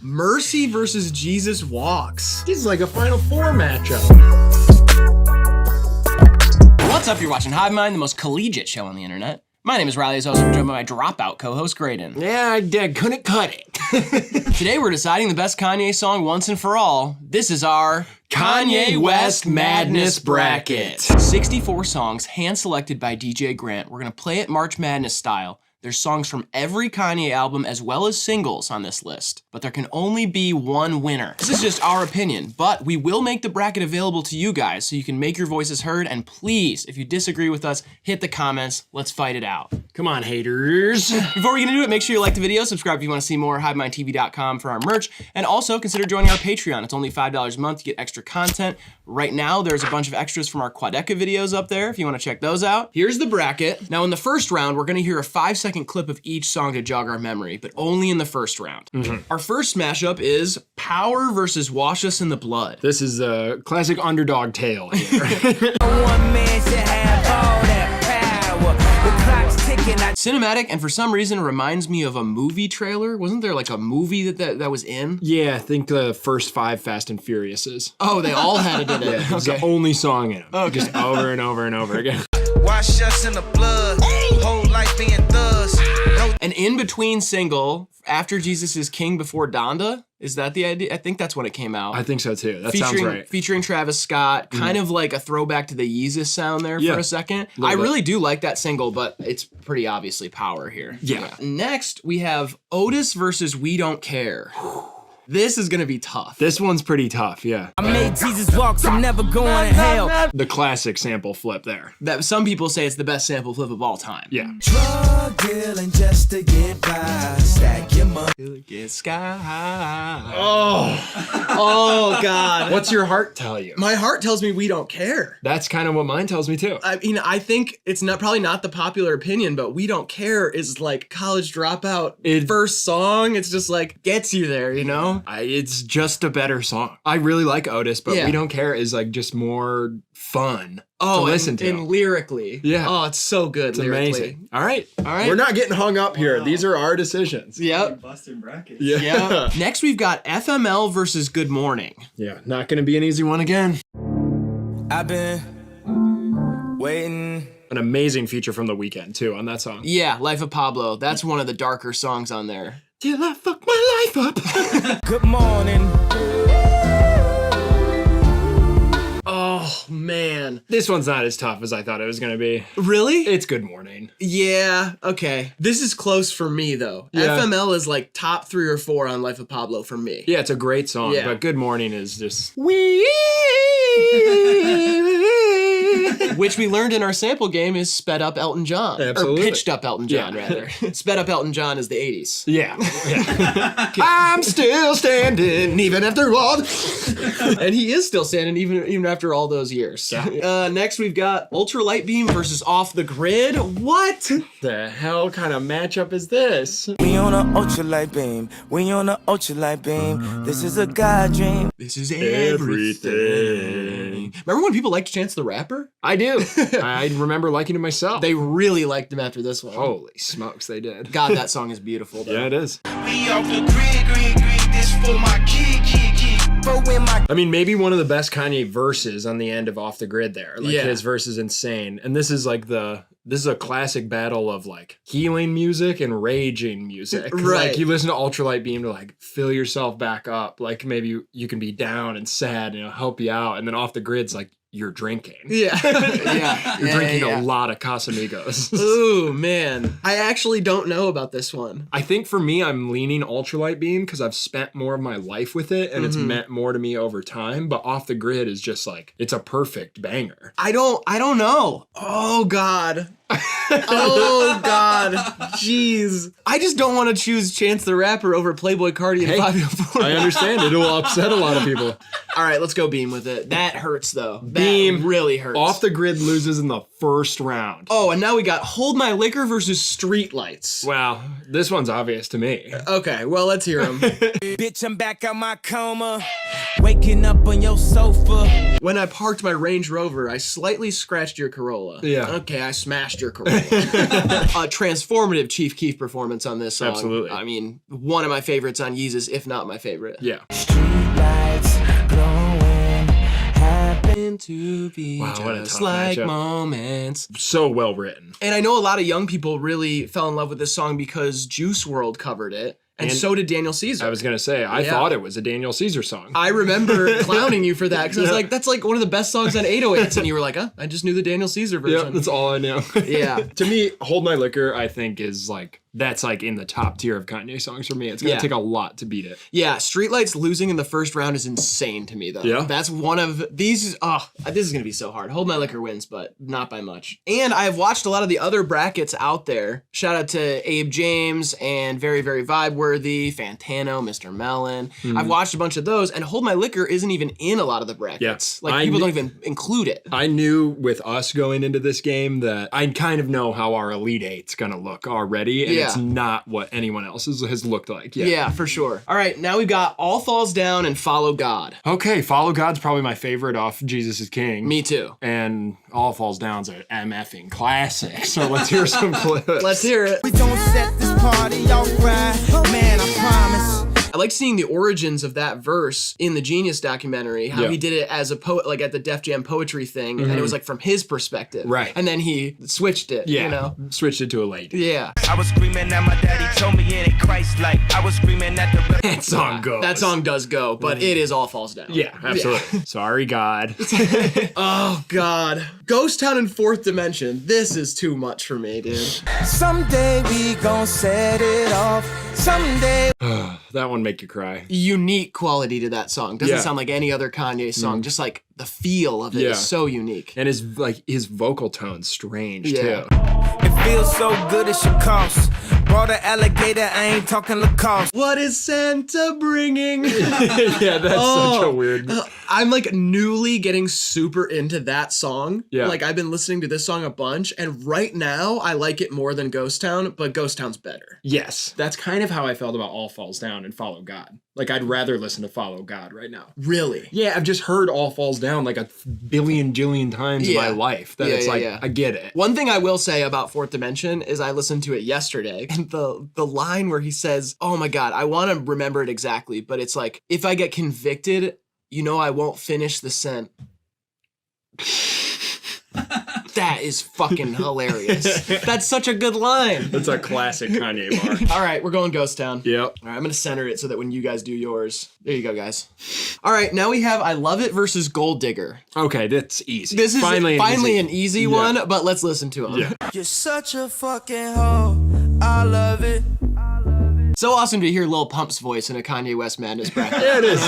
Mercy versus Jesus Walks. This is like a Final Four matchup. What's up? You're watching HIVEMIND, the most collegiate show on the internet. My name is Riley, as always. I'm joined by my dropout co-host, Graydon. Yeah, I couldn't cut it. Today we're deciding the best Kanye song once and for all. This is our Kanye West Madness Bracket. 64 songs hand-selected by DJ Grant. We're gonna play it March Madness style. There's songs from every Kanye album as well as singles on this list, but there can only be one winner. This is just our opinion, but we will make the bracket available to you guys so you can make your voices heard, and please, if you disagree with us, hit the comments, let's fight it out. Come on, haters. Before we get into it, make sure you like the video, subscribe if you want to see more, HIVEMINDTV.com for our merch, and also consider joining our Patreon. It's only $5 a month to get extra content. Right now, there's a bunch of extras from our Quadeca videos up there if you want to check those out. Here's the bracket. Now in the first round, we're gonna hear a 5-second clip of each song to jog our memory, but only in the first round. Our first mashup is Power versus Wash Us in the Blood. This is a classic underdog tale here. One man should have all that power. The clock's ticking. Cinematic, and for some reason reminds me of a movie trailer. Wasn't there like a movie that was in? Yeah, I think the first 5 Fast and Furiouses. Oh, they all had it in it. Yeah, it's the only song in them. Just over and over and over again. Wash us in the blood. Whole life being thugs. An in-between single, After Jesus is King Before Donda. Is that the idea? I think that's when it came out. I think so too. That sounds right. Featuring Travis Scott, kind of like a throwback to the Yeezus sound there for a second. I really do like that single, but it's pretty obviously Power here. Yeah. Next, we have Otis versus We Don't Care. This is gonna be tough. This one's pretty tough, yeah. I made Jesus walk, so I'm never going to hell. The classic sample flip there. That some people say it's the best sample flip of all time. Yeah. Drug dealing just to get by. Stack your money. Get sky high. Oh God. What's your heart tell you? My heart tells me We Don't Care. That's kind of what mine tells me too. I mean, I think it's probably not the popular opinion, but We Don't Care is like College Dropout first song. It's just like gets you there, you know? It's just a better song. I really like Otis, but We Don't Care is like just more fun to listen to. And lyrically. Yeah. Oh, it's so good It's lyrically. amazing. All right. right. We're not getting hung up here. These are our decisions. Yep. Busting brackets. Yeah. Next, we've got FML versus Good Morning. Yeah, not gonna be an easy one again. I've been waiting. An amazing feature from The Weeknd too on that song. Yeah, Life of Pablo. That's one of the darker songs on there. Till I fuck my life up. Good morning. Oh, man. This one's not as tough as I thought it was gonna be. Really? It's Good Morning. Yeah, okay. This is close for me, though. Yeah. FML is like top 3 or 4 on Life of Pablo for me. Yeah, it's a great song, Yeah. but Good Morning is just... Which we learned in our sample game is sped up Elton John. Absolutely. Or pitched up Elton John, rather. Sped up Elton John is the 80s. Yeah. I'm still standing even after all. And he is still standing even after all those years. Yeah. Next, we've got Ultralight Beam versus Off the Grid. What? The hell kind of matchup is this? We on a ultralight beam. We on a ultralight beam. This is a God dream. This is everything. Remember when people liked Chance the Rapper? I do. I remember liking it myself. They really liked him after this one. Holy smokes, they did. God, that song is beautiful, though. Yeah, it is. We off the grid. This for my kid. For when my I mean, maybe one of the best Kanye verses on the end of Off the Grid there. Like, Yeah. his verse is insane. And this is like this is a classic battle of like healing music and raging music. Right. Like you listen to Ultralight Beam to like fill yourself back up. Like maybe you can be down and sad and it'll help you out. And then Off the Grid's like you're drinking. Yeah. Yeah. You're drinking a a lot of Casamigos. Ooh, man. I actually don't know about this one. I think for me, I'm leaning Ultralight Beam because I've spent more of my life with it and it's meant more to me over time. But Off the Grid is just like, it's a perfect banger. I don't know. Oh, God. Oh, God. Jeez. I just don't want to choose Chance the Rapper over Playboy Cardi and Fabio Four. I understand. It'll upset a lot of people. All right, let's go Beam with it. That hurts, though. Beam Beam really hurts. Off the Grid loses in the first round. Oh, and now we got Hold My Liquor versus Streetlights. Wow, this one's obvious to me. Okay, well, let's hear them. Bitch, I'm back out my coma. Waking up on your sofa. When I parked my Range Rover, I slightly scratched your Corolla. Yeah. Okay, I smashed your Corolla. Transformative Chief Keef performance on this song. Absolutely. I mean, one of my favorites on Yeezus, if not my favorite. Yeah. Streetlights glowing. Happen to be Wow, what a just tough like matchup. moments. So well written. And I know a lot of young people really fell in love with this song because Juice WRLD covered it. And so did Daniel Caesar. I was gonna say, I thought it was a Daniel Caesar song. I remember clowning you for that because I was like, that's like one of the best songs on 808s. And you were like, I just knew the Daniel Caesar version. Yeah, that's all I know. Yeah. To me, Hold My Liquor, I think, is like, that's like in the top tier of Kanye songs for me. It's gonna take a lot to beat it. Yeah, Streetlights losing in the first round is insane to me, though. Yeah. That's one of these. Oh, this is gonna be so hard. Hold My Liquor wins, but not by much. And I've watched a lot of the other brackets out there. Shout out to Abe James and Very Very Vibe Worthy, Fantano, Mr. Melon. I've watched a bunch of those, and Hold My Liquor isn't even in a lot of the brackets. Yeah. Like people don't even include it. I knew with us going into this game that I kind of know how our Elite Eight's gonna look already, and it's not what anyone else's has looked like. Yeah, for sure. All right, now we've got All Falls Down and Follow God. Okay, Follow God's probably my favorite off Jesus is King. Me too. And All Falls Down's a MFing classic. So let's hear some clips. Let's hear it. We don't set this party off right. Man, I promise. I like seeing the origins of that verse in the Genius documentary, how he did it as a poet, like at the Def Jam poetry thing, and it was like from his perspective. Right. And then he switched it, you know? Switched it to a lady. Yeah. I was screaming at my daddy, told me it ain't Christ-like. I was screaming at the... That song goes. That song does go, but it is All Falls Down. Yeah, absolutely. Sorry, God. Oh, God. Ghost Town and Fourth Dimension. This is too much for me, dude. Someday we gon' set it off. Someday... That one make you cry. Unique quality to that song. Doesn't Yeah. sound like any other Kanye song. Just like the feel of it is so unique. And his vocal tone's strange Yeah. too. It feels so good it should cost. Brought an alligator, I ain't talking Lacoste. What is Santa bringing? Yeah, that's such a weird. I'm like newly getting super into that song. Yeah. Like I've been listening to this song a bunch, and right now I like it more than Ghost Town, but Ghost Town's better. Yes, that's kind of how I felt about All Falls Down and Follow God. Like I'd rather listen to Follow God right now. Really? Yeah, I've just heard All Falls Down like a billion jillion times in my life. That it's like I get it. One thing I will say about Fourth Dimension is I listened to it yesterday, and the line where he says, "Oh my God, I want to remember it exactly, but it's like if I get convicted, you know I won't finish the scent." That is fucking hilarious. That's such a good line. That's a classic Kanye bar. All right, we're going Ghost Town. Yep. All right, I'm going to center it so that when you guys do yours. There you go, guys. All right, now we have I Love It versus Gold Digger. Okay, that's easy. This is finally an easy easy one, but let's listen to him. Yeah. You're such a fucking hoe. I love it. So awesome to hear Lil Pump's voice in a Kanye West Madness bracket. Yeah, it is.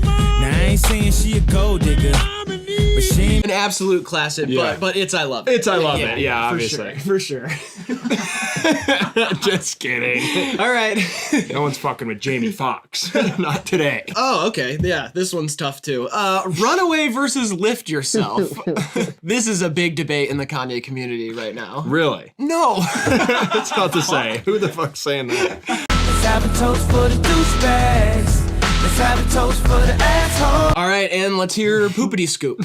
Now I ain't saying she a gold digger, but she ain't. An absolute classic, Yeah. but it's I Love It. It's I Love It. Yeah, for obviously. Sure, for sure. Just kidding. All right. No one's fucking with Jamie Foxx. Not today. Oh, okay. Yeah, this one's tough too. Runaway versus Lift Yourself. This is a big debate in the Kanye community right now. Really? No. That's not to say. Who the fuck's saying that? Let's have a toast for the douchebags. Let's have a toast for the asshole. All right, and let's hear Poopity Scoop.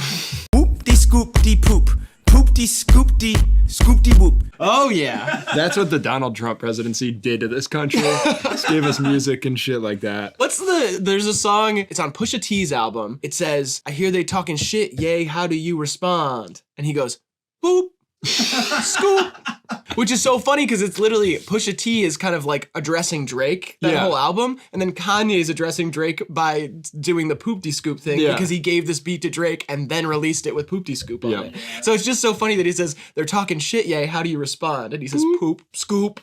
Whoop-de scoop-de poop. Poop-de scoop-de scoop-de whoop. Oh, yeah. That's what the Donald Trump presidency did to this country. Just gave us music and shit like that. There's a song, it's on Pusha T's album. It says, I hear they talking shit, yay, how do you respond? And he goes, boop, scoop. Which is so funny because it's literally Pusha T is kind of like addressing Drake, that whole album, and then Kanye is addressing Drake by doing the Poopty Scoop thing because he gave this beat to Drake and then released it with Poopty Scoop on it. So it's just so funny that he says, they're talking shit, yay, how do you respond? And he says, poop, scoop.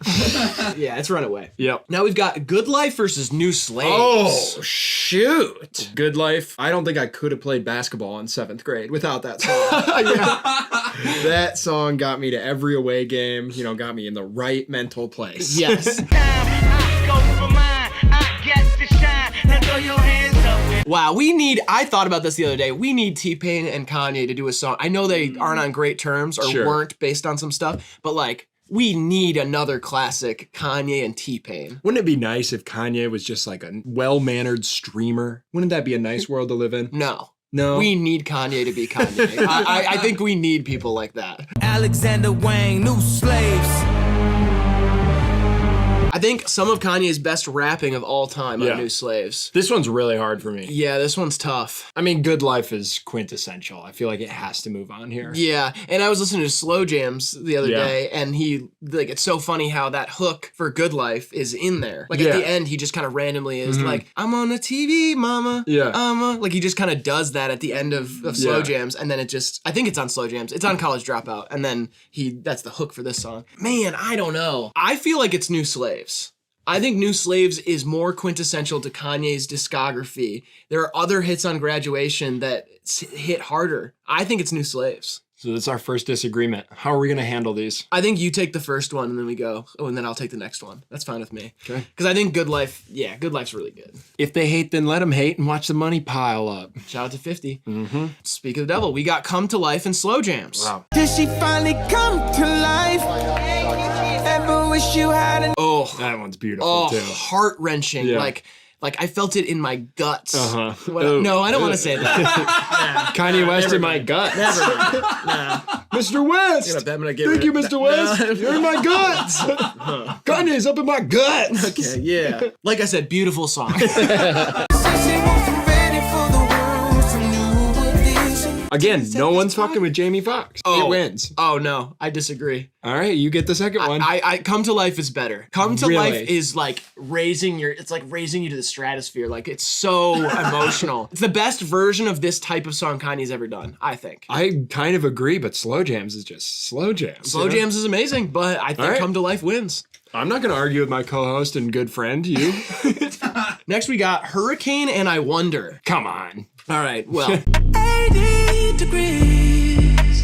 Yeah, it's Runaway. Yep. Now we've got Good Life versus New Slaves. Oh, shoot. Good Life. I don't think I could have played basketball in 7th grade without that song. That song got me to every away game, got me in the right mental place. Yes. Wow, I thought about this the other day. We need T-Pain and Kanye to do a song. I know they aren't on great terms or Sure. weren't based on some stuff, but like, we need another classic Kanye and T-Pain. Wouldn't it be nice if Kanye was just like a well-mannered streamer? Wouldn't that be a nice world to live in? No. No. We need Kanye to be Kanye. I think we need people like that. Alexander Wang, new slaves. I think some of Kanye's best rapping of all time Yeah. on New Slaves. This one's really hard for me. Yeah, this one's tough. I mean, Good Life is quintessential. I feel like it has to move on here. Yeah, and I was listening to Slow Jams the other Yeah. day, and it's so funny how that hook for Good Life is in there. Like at Yeah. the end, he just kind of randomly is like, I'm on the TV, mama. Yeah. Like he just kind of does that at the end of Slow Yeah. Jams, and then I think it's on Slow Jams. It's on College Dropout, and then that's the hook for this song. Man, I don't know. I feel like it's New Slaves. I think New Slaves is more quintessential to Kanye's discography. There are other hits on Graduation that hit harder. I think it's New Slaves. So that's our first disagreement. How are we going to handle these? I think you take the first one and then we go, and then I'll take the next one. That's fine with me. Okay. Because I think Good Life's really good. If they hate, then let them hate and watch the money pile up. Shout out to 50. Mm-hmm. Speak of the devil, we got Come to Life and Slow Jams. Wow. Did she finally come to life? Ever wish you had an Oh, That one's beautiful too. heart-wrenching. Yeah. Like I felt it in my guts. Uh-huh. No, I don't want to say that. Kanye West in my guts. Never. Nah. Mr. West. I'm gonna give Thank it- you, Mr. West. No. You're in my guts. Kanye's up in my guts. Okay, yeah. Like I said, beautiful song. She wasn't ready for the world, some new edition. Again, no one's fucking with Jamie Foxx. Oh. It wins. Oh no, I disagree. All right, you get the second one. I Come to Life is better. Come to Really? Life is like raising you to the stratosphere. Like it's so emotional. It's the best version of this type of song Kanye's ever done, I think. I kind of agree, but Slow Jams is just Slow Jams. Slow you know? Jams is amazing, but I think All right. Come to Life wins. I'm not going to argue with my co-host and good friend, you. Next we got Hurricane and I Wonder. Come on. All right, well, 80 degrees,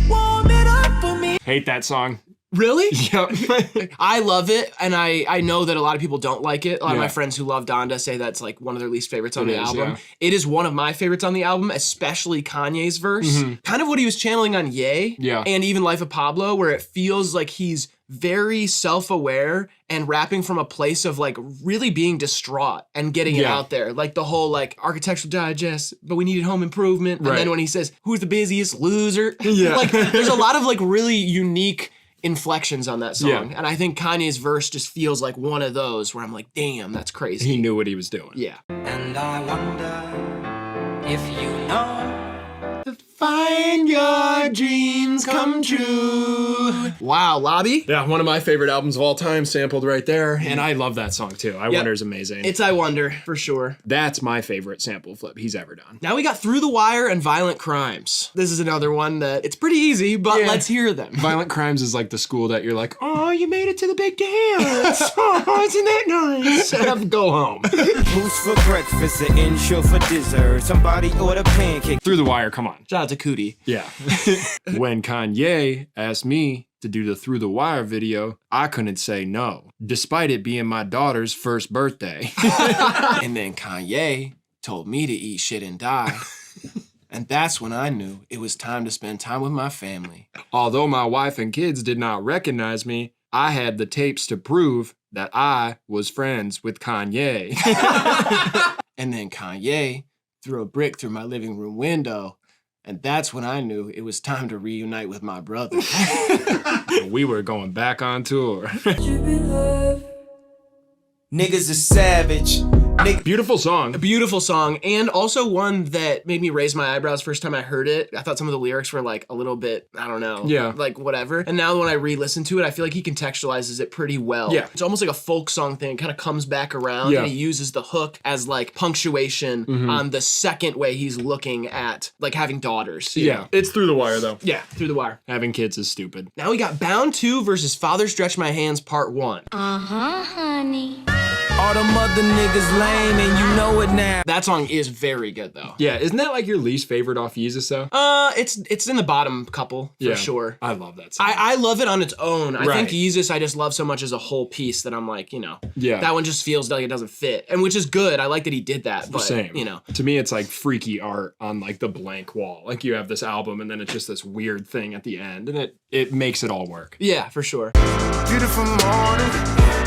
warm it up for me. Hate that song. really? Yep. I love it, and I know that a lot of people don't like it. A lot of Yeah. my friends who love Donda say that's like one of their least favorites on It the is, album. yeah. It is one of my favorites on the album, especially Kanye's verse. Kind of what he was channeling on Ye, Yeah. and even Life of Pablo, where it feels like he's very self-aware and rapping from a place of like really being distraught and getting it Yeah. out there. Like the whole like Architectural Digest, but we needed home improvement. And Right. then when he says, who's the busiest loser? Yeah. Like there's a lot of like really unique inflections on that song. Yeah. And I think Kanye's verse just feels like one of those where I'm like, damn, that's crazy. He knew what he was doing. Yeah. And I wonder if you know. Find your dreams come true. Wow, Lobby? Yeah, one of my favorite albums of all time, sampled right there. And I love that song too. I Wonder is amazing. It's I Wonder, for sure. That's my favorite sample flip he's ever done. Now we got Through the Wire and Violent Crimes. This is another one that it's pretty easy, but Yeah. let's hear them. Violent Crimes is like the school that you're like, oh, you made it to the big dance. Oh, isn't that nice? Go home. Moose for breakfast, an insure for dessert. Somebody order pancake. Through the Wire, come on. Shout out to Cootie. Yeah. When Kanye asked me to do the Through the Wire video, I couldn't say no, despite it being my daughter's first birthday. And then Kanye told me to eat shit and die. And that's when I knew it was time to spend time with my family. Although my wife and kids did not recognize me, I had the tapes to prove that I was friends with Kanye. And then Kanye threw a brick through my living room window. And that's when I knew it was time to reunite with my brother. We were going back on tour. Niggas is savage. Beautiful song. A beautiful song, and also one that made me raise my eyebrows first time I heard it. I thought some of the lyrics were like a little bit, I don't know, Yeah. like whatever. And now when I re-listen to it, I feel like he contextualizes it pretty well. Yeah. It's almost like a folk song thing. It kind of comes back around, Yeah. and he uses the hook as like punctuation on the second way he's looking at like having daughters. you know? It's Through the Wire though. Yeah, Through the Wire. Having kids is stupid. Now we got Bound 2 versus Father Stretch My Hands Part 1. Uh-huh, honey. All them other niggas lame and you know it now. That song is very good though. Yeah, isn't that like your least favorite off Yeezus though? It's in the bottom couple for sure. I love that song. I love it on its own. I think Right. Yeezus I just love so much as a whole piece that I'm like, you know, Yeah. that one just feels like it doesn't fit, and which is good. I like that he did that, but Same. you know, To me, it's like freaky art on like the blank wall. Like you have this album and then it's just this weird thing at the end, and it makes it all work. yeah, for sure. Beautiful morning,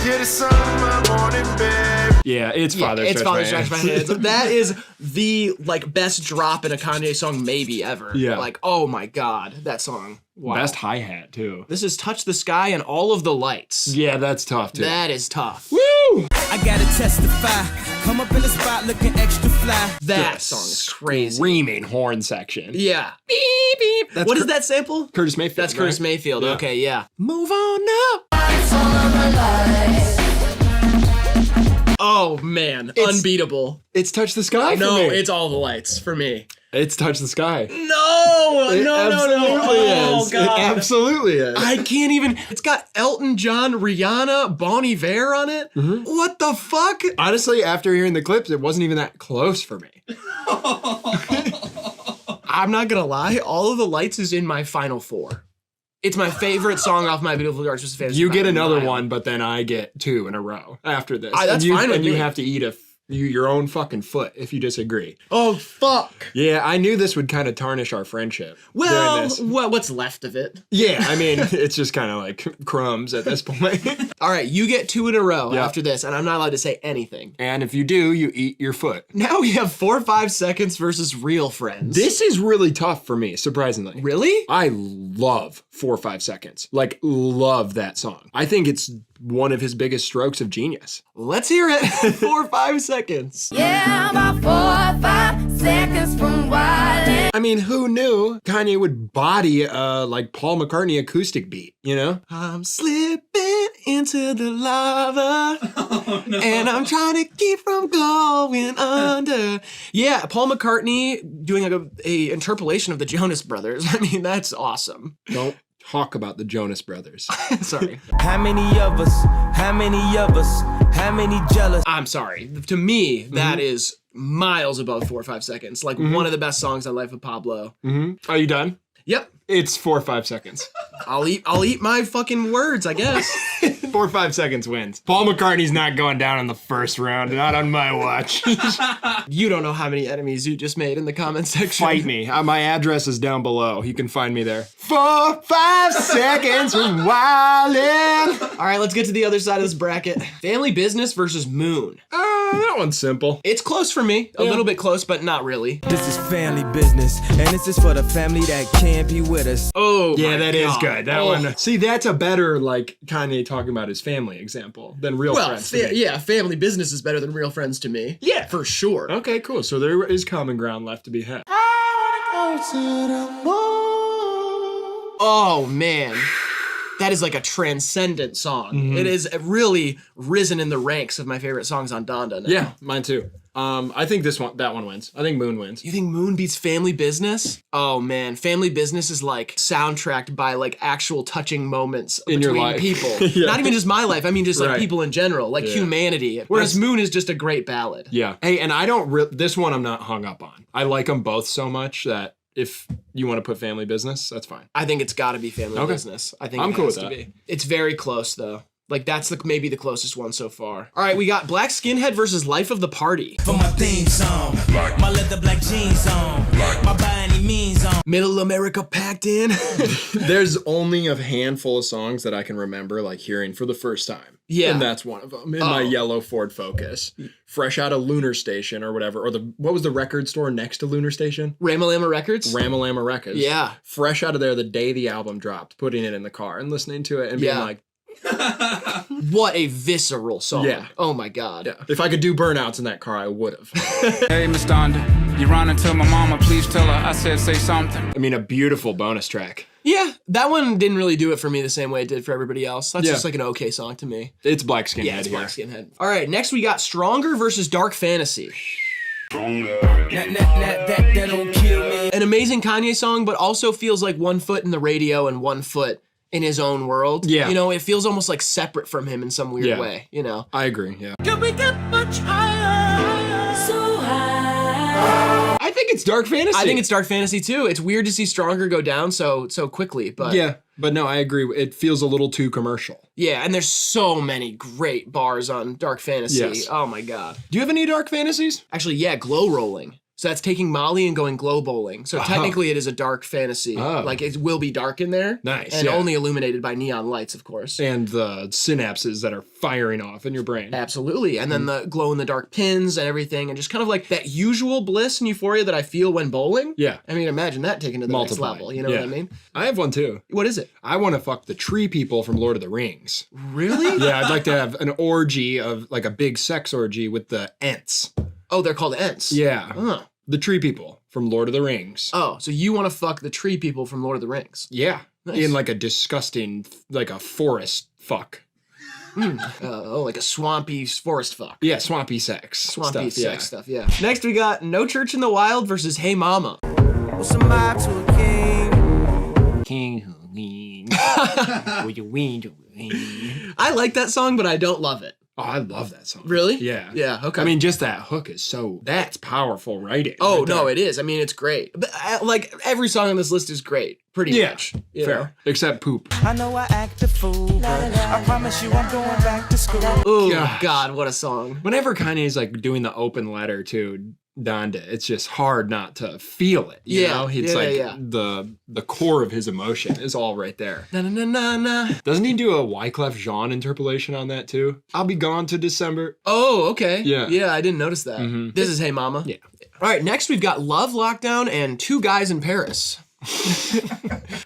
you're the sun of my morning, babe. Yeah, it's Father It's Father Stretch Stretch My My Hands. Hands. That is the like best drop in a Kanye song maybe ever. Yeah. Like, oh my god, that song. Wow. Best hi-hat too. This is Touch the Sky and All of the Lights. Yeah, that's tough too. That is tough. Woo! I gotta testify. Come up in the spot looking extra fly. That song is crazy. Screaming horn section. Yeah. Beep, beep. That's What is that sample? Curtis Mayfield. That's Curtis right? Mayfield. Yeah. Okay, yeah. Move on up. Oh man, unbeatable. It's Touch the Sky for No, me. it's All the Lights for me. It's Touch the Sky. No, It no. absolutely Oh, is. God. It absolutely is. I can't even. It's got Elton John, Rihanna, Bon Iver on it. Mm-hmm. What the fuck? Honestly, after hearing the clips, it wasn't even that close for me. I'm not gonna lie. All of the Lights is in my final four. It's my favorite song off My Beautiful Dark Twisted Fantasy. You get by a another mile. one, but then I get two in a row after this. That's fine with and you me. have to eat your own fucking foot if you disagree. Oh fuck. Yeah, I knew this would kind of tarnish our friendship. doing Well, this. what's left of it? Yeah, I mean, it's just kind of like crumbs at this point. All right, you get two in a row Yeah. after this, and I'm not allowed to say anything. And if you do, you eat your foot. Now we have 4 or 5 seconds versus Real Friends. This is really tough for me, surprisingly. Really? I love 4 or 5 seconds. Like, love that song. I think it's one of his biggest strokes of genius. Let's hear it. 4 or 5 seconds. Yeah, about 4 or 5 seconds from wildin'. I mean, who knew Kanye would body a like Paul McCartney acoustic beat, you know? I'm slipping into the lava, and I'm trying to keep from going under. Yeah, Paul McCartney doing like a interpolation of the Jonas Brothers. I mean, that's awesome. Don't talk about the Jonas Brothers. Sorry. How many of us? How many of us? How many jealous? I'm sorry. To me, that is miles above 4 or 5 seconds. Like one of the best songs on Life of Pablo. Are you done? Yep. It's 4 or 5 seconds. I'll eat my fucking words, I guess. 4 or 5 seconds wins. Paul McCartney's not going down in the first round, not on my watch. You don't know how many enemies you just made in the comment section. Fight me. My address is down below. You can find me there. 4, 5 seconds from wildin'. All right, let's get to the other side of this bracket. Family Business versus Moon. That one's simple. It's close for me. A little bit close, but not really. This is family business, and this is for the family that can't be with us. Oh, Yeah, my that is God. good. That Oh. one. See, that's a better like Kanye talking about his family example than Real Well, Friends. to me. yeah, Family Business is better than Real Friends to me. Yeah. For sure. Okay, cool. So there is common ground left to be had. Oh, man. That is like a transcendent song. It is really risen in the ranks of my favorite songs on Donda now. Yeah, mine too. I think that one wins. I think Moon wins. You think Moon beats Family Business? Oh man, Family Business is like soundtracked by like actual touching moments In your between life. people. Yeah. Not even just my life. I mean just like Right. people in general, like Yeah. humanity. Whereas That's- Moon is just a great ballad. Yeah. Hey, and I don't. This one I'm not hung up on. I like them both so much that if you want to put Family Business, that's fine. I think it's got to be Family Okay. Business. I think I'm it cool has with to that. be. It's very close though. Like that's maybe the closest one so far. All right, we got Black Skinhead versus Life of the Party. For my theme song, my leather black jeans on, my by any means on. Middle America packed in. There's only a handful of songs that I can remember like hearing for the first time. Yeah. And that's one of them in my yellow Ford Focus. Fresh out of Lunar Station or whatever. Or what was the record store next to Lunar Station? Ramalama Records. Ramalama Records. Yeah. Fresh out of there the day the album dropped, putting it in the car and listening to it and being Yeah. like, What a visceral song. Yeah. Oh my God. yeah, if I could do burnouts in that car, I would have. Hey, Miss Donda, you run into my mama, please tell her I said say something. I mean, a beautiful bonus track. Yeah, that one didn't really do it for me the same way it did for everybody else. That's Yeah. just like an okay song to me. It's Black Skinhead Yeah, it's here. Black Skinhead. All right, next we got Stronger versus Dark Fantasy. That don't kill me. An amazing Kanye song, but also feels like one foot in the radio and one foot in his own world. Yeah. You know, it feels almost like separate from him in some weird Yeah. way, you know? I agree, yeah. Can we get much higher? So high. I think it's dark fantasy. I think it's dark fantasy too. It's weird to see Stronger go down so quickly, but Yeah, but no, I agree. It feels a little too commercial. yeah, and there's so many great bars on dark fantasy. Yes. Oh my god. Do you have any dark fantasies? Actually, yeah, glow rolling. So that's taking Molly and going glow bowling. So technically it is a dark fantasy. Oh. Like it will be dark in there. Nice, And yeah. only illuminated by neon lights, of course. And the synapses that are firing off in your brain. Absolutely. And then the glow in the dark pins and everything, and just kind of like that usual bliss and euphoria that I feel when bowling. Yeah. I mean, imagine that taken to the Multiplied. next level. You know Yeah. what I mean? I have one too. What is it? I want to fuck the tree people from Lord of the Rings. Really? Yeah, I'd like to have an orgy of like a big sex orgy with the Ents. Oh, they're called Ents. Yeah. Oh. The tree people from Lord of the Rings. Oh, so you want to fuck the tree people from Lord of the Rings? Yeah. Nice. In like a disgusting, like a forest fuck. Like a swampy forest fuck. Yeah, swampy sex. Swampy stuff, sex stuff, yeah. Next we got No Church in the Wild versus Hey Mama. What's a mob to a king? King. I like that song, but I don't love it. Oh, I love that song. Really? Yeah. Yeah, okay. I mean, just that hook is that's powerful writing. oh, right no, there. it is. I mean, it's great. But like every song on this list is great, pretty Yeah, much. you fair. know? Except poop. I know I act a fool, but I promise you I'm going back to school. Ooh, Gosh. God, what a song. Whenever Kanye's like doing the open letter to Donda, it's just hard not to feel it. You Yeah, know? It's yeah, like yeah. the core of his emotion is all right there. Na na na na na. Doesn't he do a Wyclef Jean interpolation on that too? I'll be gone to December. Oh, okay. Yeah. Yeah, I didn't notice that. Mhm. This is Hey Mama. Yeah. All right, next we've got Love Lockdown and Two Guys in Paris.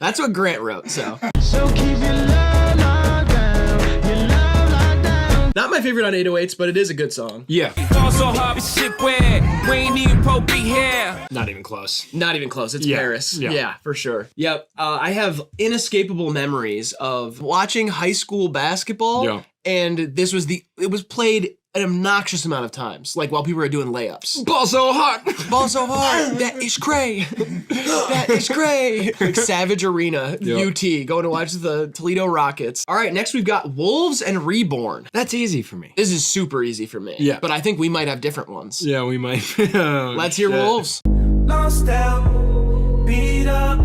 That's what Grant wrote, so. So keep your love locked down, your love locked down. Not my favorite on 808s, but it is a good song. Yeah. Gone so hard, but shit where we ain't even pro be here. Not even close. Not even close. It's Yeah, Paris. yeah. Yeah, for sure. Yep. I have inescapable memories of watching high school basketball. Yeah. And it was played an obnoxious amount of times, like while people were doing layups. Ball so hot. Ball so hard, that is cray. That is cray. Like Savage Arena, Yep. UT, going to watch the Toledo Rockets. All right, next we've got Wolves and Reborn. That's easy for me. This is super easy for me. Yeah. But I think we might have different ones. Yeah, we might. Oh, Let's hear shit. Wolves. Lost out, beat up,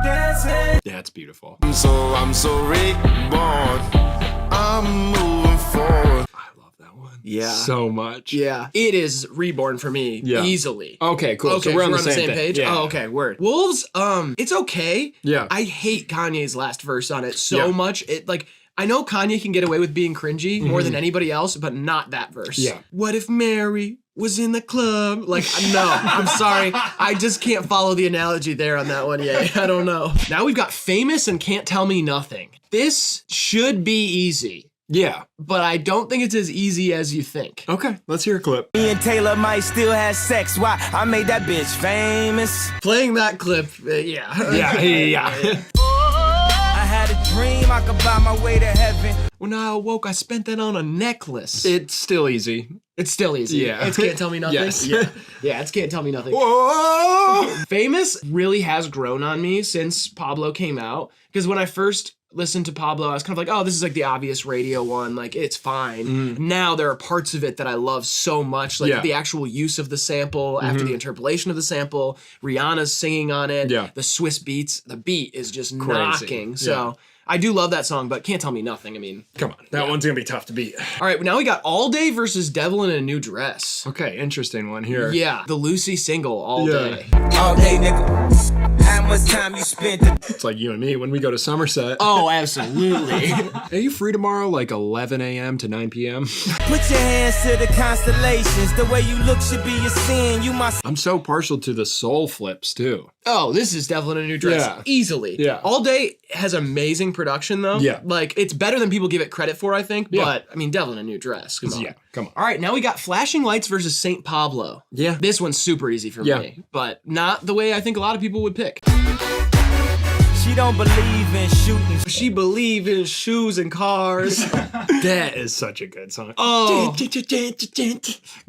dancing. Yeah, it's beautiful. I'm so reborn. I'm moving forward. I love that one. Yeah. So much. Yeah. It is Reborn for me, Yeah. easily. Okay, cool. Okay, so we're on the the same same page. Yeah. Oh, okay, word. Wolves, it's okay. Yeah. I hate Kanye's last verse on it so Yeah. much. It like I know Kanye can get away with being cringy more than anybody else, but not that verse. Yeah. What if Mary was in the club? Like, no, I'm sorry. I just can't follow the analogy there on that one. Yeah, I don't know. Now we've got Famous and Can't Tell Me Nothing. This should be easy, Yeah. but I don't think it's as easy as you think. Okay, let's hear a clip. Me and Taylor might still have sex. Why? I made that bitch famous. Playing that clip, yeah. Yeah. I had a dream I could buy my way to heaven. When I awoke, I spent that on a necklace. It's still easy. It's still easy. Yeah. It's Can't Tell Me Nothing. Yes. Yeah, it's Can't Tell Me Nothing. Whoa! Famous really has grown on me since Pablo came out. Because when I first listened to Pablo, I was kind of like, oh, this is like the obvious radio one. Like, it's fine. Now there are parts of it that I love so much. Like Yeah. the actual use of the sample after the interpolation of the sample. Rihanna's singing on it. Yeah. The Swiss beats. The beat is just Crazy. knocking. So I do love that song, but Can't Tell Me Nothing. I mean, Come on, that one's gonna be tough to beat. all right, now we got All Day versus Devil in a New Dress. Okay, interesting one here. Yeah, the Lucy single, All Yeah. Day. All day, nigga. How much time you spent? It's like you and me when we go to Somerset. Oh, absolutely. Are you free tomorrow, like 11 a.m. to 9 p.m.? Put your hands to the constellations. The way you look should be a sin. You must. I'm so partial to the soul flips too. Oh, this is Devil in a New Dress. Yeah. Easily. Yeah. All Day has amazing production, though. Yeah. Like, it's better than people give it credit for, I think. Yeah. But, I mean, Devil in a New Dress. Come on. Yeah, come on. All right, now we got Flashing Lights versus St. Pablo. Yeah. This one's super easy for Yeah. me, but not the way I think a lot of people would pick. She don't believe in shooting. She believe in shoes and cars. That is such a good song. Oh.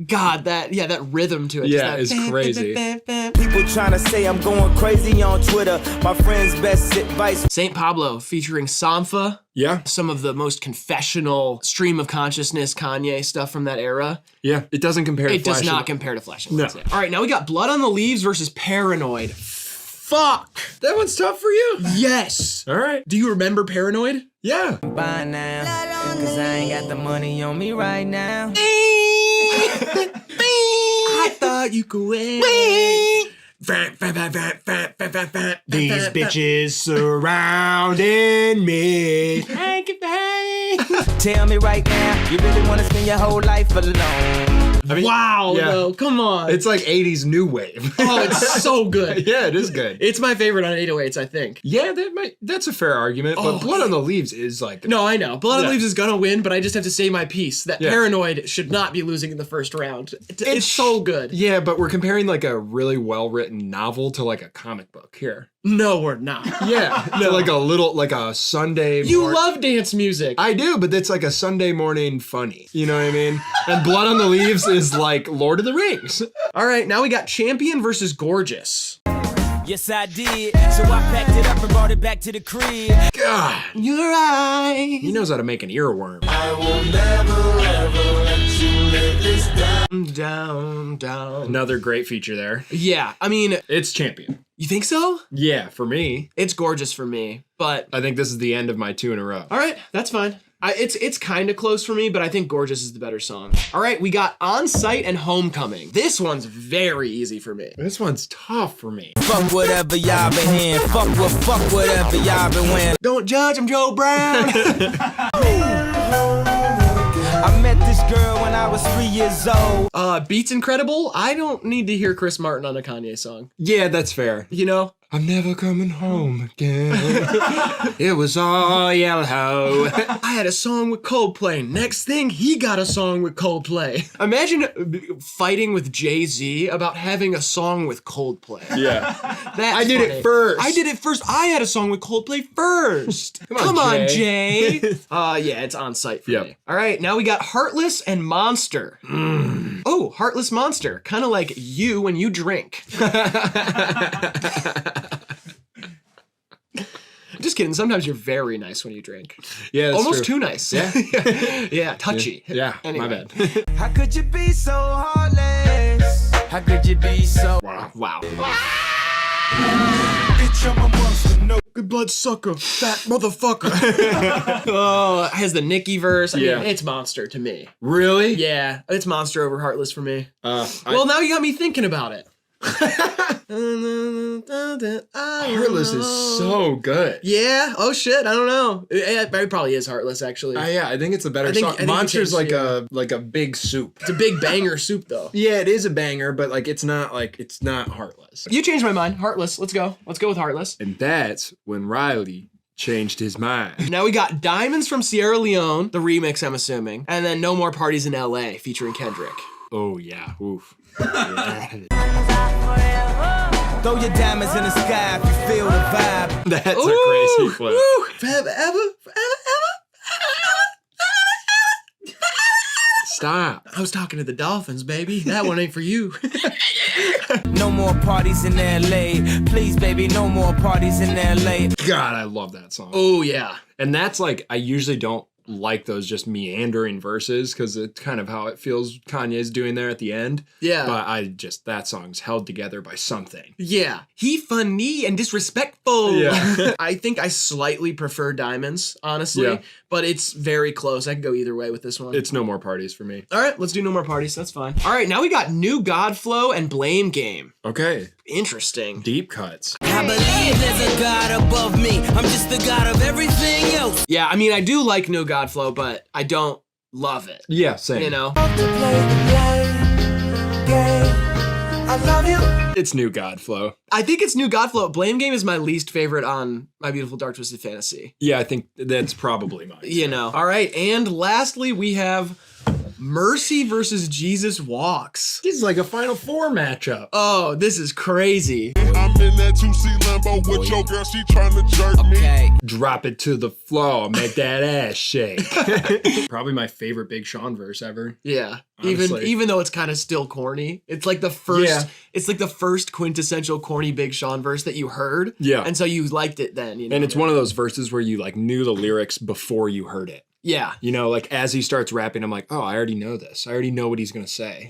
God, that rhythm to it. Yeah, just it's crazy. People trying to say I'm going crazy on Twitter. My friend's best advice. St. Pablo featuring Sampha. Yeah, Some of the most confessional stream of consciousness Kanye stuff from that era. yeah. It doesn't compare to It does Flash not of- compare to Flashing No. Lights. Yeah. All right, now we got Blood on the Leaves versus Paranoid. Fuck. That one's tough for you. Yes. All right. Do you remember Paranoid? Yeah. By now, cause I ain't got the money on me right now. I thought you could win. These bitches surrounding me. Tell me right now, you really wanna spend your whole life alone. I mean, Wow, yeah. no, come on. It's like 80s new wave. Oh, it's so good. Yeah, it is good. It's my favorite on 808s, I think. Yeah, that's a fair argument, but Oh, Blood on the Leaves is like... No, I know. Blood on the Yeah. Leaves is gonna win, but I just have to say my piece that Yeah. Paranoid should not be losing in the first round. It's so good. Yeah, but we're comparing like a really well-written novel to like a comic book here. No, we're not. Yeah, to like a Sunday... You love dance music. I do, but it's like a Sunday morning funny. You know what I mean? And Blood on the Leaves is like Lord of the Rings. All right, now we got Champion versus Gorgeous. Yes, I did. So I packed it up and brought it back to the crib. God, Your eyes. he knows how to make an earworm. I will never ever let you live this down. Down. Another great feature there. Yeah, I mean, It's Champion. you think so? Yeah, for me. It's Gorgeous for me, but I think this is the end of my 2 in a row. all right, that's fine. It's kind of close for me, but I think Gorgeous is the better song. All right, we got On Sight and Homecoming. This one's very easy for me. This one's tough for me. Fuck whatever y'all been hearing. Fuck whatever y'all been wearing. Don't judge, I'm Joe Brown. I met this girl when I was 3 years old. Beats Incredible. I don't need to hear Chris Martin on a Kanye song. Yeah, that's fair. You know? I'm never coming home again. It was all yellow. I had a song with Coldplay. Next thing, he got a song with Coldplay. Imagine fighting with Jay-Z about having a song with Coldplay. Yeah. That's I did it funny. first. I did it first. I had a song with Coldplay first. Come on, Jay. Yeah, it's On Sight for Yep. me. All right, now we got Heartless and Monster. Oh, Heartless Monster. Kind of like you when you drink. Just kidding. Sometimes you're very nice when you drink. Yeah, that's Almost true. too nice. Yeah. Yeah, touchy. Yeah, Anyway. my bad. How could you be so heartless? How could you be so... Wow. Bitch, I'm a monster. No. Good blood sucker, fat motherfucker. Oh, has the Nicki verse. I Yeah. mean, it's Monster to me. Really? Yeah, it's Monster over Heartless for me. Well, Now you got me thinking about it. Heartless is so good. Yeah. Oh shit. I don't know. It probably is Heartless actually. Yeah, I think it's a better I think- song. I think Monster's it is, like a big soup. It's a big banger soup though. Yeah, it is a banger, but it's not Heartless. You changed my mind. Heartless. Let's go. Let's go with Heartless. And that's when Riley changed his mind. Now we got Diamonds from Sierra Leone, the remix I'm assuming, and then No More Parties in LA featuring Kendrick. Oh yeah. Oof. Throw your diamonds in the sky if you feel the vibe. That's a crazy flip. Woo. Forever, ever. Stop. I was talking to the Dolphins, baby. That one ain't for you. No more parties in LA. Please, baby, no more parties in LA. God, I love that song. Oh yeah. And that's I usually don't like those just meandering verses because it's kind of how it feels Kanye's doing there at the end. Yeah. But that song's held together by something. Yeah. He funny and disrespectful. Yeah. I think I slightly prefer Diamonds, honestly. Yeah. But it's very close. I can go either way with this one. It's No More Parties for me. All right, let's do No More Parties. That's fine. All right, now we got New Godflow and Blame Game. Okay. Interesting. Deep cuts. I believe there's a God above me. I'm just the God of everything else. Yeah, I mean, I do like New Godflow, but I don't love it. Yeah, same. You know? I love you. It's New Godflow. I think it's New Godflow. Blame Game is my least favorite on My Beautiful Dark Twisted Fantasy. Yeah, I think that's probably mine. You know. All right, and lastly, we have Mercy versus Jesus Walks. This is like a Final Four matchup. Oh, this is crazy. I'm in that 2C Lambo with your girl, she tryna jerk me. Okay. Drop it to the floor, make that ass shake. Probably my favorite Big Sean verse ever. Yeah. Honestly. Even though it's kind of still corny. It's like the first Yeah. it's like the first quintessential corny Big Sean verse that you heard. Yeah. And so you liked it then, you know. And it's one of those verses where you like knew the lyrics before you heard it. Yeah. You know, like as he starts rapping, I'm like, oh, I already know this. I already know what he's gonna say.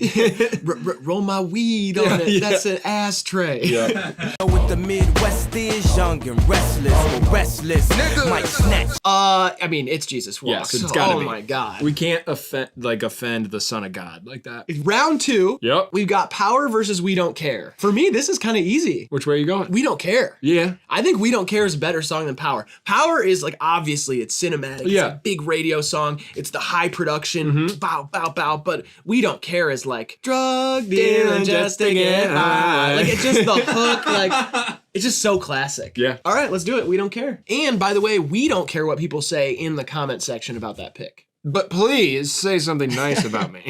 Roll my weed on it. Yeah. That's an ashtray. Yeah. With the Midwest is young and restless, but restless. Might snatch. I mean, it's Jesus Walks. Yes, it's gotta oh be. my God. We can't offend the Son of God like that. Round 2. Yep. We've got Power versus We Don't Care. For me, this is kind of easy. Which way are you going? We Don't Care. Yeah. I think We Don't Care is a better song than Power. Power is like, obviously, it's cinematic. It's Yeah. a big radio song. It's the high production, bow, bow, bow. But We Don't Care is like, drug dealing just to get high. Like, it's just the hook. Like, it's just so classic. Yeah. All right, let's do it. We Don't Care. And by the way, we don't care what people say in the comment section about that pick. But please say something nice about me.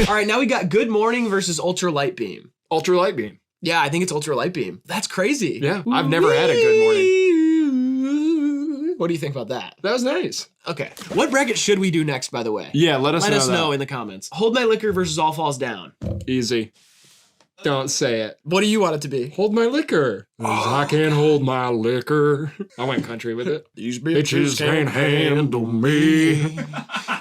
All right, now we got Good Morning versus Ultra Light Beam. Ultra Light Beam. Yeah, I think it's Ultra Light Beam. That's crazy. Yeah. I've never had a Good Morning. What do you think about that? That was nice. Okay. What bracket should we do next, by the way? Yeah, let us Let know. us know in the comments. Hold My Liquor versus All Falls Down. Easy. Don't say it. What do you want it to be? Hold my liquor. I can't hold my liquor. I went country with it. These Bitches can't handle me.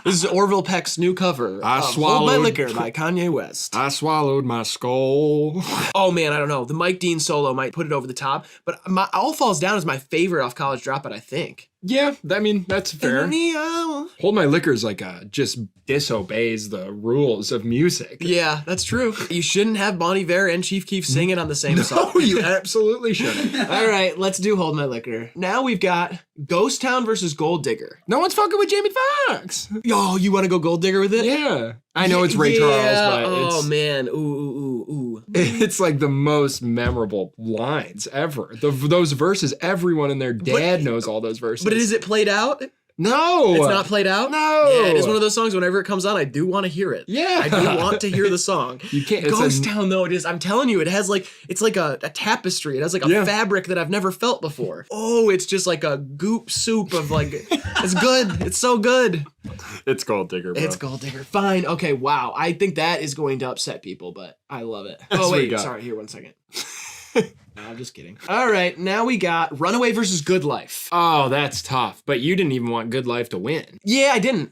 This is Orville Peck's new cover I of Hold My swallowed- Liquor by Kanye West. I swallowed my skull. Oh man, I don't know. The Mike Dean solo might put it over the top, but All Falls Down is my favorite off College Dropout, I think. Yeah, I mean, that's fair. Yeah, Hold My Liquor is like just disobeys the rules of music. that's true. You shouldn't have Bon Iver and Chief Keef singing on the same song. Oh, you absolutely shouldn't. All right, let's do Hold My Liquor. Now we've got Ghost Town versus Gold Digger. No one's fucking with Jamie Foxx. Yo, you want to go Gold Digger with it? Yeah. I know it's Ray Charles, but Oh it's, man, ooh. it's like the most memorable lines ever. Those verses, everyone and their dad knows all those verses. But is it played out? No. It's not played out? No. Yeah, it is one of those songs, whenever it comes on, I do want to hear it. Yeah. I do want to hear the song. You can't- it's Ghost a- Town, though, it is. I'm telling you, it has like, it's like a tapestry. It has like a Yeah. fabric that I've never felt before. Oh, it's just like a goop soup of like, it's good. It's so good. It's Gold Digger, bro. It's Gold Digger. Fine. Okay, wow. I think that is going to upset people, but I love it. That's Oh, what we wait. got. Sorry, here, one second. No, I'm just kidding. All right, now we got Runaway versus Good Life. Oh, that's tough. But you didn't even want Good Life to win. Yeah, I didn't.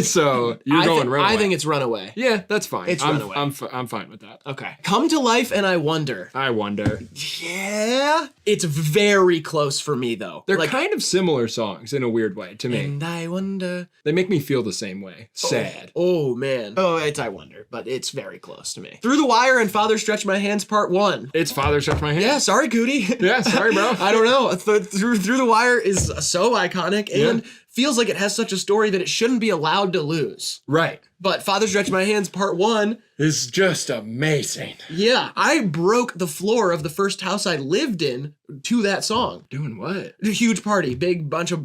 So you're going Runaway. I think it's Runaway. Yeah, that's fine. It's Runaway. I'm fine with that. Okay. Come to Life and I Wonder. I wonder. Yeah. It's very close for me, though. They're like, kind of similar songs in a weird way to me. and I wonder. They make me feel the same way. Sad. Oh, man. Oh, it's I Wonder, but it's very close to me. Through the Wire and Father Stretch My Hands Part 1. It's Father Stretch My Hand. Yeah, sorry, Cootie. Yeah, sorry, bro. I don't know. Through the Wire is so iconic and Yeah. feels like it has such a story that it shouldn't be allowed to lose. Right. But Father Stretch My Hands Part 1, It's just amazing. yeah, I broke the floor of the first house I lived in to that song. Doing what? A huge party, big bunch of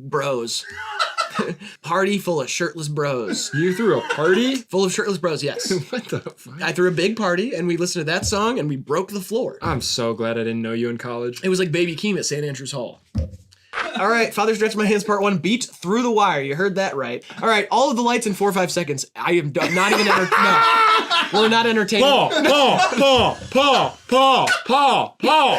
bros. Party full of shirtless bros. You threw a party? Full of shirtless bros, yes. What the fuck? I threw a big party and we listened to that song and we broke the floor. I'm so glad I didn't know you in college. It was like Baby Keem at St. Andrews Hall. All right, Father Stretch My Hands Part 1 beat Through the Wire. You heard that right. All right, all of the lights in 4 or 5 seconds. I am not even no. We're not entertaining. Paul.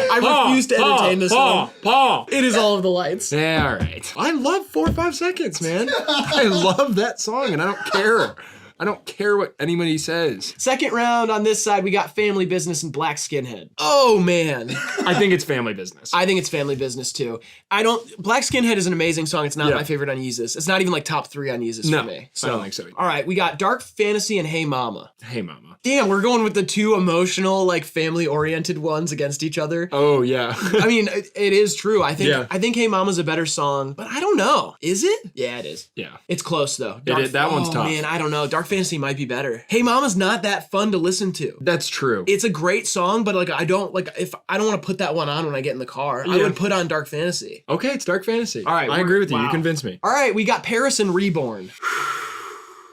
I refuse to entertain this one. Paul. It is all of the lights. Yeah, all right. I love 4 or 5 seconds, man. I love that song, and I don't care. I don't care what anybody says. Second round on this side, we got Family Business and Black Skinhead. Oh, man. I think it's family business. I think it's Family Business, too. Black Skinhead is an amazing song. It's not my favorite on Yeezus. It's not even like top 3 on Yeezus for me. I don't think so. All right, we got Dark Fantasy and Hey Mama. Hey, mama. Damn, we're going with the two emotional, like family-oriented ones against each other. Oh, yeah. I mean, it is true. I Yeah. think Hey Mama's a better song, but I don't know. Is it? Yeah, it is. Yeah. It's close though. That one's tough. Man, I don't know. Dark Fantasy might be better. Hey Mama's not that fun to listen to. That's true. It's a great song, but like I don't want to put that one on when I get in the car. I Yeah. would put on Dark Fantasy. Okay, it's Dark Fantasy. All right, I agree with you. wow. You convinced me. All right, we got Paris and Reborn.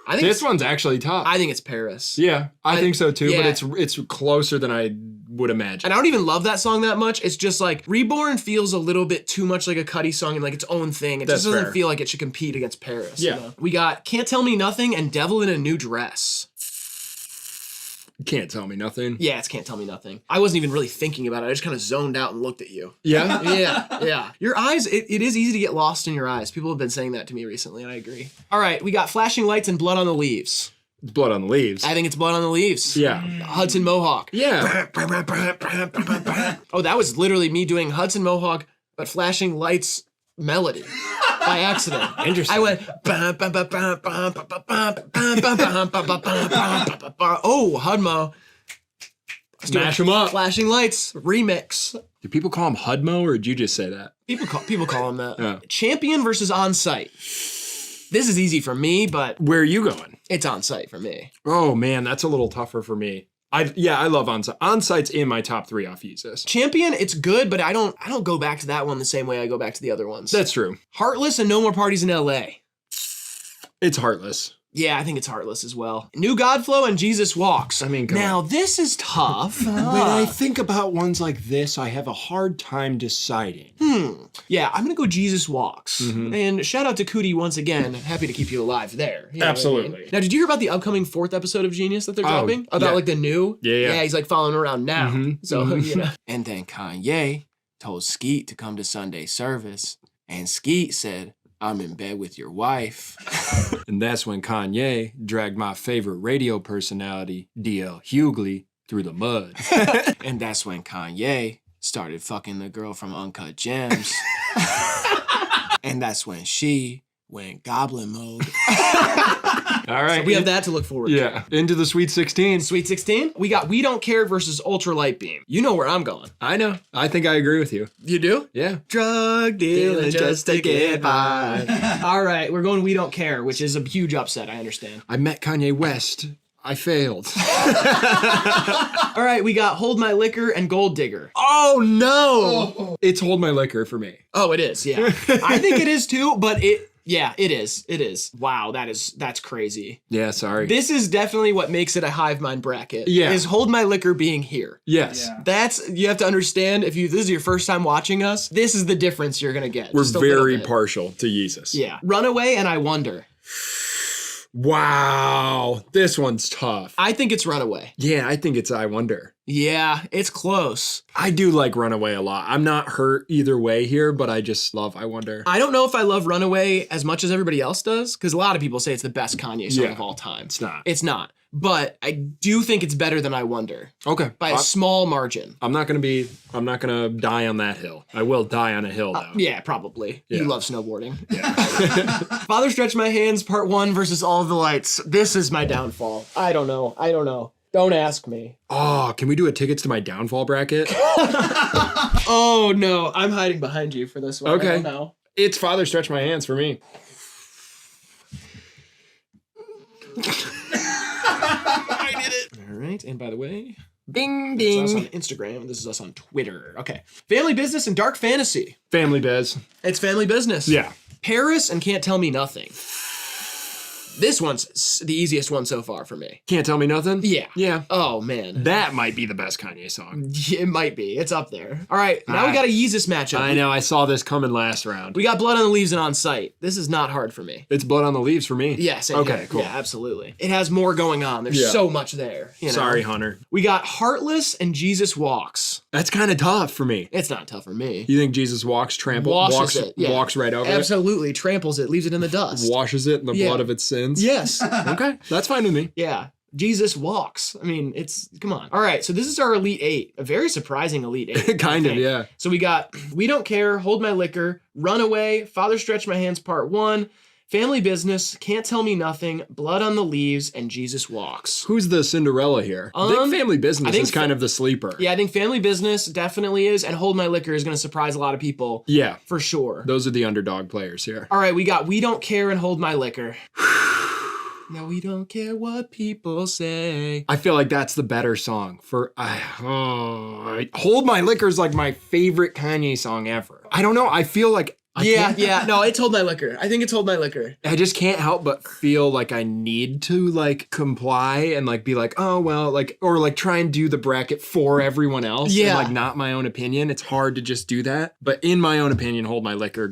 I think This one's actually tough. I think it's Paris. Yeah, I think so too, yeah. but it's closer than I would imagine. And I don't even love that song that much. It's just like Reborn feels a little bit too much like a Cuddy song and like its own thing. It just That's doesn't fair. feel like it should compete against Paris. Yeah. You know? We got Can't Tell Me Nothing and Devil in a New Dress. Can't tell me nothing. Yeah, it's Can't Tell Me Nothing. I wasn't even really thinking about it. I just kind of zoned out and looked at you. Yeah? Yeah. Your eyes, it is easy to get lost in your eyes. People have been saying that to me recently, and I agree. All right, we got Flashing Lights and Blood on the Leaves. Blood on the Leaves. I think it's Blood on the Leaves. Yeah. Hudson Mohawk. Yeah. Oh, that was literally me doing Hudson Mohawk, but Flashing Lights melody by accident. Interesting. I went. Oh, Hudmo. Smash them up. Flashing Lights remix. Do people call him Hudmo or did you just say that? People call him that. Yeah. Champion versus On Site. This is easy for me, but Where are you going? it's On Site for me. Oh man, that's a little tougher for me. I love On-Site. On-Site's in my top 3 off Yeezus. Champion, it's good, but I don't go back to that one the same way I go back to the other ones. That's true. Heartless and No More Parties in LA. It's Heartless. Yeah, I think it's Heartless as well. New Godflow and Jesus Walks. I mean, come now on. this is tough. When I think about ones like this, I have a hard time deciding. Yeah, I'm gonna go Jesus Walks. And shout out to Cootie once again. Happy to keep you alive there. You know what I mean? Absolutely. Now, did you hear about the upcoming 4th episode of Genius that they're dropping? About yeah. like the new? Yeah. Yeah, he's like following around now. Mhm, So, you know. And then Kanye told Skeet to come to Sunday service. And Skeet said, I'm in bed with your wife. And that's when Kanye dragged my favorite radio personality, DL Hughley, through the mud. And that's when Kanye started fucking the girl from Uncut Gems. And that's when she went goblin mode. All right. So we have that to look forward to. Yeah. Into the Sweet 16. Sweet 16, we got We Don't Care versus Ultra Light Beam. You know where I'm going. I know. I think I agree with you. You do? Yeah. Drug dealing just to get by. All right, we're going We Don't Care, which is a huge upset, I understand. I met Kanye West. I failed. All right, we got Hold My Liquor and Gold Digger. Oh no! It's Hold My Liquor for me. Oh, it is, yeah. I think it is too, but it is. It is. Wow, that's crazy. Yeah, sorry. This is definitely what makes it a HIVEMIND bracket. Yeah. Is Hold My Liquor being here. Yes. Yeah. You have to understand, this is your first time watching us, this is the difference you're gonna get. We're just a little very bit. partial to Yeezus. Yeah. Runaway and I Wonder. Wow. This one's tough. I think it's Runaway. Yeah, I think it's I Wonder. Yeah, it's close. I do like Runaway a lot. I'm not hurt either way here, but I just love I Wonder. I don't know if I love Runaway as much as everybody else does, because a lot of people say it's the best Kanye song Yeah. of all time. It's not. It's not. But I do think it's better than I Wonder. Okay. By a small margin. I'm not gonna die on that hill. I will die on a hill though. Yeah, probably. You Yeah. love snowboarding. Father Stretch My Hands, Part 1 versus All of the Lights. This is my downfall. I don't know. Don't ask me. Oh, can we do a tickets to my downfall bracket? Oh no, I'm hiding behind you for this one. Okay. I don't know. It's Father Stretch My Hands for me. All right, and by the way, Ding this is us on ding. Instagram. This is us on Twitter. Okay. Family Business and Dark Fantasy. Family Biz. It's Family Business. Yeah. Paris and Can't Tell Me Nothing. This one's the easiest one so far for me. Can't Tell Me Nothing? Yeah. Yeah. Oh, man. That might be the best Kanye song. It might be. It's up there. All right, now we Alright. got a Yeezus matchup. I know. I saw this coming last round. We got Blood on the Leaves and On Site. This is not hard for me. It's Blood on the Leaves for me. Yeah, same Okay, here. cool. Yeah, absolutely. It has more going on. There's Yeah. so much there. You know? Sorry, Hunter. We got Heartless and Jesus Walks. That's kind of tough for me. It's not tough for me. You think Jesus walks Washes it. Yeah. walks right over Absolutely. Tramples it, leaves it in the dust. it, washes it in the Yeah. blood of its sins? Yes. Okay, that's fine with me. Yeah. Jesus Walks. I mean, come on. All right, so this is our Elite 8. A very surprising Elite 8. Kind I of, think. yeah. So we got We Don't Care, Hold My Liquor, Runaway, Father Stretch My Hands Part 1, Family Business, Can't Tell Me Nothing, Blood on the Leaves, and Jesus Walks. Who's the Cinderella here? I think Family Business is kind of the sleeper. Yeah, I think Family Business definitely is, and Hold My Liquor is going to surprise a lot of people. Yeah. For sure. Those are the underdog players here. All right, we got We Don't Care and Hold My Liquor. Now we don't care what people say. I feel like that's the better song for Hold My Liquor is like my favorite Kanye song ever. I don't know. I feel like Yeah. No, it's Hold My Liquor. I think it's Hold My Liquor. I just can't help but feel like I need to like comply and like be like, oh well, like, or like try and do the bracket for everyone else. Yeah. And like not my own opinion. It's hard to just do that. But in my own opinion, Hold My Liquor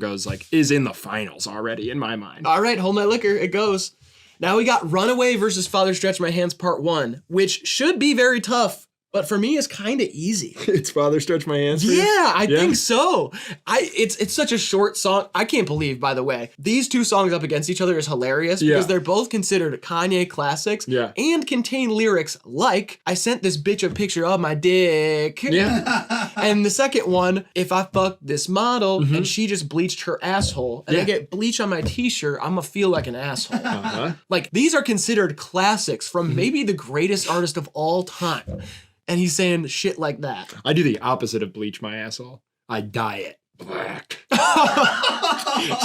is in the finals already in my mind. All right, Hold My Liquor. It goes. Now we got Runaway versus Father Stretch My Hands Part 1, which should be very tough. But for me, it's kind of easy. It's Father Stretch My Hands. For you? Yeah, I think so. It's such a short song. I can't believe, by the way, these two songs up against each other is hilarious because they're both considered Kanye classics and contain lyrics like, I sent this bitch a picture of my dick. Yeah. And the second one, if I fuck this model and she just bleached her asshole and I get bleach on my t-shirt, I'm gonna feel like an asshole. Like, these are considered classics from maybe the greatest artist of all time. And he's saying shit like that. I do the opposite of bleach my asshole. I dye it black.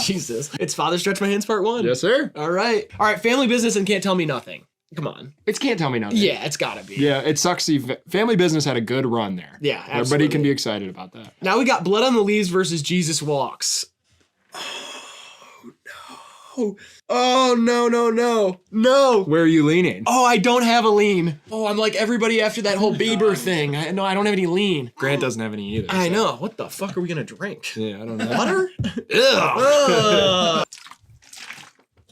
Jesus. It's Father Stretch My Hands Part 1. Yes, sir. All right, Family Business and Can't Tell Me Nothing. Come on. It can't tell me nothing. Yeah, it's gotta be. Yeah, it sucks. Family Business had a good run there. Yeah, absolutely. Everybody can be excited about that. Now we got Blood on the Leaves versus Jesus Walks. Oh, no. Where are you leaning? Oh, I don't have a lean. Oh, I'm like everybody after that whole Bieber thing. I don't have any lean. Grant doesn't have any either. I know. What the fuck are we gonna drink? Yeah, I don't know. Water? Ugh.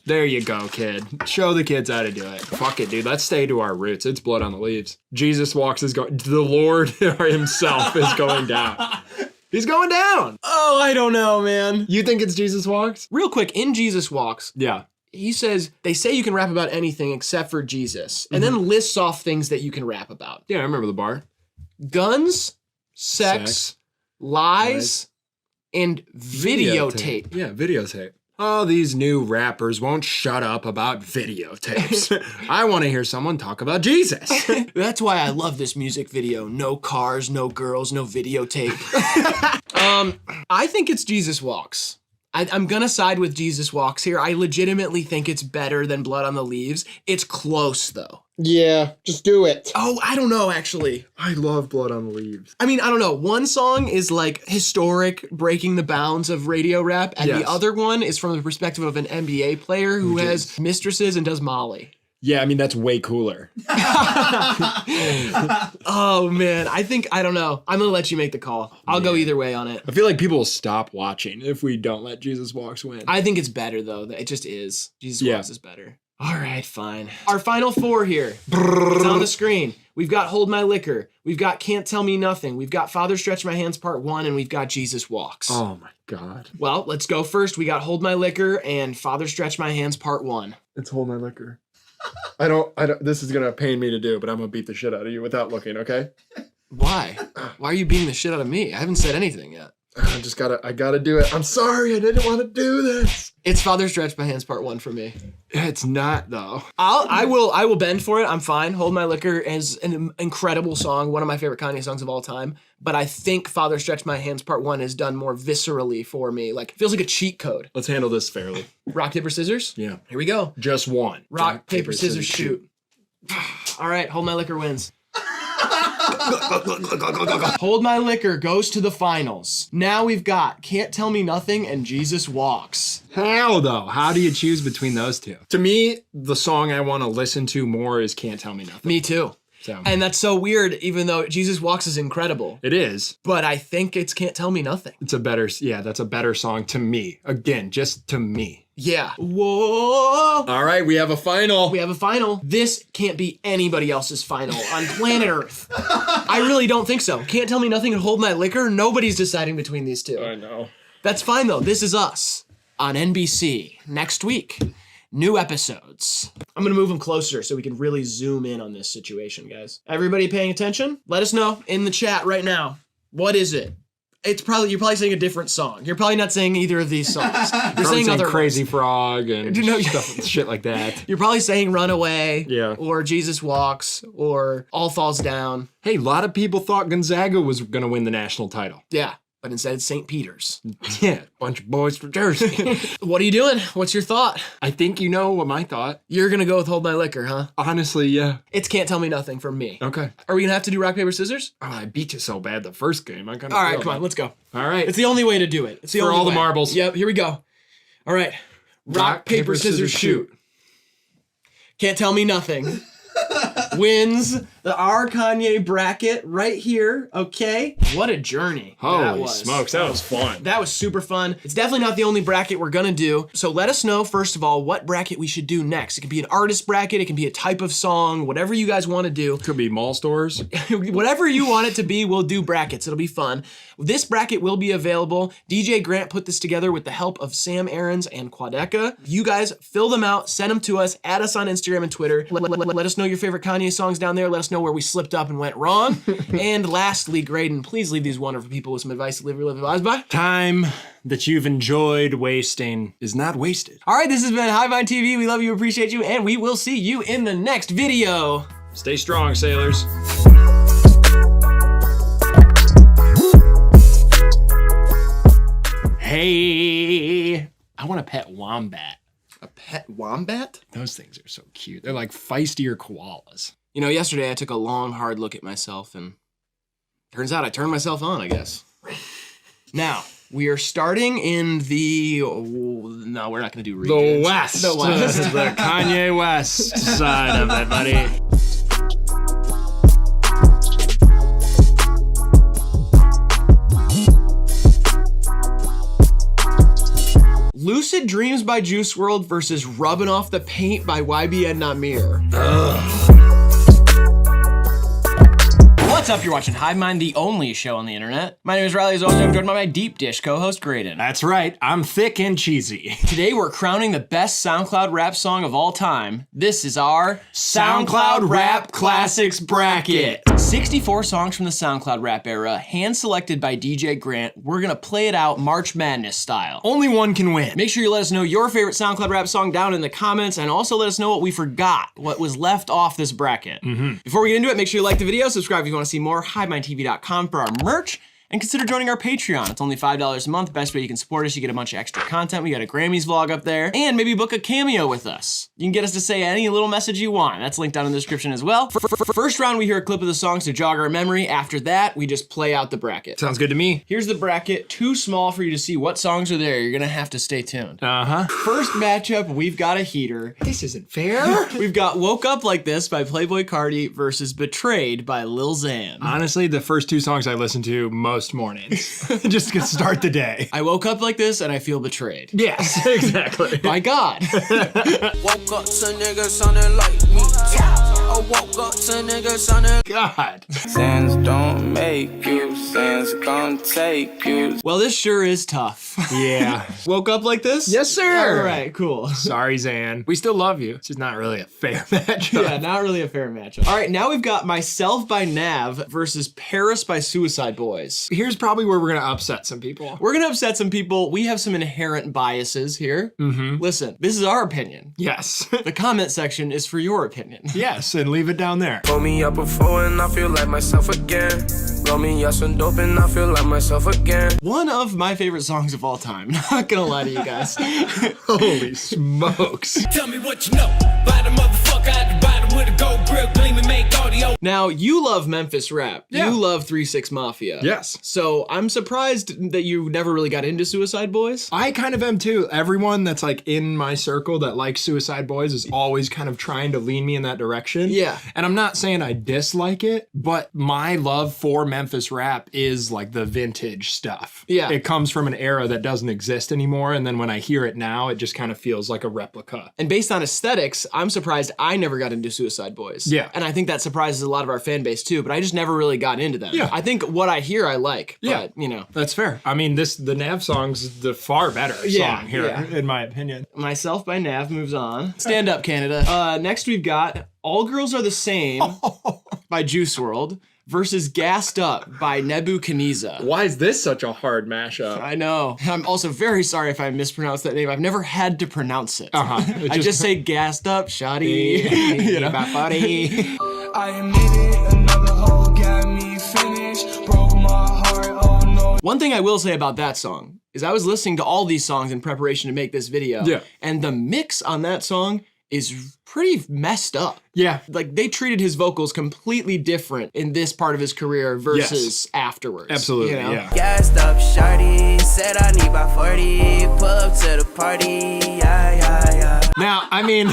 There you go, kid. Show the kids how to do it. Fuck it, dude. Let's stay to our roots. It's Blood on the Leaves. Jesus Walks is going. The Lord himself is going down. He's going down. Oh, I don't know, man. You think it's Jesus Walks? Real quick, in Jesus Walks, Yeah. he says, they say you can rap about anything except for Jesus, and then lists off things that you can rap about. Yeah, I remember the bar. Guns, sex, lies, and videotape. Yeah, videotape. Oh, these new rappers won't shut up about videotapes. I want to hear someone talk about Jesus. That's why I love this music video. No cars, no girls, no videotape. I think it's Jesus Walks. I'm gonna side with Jesus Walks here. I legitimately think it's better than Blood on the Leaves. It's close though. Yeah, just do it. Oh, I don't know actually. I love Blood on the Leaves. I mean, I don't know. One song is like historic, breaking the bounds of radio rap, and the other one is from the perspective of an NBA player who has mistresses and does Molly. Yeah, I mean, that's way cooler. Oh, man. I don't know. I'm going to let you make the call. I'll go either way on it. I feel like people will stop watching if we don't let Jesus Walks win. I think it's better, though. It just is. Jesus Walks is better. All right, fine. Our final four here. It's on the screen. We've got Hold My Liquor. We've got Can't Tell Me Nothing. We've got Father Stretch My Hands Part 1, and we've got Jesus Walks. Oh, my God. Well, let's go first. We got Hold My Liquor and Father Stretch My Hands Part 1. It's Hold My Liquor. I don't, this is going to pain me to do, but I'm going to beat the shit out of you without looking, okay? Why? Why are you beating the shit out of me? I haven't said anything yet. I gotta do it. I'm sorry, I didn't want to do this. It's Father Stretch My Hands Part 1 for me. It's not though. I will bend for it. I'm fine. Hold My Liquor is an incredible song, one of my favorite Kanye songs of all time. But I think Father Stretch My Hands Part 1 is done more viscerally for me. Like, it feels like a cheat code. Let's handle this fairly. Rock, paper, scissors? Yeah. Here we go. Just one. Rock, paper, scissors, shoot. All right, Hold My Liquor wins. Hold My Liquor goes to the finals. Now we've got Can't Tell Me Nothing and Jesus Walks. How though? How do you choose between those two? To me, the song I want to listen to more is Can't Tell Me Nothing. Me too. So. And that's so weird, even though Jesus Walks is incredible. It is. But I think it's Can't Tell Me Nothing. It's a better, that's a better song to me. Again, just to me. Yeah. Whoa. All right, we have a final. We have a final. This can't be anybody else's final on planet Earth. I really don't think so. Can't Tell Me Nothing and Hold My Liquor. Nobody's deciding between these two. I know. That's fine though. This is us on NBC next week. New episodes. I'm gonna move them closer so we can really zoom in on this situation, guys. Everybody paying attention? Let us know in the chat right now. What is it? You're probably saying a different song. You're probably not saying either of these songs. You're saying other Crazy ones. Frog and shit like that. You're probably saying Runaway, yeah, or Jesus Walks, or All Falls Down. Hey, a lot of people thought Gonzaga was gonna win the national title. Yeah. but instead it's St. Peter's. Yeah, bunch of boys from Jersey. What are you doing? What's your thought? I think you know what my thought. You're gonna go with Hold My Liquor, huh? Honestly, yeah. It's Can't Tell Me Nothing from me. Okay. Are we gonna have to do rock, paper, scissors? Oh, I beat you so bad the first game. I kind of All right, come on, let's go. All right. It's the only way to do it. It's the For only all the way. marbles. Yep, here we go. All right. Rock, paper, scissors, shoot. Can't Tell Me Nothing wins the R Kanye bracket right here, okay? What a journey that Holy was. smokes, that was fun. That was super fun. It's definitely not the only bracket we're gonna do. So let us know, first of all, what bracket we should do next. It can be an artist bracket, it can be a type of song, whatever you guys wanna do. Could be mall stores. Whatever you want it to be, we'll do brackets. It'll be fun. This bracket will be available. DJ Grant put this together with the help of Sam Aarons and Quadeca. You guys fill them out, send them to us, add us on Instagram and Twitter. Let us know your favorite Kanye songs down there. Let us know where we slipped up and went wrong. And lastly, Graydon, please leave these wonderful people with some advice to live your lives by. Time that you've enjoyed wasting is not wasted. All right, this has been HIVEMIND TV. We love you, appreciate you, and we will see you in the next video. Stay strong, sailors. Hey, I want a pet wombat. A pet wombat? Those things are so cute. They're like feistier koalas. You know, yesterday I took a long, hard look at myself, and turns out I turned myself on, I guess. Now, we are starting in the... no, we're not going to do regions. The West. The West. The Kanye West side of it, buddy. Lucid Dreams by Juice WRLD versus Rubbing Off the Paint by YBN Namir. What's up? You're watching HIVEMIND, the only show on the internet. My name is Riley, as always. I'm joined by my deep dish co-host, Graydon. That's right, I'm thick and cheesy. Today we're crowning the best SoundCloud rap song of all time. This is our SoundCloud Rap Classics Bracket. 64 songs from the SoundCloud rap era, hand-selected by DJ Grant. We're gonna play it out March Madness style. Only one can win. Make sure you let us know your favorite SoundCloud rap song down in the comments, and also let us know what we forgot, what was left off this bracket. Before we get into it, make sure you like the video, subscribe if you want to see more, HIVEMINDTV.com for our merch, and consider joining our Patreon. It's only $5 a month. Best way you can support us. You get a bunch of extra content. We got a Grammys vlog up there, and maybe book a cameo with us. You can get us to say any little message you want. That's linked down in the description as well. First round, we hear a clip of the songs to jog our memory. After that, we just play out the bracket. Sounds good to me. Here's the bracket, too small for you to see what songs are there. You're gonna have to stay tuned. Uh-huh. First matchup, we've got a heater. This isn't fair. We've got Woke Up Like This by Playboi Carti versus Betrayed by Lil Xan. Honestly, the first two songs I listen to most mornings. Just to start the day. I woke up like this and I feel betrayed. Yes, exactly. My God. Woke up to niggas sounding like me. I woke up to niggas sounding. God. Sins don't make you, sins gon' take you. Well, this sure is tough. Yeah. Woke up like this? Yes, sir. All right, cool. Sorry, Xan. We still love you. It's just not really a fair matchup. Yeah, not really a fair matchup. All right, now we've got Myself by Nav versus Paris by Suicide Boys. Here's probably where we're gonna upset some people. We're gonna upset some people. We have some inherent biases here. Listen, this is our opinion. Yes. The comment section is for your opinion. Yes, and leave it down there. Roll me up before and I feel like myself again. Roll me up some dope and I feel like myself again. One of my favorite songs of all time. Not gonna lie to you guys. Holy smokes. Tell me what you know. Buy the motherfucker at the bottom with a gold grill, gleam and make audio. Now, you love Memphis rap. Yeah. You love 3 6 Mafia. Yes. So I'm surprised that you never really got into Suicide Boys. I kind of am too. Everyone that's like in my circle that likes Suicide Boys is always kind of trying to lean me in that direction. Yeah. And I'm not saying I dislike it, but my love for Memphis rap is like the vintage stuff. Yeah. It comes from an era that doesn't exist anymore. And then when I hear it now, it just kind of feels like a replica. And based on aesthetics, I'm surprised I never got into Suicide Boys. Yeah. And I think that surprises a lot of our fan base too, but I just never really got into them. Yeah. I think what I hear I like, Yeah. but you know. That's fair. I mean, the Nav song's the far better Yeah, song here, yeah. in my opinion. Myself by Nav moves on. Stand Up Canada. Next we've got All Girls Are the Same by Juice WRLD versus Gassed Up by Nebuchadnezzar. Why is this such a hard mashup? I know. I'm also very sorry if I mispronounced that name. I've never had to pronounce it. I just say gassed up, shoddy. You know? I am needing another hoe, got me finished. Broke my heart, oh no. One thing I will say about that song is I was listening to all these songs in preparation to make this video. Yeah. And the mix on that song is pretty messed up. Yeah. Like they treated his vocals completely different in this part of his career versus afterwards. Absolutely, you know? yeah. Gassed up, shawty. Said I need about 40. Pull up to the party. Yeah. Now, I mean,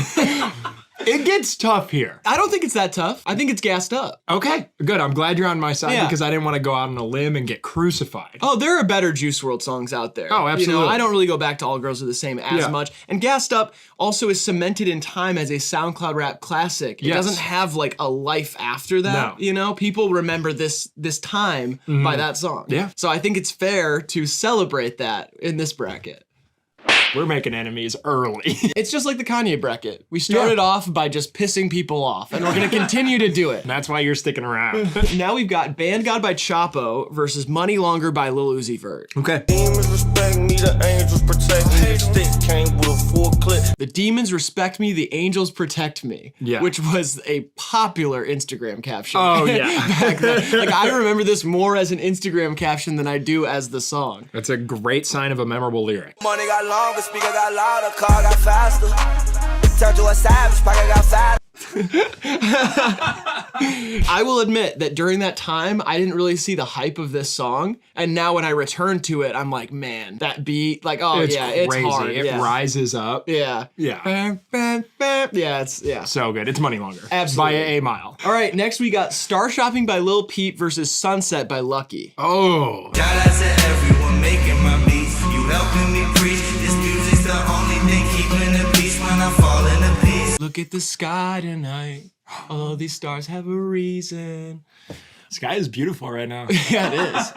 it gets tough here. I don't think it's that tough. I think it's gassed up. Okay, good. I'm glad you're on my side Yeah. because I didn't want to go out on a limb and get crucified. Oh, there are better Juice WRLD songs out there. Oh, absolutely. I don't really go back to All Girls Are the Same as Yeah. much. And Gassed Up also is cemented in time as a SoundCloud rap classic. It Yes. doesn't have like a life after that. No. People remember this time by that song. Yeah. So I think it's fair to celebrate that in this bracket. We're making enemies early. It's just like the Kanye bracket. We started off by just pissing people off, and we're gonna continue to do it. That's why you're sticking around. Now we've got Band God by Chapo versus Money Longer by Lil Uzi Vert. Okay. Demons respect me, the angels protect me. The stick came with a full clip. The demons respect me, the angels protect me. Yeah. Which was a popular Instagram caption. Oh, yeah. Back then. Like I remember this more as an Instagram caption than I do as the song. That's a great sign of a memorable lyric. Money got longer, speaker got louder, car got faster. Turned to a savage, pocket got fat. I will admit that during that time, I didn't really see the hype of this song. And now when I return to it, I'm like, man, that beat, like, oh It's yeah, crazy. it's hard. It yeah. rises up. Yeah. Yeah. Yeah, yeah. So good. It's Money Longer. Absolutely. By a mile. All right, next we got Star Shopping by Lil Peep versus Sunset by Lucky. Oh. Shout out to everyone making my beats. You helping me preach. This music's the only thing keeping the peace when I fall into peace. Look at the sky tonight. All these stars have a reason. Sky is beautiful right now. Yeah, it is.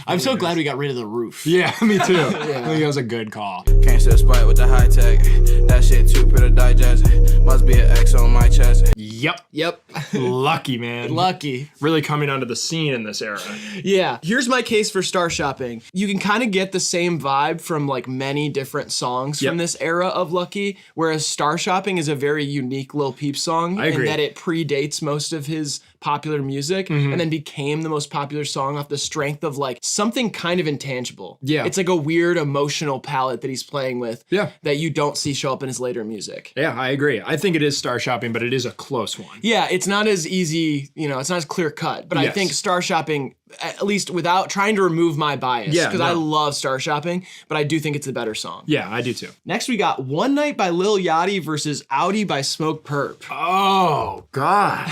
I'm so glad we got rid of the roof. Yeah, me too. I think that was a good call. Can't set spite with the high tech. That shit too pretty to digest. Must be an X on my chest. Yep. Lucky, man. Lucky. Really coming onto the scene in this era. Yeah. Here's my case for Star Shopping. You can kind of get the same vibe from like many different songs from this era of Lucky, whereas Star Shopping is a very unique Lil Peep song I agree. in that it predates most of his popular music and then became the most popular song off the strength of like something kind of intangible. Yeah. It's like a weird emotional palette that he's playing with that you don't see show up in his later music. Yeah, I agree. I think it is Star Shopping, but it is a close one. Yeah, it's not as easy, it's not as clear cut, but I Yes. think Star Shopping, at least without trying to remove my bias, Yeah, because I love Star Shopping, but I do think it's a better song. Yeah, I do too. Next we got One Night by Lil Yachty versus Audi by Smoke Perp. Oh, God.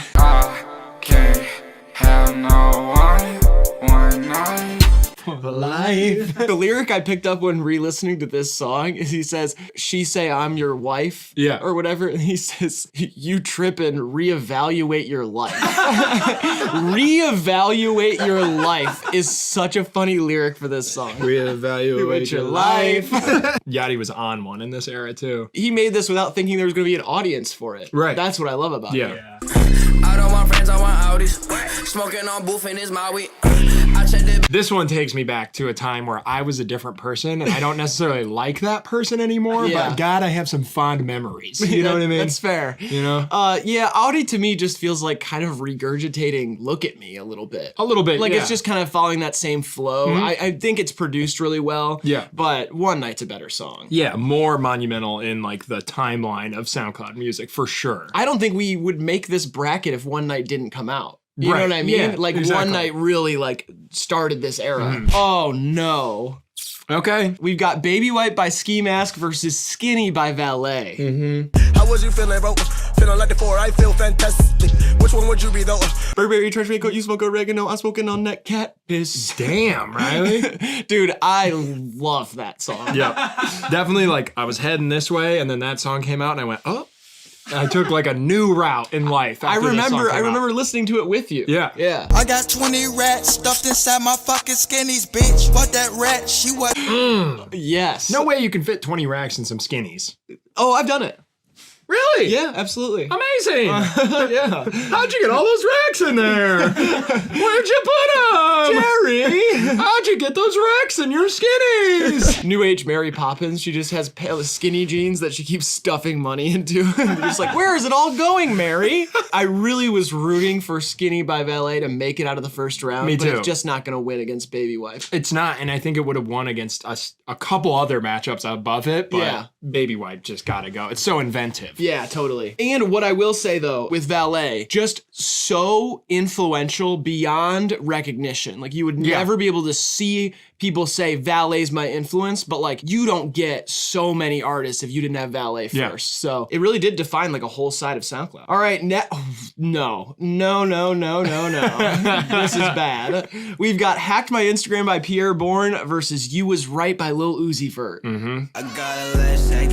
Can't have no one night. Life. The lyric I picked up when re-listening to this song is he says, she say I'm your wife, or whatever, and he says, you trip and reevaluate your life. Reevaluate your life is such a funny lyric for this song. Reevaluate your life. Yachty was on one in this era too. He made this without thinking there was going to be an audience for it. Right. That's what I love about it. Yeah. I don't want friends, I want Audis. Smoking on booth and it's my weed. I checked it. This one takes me back to a time where I was a different person and I don't necessarily like that person anymore, but God, I have some fond memories. You know what I mean? That's fair. You know? Yeah, Audi to me just feels like kind of regurgitating Look at Me a little bit. A little bit, Like yeah. it's just kind of following that same flow. I think it's produced really well. Yeah. But One Night's a better song. Yeah, more monumental in like the timeline of SoundCloud music for sure. I don't think we would make this bracket if One Night didn't come out. You know Right, what I mean? yeah, like exactly. One Night really like started this era. Oh no. Okay. We've got Baby White by Ski Mask versus Skinny by Valet. How was you feeling, bro? Feeling like the four, I feel fantastic. Which one would you be, though? Burberry, Trash Raincoat, you smoke oregano, I'm smoking on that cat piss. Damn, Riley. Dude, I love that song. Yeah. Definitely like I was heading this way and then that song came out and I went, oh. And I took like a new route in life. I after this song remember came out. listening to it with you. Yeah. Yeah. I got 20 rats stuffed inside my fucking skinnies, bitch. Fuck that rat, she was. Yes. No way you can fit 20 racks in some skinnies. Oh, I've done it. Really? Yeah, absolutely. Amazing. Yeah. How'd you get all those racks in there? Where'd you put them? Jerry! How'd you get get those Rex and your skinnies. New Age Mary Poppins, she just has pale skinny jeans that she keeps stuffing money into. And they're just like, where is it all going, Mary? I really was rooting for Skinny by Valet to make it out of the first round. Me but too. it's just not going to win against Baby Wife. It's not, and I think it would have won against us a couple other matchups above it, but Yeah. Baby Wife just gotta go. It's so inventive. Yeah, totally. And what I will say though, with Valet, just so influential beyond recognition. Like you would never be able to see people say Valet's my influence, but like you don't get so many artists if you didn't have Valet first. Yeah. So it really did define like a whole side of SoundCloud. All right, no. This is bad. We've got Hacked My Instagram by Pierre Bourne versus You Was Right by Lil Uzi Vert. I got a last second,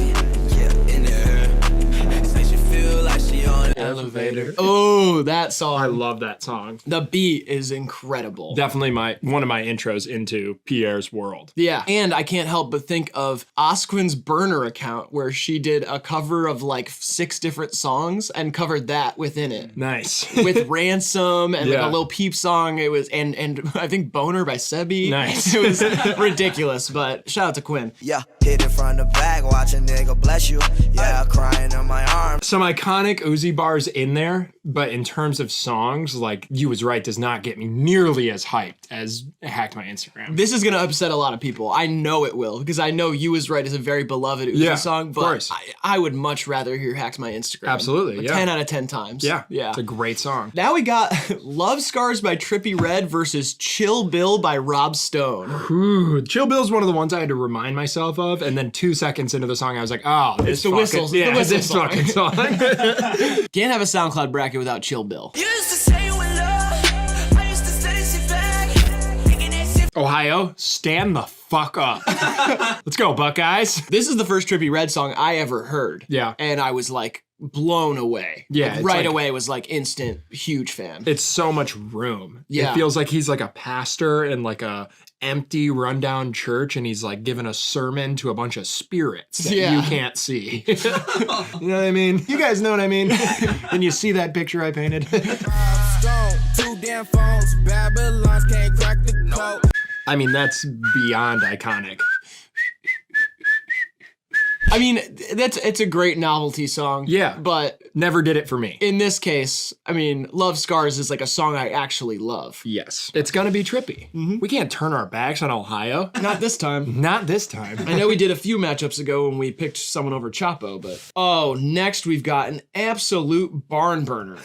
yeah, in the air. Say she feel like she on an elevator. Oh, that song. I love that song. The beat is incredible. Definitely one of my intros into Pierre's world. Yeah, and I can't help but think of Osquin's burner account where she did a cover of like 6 different songs and covered that within it. Nice. With Ransom and like Yeah. a Lil Peep song. It was and I think Boner by Sebi. Nice. It was ridiculous, but shout out to Quinn. Yeah, hit it from the back, watch a nigga bless you. Yeah, crying in my arms. Some iconic Uzi bars in there, but in terms of songs, like You Was Right does not get me nearly as hyped as Hacked My Instagram. This is gonna upset a lot of people. I know it will, because I know You Was Right is a very beloved Uzi song, but of course. I would much rather hear Hacked My Instagram. Absolutely, yeah. 10 out of 10 times. Yeah, Yeah. it's a great song. Now we got Love Scars by Trippie Redd versus Chill Bill by Rob Stone. Ooh, Chill Bill's one of the ones I had to remind myself of, and then 2 seconds into the song, I was like, oh, this the fucking, whistles, it's the yeah, whistle this song. fucking song. Can't have a SoundCloud bracket without Chill Bill. You used to say you in love, I used to say shit back. Thinking that shit. Ohio, stand the fuck up. Let's go, Buckeyes. This is the first Trippie Redd song I ever heard. Yeah. And I was like blown away. Yeah, Like, it's right like- away was like instant huge fan. It's so much room. Yeah. It feels like he's like a pastor in like a empty rundown church, and he's like giving a sermon to a bunch of spirits that Yeah. you can't see. You know what I mean? You guys know what I mean? And you see that picture I painted? Stone, 2 damn phones, Babylons can't crack the code. I mean, that's beyond iconic. I mean, it's a great novelty song. Yeah. But Never did it for me. in this case, I mean, Love Scars is like a song I actually love. Yes. It's gonna be trippy. We can't turn our backs on Ohio. Not this time. Not this time. I know we did a few matchups ago when we picked someone over Chapo, but next we've got an absolute barn burner.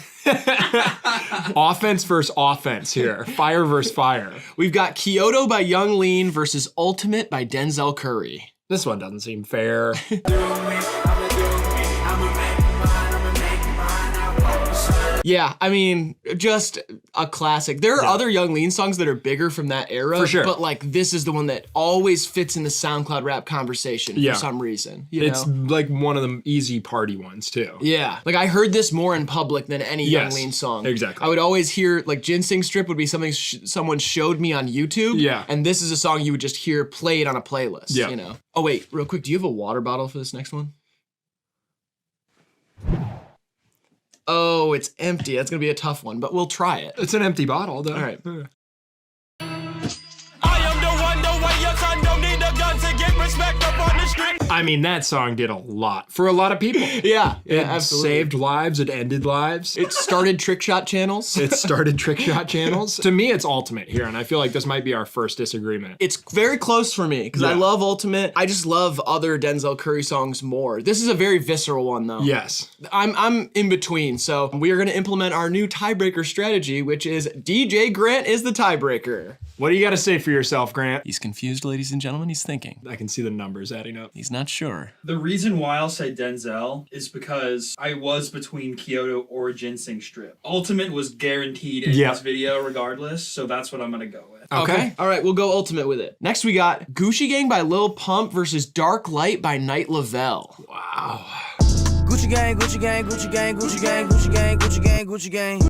Offense versus offense here. Fire versus fire. We've got Kyoto by Young Lean versus Ultimate by Denzel Curry. This one doesn't seem fair. Yeah, I mean, just a classic. There are other Young Lean songs that are bigger from that era, For sure. but like this is the one that always fits in the SoundCloud rap conversation Yeah. for some reason. You It's know? like one of the easy party ones too. Yeah, like I heard this more in public than any Young Yes, Lean song. exactly. I would always hear like Ginseng Strip would be something someone showed me on YouTube. Yeah. and this is a song you would just hear played on a playlist. Yeah. You know. Oh wait, real quick, do you have a water bottle for this next one? Oh, it's empty. That's gonna be a tough one, but we'll try it. It's an empty bottle though. All right. I am the one, no way your son don't need a gun to get respect up on the street. I mean, that song did a lot for a lot of people. Yeah, It absolutely. saved lives. It ended lives. It started trick shot channels. It started trick shot channels. To me, it's Ultimate here, and I feel like this might be our first disagreement. It's very close for me because I Yeah. love Ultimate. I just love other Denzel Curry songs more. This is a very visceral one though. Yes. I'm in between. So we are going to implement our new tiebreaker strategy, which is DJ Grant is the tiebreaker. What do you got to say for yourself, Grant? He's confused, ladies and gentlemen. He's thinking. I can see the numbers adding up. He's not sure. The reason why I'll say Denzel is because I was between Kyoto or Ginseng Strip. Ultimate was guaranteed in Yeah. this video regardless, so that's what I'm gonna go with. Okay. All right, we'll go Ultimate with it. Next we got Gucci Gang by Lil Pump versus Dark Light by Night Lavelle. Wow. Gucci gang, Gucci gang, Gucci gang, Gucci gang, Gucci gang, Gucci gang, Gucci gang.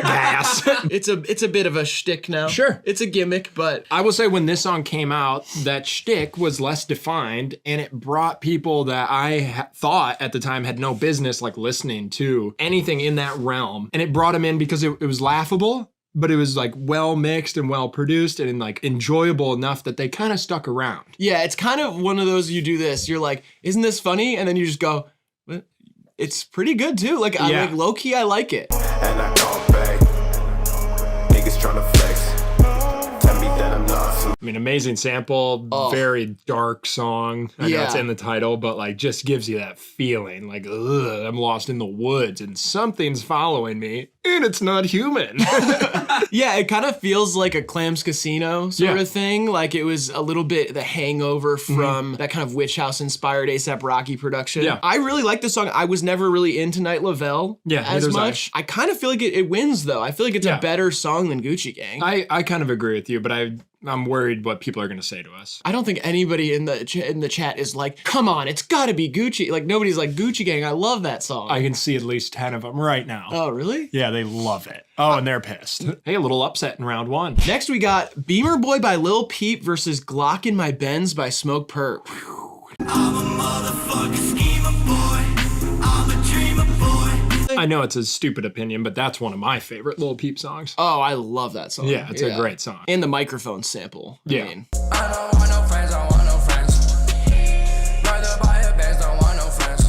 Gas. It's a bit of a shtick now. Sure. It's a gimmick, but I will say when this song came out, that shtick was less defined, and it brought people that I thought at the time had no business like listening to anything in that realm, and it brought them in because it was laughable. but it was like well mixed and well produced and like enjoyable enough that they kind of stuck around. Yeah, it's kind of one of those you do this. You're like, isn't this funny? And then you just go, "What? It's pretty good too. Like, I like low key, I like it. And I come back. Niggas tryna flex. Tell me that I'm not. I mean, amazing sample, very dark song. I know it's in the title, but like just gives you that feeling like, ugh, I'm lost in the woods and something's following me and it's not human. Yeah, it kind of feels like a Clams Casino sort of thing. Like it was a little bit the hangover from that kind of Witch House inspired A$AP Rocky production. Yeah. I really like this song. I was never really into Night Lavelle as much. I kind of feel like it wins though. I feel like it's a better song than Gucci Gang. I kind of agree with you, but I'm worried what people are going to say to us. I don't think anybody in the chat is like, come on, it's got to be Gucci. Like nobody's like, Gucci Gang, I love that song. I can see at least 10 of them right now. Oh, really? Yeah, they love it. Oh, and they're pissed. Hey, a little upset in round one. Next we got Beamer Boy by Lil Peep versus Glock in My Benz by Smoke Perp. I'm a motherfucking schemer boy. I'm a dreamer boy. I know it's a stupid opinion, but that's one of my favorite Lil Peep songs. Oh, I love that song. Yeah, it's a great song. And the microphone sample. I mean. I don't want no friends, I want no friends. Rather buy a Benz, don't want no friends.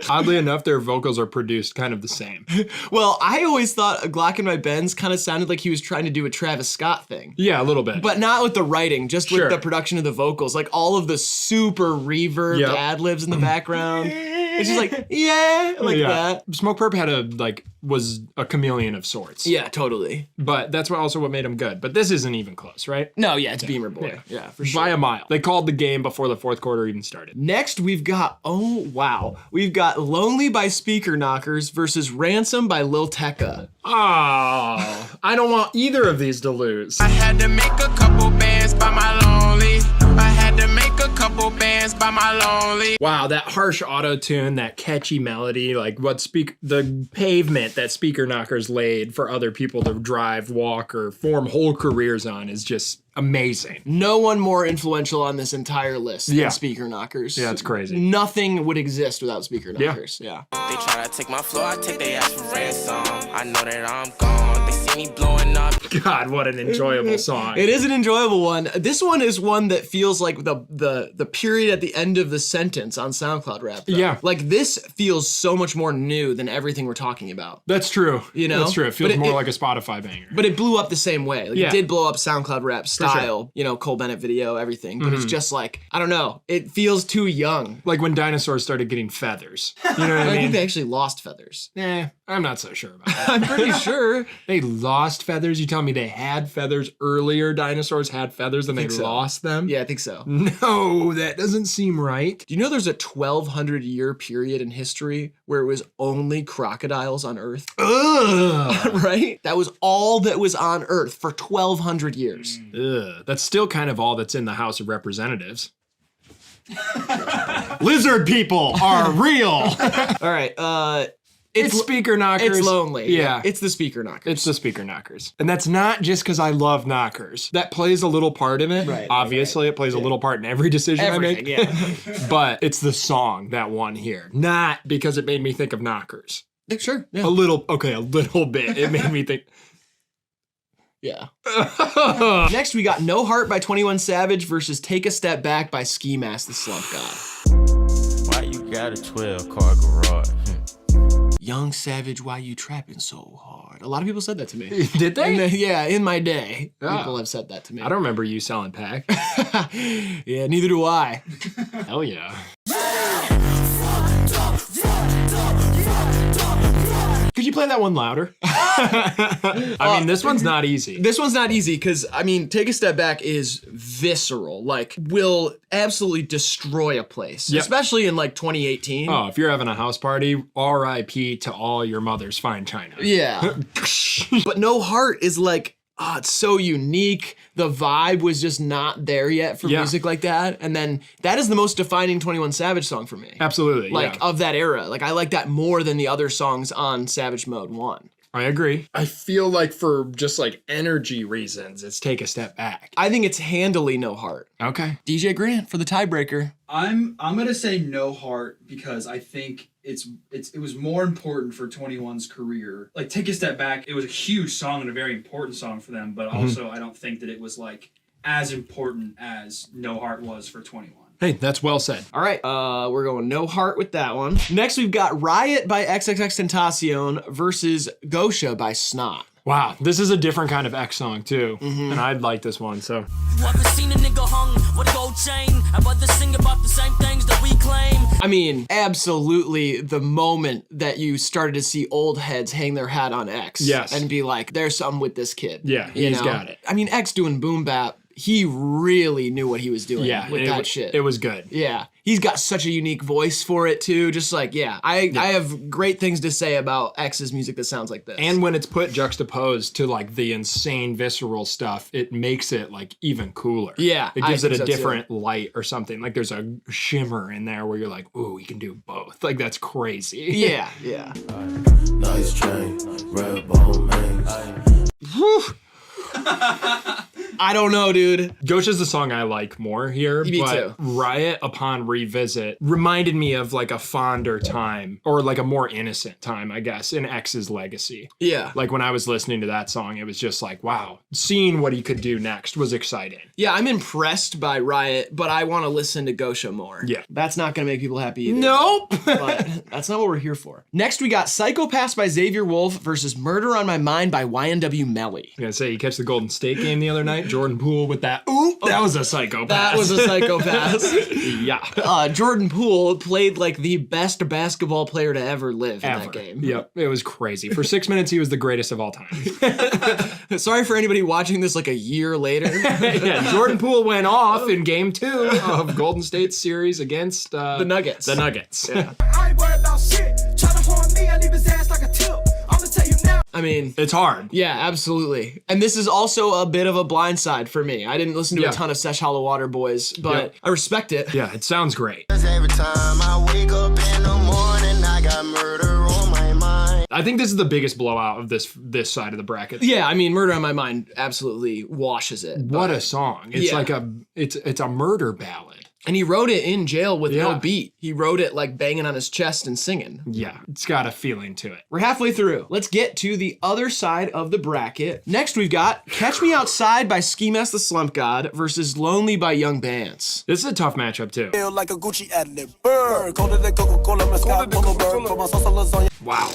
Oddly enough, their vocals are produced kind of the same. Well, I always thought a Glock in My Benz kind of sounded like he was trying to do a Travis Scott thing. Yeah, a little bit. But not with the writing, just with the production of the vocals. Like all of the super reverb ad-libs in the background. It's just like, that. Smoke Perp was a chameleon of sorts. Yeah, totally. But that's also what made him good. But this isn't even close, right? No, it's Beamer Boy. Yeah, for sure. By a mile. They called the game before the fourth quarter even started. Next, we've got, we've got Lonely by Speaker Knockers versus Ransom by Lil Tecca. Oh, I don't want either of these to lose. I had to make a couple bands by my lonely. I had to make a couple bands by my lonely. Wow, that harsh auto-tune, that catchy melody, like the pavement that Speaker Knockers laid for other people to drive, walk, or form whole careers on is just amazing. No one more influential on this entire list than Speaker Knockers. Yeah, it's crazy. Nothing would exist without Speaker Knockers. Yeah. They try to take my floor, I take their ass for ransom. I know that I'm gone. They see me blowing up. God, what an enjoyable song. It is an enjoyable one. This one is one that feels like the period at the end of the sentence on SoundCloud Rap. Though. Yeah. Like this feels so much more new than everything we're talking about. That's true. You know? That's true. It feels more like a Spotify banger. But it blew up the same way. Like it did blow up SoundCloud Rap style, sure. Cole Bennett video, everything. But it's just like, I don't know. It feels too young. Like when dinosaurs started getting feathers. You know what I mean? I think they actually lost feathers. I'm not so sure about that. I'm pretty sure. They lost feathers? You tell me they had feathers earlier? Dinosaurs had feathers and they lost them? Yeah, I think so. No, that doesn't seem right. Do you know there's a 1,200 year period in history where it was only crocodiles on Earth? Ugh. Right? That was all that was on Earth for 1,200 years. Ugh. That's still kind of all that's in the House of Representatives. Lizard people are real. All right, it's Speaker Knockers. It's Lonely. Yeah. It's the Speaker Knockers. It's the Speaker Knockers. And that's not just because I love knockers. That plays a little part in it. Right. It plays a little part in every decision I make. Yeah. But it's the song that won here. Not because it made me think of knockers. Sure. Yeah. A little bit. It made me think. Yeah. Next, we got No Heart by 21 Savage versus Take a Step Back by Ski Mask the Slump God. Why you got a 12-car garage? Young Savage, why you trapping so hard? A lot of people said that to me. Did they? In my day, people have said that to me. I don't remember you selling pack. Yeah, neither do I. Hell yeah. Could you play that one louder? I mean, this one's not easy. This one's not easy because, Take a Step Back is visceral. Like, will absolutely destroy a place. Yep. Especially in, 2018. Oh, if you're having a house party, R.I.P. to all your mother's fine china. Yeah. But No Heart is it's so unique. The vibe was just not there yet for music like that. And then that is the most defining 21 Savage song for me. Absolutely. Of that era. I like that more than the other songs on Savage Mode 1. I agree. I feel like for just like energy reasons, it's Take a Step Back. I think it's handily No Heart. Okay. DJ Grant for the tiebreaker. I'm gonna say No Heart because I think it was more important for 21's career. Like Take a Step Back, it was a huge song and a very important song for them, but also I don't think that it was like as important as No Heart was for 21. Hey, that's well said. All right, we're going No Heart with that one. Next, we've got Riot by XXXTentacion versus Gosha by Snot. Wow, this is a different kind of X song too, and I'd like this one, so. I mean, absolutely the moment that you started to see old heads hang their hat on X. Yes. And be like, there's something with this kid. Yeah, he's got it. I mean, X doing boom bap, he really knew what he was doing with that shit. It was good. Yeah. He's got such a unique voice for it too. Just like, I have great things to say about X's music that sounds like this. And when it's put juxtaposed to like the insane visceral stuff, it makes it like even cooler. Yeah. It gives it a different light or something. Like there's a shimmer in there where you're like, ooh, we can do both. Like that's crazy. Yeah, yeah. Nice chain, red bone mains. I don't know, dude. Gosha's the song I like more here, Me but too. Riot upon revisit reminded me of like a fonder time or like a more innocent time, I guess, in X's legacy. Yeah. Like when I was listening to that song, it was just like, wow, seeing what he could do next was exciting. Yeah, I'm impressed by Riot, but I want to listen to Gosha more. Yeah. That's not going to make people happy either. Nope. But that's not what we're here for. Next, we got Psychopaths by Xavier Wolf versus Murder on My Mind by YNW Melly. I'm gonna say, you catch the Golden State game the other night? Jordan Poole with that. Ooh, that was a psychopath. That was a psychopath. Yeah. Jordan Poole played like the best basketball player to ever live in that game. Yep, it was crazy. For 6 minutes, he was the greatest of all time. Sorry for anybody watching this like a year later. Yeah, Jordan Poole went off in game 2 of Golden State's series against the Nuggets. The Nuggets. Yeah. I ain't worried about shit. Try to harm me, I leave his ass like a tip. I'm gonna tell you now. I mean, it's hard. Yeah, absolutely. And this is also a bit of a blindside for me. I didn't listen to a ton of Sesh Hollow Water Boys, but I respect it. Yeah, it sounds great. Every time I wake up in the morning, I got murder on my mind. I think this is the biggest blowout of this side of the bracket. Yeah, I mean, Murder on My Mind absolutely washes it. What a song. It's like it's a murder ballad. And he wrote it in jail with no beat. He wrote it like banging on his chest and singing. Yeah, it's got a feeling to it. We're halfway through. Let's get to the other side of the bracket. Next, we've got Catch Me Outside by Ski Mask the Slump God versus Lonely by Young Bans. This is a tough matchup, too. Feel like a Gucci ad-lib. Wow.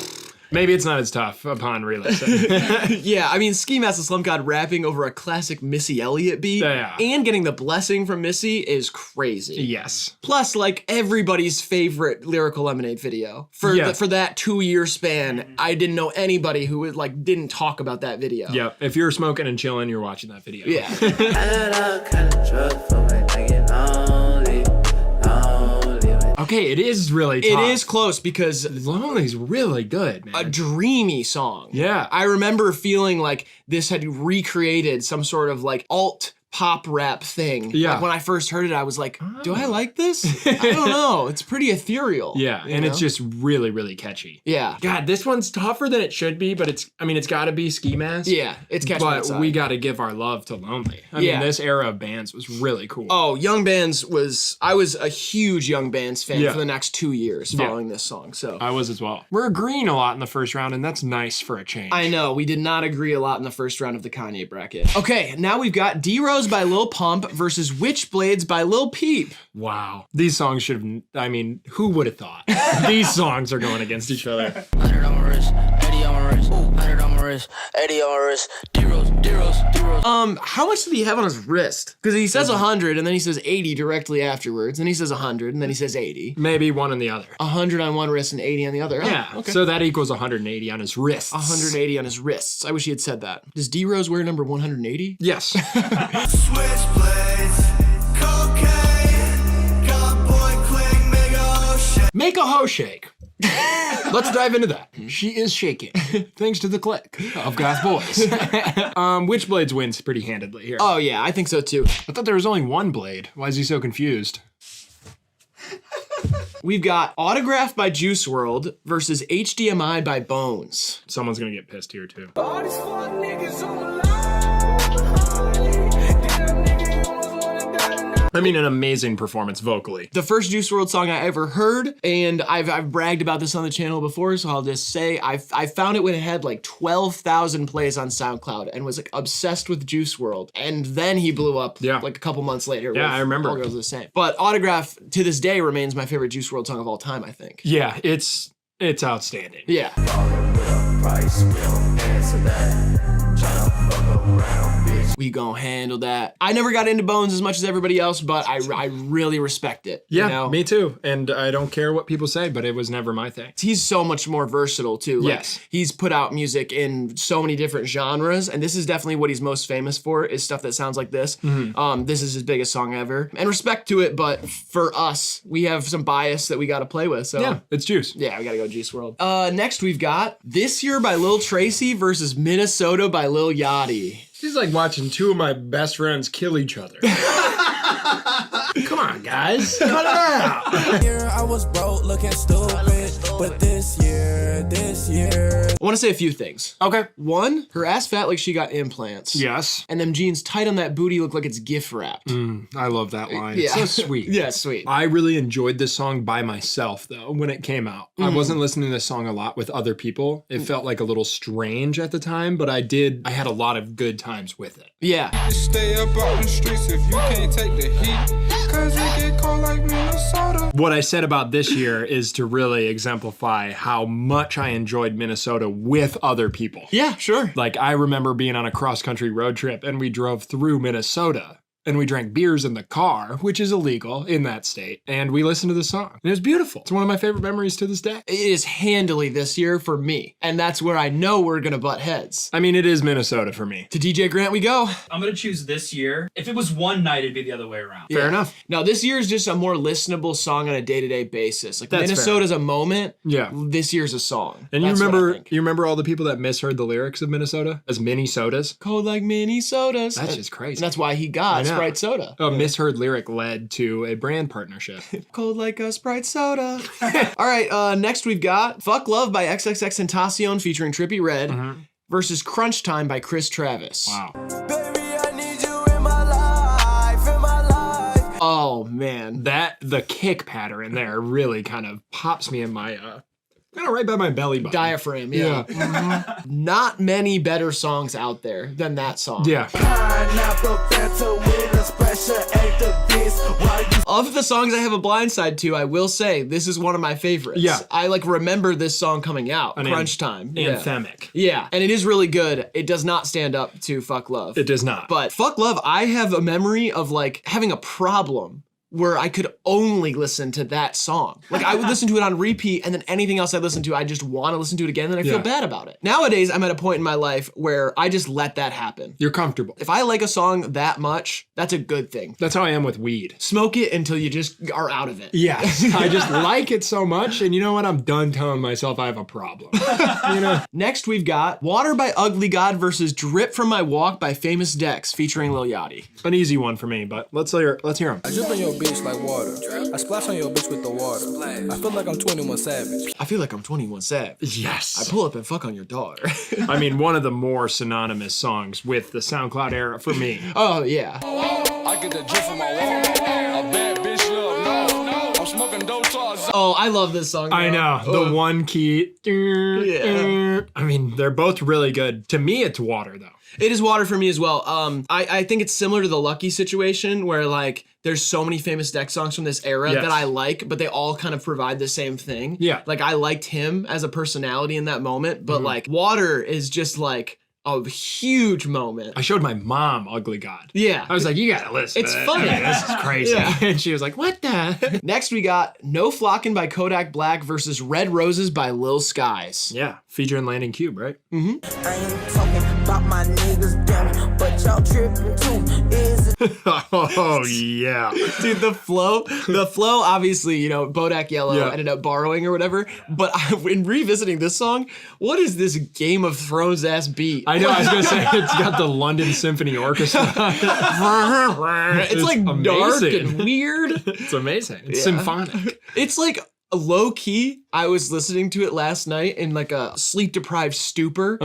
Maybe it's not as tough upon re-listen. Yeah, I mean, Ski Mask the Slump God rapping over a classic Missy Elliott beat and getting the blessing from Missy is crazy. Yes. Plus, like, everybody's favorite Lyrical Lemonade video. For that 2-year span, I didn't know anybody who would, like, didn't talk about that video. Yep. If you're smoking and chilling, you're watching that video. Yeah. Okay, it is really tough. It is close because Lonely's really good, man. A dreamy song. Yeah. I remember feeling like this had recreated some sort of like alt pop rap thing. Yeah. Like when I first heard it, I was like, do I like this? I don't know. It's pretty ethereal. Yeah, and it's just really, really catchy. Yeah. God, this one's tougher than it should be, but it's gotta be Ski Mask. Yeah, it's Catch Me Outside. But we gotta give our love to Lonely. I mean, this era of bands was really cool. Oh, Young Bands I was a huge Young Bands fan for the next 2 years following this song, so. I was as well. We're agreeing a lot in the first round, and that's nice for a change. I know, we did not agree a lot in the first round of the Kanye bracket. Okay, now we've got D-Rose by Lil Pump versus Witchblades by Lil Peep. Wow. These songs should have, I mean, who would have thought? These songs are going against each other. 100 on my wrist, 80 on my wrist, 100 on my wrist, 80 on my wrist, D-Rose, D-Rose, D-Rose. How much did he have on his wrist? Because he says 100 and then he says 80 directly afterwards, and he says 100 and then he says 80. Maybe one on the other. 100 on one wrist and 80 on the other. Yeah, okay. So that equals 180 on his wrists. 180 on his wrists. I wish he had said that. Does D-Rose wear number 180? Yes. Switchblades, cocaine, got boy quick, make a whole shake. Make a hoe shake. Let's dive into that. She is shaking, thanks to the click of God's voice. Witchblades wins pretty handedly here. Oh yeah, I think so too. I thought there was only one blade. Why is he so confused? We've got Autograph by Juice WRLD versus HDMI by Bones. Someone's gonna get pissed here too. All these fuck niggas on my I mean, an amazing performance vocally. The first Juice WRLD song I ever heard, and I've bragged about this on the channel before, so I'll just say I found it when it had like 12,000 plays on SoundCloud and was like obsessed with Juice WRLD. And then he blew up like a couple months later. Yeah, with I remember. All Girls Are the Same. But Autograph to this day remains my favorite Juice WRLD song of all time, I think. Yeah, it's outstanding. Yeah. We gon' handle that. I never got into Bones as much as everybody else, but I really respect it. Yeah, you know? me too. And I don't care what people say, but it was never my thing. He's so much more versatile too. Like, yes. He's put out music in so many different genres, and this is definitely what he's most famous for, is stuff that sounds like this. This is his biggest song ever. And respect to it, but for us, we have some bias that we gotta play with. So yeah, it's Juice. Yeah, we gotta go Juice WRLD. Next we've got This Year by Lil Tracy versus Minnesota by Lil Yachty. She's like watching two of my best friends kill each other. Come on, guys. Cut it out. Here I was broke, looking stupid, but this year. I want to say a few things. Okay. One, her ass fat like she got implants. Yes. And them jeans tight on that booty look like it's gift wrapped. I love that line. Yeah. It's so sweet. Yeah, sweet. I really enjoyed this song by myself though when it came out. I wasn't listening to this song a lot with other people. It felt like a little strange at the time, but I had a lot of good times with it. Yeah. Stay up out the streets if you can't take the heat, cause it get cold like Minnesota. What I said about this year is to really exemplify how much I enjoyed Minnesota with other people. Yeah, sure. Like I remember being on a cross-country road trip and we drove through Minnesota and we drank beers in the car, which is illegal in that state, and we listened to the song. And it was beautiful. It's one of my favorite memories to this day. It is handily this year for me, and that's where I know we're gonna butt heads. I mean, it is Minnesota for me. To DJ Grant we go. I'm gonna choose This Year. If it was one night, it'd be the other way around. Fair enough. Now, This Year is just a more listenable song on a day-to-day basis. Like That's Minnesota's a moment. Yeah. This Year's a song. And That's you what I remember think. all the people that misheard the lyrics of Minnesota as mini sodas? Cold like mini sodas. That's just crazy. And that's why he got Sprite soda. A misheard lyric led to a brand partnership. Cold like a Sprite soda. All right, next we've got Fuck Love by XXXTentacion featuring Trippie Redd versus Crunch Time by Chris Travis. Wow. Baby, I need you in my life. Oh, man. The kick pattern there really kind of pops me in my kind of right by my belly button. Diaphragm, yeah. Not many better songs out there than that song. Yeah. Of the songs I have a blind side to, I will say this is one of my favorites. Yeah. I remember this song coming out, Crunch Time. Anthemic. Yeah, and it is really good. It does not stand up to Fuck Love. It does not. But Fuck Love, I have a memory of having a problem where I could only listen to that song. Like I would listen to it on repeat, and then anything else I listen to, I just want to listen to it again, and I feel bad about it. Nowadays, I'm at a point in my life where I just let that happen. You're comfortable. If I like a song that much, that's a good thing. That's how I am with weed. Smoke it until you just are out of it. Yes. I just like it so much, and you know what? I'm done telling myself I have a problem. You know? Next, we've got Water by Ugly God versus Drip From My Walk by Famous Dex featuring Lil Yachty. An easy one for me, but let's hear him. I drip on your bitch like water. I splash on your bitch with the water. I feel like I'm 21 Savage. I feel like I'm 21 Savage. Yes. I pull up and fuck on your daughter. I mean, one of the more synonymous songs with the SoundCloud era for me. Oh, yeah. I get the drip from my wall. A bad bitch love, no. I'm smoking dope sauce. Oh, I love this song. I know. The one key. Yeah. I mean, they're both really good. To me, it's Water, though. It is Water for me as well. I think it's similar to the Lucky situation where there's so many famous Dex songs from this era that I like, but they all kind of provide the same thing. Yeah. Like I liked him as a personality in that moment, but Water is just a huge moment. I showed my mom Ugly God. Yeah. I was like, you gotta listen. It's funny. This is crazy. Yeah. And she was like, what the? Next we got No Flockin' by Kodak Black versus Red Roses by Lil Skies. Yeah. Featuring Landon Cube, right? Mm-hmm. I ain't talking about my niggas, damn, but y'all tripping too. Is Oh yeah. Dude, the flow, obviously, Bodak Yellow ended up borrowing or whatever, but in revisiting this song, what is this Game of Thrones ass beat? I know, I was gonna say, it's got the London Symphony Orchestra. It's like amazing. dark and weird. It's amazing. It's symphonic. It's like Low key, I was listening to it last night in like a sleep deprived stupor.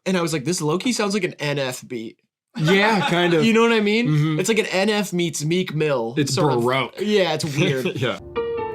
And I was like, this low key sounds like an NF beat. Yeah, kind of. You know what I mean? It's like an NF meets Meek Mill. It's Baroque. Yeah, it's weird. Yeah.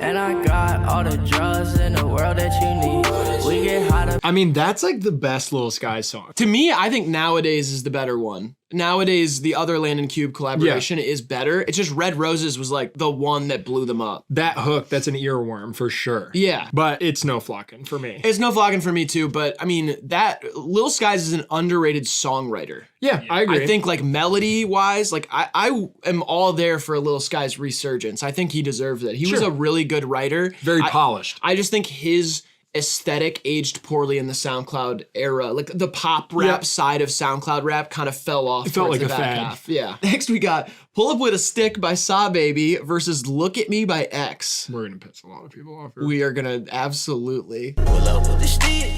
And I got all the drugs in the world that you need. We get hot up. I mean, that's like the best Lil Sky song. To me, I think Nowadays is the better one. Nowadays, the other Land and Cube collaboration is better. It's just Red Roses was like the one that blew them up. That hook, that's an earworm for sure. Yeah. But it's no flocking for me. It's no flocking for me too, but I mean, that Lil Skies is an underrated songwriter. Yeah, I agree. I think like melody wise, like I am all there for Lil Skies resurgence. I think he deserves it. He was a really good writer. Very polished. I just think his aesthetic aged poorly in the SoundCloud era. Like the pop rap side of SoundCloud rap kind of fell off. It felt like the a back fad. half. Yeah. Next we got Pull Up With A Stick by Saw Baby versus Look At Me by X. We're gonna piss a lot of people off here. We are gonna absolutely. Pull up with the stick,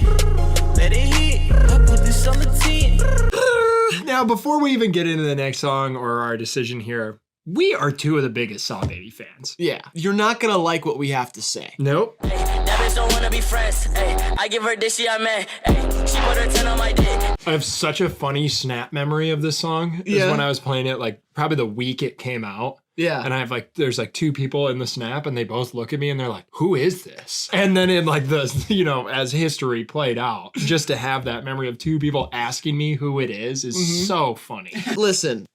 let it hit. I put this on the 10. Now, before we even get into the next song or our decision here, we are two of the biggest Saw Baby fans. Yeah. You're not gonna like what we have to say. Nope. That bitch don't wanna be friends. Ay, I give her this, I'm mad. She put her 10 on my dick. I have such a funny snap memory of this song. Is when I was playing it, like probably the week it came out. Yeah. And I have like, there's like two people in the snap and they both look at me and they're like, who is this? And then in like the, you know, as history played out, just to have that memory of two people asking me who it is so funny. Listen.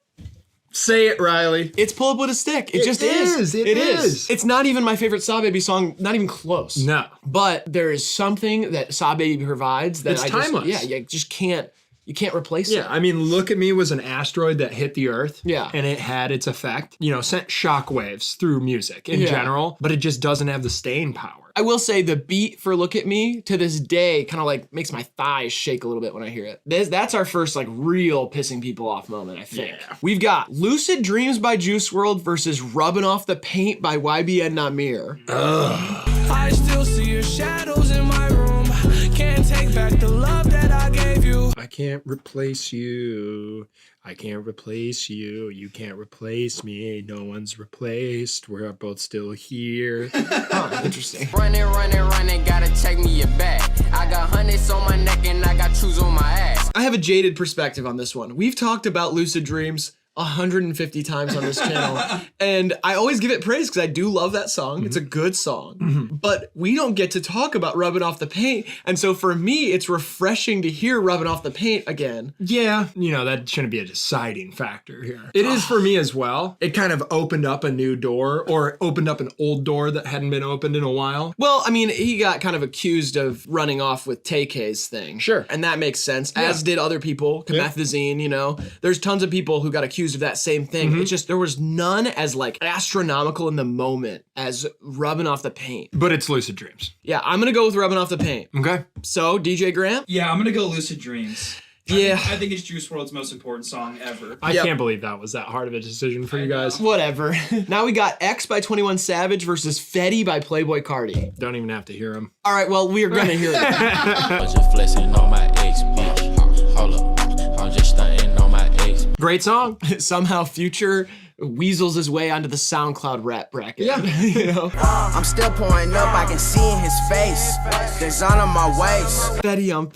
Say it, Riley. It's Pull Up With A Stick. It just is. It is. It's not even my favorite Saw Baby song, not even close. No. But there is something that Saw Baby provides that It's I just, timeless. you just can't, you can't replace it. Yeah, I mean, Look At Me was an asteroid that hit the earth. Yeah. And it had its effect, you know, sent shockwaves through music in general, but it just doesn't have the staying power. I will say the beat for Look At Me to this day kind of like makes my thighs shake a little bit when I hear it. That's our first like real pissing people off moment, I think. Yeah. We've got Lucid Dreams by Juice WRLD versus Rubbing Off the Paint by YBN Namir. I still see your shadows in my room. Can't take back the love that I gave you. I can't replace you. I can't replace you. You can't replace me. No one's replaced. We're both still here. Interesting. Running, gotta take me your back. I got hundreds on my neck and I got shoes on my ass. I have a jaded perspective on this one. We've talked about Lucid Dreams 150 times on this channel, and I always give it praise because I do love that song. It's a good song, but we don't get to talk about Rubbing Off the Paint, and so for me, it's refreshing to hear Rubbing Off the Paint again. Yeah, you know, that shouldn't be a deciding factor here. It is for me as well. It kind of opened up a new door, or opened up an old door that hadn't been opened in a while. Well, I mean, he got kind of accused of running off with Tay-K's thing. Sure. And that makes sense, as did other people, Kamethazine, you know. There's tons of people who got accused of that same thing. It's just, there was none as like astronomical in the moment as Rubbing Off the Paint. But it's Lucid Dreams. Yeah, I'm gonna go with Rubbing Off the Paint. Okay. So, DJ Grant? Yeah, I'm gonna go Lucid Dreams. Yeah. I think it's Juice WRLD's most important song ever. I can't believe that was that hard of a decision for you guys. Whatever. Now we got X by 21 Savage versus Fetty by Playboi Carti. Don't even have to hear him. All right, well, we are gonna hear it. I'm just flexing on my ex, bitch. Hold up. I'm just stunting on my ex. Great song. Somehow Future weasels his way onto the SoundCloud rap bracket. Yeah. You know? I'm still pouring up, I can see in his face. Design on my waist. Fetty, I'm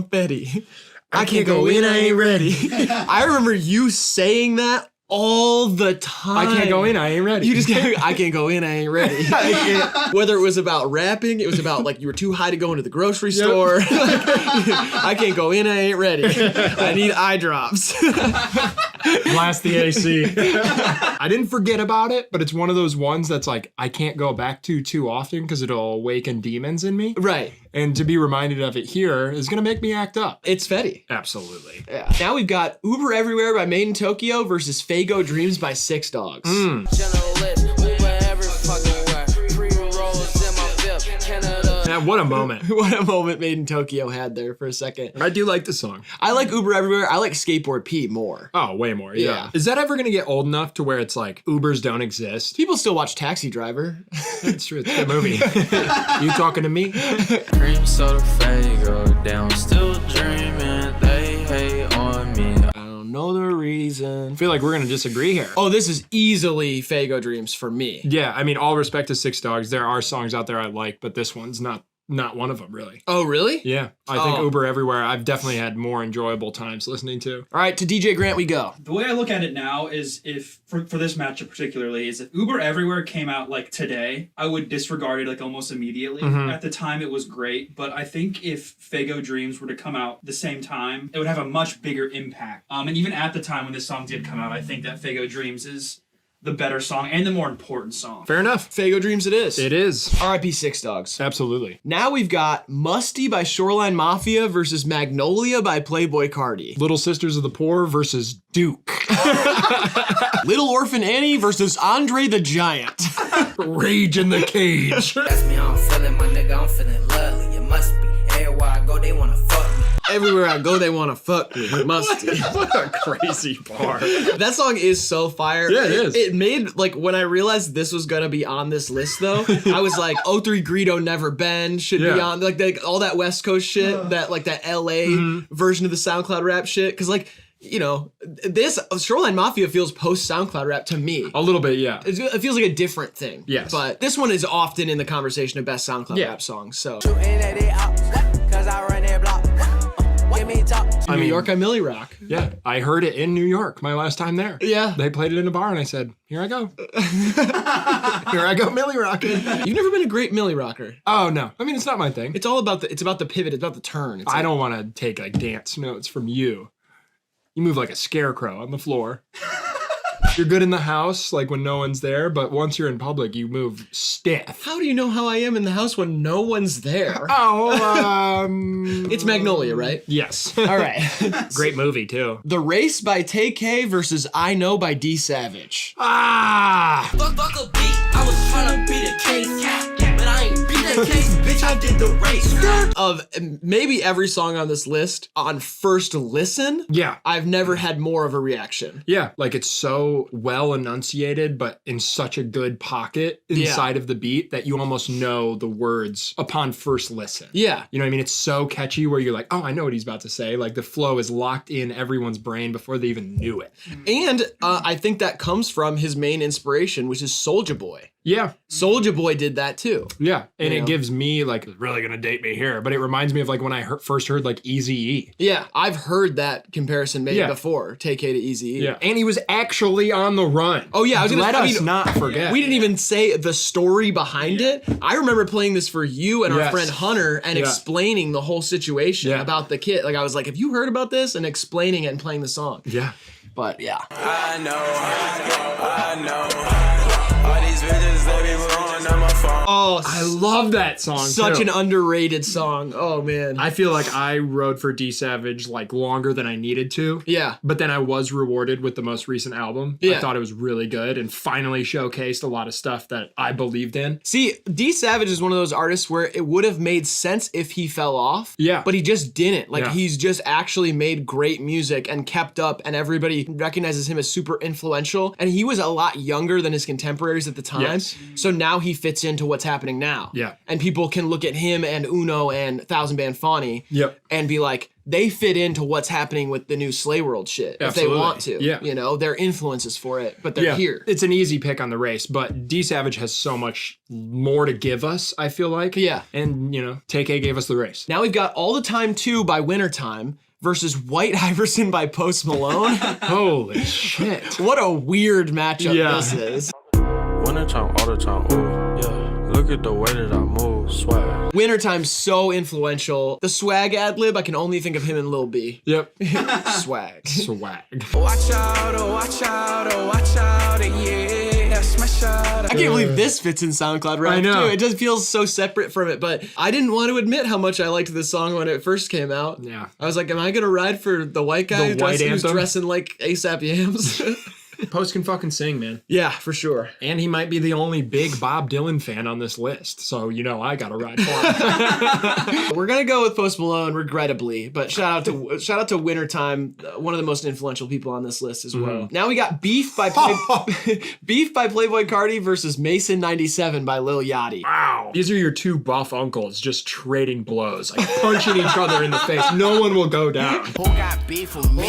Fetty. I can't go in, I ain't ready. I remember you saying that all the time. I can't go in, I ain't ready. You just can't, I can't go in, I ain't ready. Whether it was about rapping, it was about like you were too high to go into the grocery store. I can't go in, I ain't ready. I need eye drops. Blast the AC. I didn't forget about it, but it's one of those ones that's like I can't go back to too often because it'll awaken demons in me. Right. And to be reminded of it here is going to make me act up. It's Fetty. Absolutely. Yeah. Now we've got Uber Everywhere by Made in Tokyo versus Fago Dreams by Six Dogs. Man, what a moment. What a moment Made in Tokyo had there for a second. I do like the song. I like Uber Everywhere. I like Skateboard P more. Oh, way more. Yeah. Yeah. Is that ever going to get old enough to where it's like Ubers don't exist? People still watch Taxi Driver. It's true. It's a good movie. You talking to me? Cream soda Fago down, still dreaming. They hate on me. I don't know the reason. I feel like we're gonna disagree here. Oh, this is easily Faygo Dreams for me. Yeah, I mean, all respect to Six Dogs. There are songs out there I like, but this one's not one of them, really. Oh, really? Yeah, I think Uber Everywhere, I've definitely had more enjoyable times listening to. All right, to DJ Grant we go. The way I look at it now is if, for this matchup particularly, is if Uber Everywhere came out like today, I would disregard it like almost immediately. At the time it was great, but I think if Faygo Dreams were to come out the same time, it would have a much bigger impact. And even at the time when this song did come out, I think that Faygo Dreams is the better song and the more important song. Fair enough. Faygo Dreams it is. It is. R.I.P. Six Dogs. Absolutely. Now we've got Musty by Shoreline Mafia versus Magnolia by Playboi Carti. Little Sisters of the Poor versus Duke. Little Orphan Annie versus Andre the Giant. Rage in the Cage. That's me, I'm feeling my nigga, I'm feeling lovely. It must be. Everywhere I go, they wanna fuck me. Everywhere I go, they want to fuck me. Musty. What a crazy bar. That song is so fire. Yeah, it is. It made, like, when I realized this was going to be on this list, though, I was like, 03 Greedo Never Been should be on, like all that West Coast shit, that LA version of the SoundCloud rap shit. Because, like, you know, this Shoreline Mafia feels post SoundCloud rap to me. A little bit, yeah. It feels like a different thing. Yes. But this one is often in the conversation of best SoundCloud rap songs. So. New York, I Millie Rock. Yeah, I heard it in New York my last time there. Yeah. They played it in a bar and I said, here I go. Here I go Millie Rocking. You've never been a great Millie Rocker. Oh, no. I mean, it's not my thing. It's all about the pivot, it's about the turn. I don't want to take like dance notes from you. You move like a scarecrow on the floor. You're good in the house, like when no one's there, but once you're in public, you move stiff. How do you know how I am in the house when no one's there? Oh, it's Magnolia, right? Yes. All right. Great movie, too. The Race by TK versus I Know by D Savage. Ah! Fuck a beat, I was tryna beat a case, but I ain't beat that case, bitch, I did the race. Of maybe every song on this list, on first listen, yeah, I've never had more of a reaction. Yeah, like it's so well enunciated, but in such a good pocket inside of the beat that you almost know the words upon first listen. Yeah. You know what I mean? It's so catchy where you're like, oh, I know what he's about to say. Like the flow is locked in everyone's brain before they even knew it. And I think that comes from his main inspiration, which is Soulja Boy. Yeah. Soulja Boy did that too. Yeah. And it gives me like, it's really going to date me here, but it reminds me of like when I first heard like Eazy-E. Yeah. I've heard that comparison made before, TK to Eazy-E. Yeah. And he was actually on the run. Oh yeah. Let us not forget. We didn't even say the story behind it. I remember playing this for you and our friend Hunter and explaining the whole situation about the kid. Like I was like, have you heard about this? And explaining it and playing the song. Yeah. But yeah. I know. All these bitches, they be blowing on my phone. Oh, I love that song. Such too. an underrated song. Oh man. I feel like I rode for D Savage like longer than I needed to. Yeah. But then I was rewarded with the most recent album. Yeah. I thought it was really good and finally showcased a lot of stuff that I believed in. See, D Savage is one of those artists where it would have made sense if he fell off. Yeah. But he just didn't. Like he's just actually made great music and kept up, and everybody recognizes him as super influential. And he was a lot younger than his contemporaries at the time. Yes. So now he fits into what's happening now. Yeah. And people can look at him and Uno and Thousand Band Fawny and be like, they fit into what's happening with the new Slay World shit. Absolutely. If they want to. Yeah. You know, they're influences for it, but they're here. It's an easy pick on the race, but D Savage has so much more to give us, I feel like. Yeah. And, you know, TK gave us the race. Now we've got All the Time 2 by Wintertime versus White Iverson by Post Malone. Holy shit. What a weird matchup this is. Wintertime, all the time, ooh, yeah. Look at the way that I move, swag. Wintertime's so influential. The swag ad-lib, I can only think of him and Lil B. Yep. Swag. Swag. Watch out, oh, watch out, oh, watch out, yeah, smash out. I can't believe this fits in SoundCloud rap, I know. too. It just feels so separate from it, but I didn't want to admit how much I liked this song when it first came out. Yeah. I was like, am I gonna ride for the white guy who's dressing like ASAP Yams? Post can fucking sing, man. Yeah, for sure. And he might be the only big Bob Dylan fan on this list, so you know I gotta ride for him. We're gonna go with Post Malone, regrettably, but shout out to Wintertime, one of the most influential people on this list as well. Now we got Beef by Beef by Playboi Carti versus Mason 97 by Lil Yachty. Wow. These are your two buff uncles just trading blows, like punching each other in the face. No one will go down. Who got beef with me?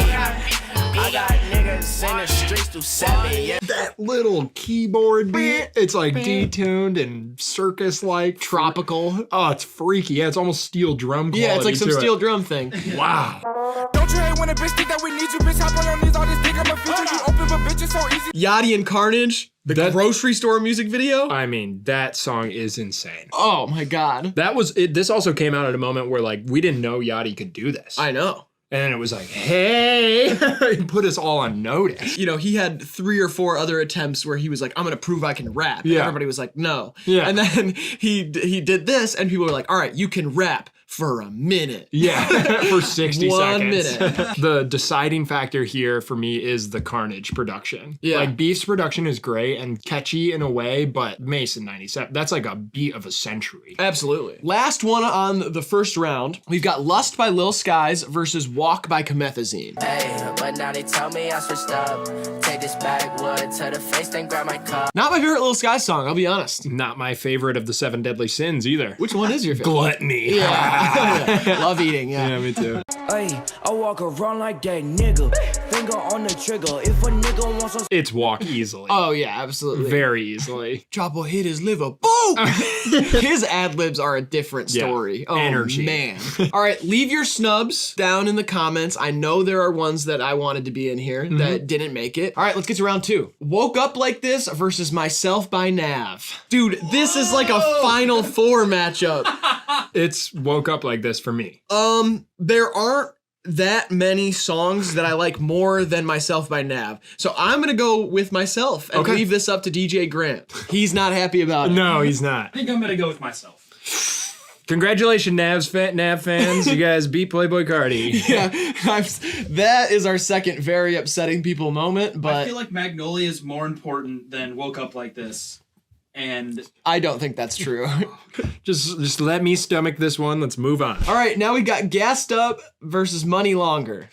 I got niggas in the streets through 7, yeah. That little keyboard beat, it's like detuned and circus-like. Tropical. Oh, it's freaky. Yeah, it's almost steel drum quality. Yeah, it's like some to steel it. drum thing. Wow. Don't you hate when a bitch think that we need you, bitch? Hop on your knees, all this dick, I'm a future. You open for bitches so easy. Yachty and Carnage, the grocery store music video. I mean, that song is insane. Oh my God. That was it. This also came out at a moment where like we didn't know Yachty could do this. I know. And then it was like, hey, he put us all on notice. You know, he had 3 or 4 other attempts where he was like, I'm gonna prove I can rap. Yeah. And everybody was like, no. Yeah. And then he did this, and people were like, all right, you can rap for a minute. Yeah, for 60 1 seconds. minute. The deciding factor here for me is the Carnage production. Yeah. Like Beef's production is great and catchy in a way, but Mason 97, that's like a beat of a century. Absolutely. Last one on the first round, we've got Lust by Lil Skies versus Walk by Comethazine. Hey, but now they tell me I switched up. Take this backwood to the face, then grab my cup. Not my favorite Lil Skies song, I'll be honest. Not my favorite of the 7 deadly sins either. Which one is your favorite? Gluttony. Yeah. Love eating, yeah. Yeah, me too. Hey, I walk around like that nigga. Finger on the trigger. If a nigga wants some. It's Walk easily. Oh yeah, absolutely. Very easily. Chopper hit his liver. Boom! His ad-libs are a different story. Yeah. Oh, Energy. man. All right, leave your snubs down in the comments. I know there are ones that I wanted to be in here that didn't make it. All right, let's get to round 2. Woke Up Like This versus Myself by Nav. Dude, this is like a Final Four matchup. It's Woke Up Like This for me. There aren't that many songs that I like more than Myself by Nav. So I'm gonna go with Myself and leave this up to DJ Grant. He's not happy about it. No, he's not. I think I'm gonna go with myself. Congratulations, Nav fans. You guys beat Playboy Cardi. Yeah, that is our second very upsetting people moment, but I feel like Magnolia is more important than Woke Up Like This. And I don't think that's true. Just let me stomach this one. Let's move on. All right, now we got Gassed Up versus Money Longer.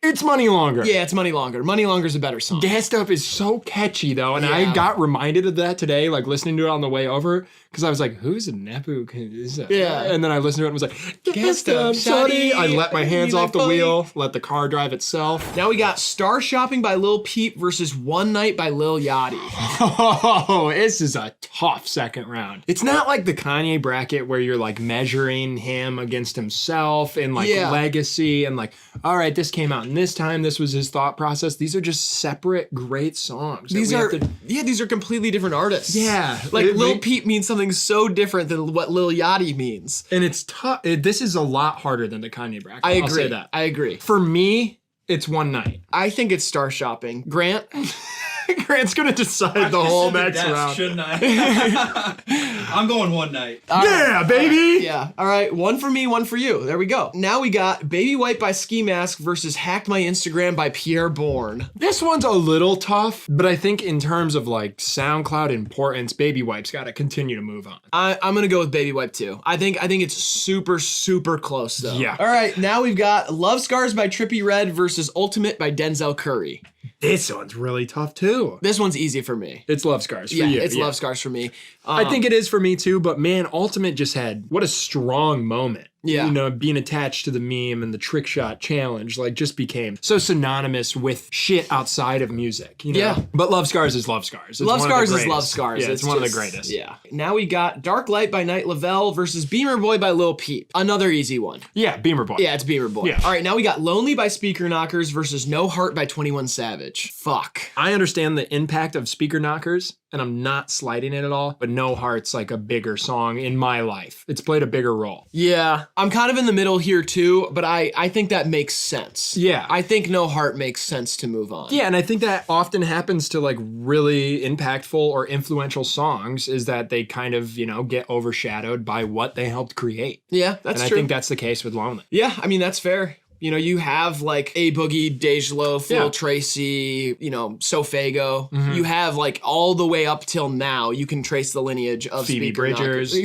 It's Money Longer. Yeah, it's Money Longer. Money Longer's a better song. Gassed Up is so catchy though, and Yeah. I got reminded of that today, like listening to it on the way over, because I was like, "Who's a Nepu?" Yeah. And then I listened to it and was like, Gassed Up, shawty. shawty. I let my hands You off like the funny. wheel, let the car drive itself. Now we got Star Shopping by Lil Peep versus One Night by Lil Yachty. Oh, this is a tough second round. It's not like the Kanye bracket where you're like measuring him against himself and like Yeah. legacy and like, all right, this came out in this time. This was his thought process. These are just separate great songs. These are these are completely different artists. Yeah. Like Lil Peep means something so different than what Lil Yachty means. And it's tough. This is a lot harder than the Kanye bracket. I agree. I'll say that. I agree. For me, it's One Night. I think it's Star Shopping. Grant? Grant's gonna decide the whole next round. Shouldn't I? I'm going One Night. Yeah, baby. Yeah. All right. One for me, one for you. There we go. Now we got Baby White by Ski Mask versus Hacked My Instagram by Pierre Bourne. This one's a little tough, but I think in terms of like SoundCloud importance, Baby Wipe's got to continue to move on. I'm gonna go with Baby Wipe too. I think it's super close though. Yeah. All right. Now we've got Love Scars by Trippie Redd versus Ultimate by Denzel Curry. This one's really tough too. This one's easy for me. It's Love Scars for Yeah, you. it's Love Scars for me. I think it is for me too, but man, Ultimate just had what a strong moment. Yeah. You know, being attached to the meme and the trick shot challenge, like just became so synonymous with shit outside of music. You know? Yeah. But Love Scars is Love Scars. It's Love one of the Scars is greatest. Love Scars. Yeah, it's one of the greatest. Yeah. Now we got Dark Light by Night Lavelle versus Beamer Boy by Lil Peep. Another easy one. Yeah, Beamer Boy. Yeah, it's Beamer Boy. Yeah. All right, now we got Lonely by Speaker Knockers versus No Heart by 21 Savage. Fuck. I understand the impact of Speaker Knockers, and I'm not slighting it at all, but No Heart's like a bigger song in my life. It's played a bigger role. Yeah, I'm kind of in the middle here too, but I think that makes sense. Yeah. I think No Heart makes sense to move on. Yeah, and I think that often happens to like really impactful or influential songs is that they kind of, you know, get overshadowed by what they helped create. Yeah, that's and true. I think that's the case with Lonely. Yeah, I mean, that's fair. You know, you have like A Boogie, Dejlo, Phil Yeah. Tracy, you know, Sofago. Mhm. You have like all the way up till now, you can trace the lineage of Phoebe Speaker Bridgers.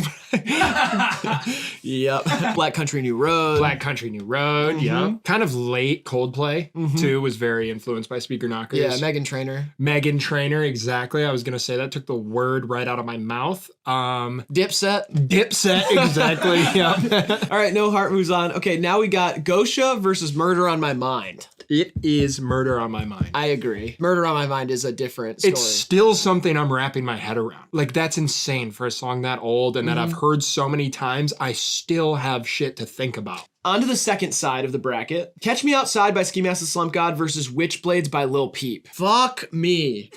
Yep. Black Country New Road. Black Country New Road, yeah. Kind of late Coldplay, too, was very influenced by Speaker Knockers. Yeah, Meghan Trainor. Meghan Trainor, exactly. I was going to say that. Took the word right out of my mouth. Dipset. Dipset, exactly, yeah. All right, No Heart moves on. Okay, now we got Gosha versus Murder on My Mind. It is Murder on My Mind. I agree. Murder on My Mind is a different story. It's still something I'm wrapping my head around. Like, that's insane for a song that old and that I've heard so many times. I still have shit to think about. On to the second side of the bracket. Catch Me Outside by Ski Mask the Slump God versus Witchblades by Lil Peep. Fuck me.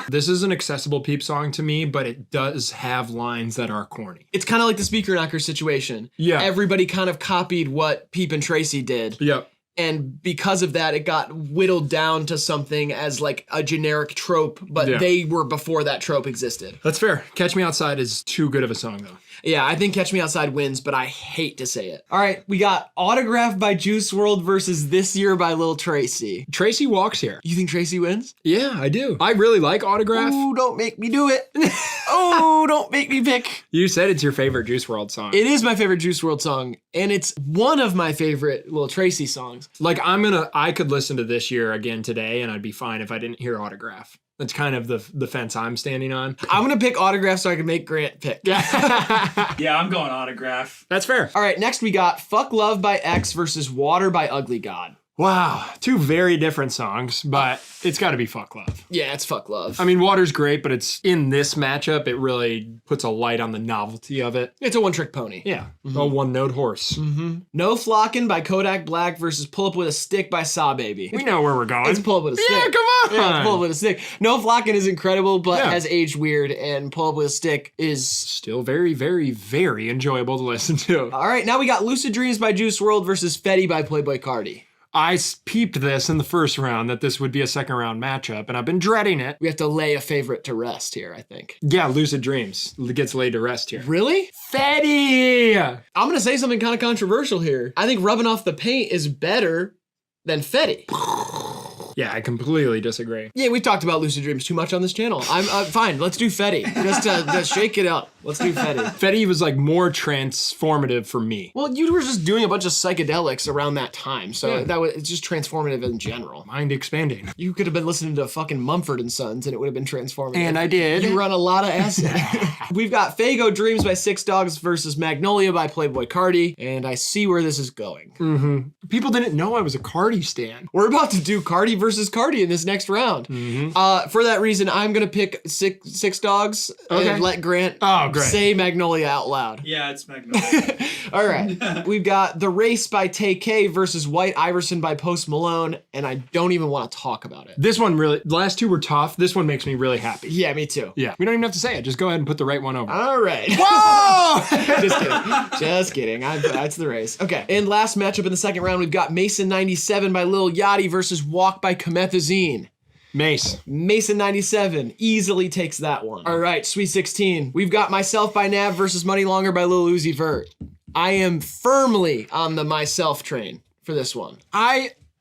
This is an accessible Peep song to me, but it does have lines that are corny. It's kind of like the Speaker Knocker situation. Yeah. Everybody kind of copied what Peep and Tracy did. Yep. And because of that, it got whittled down to something as like a generic trope, but Yeah. they were before that trope existed. That's fair. Catch Me Outside is too good of a song, though. Yeah, I think Catch Me Outside wins, but I hate to say it. All right, we got Autograph by Juice WRLD versus This Year by Lil Tracy. Tracy walks here. You think Tracy wins? Yeah, I do. I really like Autograph. Ooh, don't make me do it. Oh, don't make me pick. You said it's your favorite Juice WRLD song. It is my favorite Juice WRLD song, and it's one of my favorite Lil Tracy songs. Like, I could listen to This Year again today, and I'd be fine if I didn't hear Autograph. That's kind of the fence I'm standing on. I'm gonna pick Autograph so I can make Grant pick. Yeah, I'm going Autograph. That's fair. All right, next we got Fuck Love by X versus Water by Ugly God. Wow, two very different songs, but it's got to be Fuck Love. Yeah, it's Fuck Love. I mean, Water's great, but it's in this matchup, it really puts a light on the novelty of it. It's a one-trick pony. Yeah, a one-note horse. No Flockin' by Kodak Black versus Pull Up With a Stick by Saw Baby. We know where we're going. It's Pull Up With a Stick. Yeah, come on. Yeah, it's Pull Up With a Stick. No Flockin' is incredible, but Yeah. has aged weird, and Pull Up With a Stick is... Still very, very, very enjoyable to listen to. All right, now we got Lucid Dreams by Juice WRLD versus Fetty by Playboy Cardi. I peeped this in the first round that this would be a second round matchup, and I've been dreading it. We have to lay a favorite to rest here, I think. Yeah, Lucid Dreams gets laid to rest here. Really? Fetty! I'm gonna say something kind of controversial here. I think Rubbing Off the Paint is better than Fetty. Yeah, I completely disagree. Yeah, we've talked about Lucid Dreams too much on this channel. I'm fine. Let's do Fetty. Just shake it up. Let's do Fetty. Fetty was like more transformative for me. Well, you were just doing a bunch of psychedelics around that time, so it's just transformative in general. Mind expanding. You could have been listening to fucking Mumford & Sons, and it would have been transformative. And I did. You run a lot of acid. We've got Faygo Dreams by Six Dogs versus Magnolia by Playboy Cardi, and I see where this is going. People didn't know I was a Cardi stan. We're about to do Cardi versus Cardi in this next round. For that reason, I'm gonna pick Six Dogs and let Grant say Magnolia out loud. Yeah, it's Magnolia. All right. We've got The Race by Tay K versus White Iverson by Post Malone, and I don't even want to talk about it. This one really, the last two were tough. This one makes me really happy. Yeah, me too. Yeah, we don't even have to say it. Just go ahead and put the right one over. All right. Whoa! Just kidding. Just kidding. That's The Race. Okay. And last matchup in the second round, we've got Mason 97 by Lil Yachty versus Walk by Comethazine. Mason 97 easily takes that one. All right, Sweet 16. We've got Myself by Nav versus Money Longer by Lil Uzi Vert. I am firmly on the Myself train for this one.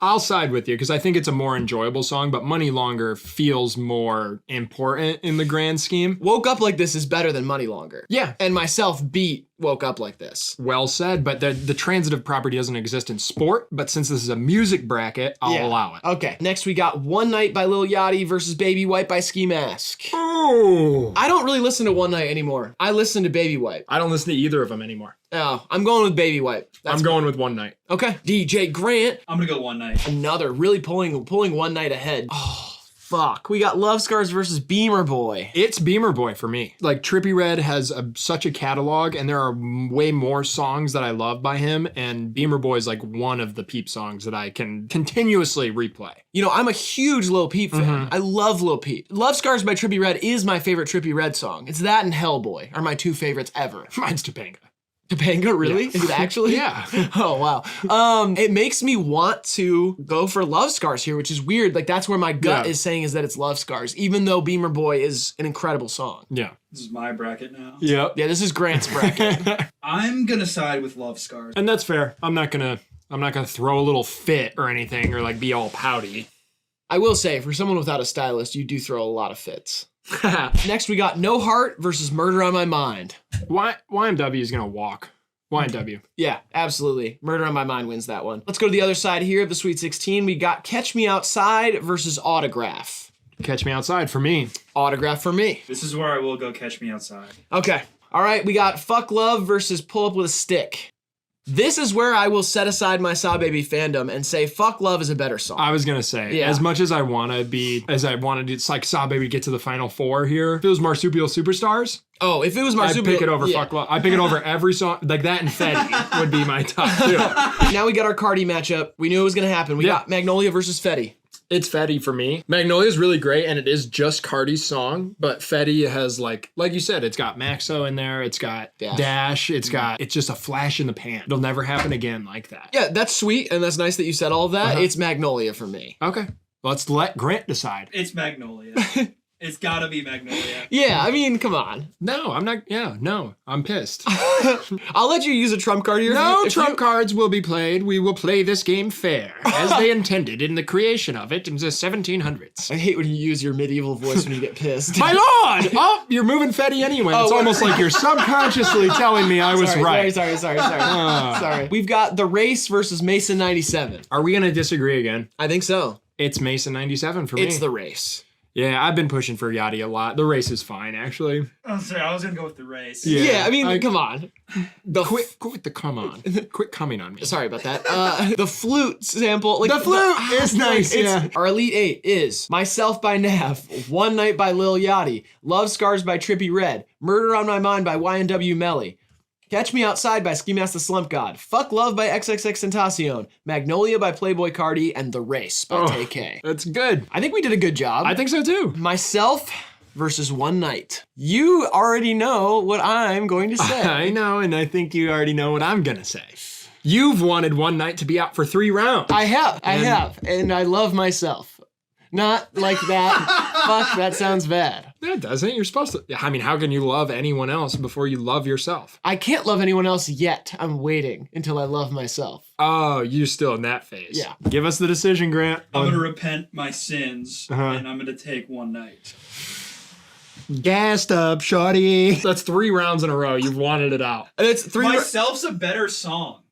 I'll side with you because I think it's a more enjoyable song, but Money Longer feels more important in the grand scheme. Woke Up Like This is better than Money Longer. Yeah. And Myself beat Woke Up Like This. Well said, but the transitive property doesn't exist in sport, but since this is a music bracket, I'll allow it. Okay, next we got One Night by Lil Yachty versus Baby White by Ski Mask. Ooh. I don't really listen to One Night anymore. I listen to Baby White. I don't listen to either of them anymore. Oh, I'm going with Baby White. I'm going with One Night. Okay, DJ Grant. I'm gonna go One Night. Another really pulling One Night ahead. Oh, fuck. We got Love Scars versus Beamer Boy. It's Beamer Boy for me. Like, Trippie Redd has such a catalog, and there are way more songs that I love by him, and Beamer Boy is like one of the Peep songs that I can continuously replay. You know, I'm a huge Lil Peep fan. I love Lil Peep. Love Scars by Trippie Redd is my favorite Trippie Redd song. It's that and Hellboy are my two favorites ever. Mine's Topanga. Topanga, really? Yeah. Is it actually? Yeah. Oh, wow. It makes me want to go for Love Scars here, which is weird. Like, that's where my gut is saying is that it's Love Scars, even though Beamer Boy is an incredible song. Yeah. This is my bracket now. Yep. Yeah, this is Grant's bracket. I'm gonna side with Love Scars. And that's fair. I'm not gonna throw a little fit or anything or like be all pouty. I will say, for someone without a stylist, you do throw a lot of fits. Next, we got No Heart versus Murder on My Mind. YMW is gonna walk. YMW. Yeah, absolutely. Murder on My Mind wins that one. Let's go to the other side here of the Sweet 16. We got Catch Me Outside versus Autograph. Catch Me Outside for me. Autograph for me. This is where I will go Catch Me Outside. Okay. All right, we got Fuck Love versus Pull Up With a Stick. This is where I will set aside my Saw Baby fandom and say Fuck Love is a better song. I was gonna say, Yeah. as much as I want to it's like Saw Baby get to the final four here. If it was Marsupial Superstars, oh, if it was I'd Marsupial, pick it over Fuck Love. I'd pick it over every song, like that and Fetty would be my top two. Now we got our Cardi matchup. We knew it was gonna happen. We got Magnolia versus Fetty. It's Fetty for me. Magnolia is really great, and it is just Cardi's song. But Fetty has like you said, it's got Maxo in there. It's got Dash. It's just a flash in the pan. It'll never happen again like that. Yeah, that's sweet, and that's nice that you said all of that. It's Magnolia for me. Okay, let's let Grant decide. It's Magnolia. It's gotta be Magnolia. Yeah, I mean, come on. No, I'm not. Yeah, no, I'm pissed. I'll let you use a trump card here. No trump cards will be played. We will play this game fair, as they intended in the creation of it in the 1700s. I hate when you use your medieval voice when you get pissed. My lord! Oh, you're moving Fetty anyway. It's almost like you're subconsciously telling me I was right. Sorry. We've got The Race versus Mason 97. Are we gonna disagree again? I think so. It's Mason 97 for me. It's The Race. Yeah, I've been pushing for Yachty a lot. The Race is fine, actually. I'm sorry, I was gonna go with The Race. Yeah, I mean, come on. Quit with the come on. Quit coming on me. Sorry about that. The flute sample. The flute is nice, yeah. Our Elite 8 is Myself by Nav, One Night by Lil Yachty, Love Scars by Trippie Redd, Murder on My Mind by YNW Melly, Catch Me Outside by Ski Mask the Slump God, Fuck Love by XXXTentacion, Magnolia by Playboy Cardi, and The Race by TK. That's good. I think we did a good job. I think so too. Myself versus One Night. You already know what I'm going to say. I know, and I think you already know what I'm gonna say. You've wanted One Night to be out for 3 rounds. I have, and I love myself. Not like that. Fuck, that sounds bad. That doesn't. You're supposed to. I mean, how can you love anyone else before you love yourself? I can't love anyone else yet. I'm waiting until I love myself. Oh, you're still in that phase. Yeah. Give us the decision, Grant. I'm gonna repent my sins, and I'm gonna take One Night. Gassed up, shorty. That's 3 rounds in a row. You've wanted it out. And it's 3. Myself's a better song,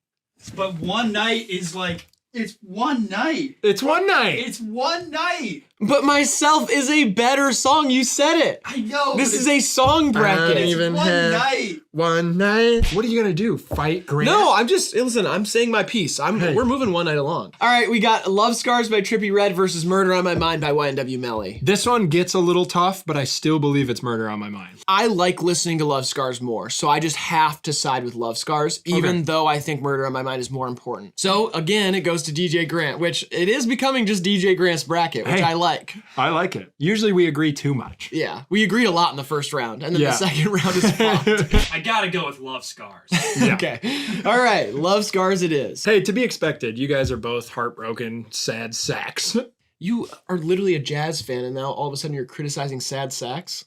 but One Night is like, it's one night. It's one night. It's one night. But Myself is a better song. You said it. I know. This is a song bracket. It's one night. One night. What are you gonna do? Fight Grant? No, I'm just listen. I'm saying my piece. We're moving One Night along. All right, we got Love Scars by Trippie Redd versus Murder on My Mind by YNW Melly. This one gets a little tough, but I still believe it's Murder on My Mind. I like listening to Love Scars more, so I just have to side with Love Scars, even though I think Murder on My Mind is more important. So again, it goes to DJ Grant, which it is becoming just DJ Grant's bracket, which I like. I like it. Usually we agree too much. Yeah, we agreed a lot in the first round, and then the second round is fucked. I gotta go with Love Scars. Yeah. Okay. All right, Love Scars it is. Hey, to be expected, you guys are both heartbroken, sad sacks. You are literally a jazz fan, and now all of a sudden you're criticizing sad sax?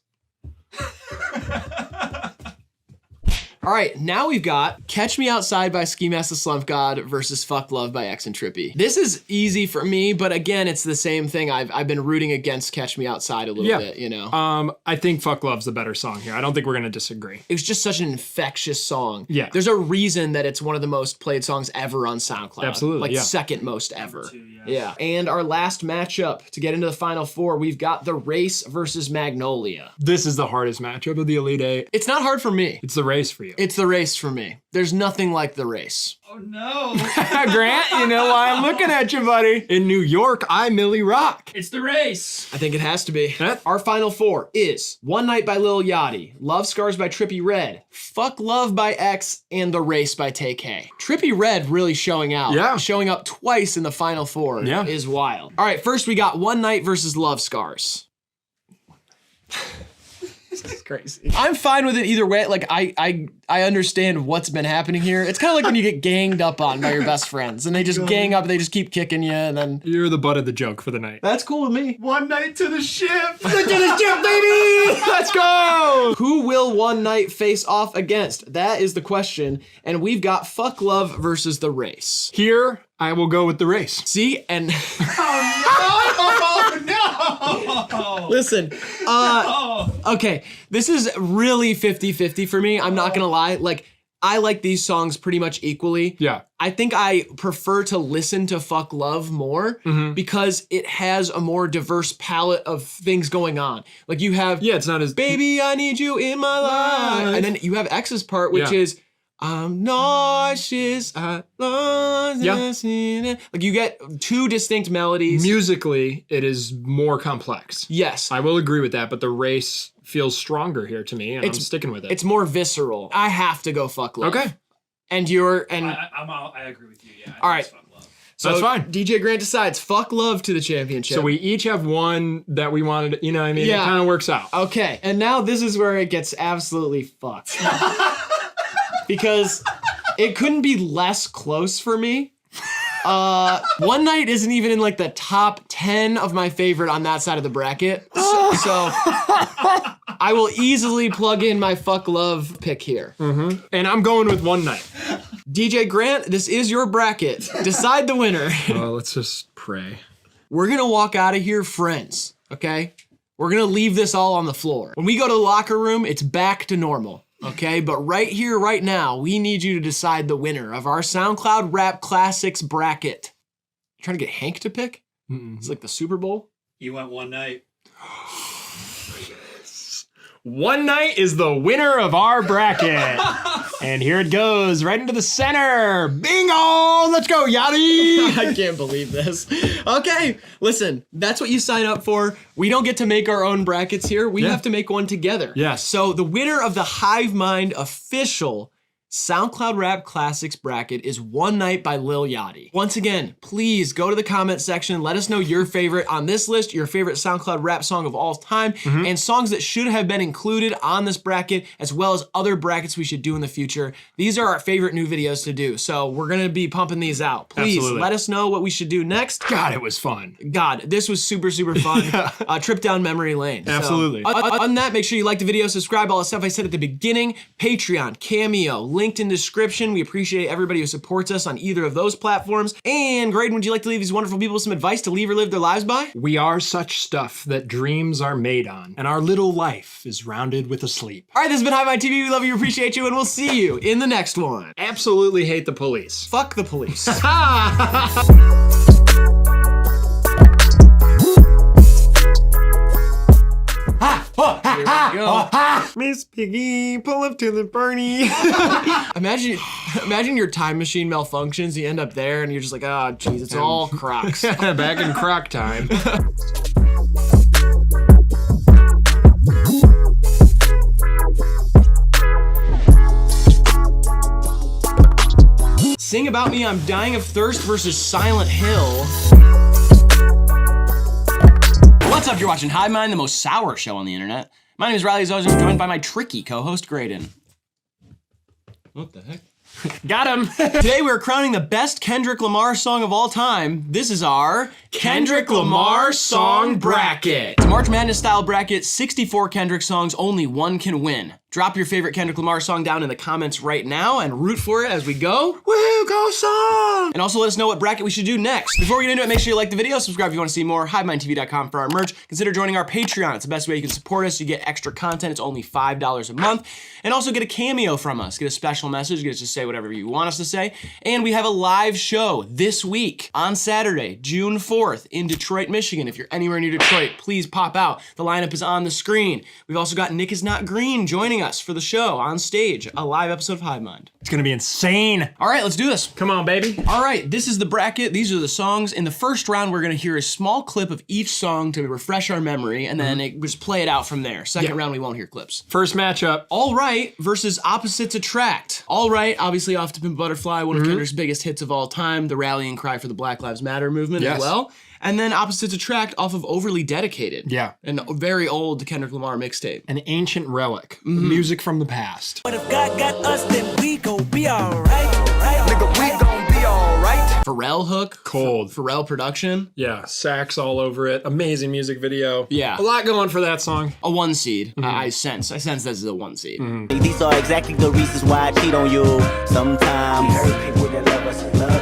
All right, now we've got Catch Me Outside by Ski Mask the Slump God versus Fuck Love by X and Trippie. This is easy for me, but again, it's the same thing. I've been rooting against Catch Me Outside a little bit, you know? I think Fuck Love's the better song here. I don't think we're gonna disagree. It was just such an infectious song. Yeah. There's a reason that it's one of the most played songs ever on SoundCloud. Absolutely, Like second most ever. Yeah. And our last matchup to get into the Final Four, we've got The Race versus Magnolia. This is the hardest matchup of the Elite Eight. It's not hard for me. It's The Race for you. It's The Race for me. There's nothing like The Race. Oh no. Grant, you know why I'm looking at you, buddy. In New York, I Millie Rock. It's The Race. I think it has to be. Our Final Four is One Night by Lil Yachty, Love Scars by Trippie Redd, Fuck Love by X, and The Race by TK. Trippie Redd really showing out. Yeah. Showing up twice in the Final Four is wild. All right, first we got One Night versus Love Scars. This is crazy. I'm fine with it either way. Like, I understand what's been happening here. It's kind of like when you get ganged up on by your best friends and they just gang up and they just keep kicking you and then... You're the butt of the joke for the night. That's cool with me. One night to the ship. To the ship, baby! Let's go! Who will One Night face off against? That is the question. And we've got Fuck Love versus The Race. Here, I will go with The Race. See? And... Oh no! Listen, okay, this is really 50-50 for me. I'm not gonna lie. Like, I like these songs pretty much equally. Yeah. I think I prefer to listen to Fuck Love more because it has a more diverse palette of things going on. Like you have, it's not as Baby, I Need You in My Life. And then you have X's part, which is I'm nauseous. Like you get two distinct melodies. Musically, it is more complex. Yes. I will agree with that, but the race feels stronger here to me, and I'm sticking with it. It's more visceral. I have to go fuck love. Okay. And I agree with you. Yeah. All right. So that's fine. DJ Grant decides fuck love to the championship. So we each have one that we wanted, you know what I mean? Yeah. It kind of works out. Okay. And now this is where it gets absolutely fucked. Because it couldn't be less close for me. One Night isn't even in like the top 10 of my favorite on that side of the bracket. So I will easily plug in my fuck love pick here. Mm-hmm. And I'm going with One Night. DJ Grant, this is your bracket. Decide the winner. Well, let's just pray. We're gonna walk out of here friends, okay? We're gonna leave this all on the floor. When we go to the locker room, it's back to normal, okay? But right here, right now, we need you to decide the winner of our SoundCloud Rap Classics bracket. You trying to get Hank to pick? It's like the Super Bowl. You went One Night. One Night is the winner of our bracket. And here it goes, right into the center. Bingo! Let's go, Yachty! I can't believe this. Okay, listen, that's what you sign up for. We don't get to make our own brackets here. We have to make one together. Yes. So the winner of the HIVEMIND official SoundCloud Rap Classics bracket is One Night by Lil Yachty. Once again, please go to the comment section. Let us know your favorite on this list, your favorite SoundCloud rap song of all time, and songs that should have been included on this bracket, as well as other brackets we should do in the future. These are our favorite new videos to do, so we're gonna be pumping these out. Please let us know what we should do next. God, it was fun. God, this was super, super fun. Trip down memory lane. Absolutely. So, on that, make sure you like the video, subscribe, all the stuff I said at the beginning. Patreon, Cameo, linked in description. We appreciate everybody who supports us on either of those platforms. And Graydon, would you like to leave these wonderful people with some advice to leave or live their lives by? We are such stuff that dreams are made on, and our little life is rounded with a sleep. All right, this has been HIVEMIND TV. We love you, appreciate you, and we'll see you in the next one. Absolutely hate the police. Fuck the police. Miss Piggy, pull up to the Bernie. Imagine your time machine malfunctions. You end up there, and you're just like, oh, jeez, it's all Crocs. Back in Croc time. Sing About Me, I'm Dying of Thirst versus Silent Hill. What's up? You're watching HIVEMIND, the most sour show on the internet. My name is Riley Zozo, I'm joined by my tricky co-host, Graydon. What the heck? Got him. Today we're crowning the best Kendrick Lamar song of all time. This is our Kendrick Lamar Song Bracket. It's a March Madness style bracket, 64 Kendrick songs, only one can win. Drop your favorite Kendrick Lamar song down in the comments right now and root for it as we go. Woo, go song! And also let us know what bracket we should do next. Before we get into it, make sure you like the video, subscribe if you want to see more, HIVEMINDTV.com for our merch. Consider joining our Patreon. It's the best way you can support us. You get extra content. It's only $5 a month. And also get a cameo from us. Get a special message. Get us to say whatever you want us to say. And we have a live show this week on Saturday, June 4th in Detroit, Michigan. If you're anywhere near Detroit, please pop out. The lineup is on the screen. We've also got Nick Is Not Green joining us for the show on stage, a live episode of HIVEMIND. It's gonna be insane. All right, let's do this. Come on, baby. All right, this is the bracket. These are the songs. In the first round, we're gonna hear a small clip of each song to refresh our memory, and then just play it out from there. Second round, we won't hear clips. First matchup. All Right versus Opposites Attract. All Right, obviously off to Pimp a Butterfly, one of Kendrick's biggest hits of all time, the rallying cry for the Black Lives Matter movement as well. And then Opposites Attract off of Overly Dedicated. Yeah. An very old Kendrick Lamar mixtape. An ancient relic. Music from the past. But if God got us, then we gon' be alright. Nigga, we gon' be alright. Pharrell hook. Cold. Pharrell production. Yeah, sax all over it. Amazing music video. Yeah. A lot going for that song. A 1 seed. I sense this is a 1 seed. These are exactly the reasons why I cheat on you. Sometimes we hurt people that love us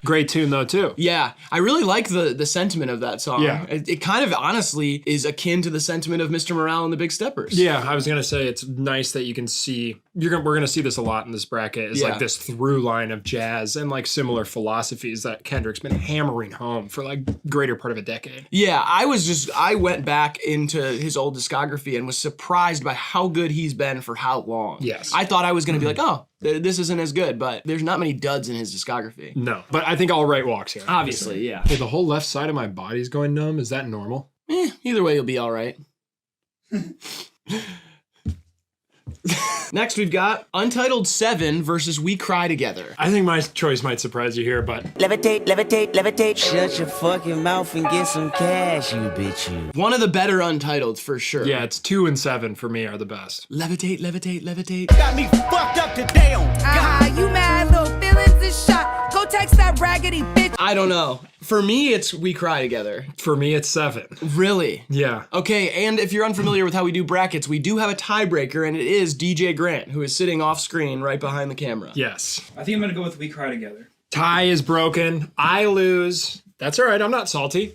Great tune though too. Yeah, I really like the sentiment of that song. Yeah. It kind of honestly is akin to the sentiment of Mr. Morale and the Big Steppers. Yeah, I was gonna say it's nice that you can see we're gonna see this a lot in this bracket. Is like this through line of jazz and like similar philosophies that Kendrick's been hammering home for like greater part of a decade. Yeah, I went back into his old discography and was surprised by how good he's been for how long. Yes. I thought I was gonna be like, oh, this isn't as good, but there's not many duds in his discography. No, but I think all right walks here. Obviously, yeah. Hey, the whole left side of my body's going numb. Is that normal? Either way, you'll be all right. Next, we've got Untitled 7 versus We Cry Together. I think my choice might surprise you here, but Levitate, levitate, levitate. Shut your fucking mouth and get some cash, you bitch, you. One of the better Untitles, for sure. yeah, it's 2 and 7 for me are the best. Levitate, levitate, levitate. Got me fucked up today on You mad, little feelings is shot. Go text that raggedy bitch. I don't know. For me, it's We Cry Together. For me, it's 7. Really? Yeah. Okay, and if you're unfamiliar with how we do brackets, we do have a tiebreaker, and it is DJ Grant, who is sitting off screen right behind the camera. Yes. I think I'm gonna go with We Cry Together. Tie is broken. I lose. That's all right. I'm not salty.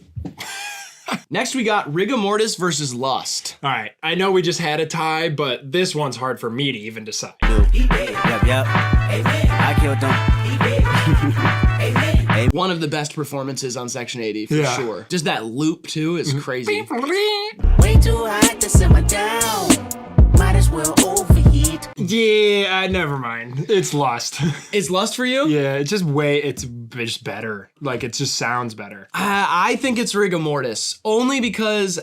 Next, we got Rigor Mortis versus Lust. All right. I know we just had a tie, but this one's hard for me to even decide. Yep. I killed them. One of the best performances on Section 80, for Yeah. sure. Just that loop, too, is crazy. Way too hot to simmer down. Might as well overheat. Yeah, never mind. It's Lust. Is Lust for you? Yeah, it's just just better. Like, it just sounds better. I think it's Rigor Mortis, only because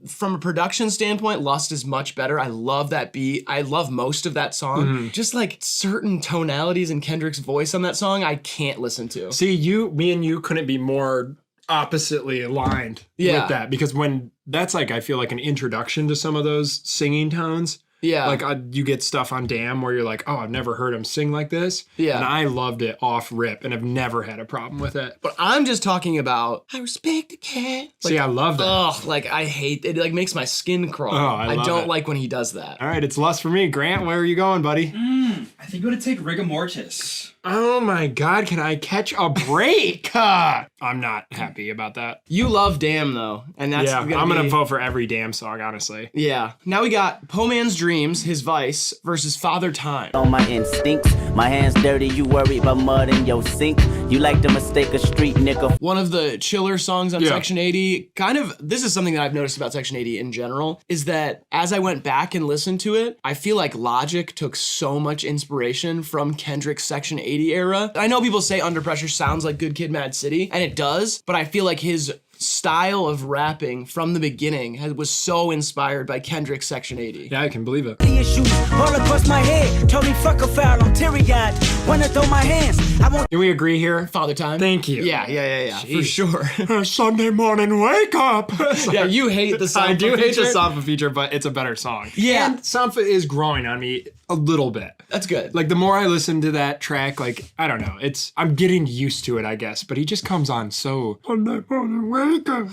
from a production standpoint, Lust is much better. I love that beat. I love most of that song. Just like certain tonalities in Kendrick's voice on that song, I can't listen to. See, me and you couldn't be more oppositely aligned with that, because when that's like, I feel like an introduction to some of those singing tones. Yeah. Like you get stuff on Damn where you're like, oh, I've never heard him sing like this. Yeah. And I loved it off rip and have never had a problem with it. But I'm just talking about, I respect the cat. See, I love that. Ugh, like I hate it. Like makes my skin crawl. Oh, I love don't it. like when he does that. All right, it's Lust for me. Grant, where are you going, buddy? I think I'm gonna take Rigor Mortis. Oh my God, can I catch a break? I'm not happy about that. You love Damn though, and that's I'm gonna vote for every Damn song, honestly. Yeah. Now we got Po Man's Dreams, his Vice, versus Father Time. On my instincts, my hands dirty, you worry about mud in your sink. You like to mistake a street nigga. One of the chiller songs on Section 80, this is something that I've noticed about Section 80 in general, is that as I went back and listened to it, I feel like Logic took so much inspiration from Kendrick's Section 80 era. I know people say Under Pressure sounds like Good Kid, Mad City, and it does, but I feel like his style of rapping from the beginning was so inspired by Kendrick's Section 80. Yeah, I can believe it. The issues all across my head. Told me fuck a foul, I'm teary-eyed. Wanna throw my hands. I won't. Can we agree here? Father Time? Thank you. Yeah, for sure. Sunday morning wake up. Yeah, you hate the Sampha I do hate the feature? Sampha feature, but it's a better song. Yeah. And Sampha is growing on me a little bit. That's good. Like the more I listen to that track, like, I don't know, I'm getting used to it, I guess, but he just comes on so Sunday morning wake up.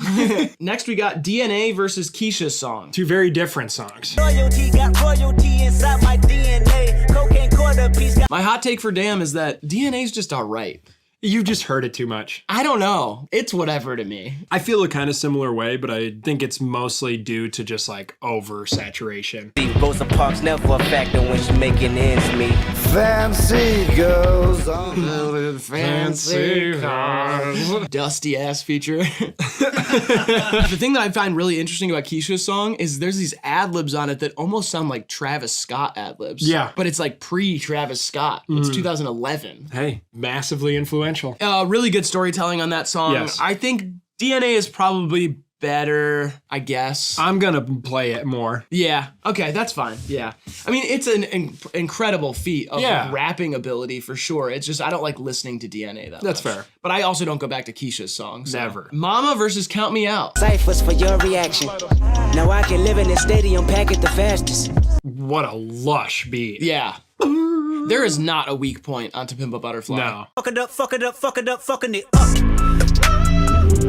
Next, we got DNA versus Keisha's song. 2 very different songs. Royalty got royalty inside my DNA. Cocaine quarter piece. My hot take for Damn is that DNA's just alright. You just heard it too much. I don't know. It's whatever to me. I feel a kind of similar way, but I think it's mostly due to just like oversaturation. Rosa Parks never a factor when she making ends meet. Fancy goes on. Fancy cars. Dusty ass feature. The thing that I find really interesting about Keisha's song is there's these ad-libs on it that almost sound like Travis Scott ad-libs. Yeah. But it's like pre-Travis Scott. It's 2011. Hey, massively influential. Really good storytelling on that song. Yes. I think DNA is probably better, I guess. I'm gonna play it more. Yeah. Okay, that's fine. Yeah. I mean, it's an incredible feat of rapping ability for sure. It's just I don't like listening to DNA that That's much. fair. But I also don't go back to Keisha's songs. So. Never. Mama versus Count Me Out. Ciphers for your reaction. Now I can live in this stadium, pack it the fastest. What a lush beat. Yeah. There is not a weak point on To Pimp a Butterfly. No. Fuck it up, fuck it up, fuck it up, fucking it up.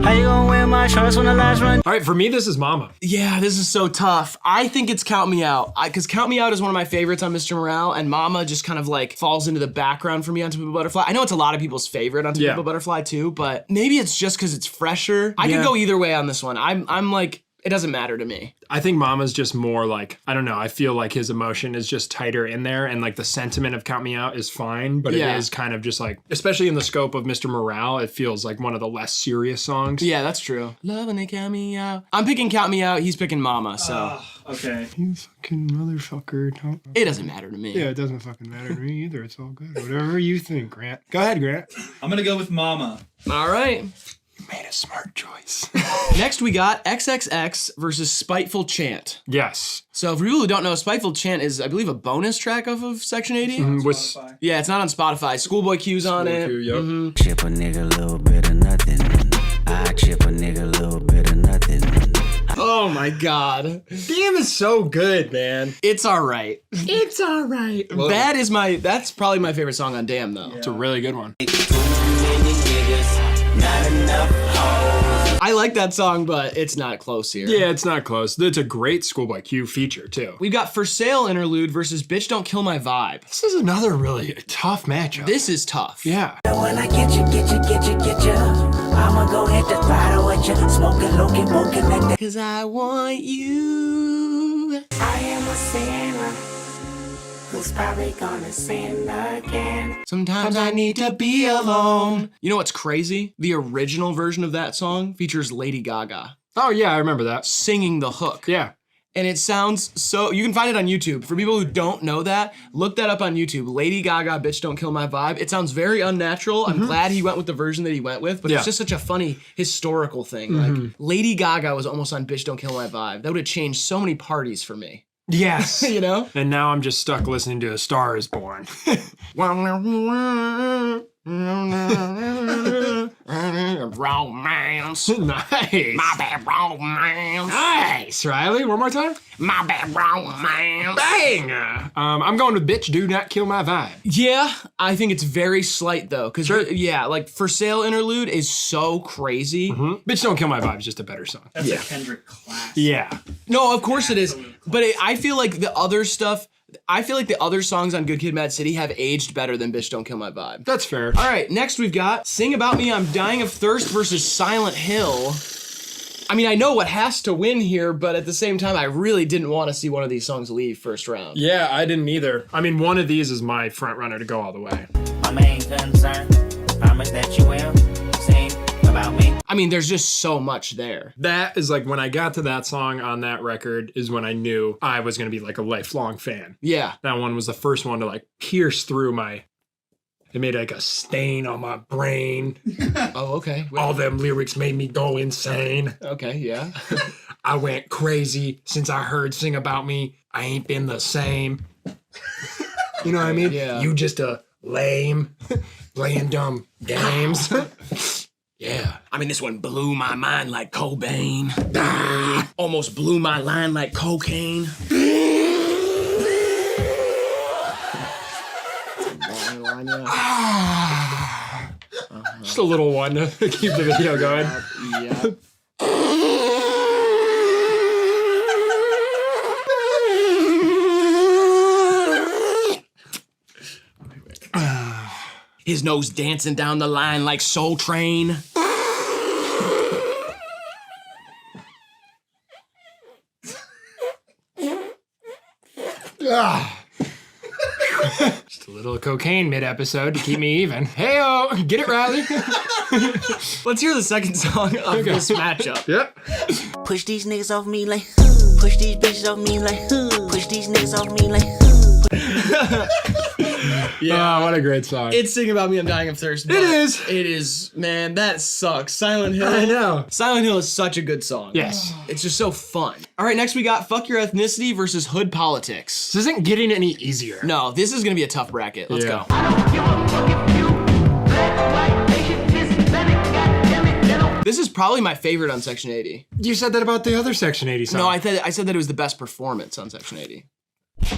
How you gonna wear my shorts when the last run? All right, for me, this is Mama. Yeah, this is so tough. I think it's Count Me Out. Because Count Me Out is one of my favorites on Mr. Morale, and Mama just kind of like falls into the background for me on To Pimp a Butterfly. I know it's a lot of people's favorite on To Pimp a Butterfly too, but maybe it's just because it's fresher. I could go either way on this one. I'm like, it doesn't matter to me. I think Mama's just more like, I don't know, I feel like his emotion is just tighter in there, and like the sentiment of Count Me Out is fine, but it is kind of just like, especially in the scope of Mr. Morale, it feels like one of the less serious songs. Yeah, that's true. Love when they count me out. I'm picking Count Me Out, he's picking Mama, so. Okay. You fucking motherfucker. Don't. It doesn't matter to me. Yeah, it doesn't fucking matter to me either. It's all good. Whatever you think, Grant. Go ahead, Grant. I'm gonna go with Mama. All right. Made a smart choice. Next, we got XXX versus Spiteful Chant. Yes. So for people who don't know, Spiteful Chant is, I believe, a bonus track off of Section 80. Yeah, it's not on Spotify. Schoolboy Q's on it. Chip a nigga a little bit of nothing. I chip a nigga a little bit of nothing. Oh my God. Damn is so good, man. It's all right. It's all right. Well, That's probably my favorite song on Damn, though. It's a really good one. I like that song, but it's not close here. Yeah, it's not close. It's a great Schoolboy Q feature, too. We've got For Sale interlude versus Bitch Don't Kill My Vibe. This is another really tough matchup. This is tough. Yeah. When I get you, I'ma go hit the throttle with you. Smoking, looking, that. Cause I want you. I am a sinner who's probably gonna sin again. Sometimes I need to be alone. You know what's crazy? The original version of that song features Lady Gaga. Oh yeah, I remember that. Singing the hook. Yeah. And it sounds so, you can find it on YouTube. For people who don't know that, look that up on YouTube. Lady Gaga, Bitch Don't Kill My Vibe. It sounds very unnatural. I'm glad he went with the version that he went with, but it's just such a funny historical thing. Like, Lady Gaga was almost on Bitch Don't Kill My Vibe. That would have changed so many parties for me. Yes. You know? And now I'm just stuck listening to A Star Is Born. Romance. Nice. My bad romance. Nice, Riley. One more time. My bad romance. Bang! I'm going with Bitch Do Not Kill My Vibe. Yeah, I think it's very slight though, because like For Sale interlude is so crazy. Bitch Don't Kill My Vibe is just a better song. That's a Kendrick classic. Yeah. No, of course it is. But I feel like the other stuff, I feel like the other songs on Good Kid, Mad City have aged better than Bitch Don't Kill My Vibe. That's fair. All right, next we've got Sing About Me, I'm Dying of Thirst versus Silent Hill. I mean, I know what has to win here, but at the same time, I really didn't want to see one of these songs leave first round. Yeah, I didn't either. I mean, one of these is my front runner to go all the way. My main concern, promise that you will sing about me. I mean, there's just so much there. That is like, when I got to that song on that record is when I knew I was going to be like a lifelong fan. Yeah. That one was the first one to like pierce through my... It made like a stain on my brain. Oh, okay. All them lyrics made me go insane. Okay, yeah. I went crazy since I heard Sing About Me. I ain't been the same. You know what I mean? Yeah. You just a lame, playing dumb games. Yeah. I mean, this one blew my mind like Cobain. Almost blew my line like cocaine. Just a little one to keep the video going. Yeah. His nose dancing down the line like Soul Train. Just a little cocaine mid-episode to keep me even. Hey-o! Get it, Riley? Let's hear the second song of this matchup. Yep. Push these niggas off me like, push these bitches off me like, push these niggas off me like. Yeah, what a great song. It's Sing About Me, I'm Dying of Thirst. It is. It is, man, that sucks. Silent Hill. I know. Silent Hill is such a good song. Yes. It's just so fun. All right, next we got Fuck Your Ethnicity versus Hood Politics. This isn't getting any easier. No, this is gonna be a tough bracket. Let's go. This is probably my favorite on Section 80. You said that about the other Section 80 song. No, I said that it was the best performance on Section 80.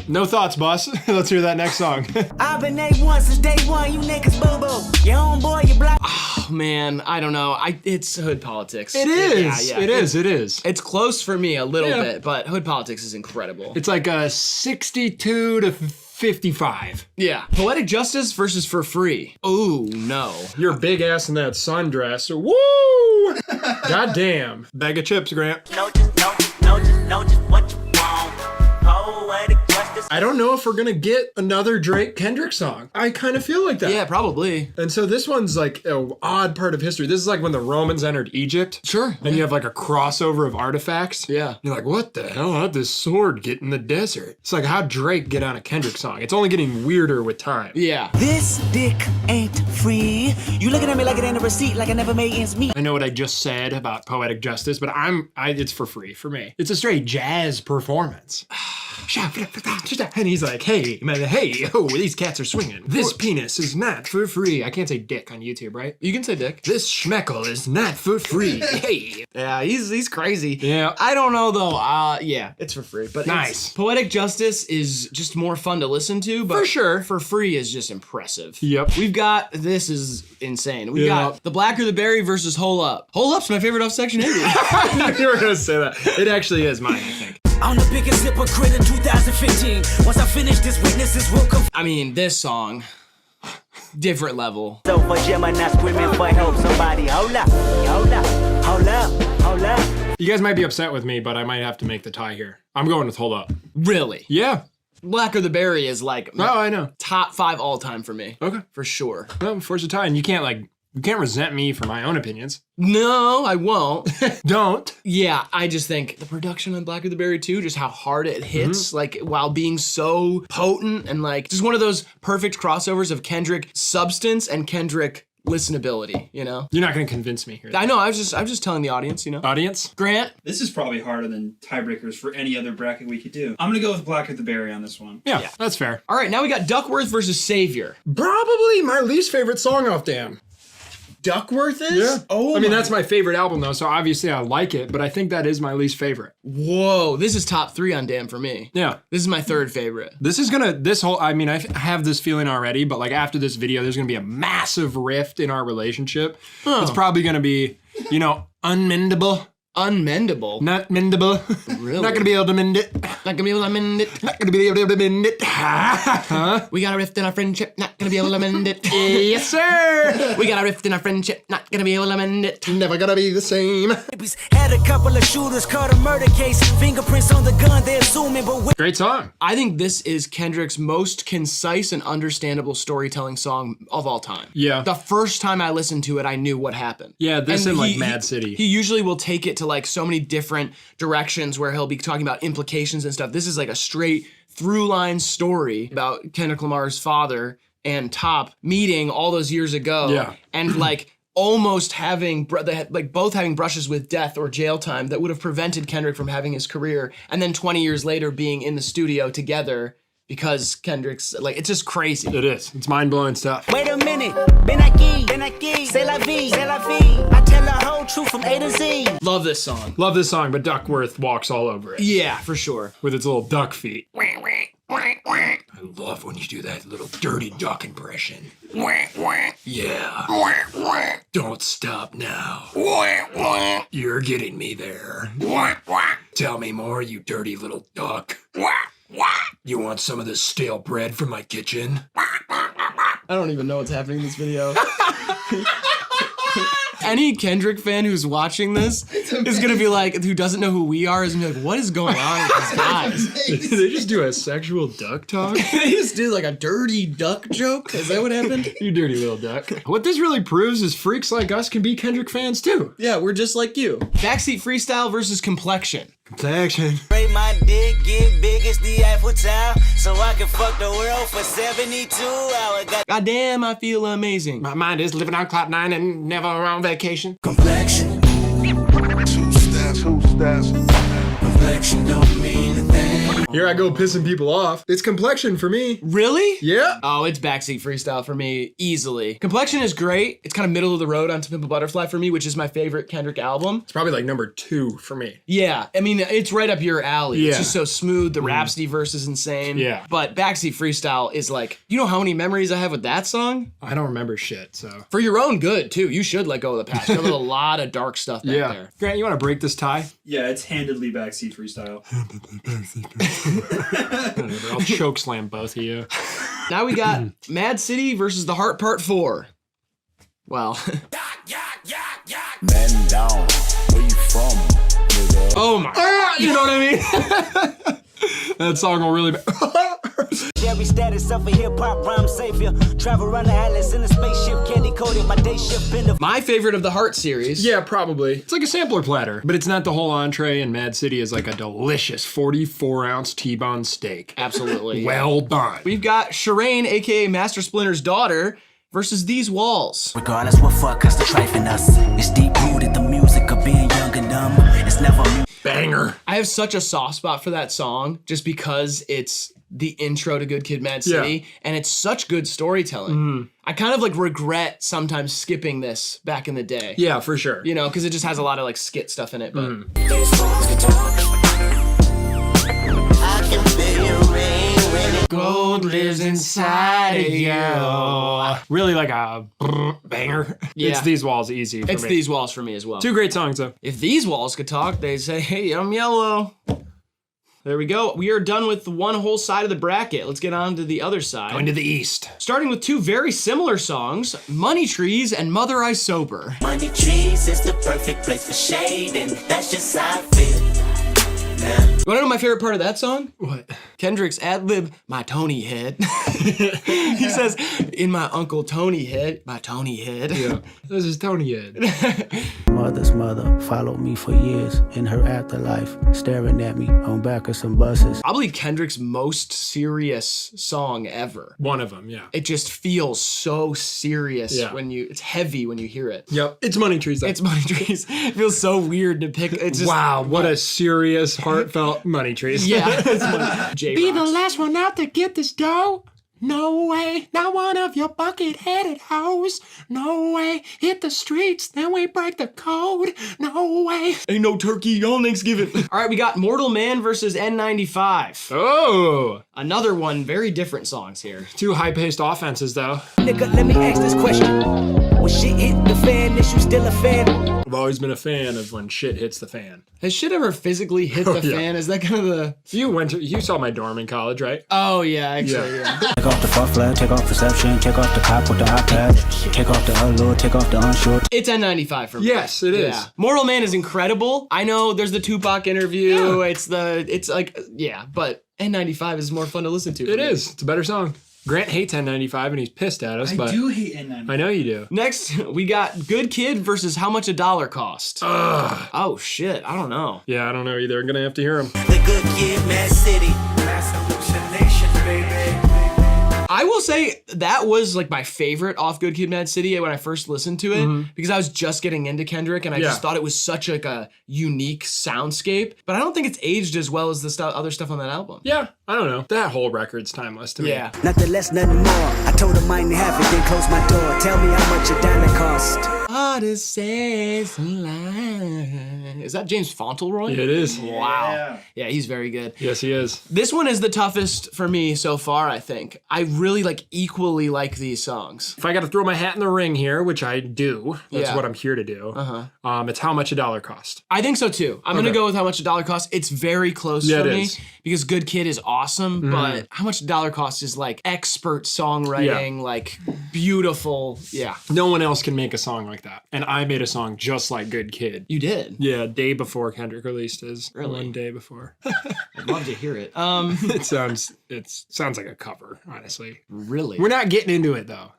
No thoughts, boss. Let's hear that next song. I've been A1 since day one, you niggas boo-boo. Your homeboy, you black. Oh man, I don't know. It's hood politics. It is. Yeah. It is. It's close for me a little bit, but hood politics is incredible. It's like a 62 to 55. Yeah. Poetic Justice versus For Free. Oh no. Your big ass in that sundress. Woo! Goddamn. Bag of chips, Grant. Know just what you want. Poetic justice. I don't know if we're gonna get another Drake Kendrick song. I kind of feel like that. Yeah, probably. And so this one's like an odd part of history. This is like when the Romans entered Egypt. Sure. And you have like a crossover of artifacts. Yeah. You're like, what the hell? How'd this sword get in the desert? It's like, how'd Drake get on a Kendrick song? It's only getting weirder with time. Yeah. This dick ain't free. You looking at me like it ain't a receipt, like I never made ends meet. I know what I just said about Poetic Justice, but it's for free for me. It's a straight jazz performance. And he's like, hey, man, hey, oh, these cats are swinging. This penis is not for free. I can't say dick on YouTube, right? You can say dick. This schmeckle is not for free. Hey. Yeah, he's crazy. Yeah. I don't know though. Yeah, it's for free. But nice. Poetic Justice is just more fun to listen to, but for sure. For free is just impressive. Yep. We've got, this is insane. We got The Black or the Berry versus Hole Up. Hole Up's my favorite off section indie. You were gonna say that. It actually is mine, I think. I'm the biggest hypocrite in 2015. Once I finish this, witnesses will come. I mean, this song, different level. So for Gemini screaming for help, somebody hold up, hold up, hold up, hold up. You guys might be upset with me, but I might have to make the tie here. I'm going with Hold Up. Really? Yeah. Black or the Berry is like I know. top 5 all time for me. Okay. For sure. Well, force a tie, and you can't resent me for my own opinions. No, I won't. Don't. Yeah, I just think the production on Black or the Berry too, just how hard it hits, like while being so potent and like just one of those perfect crossovers of Kendrick substance and Kendrick listenability, you know? You're not gonna convince me here. I know, I was just telling the audience, you know? Audience? Grant? This is probably harder than tiebreakers for any other bracket we could do. I'm gonna go with Black or the Berry on this one. Yeah, that's fair. All right, now we got Duckworth versus Savior. Probably my least favorite song off Damn. Duckworth is? Yeah. Oh, I mean, that's my favorite album though, so obviously I like it, but I think that is my least favorite. Whoa, this is top 3 on Damn for me. Yeah. This is my 3rd favorite. I mean, I have this feeling already, but like after this video, there's gonna be a massive rift in our relationship. Huh. It's probably gonna be, unmendable. Unmendable? Not mendable. Really? Not gonna be able to mend it. Not gonna be able to mend it. Not gonna be able to mend it. Huh? We got a rift in our friendship, not gonna be able to mend it. Yes, sir. We got a rift in our friendship, not gonna be able to mend it. Never gonna be the same. Had a couple of shooters caught a murder case. Fingerprints on the gun, they assuming, but great song. I think this is Kendrick's most concise and understandable storytelling song of all time. Yeah. The first time I listened to it, I knew what happened. Yeah, this and like Mad City. He usually will take it to like so many different directions where he'll be talking about implications and stuff. This is like a straight through line story about Kendrick Lamar's father and Top meeting all those years ago. Yeah. And like almost having, both having brushes with death or jail time that would have prevented Kendrick from having his career. And then 20 years later being in the studio together because Kendrick's, like, it's just crazy. It is. It's mind-blowing stuff. wait a minute, ben aquí, c'est la vie, I tell the whole truth from A to Z. Love this song. Love this song, but Duckworth walks all over it. Yeah, for sure. With its little duck feet. I love when you do that little dirty duck impression. Yeah. Don't stop now. You're getting me there. Tell me more, you dirty little duck. You want some of this stale bread from my kitchen? I don't even know what's happening in this video. Any Kendrick fan who's watching this is gonna be like, who doesn't know who we are, is gonna be like, what is going on with these guys? Did they just do a sexual duck talk? They just did like a dirty duck joke? Is that what happened? You dirty little duck. What this really proves is freaks like us can be Kendrick fans too. Yeah, we're just like you. Backseat Freestyle versus Complexion. Complexion. Break my dick, get big as the Eiffel Tower, so I can fuck the world for 72 hours. God damn, I feel amazing. My mind is living on cloud 9 and never on vacation. Complexion. Two steps. Complexion don't mean a thing. Here I go pissing people off. It's Complexion for me. Really? Yeah. Oh, it's Backseat Freestyle for me, easily. Complexion is great. It's kind of middle of the road on To Pimp a Butterfly for me, which is my favorite Kendrick album. It's probably like number 2 for me. Yeah, I mean, it's right up your alley. Yeah. It's just so smooth. The Rhapsody verse is insane. Yeah. But Backseat Freestyle is like, you know how many memories I have with that song? I don't remember shit, so. For your own good, too. You should let go of the past. There's a lot of dark stuff back there. Grant, you want to break this tie? Yeah, it's handedly Backseat Freestyle. I'll choke slam both of you. Now we got Mad City versus The Heart Part 4. Well. Man down, where you from, nigga? Oh my. You know what I mean? That song will really be. Jerry status of a hip hop rhyme savior. Travel around the atlas in a spaceship, candy coated my day shift in the. My favorite of the Heart series. Yeah, probably. It's like a sampler platter, but it's not the whole entree, and Mad City is like a delicious 44-ounce T-bone steak. Absolutely. Well done. We've got Shireen, aka Master Splinter's daughter, versus These Walls. Regardless what fuck has to trifling us. It's deep rooted, the music of being young and dumb. It's never banger. I have such a soft spot for that song just because it's the intro to Good Kid, Mad City, and it's such good storytelling. I kind of like regret sometimes skipping this back in the day. Yeah, for sure. You know, because it just has a lot of like skit stuff in it. But gold lives inside of you. Really like a banger. Yeah. It's These Walls easy for it's me. These Walls for me as well. 2 great songs though. If These Walls could talk, they'd say, hey, I'm yellow. There we go. We are done with one whole side of the bracket. Let's get on to the other side. Going to the east. Starting with 2 very similar songs, Money Trees and Mother I Sober. Money trees is the perfect place for shade, and that's just how I feel. You wanna know my favorite part of that song? What? Kendrick's ad-lib, my Tony head. He says, in my Uncle Tony head, my Tony head. Yeah, this is Tony head. Mother's mother followed me for years in her afterlife, staring at me on back of some buses. Probably Kendrick's most serious song ever. One of them, yeah. It just feels so serious when it's heavy when you hear it. Yep, it's Money Trees though. It's Money Trees. It feels so weird to pick. It's just, wow, what a serious, heartfelt Money Trees. Yeah. Be the last one out to get this dough. No way, not one of your bucket-headed hoes. No way, hit the streets, then we break the code. No way. Ain't no turkey on Thanksgiving. All right, we got Mortal Man versus N95. Oh. Another one, very different songs here. 2 high-paced offenses, though. Nigga, let me ask this question. When shit hit the fan, is you still a fan? I've always been a fan of when shit hits the fan. Has shit ever physically hit the fan? Is that kind of the... You saw my dorm in college, right? Oh, yeah, actually, yeah. Take off the fuck flag, take off perception, take off the cop with the iPad, take off the allure, take off the unsure. It's N95 for me. Yes, it is. Yeah. Mortal Man is incredible. I know there's the Tupac interview. Yeah. It's like, yeah, but N95 is more fun to listen to. It is. It's a better song. Grant hates N95 and he's pissed at us, but I do hate N95. I know you do. Next, we got Good Kid versus How Much a Dollar Cost. Ugh. Oh shit, I don't know. Yeah, I don't know either. I'm gonna have to hear him. The Good Kid, Mad City. Mass hallucination, baby. I will say that was like my favorite off Good Kid, Mad City when I first listened to it because I was just getting into Kendrick and I just thought it was such like a unique soundscape. But I don't think it's aged as well as the other stuff on that album. Yeah, I don't know. That whole record's timeless to me. Yeah. Nothing less, nothing more. I told him I didn't have it, then closed my door. Tell me how much a dollar cost. Is that James Fauntleroy? It is. Wow. Yeah, he's very good. Yes, he is. This one is the toughest for me so far, I think. I really equally like these songs. If I got to throw my hat in the ring here, which I do, that's what I'm here to do. It's How Much a Dollar Cost. I think so too. I'm gonna go with How Much a Dollar Cost. It's very close for me because Good Kid is awesome, but How Much a Dollar Cost is like expert songwriting, like beautiful. Yeah. No one else can make a song like that. And I made a song just like Good Kid. You did? Yeah, day before Kendrick released his. Really? One day before. I'd love to hear it. It sounds like a cover, honestly. Really? We're not getting into it though.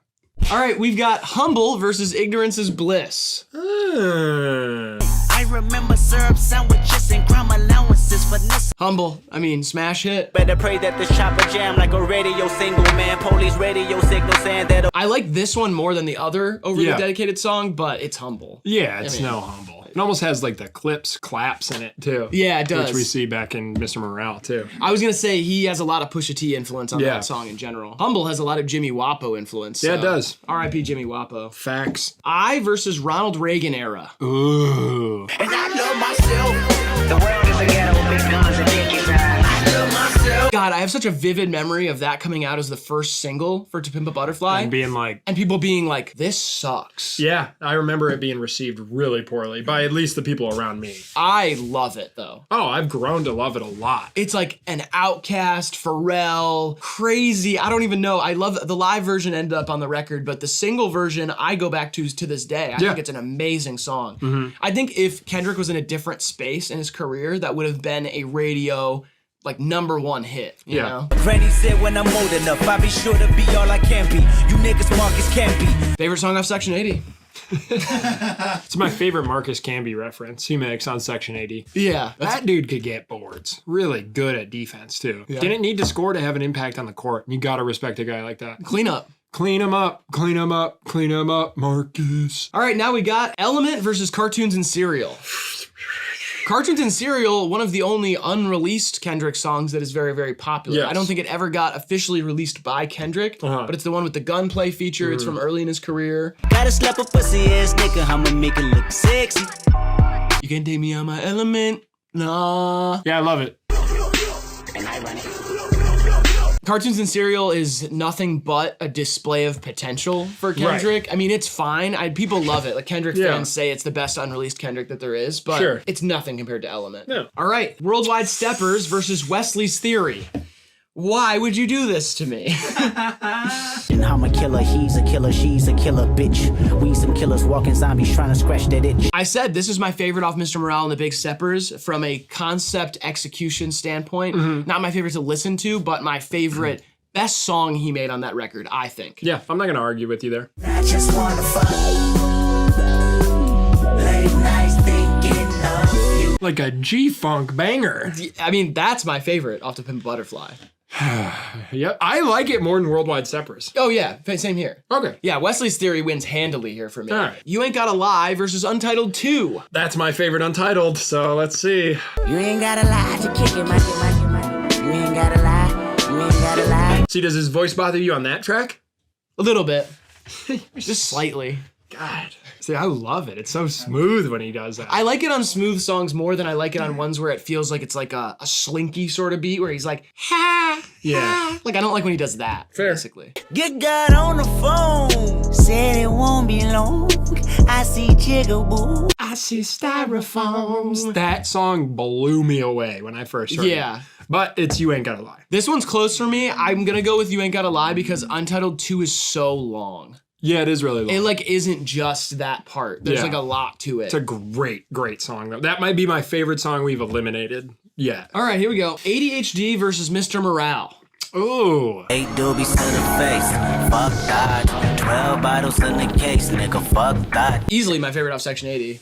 All right, we've got Humble versus Ignorance is Bliss. I remember syrup sandwiches and crime allowances for this. Humble, I mean, smash hit. Better pray that this chopper jam like a radio single, man. Police radio signal saying that. I like this one more than the other overly dedicated song, but it's Humble. Yeah, it's no Humble. It almost has like the claps in it too. Yeah, it does. Which we see back in Mr. Morale too. I was gonna say he has a lot of Pusha T influence on that song in general. Humble has a lot of Jimmy Wapo influence. Yeah, it does. R.I.P. Jimmy Wapo. Facts. I versus Ronald Reagan era. Ooh. And I love myself. The world is a ghetto, big guns and dick inside. I love myself. God, I have such a vivid memory of that coming out as the first single for To Pimp a Butterfly. And being like... And people being like, this sucks. Yeah, I remember it being received really poorly by at least the people around me. I love it, though. Oh, I've grown to love it a lot. It's like an Outkast, Pharrell, crazy. I don't even know. I love the live version ended up on the record, but the single version I go back to this day. I think it's an amazing song. Mm-hmm. I think if Kendrick was in a different space in his career, that would have been a radio like #1 hit, you know? Granny said when I'm old enough, I'll be sure to be all I can be. You niggas Marcus can't be. Favorite song off Section 80? It's my favorite Marcus Camby reference he makes on Section 80. Yeah. That dude could get boards. Really good at defense, too. Yeah. Didn't need to score to have an impact on the court. You gotta respect a guy like that. Clean up. Clean him up, clean him up, clean him up, Marcus. All right, now we got Element versus Cartoons and Cereal. Cartoons and Cereal, one of the only unreleased Kendrick songs that is very, very popular. Yes. I don't think it ever got officially released by Kendrick, but it's the one with the gunplay feature. It's from early in his career. Gotta slap a pussy ass nigga, I'ma make it look sexy. You can't take me on my element. Nah. Yeah, I love it. And I run it. Cartoons and Cereal is nothing but a display of potential for Kendrick. Right. I mean, it's fine. People love it. Like Kendrick fans say it's the best unreleased Kendrick that there is, but it's nothing compared to Element. No. All right, Worldwide Steppers versus Wesley's Theory. Why would you do this to me? And I'm a killer, he's a killer, she's a killer, bitch. We some killers walking zombies trying to scratch that itch. I said this is my favorite off Mr. Morale and the Big Steppers from a concept execution standpoint. Not my favorite to listen to, but my favorite best song he made on that record, I think. Yeah, I'm not gonna argue with you there. I just wanna fuck. Late nights thinking of you. Like a G-Funk banger. I mean, that's my favorite off To Pimp a Butterfly. Yep, I like it more than Worldwide Steppers. Oh yeah, same here. Okay. Yeah, Wesley's Theory wins handily here for me. All right. You Ain't Gotta Lie versus Untitled 2. That's my favorite Untitled, so let's see. You ain't gotta lie to kick it, my. You ain't gotta lie, you ain't gotta lie. See, does his voice bother you on that track? A little bit. Just slightly. God. See, I love it. It's so smooth when he does that. I like it on smooth songs more than I like it on ones where it feels like it's like a slinky sort of beat where he's like, ha, yeah. Ha. Like, I don't like when he does that, Fair. basically. Get God on the phone, said it won't be long. I see jigaboo. I see styrofoams. That song blew me away when I first heard it. But it's You Ain't Gotta Lie. This one's close for me. I'm gonna go with You Ain't Gotta Lie because Untitled 2 is so long. Yeah, it is really long. It like isn't just that part. There's like a lot to it. It's a great song though. That might be my favorite song we've eliminated yet. All right, here we go. ADHD versus Mr. Morale. Ooh. 8 doobies to the face, fuck that. 12 bottles in the case, nigga, fuck that. Easily my favorite off Section 80.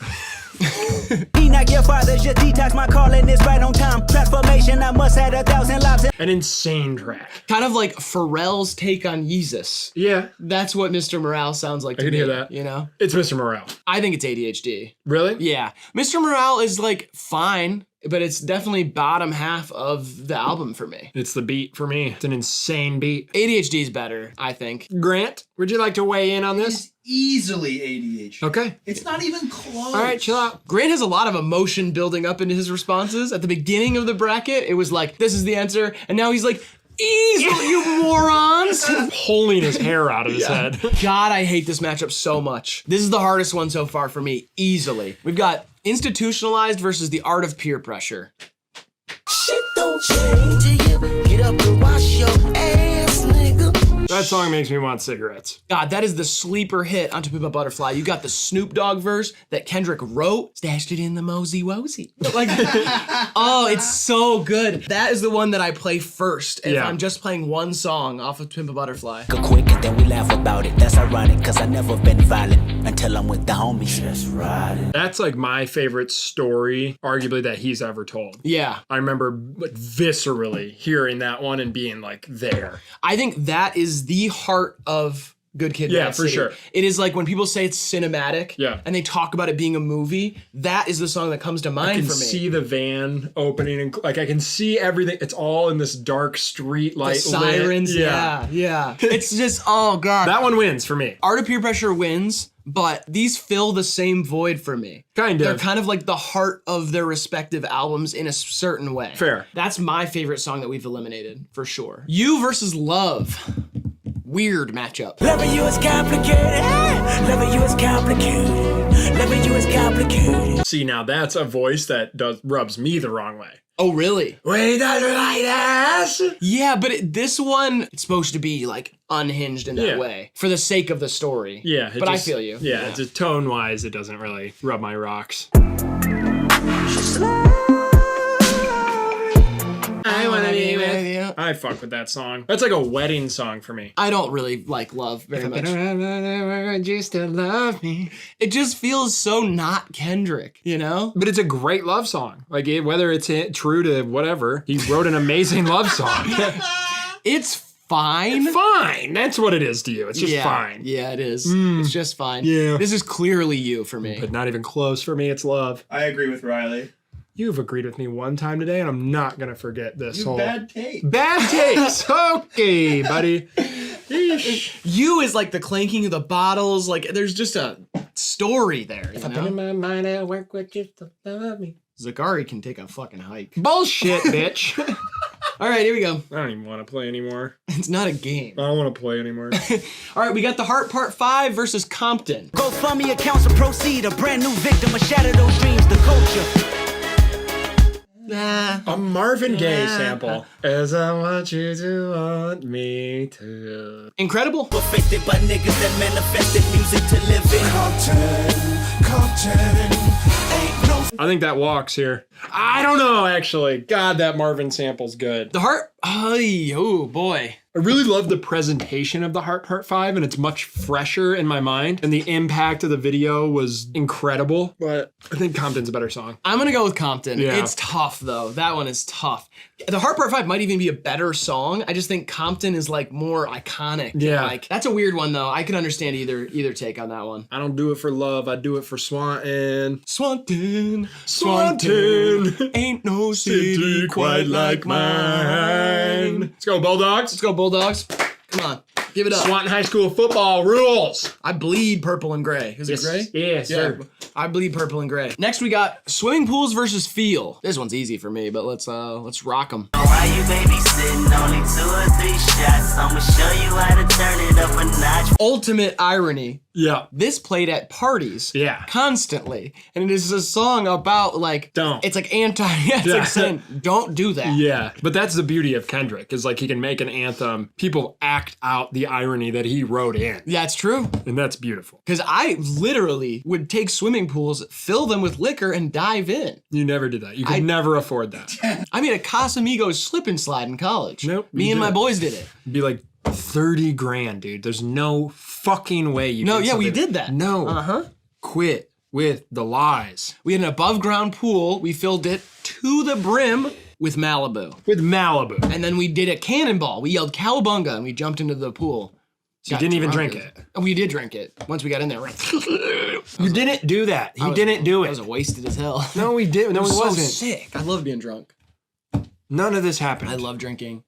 He not your father, just detox my calling is right on time. Transformation, I must have 1,000 lives. An insane track. Kind of like Pharrell's take on Yeezus. Yeah. That's what Mr. Morale sounds like to me. I can hear that. You know? It's Mr. Morale. I think it's ADHD. Really? Yeah. Mr. Morale is like fine, but it's definitely bottom half of the album for me. It's the beat for me. It's an insane beat. ADHD is better, I think. Grant, would you like to weigh in on this? It's easily ADHD. Okay. It's not even close. All right, chill out. Grant has a lot of emotion building up into his responses. At the beginning of the bracket, it was like, this is the answer. And now he's like, easily, you morons. Pulling his hair out of his head. God, I hate this matchup so much. This is the hardest one so far for me, easily. We've got Institutionalized versus The Art of Peer Pressure. Shit don't change, you get up and wash your ass, nigga. That song makes me want cigarettes. God, that is the sleeper hit on To Pimp a Butterfly. You got the Snoop Dogg verse that Kendrick wrote, stashed it in the mosey wosey. Like, oh, it's so good. That is the one that I play first if I'm just playing one song off of To Pimp a Butterfly. Go quick and then we laugh about it. That's ironic, cause I never been violent until I'm with the homies. Just riding. That's like my favorite story, arguably, that he's ever told. Yeah. I remember like viscerally hearing that one and being like there. I think that is the heart of Good Kid, Yeah, Mad for City. sure. It is like when people say it's cinematic, and they talk about it being a movie. That is the song that comes to mind I can for me. see the van opening and like I can see everything. It's all in this dark street light. The sirens, yeah. It's just, oh god. That one wins for me. Art of Peer Pressure wins, but these fill the same void for me. Kind of. They're kind of like the heart of their respective albums in a certain way. Fair. That's my favorite song that we've eliminated, for sure. You versus Love. Weird matchup. Loving you is complicated. Loving you is complicated. Loving you is complicated. See, now that's a voice that rubs me the wrong way. Oh, really? Way down the light ass. Yeah, but this one, it's supposed to be like unhinged in that way for the sake of the story. Yeah. But I feel you. Yeah, just tone-wise, it doesn't really rub my rocks. I wanna be with you. I fuck with that song. That's like a wedding song for me. I don't really like Love very much. You still love me. It just feels so not Kendrick, you know? But it's a great love song. Like whether it's true to whatever, he wrote an amazing love song. It's fine. Fine. That's what it is to you. It's just fine. Yeah, it is. It's just fine. Yeah. This is clearly you for me. But not even close for me. It's Love. I agree with Riley. You've agreed with me one time today, and I'm not gonna forget this whole bad taste. Bad taste. Okay, buddy. You is like the clanking of the bottles. Like there's just a story there. If I put in my mind, I work with you to love me. Zakari can take a fucking hike. Bullshit, bitch. All right, here we go. I don't even want to play anymore. It's not a game. I don't want to play anymore. All right, we got The Heart Part 5 versus Compton. GoFundMe accounts will proceed. A brand new victim of shatter those dreams. The culture. A Marvin Gaye sample. As I want you to want me to. Incredible. Perfected by niggas that manifested music to live in. Compton. Ain't no. I think that walks here. I don't know, actually. God, that Marvin sample's good. The Heart. Oh boy. I really love the presentation of The Heart Part 5, and it's much fresher in my mind. And the impact of the video was incredible. But I think Compton's a better song. I'm gonna go with Compton. Yeah. It's tough though. That one is tough. The Heart Part 5 might even be a better song. I just think Compton is like more iconic. Yeah. Like that's a weird one though. I can understand either take on that one. I don't do it for love. I do it for Swanton. Swanton. Ain't no City quite like mine. Let's go, Bulldogs. Let's go, Bulldogs. Come on. Give it up. Swanton High School football rules. I bleed purple and gray. Is it gray? Yes, sir. I bleed purple and gray. Next we got swimming pools versus feel. This one's easy for me, but let's rock them. Why you babysitting? Only 2 or 3 shots. I'ma show you how to turn it up a notch. Ultimate irony. Yeah. This played at parties. Yeah. Constantly. And it is a song about like don't. It's like it's like saying don't do that. Yeah. But that's the beauty of Kendrick, is like he can make an anthem. People act out the irony that he wrote in. Yeah, it's true. And that's beautiful. Because I literally would take swimming pools, fill them with liquor, and dive in. You never did that. You could never afford that. I made a Casamigos slip and slide in college. Nope. Me and my boys did it. It'd be like 30 grand, dude. There's no fucking way you No, did yeah, we something. did that. No. Uh-huh. Quit with the lies. We had an above ground pool. We filled it to the brim with Malibu. With Malibu. And then we did a cannonball. We yelled cowabunga and we jumped into the pool. You didn't even drink it. We did drink it. Once we got in there. You didn't do that. He didn't do it. I was wasted as hell. No, we didn't. No, it it was wasn't. so sick. I love being drunk. None of this happened. I love drinking.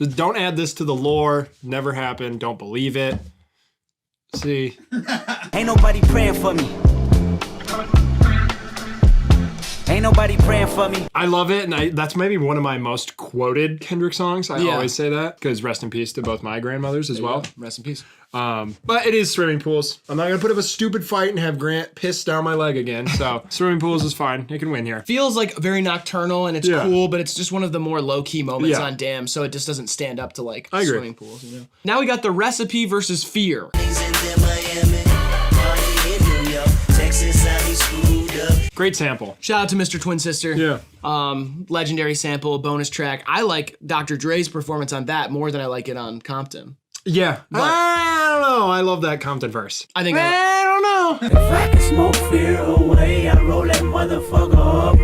Don't add this to the lore. Never happened. Don't believe it. See. Ain't nobody praying for me. Ain't nobody praying for me. I love it, and that's maybe one of my most quoted Kendrick songs. I always say that, because rest in peace to both my grandmothers as well. Rest in peace. But it is swimming pools. I'm not going to put up a stupid fight and have Grant piss down my leg again, so swimming pools is fine. It can win here. Feels like very nocturnal, and it's cool, but it's just one of the more low-key moments on Damn, so it just doesn't stand up to like swimming pools, you know? Now we got The Recipe versus Fear. Great sample. Shout out to Mr. Twin Sister. Yeah. Legendary sample, bonus track. I like Dr. Dre's performance on that more than I like it on Compton. Yeah. But I don't know. I love that Compton verse. I think I don't know. If I can smoke fear away, I roll that motherfucker up.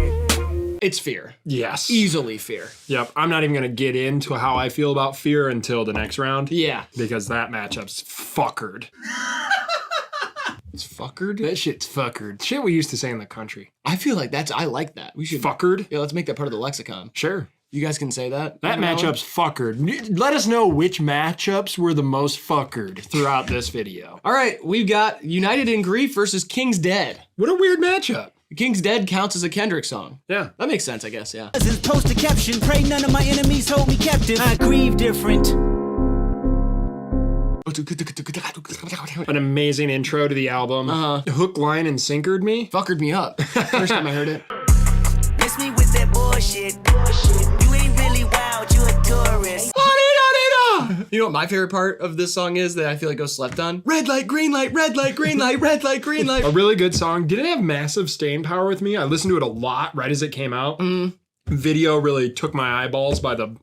It's Fear. Yes. Easily Fear. Yep. I'm not even going to get into how I feel about Fear until the next round. Yeah. Because that matchup's fuckered. It's fuckered? That shit's fuckered. Shit we used to say in the country. I feel like I like that. We should. Fuckered? Yeah, let's make that part of the lexicon. Sure. You guys can say that. That matchup's fuckered. Let us know which matchups were the most fuckered throughout this video. All right, we've got United in Grief versus King's Dead. What a weird matchup. King's Dead counts as a Kendrick song. Yeah. That makes sense, I guess, yeah. Post a caption, pray none of my enemies hold me captive. I grieve different. An amazing intro to the album. Hook, line, and sinkered me. Fuckered me up. First time I heard it. Miss me with that bullshit. You ain't really wild, you a tourist. You know what my favorite part of this song is that I feel like goes slept on? Red light, green light, red light, green light, red light, green light. A really good song. Didn't have massive staying power with me. I listened to it a lot right as it came out. Video really took my eyeballs by the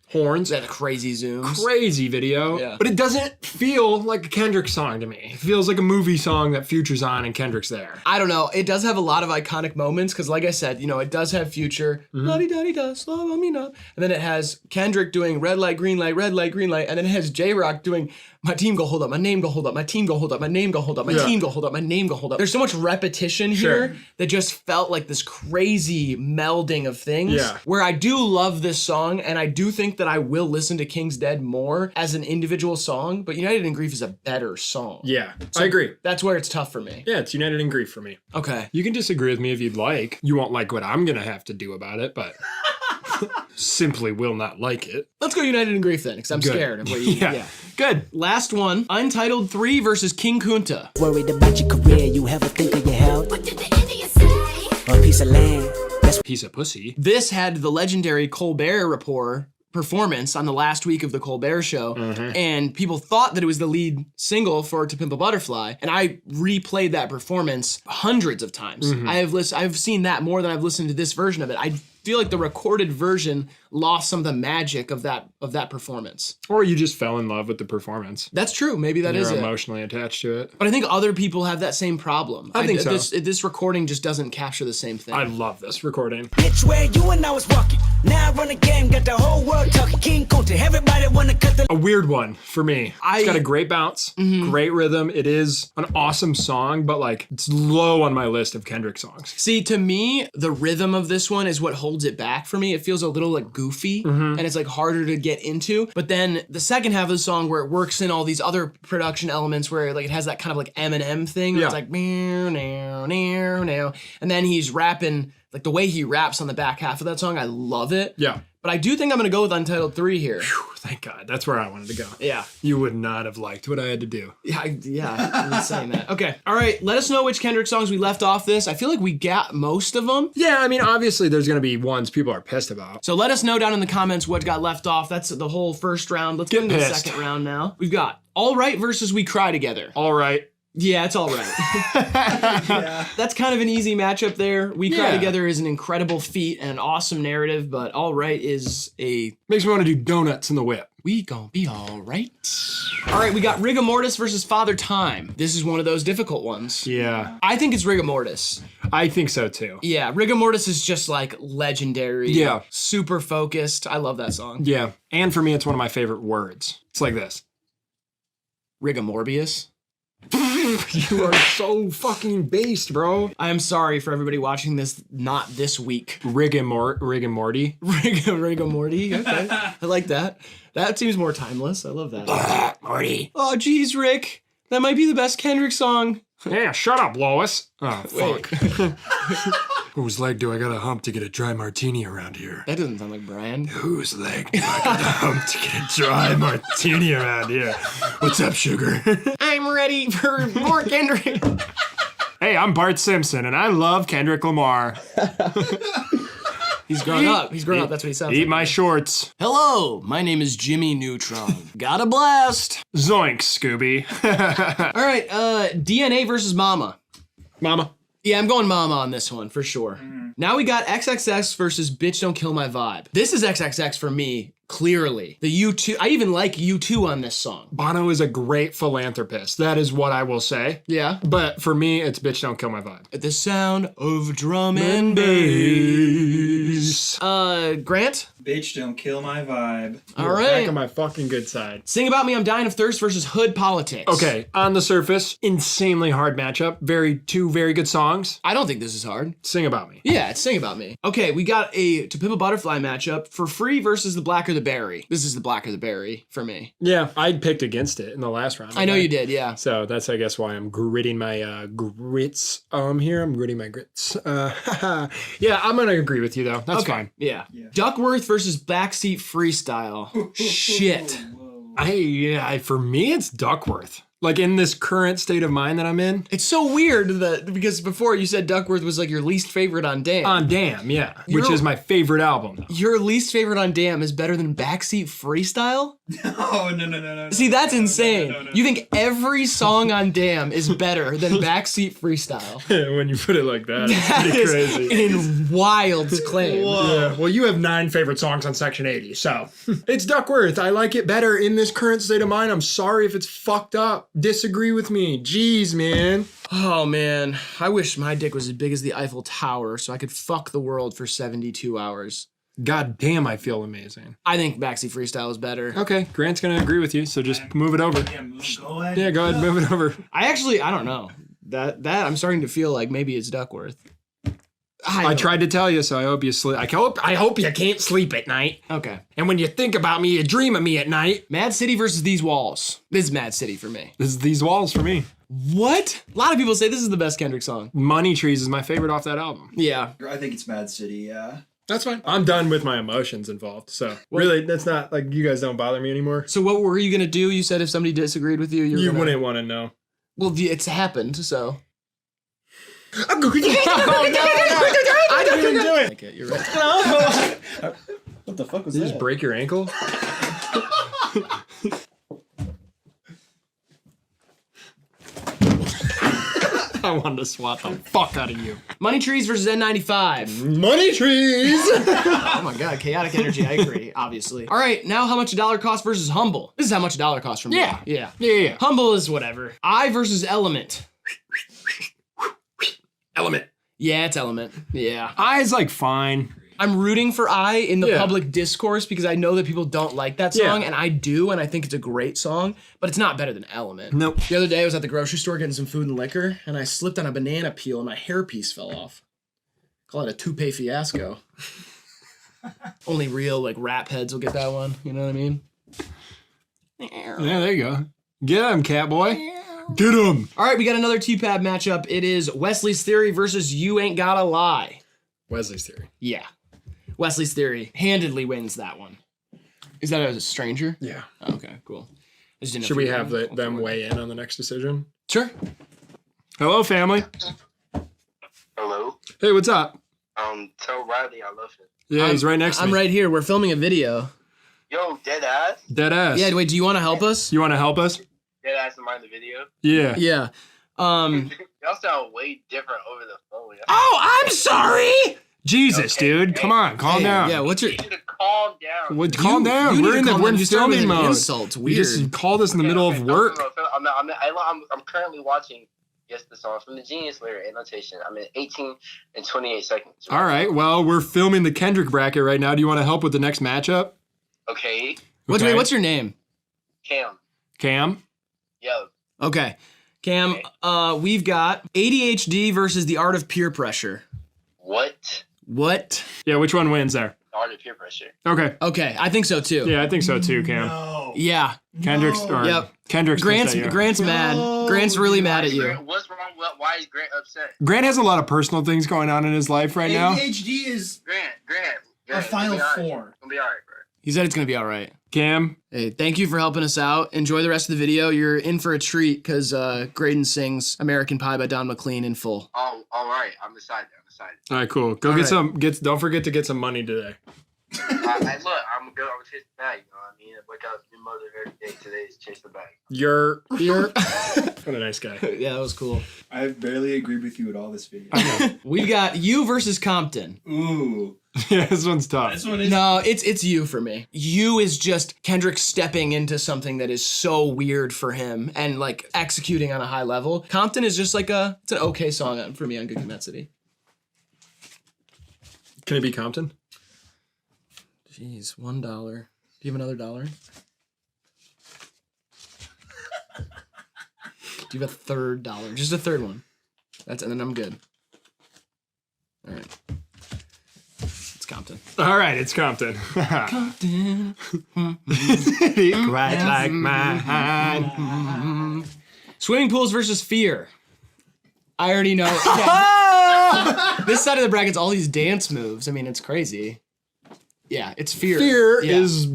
horns. That crazy zooms. Crazy video. Yeah. But it doesn't feel like a Kendrick song to me. It feels like a movie song that Future's on and Kendrick's there. I don't know. It does have a lot of iconic moments because, like I said, it does have Future, la-di-da-di-da, slow me up. And then it has Kendrick doing red light, green light, red light, green light. And then it has J-Rock doing my team go hold up, my name go hold up, my team go hold up, my name go hold up, my team go hold up, my name go hold up. There's so much repetition here that just felt like this crazy melding of things. Yeah. Where I do love this song, and I do think that I will listen to King's Dead more as an individual song, but United in Grief is a better song. Yeah, I agree. That's where it's tough for me. Yeah, it's United in Grief for me. Okay. You can disagree with me if you'd like. You won't like what I'm gonna have to do about it, but simply will not like it. Let's go United in Grief then, because I'm scared of what you... Yeah. Good. Last one, Untitled 3 versus King Kunta. Worried about your career, you ever think of your health? What did the Indians say? A piece of land. That's piece of pussy. This had the legendary Colbert Report performance on the last week of the Colbert Show, and people thought that it was the lead single for To Pimp a Butterfly, and I replayed that performance hundreds of times. I've seen that more than I've listened to this version of it. I feel like the recorded version lost some of the magic of that performance. Or you just fell in love with the performance. That's true. Maybe that is You're it. emotionally attached to it. But I think other people have that same problem. I think so. This recording just doesn't capture the same thing. I love this recording. bitch where you and I was walking. Now I run a game, got the whole world talking. King Kunta, everybody wanna cut the... A weird one for me. It's got a great bounce, great rhythm. It is an awesome song, but like it's low on my list of Kendrick songs. See, to me, the rhythm of this one is what holds it back for me. It feels a little like goofy and it's like harder to get into. But then the second half of the song where it works in all these other production elements where like it has that kind of like Eminem thing. Where it's like meow, meow, meow, meow. And then he's rapping, like the way he raps on the back half of that song, I love it. Yeah. But I do think I'm gonna go with Untitled 3 here. Whew, thank God. That's where I wanted to go. Yeah. You would not have liked what I had to do. Yeah, I'm saying that. Okay. All right, let us know which Kendrick songs we left off this. I feel like we got most of them. Yeah, I mean, obviously there's going to be ones people are pissed about. So let us know down in the comments what got left off. That's the whole first round. Let's get into the second round now. We've got All Right versus We Cry Together. All right. Yeah, it's all right. That's kind of an easy matchup there. We Cry Together is an incredible feat and an awesome narrative, but All Right is a... Makes me want to do donuts in the whip. We gon' be all right. All right, we got Rigor Mortis versus Father Time. This is one of those difficult ones. Yeah. I think it's Rigor Mortis. I think so too. Yeah, Rigor Mortis is just like legendary. Yeah. Super focused. I love that song. Yeah. And for me, it's one of my favorite words. It's like this. Rigor Morbius. You are so fucking based, bro. I am sorry for everybody watching this not this week. Rig and Morty. Rigor Morty. Okay. I like that. That seems more timeless. I love that. Morty. Oh, geez, Rick. That might be the best Kendrick song. Yeah, shut up, Lois. Oh, fuck. Whose leg do I gotta hump to get a dry martini around here? That doesn't sound like Brian. Whose leg do I gotta hump to get a dry martini around here? What's up, sugar? I'm ready for more Kendrick. Hey, I'm Bart Simpson, and I love Kendrick Lamar. He's grown up. He's grown up. That's what he sounds like. Eat my shorts. Hello, my name is Jimmy Neutron. Got a blast. Zoinks, Scooby. All right, DNA versus Mama. Mama. Yeah, I'm going Mama on this one, for sure. Now we got XXX versus Bitch Don't Kill My Vibe. This is XXX for me, clearly. The U2, I even like U2 on this song. Bono is a great philanthropist. That is what I will say. Yeah. But for me, it's Bitch Don't Kill My Vibe. At the sound of drum and bass. Grant? Bitch, don't kill my vibe. All You're right. Back on my fucking good side. Sing About Me, I'm Dying of Thirst versus Hood Politics. Okay, on the surface, insanely hard matchup. Two very good songs. I don't think this is hard. Sing About Me. Yeah, it's Sing About Me. Okay, we got a To Pimp a Butterfly matchup for Free versus The Black or the Berry. This is The Black or the Berry for me. Yeah, I picked against it in the last round. I know you did, yeah. So that's, I guess, why I'm gritting my grits here. I'm gritting my grits. Yeah, I'm going to agree with you, though. That's fine. Yeah. Duckworth versus Backseat Freestyle. Shit. For me, it's Duckworth. Like in this current state of mind that I'm in. It's so weird that because before you said Duckworth was like your least favorite on Damn. On Damn, yeah. Which is my favorite album, though. Your least favorite on Damn is better than Backseat Freestyle? No. See, that's insane. No. You think every song on Damn is better than Backseat Freestyle? When you put it like that, it's pretty crazy. In wild claim. Yeah. Well, you have 9 favorite songs on Section 80, so it's Duckworth. I like it better in this current state of mind. I'm sorry if it's fucked up. Disagree with me. Jeez, man. Oh, man. I wish my dick was as big as the Eiffel Tower so I could fuck the world for 72 hours. God damn, I feel amazing. I think Backseat Freestyle is better. Okay, Grant's gonna agree with you, so just move it over. Yeah, go ahead, move it over. I don't know. That I'm starting to feel like maybe it's Duckworth. I tried to tell you, so I hope you sleep. I hope you can't sleep at night. Okay. And when you think about me, you dream of me at night. Mad City versus These Walls. This is Mad City for me. This is These Walls for me. What? A lot of people say this is the best Kendrick song. Money Trees is my favorite off that album. Yeah. I think it's Mad City, yeah. That's fine. I'm done with my emotions involved. So really, that's not like you guys don't bother me anymore. So what were you going to do? You said if somebody disagreed with you, you wouldn't want to know. Well, it's happened, so. Oh, no. I didn't even do it. Okay, you're right. What the fuck was Did you that? just break your ankle? I wanted to swat the fuck out of you. Money Trees versus N95. Money Trees! Oh my god, chaotic energy, I agree, obviously. All right, now how much a dollar costs versus Humble. This is how much a dollar costs from me. Yeah. Humble is whatever. I versus Element. Element. Yeah, it's Element. Yeah. I's like fine. I'm rooting for I in the public discourse because I know that people don't like that song, and I do, and I think it's a great song, but it's not better than Element. Nope. The other day I was at the grocery store getting some food and liquor, and I slipped on a banana peel and my hairpiece fell off. Call it a toupee fiasco. Only real, like, rap heads will get that one, you know what I mean? Yeah, there you go. Get him, Catboy. Get him. All right, we got another T-Pab matchup. It is Wesley's Theory versus You Ain't Gotta Lie. Wesley's Theory. Yeah. Wesley's Theory handedly wins that one. Is that a stranger? Yeah. Oh, okay, cool. Should we have them weigh in on the next decision? Sure. Hello, family. Hello. Hey, what's up? Tell Riley I love him. Yeah, he's right next to me. I'm right here. We're filming a video. Yo, dead ass. Dead ass. Yeah, wait, do you want to help us? You want to help us? Dead ass in mind the video. Yeah. Yeah. Y'all sound way different over the phone. Oh, I'm sorry. Jesus, dude. Come on, calm down. Yeah, what's your... You need to calm down. Calm down. We're in filming mode. Insult. You just called us in the middle of work. I'm currently watching Guess the Song from the Genius Lyric Annotation. I'm at 18 and 28 seconds. All right. Well, we're filming the Kendrick bracket right now. Do you want to help with the next matchup? Okay. What's your name? Cam. Yo. Okay. Cam, we've got ADHD versus The Art of Peer Pressure. What? Yeah, which one wins there? The Art of Peer Pressure. Okay, I think so too. Yeah, I think so too, Cam. No. Yeah. Kendrick's Grant's mad. Grant's really mad at you. What's wrong? Why is Grant upset? Grant has a lot of personal things going on in his life right now. ADHD is Grant. our final four. It's gonna be alright, bro. He said it's gonna be all right. Cam. Hey, thank you for helping us out. Enjoy the rest of the video. You're in for a treat because Graydon sings American Pie by Don McLean in full. Oh, all right. I'm excited. All right, cool. Go get some. Don't forget to get some money today. Look, I'm a girl. I'm a chase the bag. You know what I mean? Wake up, your mother every day. Today is chase the bag. You're what a nice guy. Yeah, that was cool. I barely agreed with you at all this video. We got you versus Compton. Ooh. Yeah, this one's tough. This one is. No, it's you for me. You is just Kendrick stepping into something that is so weird for him and like executing on a high level. Compton is just like it's an okay song for me on Good Kid, Mad City. Can it be Compton? Jeez, $1. Do you have another dollar? Do you have a third dollar? Just a third one. And then I'm good. All right. It's Compton. All right, it's Compton. Compton. Quite like mine. Swimming pools versus Fear. I already know. Yeah. This side of the bracket's all these dance moves. I mean, it's crazy. Yeah, it's Fear. Fear Yeah. is.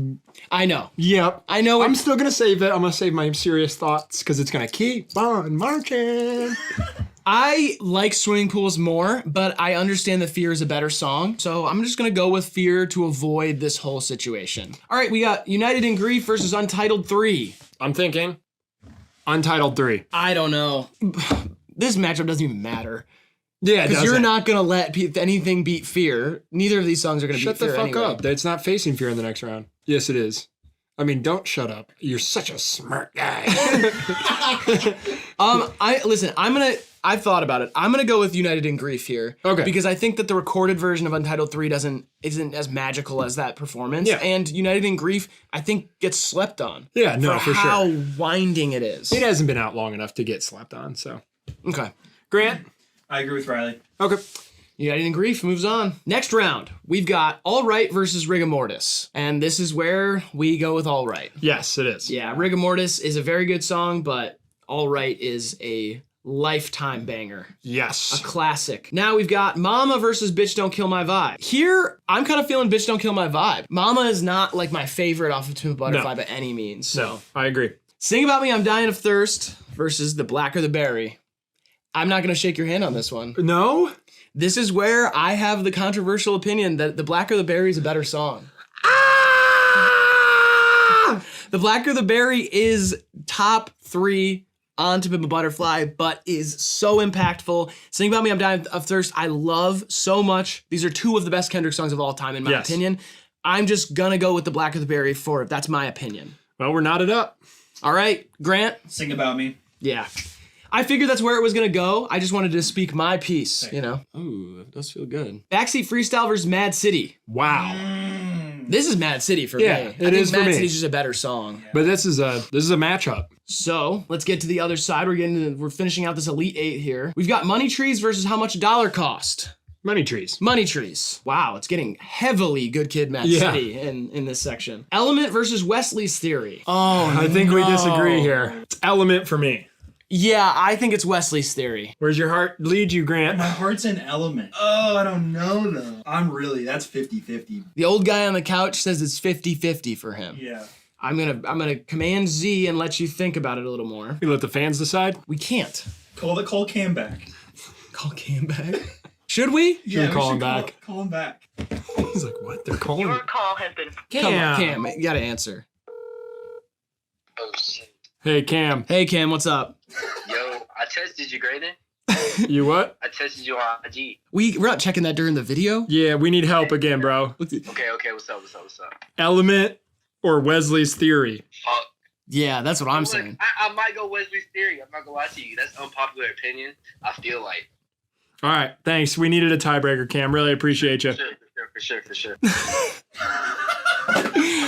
I know. Yep. I know. I'm still gonna save it. I'm gonna save my serious thoughts because it's gonna keep on marching. I like Swimming Pools more, but I understand that Fear is a better song. So I'm just gonna go with Fear to avoid this whole situation. All right, we got United in Grief versus Untitled 3. I'm thinking Untitled 3. I don't know. This matchup doesn't even matter. Yeah, because you're not gonna let anything beat Fear. Neither of these songs are gonna Shut beat Fear. the fuck anyway. up. It's not facing Fear in the next round. Yes, it is. I mean, don't shut up. You're such a smart guy. I've thought about it. I'm gonna go with United in Grief here. Okay. Because I think that the recorded version of Untitled 3 isn't as magical as that performance. Yeah. And United in Grief, I think, gets slept on. Yeah, no, for how sure. winding it is. It hasn't been out long enough to get slept on, so. Okay. Grant? I agree with Riley. Okay. United in Grief moves on. Next round, we've got All Right versus Rigor Mortis. And this is where we go with All Right. Yes, it is. Yeah, Rigor Mortis is a very good song, but All Right is a lifetime banger. Yes. A classic. Now we've got Mama versus Bitch Don't Kill My Vibe. Here, I'm kind of feeling Bitch Don't Kill My Vibe. Mama is not like my favorite off of Smooth Butterfly by any means. So. No, I agree. Sing About Me, I'm Dying of Thirst versus The Blacker the Berry. I'm not going to shake your hand on this one. No? This is where I have the controversial opinion that The Blacker the Berry is a better song. The Blacker the Berry is top 3 on To Pimp a Butterfly, but is so impactful. Sing About Me, I'm Dying of Thirst, I love so much. These are 2 of the best Kendrick songs of all time, in my opinion. I'm just gonna go with The Blacker the Berry for it. That's my opinion. Well, we're knotted up. All right, Grant? Sing About Me. Yeah. I figured that's where it was gonna go. I just wanted to speak my piece, you know? Ooh, that does feel good. Backseat Freestyle versus Mad City. Wow. This is Mad City for Yeah, me. it is for Mad me. City's just a better song. But this is a matchup. So let's get to the other side. We're finishing out this Elite 8 here. We've got Money Trees versus How Much a Dollar Cost. Money Trees. Money Trees. Wow, it's getting heavily Good Kid, Mad City in this section. Element versus Wesley's Theory. Oh, I think we disagree here. It's Element for me. Yeah, I think it's Wesley's Theory. Where's your heart lead you, Grant? My heart's in Element. Oh, I don't know though. That's 50-50. The old guy on the couch says it's 50-50 for him. Yeah. I'm gonna Command Z and let you think about it a little more. We let the fans decide? We can't. Call Cam back. Call Cam back? Should we? Should we call him back? Call him back. He's like, what? They're calling Your me. call has been. Cam, you gotta answer. Oh shit. Hey, Cam. Hey, Cam, what's up? Yo, I texted you, Graydon. You what? I texted you on IG. We're not checking that during the video? Yeah, we need help again, bro. Okay, what's up? Element or Wesley's Theory? Yeah, that's what I'm Look, saying. I might go Wesley's Theory. I'm not gonna lie to you. That's unpopular opinion. I feel like. All right, thanks. We needed a tiebreaker, Cam. Really appreciate you. For sure.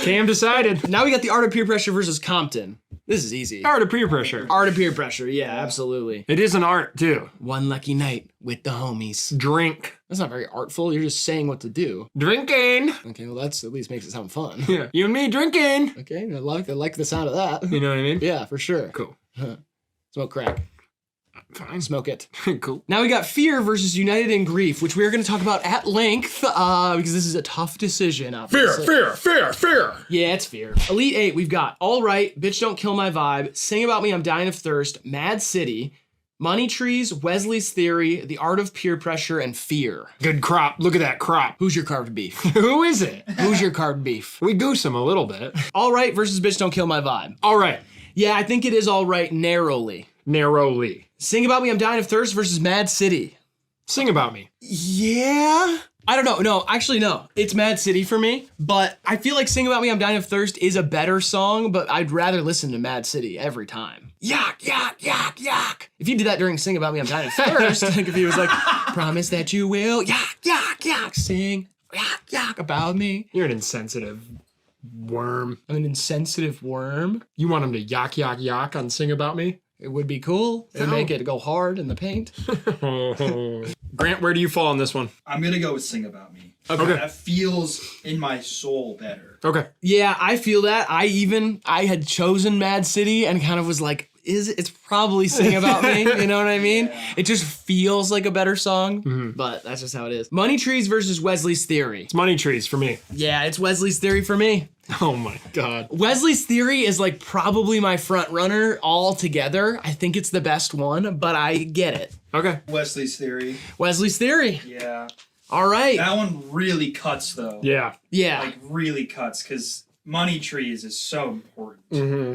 Cam decided. Now we got the Art of Peer Pressure versus Compton. This is easy. Art of Peer Pressure. Art of Peer Pressure, yeah, absolutely. It is an art, too. One lucky night with the homies. Drink. That's not very artful. You're just saying what to do. Drinking. Okay, well, that's at least makes it sound fun. Yeah, you and me drinking. Okay, I like the sound of that. You know what I mean? Yeah, for sure. Cool. Smoke crack. Fine. Smoke it. Cool. Now we got Fear versus United in Grief, which we are going to talk about at length because this is a tough decision. Obviously. Fear. Yeah, it's Fear. Elite 8, we've got All Right, Bitch Don't Kill My Vibe, Sing About Me, I'm Dying of Thirst, Mad City, Money Trees, Wesley's Theory, The Art of Peer Pressure, and Fear. Good crop. Look at that crop. Who's your carved beef? Who is it? Who's your carved beef? We goose him a little bit. All Right versus Bitch Don't Kill My Vibe. All right. Yeah, I think it is All Right narrowly. Narrowly. Sing About Me, I'm Dying of Thirst versus Mad City. Sing About Me. Yeah. I don't know. No, actually, no. It's Mad City for me, but I feel like Sing About Me, I'm Dying of Thirst is a better song, but I'd rather listen to Mad City every time. Yak, yak, yak, yak. If you did that during Sing About Me, I'm Dying of Thirst, like if he was like, promise that you will, yak, yak, yak, sing, yak, yak about me. You're an insensitive worm. I'm an insensitive worm. You want him to yak, yak, yak on Sing About Me? It would be cool. It would make it go hard in the paint. Grant, where do you fall on this one? I'm gonna go with Sing About Me. Okay. That feels in my soul better. Okay. Yeah, I feel that. I had chosen Mad City and kind of was like, it's probably Sing About Me, you know what I mean? Yeah. It just feels like a better song, but that's just how it is. Money Trees versus Wesley's Theory. It's Money Trees for me. Yeah, it's Wesley's Theory for me. Oh my God. Wesley's Theory is like probably my front runner all together. I think it's the best one, but I get it. Okay. Wesley's Theory. Wesley's Theory. Yeah. All right. That one really cuts though. Yeah. Yeah. Like really cuts because Money Trees is so important.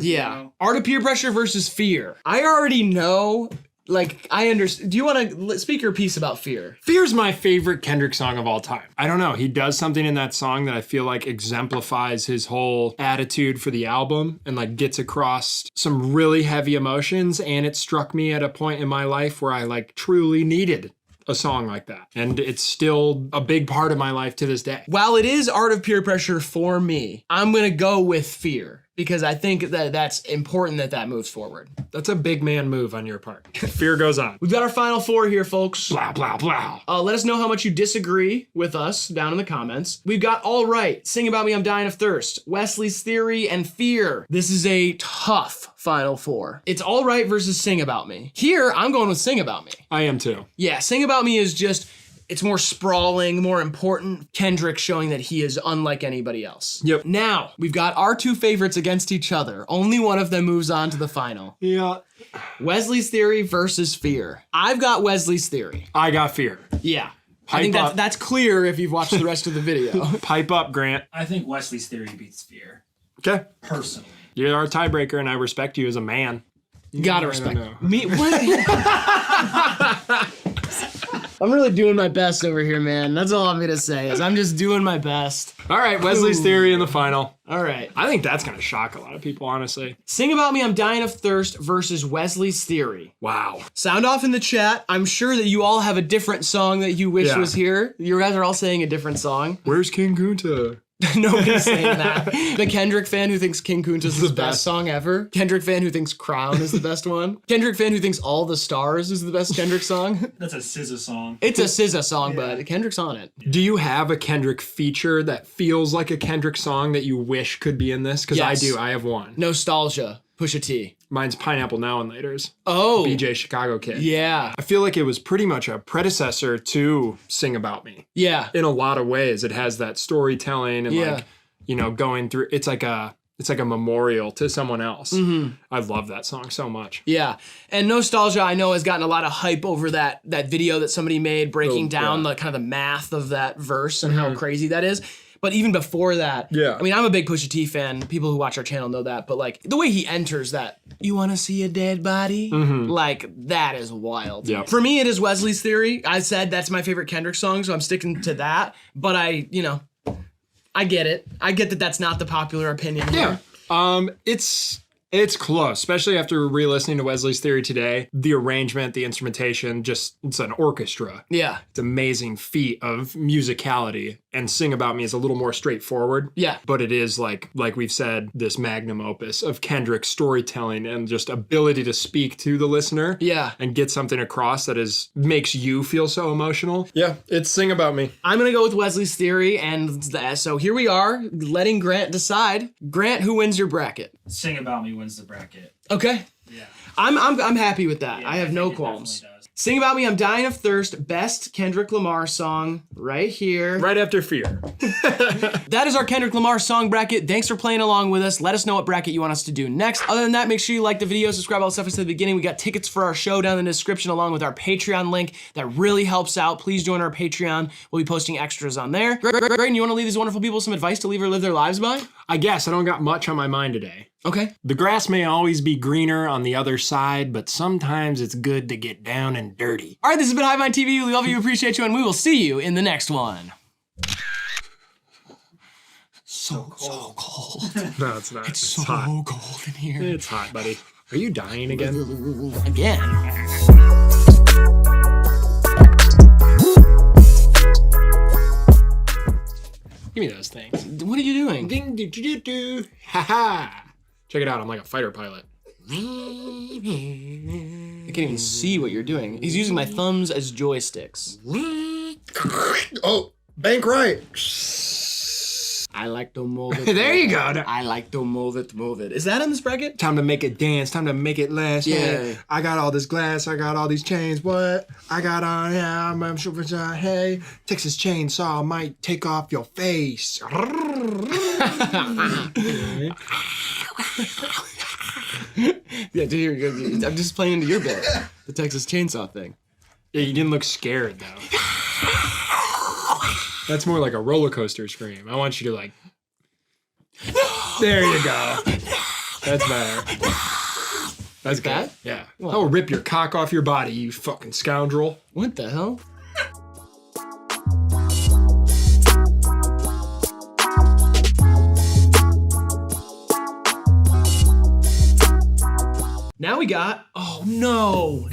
Yeah. You know? Art of Peer Pressure versus Fear. I already know. Like, I understand. Do you want to speak your piece about Fear? Fear's my favorite Kendrick song of all time. I don't know. He does something in that song that I feel like exemplifies his whole attitude for the album and like gets across some really heavy emotions. And it struck me at a point in my life where I like truly needed a song like that. And it's still a big part of my life to this day. While it is Art of Peer Pressure for me, I'm going to go with Fear. Because I think that that's important that moves forward. That's a big man move on your part. Fear goes on. We've got our final four here, folks. Blah, blah, blah. Let us know how much you disagree with us down in the comments. We've got All Right, Sing About Me, I'm Dying of Thirst, Wesley's Theory, and Fear. This is a tough final four. It's All Right versus Sing About Me. Here, I'm going with Sing About Me. I am too. Yeah, Sing About Me is just... It's more sprawling, more important. Kendrick showing that he is unlike anybody else. Yep. Now, we've got our two favorites against each other. Only one of them moves on to the final. Yeah. Wesley's Theory versus Fear. I've got Wesley's Theory. I got Fear. Yeah. I think that's clear if you've watched the rest of the video. Pipe up, Grant. I think Wesley's Theory beats Fear. Okay. Personally. You're our tiebreaker, and I respect you as a man. You gotta respect me. What? I'm really doing my best over here, man. That's all I'm gonna say is I'm just doing my best. All right, Wesley's Theory in the final. All right. I think that's gonna shock a lot of people, honestly. Sing About Me, I'm Dying of Thirst versus Wesley's Theory. Wow. Sound off in the chat. I'm sure that you all have a different song that you wish was here. You guys are all saying a different song. Where's King Kunta? Nobody's saying that. The Kendrick fan who thinks King Kunta is the best song ever. Kendrick fan who thinks Crown is the best one. Kendrick fan who thinks All the Stars is the best Kendrick song. That's a SZA song. It's a SZA song, but Kendrick's on it. Do you have a Kendrick feature that feels like a Kendrick song that you wish could be in this? Because I do. I have one. Nostalgia. Pusha T. Mine's Pineapple Now and Later's. Oh. BJ Chicago Kid. Yeah. I feel like it was pretty much a predecessor to Sing About Me. Yeah. In a lot of ways. It has that storytelling and like, you know, going through, it's like a memorial to someone else. Mm-hmm. I love that song so much. Yeah. And Nostalgia, I know, has gotten a lot of hype over that video that somebody made breaking down the kind of the math of that verse and how crazy that is. But even before that, I mean, I'm a big Pusha T fan. People who watch our channel know that. But like the way he enters that, you want to see a dead body? Like that is wild. Yeah. For me, it is Wesley's Theory. I said that's my favorite Kendrick song, so I'm sticking to that. But I get it. I get that that's not the popular opinion here. It's close, especially after re-listening to Wesley's Theory today. The arrangement, the instrumentation, it's an orchestra. Yeah. It's an amazing feat of musicality. And Sing About Me is a little more straightforward. Yeah. But it is like we've said, this magnum opus of Kendrick's storytelling and just ability to speak to the listener. Yeah. And get something across that makes you feel so emotional. Yeah, it's Sing About Me. I'm going to go with Wesley's Theory. And so here we are, letting Grant decide. Grant, who wins your bracket? Sing About Me wins the bracket. Okay. I'm happy with that. I have no qualms. Sing About Me, I'm Dying of Thirst, best Kendrick Lamar song right here. Right after Fear. That is our Kendrick Lamar song bracket. Thanks for playing along with us. Let us know what bracket you want us to do next. Other than that, make sure you like the video, subscribe, all the stuff I said at the beginning. We got tickets for our show down in the description along with our Patreon link. That really helps out. Please join our Patreon. We'll be posting extras on there. Great, and you want to leave these wonderful people some advice to leave or live their lives by? I guess I don't got much on my mind today. Okay. The grass may always be greener on the other side, but sometimes it's good to get down and dirty. All right, this has been HIVEMIND TV. We love you, appreciate you, and we will see you in the next one. So cold. No, it's not. It's so hot. cold in here. It's hot, buddy. Are you dying again? Again. Give me those things. What are you doing? Ding, do, do, do, do. Ha ha. Check it out. I'm like a fighter pilot. I can't even see what you're doing. He's using my thumbs as joysticks. Oh, bank right. I like to move it. There you go. I like to move it. Is that in this bracket? Time to make it dance. Time to make it last. Yeah. Hey, I got all this glass. I got all these chains. What? I got on. Yeah, I'm sure. Hey, Texas chainsaw might take off your face. Yeah, dude, I'm just playing into your bit. The Texas chainsaw thing. Yeah, you didn't look scared though. That's more like a roller coaster scream. I want you to like. There you go. That's better. That's good. Yeah. What? I'll rip your cock off your body, you fucking scoundrel. What the hell? Now we got, oh no.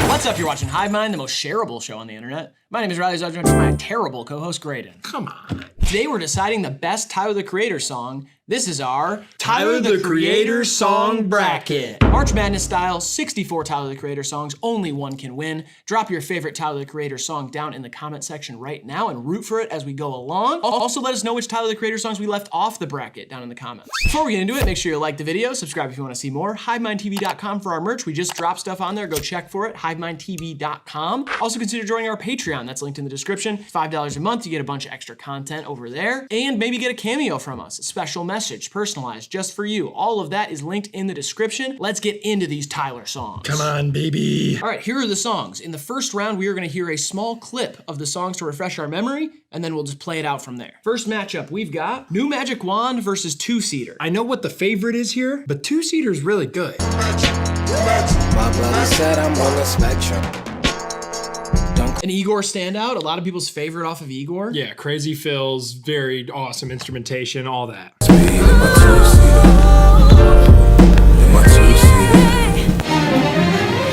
What's up, you're watching HIVEMIND, the most shareable show on the internet. My name is Riley Zodger, and my terrible co-host Graydon. Come on. Today we're deciding the best Tyler, the Creator song. This is our Tyler, the Creator song bracket. March Madness style, 64 Tyler, the Creator songs, only one can win. Drop your favorite Tyler, the Creator song down in the comment section right now and root for it as we go along. Also let us know which Tyler, the Creator songs we left off the bracket down in the comments. Before we get into it, make sure you like the video, subscribe if you want to see more, HIVEMINDTV.com for our merch. We just dropped stuff on there, go check for it, HIVEMINDTV.com. Also consider joining our Patreon, that's linked in the description. $5 a month, you get a bunch of extra content over there, and maybe get a cameo from us, a special message, personalized just for you. All of that is linked in the description. Let's get into these Tyler songs. Come on, baby. All right, here are the songs. In the first round, we are gonna hear a small clip of the songs to refresh our memory, and then we'll just play it out from there. First matchup, we've got New Magic Wand versus Two Seater. I know what the favorite is here, but Two Seater is really good. My brother said I'm on the spectrum. An Igor standout, a lot of people's favorite off of Igor. Yeah, Crazy Phil's very awesome instrumentation, all that.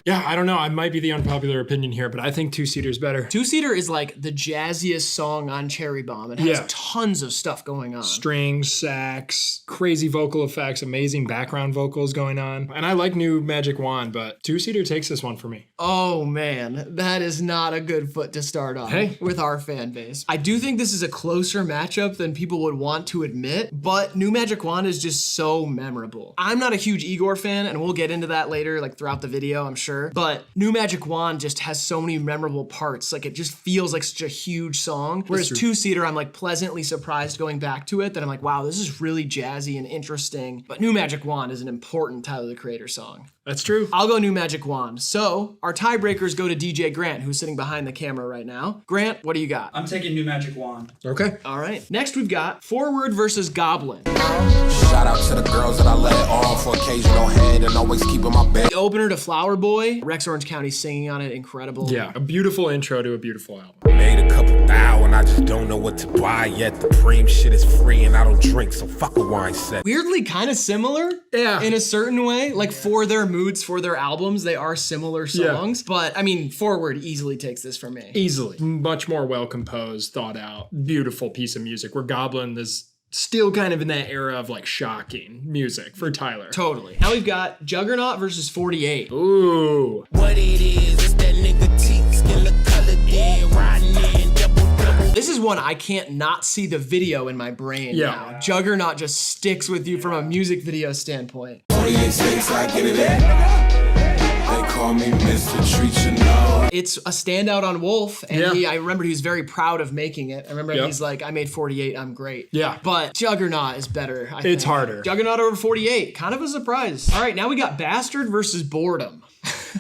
Yeah, I don't know. I might be the unpopular opinion here, but I think Two Seater's better. Two Seater is like the jazziest song on Cherry Bomb. It has tons of stuff going on. Strings, sax, crazy vocal effects, amazing background vocals going on. And I like New Magic Wand, but Two Seater takes this one for me. Oh man, that is not a good foot to start on with our fan base. I do think this is a closer matchup than people would want to admit, but New Magic Wand is just so memorable. I'm not a huge Igor fan, and we'll get into that later, like throughout the video, I'm sure. But New Magic Wand just has so many memorable parts. Like it just feels like such a huge song. Whereas Two Seater, I'm like pleasantly surprised going back to it that I'm like, wow, this is really jazzy and interesting. But New Magic Wand is an important Tyler, the Creator song. That's true. I'll go New Magic Wand. So our tiebreakers go to DJ Grant, who's sitting behind the camera right now. Grant, what do you got? I'm taking New Magic Wand. Okay. All right. Next we've got Forward versus Goblin. Shout out to the girls that I let on for occasional head and always keep in my bed. The opener to Flower Boy, Rex Orange County singing on it, incredible. Yeah, a beautiful intro to a beautiful album. Made a couple thou and I just don't know what to buy yet. The Preem shit is free and I don't drink, so fuck a wine set. Weirdly kind of similar. Yeah. In a certain way. Like for their moods, for their albums, they are similar songs. But I mean, Forward easily takes this from me. Easily. Much more well composed, thought out, beautiful piece of music where Goblin is still kind of in that era of like shocking music for Tyler. Totally. Now we've got Juggernaut versus 48. Ooh. What it is that nigga teeth, skin the color dead, riding in double. This is is one I can't not see the video in my brain now. Juggernaut just sticks with you from a music video standpoint. 48 states, I get it at. They call me Mr. Treat, you know. It's a standout on Wolf, and I remember he was very proud of making it. I remember he's like, I made 48, I'm great. Yeah. But Juggernaut is better, I think. It's harder. Juggernaut over 48, kind of a surprise. All right, now we got Bastard versus Boredom.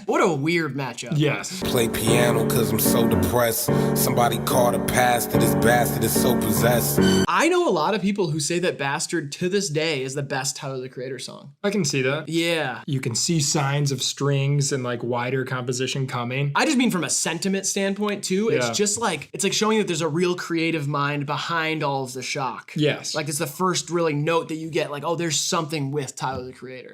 What a weird matchup. Yes. Play piano cause I'm so depressed. Somebody called a pastor, this bastard is so possessed. I know a lot of people who say that Bastard to this day is the best Tyler the Creator song. I can see that. Yeah. You can see signs of strings and like wider composition coming. I just mean from a sentiment standpoint too. It's just like, it's like showing that there's a real creative mind behind all of the shock. Yes. Like it's the first really note that you get like, oh, there's something with Tyler the Creator.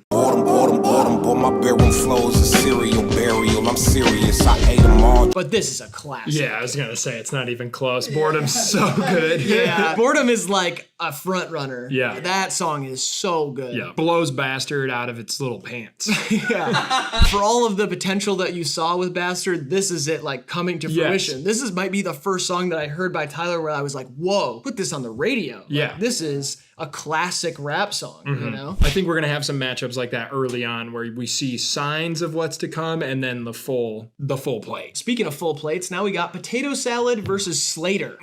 Boredom, boy, my bedroom flows a serial burial. I'm serious, I ate them all. But this is a classic. Yeah, I was gonna say, it's not even close. Boredom's so good. Yeah. Boredom is like a front runner. Yeah. That song is so good. Yeah. Blows Bastard out of its little pants. Yeah. For all of the potential that you saw with Bastard, this is it like coming to fruition. This might be the first song that I heard by Tyler where I was like, whoa, put this on the radio. Yeah. Like, this is a classic rap song, you know? I think we're gonna have some matchups like that early on where we see signs of what's to come and then the full plate. Speaking of full plates, now we got Potato Salad versus Slater.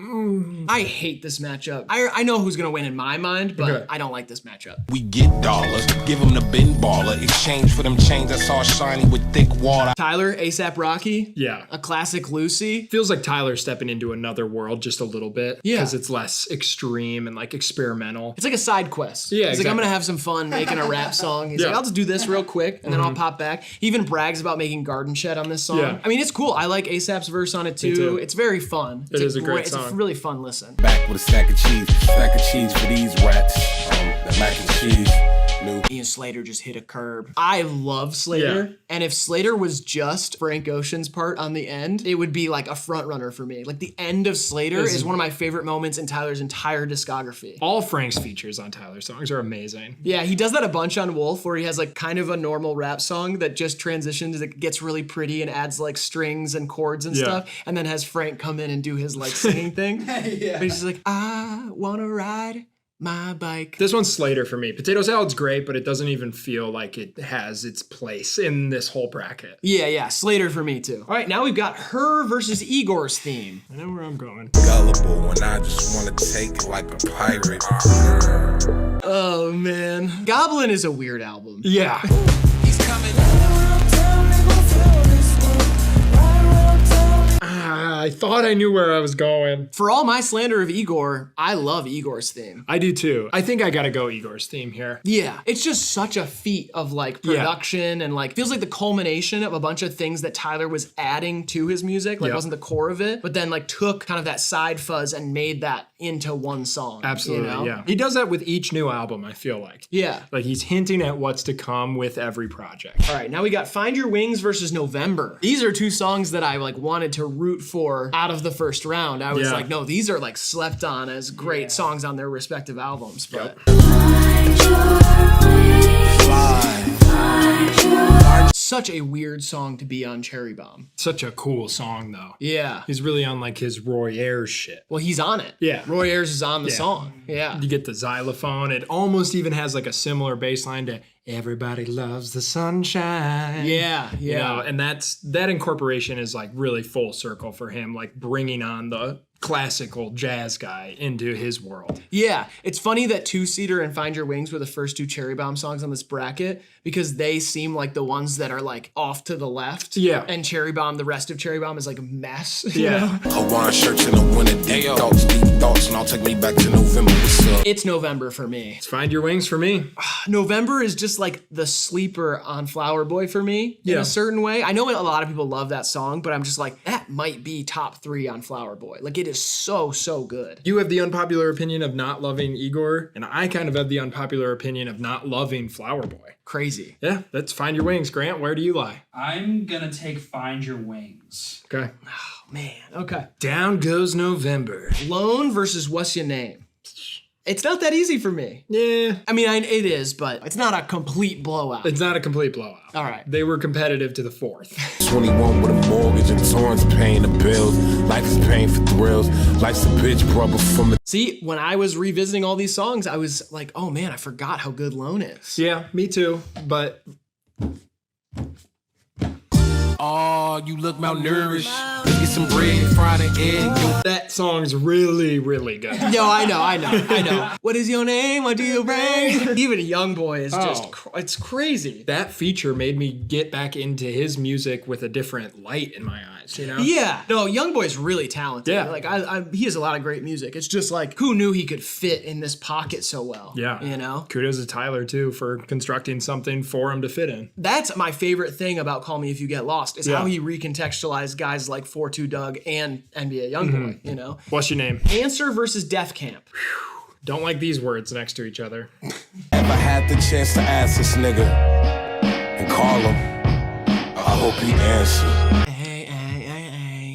I hate this matchup. I know who's gonna win in my mind, but I don't like this matchup. We get dollars, give them the bin baller. Exchange for them chains I saw shiny with thick water. Tyler, A$AP Rocky. Yeah. A classic Lucy. Feels like Tyler's stepping into another world just a little bit. Yeah. Because it's less extreme and like experimental. It's like a side quest. Yeah, He's like, I'm gonna have some fun making a rap song. He's like, I'll just do this real quick and then I'll pop back. He even brags about making Garden Shed on this song. Yeah. I mean, it's cool. I like A$AP's verse on it too. It's very fun. It's a great song. It's a really fun listen. Back with a stack of cheese for these rats. The mac and cheese. Ian Slater just hit a curb. I love Slater, and if Slater was just Frank Ocean's part on the end, it would be like a front runner for me. Like the end of Slater is one of my favorite moments in Tyler's entire discography. All Frank's features on Tyler's songs are amazing. Yeah, he does that a bunch on Wolf, where he has like kind of a normal rap song that just transitions, it gets really pretty and adds like strings and chords and stuff, and then has Frank come in and do his like singing thing. But he's just like, I wanna ride my bike. This one's Slater for me. Potato Salad's great, but it doesn't even feel like it has its place in this whole bracket. Yeah, Slater for me too. All right, now we've got Her versus Igor's theme. I know where I'm going. Gullible when I just want to take like a pirate. Oh man. Goblin is a weird album. Yeah. He's coming. I thought I knew where I was going. For all my slander of Igor, I love Igor's theme. I do too. I think I gotta go Igor's theme here. Yeah, it's just such a feat of like production and like feels like the culmination of a bunch of things that Tyler was adding to his music. Like wasn't the core of it, but then like took kind of that side fuzz and made that into one song. Absolutely, you know? yeah. He does that with each new album, I feel like. Yeah. Like he's hinting at what's to come with every project. All right, now we got Find Your Wings versus November. These are two songs that I like wanted to root for out of the first round. I was like, no, these are like slept on as great songs on their respective albums. But such a weird song to be on Cherry Bomb. Such a cool song though. Yeah. He's really on like his Roy Ayers shit. Well, he's on it. Yeah. Roy Ayers is on the song. Yeah. You get the xylophone. It almost even has like a similar bass line to Everybody Loves the Sunshine. Yeah, yeah. You know, and that incorporation is like really full circle for him, like bringing on the classical jazz guy into his world. Yeah, it's funny that Two Seater and Find Your Wings were the first two Cherry Bomb songs on this bracket because they seem like the ones that are like off to the left. Yeah. And Cherry Bomb, the rest of Cherry Bomb is like a mess. Yeah. Hawaiian shirts in the winter day. Thoughts, deep thoughts, and I'll take me back to November. What's up? It's November for me. It's Find Your Wings for me. November is just like the sleeper on Flower Boy for me in a certain way. I know a lot of people love that song, but I'm just like, that might be top 3 on Flower Boy. Like it is so good. You have the unpopular opinion of not loving Igor, and I kind of have the unpopular opinion of not loving Flower Boy. Crazy. Yeah, that's Find Your Wings. Grant, where do you lie? I'm gonna take Find Your Wings. Okay. Oh man, okay. Down goes November. Lone versus What's Your Name? It's not that easy for me. Yeah. I mean, it is, but it's not a complete blowout. It's not a complete blowout. All right. They were competitive to the fourth. 21 with a mortgage and Torrance paying the bills. Life is paying for thrills. Life's a bitch, brother, from a... See, when I was revisiting all these songs, I was like, oh man, I forgot how good Lone is. Yeah, me too. But... Oh, you look malnourished. Get some bread, fried an egg. That song's really, really good. No, I know. What is your name? What do you bring? Even a young boy is just, it's crazy. That feature made me get back into his music with a different light in my eyes, you know? Yeah. No, young boy's really talented. Yeah. Like, he has a lot of great music. It's just like, who knew he could fit in this pocket so well? Yeah. You know? Kudos to Tyler, too, for constructing something for him to fit in. That's my favorite thing about Call Me If You Get Lost, is how he recontextualized guys like 4-2 Doug and NBA Youngboy, you know? What's your name? Answer versus Def Camp. Don't like these words next to each other. If I had the chance to ask this nigga and call him, I hope he answered.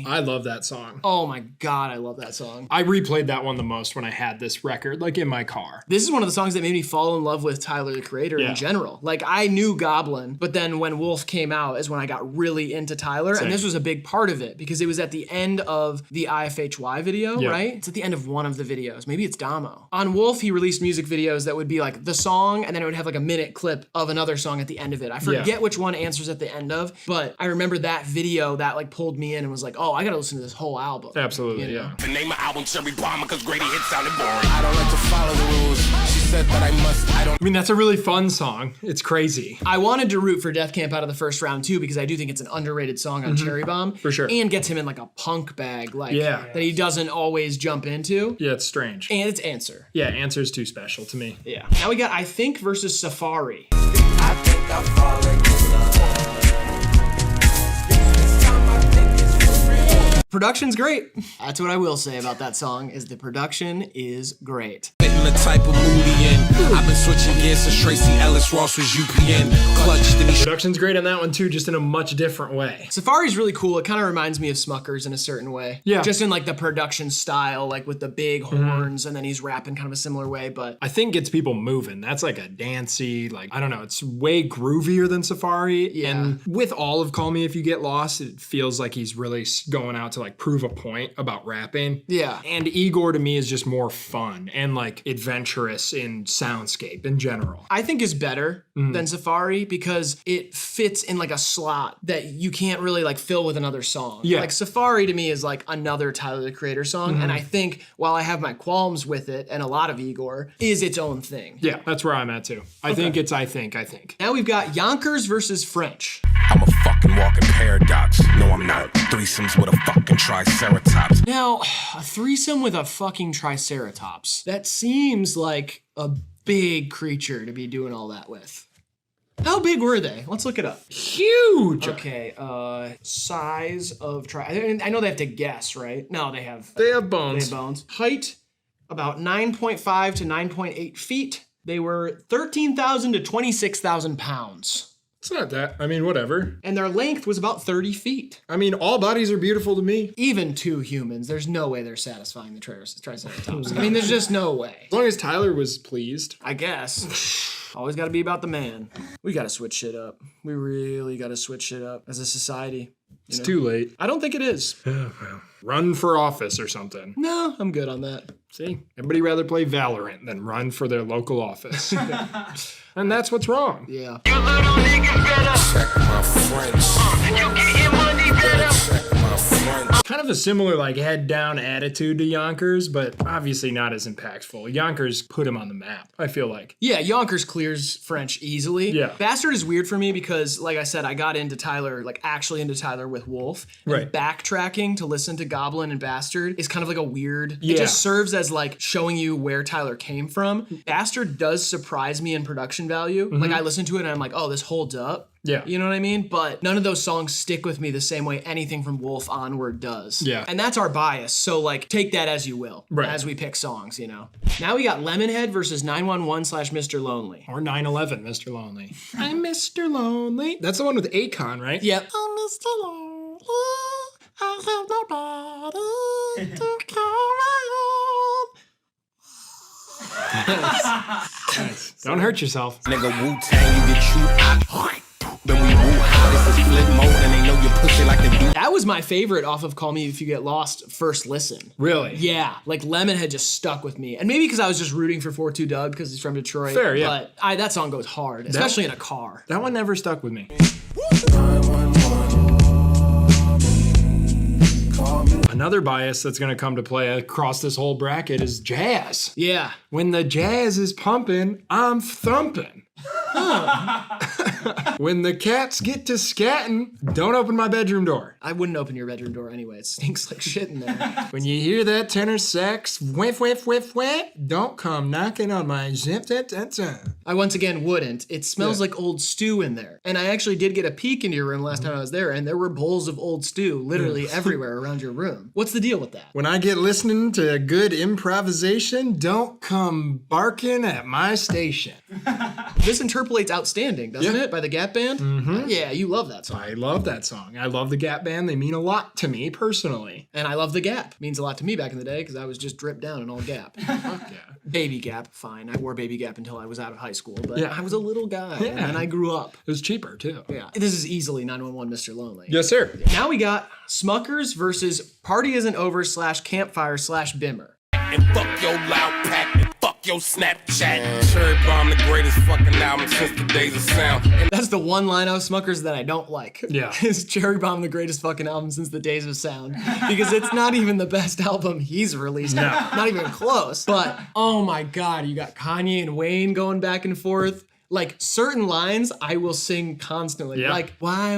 I love that song. Oh my God, I love that song. I replayed that one the most when I had this record, like in my car. This is one of the songs that made me fall in love with Tyler, the Creator, in general. Like, I knew Goblin, but then when Wolf came out is when I got really into Tyler. Same. And this was a big part of it because it was at the end of the IFHY video, right? It's at the end of one of the videos. Maybe it's Damo. On Wolf, he released music videos that would be like the song, and then it would have like a minute clip of another song at the end of it. I forget which one Answer's at the end of, but I remember that video that like pulled me in and was like, oh, I gotta listen to this whole album. Absolutely, you know? The name of album Cherry Bomber, cause Grady hit sounded boring. I don't like to follow the rules. She said that I must. I mean, that's a really fun song. It's crazy. I wanted to root for Def Camp out of the first round too, because I do think it's an underrated song on Cherry Bomb. For sure. And gets him in like a punk bag, like that he doesn't always jump into. Yeah, it's strange. And it's Answer. Yeah, Answer's too special to me. Yeah. Now we got I Think versus Safari. I think I'm falling in love. Production's great. That's what I will say about that song, is the production is great. The type of moody in. I've been switching gears since Tracy Ellis Ross was UPN. Clutched in Production's great on that one too, just in a much different way. Safari's really cool. It kind of reminds me of Smuckers in a certain way. Yeah. Just in like the production style, like with the big horns, and then he's rapping kind of a similar way, but I think gets people moving. That's like a dancey, like, I don't know, it's way groovier than Safari. Yeah. And with all of Call Me If You Get Lost, it feels like he's really going out to like prove a point about rapping. Yeah. And Igor to me is just more fun and like adventurous in soundscape in general. I think is better than Safari because it fits in like a slot that you can't really like fill with another song. Yeah. Like Safari to me is like another Tyler, the Creator song. And I think while I have my qualms with it, and a lot of Igor, is its own thing. Yeah, that's where I'm at too. I think it's I think. Now we've got Yonkers versus French. I'm a fucking walking paradox. No, I'm not. Threesomes with a fucking triceratops. Now, a threesome with a fucking triceratops. That seems like a big creature to be doing all that with. How big were they? Let's look it up. Huge. Okay, size of I know they have to guess, right? No, they have bones. They have bones. Height, about 9.5 to 9.8 feet. They were 13,000 to 26,000 pounds. It's not that. I mean, whatever. And their length was about 30 feet. I mean, all bodies are beautiful to me. Even two humans, there's no way they're satisfying the triceratops. I mean, there's just no way. As long as Tyler was pleased. I guess. Always got to be about the man. We got to switch shit up. We really got to switch shit up as a society. It's too late. I don't think it is. Run for office or something. No, I'm good on that. See, everybody rather play Valorant than run for their local office. And that's what's wrong. Yeah. You little nigga better check my French. You getting money better check my French. Kind of a similar like head down attitude to Yonkers, but obviously not as impactful. Yonkers put him on the map, I feel like. Yeah, Yonkers clears French easily. Yeah. Bastard is weird for me because, like I said, I got into Tyler, like actually into Tyler with Wolf. And right. Backtracking to listen to Goblin and Bastard is kind of like a weird, yeah. It just serves as like showing you where Tyler came from. Bastard does surprise me in production value. Like I listen to it and I'm like, oh, this holds up. Yeah. You know what I mean? But none of those songs stick with me the same way anything from Wolf onward does. Yeah. And that's our bias. So like take that as you will. Right. As we pick songs, you know. Now we got Lemonhead versus 911/Mr. Lonely. Or 9/11, Mr. Lonely. I'm Mr. Lonely. That's the one with Akon, right? Yep. I'm Mr. Lonely. I have nobody to call my own. Nice. Don't hurt yourself. Nigga Wu-Tang, you get chewed out. Then we woo how this is flip mode and they know your pussy like the beat. That was my favorite off of Call Me If You Get Lost first listen. Really? Yeah, like Lemon had just stuck with me. And maybe because I was just rooting for 4-2 Doug because he's from Detroit. Fair, yeah. But that song goes hard, especially in a car. That one never stuck with me. Another bias that's going to come to play across this whole bracket is jazz. Yeah. When the jazz is pumping, I'm thumping. When the cats get to scatting, don't open my bedroom door. I wouldn't open your bedroom door anyway. It stinks like shit in there. When you hear that tenor sax, whiff, whiff, whiff, whiff, don't come knocking on my zip, zip, zip, zip. I once again wouldn't. It smells like old stew in there. And I actually did get a peek into your room last time I was there, and there were bowls of old stew literally everywhere around your room. What's the deal with that? When I get listening to good improvisation, don't come barking at my station. This interpolates Outstanding, doesn't it? By the Gap Band? Mm-hmm. Yeah, you love that song. I love that song. I love the Gap Band. They mean a lot to me personally. And I love the Gap. Means a lot to me back in the day because I was just dripped down in all Gap. Fuck yeah. Baby Gap, fine. I wore Baby Gap until I was out of high school, but Yeah. I was a little guy and then I grew up. It was cheaper too. Yeah. This is easily 911 Mr. Lonely. Yes, sir. Now we got Smuckers versus Party Isn't Over / Campfire / Bimmer. And fuck your loud pack and fuck your Snapchat. Cherry Bomb, the greatest fucking album since the days of sound. And that's the one line of Smuckers that I don't like. Yeah. Is Cherry Bomb the greatest fucking album since the days of sound? Because it's not even the best album he's released. No. Not even close. But oh my God, you got Kanye and Wayne going back and forth. Like certain lines I will sing constantly. Yeah. Like, why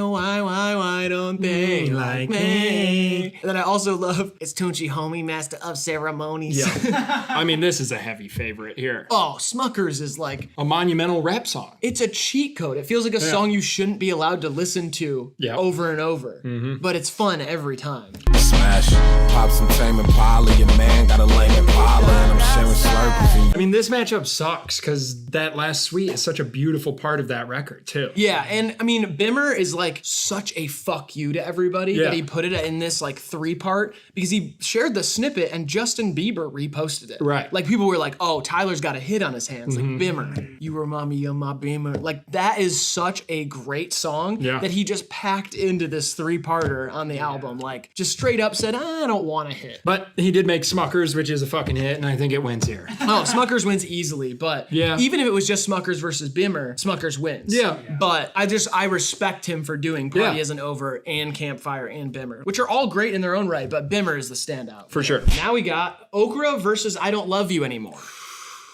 don't they like me? And then I also love It's Tunchi Homie, Master of Ceremonies. Yeah. I mean, this is a heavy favorite here. Oh, Smuckers is like A monumental rap song. it's a cheat code. It feels like a song you shouldn't be allowed to listen to over and over. But it's fun every time. Smash, pop some Tame Impala, your man got a lame Impala, and I'm sharing Slurpees. I mean, this matchup sucks because that last suite is such a beautiful part of that record too. Yeah, and I mean, Bimmer is like such a fuck you to everybody Yeah. that he put it in this like 3-part because he shared the snippet and Justin Bieber reposted it. Right. Like people were like, oh, Tyler's got a hit on his hands. Like Bimmer, you remind me of my Beamer. Like that is such a great song that he just packed into this 3-parter on the album. Like just straight up said, I don't want a hit. But he did make Smuckers, which is a fucking hit, and I think it wins here. Oh, Smuckers wins easily, but even if it was just Smuckers versus Bimmer, Smuckers wins. Yeah. But I respect him for doing Party Yeah. Isn't Over and Campfire and Bimmer, which are all great in their own right, but Bimmer is the standout. For sure. Now we got Okra versus I Don't Love You Anymore.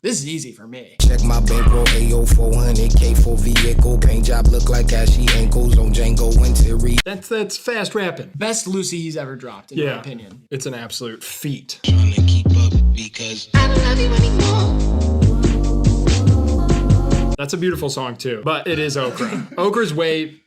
This is easy for me. Check my bankroll, AO 400K for vehicle. Paint job look like ashy ankles on Django and Terry. That's fast rapping. Best Lucy he's ever dropped, in my opinion. It's an absolute feat. Trying to keep up because I don't love you anymore. That's a beautiful song too, but it is Okra. Okra's way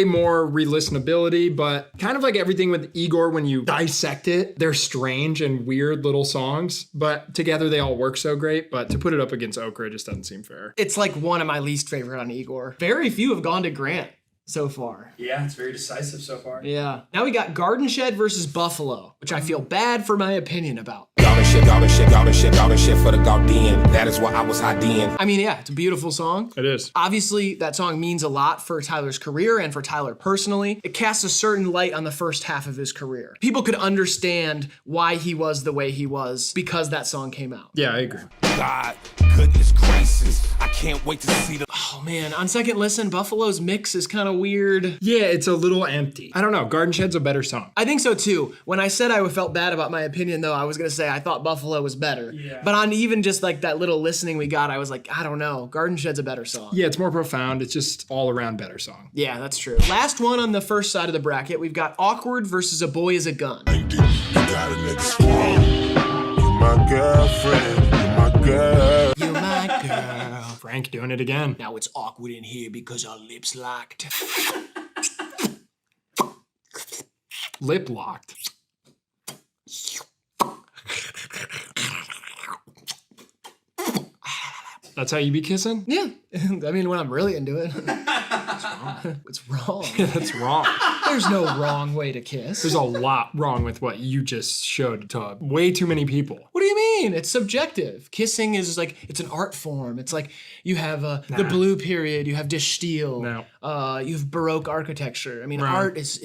more re-listenability, but kind of like everything with Igor, when you dissect it, they're strange and weird little songs, but together they all work so great. But to put it up against Okra just doesn't seem fair. It's like one of my least favorite on Igor. Very few have gone to Grant so far. Yeah, it's very decisive so far. Yeah. Now we got Garden Shed versus Buffalo, which I feel bad for my opinion about. Garden shit for the Gaudian. That is why I was IDing. I mean, yeah, it's a beautiful song. It is. Obviously, that song means a lot for Tyler's career and for Tyler personally. It casts a certain light on the first half of his career. People could understand why he was the way he was because that song came out. Yeah, I agree. God, goodness gracious. I can't wait to see the... Oh man, on second listen, Buffalo's mix is kind of weird. Yeah, it's a little empty. I don't know. Garden Shed's a better song. I think so too. When I said I felt bad about my opinion though, I was going to say I thought Buffalo was better. Yeah. But on even just like that little listening we got, I was like, I don't know. Garden Shed's a better song. Yeah, it's more profound. It's just all around better song. Yeah, that's true. Last one on the first side of the bracket, we've got Awkward versus A Boy Is a Gun. You got an ex-friend. You my girlfriend. You my girl. You my girl. Frank doing it again. Now it's awkward in here because our lips locked. Lip locked. That's how you be kissing? Yeah. I mean, when I'm really into it. What's wrong? Yeah, that's wrong. There's no wrong way to kiss. There's a lot wrong with what you just showed to way too many people. What do you mean? It's subjective. Kissing is like, it's an art form. It's like you have the blue period, you have Die Stil, you have Baroque architecture. I mean, art is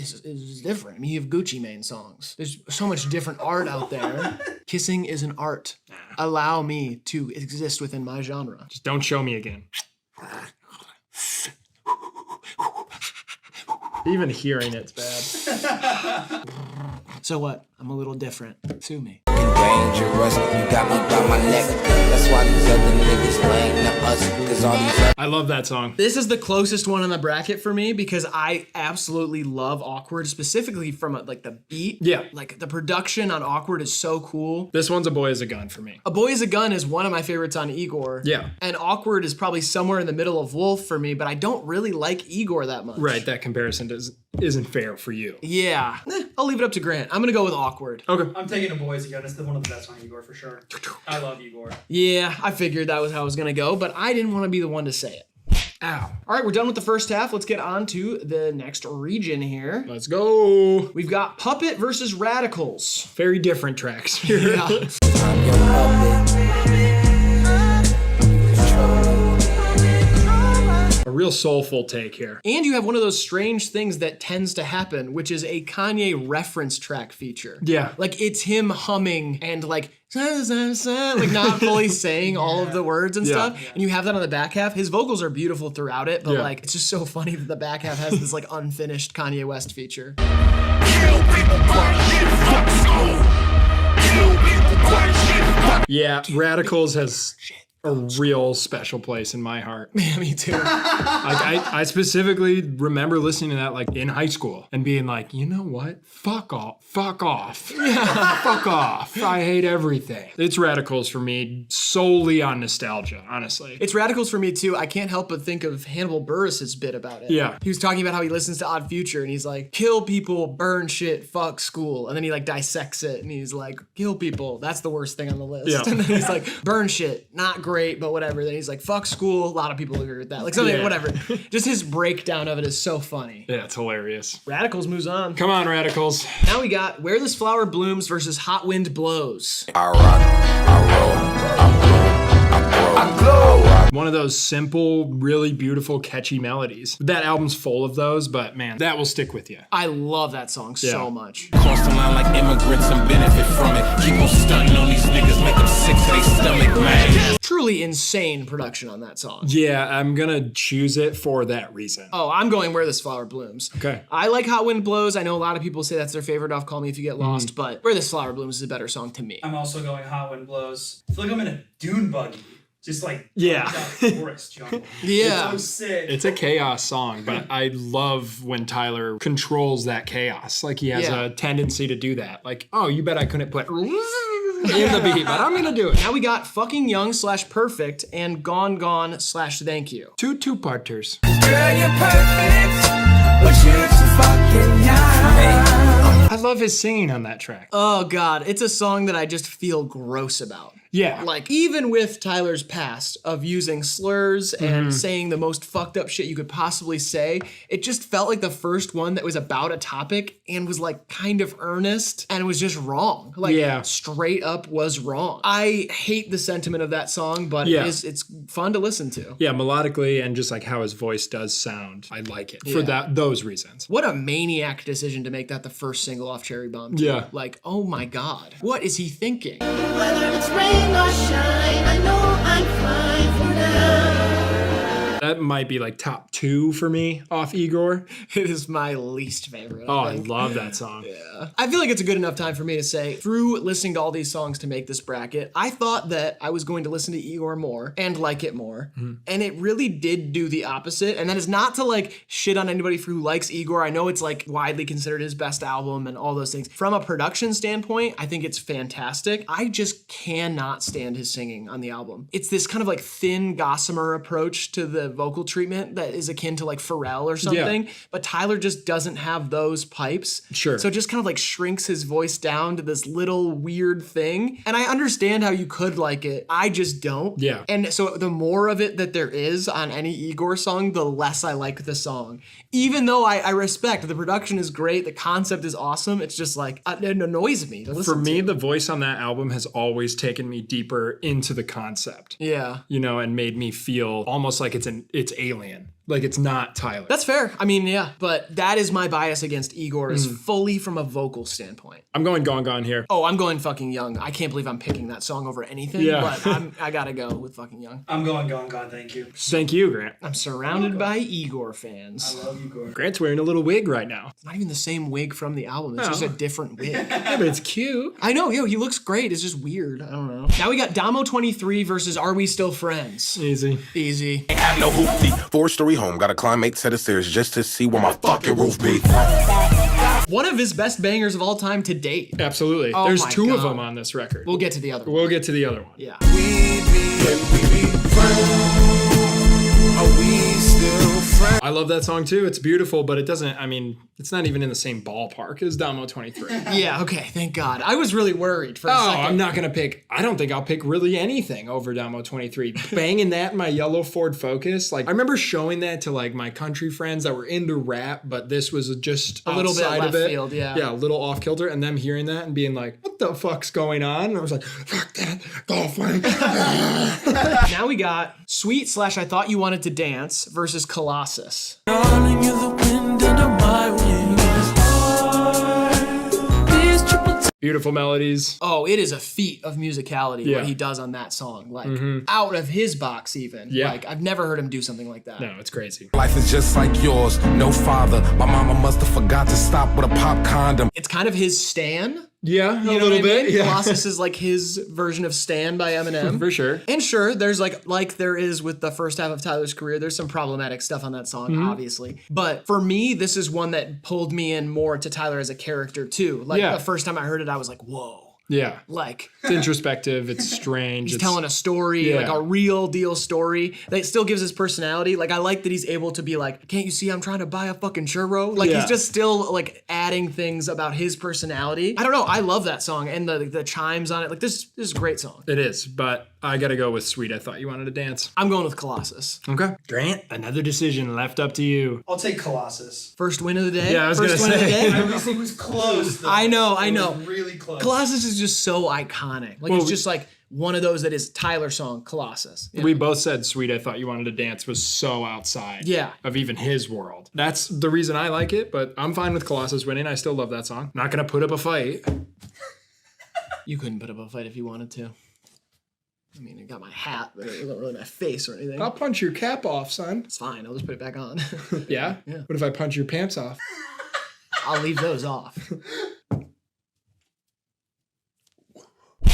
different. I mean, you have Gucci Mane songs. There's so much different art out there. Kissing is an art. Allow me to exist within my genre. Just don't show me again. Even hearing it's bad. So what? I'm a little different. Sue me. Dangerous, you got me by my neck. That's why these other niggas lame to us. Cause all these I love that song. This is the closest one on the bracket for me because I absolutely love Awkward, specifically from like the beat. Yeah. Like the production on Awkward is so cool. This one's A Boy Is a Gun for me. A Boy Is a Gun is one of my favorites on Igor. Yeah. And Awkward is probably somewhere in the middle of Wolf for me, but I don't really like Igor that much. Right, that comparison isn't fair for you. Yeah. I'll leave it up to Grant. I'm gonna go with Awkward. Okay. I'm taking A Boy Is a Gun. It's one of the best on Igor for sure. I love Igor. Yeah, I figured that was how I was gonna go, but I didn't want to be the one to say it. Ow. All right, we're done with the first half. Let's get on to the next region here. Let's go. We've got Puppet versus Radicals. Very different tracks here. Yeah. A real soulful take here. And you have one of those strange things that tends to happen, which is a Kanye reference track feature. Yeah. Like it's him humming and like not fully saying all of the words and stuff. Yeah. And you have that on the back half. His vocals are beautiful throughout it, but like it's just so funny that the back half has this like unfinished Kanye West feature. Yeah, Radicals has a real special place in my heart. Yeah, me too. I specifically remember listening to that like in high school and being like, you know what? Fuck off. Fuck off. Fuck off. I hate everything. It's Radicals for me solely on nostalgia, honestly. It's Radicals for me too. I can't help but think of Hannibal Buress's bit about it. Yeah. He was talking about how he listens to Odd Future and he's like, kill people, burn shit, fuck school. And then he like dissects it and he's like, kill people, that's the worst thing on the list. Yeah. And then he's like, burn shit, not great, but whatever. Then he's like, fuck school. A lot of people agree with that. Like something, whatever. Just his breakdown of it is so funny. Yeah, it's hilarious. Radicals moves on. Come on, Radicals. Now we got Where This Flower Blooms versus Hot Wind Blows. I rock, I roll, I blow, I glow. One of those simple, really beautiful, catchy melodies. That album's full of those, but man, that will stick with you. I love that song so much. Cross the line like immigrants and benefit from it. Keep on stunting on these niggas, make them sick to their stomach, man. Truly insane production on that song. Yeah, I'm gonna choose it for that reason. Oh, I'm going Where This Flower Blooms. Okay. I like Hot Wind Blows. I know a lot of people say that's their favorite off Call Me If You Get Lost, but Where This Flower Blooms is a better song to me. I'm also going Hot Wind Blows. I feel like I'm in a dune buggy. Just like forest jungle. Yeah. It's so sick. It's a chaos song, but I love when Tyler controls that chaos. Like he has a tendency to do that. Like, oh, you bet I couldn't put in the beat, but I'm gonna do it. Now we got Fucking Young / Perfect and Gone Gone / Thank You. Two-parters. Girl, you're perfect, but you're too fucking young. I love his singing on that track. Oh God, it's a song that I just feel gross about. Yeah. Like, even with Tyler's past of using slurs and saying the most fucked up shit you could possibly say, it just felt like the first one that was about a topic and was like kind of earnest and was just wrong. Like, straight up was wrong. I hate the sentiment of that song, but it's fun to listen to. Yeah, melodically and just like how his voice does sound, I like it for those reasons. What a maniac decision to make that the first single off Cherry Bomb. Too. Yeah. Like, oh my God, what is he thinking? Whether it's rain or shine, I know I'm fine for now. That might be like top 2 for me off Igor. It is my least favorite. I love that song. Yeah. I feel like it's a good enough time for me to say, through listening to all these songs to make this bracket, I thought that I was going to listen to Igor more and like it more. And it really did do the opposite. And that is not to like shit on anybody who likes Igor. I know it's like widely considered his best album and all those things. From a production standpoint, I think it's fantastic. I just cannot stand his singing on the album. It's this kind of like thin gossamer approach to the vocal treatment that is akin to like Pharrell or something. But Tyler just doesn't have those pipes. Sure. So it just kind of like shrinks his voice down to this little weird thing. And I understand how you could like it. I just don't. Yeah. And so the more of it that there is on any Igor song, the less I like the song. Even though I respect the production is great, the concept is awesome. It's just like it annoys me to listen For me, to. the voice on that album has always taken me deeper into the concept. Yeah. You know, and made me feel almost like it's alien. Like it's not Tyler. That's fair. I mean, yeah, but that is my bias against Igor is fully from a vocal standpoint. I'm going Gone Gone here. Oh, I'm going Fucking Young. I can't believe I'm picking that song over anything, but I gotta go with Fucking Young. I'm going Gone Gone, thank you. Thank you, Grant. I'm surrounded by Igor fans. I love Igor. Grant's wearing a little wig right now. It's not even the same wig from the album. It's just a different wig. Yeah, but it's cute. I know, he looks great. It's just weird. I don't know. Now we got Damo 23 versus Are We Still Friends? Easy. Easy. Have no hoopty. 4-story home, got to climb 8 set of stairs just to see where my fucking roof be. One of his best bangers of all time to date. Absolutely. Oh There's my 2 of God. them on this record. We'll get to the other one. We'll get to the other one. Yeah. We be friends. Are we still friends? I love that song too. It's beautiful, but it doesn't, I mean, it's not even in the same ballpark as Damo 23. Yeah, okay, thank God. I was really worried for a second. I'm not going to pick, I don't think I'll pick really anything over Damo 23. Banging that in my yellow Ford Focus. Like, I remember showing that to like my country friends that were into rap, but this was just a little bit outside left of it. field, yeah. Yeah, a little off kilter, and them hearing that and being like, what the fuck's going on? And I was like, fuck that, girlfriend. Now we got Sweet / I Thought You Wanted to Dance versus Colossus. Darling, you're the wind under my wings. Beautiful melodies. Oh, it is a feat of musicality Yeah. what he does on that song. Like, out of his box even. Yeah. Like, I've never heard him do something like that. No, it's crazy. Life is just like yours, no father. My mama must have forgot to stop with a pop condom. It's kind of his Stan. Yeah, You know a little what I bit. mean? Yeah. Colossus is like his version of Stan by Eminem. For sure. And sure, there's like there is with the first half of Tyler's career, there's some problematic stuff on that song, obviously. But for me, this is one that pulled me in more to Tyler as a character too. Like Yeah. the first time I heard it, I was like, whoa. Yeah. Like It's introspective. It's strange. he's telling a story, Yeah. like a real deal story that still gives his personality. Like I like that he's able to be like, can't you see I'm trying to buy a fucking churro? Like Yeah. he's just still like adding things about his personality. I don't know. I love that song and the chimes on it. Like this is a great song. It is, but I gotta go with Sweet. I Thought You Wanted to Dance. I'm going with Colossus. Okay. Grant, another decision left up to you. I'll take Colossus. First win of the day. Yeah, I was First gonna win of the say. day. At least it was close. Though. I know. It was really close. Colossus is just so iconic. Like Well, it's just like one of those that is Tyler's song, Colossus. You We know? both said Sweet. I Thought You Wanted to Dance was so outside Yeah. of even his world. That's the reason I like it, but I'm fine with Colossus winning. I still love that song. Not gonna put up a fight. You couldn't put up a fight if you wanted to. I mean, I got my hat, but it wasn't really my face or anything. I'll punch your cap off, son. It's fine. I'll just put it back on. Yeah? Yeah. What if I punch your pants off? I'll leave those off.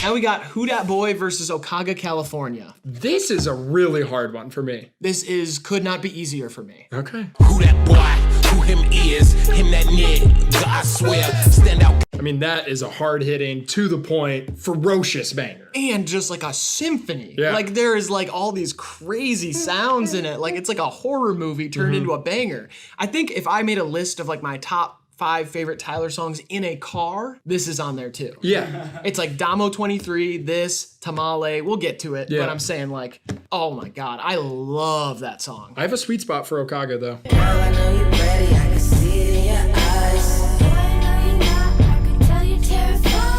Now we got Who Dat Boy versus Okaga, California. This is a really hard one for me. This could not be easier for me. Okay. Who that boy? Who him is? Him that nigga, I swear. Stand out. I mean, that is a hard-hitting, to the point, ferocious banger. And just like a symphony. Yeah. Like there is like all these crazy sounds in it. Like it's like a horror movie turned into a banger. I think if I made a list of like my top 5 favorite Tyler songs in a car, this is on there too. Yeah. It's like Damo 23, this, Tamale, we'll get to it. Yeah. But I'm saying like, oh my God, I love that song. I have a sweet spot for Okaga, though. I know you're ready, I can see it in your eyes.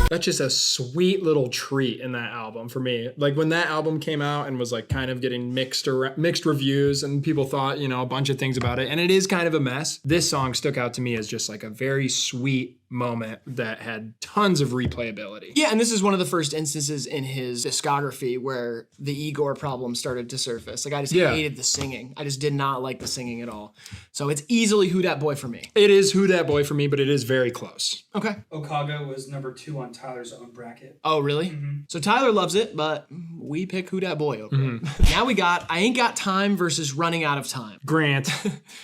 That's just a sweet little treat in that album for me. Like when that album came out and was like kind of getting mixed reviews and people thought, you know, a bunch of things about it. And it is kind of a mess. This song stuck out to me as just like a very sweet moment that had tons of replayability. Yeah, and this is one of the first instances in his discography where the Igor problem started to surface. Like I just hated the singing. I just did not like the singing at all. So it's easily Who Dat Boy for me. It is Who Dat Boy for me, but it is very close. Okay. Okaga was number 2 on Tyler's own bracket. Oh, really? So Tyler loves it, but we pick Who Dat Boy over it. Now we got I Ain't Got Time versus Running Out of Time. Grant.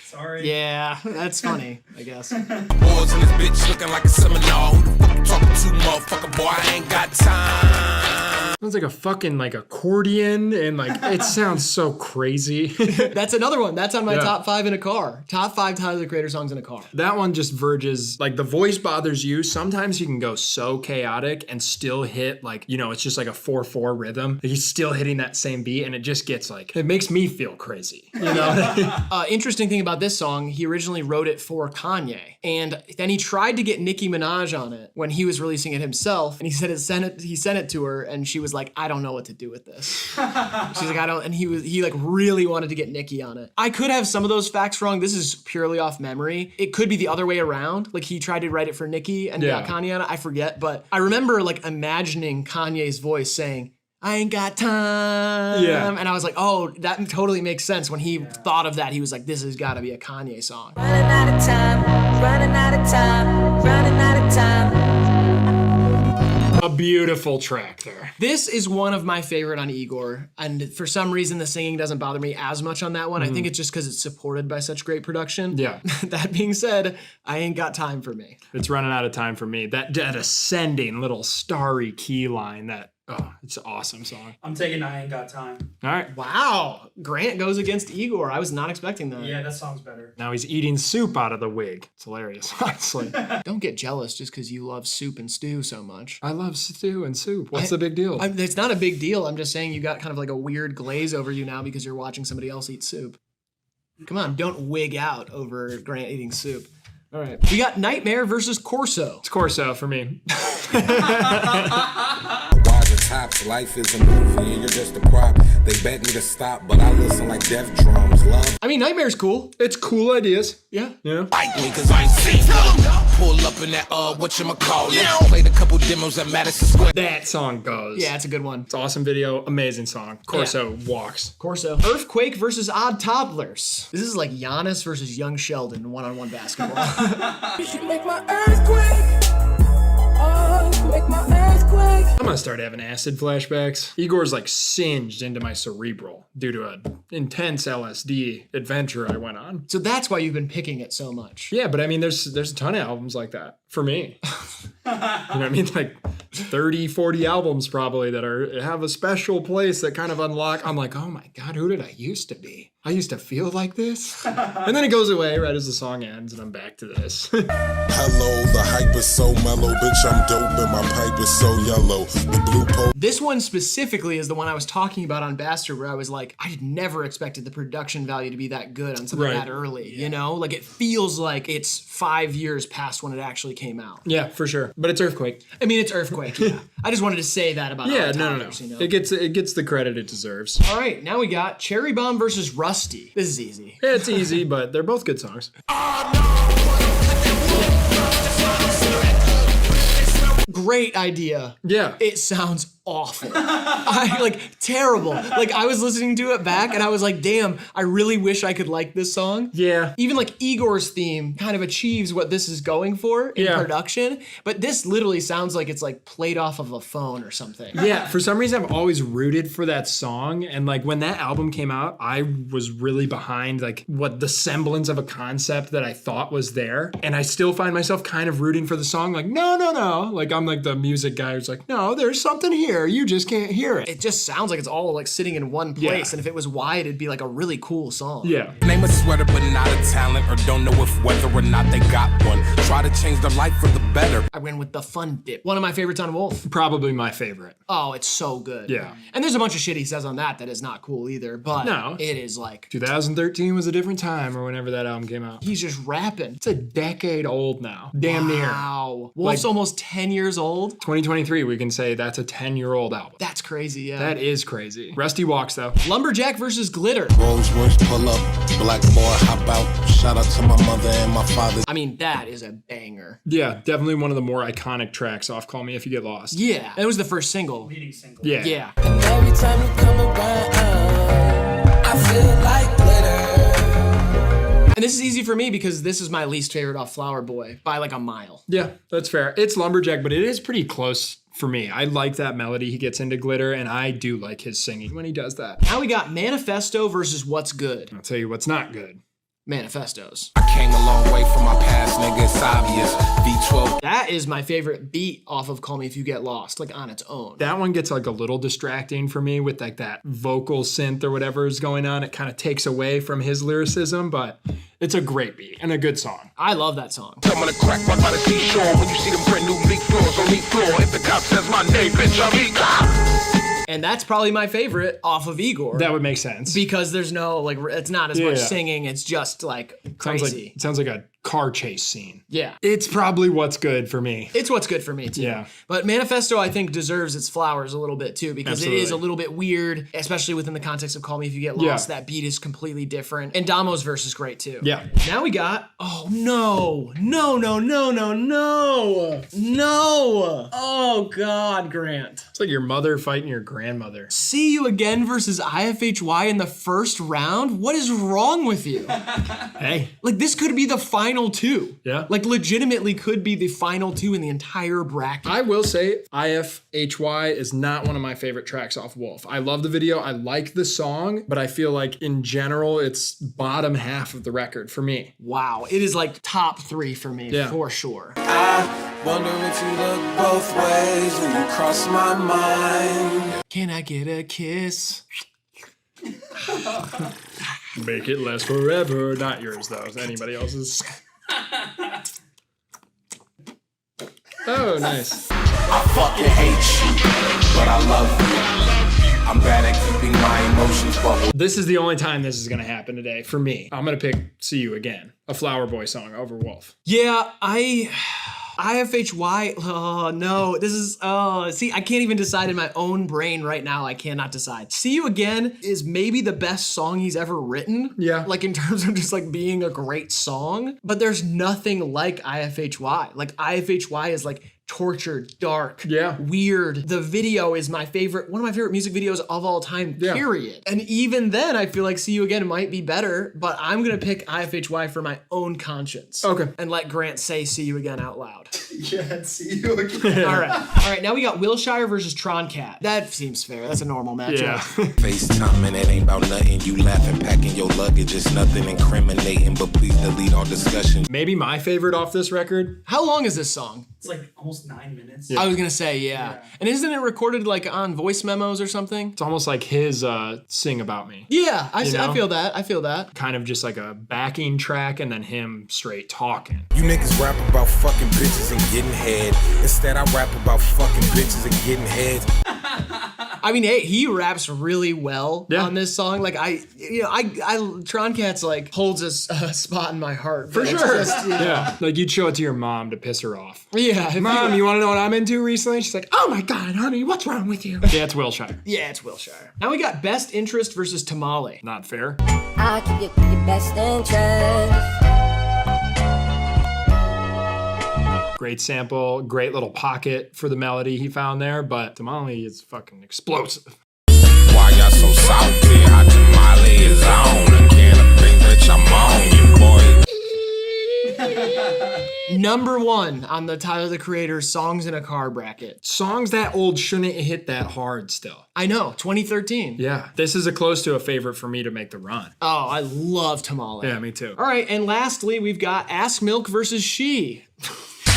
Sorry. Yeah, that's funny, I guess. Boys in this bitch looking like a Seminole. Who the fuck you talking to, motherfucker? Boy, I ain't got time. Sounds like a fucking like accordion and like it sounds so crazy. That's another one. That's on my Yeah. top 5 in a car. Top 5 Tyler the Creator songs in a car. That one just verges, like the voice bothers you. Sometimes you can go so chaotic and still hit like, you know, it's just like a 4/4 rhythm. He's still hitting that same beat and it just gets like, it makes me feel crazy. You know? Interesting thing about this song, he originally wrote it for Kanye. And then he tried to get Nicki Minaj on it when he was releasing it himself. And he sent it to her and she was like, I don't know what to do with this. She's like, I don't, and he like really wanted to get Nicki on it. I could have some of those facts wrong. This is purely off memory. It could be the other way around. Like he tried to write it for Nicki and got Kanye on it. I forget, but I remember like imagining Kanye's voice saying, I ain't got time. Yeah. And I was like, oh, that totally makes sense. When he thought of that, he was like, this has got to be a Kanye song. Running out of time, running out of time, running out of time. A beautiful track there. This is one of my favorite on Igor. And for some reason, the singing doesn't bother me as much on that one. I think it's just because it's supported by such great production. Yeah. That being said, I ain't got time for me. It's running out of time for me. That ascending little starry key line, it's an awesome song. I'm taking I Ain't Got Time. All right. Wow. Grant goes against Igor. I was not expecting that. Yeah, that song's better. Now he's eating soup out of the wig. It's hilarious, honestly. Don't get jealous just because you love soup and stew so much. I love stew and soup. What's the big deal? It's not a big deal. I'm just saying you got kind of like a weird glaze over you now because you're watching somebody else eat soup. Come on, don't wig out over Grant eating soup. All right. We got Nightmare versus Corso. It's Corso for me. Tops, life is a movie and you're just a prop. They bet me to stop, but I listen like death drums. Love. I mean, Nightmare's cool. It's cool ideas. Yeah. Yeah. Bite me cause I ain't seen pull up in that whatchamacallit. Played a couple demos at Madison Square. That song goes. Yeah, it's a good one. It's an awesome video, amazing song. Corso walks. Corso. Earthquake versus Odd Toddlers. This is like Giannis versus Young Sheldon one-on-one basketball. You should make my earthquake. Oh, make my earthquake. I'm gonna start having acid flashbacks. Igor's like singed into my cerebral due to an intense LSD adventure I went on. So that's why you've been picking it so much. Yeah, but I mean, there's a ton of albums like that for me. You know what I mean? Like 30, 40 albums probably that have a special place that kind of unlock. I'm like, oh my God, who did I used to be? I used to feel like this. And then it goes away right as the song ends and I'm back to this. Hello, the hype is so mellow. Bitch, I'm dope and my pipe is so yellow. The blue pole. This one specifically is the one I was talking about on Bastard where I was like, I had never expected the production value to be that good on something that early, you know? Like it feels like it's 5 years past when it actually came out. Yeah, for sure. But it's Earthquake. I mean, it's Earthquake, yeah. I just wanted to say that about Yeah, Odd no. Toddlers, you know? It gets the credit it deserves. All right, now we got Cherry Bomb versus Rusty. This is easy. Yeah, it's easy, but they're both good songs. Great idea. Yeah. It sounds awful. Terrible. Like I was listening to it back and I was like, damn, I really wish I could like this song. Yeah. Even like Igor's theme kind of achieves what this is going for in production, but this literally sounds like it's like played off of a phone or something. Yeah, for some reason I've always rooted for that song, and like when that album came out, I was really behind like what the semblance of a concept that I thought was there, and I still find myself kind of rooting for the song like no. Like I'm like the music guy who's like, no, there's something here. You just can't hear it. It just sounds like it's all like sitting in one place, and if it was wide, it'd be like a really cool song. Yeah. Name a sweater but not a talent, or don't know if whether or not they got one. Try to change their life for the better. I went with the Fun Dip. One of my favorites on Wolf. Probably my favorite. Oh, it's so good. Yeah. And there's a bunch of shit he says on that is not cool either, but no, it is like 2013 was a different time, or whenever that album came out. He's just rapping. It's a decade old now. Damn near. Wow. Wolf's like, almost 10 years old. 2023, we can say that's a 10-year-old album. That's crazy, yeah. That is crazy. Rusty walks, though. Lumberjack versus Glitter. Rolls Royce pull up, black boy hop out. Shout out to my mother and my father. I mean, that is a banger. Yeah, definitely one of the more iconic tracks off Call Me If You Get Lost. Yeah, it was the first single. Leading single. Yeah. Yeah. And every time you come around, I feel like glitter. And this is easy for me because this is my least favorite off Flower Boy by like a mile. Yeah, that's fair. It's Lumberjack, but it is pretty close for me. I like that melody he gets into Glitter, and I do like his singing when he does that. Now we got Manifesto versus What's Good. I'll tell you what's not good. Manifestos. I came a long way from my past, nigga, it's obvious. V12. That is my favorite beat off of Call Me If You Get Lost, like on its own. That one gets like a little distracting for me with like that vocal synth or whatever is going on. It kind of takes away from his lyricism, but it's a great beat and a good song. I love that song. I'm gonna crack right by the seashore when you see them brand new leak floors on the floor. If the cop says my name, bitch, I'm Igor. And that's probably my favorite off of Igor. That would make sense. Because there's no, like, it's not as much singing. It's just, like, crazy. Sounds like a car chase scene. Yeah. It's probably what's good for me. It's what's good for me, too. Yeah. But Manifesto, I think, deserves its flowers a little bit, too, because it is a little bit weird, especially within the context of Call Me If You Get Lost. That beat is completely different. And Damo's verse is great, too. Yeah. Now we got, oh, no. Oh, God, Grant. It's like your mother fighting your grandmother. See You Again versus IFHY in the first round? What is wrong with you? Hey. Like, this could be the final two. Yeah. Like, legitimately could be the final two in the entire bracket. I will say IFHY is not one of my favorite tracks off Wolf. I love the video. I like the song, but I feel like in general, it's bottom half of the record for me. Wow. It is like top 3 for me, for sure. I wonder if you look both ways when you cross my mind. Can I get a kiss? Make it last forever. Not yours, though. It's anybody else's. Oh, nice. I fucking hate you, but I love you. I'm bad at keeping my emotions bubbled. This is the only time this is going to happen today for me. I'm going to pick See You Again, a Flower Boy song over Wolf. Yeah, IFHY, oh no, this is, see, I can't even decide in my own brain right now. I cannot decide. See You Again is maybe the best song he's ever written. Yeah. Like in terms of just like being a great song, but there's nothing like IFHY. Like IFHY is like tortured, dark, weird. The video is my favorite, one of my favorite music videos of all time, period. And even then, I feel like See You Again might be better, but I'm gonna pick IFHY for my own conscience. Okay. And let Grant say See You Again out loud. Yeah, See You Again. All right, now we got Wilshire versus Troncat. That seems fair, that's a normal matchup. Yeah. FaceTime and it ain't about nothing. You laughing, packing your luggage. It's nothing incriminating, but please delete all discussion. Maybe my favorite off this record. How long is this song? It's like almost 9 minutes. I was gonna say, yeah. And isn't it recorded like on voice memos or something? It's almost like his Sing About Me. Yeah, I feel that. Kind of just like a backing track and then him straight talking. You niggas rap about fucking bitches and getting head. Instead, I rap about fucking bitches and getting head. I mean, hey, he raps really well on this song. Like Troncat's like holds a spot in my heart. For sure. Just, yeah. Like you'd show it to your mom to piss her off. Yeah. Mom, you want to know what I'm into recently? She's like, oh my God, honey, what's wrong with you? Yeah, it's Wilshire. Yeah, it's Wilshire. Now we got Best Interest versus Tamale. Not fair. I'll keep your best interest. Great sample, great little pocket for the melody he found there, but Tamale is fucking explosive. Why y'all so salty? How Tamale is on a can of things, bitch, I'm on you, boy. Number 1 on the Tyler the Creator Songs in a Car bracket. Songs that old shouldn't hit that hard still. I know, 2013. Yeah, this is a close to a favorite for me to make the run. Oh, I love Tamale. Yeah, me too. All right, and lastly, we've got Ask Milk versus She.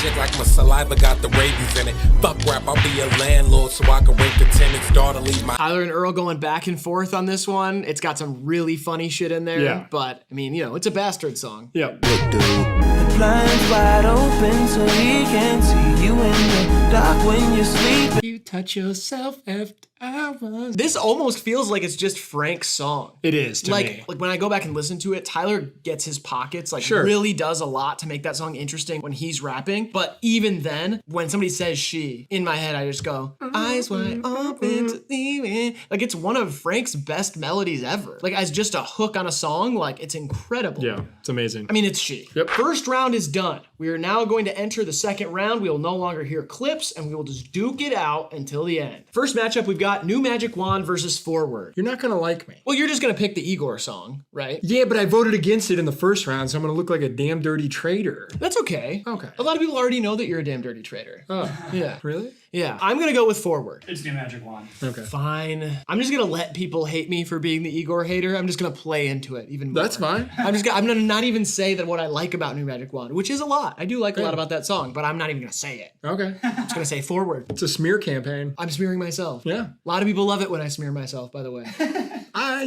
Shit like my saliva got the rabies in it. Fuck rap, I'll be a landlord so I can rape the tenant's daughter, leave my... Tyler and Earl going back and forth on this one. It's got some really funny shit in there, but I mean, it's a bastard song. Yeah. The blinds wide open so he can see you in the dark when you sleep. You touch yourself after hours. This almost feels like it's just Frank's song. It is to me. Like when I go back and listen to it, Tyler gets his pockets, really does a lot to make that song interesting when he's rapping. But even then, when somebody says she, in my head, I just go, eyes wide open to leave it. Like it's one of Frank's best melodies ever. Like as just a hook on a song, like it's incredible. Yeah, it's amazing. I mean, it's she. Yep. First round is done. We are now going to enter the second round. We will no longer hear clips and we will just duke it out until the end. First matchup we've got got New Magic Wand versus Forward. You're not gonna like me. Well, you're just gonna pick the Igor song, right? Yeah, but I voted against it in the first round, so I'm gonna look like a damn dirty traitor. That's okay. Okay. A lot of people already know that you're a damn dirty traitor. Oh, Yeah. really? Yeah. I'm gonna go with Forward. It's New Magic Wand. Okay. Fine. I'm just gonna let people hate me for being the Igor hater. I'm just gonna play into it even more. That's fine. I'm gonna not even say that what I like about New Magic Wand, which is a lot. I do like a lot about that song, but I'm not even gonna say it. Okay. I'm just gonna say Forward. It's a smear campaign. I'm smearing myself. Yeah. A lot of people love it when I smear myself, by the way.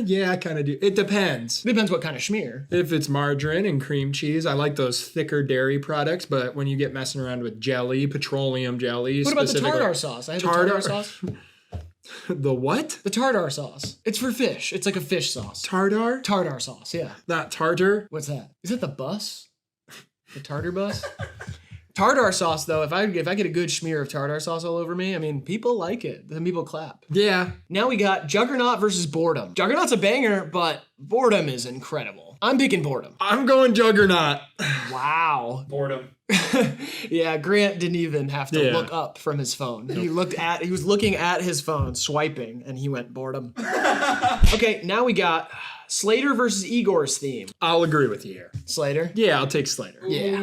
Yeah, I kind of do. It depends. Depends what kind of schmear. If it's margarine and cream cheese, I like those thicker dairy products, but when you get messing around with jelly, petroleum jelly, What about the tartar sauce? I have tartar sauce. The what? The tartar sauce. It's for fish. It's like a fish sauce. Tartar? Tartar sauce, yeah. Not tartar? What's that? Is that the bus? The tartar bus? Tartar sauce, though, if I get a good smear of tartar sauce all over me, I mean, people like it. Then people clap. Yeah. Now we got Juggernaut versus Boredom. Juggernaut's a banger, but Boredom is incredible. I'm picking Boredom. I'm going Juggernaut. Wow. Boredom. Yeah, Grant didn't even have to look up from his phone. He was looking at his phone, swiping, and he went Boredom. Okay, now we got Slater versus Igor's theme. I'll agree with you here. Slater? Yeah, I'll take Slater. Yeah.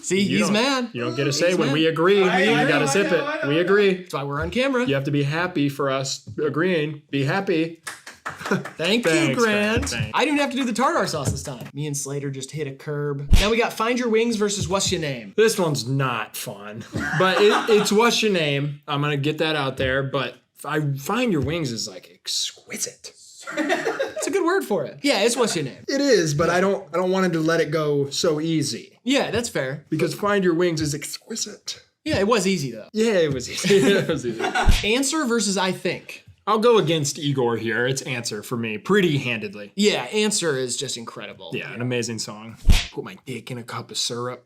See, he's mad. You don't get a say when we agree. You gotta sip it. We agree. That's why we're on camera. You have to be happy for us agreeing. Be happy. Thank you, Grant. I didn't have to do the tartar sauce this time. Me and Slater just hit a curb. Now we got Find Your Wings versus What's Your Name. This one's not fun, but it's What's Your Name. I'm gonna get that out there, but Find Your Wings is like exquisite. It's a good word for it. Yeah, it's What's Your Name. It is, but I don't want him to let it go so easy. Yeah, that's fair. Because Find Your Wings is exquisite. Yeah, it was easy though. Yeah, it was easy. It was easy. Answer versus I Think. I'll go against Igor here. It's Answer for me, pretty handedly. Yeah, Answer is just incredible. Yeah, an amazing song. Put my dick in a cup of syrup.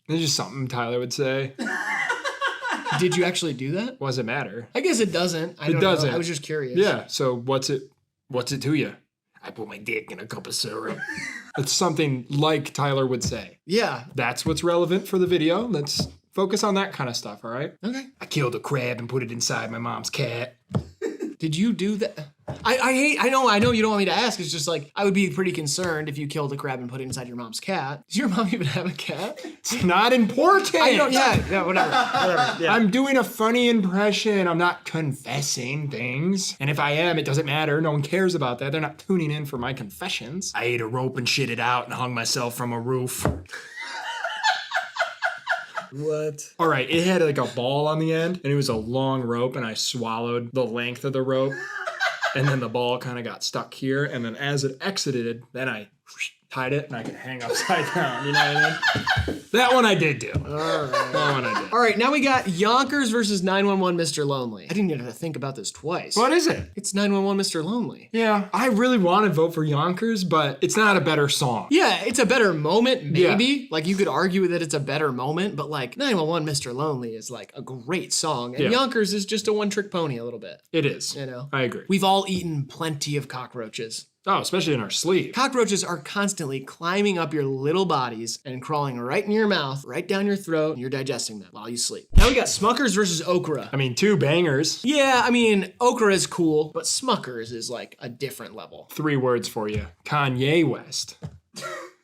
It's just something Tyler would say. Did you actually do that? What does it matter? I guess it doesn't. I don't know. I was just curious. Yeah, so what's it to you? I put my dick in a cup of syrup. It's something like Tyler would say. Yeah. That's what's relevant for the video. Let's focus on that kind of stuff, all right? Okay. I killed a crab and put it inside my mom's cat. Did you do that? I know you don't want me to ask. It's just like, I would be pretty concerned if you killed a crab and put it inside your mom's cat. Does your mom even have a cat? It's not important. Yeah, whatever. Yeah. I'm doing a funny impression. I'm not confessing things. And if I am, it doesn't matter. No one cares about that. They're not tuning in for my confessions. I ate a rope and shit it out and hung myself from a roof. What? All right, it had like a ball on the end, and it was a long rope, and I swallowed the length of the rope, and then the ball kind of got stuck here, and then as it exited, then I tied it, and I could hang upside down, you know what I mean? That one I did do. All right. That one I did. All right, now we got Yonkers versus 911 Mr. Lonely. I didn't even have to think about this twice. What is it? It's 911 Mr. Lonely. Yeah, I really want to vote for Yonkers, but it's not a better song. Yeah, it's a better moment, maybe. Yeah. Like, you could argue that it's a better moment, but like 911 Mr. Lonely is like a great song. And Yonkers is just a one-trick pony a little bit. It is. You know? I agree. We've all eaten plenty of cockroaches. Oh, especially in our sleep. Cockroaches are constantly climbing up your little bodies and crawling right in your mouth, right down your throat, and you're digesting them while you sleep. Now we got Smuckers versus Okra. I mean, two bangers. Yeah, I mean, Okra is cool, but Smuckers is like a different level. 3 words for you. Kanye West.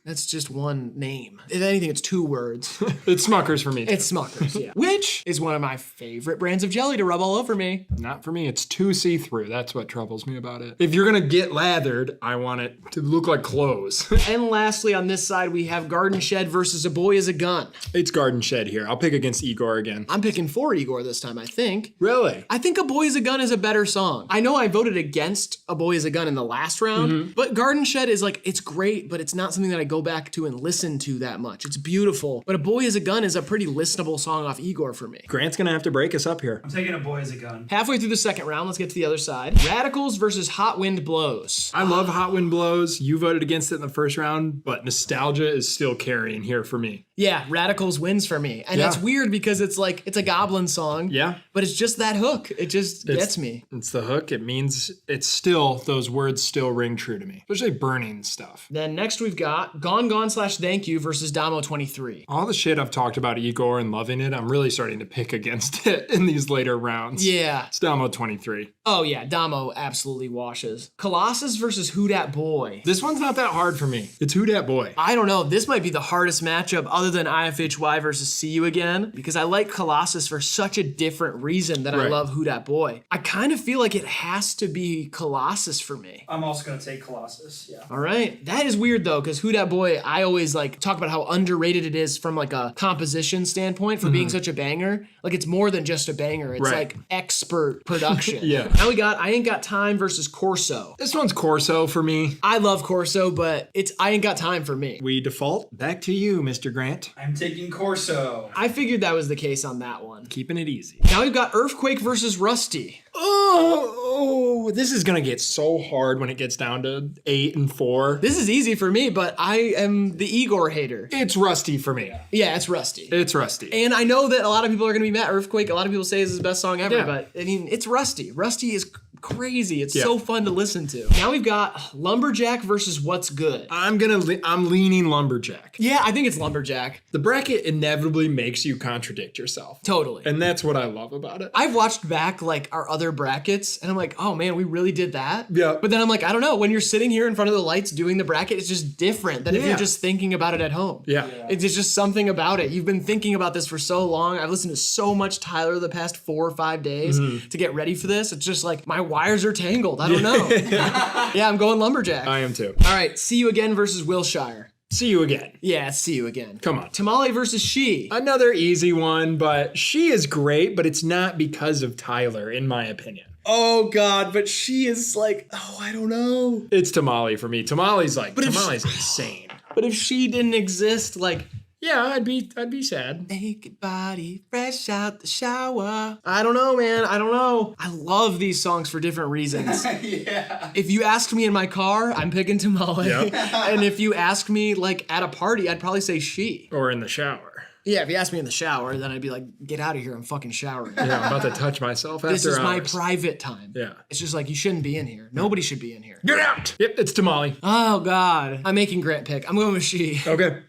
That's just one name. If anything, it's 2 words. It's Smuckers for me. It's Smuckers, yeah. Which is one of my favorite brands of jelly to rub all over me. Not for me. It's too see-through. That's what troubles me about it. If you're gonna get lathered, I want it to look like clothes. And lastly, on this side, we have Garden Shed versus A Boy Is a Gun. It's Garden Shed here. I'll pick against Igor again. I'm picking for Igor this time, I think. Really? I think A Boy Is a Gun is a better song. I know I voted against A Boy Is a Gun in the last round, but Garden Shed is like, it's great, but it's not something that I go back to and listen to that much. It's beautiful, but A Boy Is a Gun is a pretty listenable song off Igor for me. Grant's gonna have to break us up here. I'm taking A Boy Is a Gun. Halfway through the second round, let's get to the other side. Radicals versus Hot Wind Blows. I love Hot Wind Blows. You voted against it in the first round, but nostalgia is still carrying here for me. Yeah, Radicals wins for me. And it's weird because it's like, it's a Goblin song. Yeah. But it's just that hook. It just gets me. It's the hook. It means it's still, those words still ring true to me. Especially burning stuff. Then next we've got Gone Gone / Thank You versus Damo 23. All the shit I've talked about Igor and loving it, I'm really starting to pick against it in these later rounds. Yeah. It's Damo 23. Oh yeah, Damo absolutely washes. Colossus versus Who Dat Boy. This one's not that hard for me. It's Who Dat Boy. I don't know. This might be the hardest matchup other than IFHY versus See You Again, because I like Colossus for such a different reason that I love Who Dat Boy. I kind of feel like it has to be Colossus for me. I'm also gonna take Colossus. Yeah. All right. That is weird though, because Who Dat Boy, I always like talk about how underrated it is from like a composition standpoint for being such a banger. Like it's more than just a banger. It's like expert production. Yeah. Now we got I Ain't Got Time versus Corso. This one's Corso for me. I love Corso, but it's I Ain't Got Time for me. We default back to you, Mr. Grant. I'm taking Corso. I figured that was the case on that one. Keeping it easy. Now we've got Earthquake versus Rusty. Oh, this is gonna get so hard when it gets down to 8 and 4. This is easy for me, but I am the Igor hater. It's Rusty for me. Yeah, it's Rusty. It's Rusty. And I know that a lot of people are gonna be mad. Earthquake, a lot of people say is his best song ever, Yeah. but I mean, it's Rusty. Rusty is crazy. It's so fun to listen to. Now we've got Lumberjack versus What's Good. I'm leaning Lumberjack. Yeah, I think it's Lumberjack. The bracket inevitably makes you contradict yourself. Totally. And that's what I love about it. I've watched back like our other brackets and I'm like, oh man, we really did that. Yeah. But then I'm like, I don't know. When you're sitting here in front of the lights doing the bracket, it's just different than if you're just thinking about it at home. Yeah. It's just something about it. You've been thinking about this for so long. I've listened to so much Tyler the past 4 or 5 days to get ready for this. It's just like my wires are tangled. I don't know. Yeah, I'm going Lumberjack. I am too. All right, See You Again versus Wilshire. See You Again. Yeah, See You Again. Come on. Tamale versus She. Another easy one, but She is great, but it's not because of Tyler, in my opinion. Oh God, but She is like, oh, I don't know. It's Tamale for me. Tamale's insane. But if She didn't exist, like, yeah, I'd be sad. Naked body, fresh out the shower. I don't know, man. I don't know. I love these songs for different reasons. Yeah. If you asked me in my car, I'm picking Tamale. Yep. And if you ask me like at a party, I'd probably say She. Or in the shower. Yeah, if you asked me in the shower, then I'd be like, get out of here. I'm fucking showering. Yeah, I'm about to touch myself after This is my hours. private time. Yeah. It's just like, you shouldn't be in here. Nobody should be in here. Get out! Yep, it's Tamale. Oh God. I'm making Grant pick. I'm going with She. Okay.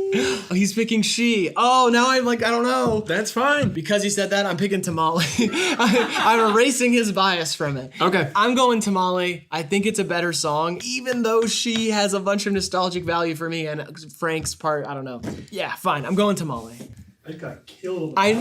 Oh, he's picking She. Oh, now I'm like, I don't know. That's fine. Because he said that, I'm picking Tamale. I'm erasing his bias from it. Okay. I'm going Tamale. I think it's a better song, even though She has a bunch of nostalgic value for me and Frank's part, I don't know. Yeah, fine. I'm going Tamale. I got killed. I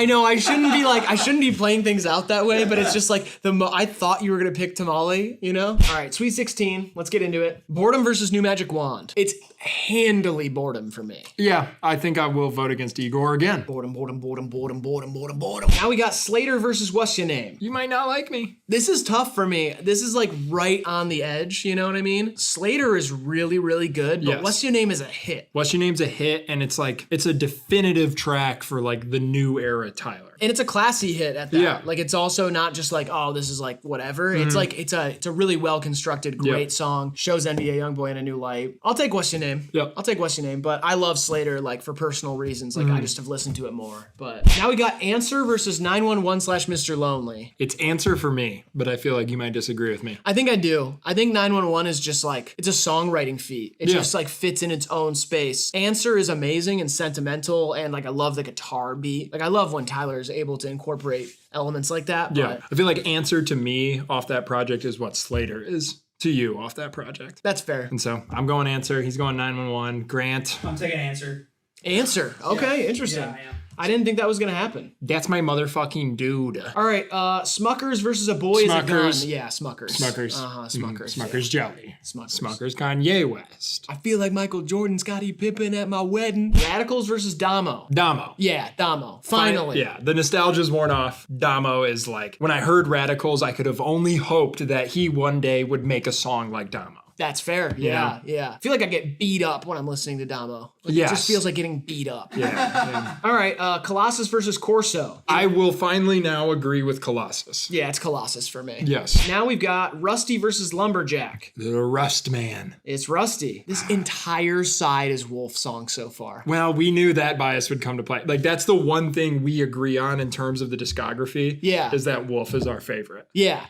know I shouldn't be playing things out that way, but it's just like I thought you were gonna pick Tamale, you know? All right, Sweet 16. Let's get into it. Boredom versus New Magic Wand. It's handily Boredom for me. Yeah, I think I will vote against Igor again. Boredom. Now we got Slater versus What's Your Name. You might not like me. This is tough for me. This is like right on the edge, you know what I mean? Slater is really, really good, but Yes. What's Your Name is a hit. What's Your Name's a hit, and it's a definitive track for like the new era Tyler. And it's a classy hit at that. Yeah. Like it's also not just like, oh, this is like whatever. It's like it's a really well constructed, great song. Shows NBA Youngboy in a new light. I'll take What's Your Name. Yep. I'll take What's Your Name, but I love Slater like for personal reasons. Like I just have listened to it more. But now we got Answer versus 911 / Mr. Lonely. It's Answer for me, but I feel like you might disagree with me. I think I do. I think 911 is just like, it's a songwriting feat. It just like fits in its own space. Answer is amazing and sentimental, and like I love the guitar beat. Like I love when Tyler is able to incorporate elements like that. Yeah. But I feel like Answer to me off that project is what Slater is to you off that project. That's fair. And so I'm going Answer. He's going 911. Grant. I'm taking Answer. Answer. Okay, interesting. Yeah, I am. I didn't think that was gonna happen. That's my motherfucking dude. All right, Smuckers versus A Boy Is a Gun. Smuckers. Yeah, Smuckers. Smuckers. Smuckers. Smuckers Jelly. Smuckers. Smuckers Kanye West. I feel like Michael Jordan, Scottie Pippen at my wedding. Radicals versus Damo. Damo. Yeah, Damo. Finally. Yeah, the nostalgia's worn off. Damo is like, when I heard Radicals, I could have only hoped that he one day would make a song like Damo. That's fair. Yeah, yeah. I feel like I get beat up when I'm listening to Damo. Like, Yes. It just feels like getting beat up. Yeah. All right, Colossus versus Corso. I will finally now agree with Colossus. Yeah, it's Colossus for me. Yes. Now we've got Rusty versus Lumberjack. The Rust Man. It's Rusty. This entire side is Wolf song so far. Well, we knew that bias would come to play. Like, that's the one thing we agree on in terms of the discography. Yeah. Is that Wolf is our favorite. Yeah.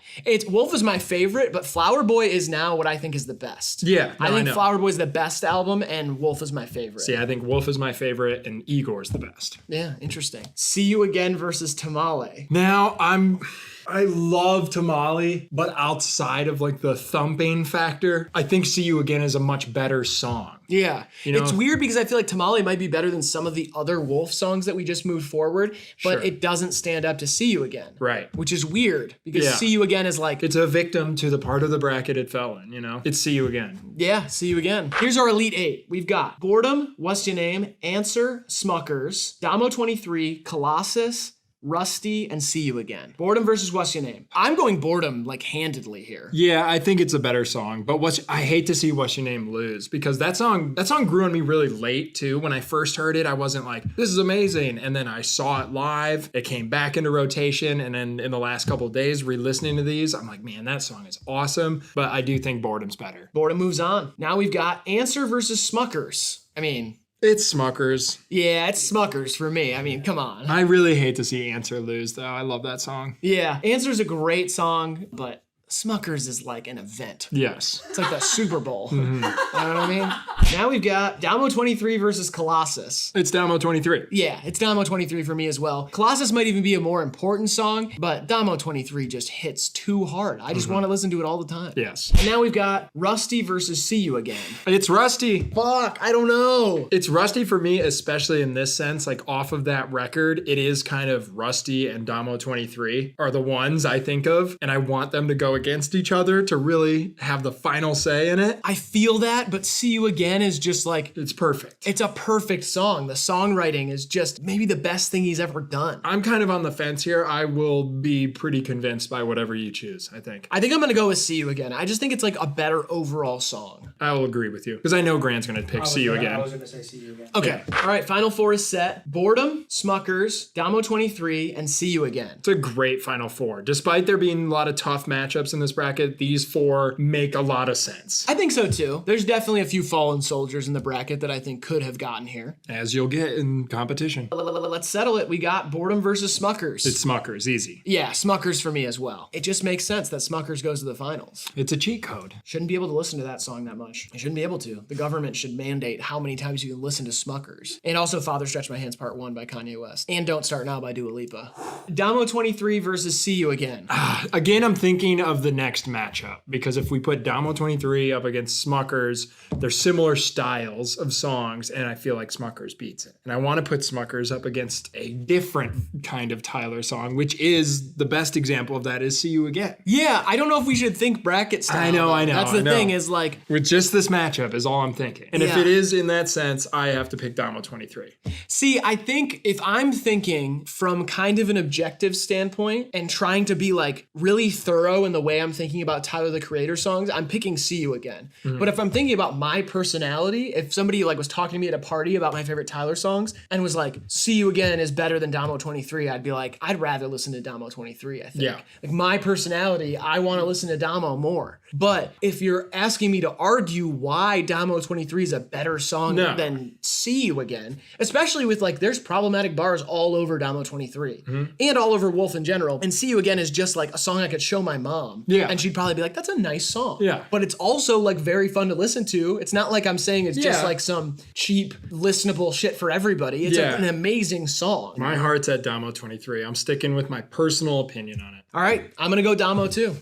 Wolf is my favorite, but Flower Boy is now what I think is the best. Yeah, I no, think know. Flower Boy is the best album, and Wolf is my favorite. See, I think Wolf is my favorite, and Igor's the best. Yeah, interesting. See You Again versus Tamale. Now, I love Tamale, but outside of like the thumping factor, I think See You Again is a much better song. Yeah. You know? It's weird because I feel like Tamale might be better than some of the other Wolf songs that we just moved forward, but Sure. it doesn't stand up to See You Again. Right. Which is weird because Yeah. See You Again is like, It's a victim to the part of the bracket it fell in, you know? It's See You Again. yeah, See You Again. Here's our Elite 8. We've got Boredom, What's Your Name, Answer, Smuckers, Damo 23, Colossus, Rusty, and See You Again. Boredom versus What's Your Name. I'm going Boredom like handedly here. Yeah, I think it's a better song, but I hate to see What's Your Name lose because that song grew on me really late too. When I first heard it, I wasn't like, this is amazing. And then I saw it live. It came back into rotation. And then in the last couple of days, re-listening to these, I'm like, man, that song is awesome. But I do think Boredom's better. Boredom moves on. Now we've got Answer versus Smuckers. I mean, it's Smuckers. Yeah, it's Smuckers for me. I mean, come on. I really hate to see Answer lose, though. I love that song. Yeah, Answer's a great song, but Smuckers is like an event. Yes. It's like the Super Bowl. Mhm. You know what I mean? Now we've got Damo 23 versus Colossus. It's Damo 23. Yeah, it's Damo 23 for me as well. Colossus might even be a more important song, but Damo 23 just hits too hard. I just want to listen to it all the time. Yes. And now we've got Rusty versus See You Again. It's Rusty. Fuck, I don't know. It's Rusty for me, especially in this sense, like off of that record, it is kind of Rusty and Damo 23 are the ones I think of, and I want them to go against each other to really have the final say in it. I feel that, but See You Again is just like, it's perfect. It's a perfect song. The songwriting is just maybe the best thing he's ever done. I'm kind of on the fence here. I will be pretty convinced by whatever you choose, I think. I think I'm gonna go with See You Again. I just think it's like a better overall song. I will agree with you because I know Grant's going to pick See You Again. I was going to say See You Again. Okay. Yeah. All right. Final four is set. Boredom, Smuckers, Damo 23, and See You Again. It's a great final four. Despite there being a lot of tough matchups in this bracket, these four make a lot of sense. I think so too. There's definitely a few fallen soldiers in the bracket that I think could have gotten here. As you'll get in competition. Let's settle it. We got Boredom versus Smuckers. It's Smuckers, easy. Yeah, Smuckers for me as well. It just makes sense that Smuckers goes to the finals. It's a cheat code. Shouldn't be able to listen to that song that much. I shouldn't be able to. The government should mandate how many times you can listen to Smuckers. And also Father Stretch My Hands Part 1 by Kanye West. And Don't Start Now by Dua Lipa. Damo 23 versus See You Again. Again, I'm thinking of the next matchup because if we put Damo 23 up against Smuckers, they're similar styles of songs, and I feel like Smuckers beats it. And I want to put Smuckers up against a different kind of Tyler song, which is the best example of that is See You Again. Yeah, I don't know if we should think bracket style. I know. That's the thing is like... With just this matchup is all I'm thinking. And if it is in that sense, I have to pick Damo 23. See, I think if I'm thinking from kind of an objective standpoint and trying to be like really thorough in the way I'm thinking about Tyler the Creator songs, I'm picking See You Again. Mm-hmm. But if I'm thinking about my personality, if somebody like was talking to me at a party about my favorite Tyler songs and was like, See You Again is better than Damo 23, I'd be like, I'd rather listen to Damo 23, I think. Yeah. Like my personality, I want to listen to Damo more. But if you're asking me to argue why Damo 23 is a better song than See You Again, especially with like, there's problematic bars all over Damo 23 and all over Wolf in general. And See You Again is just like a song I could show my mom. Yeah. And she'd probably be like, that's a nice song. Yeah. But it's also like very fun to listen to. It's not like I'm saying it's just like some cheap, listenable shit for everybody. It's an amazing song. My heart's at Damo 23. I'm sticking with my personal opinion on it. All right, I'm gonna go Damo too.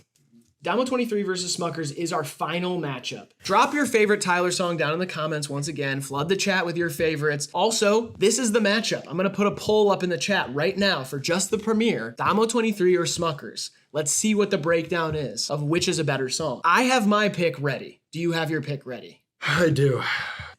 Damo 23 versus Smuckers is our final matchup. Drop your favorite Tyler song down in the comments once again. Flood the chat with your favorites. Also, this is the matchup. I'm gonna put a poll up in the chat right now for just the premiere. Damo 23 or Smuckers. Let's see what the breakdown is of which is a better song. I have my pick ready. Do you have your pick ready? I do.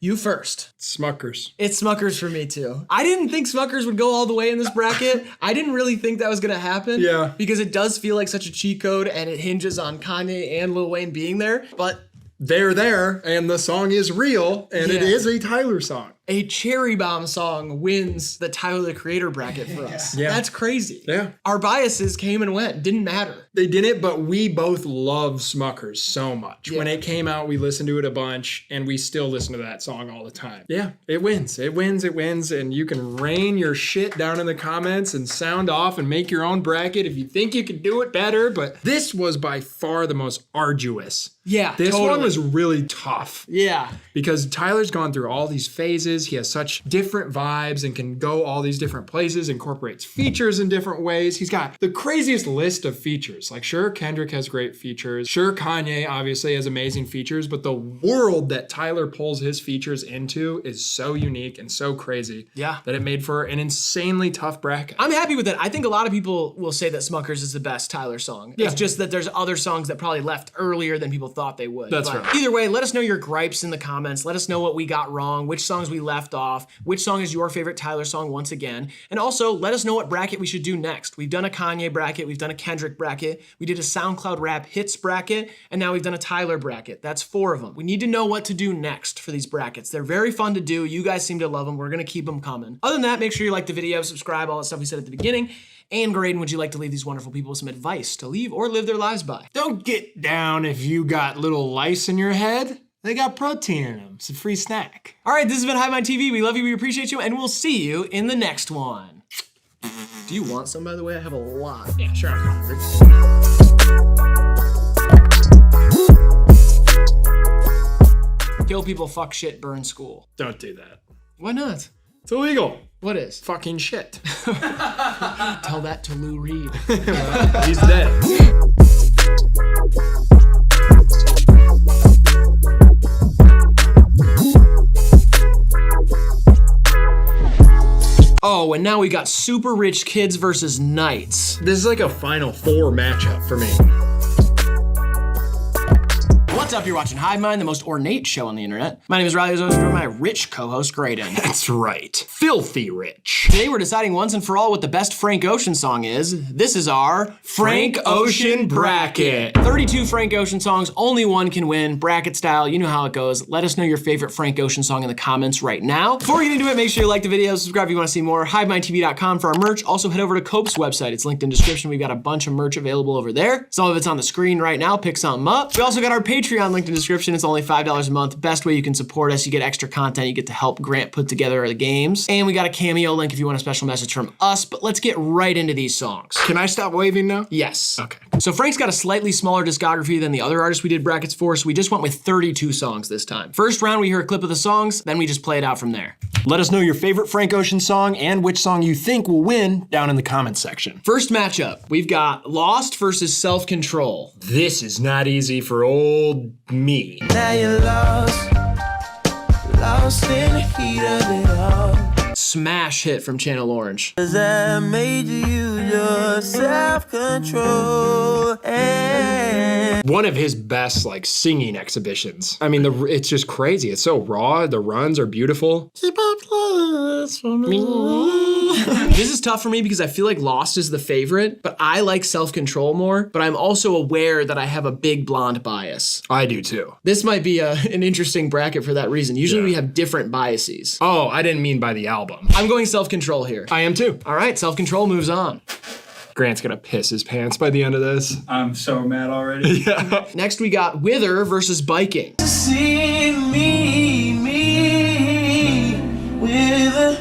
You first. Smuckers. It's Smuckers for me too. I didn't think Smuckers would go all the way in this bracket. I didn't really think that was gonna happen. Yeah. Because it does feel like such a cheat code and it hinges on Kanye and Lil Wayne being there. But they're there and the song is real and it is a Tyler song. a Cherry Bomb song wins the Tyler the Creator bracket for us. Yeah. That's crazy. Yeah. Our biases came and went. Didn't matter. They didn't, but we both love Smuckers so much. Yeah. When it came out, we listened to it a bunch, and we still listen to that song all the time. Yeah, it wins. It wins. It wins. And you can rain your shit down in the comments and sound off and make your own bracket if you think you can do it better. But this was by far the most arduous. Yeah, This totally. one was really tough. Yeah. Because Tyler's gone through all these phases. He has such different vibes and can go all these different places, incorporates features in different ways. He's got the craziest list of features. Like, sure, Kendrick has great features. Sure, Kanye obviously has amazing features, but the world that Tyler pulls his features into is so unique and so crazy that it made for an insanely tough bracket. I'm happy with it. I think a lot of people will say that Smuckers is the best Tyler song. Yeah. It's just that there's other songs that probably left earlier than people thought they would. That's But right. Either way, let us know your gripes in the comments. Let us know what we got wrong, which songs we left off, which song is your favorite Tyler song once again. And also, let us know what bracket we should do next. We've done a Kanye bracket, we've done a Kendrick bracket, we did a SoundCloud rap hits bracket, and now we've done a Tyler bracket. That's 4 of them. We need to know what to do next for these brackets. They're very fun to do. You guys seem to love them. We're gonna keep them coming. Other than that, make sure you like the video, subscribe, all that stuff we said at the beginning. And Graydon, would you like to leave these wonderful people some advice to leave or live their lives by? Don't get down if you got little lice in your head. They got protein in them. It's a free snack. All right, this has been HIVEMIND TV. We love you, we appreciate you, and we'll see you in the next one. Do you want some, by the way? I have a lot. Yeah, sure. I'm hungry. Kill people, fuck shit, burn school. Don't do that. Why not? It's illegal. What is? Fucking shit. Tell that to Lou Reed. He's dead. Oh, and now we got super rich kids versus knights. This is like a Final Four matchup for me. What's up? You're watching HIVEMIND, the most ornate show on the internet. My name is Riley, as always, with my rich co-host, Graydon. That's right. Filthy rich. Today we're deciding once and for all what the best Frank Ocean song is. This is our Frank Ocean Bracket. 32 Frank Ocean songs, only one can win. Bracket style, you know how it goes. Let us know your favorite Frank Ocean song in the comments right now. Before we get into it, make sure you like the video, subscribe if you want to see more. HIVEMINDTV.com for our merch. Also head over to Cope's website. It's linked in the description. We've got a bunch of merch available over there. Some of it's on the screen right now. Pick something up. We also got our Patreon linked in the description. It's only $5 a month. Best way you can support us. You get extra content. You get to help Grant put together the games. And we got a Cameo link if you want a special message from us. But let's get right into these songs. Can I stop waving now? Yes. Okay. So Frank's got a slightly smaller discography than the other artists we did brackets for, so we just went with 32 songs this time. First round, we hear a clip of the songs, then we just play it out from there. Let us know your favorite Frank Ocean song and which song you think will win down in the comments section. First matchup, we've got Lost versus Self-Control. This is not easy for old me. Now you're lost, lost in the heat of it all. Smash hit from Channel Orange. 'Cause I made you use your self-control. One of his best like singing exhibitions. I mean, it's just crazy. It's so raw. The runs are beautiful. Keep a place for me. This is tough for me because I feel like Lost is the favorite, but I like Self-Control more, but I'm also aware that I have a big blonde bias. I do too. This might be an interesting bracket for that reason. Usually we have different biases. Oh, I didn't mean by the album. I'm going Self-Control here. I am too. All right, Self-Control moves on. Grant's gonna piss his pants by the end of this. I'm so mad already. Yeah. Next we got Wither versus Biking. See me with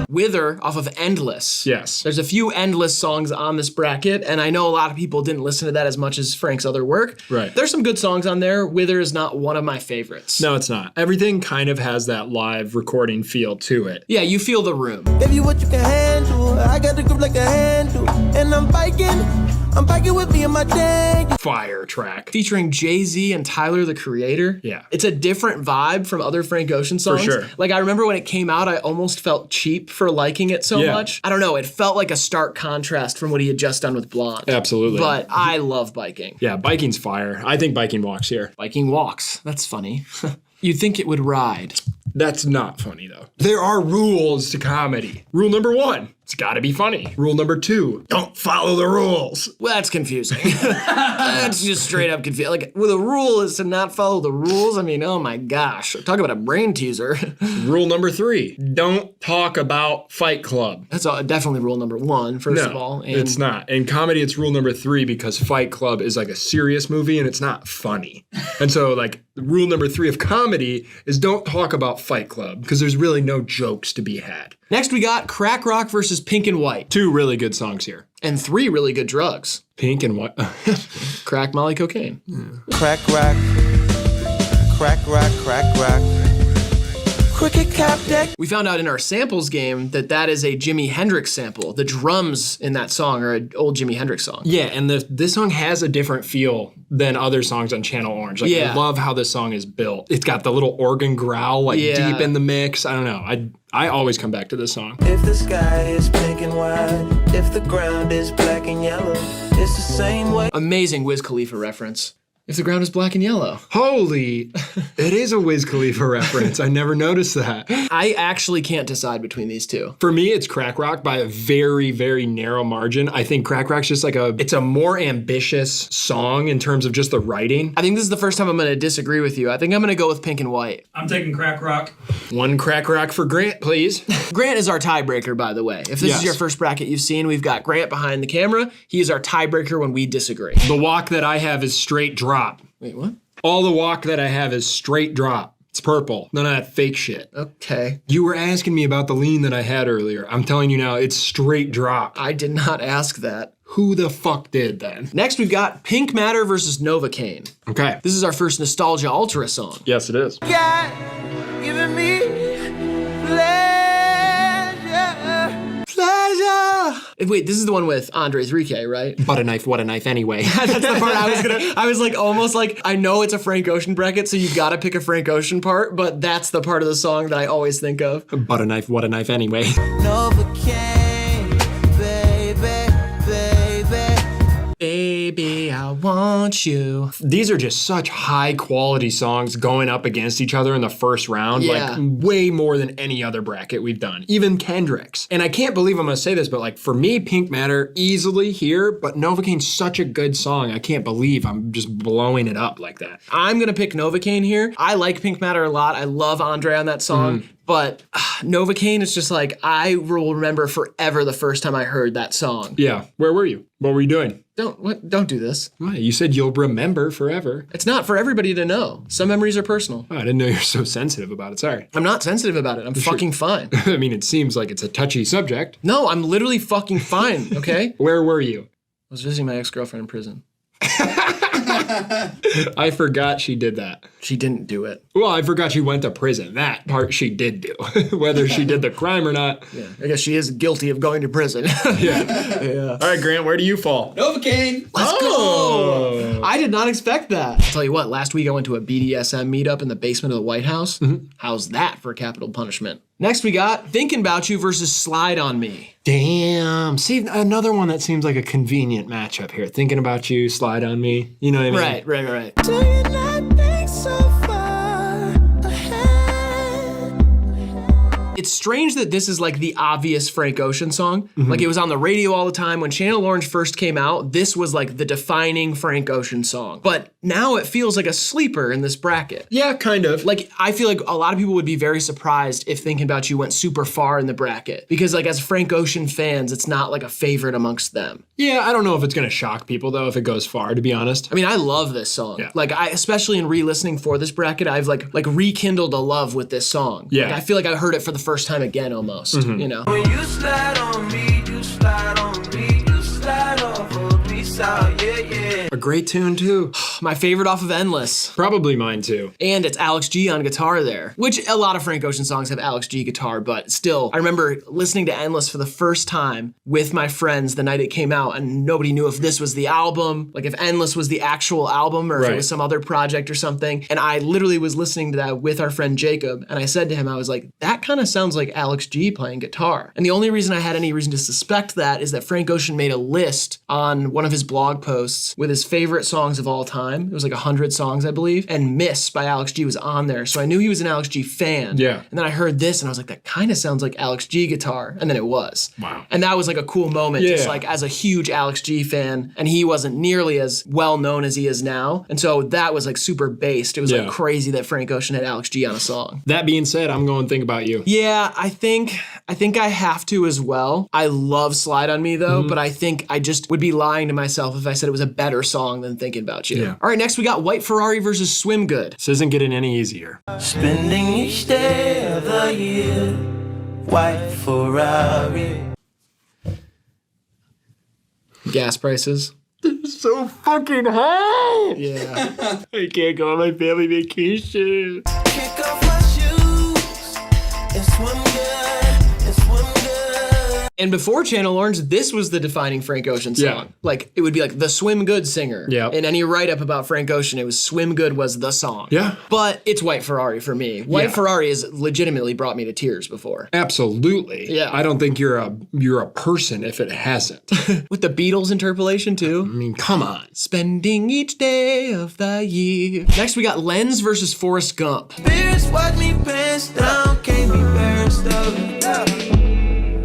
Wither off of Endless. Yes. There's a few Endless songs on this bracket, and I know a lot of people didn't listen to that as much as Frank's other work. Right. There's some good songs on there. Wither is not one of my favorites. No, it's not. Everything kind of has that live recording feel to it. Yeah, you feel the room. Give you what you can handle. I got the grip like a handle. And I'm biking with me in my tank. Fire track. Featuring Jay-Z and Tyler, the Creator. Yeah. It's a different vibe from other Frank Ocean songs. For sure. Like, I remember when it came out, I almost felt cheap for liking it so much. I don't know, it felt like a stark contrast from what he had just done with Blonde. Absolutely. But I love Biking. Yeah, Biking's fire. I think Biking walks here. Biking walks. That's funny. You'd think it would ride. That's not funny though. There are rules to comedy. Rule number 1, It's gotta be funny. Rule number 2, don't follow the rules. Well, that's confusing. That's just straight up confusing. Like, well, the rule is to not follow the rules. I mean, oh my gosh. Talk about a brain teaser. Rule number 3, don't talk about Fight Club. That's definitely rule number 1, first of all. And it's not. In comedy, it's rule number 3 because Fight Club is like a serious movie and it's not funny. And so, like, rule number 3 of comedy is don't talk about Fight Club because there's really no jokes to be had. Next, we got Crack Rock versus Pink and White. 2 really good songs here. And 3 really good drugs. Pink and White. Crack, Molly, cocaine. Yeah. Crack rock. Crack rock, crack rock. Cricket cap deck. We found out in our samples game that is a Jimi Hendrix sample. The drums in that song are an old Jimi Hendrix song. Yeah, and this song has a different feel than other songs on Channel Orange. Like, I love how this song is built. It's got the little organ growl, like, deep in the mix. I don't know. I always come back to this song. If the sky is pink and white, if the ground is black and yellow, it's the same way. Amazing Wiz Khalifa reference. If the ground is black and yellow. Holy, it is a Wiz Khalifa reference. I never noticed that. I actually can't decide between these two. For me, it's Crack Rock by a very, very narrow margin. I think Crack Rock's just like it's a more ambitious song in terms of just the writing. I think this is the first time I'm gonna disagree with you. I think I'm gonna go with Pink and White. I'm taking Crack Rock. 1 Crack Rock for Grant, please. Grant is our tiebreaker, by the way. If this is your first bracket you've seen, we've got Grant behind the camera. He is our tiebreaker when we disagree. The walk that I have is straight drop. Wait, what? All the walk that I have is straight drop. It's purple. None of that fake shit. Okay. You were asking me about the lean that I had earlier. I'm telling you now, it's straight drop. I did not ask that. Who the fuck did then? Next, we've got Pink Matter versus Novocaine. Okay. This is our first Nostalgia Ultra song. Yes, it is. God, giving me pleasure. Wait, this is the one with Andre 3K, right? But a knife, what a knife anyway. That's the part I was like, almost like, I know it's a Frank Ocean bracket, so you gotta pick a Frank Ocean part, but that's the part of the song that I always think of. But a knife, what a knife anyway. Novocaine, baby, baby. Baby, I want you. These are just such high quality songs going up against each other in the first round. Yeah. Like, way more than any other bracket we've done. Even Kendrick's. And I can't believe I'm gonna say this, but like, for me, Pink Matter easily here, but Novocaine's such a good song. I can't believe I'm just blowing it up like that. I'm gonna pick Novocaine here. I like Pink Matter a lot. I love Andre on that song. But Novocaine is just like, I will remember forever the first time I heard that song. Yeah. Where were you? What were you doing? Don't do this. Why? You said you'll remember forever. It's not for everybody to know. Some memories are personal. Oh, I didn't know you were so sensitive about it. Sorry. I'm not sensitive about it. I'm fucking fine. I mean, it seems like it's a touchy subject. No, I'm literally fucking fine, okay? Where were you? I was visiting my ex-girlfriend in prison. I forgot she did that. She didn't do it. Well, I forgot she went to prison. That part she did do. Whether she did the crime or not. Yeah, I guess she is guilty of going to prison. Yeah. All right, Grant, where do you fall? Novocaine. Let's go. I did not expect that. I'll tell you what, last week I went to a BDSM meetup in the basement of the White House. How's that for capital punishment? Next we got Thinking About You versus Slide on Me. Damn. See, another one that seems like a convenient matchup here. Thinking About You, Slide on Me. You know what I mean? Right. Do you not think so far ahead? It's strange that this is like the obvious Frank Ocean song. Like, it was on the radio all the time. When Channel Orange first came out, this was like the defining Frank Ocean song. But now it feels like a sleeper in this bracket. Yeah, kind of. Like, I feel like a lot of people would be very surprised if Thinking About You went super far in the bracket. Because like, as Frank Ocean fans, it's not like a favorite amongst them. Yeah, I don't know if it's gonna shock people though if it goes far, to be honest. I mean, I love this song. Yeah. Like, especially in re-listening for this bracket, I've like rekindled a love with this song. Yeah. Like, I feel like I heard it for the first time again almost, you know? When you slide on me, you slide on me, you slide off of me, out, yeah. A great tune too. My favorite off of Endless. Probably mine too. And it's Alex G on guitar there, which a lot of Frank Ocean songs have Alex G guitar, but still, I remember listening to Endless for the first time with my friends the night it came out, and nobody knew if this was the album, like if Endless was the actual album or if it was some other project or something. And I literally was listening to that with our friend Jacob, and I said to him, I was like, that kind of sounds like Alex G playing guitar. And the only reason I had any reason to suspect that is that Frank Ocean made a list on one of his blog posts posts with his favorite songs of all time. It was like 100 songs, I believe. And Miss by Alex G was on there. So I knew he was an Alex G fan. Yeah. And then I heard this and I was like, that kind of sounds like Alex G guitar. And then it was. Wow. And that was like a cool moment, just like as a huge Alex G fan. And he wasn't nearly as well known as he is now. And so that was like super based. It was like crazy that Frank Ocean had Alex G on a song. That being said, I'm going Think About You. Yeah, I think I have to as well. I love Slide on Me though, but I think I just would be lying to myself if I said it was a better song than Thinking About You. Yeah. All right, next we got White Ferrari versus Swim Good. This isn't getting any easier. Spending each day of the year, white Ferrari. Gas prices. It's so fucking high. Yeah. I can't go on my family vacation. Kick off my shoes and swim good, and swim good. And before Channel Orange, this was the defining Frank Ocean song. Yeah. Like, it would be like the Swim Good singer. Yeah. In any write-up about Frank Ocean, it was Swim Good was the song. Yeah. But it's White Ferrari for me. White Ferrari has legitimately brought me to tears before. Absolutely. Yeah. I don't think you're a person if it hasn't. With the Beatles interpolation too. I mean, come on. Spending each day of the year. Next we got Lenz versus Forrest Gump. Spirits watch me pants down, can't be embarrassed of it.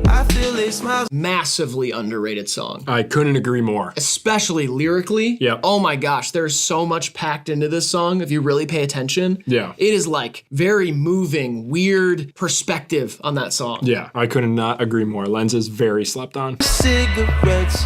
I feel they smile. Massively underrated song. I couldn't agree more. Especially lyrically. Yeah. Oh my gosh, there's so much packed into this song if you really pay attention. Yeah. It is like very moving, weird perspective on that song. Yeah, I could not agree more. Lenz is very slept on. Cigarettes,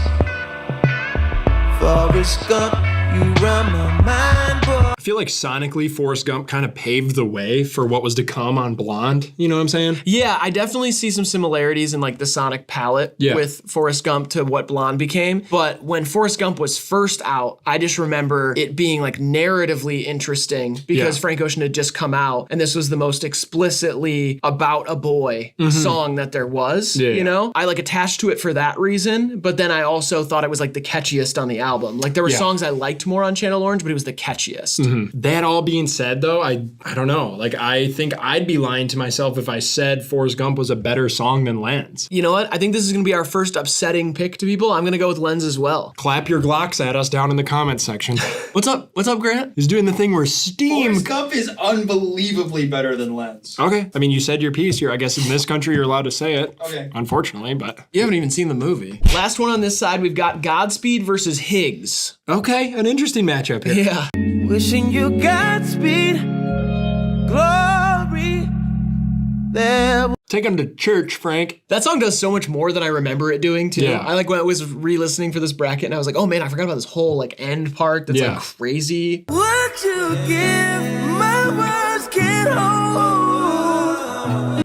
Forrest Gump, you run my mind, boy. I feel like sonically, Forrest Gump kind of paved the way for what was to come on Blonde. You know what I'm saying? Yeah, I definitely see some similarities in like the sonic palette with Forrest Gump to what Blonde became. But when Forrest Gump was first out, I just remember it being like narratively interesting because Frank Ocean had just come out and this was the most explicitly about a boy song that there was, you know? I like attached to it for that reason, but then I also thought it was like the catchiest on the album. Like there were songs I liked more on Channel Orange, but it was the catchiest. That all being said, though, I don't know. Like, I think I'd be lying to myself if I said Forrest Gump was a better song than Lenz. You know what? I think this is going to be our first upsetting pick to people. I'm going to go with Lenz as well. Clap your Glocks at us down in the comments section. What's up? What's up, Grant? He's doing the thing where steam. Forrest Gump is unbelievably better than Lenz. Okay. I mean, you said your piece here. I guess in this country you're allowed to say it. Okay. Unfortunately, but. You haven't even seen the movie. Last one on this side, we've got Godspeed versus Higgs. Okay, an interesting matchup here. Yeah. Wishing you Godspeed, glory. There. Take him to church, Frank. That song does so much more than I remember it doing, too. Yeah. I like when I was re-listening for this bracket and I was like, oh man, I forgot about this whole like end part that's like crazy. What you give, my words can't hold.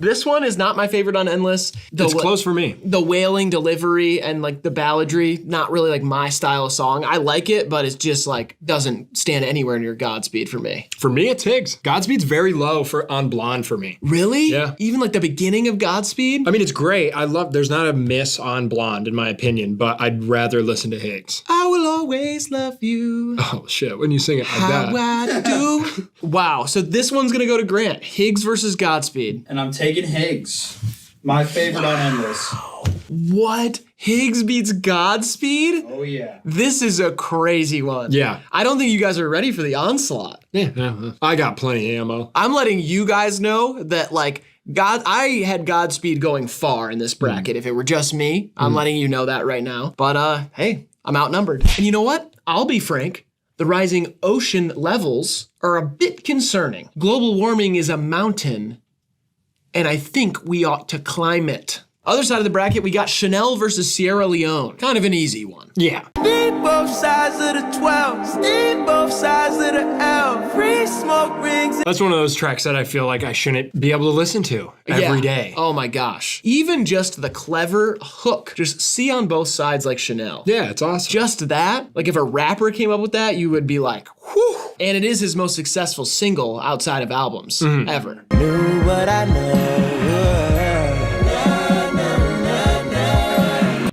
This one is not my favorite on Endless. It's close for me. The wailing delivery and like the balladry, not really like my style of song. I like it, but it's just like doesn't stand anywhere near Godspeed for me. For me, it's Higgs. Godspeed's very low on Blonde for me. Really? Yeah. Even like the beginning of Godspeed? I mean, it's great. There's not a miss on Blonde in my opinion, but I'd rather listen to Higgs. I will always love you. Oh shit, when you sing it like that. How I do. Wow, so this one's gonna go to Grant. Higgs versus Godspeed. And I'm taking Higgs. My favorite on Endless. What? Higgs beats Godspeed? Oh yeah. This is a crazy one. Yeah. I don't think you guys are ready for the onslaught. Yeah. I got plenty of ammo. I'm letting you guys know that like I had Godspeed going far in this bracket. If it were just me, I'm letting you know that right now. But hey, I'm outnumbered. And you know what? I'll be frank. The rising ocean levels are a bit concerning. Global warming is a mountain, and I think we ought to climb it. Other side of the bracket, we got Chanel versus Sierra Leone. Kind of an easy one. Yeah. Need both sides of the 12, need both sides of the L. Free smoke rings. That's one of those tracks that I feel like I shouldn't be able to listen to every day. Oh my gosh. Even just the clever hook, just see on both sides like Chanel. Yeah, it's awesome. Just that, like if a rapper came up with that, you would be like, whew. And it is his most successful single outside of albums ever. Knew what I know.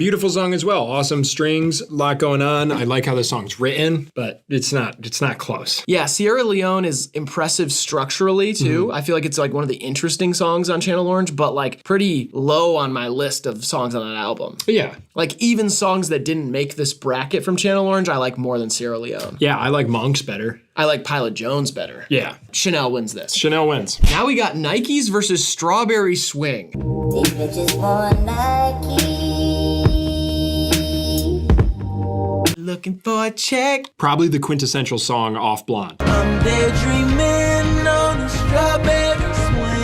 Beautiful song as well. Awesome strings, a lot going on. I like how the song's written, but it's not close. Yeah, Sierra Leone is impressive structurally too. I feel like it's like one of the interesting songs on Channel Orange, but like pretty low on my list of songs on that album. Yeah. Like even songs that didn't make this bracket from Channel Orange, I like more than Sierra Leone. Yeah, I like Monks better. I like Pilot Jones better. Yeah. Chanel wins this. Chanel wins. Now we got Nikes versus Strawberry Swing. These bitches want Nike. Looking for a check. Probably the quintessential song off Blonde. I'm daydreaming on a strawberry swing.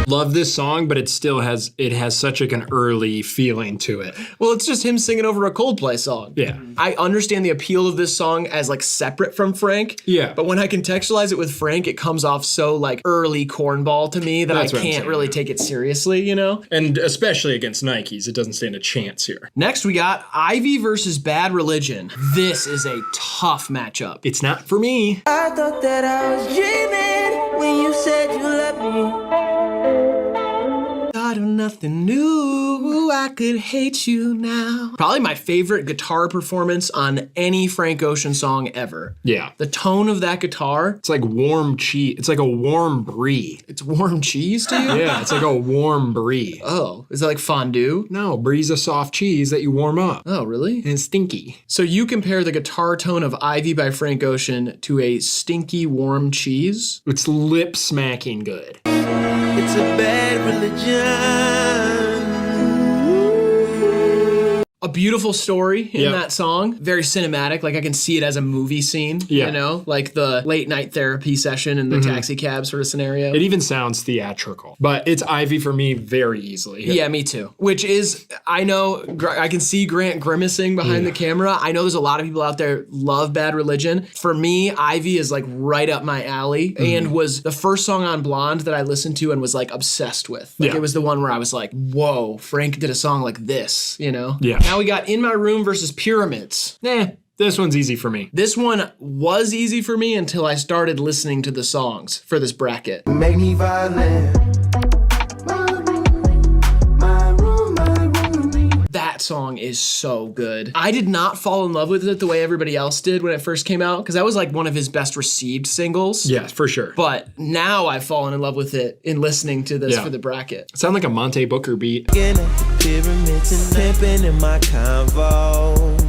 Love this song, but it still has such like an early feeling to it. Well, it's just him singing over a Coldplay song. Yeah. I understand the appeal of this song as like separate from Frank. Yeah. But when I contextualize it with Frank, it comes off so like early cornball to me that That's I what I'm can't saying, really yeah. take it seriously, you know? And especially against Nikes, it doesn't stand a chance here. Next, we got Ivy versus Bad Religion. This is a tough matchup. It's not for me. I thought that I was dreaming when you said you loved me. Thought of nothing new, I could hate you now. Probably my favorite guitar performance on any Frank Ocean song ever. Yeah. The tone of that guitar. It's like warm cheese. It's like a warm brie. It's warm cheese to you? Yeah, it's like a warm brie. Oh, is that like fondue? No, brie's a soft cheese that you warm up. Oh, really? And it's stinky. So you compare the guitar tone of Ivy by Frank Ocean to a stinky warm cheese? It's lip smacking good. It's a bad religion. A beautiful story in Yep. that song. Very cinematic. Like I can see it as a movie scene, Yeah. you know? Like the late night therapy session in the taxi cab sort of scenario. It even sounds theatrical. But it's Ivy for me very easily. Yeah, me too. Which is, I know, I can see Grant grimacing behind the camera. I know there's a lot of people out there love Bad Religion. For me, Ivy is like right up my alley and was the first song on Blonde that I listened to and was like obsessed with. Like Yeah. it was the one where I was like, whoa, Frank did a song like this, you know? Yeah. Now we got In My Room versus Pyramids. This one's easy for me. This one was easy for me until I started listening to the songs for this bracket. Make me violent. That song is so good. I did not fall in love with it the way everybody else did when it first came out, because that was like one of his best received singles. Yeah, for sure. But now I've fallen in love with it in listening to this for the bracket. It sounds like a Monte Booker beat. Pyramids and pimping in my convo.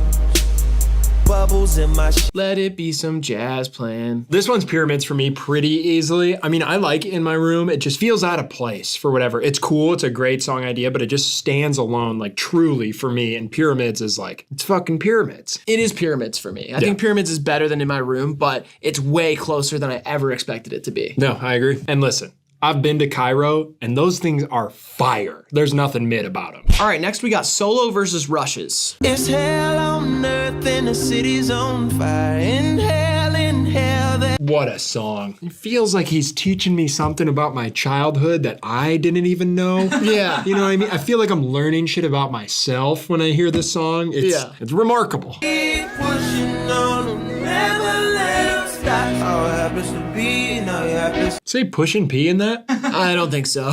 Bubbles in my Let it be some jazz playing. This one's Pyramids for me pretty easily. I mean, I like In My Room. It just feels out of place for whatever. It's cool. It's a great song idea, but it just stands alone, like truly for me. And Pyramids is like, it's fucking Pyramids. It is Pyramids for me. I think Pyramids is better than In My Room, but it's way closer than I ever expected it to be. No, I agree. And listen, I've been to Cairo, and those things are fire. There's nothing mid about them. All right, next we got Solo versus Rushes. It's hell on earth and the city's on fire. In hell that. What a song. It feels like he's teaching me something about my childhood that I didn't even know. Yeah. You know what I mean? I feel like I'm learning shit about myself when I hear this song. It's remarkable. Keep pushing on, never let it stop. All happens to be, now it happens. Say Pushin' P in that? I don't think so.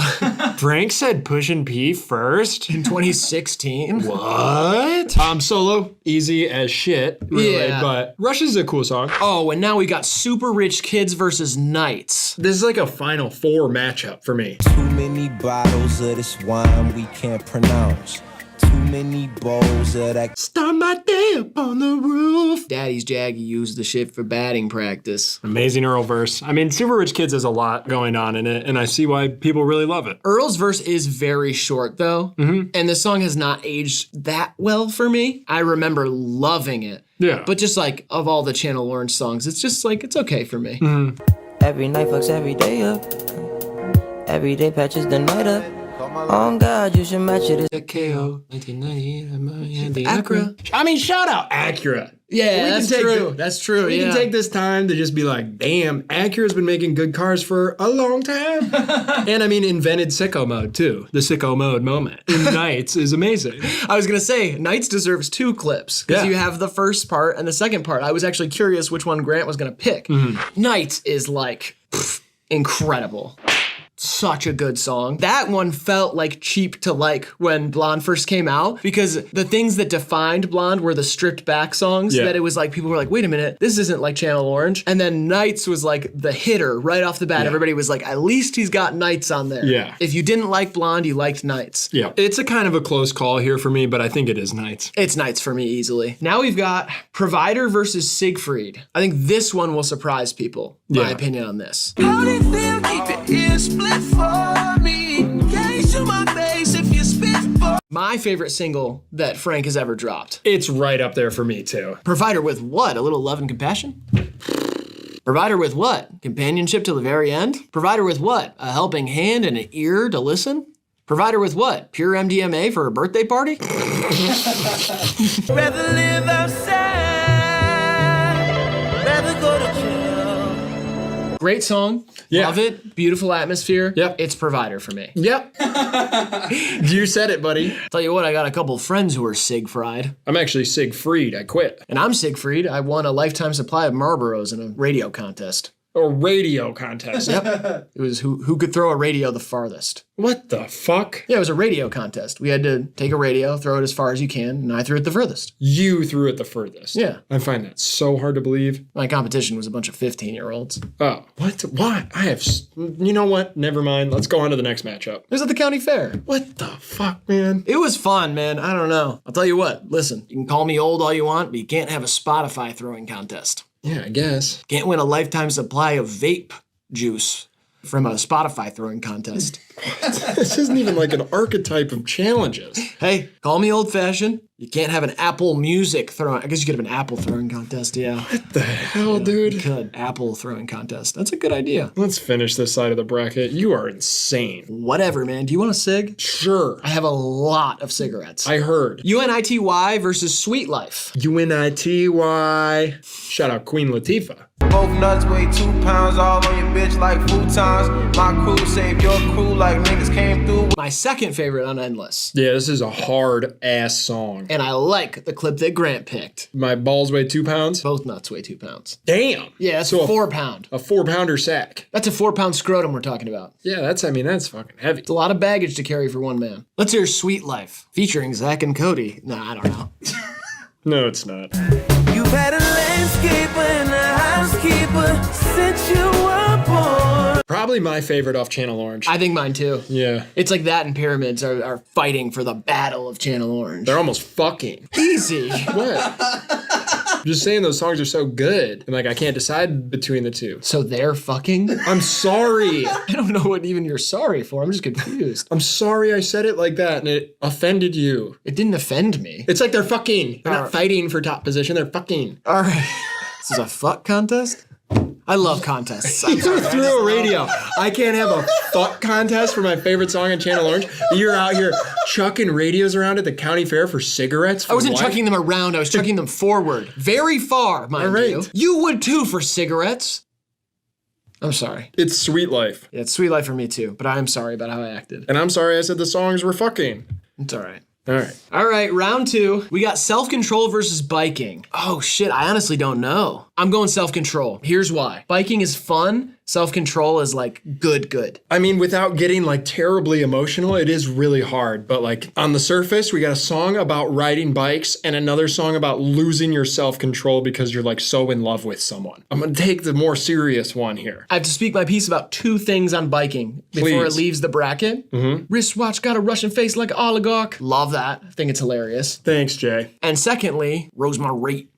Frank said Pushin' P first? In 2016? What? Solo, easy as shit, really, but Rush is a cool song. Oh, and now we got Super Rich Kids versus Knights. This is like a Final Four matchup for me. Too many bottles of this wine we can't pronounce. Too many bowls of that. Start my day up on the roof. Daddy's Jaggy used the shit for batting practice. Amazing Earl verse. I mean, Super Rich Kids has a lot going on in it, and I see why people really love it. Earl's verse is very short, though, and the song has not aged that well for me. I remember loving it. Yeah. But just like, of all the Channel Orange songs, it's just like, it's okay for me. Every night fucks every day up. Every day patches the night up. On God, you should match it. KO 1998, the Acura. I mean, shout out Acura. Yeah, that's true. That's true. We can take this time to just be like, damn, Acura's been making good cars for a long time. And I mean, invented sicko mode too. The sicko mode moment in Knights is amazing. I was gonna say, Knights deserves 2 clips because you have the first part and the second part. I was actually curious which one Grant was gonna pick. Knights is like incredible. such a good song. That one felt like cheap to like when Blonde first came out, because the things that defined Blonde were the stripped back songs that it was like, people were like, wait a minute, this isn't like Channel Orange. And then Nights was like the hitter right off the bat. Everybody was like, at least he's got Nights on there. Yeah. If you didn't like Blonde, you liked Nights. Yeah. It's a kind of a close call here for me, but I think it is Nights. It's Nights for me easily. Now we've got Provider versus Siegfried. I think this one will surprise people, my opinion on this. How they feel, keep your ears split for me. Gaze to my face if you spit for My favorite single that Frank has ever dropped. It's right up there for me too. Provider with what? A little love and compassion? Provider with what? Companionship till the very end? Provider with what? A helping hand and an ear to listen? Provider with what? Pure MDMA for a birthday party? rather live outside, rather go to jail. Great song. Yeah. Love it. Beautiful atmosphere. Yep. It's Provider for me. Yep. You said it, buddy. Tell you what, I got a couple friends who are Siegfried. I'm actually Siegfried. I quit. And I'm Siegfried. I won a lifetime supply of Marlboros in a radio contest. A radio contest. Yep. It was who could throw a radio the farthest. What the fuck? Yeah, it was a radio contest. We had to take a radio, throw it as far as you can, and I threw it the furthest. You threw it the furthest. Yeah. I find that so hard to believe. My competition was a bunch of 15-year-olds. Oh, what? Why? You know what? Never mind. Let's go on to the next matchup. It was at the county fair. What the fuck, man? It was fun, man. I don't know. I'll tell you what. Listen, you can call me old all you want, but you can't have a Spotify throwing contest. Yeah, I guess. Can't win a lifetime supply of vape juice from a Spotify throwing contest. This isn't even like an archetype of challenges. Hey, call me old-fashioned. You can't have an Apple Music throwing. I guess you could have an Apple throwing contest, yeah. What the hell, dude? You could. Apple throwing contest. That's a good idea. Let's finish this side of the bracket. You are insane. Whatever, man. Do you want a cig? Sure. I have a lot of cigarettes. I heard. UNITY versus Sweet Life. UNITY. Shout out Queen Latifah. Both nuts weigh 2 pounds, all on your bitch like futons. My crew saved your crew like niggas came through. My second favorite on Endless. Yeah, this is a hard ass song. And I like the clip that Grant picked. My balls weigh 2 pounds? Both nuts weigh 2 pounds. Damn. Yeah, that's so 4 pound. A 4-pounder sack. That's a 4-pound scrotum we're talking about. Yeah, that's fucking heavy. It's a lot of baggage to carry for one man. Let's hear Sweet Life, featuring Zach and Cody. Nah, I don't know. No, it's not. You've had a landscaper and a housekeeper since you were born. Probably my favorite off Channel Orange. I think mine too. Yeah. It's like that and Pyramids are fighting for the battle of Channel Orange. They're almost fucking. Easy. What? I'm just saying those songs are so good. And like, I can't decide between the two. So they're fucking? I'm sorry. I don't know what even you're sorry for. I'm just confused. I'm sorry I said it like that and it offended you. It didn't offend me. It's like they're fucking. They're not fighting for top position. They're fucking. All right. This is a fuck contest? I love contests. You threw a radio. I can't have a fuck contest for my favorite song on Channel Orange. You're out here chucking radios around at the county fair for cigarettes. I wasn't chucking them around. I was chucking them forward. Very far, mind you. You would too for cigarettes. I'm sorry. It's Sweet Life. Yeah, it's Sweet Life for me too, but I'm sorry about how I acted. And I'm sorry I said the songs were fucking. It's all right. All right, round 2. We got self-control versus biking. Oh shit, I honestly don't know. I'm going self-control. Here's why. Biking is fun. Self-control is like good. I mean, without getting like terribly emotional, it is really hard. But like on the surface, we got a song about riding bikes and another song about losing your self-control because you're like so in love with someone. I'm gonna take the more serious one here. I have to speak my piece about 2 things on biking before it leaves the bracket. Wristwatch got a Russian face like an oligarch. Love that. I think it's hilarious. Thanks, Jay. And secondly, Rosemary.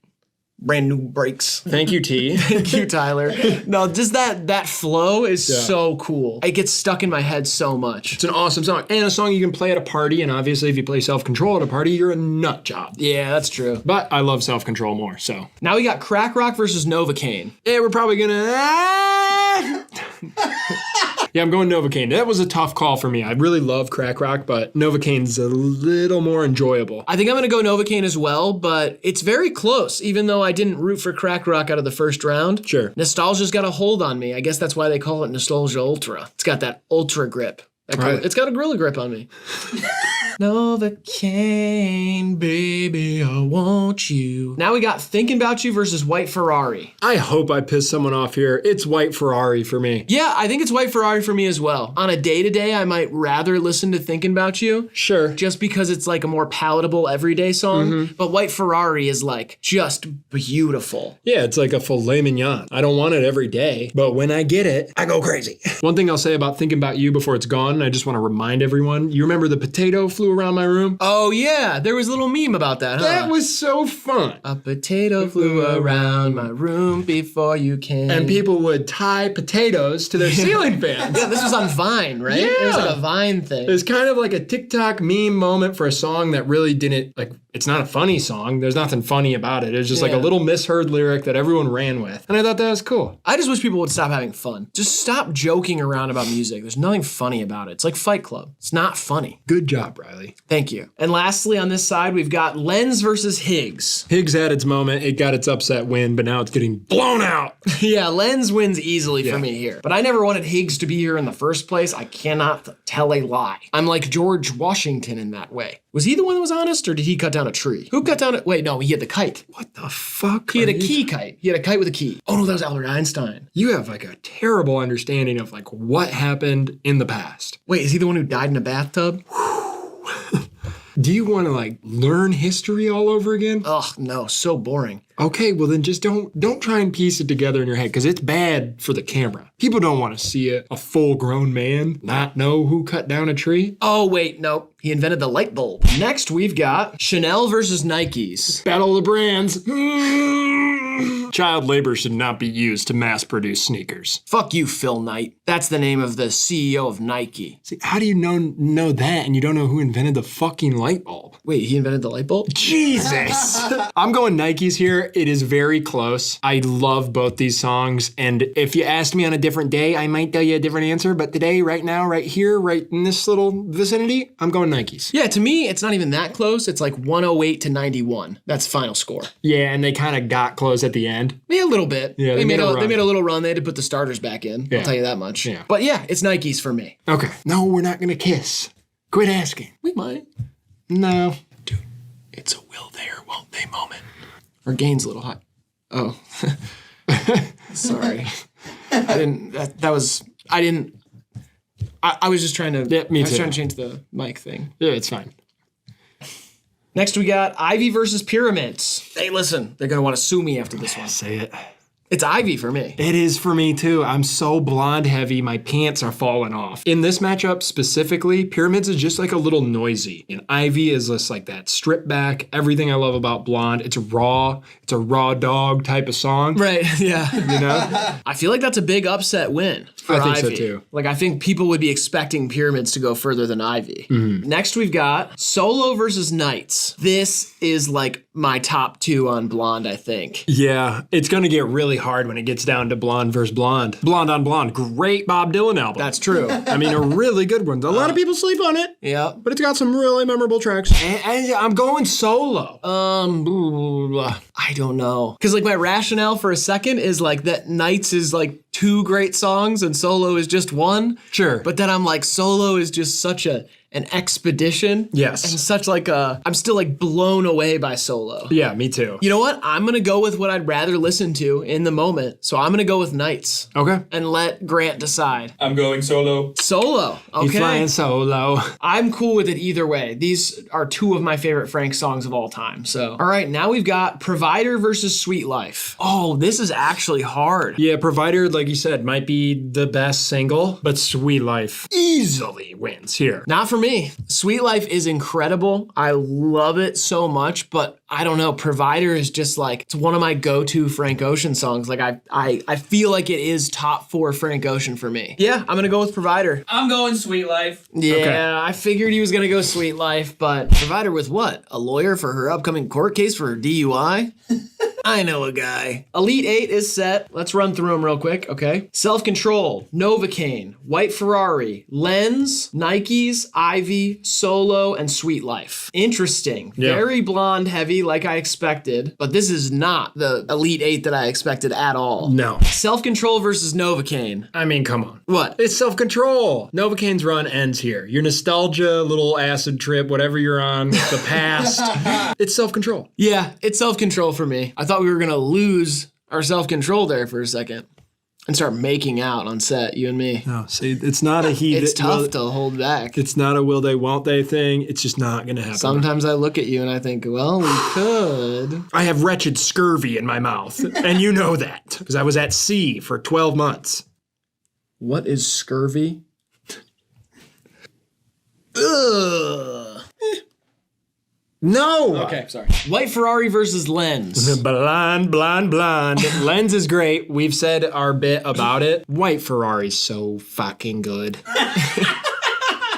Brand new brakes. Thank you, T. Thank you, Tyler. No, just that flow is so cool. It gets stuck in my head so much. It's an awesome song. And a song you can play at a party. And obviously, if you play Self-Control at a party, you're a nut job. Yeah, that's true. But I love Self-Control more, so. Now we got Crack Rock versus Novocaine. Yeah, we're probably gonna... Yeah, I'm going Novocaine. That was a tough call for me. I really love Crack Rock, but Novocaine's a little more enjoyable. I think I'm going to go Novocaine as well, but it's very close, even though I didn't root for Crack Rock out of the first round. Sure. Nostalgia's got a hold on me. I guess that's why they call it Nostalgia Ultra. It's got that ultra grip. It's got a gorilla grip on me. Novocaine, baby, I want you. Now we got Thinking About You versus White Ferrari. I hope I piss someone off here. It's White Ferrari for me. Yeah, I think it's White Ferrari for me as well. On a day-to-day, I might rather listen to Thinking About You. Sure. Just because it's like a more palatable everyday song. But White Ferrari is like just beautiful. Yeah, it's like a filet mignon. I don't want it every day, but when I get it, I go crazy. One thing I'll say about Thinking About You before it's gone, I just want to remind everyone, you remember the potato flew around my room? Oh yeah, there was a little meme about that, huh? That was so fun. A potato flew around my room before you came. And people would tie potatoes to their ceiling fans. Yeah, this was on Vine, right? Yeah. It was like a Vine thing. It was kind of like a TikTok meme moment for a song that really didn't, like, it's not a funny song. There's nothing funny about it. It was just like a little misheard lyric that everyone ran with. And I thought that was cool. I just wish people would stop having fun. Just stop joking around about music. There's nothing funny about it. It's like Fight Club. It's not funny. Good job, Riley. Thank you. And lastly, on this side, we've got Lenz versus Higgs. Higgs had its moment. It got its upset win, but now it's getting blown out. Yeah, Lenz wins easily for me here. But I never wanted Higgs to be here in the first place. I cannot tell a lie. I'm like George Washington in that way. Was he the one that was honest, or did he cut down a tree? Who cut down a... Wait, no, he had the kite. What the fuck? He had a key kite. He had a kite with a key. Oh, no, that was Albert Einstein. You have like a terrible understanding of like what happened in the past. Wait, is he the one who died in a bathtub? Do you want to like learn history all over again? Ugh, no, so boring. Okay, well then just don't try and piece it together in your head because it's bad for the camera. People don't want to see a full-grown man not know who cut down a tree. Oh, wait, no. He invented the light bulb. Next, we've got Chanel versus Nikes. Battle of the brands. Child labor should not be used to mass produce sneakers. Fuck you, Phil Knight. That's the name of the CEO of Nike. See, how do you know that and you don't know who invented the fucking light bulb? Wait, he invented the light bulb? Jesus. I'm going Nikes here. It is very close. I love both these songs. And if you asked me on a different day, I might tell you a different answer. But today, right now, right here, right in this little vicinity, I'm going Nikes. Yeah, to me, it's not even that close. It's like 108 to 91. That's final score. Yeah, and they kind of got close at the end. Yeah, a little bit. Yeah, they made a little run. They had to put the starters back in. Yeah. I'll tell you that much. Yeah. But yeah, it's Nikes for me. Okay. No, we're not going to kiss. Quit asking. We might. No. Dude, it's a will they or won't they moment. Or Gain's a little hot. Oh. Sorry. I was just trying to... Yeah, me too. I was trying to change the mic thing. Yeah, it's fine. Next, we got Ivy versus Pyramids. Hey, listen, they're going to want to sue me after this one. Say it. It's Ivy for me. It is for me too. I'm so blonde heavy, my pants are falling off. In this matchup specifically, Pyramids is just like a little noisy. And Ivy is just like that stripped back, everything I love about Blonde. It's raw. It's a raw dog type of song. Right, yeah. You know? I feel like that's a big upset win for I think Ivy. so too. Like, I think people would be expecting Pyramids to go further than Ivy. Mm-hmm. Next, we've got Solo versus Knights. This is like my top two on Blonde, I think. Yeah, it's gonna get really hard when it gets down to Blonde versus Blonde. Blonde on Blonde, great Bob Dylan album. That's true. I mean, a really good one. A lot of people sleep on it. Yeah. But it's got some really memorable tracks. And I'm going Solo. I don't know. Because like my rationale for a second is like that Knights is like two great songs and Solo is just one. Sure. But then I'm like, Solo is just such an expedition. Yes. And such like I'm still like blown away by Solo. Yeah, me too. You know what? I'm going to go with what I'd rather listen to in the moment. So I'm going to go with Knights. Okay. And let Grant decide. I'm going Solo. Solo. Okay. He's flying solo. I'm cool with it either way. These are two of my favorite Frank songs of all time. So, all right, now we've got Provider versus Sweet Life. Oh, this is actually hard. Yeah, Provider, like you said, might be the best single, but Sweet Life easily wins here. Not for me. Sweet Life is incredible. I love it so much, but I don't know. Provider is just like, it's one of my go-to Frank Ocean songs. Like I feel like it is top 4 Frank Ocean for me. Yeah, I'm gonna go with Provider. I'm going Sweet Life. Yeah, Okay. I figured he was gonna go Sweet Life, but Provider with what? A lawyer for her upcoming court case for her DUI? I know a guy. Elite 8 is set. Let's run through them real quick, okay? Self-Control, Novocaine, White Ferrari, Lens, Nikes, Ivy, Solo, and Sweet Life. Interesting. Yeah. Very blonde heavy like I expected, but this is not the Elite 8 that I expected at all. No. Self-Control versus Novocaine. I mean, come on. What? It's self-control. Novocaine's run ends here. Your nostalgia, little acid trip, whatever you're on, the past. It's self-control. Yeah, it's self-control for me. I thought we were gonna lose our self-control there for a second and start making out on set, you and me. No, see, it's not a heat. It's tough to hold back. It's not a will they, won't they thing. It's just not gonna happen. Sometimes I look at you and I think, well, we could. I have wretched scurvy in my mouth, and you know that, because I was at sea for 12 months. What is scurvy? Ugh. No! Okay, sorry. White Ferrari versus Lens. Blonde. Lens is great. We've said our bit about it. White Ferrari's so fucking good.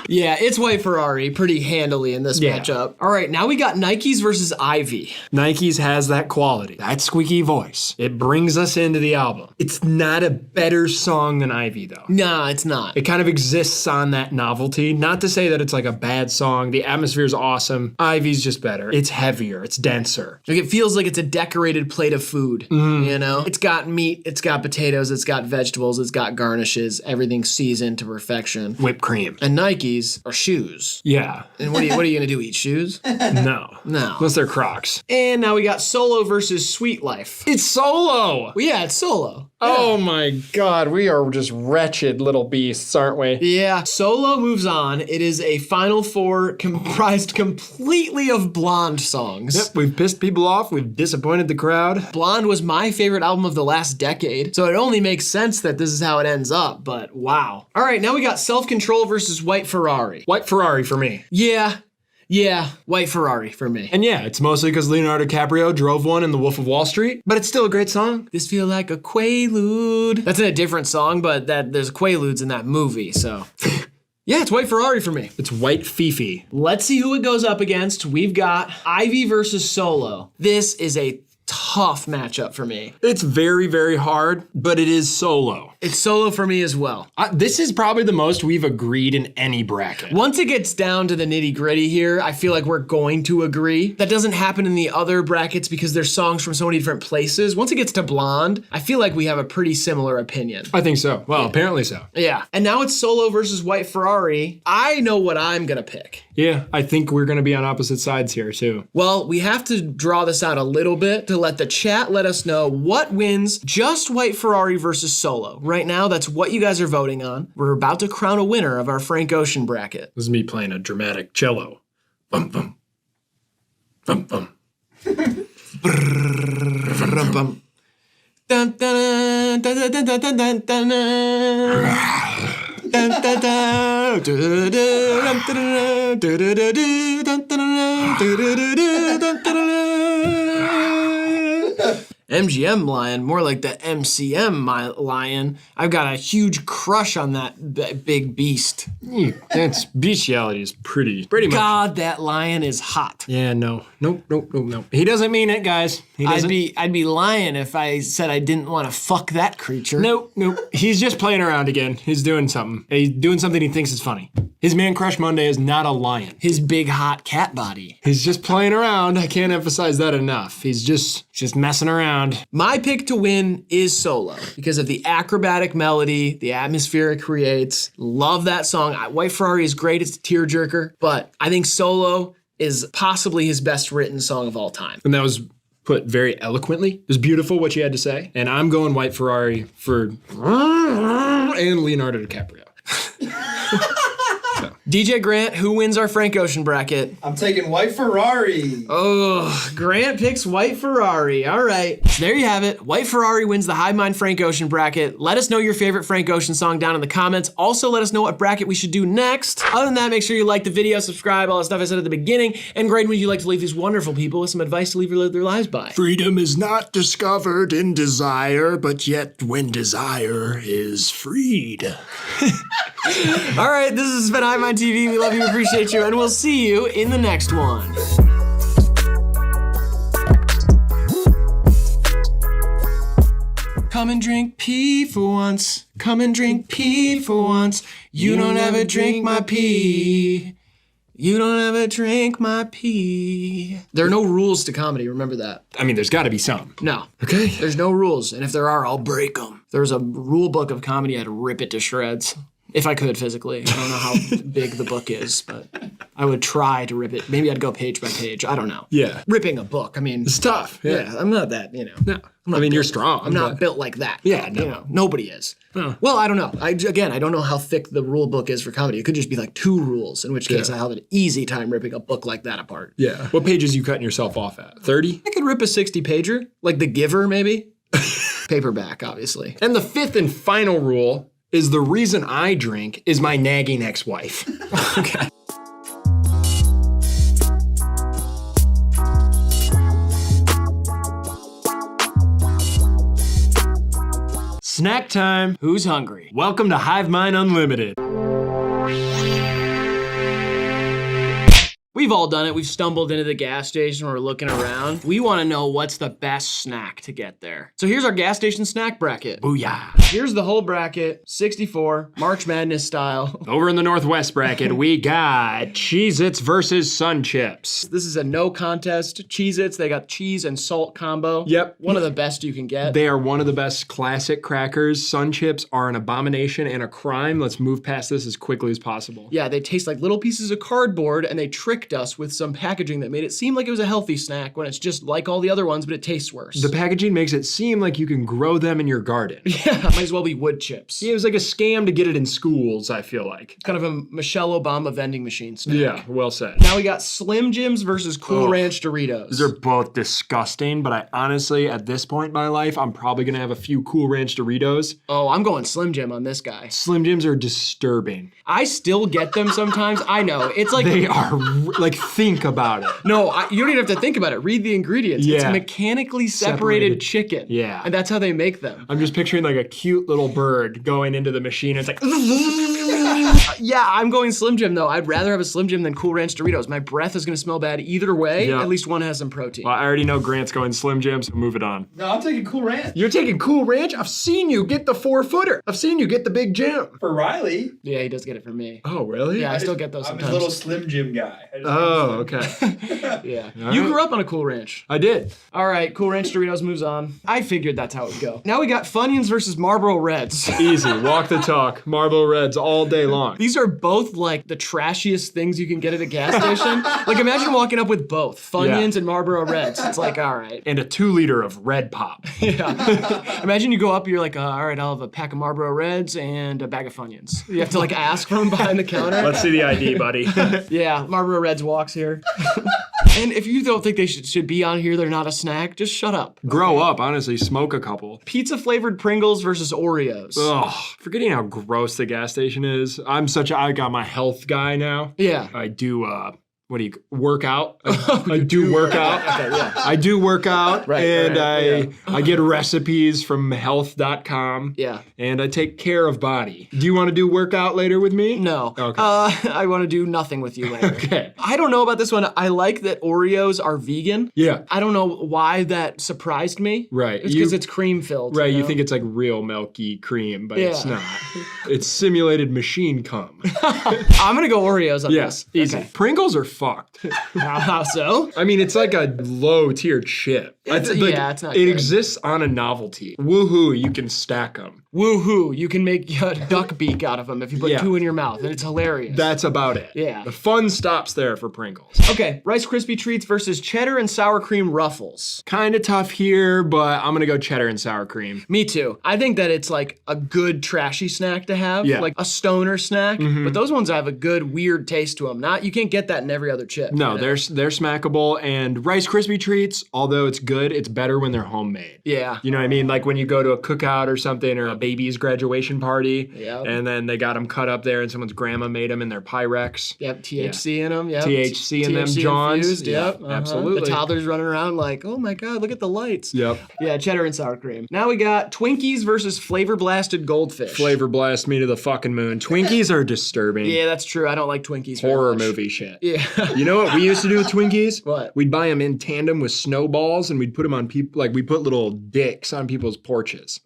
Yeah, it's White Ferrari pretty handily in this Yeah. matchup. All right, now we got Nikes versus Ivy. Nikes has that quality, that squeaky voice. It brings us into the album. It's not a better song than Ivy, though. Nah, it's not. It kind of exists on that novelty. Not to say that it's like a bad song. The atmosphere is awesome. Ivy's just better. It's heavier. It's denser. Like it feels like it's a decorated plate of food, you know? It's got meat, it's got potatoes, it's got vegetables, it's got garnishes, everything's seasoned to perfection. Whipped cream. And Nikes are shoes. Yeah. And what are you gonna do, eat shoes? No. No. Unless they're Crocs. And now we got Solo versus Sweet Life. It's Solo! Well, yeah, it's Solo. Oh my god, we are just wretched little beasts, aren't we? Yeah, Solo moves on. It is a Final Four comprised completely of Blonde songs. Yep, we've pissed people off, we've disappointed the crowd. Blonde was my favorite album of the last decade, so it only makes sense that this is how it ends up, but wow. All right, now we got Self-Control versus White Ferrari. White Ferrari for me. Yeah, White Ferrari for me. And yeah, it's mostly because Leonardo DiCaprio drove one in The Wolf of Wall Street, but it's still a great song. This feel like a Quaalude. That's in a different song, but there's Quaaludes in that movie, so. Yeah, it's White Ferrari for me. It's White Fifi. Let's see who it goes up against. We've got Ivy versus Solo. This is a tough matchup for me. It's very, very hard, but it is Solo. It's Solo for me as well. This is probably the most we've agreed in any bracket. Once it gets down to the nitty gritty here, I feel like we're going to agree. That doesn't happen in the other brackets because there's songs from so many different places. Once it gets to Blonde, I feel like we have a pretty similar opinion. I think so. Well, apparently so. Yeah. And now it's Solo versus White Ferrari. I know what I'm gonna pick. Yeah, I think we're gonna be on opposite sides here too. Well, we have to draw this out a little bit to let the chat let us know what wins just White Ferrari versus Solo. Right now, that's what you guys are voting on. We're about to crown a winner of our Frank Ocean bracket. This is me playing a dramatic cello. Bum bum. Bum bum. Brum, bum. Dun, dun, dun, dun, dun, dun, dun, dun, dun. Dun, dun, dun. Du, du, du, dun, dun, du, du, du, du, dun, dun, du, du, du, du, dun, dun. MGM lion, more like the MCM lion. I've got a huge crush on that big beast. That's bestiality is pretty much. God, that lion is hot. Yeah, no. Nope. He doesn't mean it, guys. I'd be lying if I said I didn't want to fuck that creature. Nope. He's just playing around again. He's doing something. He's doing something he thinks is funny. His Man Crush Monday is not a lion. His big hot cat body. He's just playing around. I can't emphasize that enough. He's just messing around. My pick to win is Solo because of the acrobatic melody, the atmosphere it creates. Love that song. White Ferrari is great. It's a tearjerker, but I think Solo is possibly his best written song of all time. And that was put very eloquently. It was beautiful what you had to say. And I'm going White Ferrari for and Leonardo DiCaprio. DJ Grant, who wins our Frank Ocean bracket? I'm taking White Ferrari. Oh, Grant picks White Ferrari. All right. So there you have it. White Ferrari wins the HIVEMIND Frank Ocean bracket. Let us know your favorite Frank Ocean song down in the comments. Also, let us know what bracket we should do next. Other than that, make sure you like the video, subscribe, all the stuff I said at the beginning. And Graydon, would you like to leave these wonderful people with some advice to live their lives by? Freedom is not discovered in desire, but yet when desire is freed. All right, this has been HIVEMIND TV. We love you, appreciate you, and we'll see you in the next one. Come and drink pee for once. Come and drink pee for once. You don't ever drink my pee. You don't ever drink my pee. There are no rules to comedy, remember that. I mean, there's got to be some. No. Okay. There's no rules, and if there are, I'll break them. If there's a rule book of comedy, I'd rip it to shreds. If I could physically. I don't know how big the book is, but I would try to rip it. Maybe I'd go page by page. I don't know. Yeah. Ripping a book, I mean. It's tough. Yeah, I'm not that, No. I mean, you're strong. I'm not built like that. Yeah, no. You know, nobody is. Well, I don't know. I don't know how thick the rule book is for comedy. It could just be like 2 rules, in which case I have an easy time ripping a book like that apart. Yeah. What pages you cutting yourself off at? 30? I could rip a 60-pager, like The Giver, maybe. Paperback, obviously. And the 5th and final rule is the reason I drink is my nagging ex-wife. Okay. Snack time. Who's hungry? Welcome to HIVEMIND Unlimited. We've all done it. We've stumbled into the gas station. We're looking around. We want to know what's the best snack to get there. So here's our gas station snack bracket. Booyah. Here's the whole bracket, 64, March Madness style. Over in the Northwest bracket, we got Cheez-Its versus Sun Chips. This is a no contest. Cheez-Its, they got cheese and salt combo. Yep. One of the best you can get. They are one of the best classic crackers. Sun Chips are an abomination and a crime. Let's move past this as quickly as possible. Yeah, they taste like little pieces of cardboard, and they tricked us with some packaging that made it seem like it was a healthy snack when it's just like all the other ones, but it tastes worse. The packaging makes it seem like you can grow them in your garden. Yeah, might as well be wood chips. Yeah, it was like a scam to get it in schools, I feel like. Kind of a Michelle Obama vending machine snack. Yeah, well said. Now we got Slim Jims versus Cool Ranch Doritos. These are both disgusting, but I honestly, at this point in my life, I'm probably gonna have a few Cool Ranch Doritos. Oh, I'm going Slim Jim on this guy. Slim Jims are disturbing. I still get them sometimes. I know. It's like... They are, like, think about it. No, you don't even have to think about it. Read the ingredients. Yeah. It's mechanically separated chicken. Yeah. And that's how they make them. I'm just picturing like a cute little bird going into the machine. It's like... Yeah, I'm going Slim Jim though. I'd rather have a Slim Jim than Cool Ranch Doritos. My breath is gonna smell bad either way. Yeah. At least one has some protein. Well, I already know Grant's going Slim Jim, so move it on. No, I'm taking Cool Ranch. You're taking Cool Ranch? I've seen you get the 4-footer. I've seen you get the big Jim. For Riley. Yeah, he does get it from me. Oh, really? Yeah, I still get those I'm sometimes. a little Slim Jim guy. Oh, okay. Yeah. All You right. grew up on a Cool Ranch. I did. All right, Cool Ranch Doritos moves on. I figured that's how it would go. Now we got Funyuns versus Marlboro Reds. Easy. Walk the talk. Marlboro Reds all day long. These are both like the trashiest things you can get at a gas station. Like imagine walking up with both Funyuns and Marlboro Reds. It's like, all right. And a 2-liter of Red Pop. Yeah. Imagine you go up, you're like, all right, I'll have a pack of Marlboro Reds and a bag of Funyuns. You have to like ask from behind the counter. Let's see the ID, buddy. Yeah, Marlboro Reds walks here. And if you don't think they should be on here, they're not a snack, just shut up. Grow up, honestly. Smoke a couple. Pizza flavored Pringles versus Oreos. Ugh, forgetting how gross the gas station is. I got my health guy now. Yeah. I do, work out? I do work out. Okay, yeah. I do work out, and right, I get recipes from health.com. Yeah. And I take care of body. Do you want to do workout later with me? No. Okay. I want to do nothing with you later. Okay. I don't know about this one. I like that Oreos are vegan. Yeah. I don't know why that surprised me. Right. It's because it's cream filled. Right, you know? think it's like real milky cream, but it's Yeah. not. It's simulated machine cum. I'm gonna go Oreos on Yes, this. easy. Okay. Pringles are fucked. How so? I mean, it's like a low-tier chip. It's not It good. exists on a novelty. Woohoo, you can stack them. Woohoo! You can make a duck beak out of them if you put 2 in your mouth, and it's hilarious. That's about it. Yeah. The fun stops there for Pringles. Okay, Rice Krispie Treats versus cheddar and sour cream Ruffles. Kind of tough here, but I'm gonna go cheddar and sour cream. Me too. I think that it's like a good trashy snack to have, Yeah. like a stoner snack. But those ones have a good weird taste to them. You can't get that in every other chip. No, you know? they're smackable, and Rice Krispie Treats, although it's good, it's better when they're homemade. Yeah. You know what I mean? Like when you go to a cookout or something, or a baby's graduation party, Yep. and then they got them cut up there, and someone's grandma made them in their Pyrex. Yep, THC in them. Yep. THC in them, Johns. Infused, yep. Yeah, absolutely. The toddlers running around like, oh my God, look at the lights. Yep. Yeah, cheddar and sour cream. Now we got Twinkies versus Flavor Blasted Goldfish. Flavor blast me to the fucking moon. Twinkies are disturbing. Yeah, that's true. I don't like Twinkies very Horror much. movie shit. Yeah. You know what we used to do with Twinkies? What? We'd buy them in tandem with snowballs, and we'd we'd put them on people, like we put little dicks on people's porches.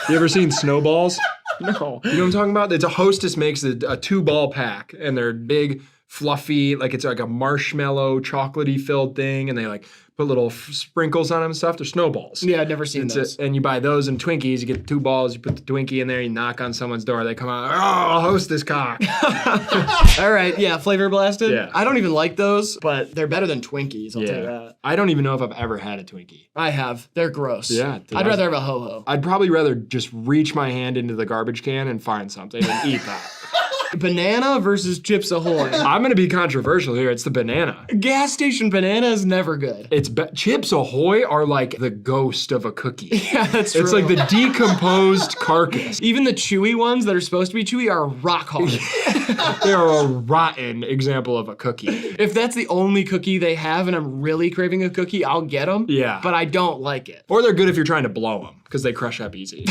You ever seen snowballs? No. You know what I'm talking about? It's a Hostess makes a 2-ball pack, and they're big, fluffy, like it's like a marshmallow, chocolatey filled thing, and they like put little sprinkles on them and stuff. They're snowballs. Yeah, I've never seen those. And you buy those and Twinkies. You get the 2 balls. You put the Twinkie in there. You knock on someone's door. They come out. Oh, Hostess cock. All right, yeah, flavor blasted. Yeah. I don't even like those, but they're better than Twinkies. I'll tell you that. I don't even know if I've ever had a Twinkie. I have. They're gross. Yeah. I'd rather have a ho-ho. I'd probably rather just reach my hand into the garbage can and find something and eat that. Banana versus Chips Ahoy. I'm going to be controversial here. It's the banana. Gas station banana is never good. Chips Ahoy are like the ghost of a cookie. Yeah, that's true. It's like the decomposed carcass. Even the chewy ones that are supposed to be chewy are rock hard. They are a rotten example of a cookie. If that's the only cookie they have and I'm really craving a cookie, I'll get them. Yeah. But I don't like it. Or they're good if you're trying to blow them because they crush up easy.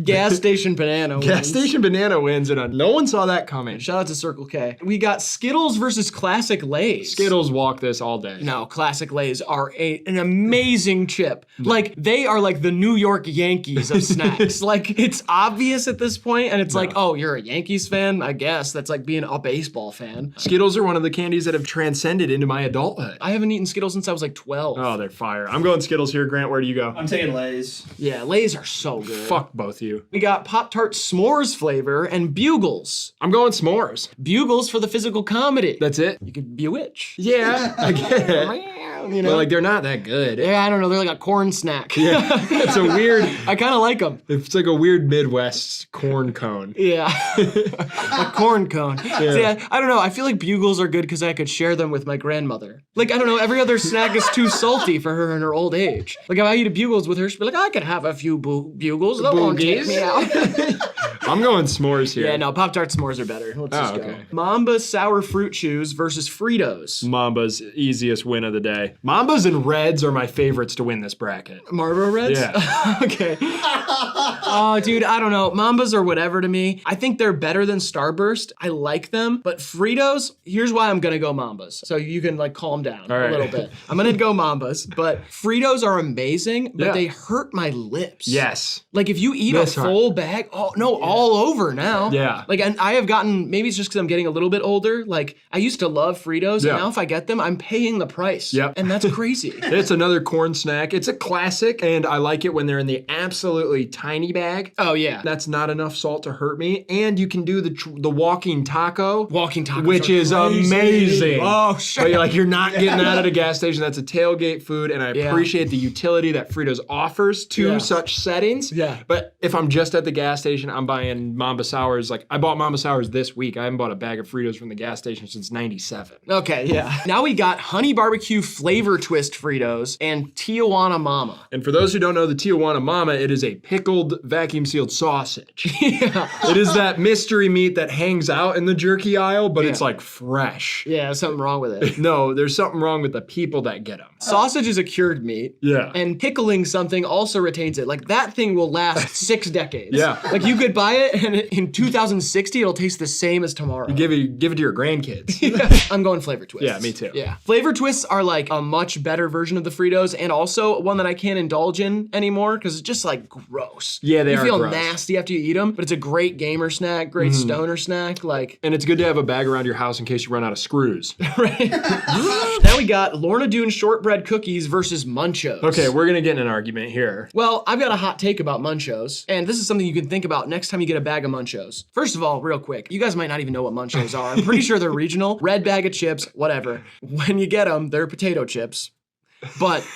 Gas station banana wins. Gas station banana wins, and no one saw that coming. Shout out to Circle K. We got Skittles versus Classic Lay's. Skittles walk this all day. No, Classic Lay's are an amazing chip. Like, they are like the New York Yankees of snacks. Like, it's obvious at this point, and it's like, oh, you're a Yankees fan? I guess. That's like being a baseball fan. Skittles are one of the candies that have transcended into my adulthood. I haven't eaten Skittles since I was like 12. Oh, they're fire. I'm going Skittles here. Grant, where do you go? I'm taking Lay's. Yeah, Lay's are so good. Fuck both of you. We got Pop-Tart s'mores flavor and Bugles. I'm going s'mores. Bugles for the physical comedy. That's it? You could be a witch. Yeah, I get it. You know? But like, they're not that good. Yeah, I don't know. They're like a corn snack. Yeah, it's a weird... I kind of like them. It's like a weird Midwest corn cone. Yeah. A corn cone. Yeah. See, I don't know. I feel like Bugles are good because I could share them with my grandmother. Like, I don't know. Every other snack is too salty for her in her old age. Like, if I eat a Bugles with her, she'd be like, I could have a few Bugles. That won't take me out. I'm going s'mores here. Yeah, no, Pop-Tart s'mores are better. Let's just go. Okay. Mamba Sour Fruit Chews versus Fritos. Mamba's easiest win of the day. Mambas and Reds are my favorites to win this bracket. Marlboro Reds? Yeah. Okay. Oh, dude, I don't know. Mambas are whatever to me. I think they're better than Starburst. I like them. But Fritos, here's why I'm gonna go Mambas. So you can like calm down a little bit. I'm gonna go Mambas, but Fritos are amazing, but they hurt my lips. Yes. Like if you eat a full bag, all over now. Yeah. Like, and I have gotten, maybe it's just because I'm getting a little bit older. Like, I used to love Fritos, and now if I get them, I'm paying the price. Yep. And that's crazy. It's another corn snack. It's a classic, and I like it when they're in the absolutely tiny bag. Oh, yeah. That's not enough salt to hurt me. And you can do the walking taco. Walking tacos which is crazy. amazing. Oh, shit. But you're not getting that at a gas station. That's a tailgate food, and I appreciate the utility that Fritos offers to such settings. Yeah. But if I'm just at the gas station, I'm buying Mamba Sours. Like, I bought Mamba Sours this week. I haven't bought a bag of Fritos from the gas station since 97. Okay, yeah. Now we got honey barbecue flavor twist Fritos and Tijuana Mama. And for those who don't know the Tijuana Mama, it is a pickled vacuum sealed sausage. Yeah. It is that mystery meat that hangs out in the jerky aisle, but it's like fresh. Yeah, there's something wrong with it. No, there's something wrong with the people that get them. Sausage is a cured meat. Yeah. And pickling something also retains it. Like, that thing will last 6 decades. Yeah. Like, you could buy it, and in 2060, it'll taste the same as tomorrow. You give it to your grandkids. I'm going flavor twists. Yeah, me too. Yeah. Flavor twists are like a much better version of the Fritos, and also one that I can't indulge in anymore because it's just like gross. Yeah, they you are feel gross. nasty after you eat them, but it's a great gamer snack, great stoner snack. Like, and it's good to have a bag around your house in case you run out of screws. right. Now we got Lorna Doone shortbread cookies versus Munchos. Okay, we're gonna get in an argument here. Well, I've got a hot take about Munchos, and this is something you can think about next time you get a bag of Munchos. First of all, real quick, you guys might not even know what Munchos are. I'm pretty sure they're regional. Red bag of chips, whatever. When you get them, they're potato chips. But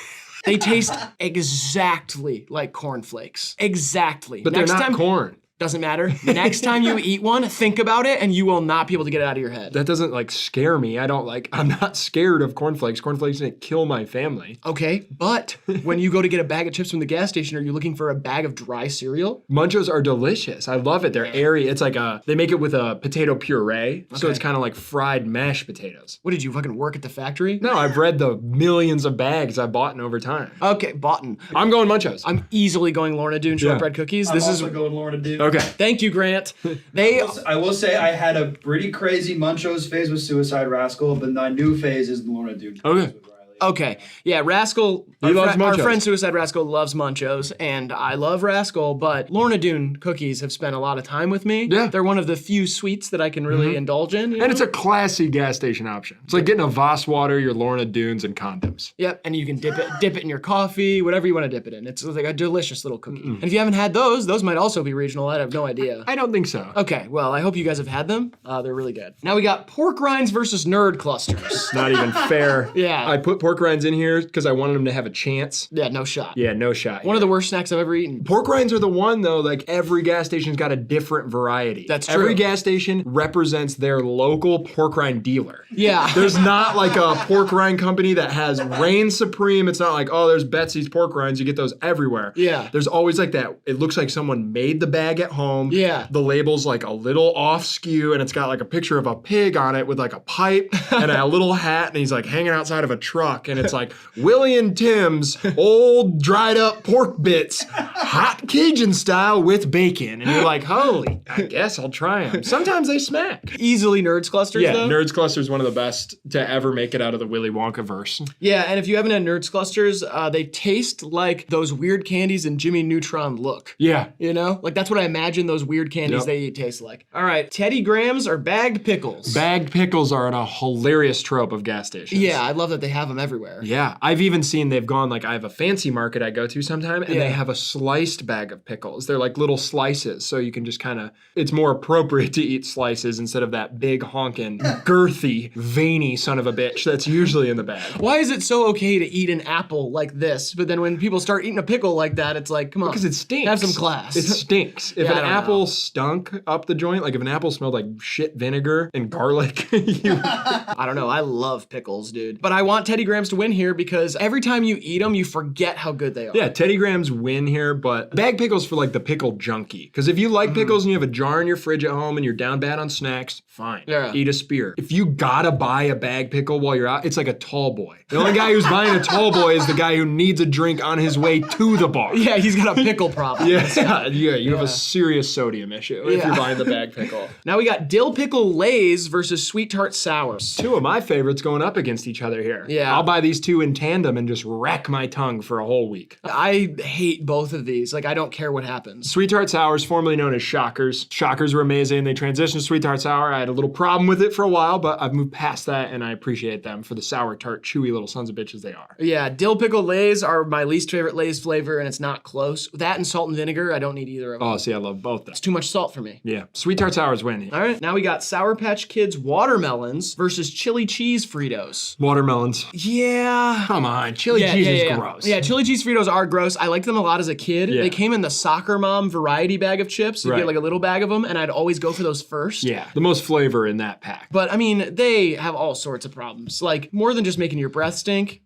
they taste exactly like cornflakes. Exactly. But next they're not time, corn. Doesn't matter. Next time you eat one, think about it, and you will not be able to get it out of your head. That doesn't like scare me. I'm not scared of cornflakes. Cornflakes didn't kill my family. Okay, but when you go to get a bag of chips from the gas station, are you looking for a bag of dry cereal? Munchos are delicious. I love it. They're airy. It's like they make it with a potato puree. So it's kind of like fried mashed potatoes. What, did you fucking work at the factory? No, I've read the millions of bags I've bought in over time. Okay, bought. I'm going Munchos. I'm easily going Lorna Doone shortbread cookies. I'm also going Lorna Doone. Okay. Thank you, Grant. I will say I had a pretty crazy Munchos phase with Suicide Rascal, but my new phase is Lorna Doone. Okay. Okay. Yeah, Rascal, He loves our Munchos. friend Suicide Rascal loves Munchos, and I love Rascal, but Lorna Doone cookies have spent a lot of time with me. Yeah. They're one of the few sweets that I can really indulge in. you And it's know? a classy gas station option. It's like getting a Voss water, your Lorna Doones, and condoms. Yep, and you can dip it in your coffee, whatever you want to dip it in. It's like a delicious little cookie. And if you haven't had those might also be regional. I have no idea. I don't think so. Okay, well, I hope you guys have had them. They're really good. Now we got pork rinds versus nerd clusters. Not even fair. Yeah. I put pork rinds in here because I wanted them to have a chance. Yeah, no shot. Yeah, no shot. One of the worst snacks I've ever eaten. Pork rinds are the one though, like every gas station's got a different variety. That's true. Every gas station represents their local pork rind dealer. Yeah. There's not like a pork rind company that has reign supreme. It's not like, oh, there's Betsy's pork rinds. You get those everywhere. Yeah. There's always like that. It looks like someone made the bag at home. Yeah. The label's like a little off skew and it's got like a picture of a pig on it with like a pipe and a little hat and he's like hanging outside of a truck and it's like Willie and Tim's old dried up pork bits, hot Cajun style with bacon. And you're like, holy, I guess I'll try them. Sometimes they smack. Easily Nerds clusters, Yeah, though. Nerds Cluster is one of the best to ever make it out of the Willy Wonka verse. Yeah, and if you haven't had Nerds clusters, they taste like those weird candies in Jimmy Neutron look. Yeah. You know? Like that's what I imagine those weird candies Yep. they eat taste like. All right, Teddy Grahams or bagged pickles? Bagged pickles are a hilarious trope of gas stations. Yeah, I love that they have them everywhere. Yeah, I've even seen they've gone like I have a fancy market I go to sometime and Yeah. they have a sliced bag of pickles. They're like little slices, so you can just kind of, it's more appropriate to eat slices instead of that big honking, girthy, veiny son of a bitch that's usually in the bag. Why is it so okay to eat an apple like this, but then when people start eating a pickle like that, it's like, come on. Because it stinks. Have some class. It stinks. If Yeah, I an don't apple know. stunk up the joint, like if an apple smelled like shit vinegar and garlic, I don't know. I love pickles, dude. But I want Teddy Grahams to win here because every time you eat them, you forget how good they are. Yeah, Teddy Grahams win here, but bag pickles for like the pickle junkie. Because if you like pickles and you have a jar in your fridge at home and you're down bad on snacks, fine. Yeah. Eat a spear. If you gotta buy a bag pickle while you're out, it's like a tall boy. The only guy who's buying a tall boy is the guy who needs a drink on his way to the bar. Yeah, he's got a pickle problem. Yeah, you have a serious sodium issue if Yeah. you're buying the bag pickle. Now we got dill pickle Lays versus sweet tart sours. Two of my favorites going up against each other here. Yeah. I'll buy these two in tandem and just wreck my tongue for a whole week. I hate both of these. Like, I don't care what happens. Sweet Tart Sours, formerly known as Shockers. Shockers were amazing. They transitioned to Sweet Tart Sour. I had a little problem with it for a while, but I've moved past that and I appreciate them for the sour tart, chewy little sons of bitches they are. Yeah, dill pickle Lays are my least favorite Lays flavor, and it's not close. That and salt and vinegar, I don't need either of them. Oh, see, I love both them. It's too much salt for me. Yeah, Sweet Tart Sours win. All right, now we got Sour Patch Kids watermelons versus chili cheese Fritos. Watermelons. Yeah. Come on, chili cheese is gross. Yeah, chili cheese Fritos are gross. I liked them a lot as a kid. Yeah. They came in the Soccer Mom variety bag of chips. You Right. get like a little bag of them, and I'd always go for those first. Yeah, the most flavor in that pack. But I mean, they have all sorts of problems. Like more than just making your breath stink.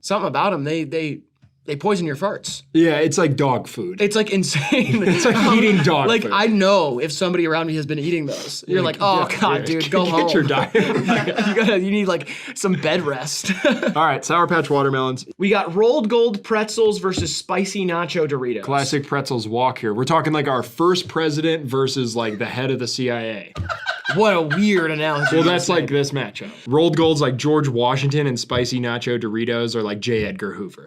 Something about them, they poison your farts. Yeah, it's like dog food. It's like insane. It's like eating dog like food. I know if somebody around me has been eating those. You're like, oh yeah, god, yeah. dude, go Get home. your diet. you need like some bed rest. All right, Sour Patch watermelons. We got rolled gold pretzels versus spicy nacho Doritos. Classic pretzels walk here. We're talking like our first president versus like the head of the CIA. What a weird analogy. Well, that's like this matchup. Rolled gold's like George Washington and spicy nacho Doritos are like J. Edgar Hoover.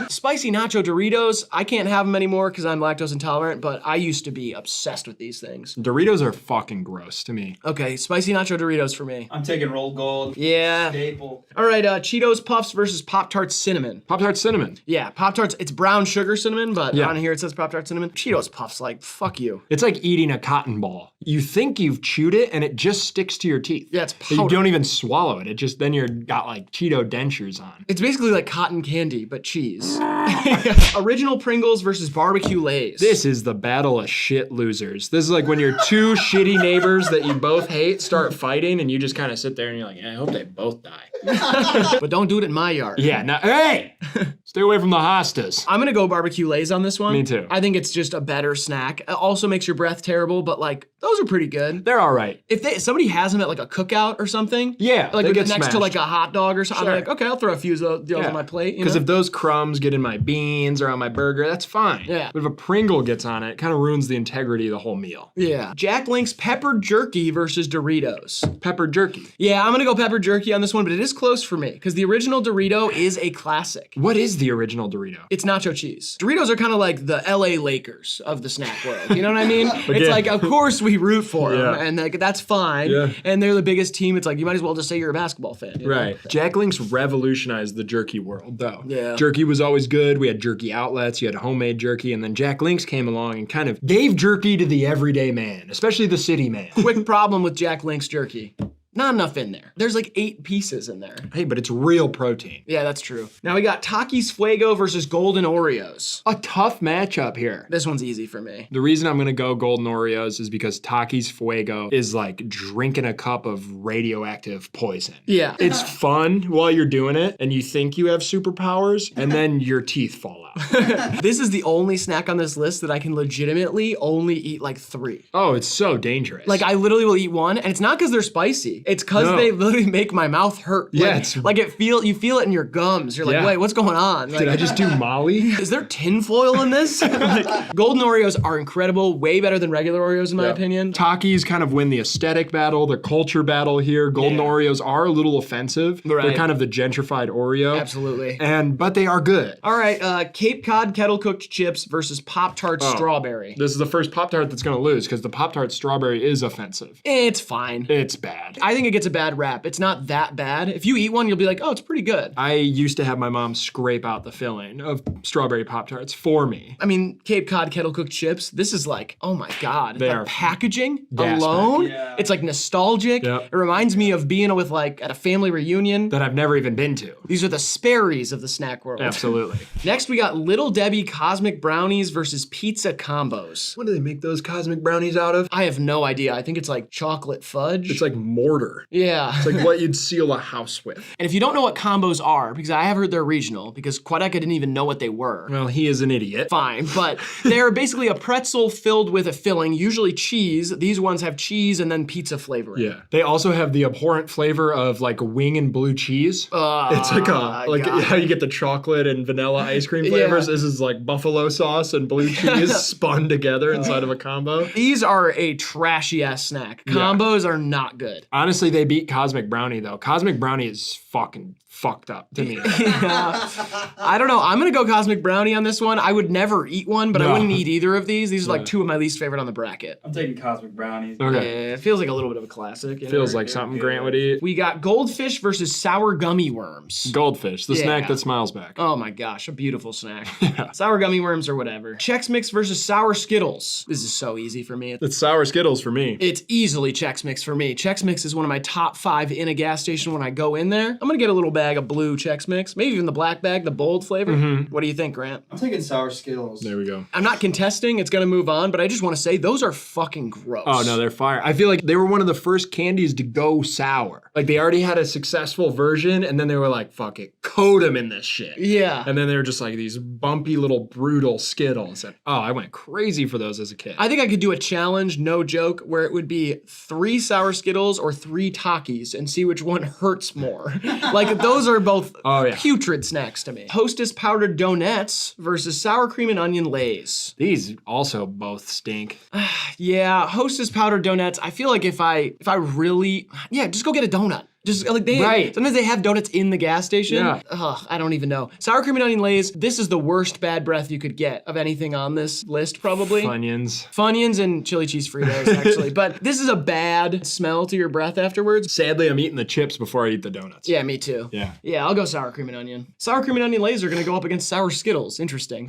Spicy nacho Doritos, I can't have them anymore because I'm lactose intolerant, but I used to be obsessed with these things. Doritos are fucking gross to me. Okay, spicy nacho Doritos for me. I'm taking rolled gold. Yeah. Staple. All right, Cheetos Puffs versus Pop-Tarts Cinnamon. Pop-Tarts Cinnamon. Yeah, Pop-Tarts, it's brown sugar cinnamon, but Yeah. on here it says Pop-Tarts Cinnamon. Cheetos Puffs, like, fuck you. It's like eating a cotton ball. You think you've chewed it and it just sticks to your teeth. Yeah, it's But you powder. don't even swallow it. It just, then you're got like Cheeto dentures on. It's basically like cotton candy, but cheese. Original Pringles versus barbecue Lays. This is the battle of shit losers. This is like when your two shitty neighbors that you both hate start fighting and you just kind of sit there and you're like, I hope they both die. But don't do it in my yard. Yeah, now, hey! Stay away from the hostas. I'm gonna go barbecue Lays on this one. Me too. I think it's just a better snack. It also makes your breath terrible, but like, those are pretty good. They're all right. If somebody has them at like a cookout or something, Yeah, like they get next to smashed. like a hot dog or something, Sure. I'm like, okay, I'll throw a few of those on my plate. Because if those crumbs get in my beans or on my burger, that's fine. Yeah. But if a Pringle gets on it, it kind of ruins the integrity of the whole meal. Yeah. Jack Link's pepper jerky versus Doritos. Pepper jerky. Yeah, I'm gonna go pepper jerky on this one, but it is close for me because the original Dorito is a classic. What is the original Dorito? It's nacho cheese. Doritos are kind of like the LA Lakers of the snack world. You know what I mean? It's like, of course we root for them, and like, that's fine. Yeah. And they're the biggest team. It's like, you might as well just say you're a basketball fan. You know? Right. Jack Link's revolutionized the jerky world, though. Yeah. Jerky was always good. We had jerky outlets. You had homemade jerky. And then Jack Link's came along and kind of gave jerky to the everyday man, especially the city man. Quick problem with Jack Link's jerky. Not enough in there. There's like 8 pieces in there. Hey, but it's real protein. Yeah, that's true. Now we got Takis Fuego versus Golden Oreos. A tough matchup here. This one's easy for me. The reason I'm gonna go Golden Oreos is because Takis Fuego is like drinking a cup of radioactive poison. Yeah. It's fun while you're doing it and you think you have superpowers and then your teeth fall out. This is the only snack on this list that I can legitimately only eat like 3. Oh, it's so dangerous. Like I literally will eat one and it's not because they're spicy. It's because they literally make my mouth hurt. Yeah, like you feel it in your gums. You're like, wait, what's going on? Like, did I just do Molly? Is there tinfoil in this? Like, Golden Oreos are incredible, way better than regular Oreos in my opinion. Takis kind of win the aesthetic battle, the culture battle here. Golden Oreos are a little offensive. Right. They're kind of the gentrified Oreo. Absolutely. But they are good. All right, Cape Cod kettle cooked chips versus Pop-Tart strawberry. This is the first Pop-Tart that's gonna lose because the Pop-Tart strawberry is offensive. It's fine. It's bad. I think it gets a bad rap. It's not that bad. If you eat one, you'll be like, oh, it's pretty good. I used to have my mom scrape out the filling of strawberry Pop-Tarts for me. I mean, Cape Cod kettle cooked chips, this is like, oh my God. They the are packaging gas alone, pack. it's like nostalgic. Yep. It reminds me of being with like at a family reunion. That I've never even been to. These are the Sperry's of the snack world. Absolutely. Next, we got Little Debbie Cosmic Brownies versus Pizza Combos. What do they make those cosmic brownies out of? I have no idea. I think it's like chocolate fudge. It's like mortar. Yeah. It's like what you'd seal a house with. And if you don't know what combos are, because I have heard they're regional, because Quadeka didn't even know what they were. Well, he is an idiot. Fine, but they're basically a pretzel filled with a filling, usually cheese. These ones have cheese and then pizza flavoring. Yeah. They also have the abhorrent flavor of like wing and blue cheese. It's like how you get the chocolate and vanilla ice cream flavors. This is like buffalo sauce and blue cheese spun together inside of a combo. These are a trashy ass snack. Combos are not good. Honestly, they beat Cosmic Brownie though. Cosmic Brownie is fucking fucked up to me. I don't know. I'm gonna go Cosmic Brownie on this one. I would never eat one, but I wouldn't eat either of these. These are like 2 of my least favorite on the bracket. I'm taking Cosmic Brownies. Okay. Yeah, it feels like a little bit of a classic. Feels like something Grant would eat. We got Goldfish versus Sour Gummy Worms. Goldfish, the snack that smiles back. Oh my gosh, a beautiful snack. Sour Gummy Worms or whatever. Chex Mix versus Sour Skittles. This is so easy for me. It's Sour Skittles for me. It's easily Chex Mix for me. Chex Mix is one of my top 5 in a gas station when I go in there. I'm gonna get a little bag of blue Chex Mix, maybe even the black bag, the bold flavor. What do you think, Grant? I'm taking Sour Skittles. There we go. I'm not contesting, it's gonna move on, but I just wanna say those are fucking gross. Oh no, they're fire. I feel like they were one of the first candies to go sour. Like they already had a successful version and then they were like, fuck it, coat them in this shit. Yeah. And then they were just like these bumpy little brutal Skittles. And I went crazy for those as a kid. I think I could do a challenge, no joke, where it would be 3 Sour Skittles or 3 Takis and see which one hurts more. Like those are both putrid snacks to me. Hostess powdered donuts versus sour cream and onion Lays. These also both stink. Yeah, Hostess powdered donuts. I feel like if I really, just go get a donut. Just like sometimes they have donuts in the gas station. Yeah. Ugh, I don't even know. Sour cream and onion Lays, this is the worst bad breath you could get of anything on this list, probably. Funyuns and chili cheese Fritos, actually. But this is a bad smell to your breath afterwards. Sadly, I'm eating the chips before I eat the donuts. Yeah, me too. Yeah, I'll go sour cream and onion. Sour cream and onion Lays are gonna go up against sour Skittles. Interesting.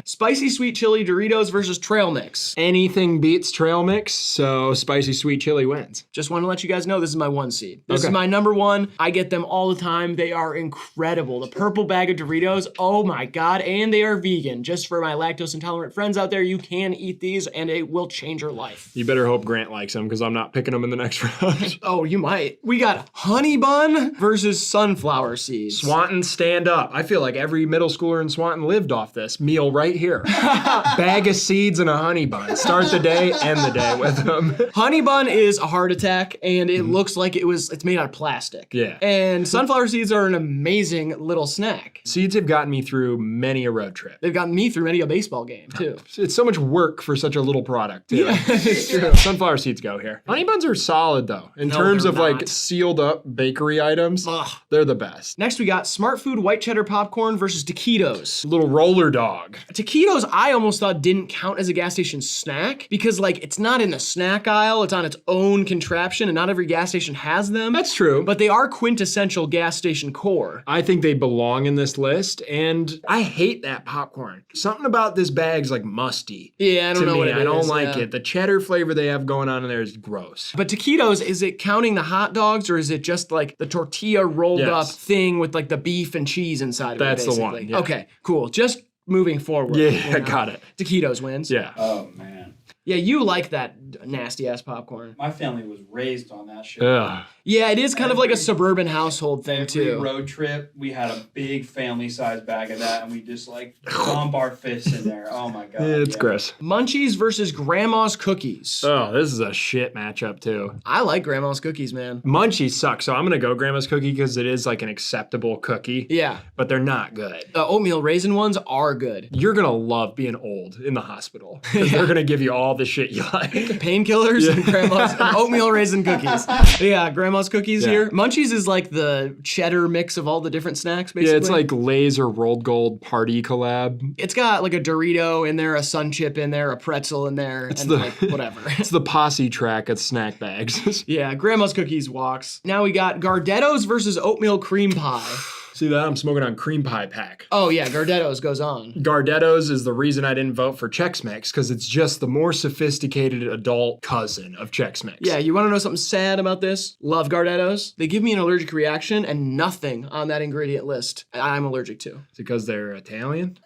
Spicy sweet chili Doritos versus trail mix. Anything beats trail mix, so spicy sweet chili wins. Just want to let you guys know this is my 1 seed. This is my number 1. I get them all the time. They are incredible. The purple bag of Doritos, oh my God, and they are vegan. Just for my lactose intolerant friends out there, you can eat these and it will change your life. You better hope Grant likes them because I'm not picking them in the next round. Oh, you might. We got honey bun versus sunflower seeds. Swanton, stand up. I feel like every middle schooler in Swanton lived off this meal right here. Bag of seeds and a honey bun. Start the day, end the day with them. Honey bun is a heart attack and it looks like like it's made out of plastic. Yeah. And sunflower seeds are an amazing little snack. Seeds have gotten me through many a road trip. They've gotten me through many a baseball game, too. It's so much work for such a little product, too. Yeah, it's true. Sunflower seeds go here. Honey buns are solid, though. In terms of like sealed up bakery items, they're the best. Next, we got Smart Food white cheddar popcorn versus taquitos. Little roller dog. Taquitos, I almost thought didn't count as a gas station snack because like it's not in the snack aisle, it's on its own contraption and not every gas station has them. That's true. But they are quintessential gas station core. I think they belong in this list, and I hate that popcorn. Something about this bag's like musty. Yeah, I don't know what it is. I don't like it. The cheddar flavor they have going on in there is gross. But taquitos, is it counting the hot dogs or is it just like the tortilla rolled up thing with like the beef and cheese inside of it? That's the one. Yeah. Okay, cool. Just moving forward. Yeah, got it. Taquitos wins. Yeah. Oh man. Yeah, you like that nasty ass popcorn. My family was raised on that shit. Ugh. Yeah, it is kind of like a suburban household thing too. Every road trip, we had a big family-sized bag of that, and we just like bump our fists in there. Oh my god. It's gross. Munchies versus Grandma's cookies. Oh, this is a shit matchup too. I like Grandma's cookies, man. Munchies suck, so I'm gonna go Grandma's cookie because it is like an acceptable cookie. Yeah. But they're not good. The oatmeal raisin ones are good. You're gonna love being old in the hospital because they're gonna give you all the shit you like. Painkillers and Grandma's oatmeal raisin cookies. Yeah, Grandma's cookies here. Munchies is like the cheddar mix of all the different snacks, basically. Yeah, it's like Lay's or Rolled Gold party collab. It's got like a Dorito in there, a Sun Chip in there, a pretzel in there, and like whatever. It's the posse track of snack bags. Yeah, Grandma's cookies walks. Now we got Gardetto's versus oatmeal cream pie. See that? I'm smoking on cream pie pack. Oh yeah, Gardetto's goes on. Gardetto's is the reason I didn't vote for Chex Mix because it's just the more sophisticated adult cousin of Chex Mix. Yeah, you want to know something sad about this? Love Gardetto's. They give me an allergic reaction and nothing on that ingredient list I'm allergic to. Is it because they're Italian?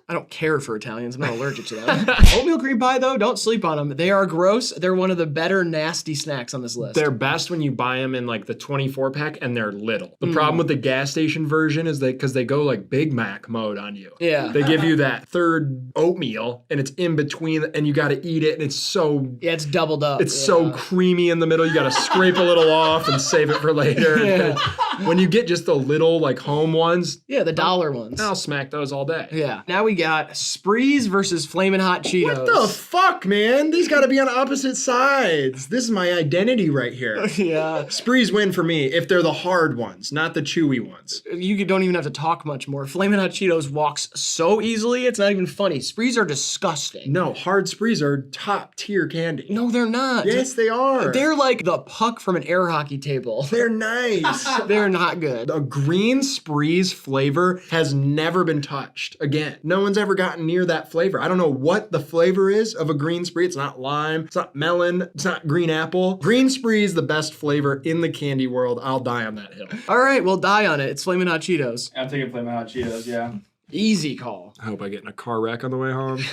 I don't care for Italians. I'm not allergic to them. Oatmeal cream pie, though, don't sleep on them. They are gross. They're one of the better nasty snacks on this list. They're best when you buy them in like the 24 pack and they're little. The problem with the gas station version is because they go like Big Mac mode on you. Yeah. They give you that third oatmeal and it's in between and you got to eat it and it's so... Yeah, it's doubled up. It's so creamy in the middle. You got to scrape a little off and save it for later. Yeah. When you get just the little like home ones. Yeah, the dollar ones. I'll smack those all day. Yeah. Now we got Sprees versus Flamin' Hot Cheetos. What the fuck, man? These got to be on opposite sides. This is my identity right here. Yeah. Sprees win for me if they're the hard ones, not the chewy ones. You don't even have to talk much more. Flamin' Hot Cheetos walks so easily, it's not even funny. Sprees are disgusting. No, hard Sprees are top tier candy. No, they're not. Yes, they are. They're like the puck from an air hockey table. They're nice. They're not good. A green Sprees flavor has never been touched again. No one's ever gotten near that flavor. I don't know what the flavor is of a green Spree. It's not lime. It's not melon. It's not green apple. Green Spree is the best flavor in the candy world. I'll die on that hill. All right, we'll die on it. It's Flamin' Hot Cheetos. I'm taking Flamin' Hot Cheetos, yeah. Easy call. I hope I get in a car wreck on the way home.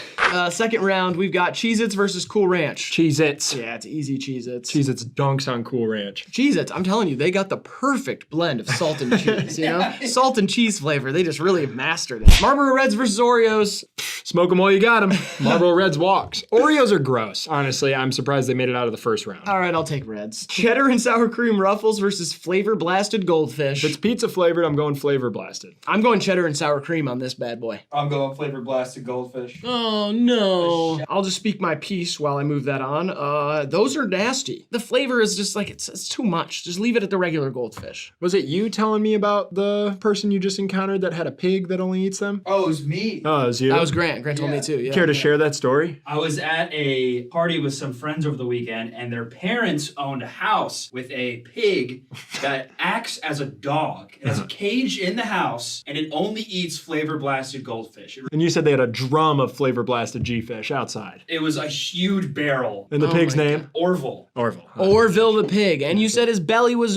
Second round, we've got Cheez-Its versus Cool Ranch. Cheez-Its. Yeah, it's easy Cheez-Its. Cheez-Its dunks on Cool Ranch. Cheez-Its, I'm telling you, they got the perfect blend of salt and cheese, you know? Salt and cheese flavor, they just really have mastered it. Marlboro Reds versus Oreos. Smoke them while you got them. Marlboro Reds walks. Oreos are gross, honestly. I'm surprised they made it out of the first round. All right, I'll take Reds. Cheddar and sour cream Ruffles versus Flavor Blasted Goldfish. If it's pizza flavored, I'm going Flavor Blasted. I'm going cheddar and sour cream on this bad boy. I'm going Flavor Blasted Goldfish. Oh, no. I'll just speak my piece while I move that on. Those are nasty. The flavor is just like, it's too much. Just leave it at the regular Goldfish. Was it you telling me about the person you just encountered that had a pig that only eats them? Oh, it was me. Oh, it was you? That was Grant. Grant told me too, yeah. Care to share that story? I was at a party with some friends over the weekend, and their parents owned a house with a pig that acts as a dog. It has a cage in the house, and it only eats Flavor Blasted Goldfish. And you said they had a drum of Flavor Blasted G-Fish outside. It was a huge barrel. And the pig's name? Orville. Orville. Orville the pig. And you said his belly was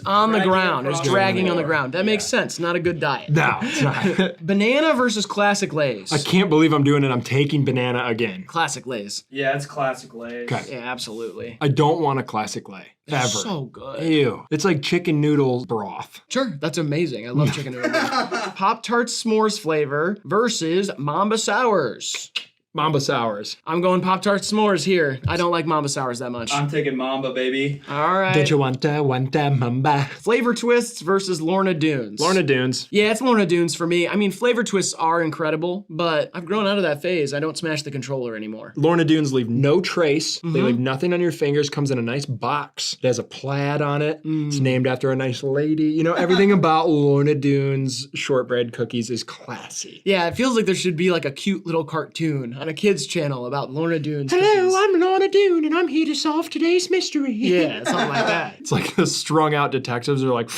on the ground. It was dragging on the ground. That makes sense. Not a good diet. No, it's not. Banana versus Classic Lays. I can't believe I'm doing it. I'm taking banana again. Classic Lays. Yeah, it's Classic Lays. Okay. Yeah, absolutely. I don't want a Classic Lay. Ever. So good. Ew. It's like chicken noodle broth. Sure, that's amazing. I love chicken noodle broth. Pop-Tarts s'mores flavor versus Mamba Sours. Mamba Sours. I'm going Pop-Tart S'mores here. I don't like Mamba Sours that much. I'm taking Mamba, baby. All right. Don't you want that Mamba? Flavor Twists versus Lorna Doones. Lorna Doones. Yeah, it's Lorna Doones for me. I mean, Flavor Twists are incredible, but I've grown out of that phase. I don't smash the controller anymore. Lorna Doones leave no trace. They leave nothing on your fingers. Comes in a nice box. It has a plaid on it. It's named after a nice lady. You know, everything about Lorna Doones shortbread cookies is classy. Yeah, it feels like there should be like a cute little cartoon on a kid's channel about Lorna Doones. Hello, cookies. I'm Lorna Doone, and I'm here to solve today's mystery. Yeah, something like that. It's like the strung out detectives are like,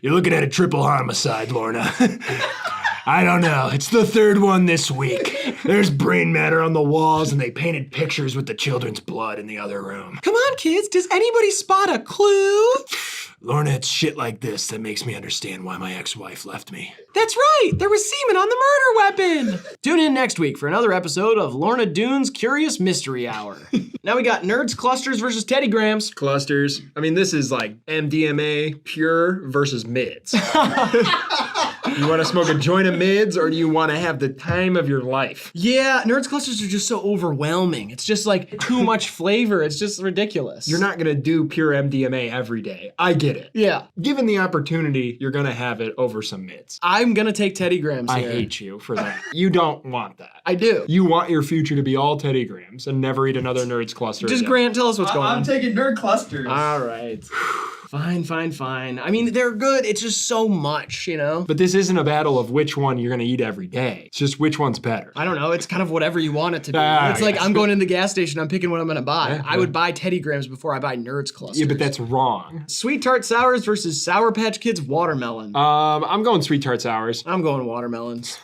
you're looking at a triple homicide, Lorna. I don't know. It's the third one this week. There's brain matter on the walls, and they painted pictures with the children's blood in the other room. Come on, kids. Does anybody spot a clue? Lorna, it's shit like this that makes me understand why my ex-wife left me. That's right. There was semen on the murder weapon. Tune in next week for another episode of Lorna Doone's Curious Mystery Hour. Now we got Nerds Clusters versus Teddy Grahams. Clusters. I mean, this is like MDMA pure versus mids. You want to smoke a joint of mids, or do you want to have the time of your life? Yeah, Nerds Clusters are just so overwhelming. It's just like too much flavor. It's just ridiculous. You're not going to do pure MDMA every day. I get it. Yeah. Given the opportunity, you're going to have it over some mids. I'm going to take Teddy Grahams I here. hate you for that. You don't want that. I do. You want your future to be all Teddy Grahams and never eat another Nerds Cluster Just again. Grant, tell us what's going on. I'm taking Nerd Clusters. All right. Fine. I mean, they're good. It's just so much, you know? But this isn't a battle of which one you're going to eat every day. It's just which one's better. I don't know. It's kind of whatever you want it to be. Ah, It's like yes. I'm going in the gas station. I'm picking what I'm going to buy. Yeah, I would buy Teddy Grahams before I buy Nerds Clusters. Yeah, but that's wrong. Sweet Tart Sours versus Sour Patch Kids Watermelon. I'm going Sweet Tart Sours. I'm going watermelons.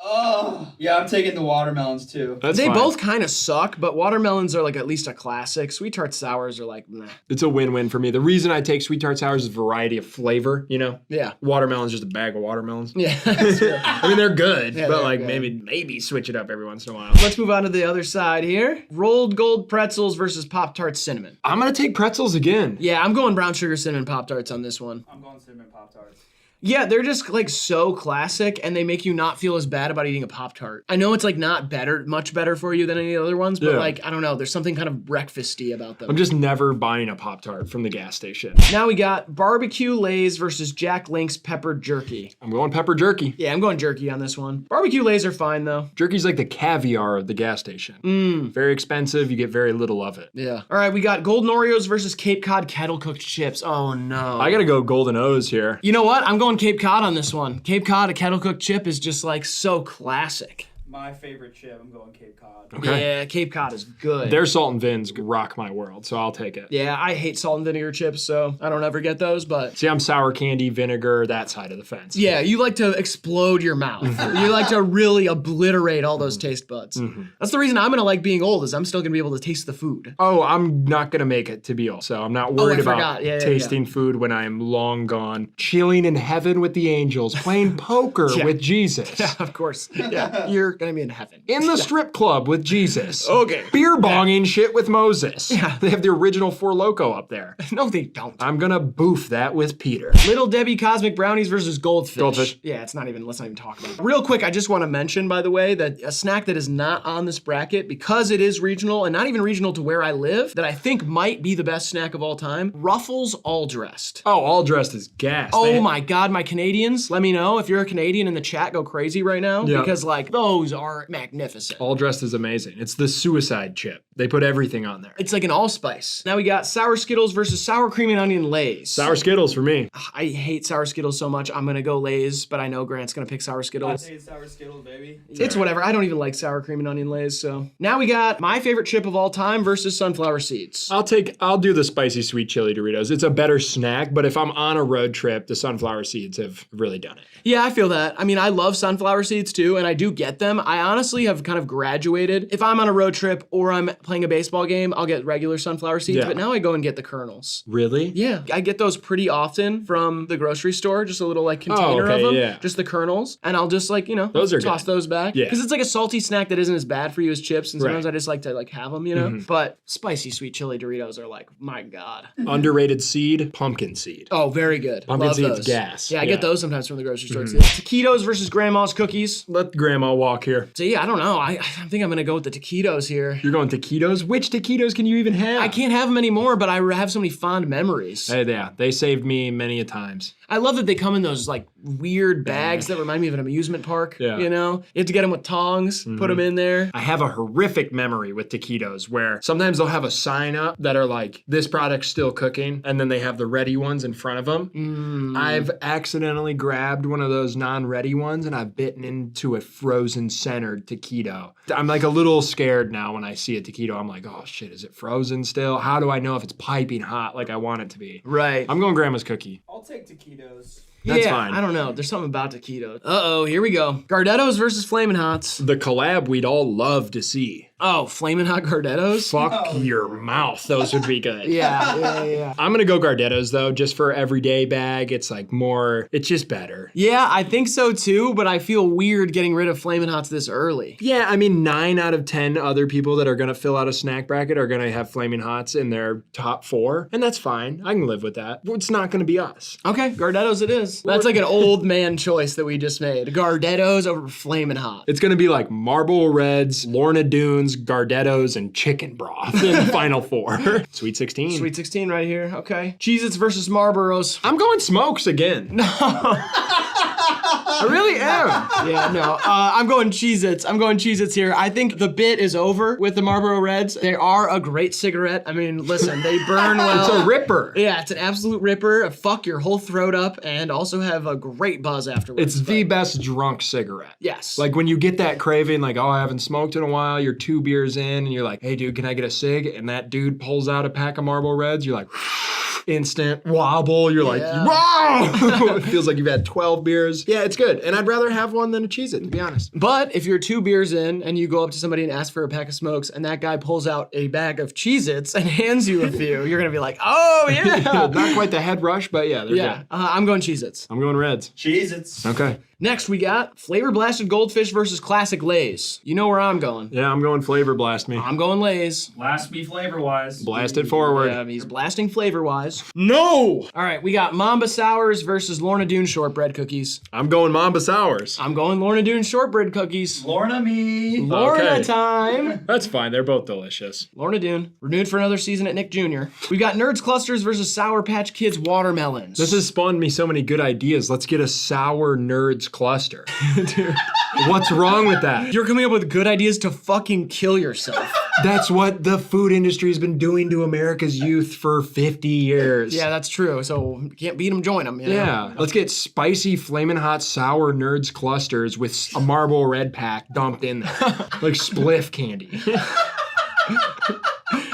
Oh, yeah, I'm taking the watermelons too. They both kind of suck, but watermelons are like at least a classic. Sweet Tart Sours are like, meh. It's a win-win for me. The reason I take Sweet Tart Sours is variety of flavor, you know? Yeah. Watermelon's just a bag of watermelons. Yeah, that's true. I mean, they're good, Yeah, but they're like good. maybe switch it up every once in a while. Let's move on to the other side here. Rolled Gold Pretzels versus Pop-Tart Cinnamon. I'm going to take pretzels again. Yeah, I'm going brown sugar cinnamon Pop-Tarts on this one. I'm going cinnamon Pop-Tarts. Yeah, they're just like so classic and they make you not feel as bad about eating a Pop-Tart. I know it's like not much better for you than any other ones, but Yeah. like, I don't know, there's something kind of breakfasty about them. I'm just never buying a Pop-Tart from the gas station. Now we got Barbecue Lay's versus Jack Link's Pepper Jerky. I'm going pepper jerky. Yeah, I'm going jerky on this one. Barbecue Lay's are fine though. Jerky's like the caviar of the gas station. Very expensive, you get very little of it. Yeah. All right, we got Golden Oreos versus Cape Cod Kettle Cooked Chips. Oh no. I gotta go Golden O's here. You know what? I'm going Cape Cod on this one. Cape Cod, a kettle cooked chip is just like so classic. My favorite chip, I'm going Cape Cod. Okay. Yeah, Cape Cod is good. Their salt and vins rock my world, so I'll take it. Yeah, I hate salt and vinegar chips, so I don't ever get those, but See, I'm sour candy, vinegar, that side of the fence. yeah, you like to explode your mouth. You like to really obliterate all those taste buds. That's the reason I'm gonna like being old, is I'm still gonna be able to taste the food. Oh, I'm not gonna make it to be old, so I'm not worried about forgot. Yeah, tasting food when I'm long gone. Chilling in heaven with the angels, playing poker Yeah. with Jesus. Yeah, of course. Yeah, you're gonna be in heaven. In the strip club with Jesus. Okay. Beer bonging shit with Moses. Yeah. They have the original Four Loko up there. No, they don't. I'm gonna boof that with Peter. Little Debbie Cosmic Brownies versus Goldfish. Goldfish. Yeah, let's not even talk about it. Real quick, I just want to mention, by the way, that a snack that is not on this bracket, because it is regional and not even regional to where I live, that I think might be the best snack of all time, Ruffles All Dressed. Oh, All Dressed is gas. Oh my God, my Canadians, let me know if you're a Canadian in the chat, go crazy right now, Yeah. because like those are magnificent. All Dressed is amazing. It's the suicide chip. They put everything on there. It's like an allspice. Now we got Sour Skittles versus Sour Cream and Onion Lay's. Sour Skittles for me. I hate Sour Skittles so much. I'm gonna go Lay's, but I know Grant's gonna pick Sour I'm Skittles. taking sour Skittles, baby. It's whatever. I don't even like sour cream and onion Lay's. So now we got my favorite chip of all time versus sunflower seeds. I'll do the spicy sweet chili Doritos. It's a better snack, but if I'm on a road trip, the sunflower seeds have really done it. Yeah, I feel that. I mean, I love sunflower seeds too, and I do get them. I honestly have kind of graduated. If I'm on a road trip or I'm playing a baseball game, I'll get regular sunflower seeds, Yeah. but now I go and get the kernels. Really? Yeah, I get those pretty often from the grocery store, just a little like container okay, of them, yeah. just the kernels, and I'll just like, Those are toss good. those back. Yeah. Because it's like a salty snack that isn't as bad for you as chips, and sometimes Right. I just like to like have them, Mhm. But spicy sweet chili Doritos are like, my God. Underrated seed, pumpkin seed. Oh, very good. Pumpkin Love seed's those. gas. Yeah, I Yeah. get those sometimes from the grocery store. Mhm. Taquitos versus Grandma's Cookies. Let Grandma walk here. So yeah, I don't know. I think I'm gonna go with the taquitos here. You're going taquitos? Which taquitos can you even have? I can't have them anymore, but I have so many fond memories. Hey, yeah, they saved me many a times. I love that they come in those like weird bags that remind me of an amusement park. Yeah. You know, you have to get them with tongs, put them in there. I have a horrific memory with taquitos where sometimes they'll have a sign up that are like, this product's still cooking, and then they have the ready ones in front of them. I've accidentally grabbed one of those non-ready ones and I've bitten into a frozen centered taquito. I'm like a little scared now when I see a taquito. I'm like, oh shit, is it frozen still? How do I know if it's piping hot like I want it to be? Right. I'm going grandma's cookie. I'll take taquitos. That's fine. I don't know. There's something about taquitos. Uh-oh, here we go. Gardettos versus Flamin' Hots. The collab we'd all love to see. Oh, Flamin' Hot Gardettos? Fuck your mouth. Those would be good. Yeah. I'm gonna go Gardettos though, just for everyday bag. It's like more, it's just better. Yeah, I think so too, but I feel weird getting rid of Flamin' Hots this early. Yeah, I mean 9 out of 10 other people that are gonna fill out a snack bracket are gonna have Flamin' Hots in their top 4, and that's fine. I can live with that. It's not gonna be us. Okay, Gardettos it is. That's like an old man choice that we just made. Gardettos over Flamin' Hot. It's gonna be like Marble Reds, Lorna Doones, Gardettos, and chicken broth in the final 4. Sweet 16. Sweet 16 right here. Okay. Cheez-Its versus Marlboros. I'm going Smokes again. No. I really am. Yeah, no. I'm going Cheez-Its. I'm going Cheez-Its here. I think the bit is over with the Marlboro Reds. They are a great cigarette. I mean, listen, they burn well. It's a ripper. Yeah, it's an absolute ripper. Fuck your whole throat up and also have a great buzz afterwards. It's the best drunk cigarette. Yes. Like when you get that craving, like, oh, I haven't smoked in a while, you're 2 beers in, and you're like, hey, dude, can I get a cig? And that dude pulls out a pack of Marlboro Reds, you're like, instant wobble. You're like, whoa! It feels like you've had 12 beers. Yeah, it's good. And I'd rather have one than a Cheez-It, to be honest. But if you're 2 beers in and you go up to somebody and ask for a pack of smokes and that guy pulls out a bag of Cheez-Its and hands you a few, you're going to be like, oh, yeah. Not quite the head rush, but yeah, they're good. I'm going Cheez-Its. I'm going Reds. Cheez-Its. Okay. Next, we got Flavor Blasted Goldfish versus Classic Lay's. You know where I'm going. Yeah, I'm going Flavor Blast Me. I'm going Lay's. Blast me flavor-wise. Blast it forward. Yeah, he's blasting flavor-wise. No! All right, we got Mamba Sours versus Lorna Doone Shortbread Cookies. I'm going Mamba Sours. I'm going Lorna Doone Shortbread Cookies. Lorna me. Lorna time. That's fine. They're both delicious. Lorna Doone. Renewed for another season at Nick Jr. We got Nerds Clusters versus Sour Patch Kids Watermelons. This has spawned me so many good ideas. Let's get a Sour Nerds cluster. Dude, what's wrong with that? You're coming up with good ideas to fucking kill yourself. That's what the food industry has been doing to America's youth for 50 years. Yeah, that's true. So you can't beat them, join them. You know? Yeah. Let's get spicy, flamin' hot, sour Nerds clusters with a Marlboro Red pack dumped in there. Like spliff candy.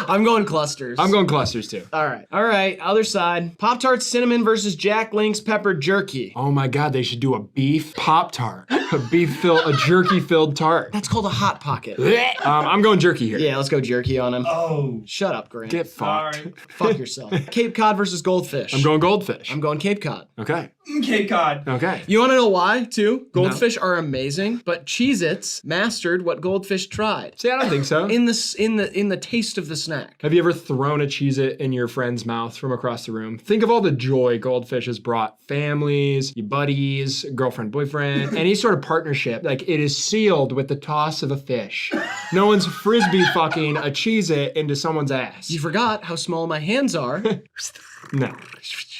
I'm going clusters. I'm going clusters too. All right. Other side. Pop-Tarts Cinnamon versus Jack Link's Pepper Jerky. Oh my God, they should do a beef Pop-Tart. A jerky-filled tart. That's called a Hot Pocket. I'm going jerky here. Yeah, let's go jerky on him. Oh. Shut up, Grant. Get fucked. Sorry. Fuck yourself. Cape Cod versus Goldfish. I'm going Goldfish. I'm going Cape Cod. Okay. Cape Cod. Okay. You want to know why, too? Goldfish are amazing, but Cheez-Its mastered what Goldfish tried. See, I don't think so. In the taste of the snack. Have you ever thrown a Cheez-It in your friend's mouth from across the room? Think of all the joy Goldfish has brought families, your buddies, girlfriend, boyfriend, any sort of partnership. Like, it is sealed with the toss of a fish. No one's frisbee fucking a Cheez-It into someone's ass. You forgot how small my hands are.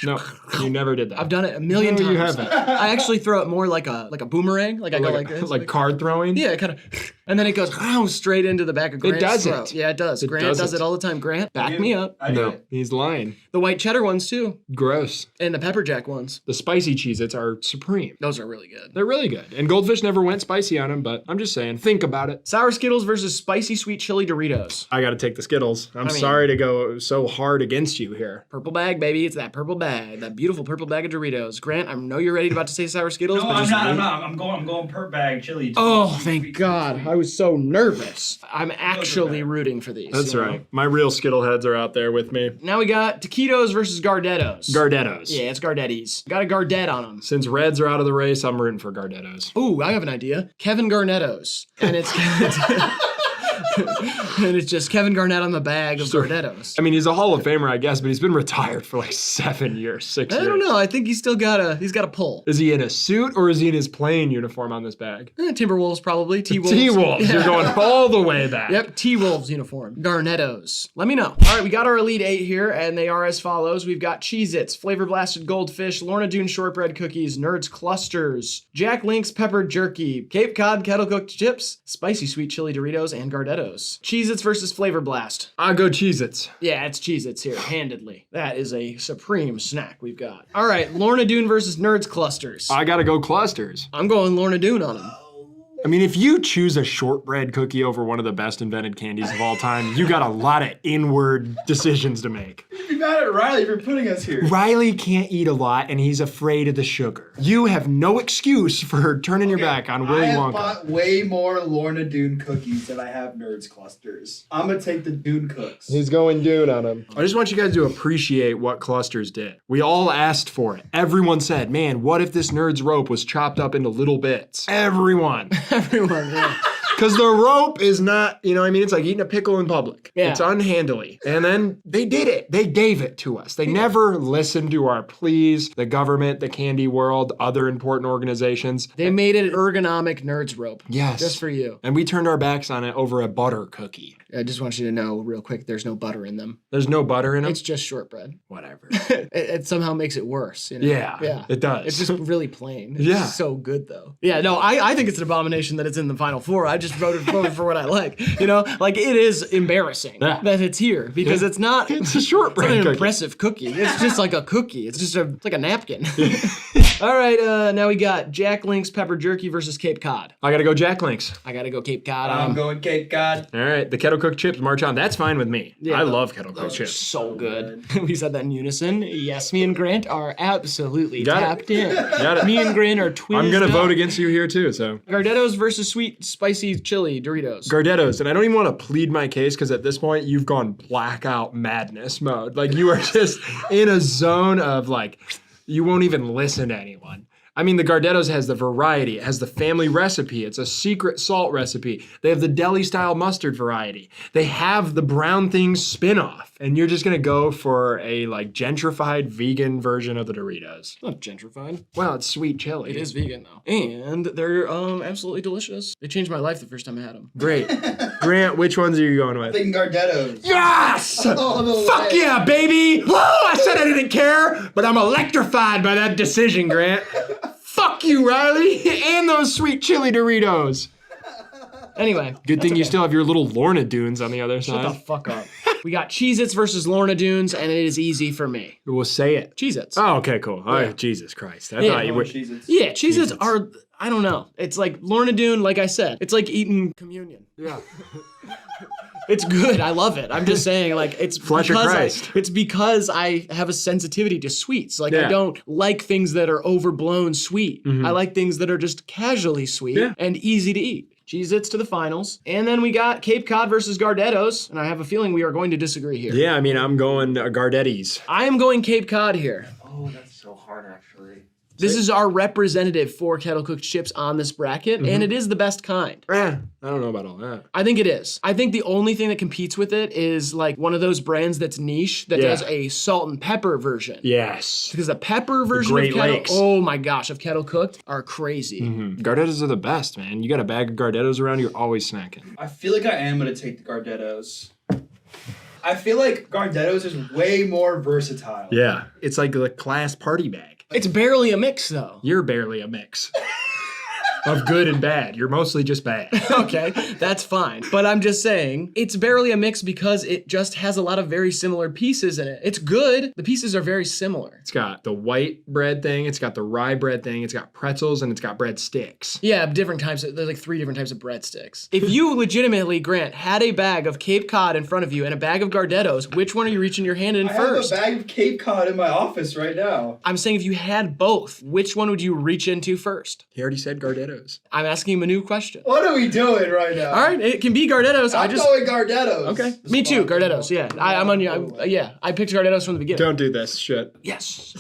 No, you never did that. I've done it a million times. You haven't. I actually throw it more like a boomerang. Like I go like this. Like card throwing? Yeah, kind of. And then it goes straight into the back of Grant's throat. Yeah, it does. Grant does it all the time. Grant, back me up. No, he's lying. The white cheddar ones too. Gross. And the pepper jack ones. The spicy Cheez-Its are supreme. Those are really good. They're really good. And Goldfish never went spicy on them, but I'm just saying, think about it. Sour Skittles versus spicy sweet chili Doritos. I gotta take the Skittles. I'm sorry to go so hard against you here. Purple bag, baby. It's that purple bag. That beautiful purple bag of Doritos. Grant, I know you're ready about to say Sour Skittles. No, I'm not. I'm going per bag chili. Oh, thank God. I was so nervous. I'm actually rooting for these. That's right. My real Skittle heads are out there with me. Now we got Taquitos versus Gardettos. Gardettos. Yeah, it's Gardettis. Got a Gardet on them. Since Reds are out of the race, I'm rooting for Gardettos. Ooh, I have an idea. Kevin Garnettos. And it's And it's just Kevin Garnett on the bag of Gardettos. I mean, he's a Hall of Famer, I guess, but he's been retired for like 7 years, 6 years. I don't know. I think he's got a pull. Is he in a suit or is he in his playing uniform on this bag? Timberwolves probably. T-Wolves. T-Wolves. You're going all the way back. Yep, T-Wolves uniform. Garnettos. Let me know. All right, we got our Elite 8 here, and they are as follows. We've got Cheez-Its, Flavor Blasted Goldfish, Lorna Doone Shortbread Cookies, Nerds Clusters, Jack Link's Peppered Jerky, Cape Cod Kettle Cooked Chips, Spicy Sweet Chili Doritos, and Gardettos. Cheez-Its versus Flavor Blast. I'll go Cheez-Its. Yeah, it's Cheez-Its here, handedly. That is a supreme snack we've got. All right, Lorna Doone versus Nerds Clusters. I gotta go Clusters. I'm going Lorna Doone on him. I mean, if you choose a shortbread cookie over one of the best invented candies of all time, you got a lot of inward decisions to make. You're mad at Riley for putting us here. Riley can't eat a lot, and he's afraid of the sugar. You have no excuse for turning your back on Willy I have Wonka. bought way more Lorna Doone cookies than I have Nerds Clusters. I'm gonna take the Doone Cooks. He's going Dune on him. I just want you guys to appreciate what Clusters did. We all asked for it. Everyone said, man, what if this Nerd's rope was chopped up into little bits? Everyone. Everyone, yeah. Because the rope is not, you know what I mean? It's like eating a pickle in public. Yeah. It's unhandily. And then they did it. They gave it to us. They never listened to our pleas, the government, the candy world, other important organizations. They made it an ergonomic Nerds rope. Yes. Just for you. And we turned our backs on it over a butter cookie. I just want you to know real quick, there's no butter in them. There's no butter in them? It's just shortbread. Whatever. It somehow makes it worse. You know? Yeah, it does. It's just really plain. It's Yeah. just so good though. Yeah, no, I think it's an abomination that it's in the Final Four. I just voted for what I like. You know, like it is embarrassing that it's here because it's not. It's a shortbread It's not an cookie. impressive cookie. It's just like a cookie. It's like a napkin. All right, now we got Jack Link's Pepper Jerky versus Cape Cod. I gotta go Jack Link's. I gotta go Cape Cod. I'm going Cape Cod. All right, the kettle cooked chips march on. That's fine with me. Yeah, I love kettle cooked Those are chips. so good. We said that in unison. Yes, me and Grant are absolutely Got it. tapped in. Got it. Me and Grant are twins. I'm gonna vote against you here too, so. Gardettos versus sweet spicy chili Doritos. Gardettos, and I don't even want to plead my case because at this point you've gone blackout madness mode. Like you are just in a zone of like, you won't even listen to anyone. I mean, the Gardettos has the variety. It has the family recipe. It's a secret salt recipe. They have the deli-style mustard variety. They have the Brown Things spin-off. And you're just going to go for a, like, gentrified vegan version of the Doritos. Not gentrified. Well, it's sweet chili. It is vegan, though. And they're absolutely delicious. They changed my life the first time I had them. Great. Grant, which ones are you going I'm with? thinking Gardettos. Yes! All the Fuck way. yeah, baby! Woo! I said I didn't care, but I'm electrified by that decision, Grant. Fuck you, Riley! And those sweet chili Doritos. Anyway. Good thing you still have your little Lorna Doones on the other Shut side. the fuck up. We got Cheez-Its versus Lorna Doones, and it is easy for me. We'll say it. Cheez-Its. Oh, okay, cool. All Yeah. right, Jesus Christ. I Yeah. thought you would. Yeah, Cheez-Its are, I don't know. It's like Lorna Doone, like I said. It's like eating communion. Yeah. It's good. I love it. I'm just saying, like, it's Flesh of Christ. it's because I have a sensitivity to sweets. Like, Yeah. I don't like things that are overblown sweet. I like things that are just casually sweet and easy to eat. Cheez-Its to the finals. And then we got Cape Cod versus Gardettos, and I have a feeling we are going to disagree here. Yeah, I mean, I'm going Gardettis. I am going Cape Cod here. Oh, that's so hard, actually. This is our representative for kettle cooked chips on this bracket, and it is the best kind. I don't know about all that. I think it is. I think the only thing that competes with it is like one of those brands that's niche that does a salt and pepper version. Yes. Because the pepper version Great of kettle, Lakes. oh my gosh, of kettle cooked are crazy. Gardettos are the best, man. You got a bag of Gardettos around, you're always snacking. I feel like I am going to take the Gardettos. I feel like Gardettos is way more versatile. Yeah. It's like the class party bag. It's barely a mix though. You're barely a mix. Of good and bad. You're mostly just bad. Okay, that's fine. But I'm just saying, it's barely a mix because it just has a lot of very similar pieces in it. It's good. The pieces are very similar. It's got the white bread thing, it's got the rye bread thing, it's got pretzels, and it's got bread sticks. Yeah, different types of, there's like 3 different types of breadsticks. If you legitimately, Grant, had a bag of Cape Cod in front of you and a bag of Gardettos, which one are you reaching your hand in first? I have a bag of Cape Cod in my office right now. I'm saying if you had both, which one would you reach into first? He already said Gardettos. I'm asking him a new question. What are we doing right now? All right, it can be Gardettos. I'm going Gardettos. Okay, me too. Gardettos. Yeah, I'm on you. Yeah, I picked Gardettos from the beginning. Don't do this shit. Yes.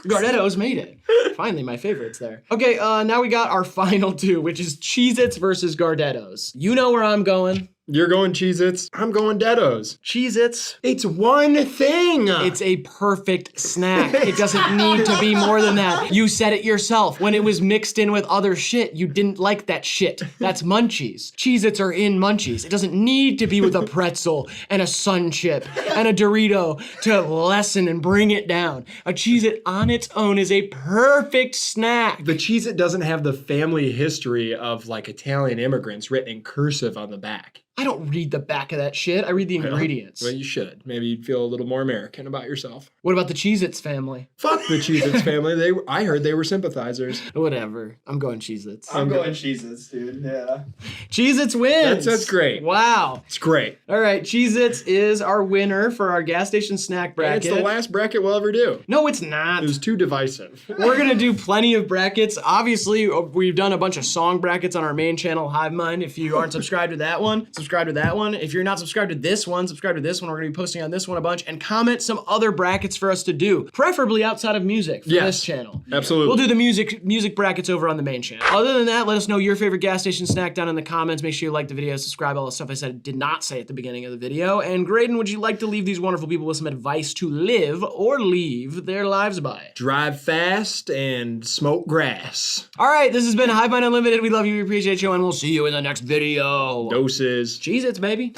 Gardettos made it. Finally, my favorites there. Okay, now we got our final two, which is Cheez-Its versus Gardettos. You know where I'm going. You're going Cheez-Its. I'm going Deados. Cheez-Its. It's one thing. It's a perfect snack. It doesn't need to be more than that. You said it yourself. When it was mixed in with other shit, you didn't like that shit. That's Munchies. Cheez-Its are in Munchies. It doesn't need to be with a pretzel and a Sun Chip and a Dorito to lessen and bring it down. A Cheez-It on its own is a perfect snack. The Cheez-It doesn't have the family history of like Italian immigrants written in cursive on the back. I don't read the back of that shit. I read the ingredients. Well, you should. Maybe you'd feel a little more American about yourself. What about the Cheez-Its family? Fuck the Cheez-Its family. I heard they were sympathizers. Whatever. I'm going Cheez-Its. I'm going Cheez-Its, dude. Yeah. Cheez-Its wins. That's great. Wow. It's great. All right, Cheez-Its is our winner for our gas station snack bracket. And it's the last bracket we'll ever do. No, it's not. It was too divisive. We're going to do plenty of brackets. Obviously, we've done a bunch of song brackets on our main channel, HiveMind. If you aren't subscribed to that one, subscribe to that one. If you're not subscribed to this one, subscribe to this one. We're going to be posting on this one a bunch. And comment some other brackets for us to do, preferably outside of music for this channel. Absolutely. We'll do the music brackets over on the main channel. Other than that, let us know your favorite gas station snack down in the comments. Make sure you like the video, subscribe, all the stuff I said did not say at the beginning of the video. And Graydon, would you like to leave these wonderful people with some advice to live or leave their lives by? Drive fast and smoke grass. All right, this has been HiveMind Unlimited. We love you, we appreciate you, and we'll see you in the next video. Doses. Cheez-Its, baby.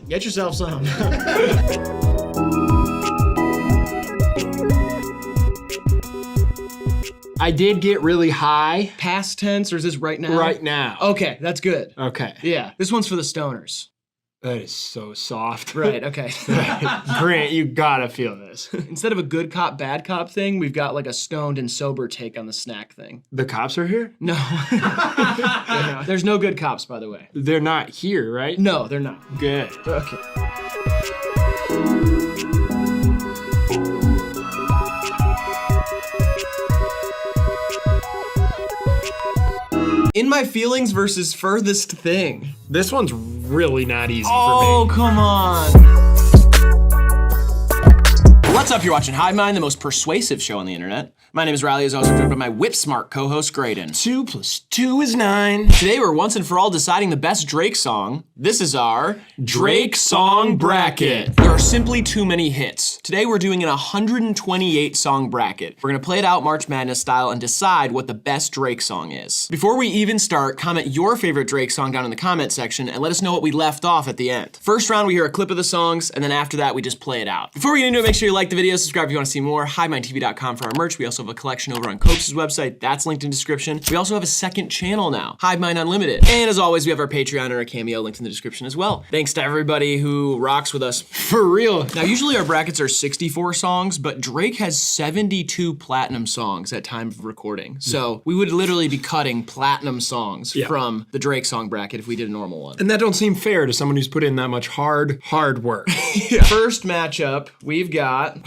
Get yourself some. I did get really high. Past tense, or is this right now? Right now. Okay, that's good. Okay. Yeah, this one's for the stoners. That is so soft. Right, okay. Grant, you gotta feel this. Instead of a good cop, bad cop thing, we've got like a stoned and sober take on the snack thing. The cops are here? No. There's no good cops, by the way. They're not here, right? No, they're not. Good. Okay. In My Feelings versus Furthest Thing. This one's really not easy for me. Oh, come on. What's up? You're watching HiveMind, the most persuasive show on the internet. My name is Riley, as always, joined by my whip-smart co-host, Graydon. 2 + 2 is 9. Today, we're once and for all deciding the best Drake song. This is our Drake Song Bracket. There are simply too many hits. Today, we're doing an 128 song bracket. We're gonna play it out March Madness style and decide what the best Drake song is. Before we even start, comment your favorite Drake song down in the comment section and let us know what we left off at the end. First round, we hear a clip of the songs, and then after that, we just play it out. Before we get into it, make sure you like the video, subscribe if you wanna see more, HiveMindTV.com for our merch. We also have a collection over on Coach's website, that's linked in the description. We also have a second channel now, HiveMind Unlimited. And as always, we have our Patreon and our Cameo linked in the description as well. Thanks to everybody who rocks with us, for real. Now, usually our brackets are 64 songs, but Drake has 72 platinum songs at time of recording. So we would literally be cutting platinum songs from the Drake song bracket if we did a normal one. And that don't seem fair to someone who's put in that much hard work. First matchup, we've got,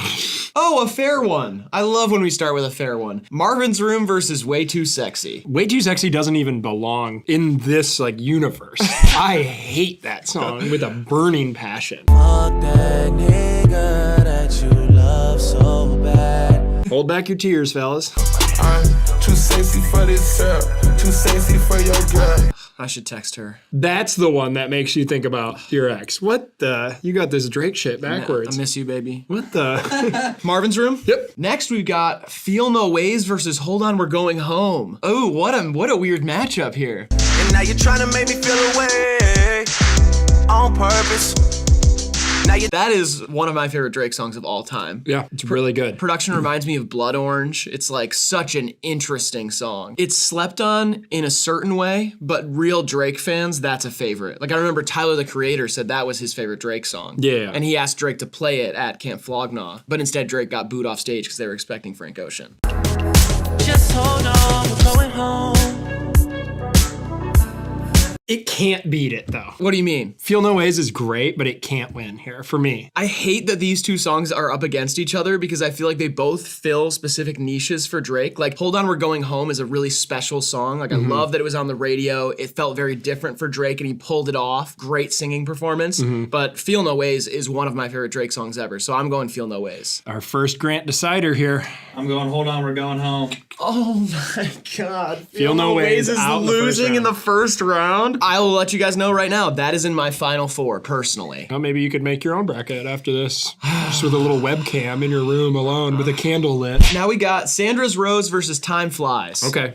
oh, a fair one. I love when we start with a fair one. Marvin's Room versus Way Too Sexy. Way Too Sexy doesn't even belong in this like universe. I hate that song with a burning passion. Fuck that nigga that you love so bad. Hold back your tears, fellas. I'm too sexy for this girl, too sexy for your girl. I should text her. That's the one that makes you think about your ex. What the? You got this Drake shit backwards. I miss you, baby. What the? Marvin's Room? Yep. Next we've got Feel No Ways versus Hold On We're Going Home. Oh, what a weird matchup here. And now you're trying to make me feel away on purpose. That is one of my favorite Drake songs of all time. Yeah, it's really good. Production reminds me of Blood Orange. It's like such an interesting song. It's slept on in a certain way, but real Drake fans, that's a favorite. Like I remember Tyler, the Creator, said that was his favorite Drake song. Yeah. And he asked Drake to play it at Camp Flog Gnaw, but instead Drake got booed off stage because they were expecting Frank Ocean. Just hold on, we're going home. It can't beat it though. What do you mean? Feel No Ways is great, but it can't win here for me. I hate that these two songs are up against each other because I feel like they both fill specific niches for Drake. Like Hold On We're Going Home is a really special song. Like I love that it was on the radio. It felt very different for Drake and he pulled it off. Great singing performance. But Feel No Ways is one of my favorite Drake songs ever. So I'm going Feel No Ways. Our first Grant decider here. I'm going Hold On, We're Going Home. Oh my God. Feel No Ways is out losing in the first round. round? I will let you guys know right now, that is in my final four, personally. Well, maybe you could make your own bracket after this. Just with a little webcam in your room alone with a candle lit. Now we got Sandra's Rose versus Time Flies. Okay.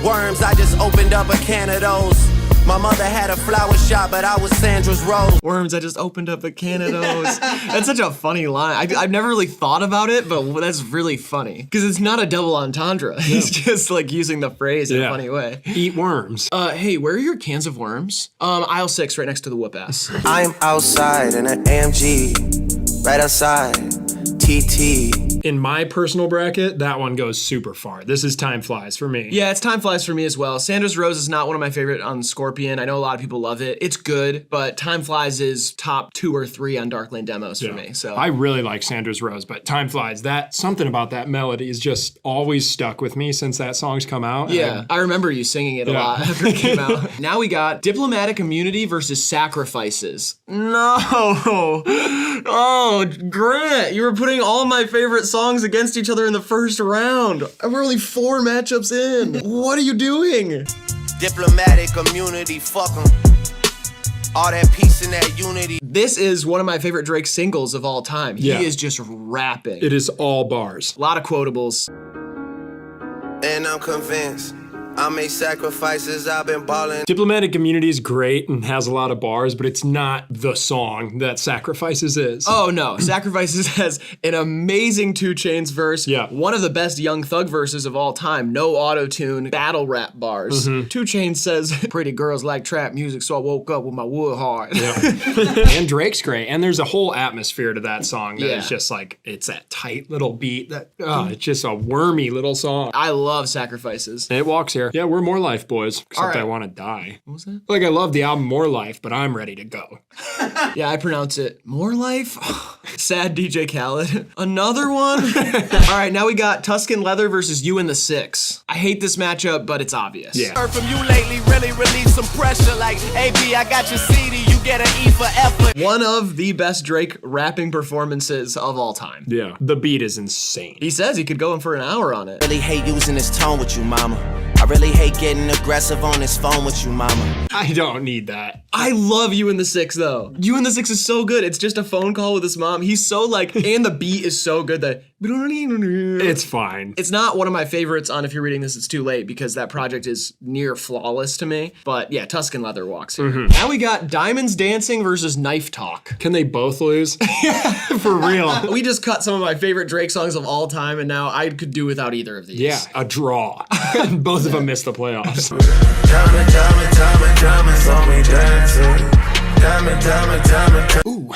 Worms, I just opened up a can of those. My mother had a flower shop, but I was Sandra's Rose. Worms, I just opened up a can of those. That's such a funny line. I've never really thought about it, but that's really funny. Because it's not a double entendre. He's just like using the phrase in a funny way. Eat worms. Hey, where are your cans of worms? Aisle 6, right next to the whoop ass. I'm outside in an AMG, right outside, TT. In my personal bracket, that one goes super far. This is Time Flies for me. Yeah, it's Time Flies for me as well. Sandra's Rose is not one of my favorite on Scorpion. I know a lot of people love it. It's good, but Time Flies is top 2 or 3 on Dark Lane demos for me. So I really like Sandra's Rose, but Time Flies, something about that melody is just always stuck with me since that song's come out. Yeah, I remember you singing it a lot after it came out. Now we got Diplomatic Immunity versus Sacrifices. No. Oh, Grant, you were putting all my favorite songs against each other in the first round. We're only 4 matchups in. What are you doing? Diplomatic immunity, fuck 'em. All that peace and that unity. This is one of my favorite Drake singles of all time. Yeah. He is just rapping. It is all bars. A lot of quotables. And I'm convinced I made sacrifices, I've been balling. Diplomatic Immunity is great and has a lot of bars, but it's not the song that Sacrifices is. Oh no, Sacrifices has an amazing 2 Chainz verse. Yeah. One of the best Young Thug verses of all time. No auto-tune, battle rap bars. 2 Chainz says, pretty girls like trap music, so I woke up with my wood heart. Yeah. And Drake's great. And there's a whole atmosphere to that song that is just like, it's that tight little beat that, it's just a wormy little song. I love Sacrifices. And it walks here. Yeah, we're More Life boys, except I want to die. What was that? Like, I love the album More Life, but I'm ready to go. Yeah, I pronounce it More Life. Sad DJ Khaled. Another one? All right, now we got Tuscan Leather versus You and the Six. I hate this matchup, but it's obvious. Yeah. Heard from you lately, really relieve some pressure. Like, AB, I got your CD, you get an E for effort. One of the best Drake rapping performances of all time. Yeah, the beat is insane. He says he could go in for an hour on it. Really hate using this tone with you, mama. I really hate getting aggressive on this phone with you, mama. I don't need that. I love You and the Six, though. You and the Six is so good. It's just a phone call with his mom. He's so like, and the beat is so good that it's fine. It's not one of my favorites on If You're Reading This, It's Too Late, because that project is near flawless to me. But yeah, Tuscan Leather walks here. Now we got Diamonds Dancing versus Knife Talk. Can they both lose? For real. We just cut some of my favorite Drake songs of all time, and now I could do without either of these. Yeah, a draw. Both of them missed the playoffs. Saw me dancing. Ooh.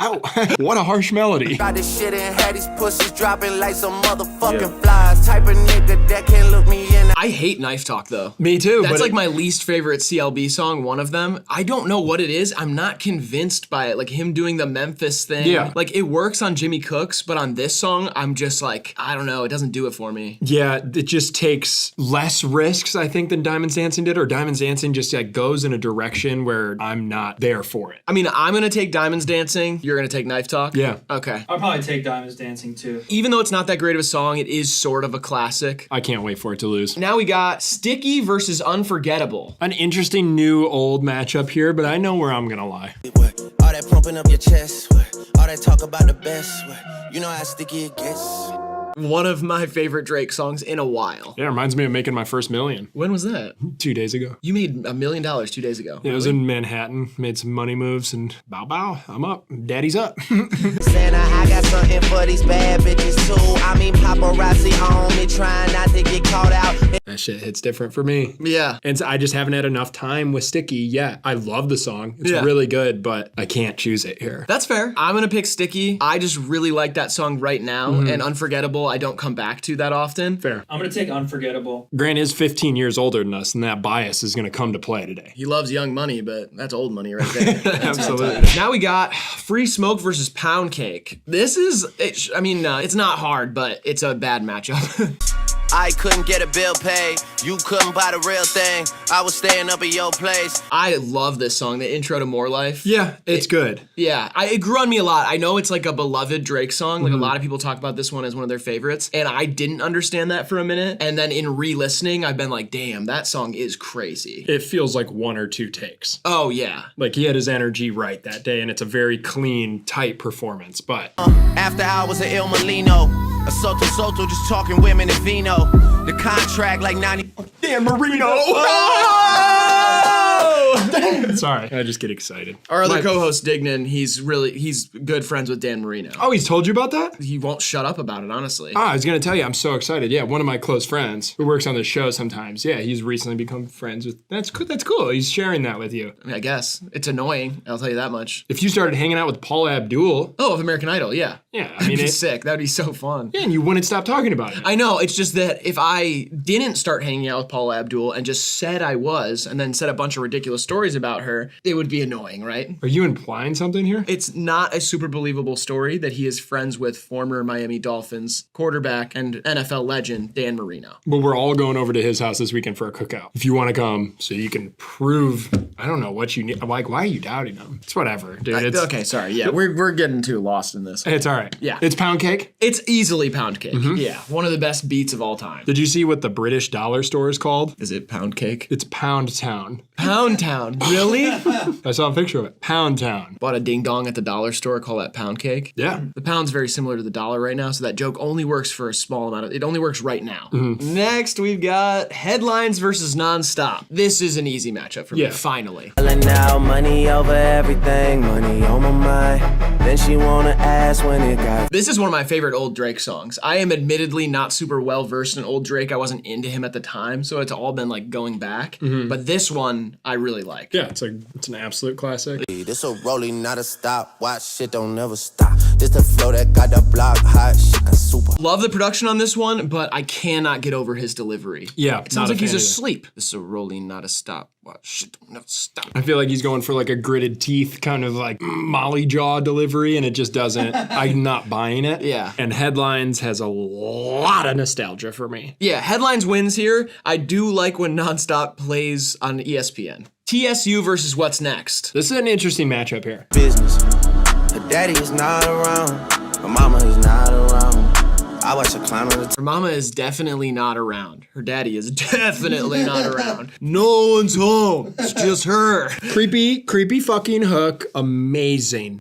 Ow. What a harsh melody. Got this shit and had these pussies dropping like some motherfucking flies. Type of nigga that can't look me in. I hate Knife Talk, though. Me too. That's like my least favorite CLB song, one of them. I don't know what it is. I'm not convinced by it. Like him doing the Memphis thing. Yeah. Like it works on Jimmy Cooks, but on this song, I'm just like, I don't know. It doesn't do it for me. Yeah, it just takes less risks, I think, than Diamonds Dancing did. Or Diamonds Dancing just like goes in a direction where I'm not there for it. I mean, I'm going to take Diamonds Dancing. You're going to take Knife Talk? Yeah. Okay. I'll probably take Diamonds Dancing too. Even though it's not that great of a song, it is sort of a classic. I can't wait for it to lose. Now we got Sticky versus Unforgettable. An interesting new old matchup here, but I know where I'm going to lie. All that pumping up your chest, all that talk about the best, you know how sticky it gets. One of my favorite Drake songs in a while. Yeah, it reminds me of making my first $1 million. When was that? 2 days ago. You made $1 million 2 days ago. Yeah, I was in Manhattan, made some money moves, and bow bow, I'm up. Daddy's up. Santa, I got something for these bad bitches too. I mean paparazzi on me, trying not to get caught out. That shit hits different for me. Yeah. And I just haven't had enough time with Sticky yet. I love the song. It's really good, but I can't choose it here. That's fair. I'm going to pick Sticky. I just really like that song right now, and Unforgettable, I don't come back to that often. Fair. I'm going to take Unforgettable. Grant is 15 years older than us, and that bias is going to come to play today. He loves Young Money, but that's old money right there. Absolutely. Now we got Free Smoke versus Pound Cake. This is, it's not hard, but it's a bad matchup. I couldn't get a bill paid. You couldn't buy the real thing. I was staying up at your place. I love this song, the intro to More Life. Yeah, it's good. Yeah, it grew on me a lot. I know it's like a beloved Drake song. Like a lot of people talk about this one as one of their favorites. And I didn't understand that for a minute. And then in re-listening, I've been like, damn, that song is crazy. It feels like 1 or 2 takes. Oh, yeah. Like he had his energy right that day, and it's a very clean, tight performance. But after hours of Il Molino, a Soto, just talking women and vino. The contract like 90. Dan Marino. Sorry, I just get excited. Our other co-host, Dignan, he's good friends with Dan Marino. Oh, he's told you about that? He won't shut up about it, honestly. I was gonna tell you, I'm so excited. Yeah, one of my close friends who works on this show sometimes. Yeah, he's recently become friends with. That's cool. He's sharing that with you. I mean, I guess it's annoying. I'll tell you that much. If you started hanging out with Paula Abdul. Oh, of American Idol, yeah. Yeah, I mean, that'd be sick. That'd be so fun. Yeah, and you wouldn't stop talking about it. I know. It's just that if I didn't start hanging out with Paula Abdul and just said I was, and then said a bunch of ridiculous stories about her, it would be annoying, right? Are you implying something here? It's not a super believable story that he is friends with former Miami Dolphins quarterback and NFL legend Dan Marino. But we're all going over to his house this weekend for a cookout. If you want to come, so you can prove, I don't know what you need. Like, why are you doubting him? It's whatever, dude. Okay, sorry. Yeah, we're getting too lost in this. It's all right. Yeah. It's pound cake? It's easily pound cake. Mm-hmm. Yeah, one of the best beats of all time. Did you see what the British dollar store is called? Is it Pound Cake? It's Pound Town. Pound Town? Really? I saw a picture of it. Pound Town. Bought a ding dong at the dollar store, call that pound cake. Yeah. The pound's very similar to the dollar right now, so that joke only works for a small amount of, it only works right now. Mm-hmm. Next, we've got Headlines versus Nonstop. This is an easy matchup for me, finally. Now money over everything, money on my mind. Then she wanna ask when it got. This is one of my favorite old Drake songs. I am admittedly not super well versed in old Drake. I wasn't into him at the time, so it's all been like going back. Mm-hmm. But this one I really like. Yeah, it's an absolute classic. This a rolling, not a stop. Watch shit don't never stop. This the flow that got the block hot. Shit got super. Love the production on this one, but I cannot get over his delivery. Yeah, it sounds like he's asleep. This is a rolling, not a stop. Watch shit don't never stop. I feel like he's going for like a gritted teeth kind of like Molly jaw delivery, and it just doesn't. I'm not buying it. Yeah. And Headlines has a lot of nostalgia for me. Yeah, Headlines wins here. I do like when Nonstop plays on ESPN. TSU versus What's Next. This is an interesting matchup here. Business. Her daddy is not around. Her mama is not around. I watch her climb on the Her mama is definitely not around. Her daddy is definitely not around. No one's home. It's just her. Creepy fucking hook. Amazing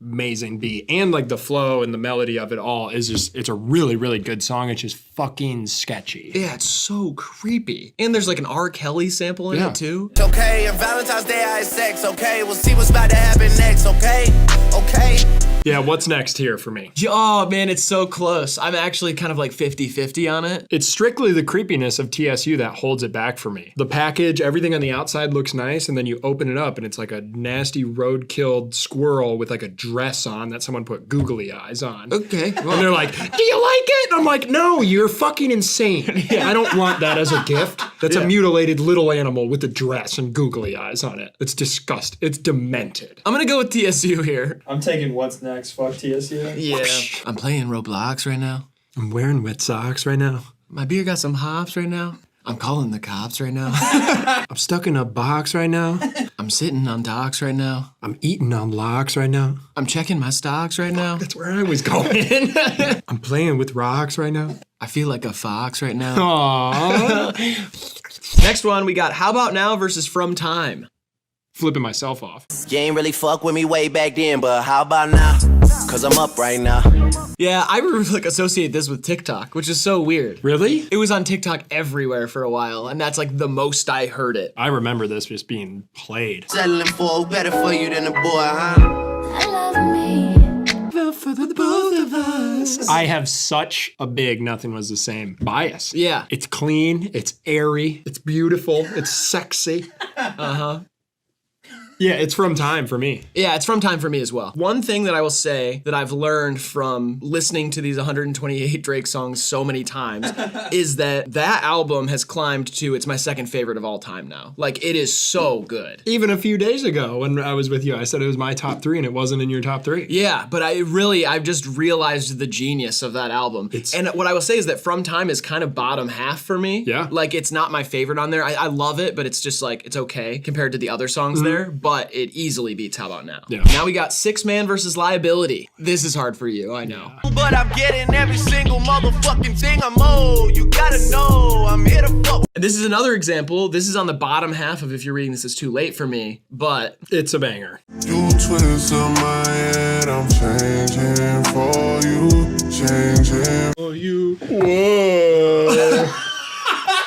beat. And like the flow and the melody of it all is just, it's a really, really good song. It's just fucking sketchy. Yeah, it's so creepy. And there's like an R. Kelly sample in it too. It's okay, and Valentine's Day I had sex, okay? We'll see what's about to happen next, okay? Okay. Yeah, what's next here for me? Oh man, it's so close. I'm actually kind of like 50-50 on it. It's strictly the creepiness of TSU that holds it back for me. The package, everything on the outside looks nice, and then you open it up and it's like a nasty road-killed squirrel with like a dress on that someone put googly eyes on. Okay. Well, and they're like, do you like it? And I'm like, no, you're fucking insane. I don't want that as a gift. That's a mutilated little animal with a dress and googly eyes on it. It's disgusting. It's demented. I'm gonna go with TSU here. I'm taking What's Next. Fuck TSU. Yeah. I'm playing Roblox right now. I'm wearing wet socks right now. My beer got some hops right now. I'm calling the cops right now. I'm stuck in a box right now. I'm sitting on docks right now. I'm eating on locks right now. I'm checking my stocks right now. That's where I was going. I'm playing with rocks right now. I feel like a fox right now. Aww. Next one, we got How About Now versus From Time. Flipping myself off. You ain't really fuck with me way back then, but how about now? Cause I'm up right now. Yeah, I like associate this with TikTok, which is so weird. Really? It was on TikTok everywhere for a while, and that's like the most I heard it. I remember this just being played. Settling for better for you than a boy, huh? I love me. For the both of us. I have such a big Nothing Was the Same bias. Yeah. It's clean, it's airy, it's beautiful, it's sexy. Uh-huh. Yeah, it's From Time for me. Yeah, it's From Time for me as well. One thing that I will say that I've learned from listening to these 128 Drake songs so many times is that album has climbed to, it's my second favorite of all time now. Like, it is so good. Even a few days ago when I was with you, I said it was my top 3 and it wasn't in your top 3. Yeah, but I've just realized the genius of that album. And what I will say is that From Time is kind of bottom half for me. Yeah. Like, it's not my favorite on there. I love it, but it's just like, it's okay compared to the other songs there, but it easily beats How About Now. Yeah. Now we got 6 Man versus Liability. This is hard for you, I know. But I'm getting every single motherfucking thing I'm owed. You gotta know I'm here to fuck. This is another example. This is on the bottom half of If You're Reading This Is Too Late for me, but it's a banger. You twist on my head, I'm changing for you, changing for you. Whoa.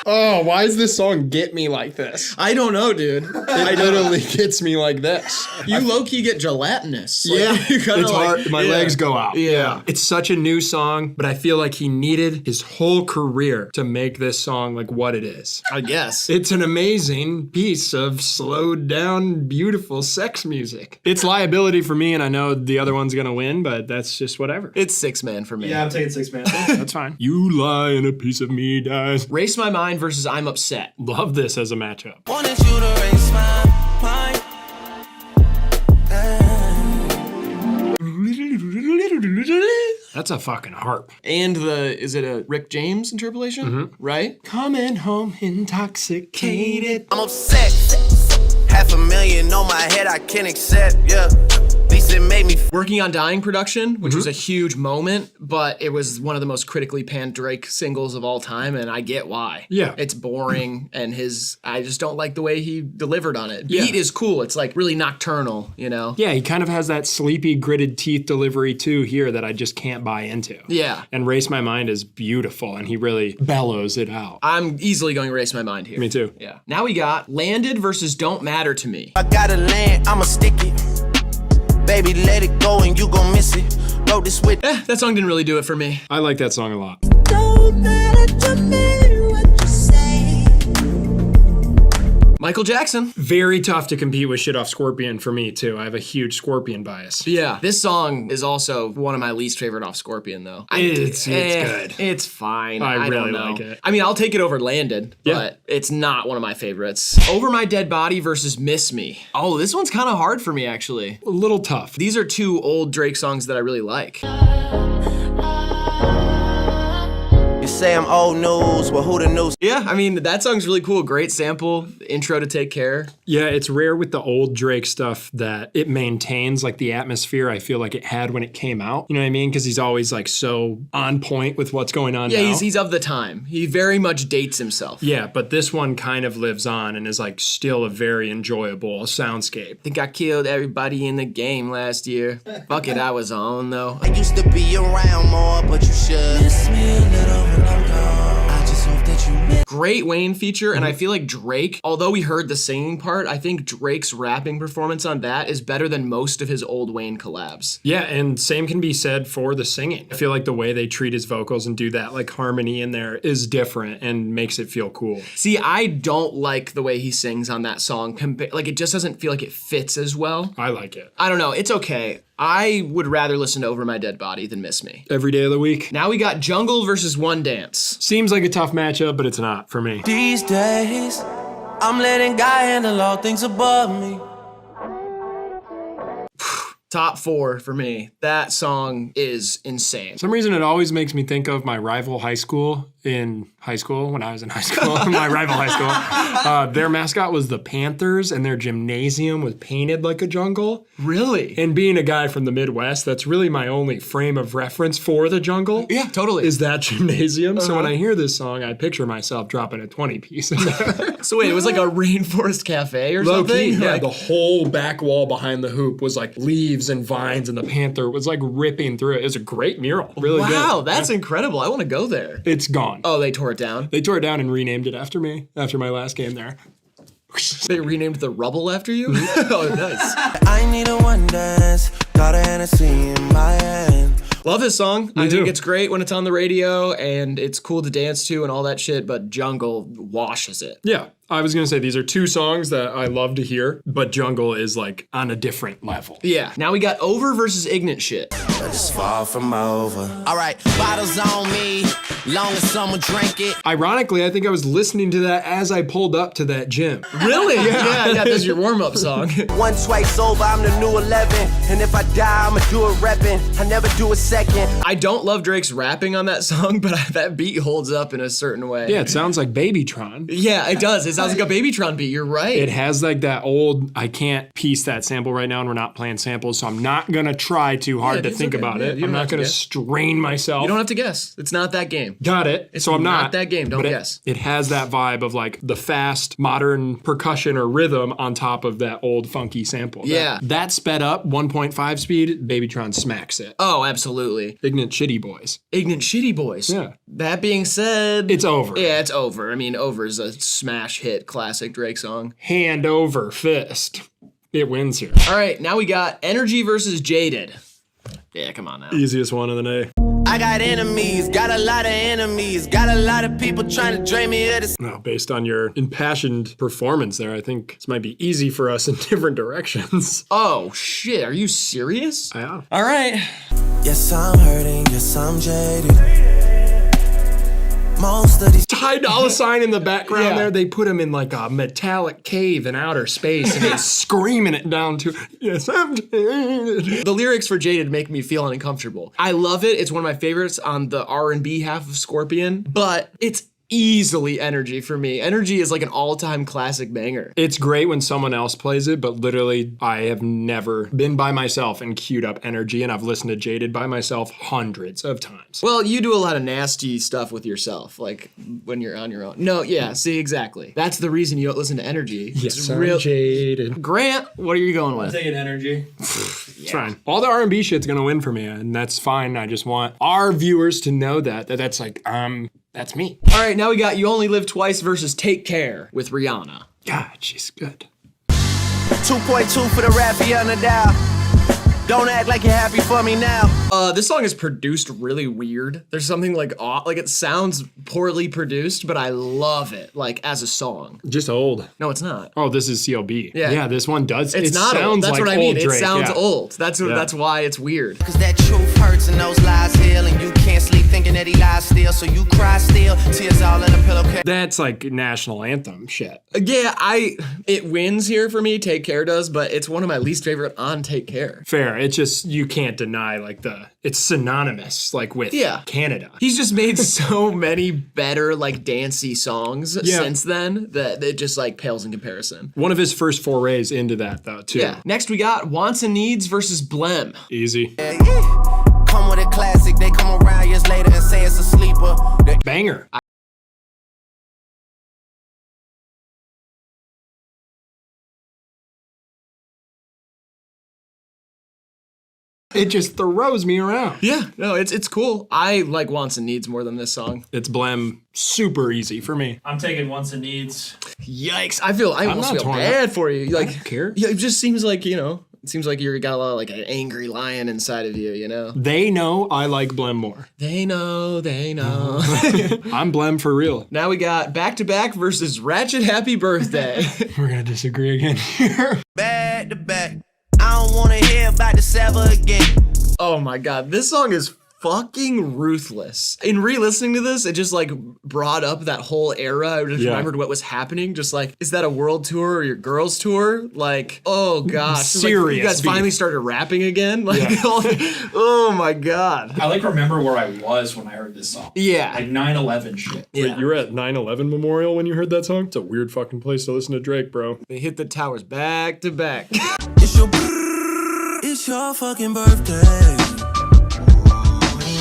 Oh, why does this song get me like this? I don't know, dude. It literally gets me like this. You low-key get gelatinous. Yeah, Like, it's hard. My legs go out. Yeah. It's such a new song, but I feel like he needed his whole career to make this song like what it is. I guess. It's an amazing piece of slowed down, beautiful sex music. It's Liability for me, and I know the other one's gonna win, but that's just whatever. It's 6 Man for me. Yeah, I'm taking 6 Man. That's fine. You lie and a piece of me dies. Race My Mind versus I'm Upset. Love this as a matchup. Wanted you to raise my mind. That's a fucking harp. And is it a Rick James interpolation? Mm-hmm. Right? Coming home intoxicated. I'm upset. $500,000 on my head, I can't accept, yeah. At least it made me. Working on Dying production, which was a huge moment, but it was one of the most critically panned Drake singles of all time, and I get why. Yeah. It's boring, and I just don't like the way he delivered on it. Yeah. Beat is cool. It's like really nocturnal, you know? Yeah, he kind of has that sleepy, gritted teeth delivery too here that I just can't buy into. Yeah. And Race My Mind is beautiful, and he really bellows it out. I'm easily going to Race My Mind here. Me too. Yeah. Now we got Landed versus Don't Matter to Me. I gotta land, I'ma stick it. Baby, let it go and you gon' miss it. Wrote this with. That song didn't really do it for me. I like that song a lot. Don't matter to me what you say. Michael Jackson. Very tough to compete with Shit Off Scorpion for me too. I have a huge Scorpion bias. Yeah. This song is also one of my least favorite off Scorpion though. It's good. It's fine. I really don't know. like it. I mean, I'll take it over Landed, but it's not one of my favorites. Over My Dead Body versus Miss Me. Oh, this one's kind of hard for me actually. A little tough. These are 2 old Drake songs that I really like. You say I'm old news, well, who the news? Yeah, I mean, that song's really cool. Great sample, intro to Take Care. Yeah, it's rare with the old Drake stuff that it maintains like the atmosphere I feel like it had when it came out. You know what I mean? Because he's always like so on point with what's going on now. Yeah, he's of the time. He very much dates himself. Yeah, but this one kind of lives on and is like still a very enjoyable soundscape. Think I killed everybody in the game last year. Fuck it, I was on though. I used to be around more, but you should miss me a little when I'm gone. I just hope that you miss. Great Wayne feature, and I feel like Drake, although we heard the singing part, I think Drake's rapping performance on that is better than most of his old Wayne collabs. Yeah, and same can be said for the singing. I feel like the way they treat his vocals and do that like harmony in there is different and makes it feel cool. See, I don't like the way he sings on that song. Like, it just doesn't feel like it fits as well. I like it. I don't know. It's okay. I would rather listen to Over My Dead Body than Miss Me. Every day of the week. Now we got Jungle versus One Dance. Seems like a tough matchup, but it's not for me. These days, I'm letting God handle all things above me. Top 4 for me. That song is insane. For some reason, it always makes me think of my rival high school in high school, when I was in high school, my rival high school. Their mascot was the Panthers, and their gymnasium was painted like a jungle. Really? And being a guy from the Midwest, that's really my only frame of reference for the jungle. Yeah, totally. Is that gymnasium. So when I hear this song, I picture myself dropping a 20-piece in there. So wait, it was like a rainforest cafe or Low something? Key, yeah, Like, the whole back wall behind the hoop was like leaves and vines, and the panther was like ripping through it. It was a great mural. Really good. wow, that's incredible. I want to go there. It's gone. Oh, they tore it down? They tore it down and renamed it after me, after my last game there. They renamed the rubble after you? Oh, nice. I need a one dance, got a Hennessy in my hand. Love this song. I too. think it's great when it's on the radio and it's cool to dance to and all that shit, but Jungle washes it. Yeah. I was gonna say these are two songs that I love to hear, but Jungle is like on a different level. Yeah. Now we got Over versus Ignorant Shit. It's far from over. All right, bottles on me, long as someone drink it. Ironically, I think I was listening to that as I pulled up to that gym. Really? Yeah, this is your warm-up song. One twice over, I'm the new 11. And if I die, I'ma do it reppin'. I never do a second. I don't love Drake's rapping on that song, but that beat holds up in a certain way. Yeah, it sounds like Babytron. Yeah, it does. It sounds like a Babytron beat. You're right. It has like that old, I can't piece that sample right now and we're not playing samples, so I'm not gonna try too hard to think about it. I'm not gonna strain myself. You don't have to guess. It's not that game. Got it. It's so I'm not that game. Don't but guess. It has that vibe of like the fast, modern percussion or rhythm on top of that old funky sample. Yeah. That sped up 1.5 speed, Babytron smacks it. Oh, absolutely. Ignorant Shitty Boys. Ignorant Shitty Boys. Yeah. That being said, it's over. Yeah, it's over. I mean, Over is a smash hit classic Drake song. Hand over fist. It wins here. All right, now we got Energy versus Jaded. Yeah, come on now. Easiest one of the day. I got enemies, got a lot of enemies, got a lot of people trying to drain me of this. No, based on your impassioned performance there, I think this might be easy for us in different directions. Oh, shit. Are you serious? Yeah. All right. Yes, I'm hurting. Yes, I'm jaded. Most of these Ty Dolla $ign in the background there, they put him in like a metallic cave in outer space and he's screaming it down to, yes, I'm jaded. The lyrics for Jaded make me feel uncomfortable. I love it. It's one of my favorites on the R&B half of Scorpion, but it's easily Energy for me. Energy is like an all-time classic banger. It's great when someone else plays it, but literally I have never been by myself and queued up Energy, and I've listened to Jaded by myself hundreds of times. Well, you do a lot of nasty stuff with yourself, like when you're on your own. No, yeah, see, exactly. That's the reason you don't listen to Energy. Yes, I'm jaded. Grant, what are you going with? I'm taking Energy. It's fine. All the R&B shit's gonna win for me, and that's fine. I just want our viewers to know that's like, that's me. All right, now we got You Only Live Twice versus Take Care with Rihanna. God, she's good. 2.2 for the Raphael Nadal. Don't act like you're happy for me now. This song is produced really weird. There's something like off, like it sounds poorly produced, but I love it, like as a song. Just old. No, it's not. Oh, this is CLB. Yeah, this one does. It's not sounds old. That's like what I mean. old Drake. It sounds yeah. old. That's why it's weird. Cause that truth hurts and those lies heal, and you can't sleep thinking that he lies still, so you cry still, tears all in a pillowcase. That's like national anthem shit. Yeah, it wins here for me. Take Care does, but it's one of my least favorite on Take Care. Fair. It's just you can't deny like it's synonymous like with Canada. He's just made so many better like dancey songs since then that it just like pales in comparison. One of his first forays into that though too. Yeah. Next we got Wants and Needs versus Blem. Easy. Come with a classic, they come around years later and say it's a sleeper. Banger. It just throws me around. Yeah, no, it's cool. I like Wants and Needs more than this song. It's Blem, super easy for me. I'm taking Wants and Needs. Yikes! I almost feel bad for you. Like, I don't care. Yeah, it just seems like it seems like you got a lot of like an angry lion inside of you. You know. They know I like Blem more. They know. I'm Blem for real. Now we got Back to Back versus Ratchet Happy Birthday. We're gonna disagree again here. Back to back. I don't wanna hear about the Sever again. Oh my god, this song is fucking ruthless. In re-listening to this, it just like brought up that whole era. I just remembered what was happening. Just like, is that a world tour or your girls tour? Like, oh gosh. Serious. Like, you guys finally started rapping again? Like, oh my god. I like remember where I was when I heard this song. Yeah. Like 9/11 shit. Wait, you were at 9/11 Memorial when you heard that song? It's a weird fucking place to listen to Drake, bro. They hit the towers back to back. It's your fucking birthday.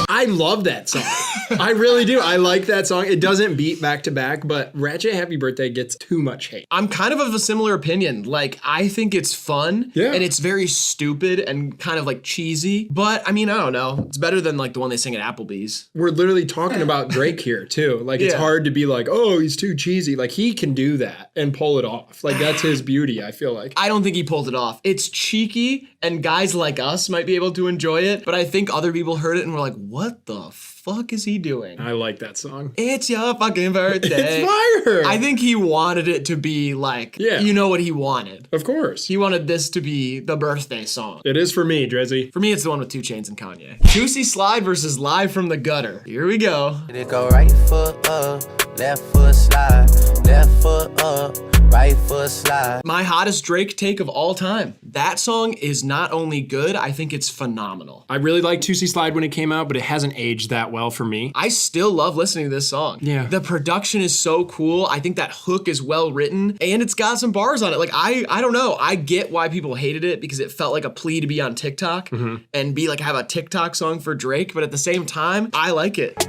I love that song. I really do. I like that song. It doesn't beat back to back, but Ratchet Happy Birthday gets too much hate. I'm kind of a similar opinion. Like, I think it's fun. Yeah. And it's very stupid and kind of like cheesy. But I mean, I don't know. It's better than like the one they sing at Applebee's. We're literally talking about Drake here too. Like, it's hard to be like, oh, he's too cheesy. Like, he can do that and pull it off. Like, that's his beauty, I feel like. I don't think he pulled it off. It's cheeky and guys like us might be able to enjoy it. But I think other people heard it and were like, what the fuck is he doing? I like that song. It's your fucking birthday. It's fire. I think he wanted it to be like, you know what he wanted. Of course. He wanted this to be the birthday song. It is for me, Drizzy. For me, it's the one with 2 Chainz and Kanye. Juicy Slide versus Live from the Gutter. Here we go. It go right foot up, left foot slide, left foot up, right foot slide. My hottest Drake take of all time. That song is not only good, I think it's phenomenal. I really liked Juicy Slide when it came out, but it hasn't aged that well for me. I still love listening to this song. Yeah. The production is so cool. I think that hook is well written and it's got some bars on it. Like, I don't know. I get why people hated it because it felt like a plea to be on TikTok and be like, have a TikTok song for Drake. But at the same time, I like it.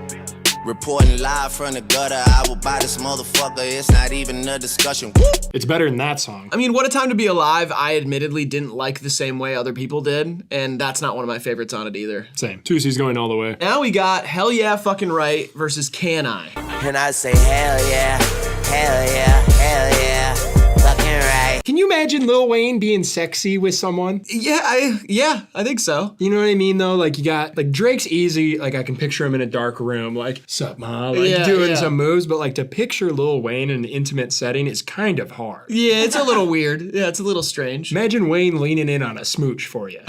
Reporting live from the gutter, I will buy this motherfucker, it's not even a discussion. Woo! It's better than that song. I mean, What a Time to Be Alive, I admittedly didn't like the same way other people did, and that's not one of my favorites on it either. Same. Tussi's going all the way. Now we got Hell Yeah Fucking Right versus Can I? And I say hell yeah, hell yeah, hell yeah, fucking right. Can you imagine Lil Wayne being sexy with someone? Yeah, I think so. You know what I mean though? Like, you got, like, Drake's easy, like, I can picture him in a dark room, like, sup ma, like, doing some moves, but like, to picture Lil Wayne in an intimate setting is kind of hard. Yeah, it's a little weird. Yeah, it's a little strange. Imagine Wayne leaning in on a smooch for you.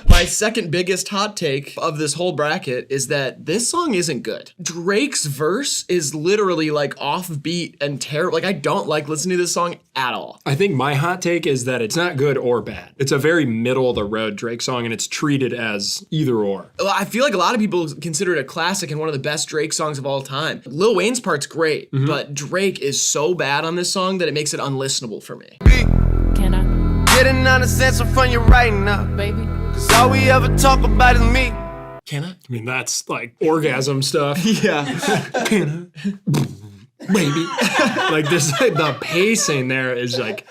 My second biggest hot take of this whole bracket is that this song isn't good. Drake's verse is literally like offbeat and terrible. Like, I don't like listening to this song at all. I think my hot take is that it's not good or bad. It's a very middle of the road Drake song, and it's treated as either or. Well, I feel like a lot of people consider it a classic and one of the best Drake songs of all time. Lil Wayne's part's great, but Drake is so bad on this song that it makes it unlistenable for me. Can I? Getting nonsense from you right now, baby. Cause all we ever talk about is me. Can I? I mean, that's like orgasm stuff. Yeah. Can I? Baby. Like, this, the pacing there is like...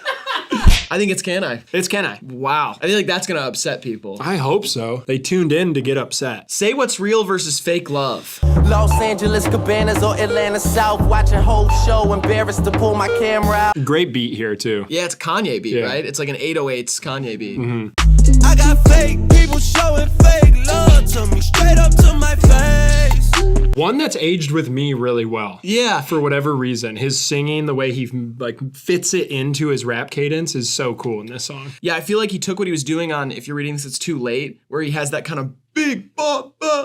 I think it's Can I. It's Can I. Wow. I feel like that's gonna upset people. I hope so. They tuned in to get upset. Say What's Real versus Fake Love. Los Angeles Cabanas or Atlanta South, watching whole show, embarrassed to pull my camera out. Great beat here too. Yeah, it's a Kanye beat, right? It's like an 808s Kanye beat. I got fake people showing fake love to me, straight up to my face. One that's aged with me really well. Yeah. For whatever reason. His singing, the way he like fits it into his rap cadence is so cool in this song. Yeah, I feel like he took what he was doing on If You're Reading This It's Too Late, where he has that kind of big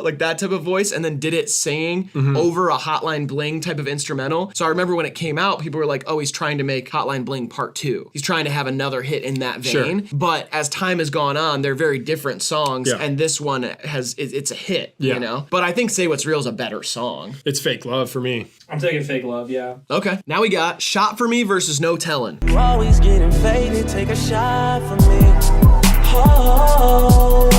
like that type of voice, and then did it singing over a Hotline Bling type of instrumental. So I remember when it came out, people were like, oh, he's trying to make Hotline Bling Part 2. He's trying to have another hit in that vein. Sure. But as time has gone on, they're very different songs, and this one it's a hit, you know? But I think Say What's Real is a better song. It's Fake Love for me. I'm taking Fake Love, yeah. Okay. Now we got Shot For Me versus No Tellin'. You always getting faded, take a shot for me. Oh.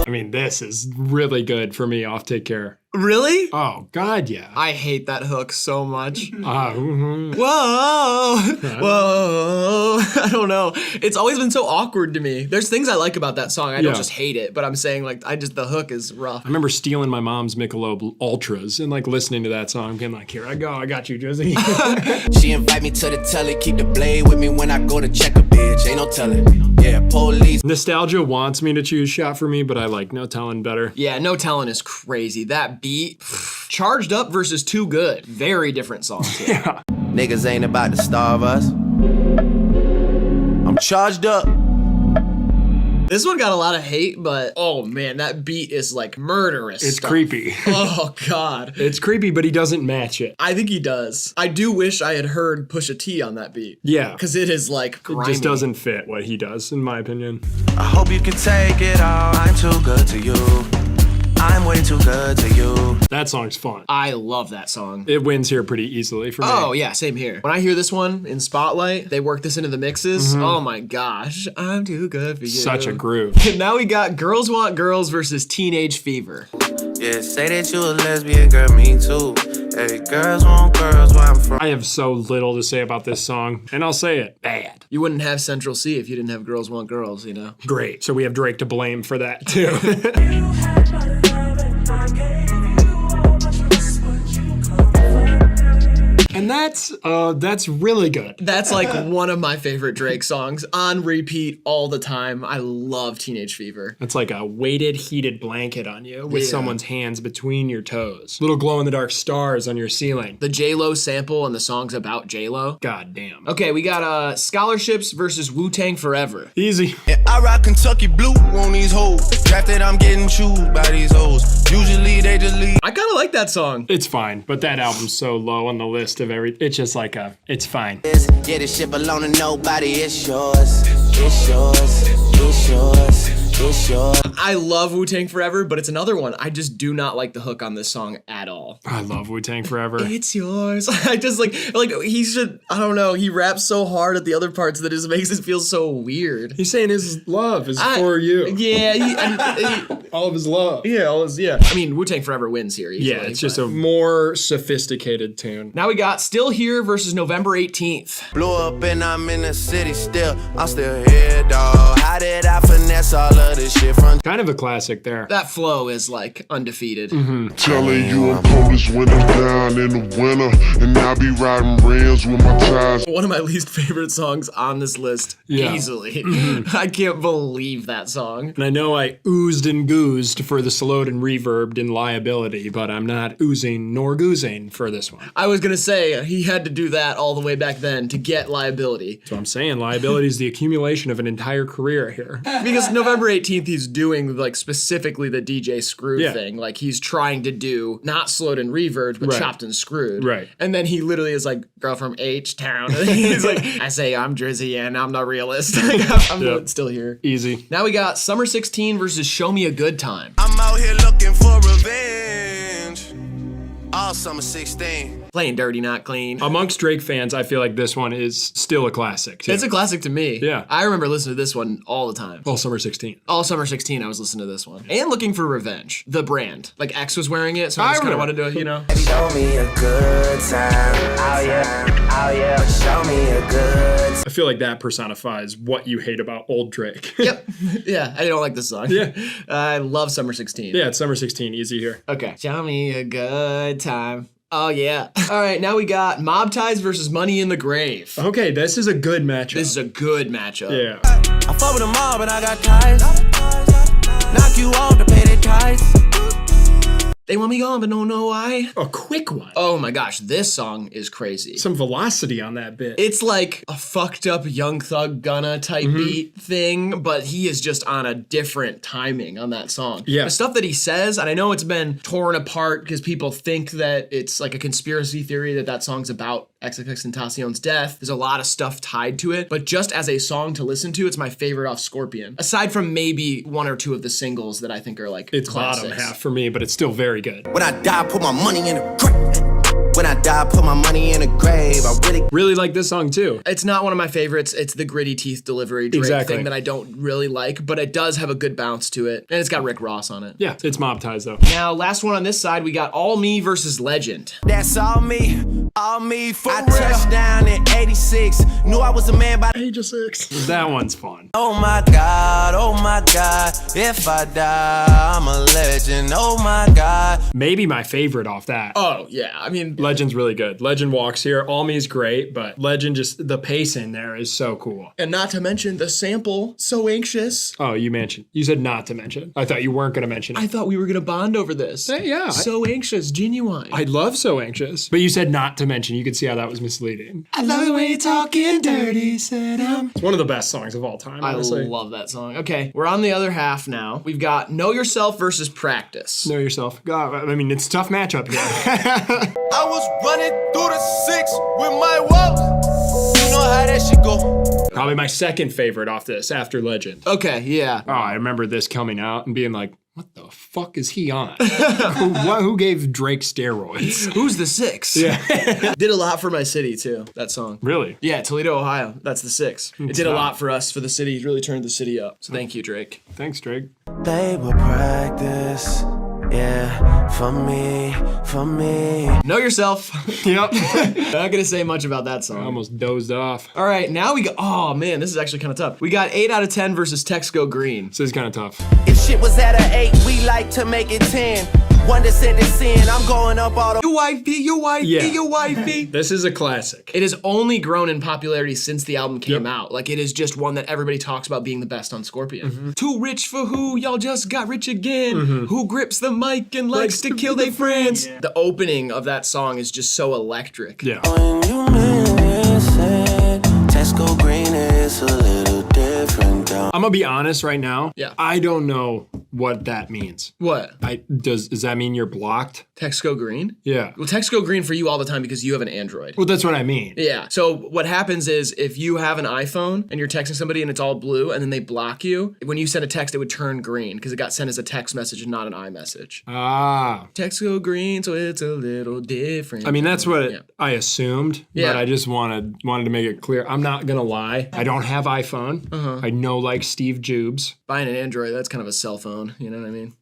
I mean, this is really good for me off Take Care. Really? Oh, God, yeah. I hate that hook so much. Whoa. Whoa. I don't know. It's always been so awkward to me. There's things I like about that song. I don't just hate it, but I'm saying like the hook is rough. I remember stealing my mom's Michelob Ultras and like listening to that song, being like, here I go, I got you, Drizzy. She invite me to the telly, keep the blade with me when I go to check a bitch, ain't no telling. Yeah, police. Nostalgia wants me to choose Shot For Me, but I like No Tellin' better. Yeah, No Tellin' is crazy. That beat. Charged Up versus Too Good. Very different songs here. Yeah. Niggas ain't about to starve us. I'm charged up. This one got a lot of hate, but oh man, that beat is like murderous. It's stuff. creepy. Oh God. It's creepy, but he doesn't match it. I think he does. I do wish I had heard Pusha T on that beat. Yeah. Because it is like grimy. It just doesn't fit what he does, in my opinion. I hope you can take it all. I'm too good to you. I'm way too good to you. That song's fun. I love that song. It wins here pretty easily for me. Oh yeah, same here. When I hear this one in Spotlight, they work this into the mixes. Oh my gosh, I'm too good for you. Such a groove. Now we got Girls Want Girls versus Teenage Fever. Yeah, say that you a lesbian, girl, me too. Hey, girls want girls where I'm from. I have so little to say about this song, and I'll say it. Bad. You wouldn't have Central C if you didn't have Girls Want Girls, you know? Great. So we have Drake to blame for that, too. And that's really good. That's like one of my favorite Drake songs on repeat all the time. I love Teenage Fever. It's like a weighted, heated blanket on you with someone's hands between your toes. Little glow-in-the-dark stars on your ceiling. The J-Lo sample and the song's about J-Lo. God damn. Okay, we got Scholarships versus Wu-Tang Forever. Easy. Yeah, I rock Kentucky blue on these hoes. Drafted, I'm getting chewed by these hoes. Usually they just leave. I kind of like that song. It's fine, but that album's so low on the list of everything. It's just like it's fine. Yeah, this shit belong to nobody. It's yours. It's yours. It's yours. It's yours. I love Wu-Tang Forever, but it's another one. I just do not like the hook on this song at all. I love Wu-Tang Forever. It's yours. I just like he should, I don't know, he raps so hard at the other parts that it just makes it feel so weird. He's saying his love is for you. Yeah, all of his love. Yeah, I mean, Wu-Tang Forever wins here easily. Yeah, it's just a more sophisticated tune. Now we got Still Here versus November 18th. Blew up and I'm in the city still. I'm still here, dawg. How did I finesse all of this shit from? Kind of a classic there. That flow is like undefeated. Telling you I'm coldest when I'm down in the winter, and I be riding rims with my ties. One of my least favorite songs on this list, easily. I can't believe that song. And I know I oozed and goozed for the slowed and reverbed in Liability, but I'm not oozing nor goozing for this one. I was gonna say, he had to do that all the way back then to get Liability. So I'm saying Liability is the accumulation of an entire career here. Because November 18th, he's doing like specifically the DJ Screwed thing. Like he's trying to do not slowed and reverbed, but chopped and screwed. Right. And then he literally is like, girl from H-Town. And he's like, I say I'm Drizzy and I'm the realist. I'm still here. Easy. Now we got Summer 16 versus Show Me a Good Time. I'm out here looking for revenge. All summer 16. Playing Dirty Not Clean. Amongst Drake fans, I feel like this one is still a classic, too. It's a classic to me. Yeah. I remember listening to this one all the time. All Summer 16. All Summer 16, I was listening to this one. And Looking for Revenge, the brand. Like X was wearing it, so I just kind of wanted to, you know. Show me a good time. Oh yeah, show me a good time. I feel like that personifies what you hate about old Drake. Yep. Yeah, I don't like this song. Yeah. I love Summer 16. Yeah, it's Summer 16, easy here. Okay. Show me a good time. Oh, yeah. All right, now we got Mob Ties versus Money in the Grave. Okay, this is a good matchup. This is a good matchup. Yeah. I fuck with a mob and I got ties. Knock you off to pay the ties. They want me gone, but don't know why. A quick one. Oh my gosh, this song is crazy. Some velocity on that bit. It's like a fucked up Young Thug Gunna type beat thing, but he is just on a different timing on that song. Yeah. The stuff that he says, and I know it's been torn apart because people think that it's like a conspiracy theory that song's about XXXTentacion's death. There's a lot of stuff tied to it, but just as a song to listen to, it's my favorite off Scorpion. Aside from maybe one or two of the singles that I think are like it's classics. Bottom half for me, but it's still very good. When I die, put my money in the grave. When I die, put my money in the grave. I really like this song too. It's not one of my favorites. It's the gritty teeth delivery Drake thing that I don't really like, but it does have a good bounce to it. And it's got Rick Ross on it. Yeah, it's Mob Ties though. Now, last one on this side, we got All Me versus Legend. That's all me for I real. Touched down in 86. Knew I was a man by age of 6. That one's fun. Oh my God, if I die, I'm a legend. Oh my God. Maybe my favorite off that. Oh yeah, I mean, Legend's really good. Legend walks here. All Me's great, but Legend just, the pace in there is so cool. And not to mention the sample, So Anxious. Oh, you said not to mention. I thought you weren't going to mention it. I thought we were going to bond over this. Yeah. So Anxious, Genuine. I love So Anxious. But you said not to mention. You could see how that was misleading. I love the way you're talking dirty, said I'm. It's one of the best songs of all time, honestly. I love that song. Okay, we're on the other half now. We've got Know Yourself versus Practice. Know Yourself. God, I mean, it's a tough matchup here. I was running through the 6 with my woes. You know how that shit go. Probably my second favorite off this after Legend. Okay, yeah. Oh, I remember this coming out and being like, what the fuck is he on? Who gave Drake steroids? Who's the 6? Yeah. Did a lot for my city too, that song. Really? Yeah, Toledo, Ohio. That's the 6. It did a lot for us, for the city. It really turned the city up. So thank you, Drake. Thanks, Drake. They will practice Yeah, for me, for me. Know yourself. Yep. Not gonna say much about that song. I almost dozed off. All right, now we got, oh man, this is actually kind of tough. We got 8 out of 10 versus Text Go Green. This is kind of tough. If shit was at an 8, we like to make it 10. 1 to send it sin, I'm going up all the your wifey. This is a classic. It has only grown in popularity since the album came out. Like, it is just one that everybody talks about being the best on Scorpion. Too rich for who? Y'all just got rich again. Who grips the mic and likes to kill their friends? Yeah. The opening of that song is just so electric. Yeah. When you miss it, Tesco Green is a little different, though. I'm gonna be honest right now. Yeah. I don't know what that means. What? Does that mean you're blocked? Text Go Green? Yeah. Well, Text Go Green for you all the time because you have an Android. Well, that's what I mean. Yeah. So what happens is if you have an iPhone and you're texting somebody and it's all blue and then they block you, when you send a text, it would turn green because it got sent as a text message and not an iMessage. Ah. Text Go Green, so it's a little different. I mean, that's what I assumed, but I just wanted to make it clear. I'm not gonna lie. I don't have iPhone. I know like Steve Jobs. Buying an Android, that's kind of a cell phone. You know what I mean?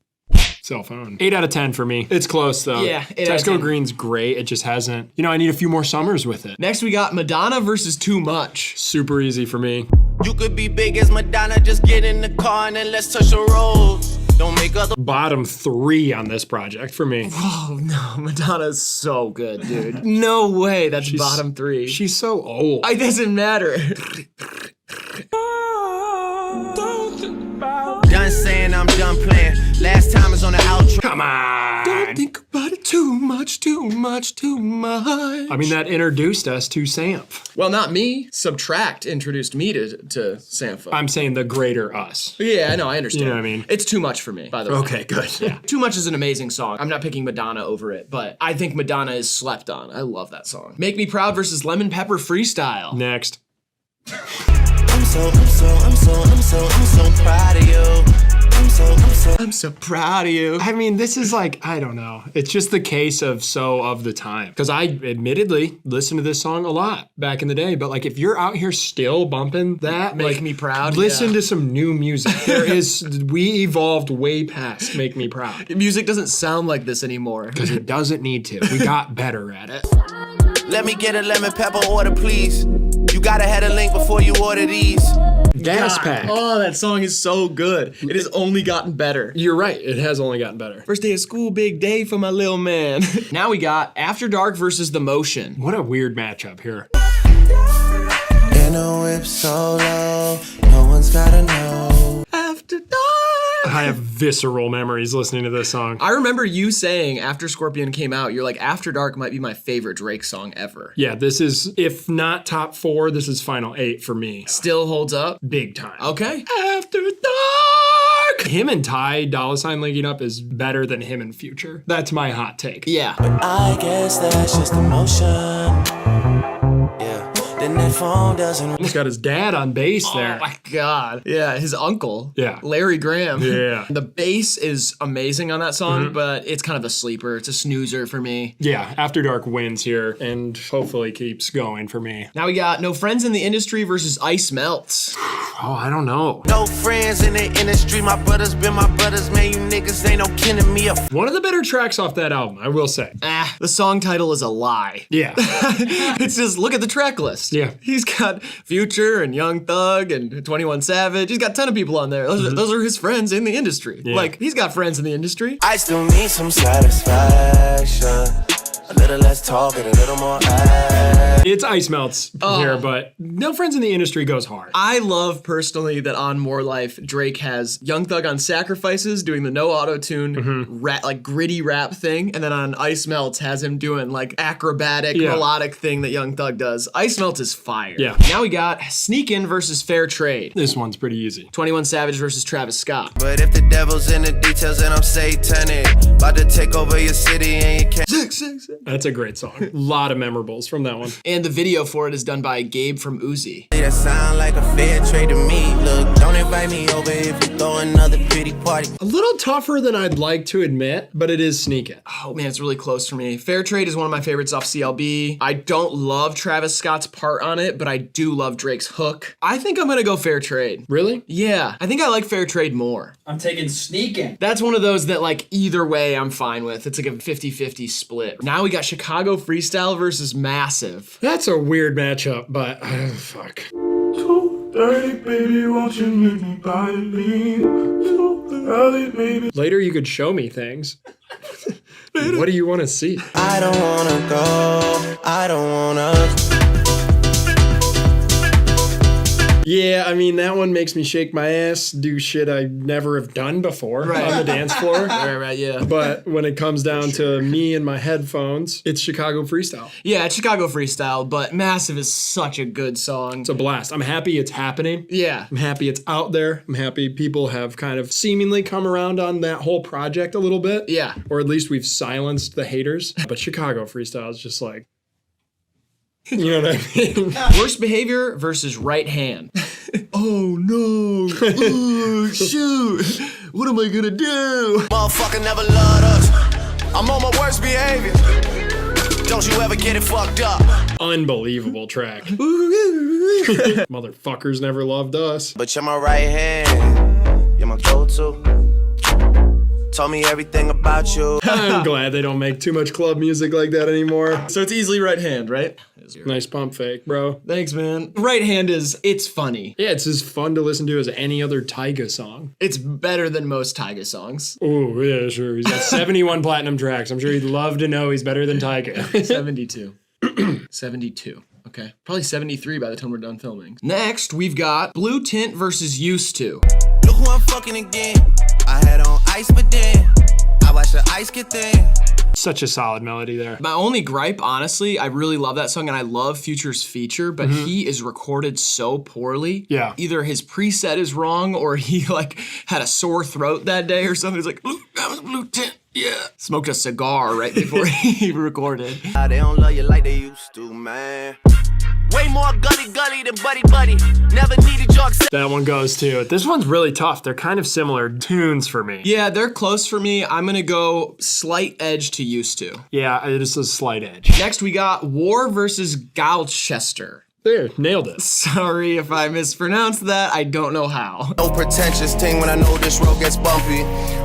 Cell phone. 8 out of 10 for me. It's close though. Yeah, 8 out of Text Go 10. Green's great. It just hasn't. You know, I need a few more summers with it. Next we got Madonna versus Too Much. Super easy for me. You could be big as Madonna, just get in the car and then let's touch the roads. Don't make other Bottom 3 on this project for me. Oh no, Madonna's so good, dude. No way, that's bottom 3. She's so old. It doesn't matter. Done saying I'm done playing. Last time is on the outro. Come on. Don't think about it too much, too much, too much. I mean, that introduced us to Samph. Well, not me. Subtract introduced me to Sampha. I'm saying the greater us. Yeah, no, I understand. You know what I mean? It's Too Much for me, by the way. Okay, good. Yeah. Too Much is an amazing song. I'm not picking Madonna over it, but I think Madonna is slept on. I love that song. Make Me Proud versus Lemon Pepper Freestyle. Next. I'm so proud of you. I'm so proud of you. I mean, this is like, I don't know. It's just the case of so of the time. Because I admittedly listened to this song a lot back in the day. But like, if you're out here still bumping that, Make Me Proud. Listen to some new music. We evolved way past Make Me Proud. Music doesn't sound like this anymore. Because it doesn't need to. We got better at it. Let me get a lemon pepper order, please. You gotta have a link before you order these. Gas Pack. Oh, that song is so good. It has only gotten better. You're right. It has only gotten better. First day of school, big day for my little man. Now we got After Dark versus The Motion. What a weird matchup here. In a whip solo, no one's gotta know. After Dark. I have visceral memories listening to this song. I remember you saying after Scorpion came out, you're like, After Dark might be my favorite Drake song ever. Yeah, this is, if not top 4, this is final 8 for me. Still holds up? Big time. Okay. After Dark! Him and Ty Dolla $ign linking up is better than him and Future. That's my hot take. Yeah. But I guess that's just emotion. Yeah. Then that phone doesn't. He's got his dad on bass there. Oh my God. Yeah, his uncle. Yeah. Larry Graham. Yeah. The bass is amazing on that song, but it's kind of a sleeper. It's a snoozer for me. Yeah, After Dark wins here and hopefully keeps going for me. Now we got No Friends in the Industry versus Ice Melts. Oh, I don't know. No friends in the industry. My brothers been my brothers, man. You niggas ain't no kin to me. One of the better tracks off that album, I will say. The song title is a lie. Yeah. It's just, look at the track list. Yeah. He's got Future and Young Thug and 21 Savage. He's got a ton of people on there. Those are his friends in the industry. Yeah. Like, he's got friends in the industry. I still need some satisfaction. A little less talk and a little more action. It's Ice Melts here, but No Friends in the Industry goes hard. I love personally that on More Life, Drake has Young Thug on Sacrifices doing the no auto-tune rap, like gritty rap thing, and then on Ice Melts has him doing like acrobatic melodic thing that Young Thug does. Ice Melts is fire. Yeah. Now we got Sneak In versus Fair Trade. This one's pretty easy. 21 Savage versus Travis Scott. But if the devil's in the details, then I'm satanic. About to take over your city and you can't. That's a great song. A lot of memorables from that one. And the video for it is done by Gabe from Uzi. That sound like a fair trade to me. Look, don't invite me over if you throw another pity party. A little tougher than I'd like to admit, but it is sneaking. Oh man, it's really close for me. Fair Trade is one of my favorites off CLB. I don't love Travis Scott's part on it, but I do love Drake's hook. I think I'm gonna go Fair Trade. Really? Yeah, I think I like Fair Trade more. I'm taking Sneakin'. That's one of those that like either way I'm fine with. It's like a 50-50 split. Now we got Chicago Freestyle versus Massive. That's a weird matchup, but fuck. Dirty baby, won't you make me buy me? Early, maybe. Later you could show me things. What do you want to see? I don't wanna go, I don't wanna. Yeah, I mean, that one makes me shake my ass, do shit I never have done before on the dance floor. Right, yeah. But when it comes down to me and my headphones, it's Chicago Freestyle. Yeah, it's Chicago Freestyle, but Massive is such a good song. It's a blast. I'm happy it's happening. Yeah. I'm happy it's out there. I'm happy people have kind of seemingly come around on that whole project a little bit. Yeah. Or at least we've silenced the haters. But Chicago Freestyle is just like, you know what I mean? Worst Behavior versus Right Hand. Oh no. Oh, shoot. What am I gonna do? Motherfucker never loved us. I'm on my worst behavior. Don't you ever get it fucked up. Unbelievable track. Motherfuckers never loved us. But you're my right hand. You're my go-to. Told me everything about you. I'm glad they don't make too much club music like that anymore. So it's easily Right Hand, right? Nice pump fake, bro. Thanks, man. Right Hand it's funny. Yeah, it's as fun to listen to as any other Tyga song. It's better than most Tyga songs. Oh, yeah, sure. He's got 71 platinum tracks. I'm sure he'd love to know he's better than Tyga. 72. 72. Okay. Probably 73 by the time we're done filming. Next, we've got Blue Tint versus Used To. Look who I'm fucking again. I had on ice, but then I watched the ice get thin. Such a solid melody there. My only gripe, honestly, I really love that song and I love Future's feature, but he is recorded so poorly. Yeah. Either his preset is wrong or he like had a sore throat that day or something. He's like, "Ooh, that was Blue Tint. Yeah." Smoked a cigar right before he recorded. They don't love you like they used to, man. Way more gully than buddy. Never needed your accept. That one goes too. This one's really tough. They're kind of similar tunes for me. Yeah, they're close for me. I'm gonna go slight edge to Used To. Yeah, it is a slight edge. Next, we got War versus Gloucester. There, nailed it. Sorry if I mispronounced that. I don't know how. No pretentious thing when I know this road gets bumpy.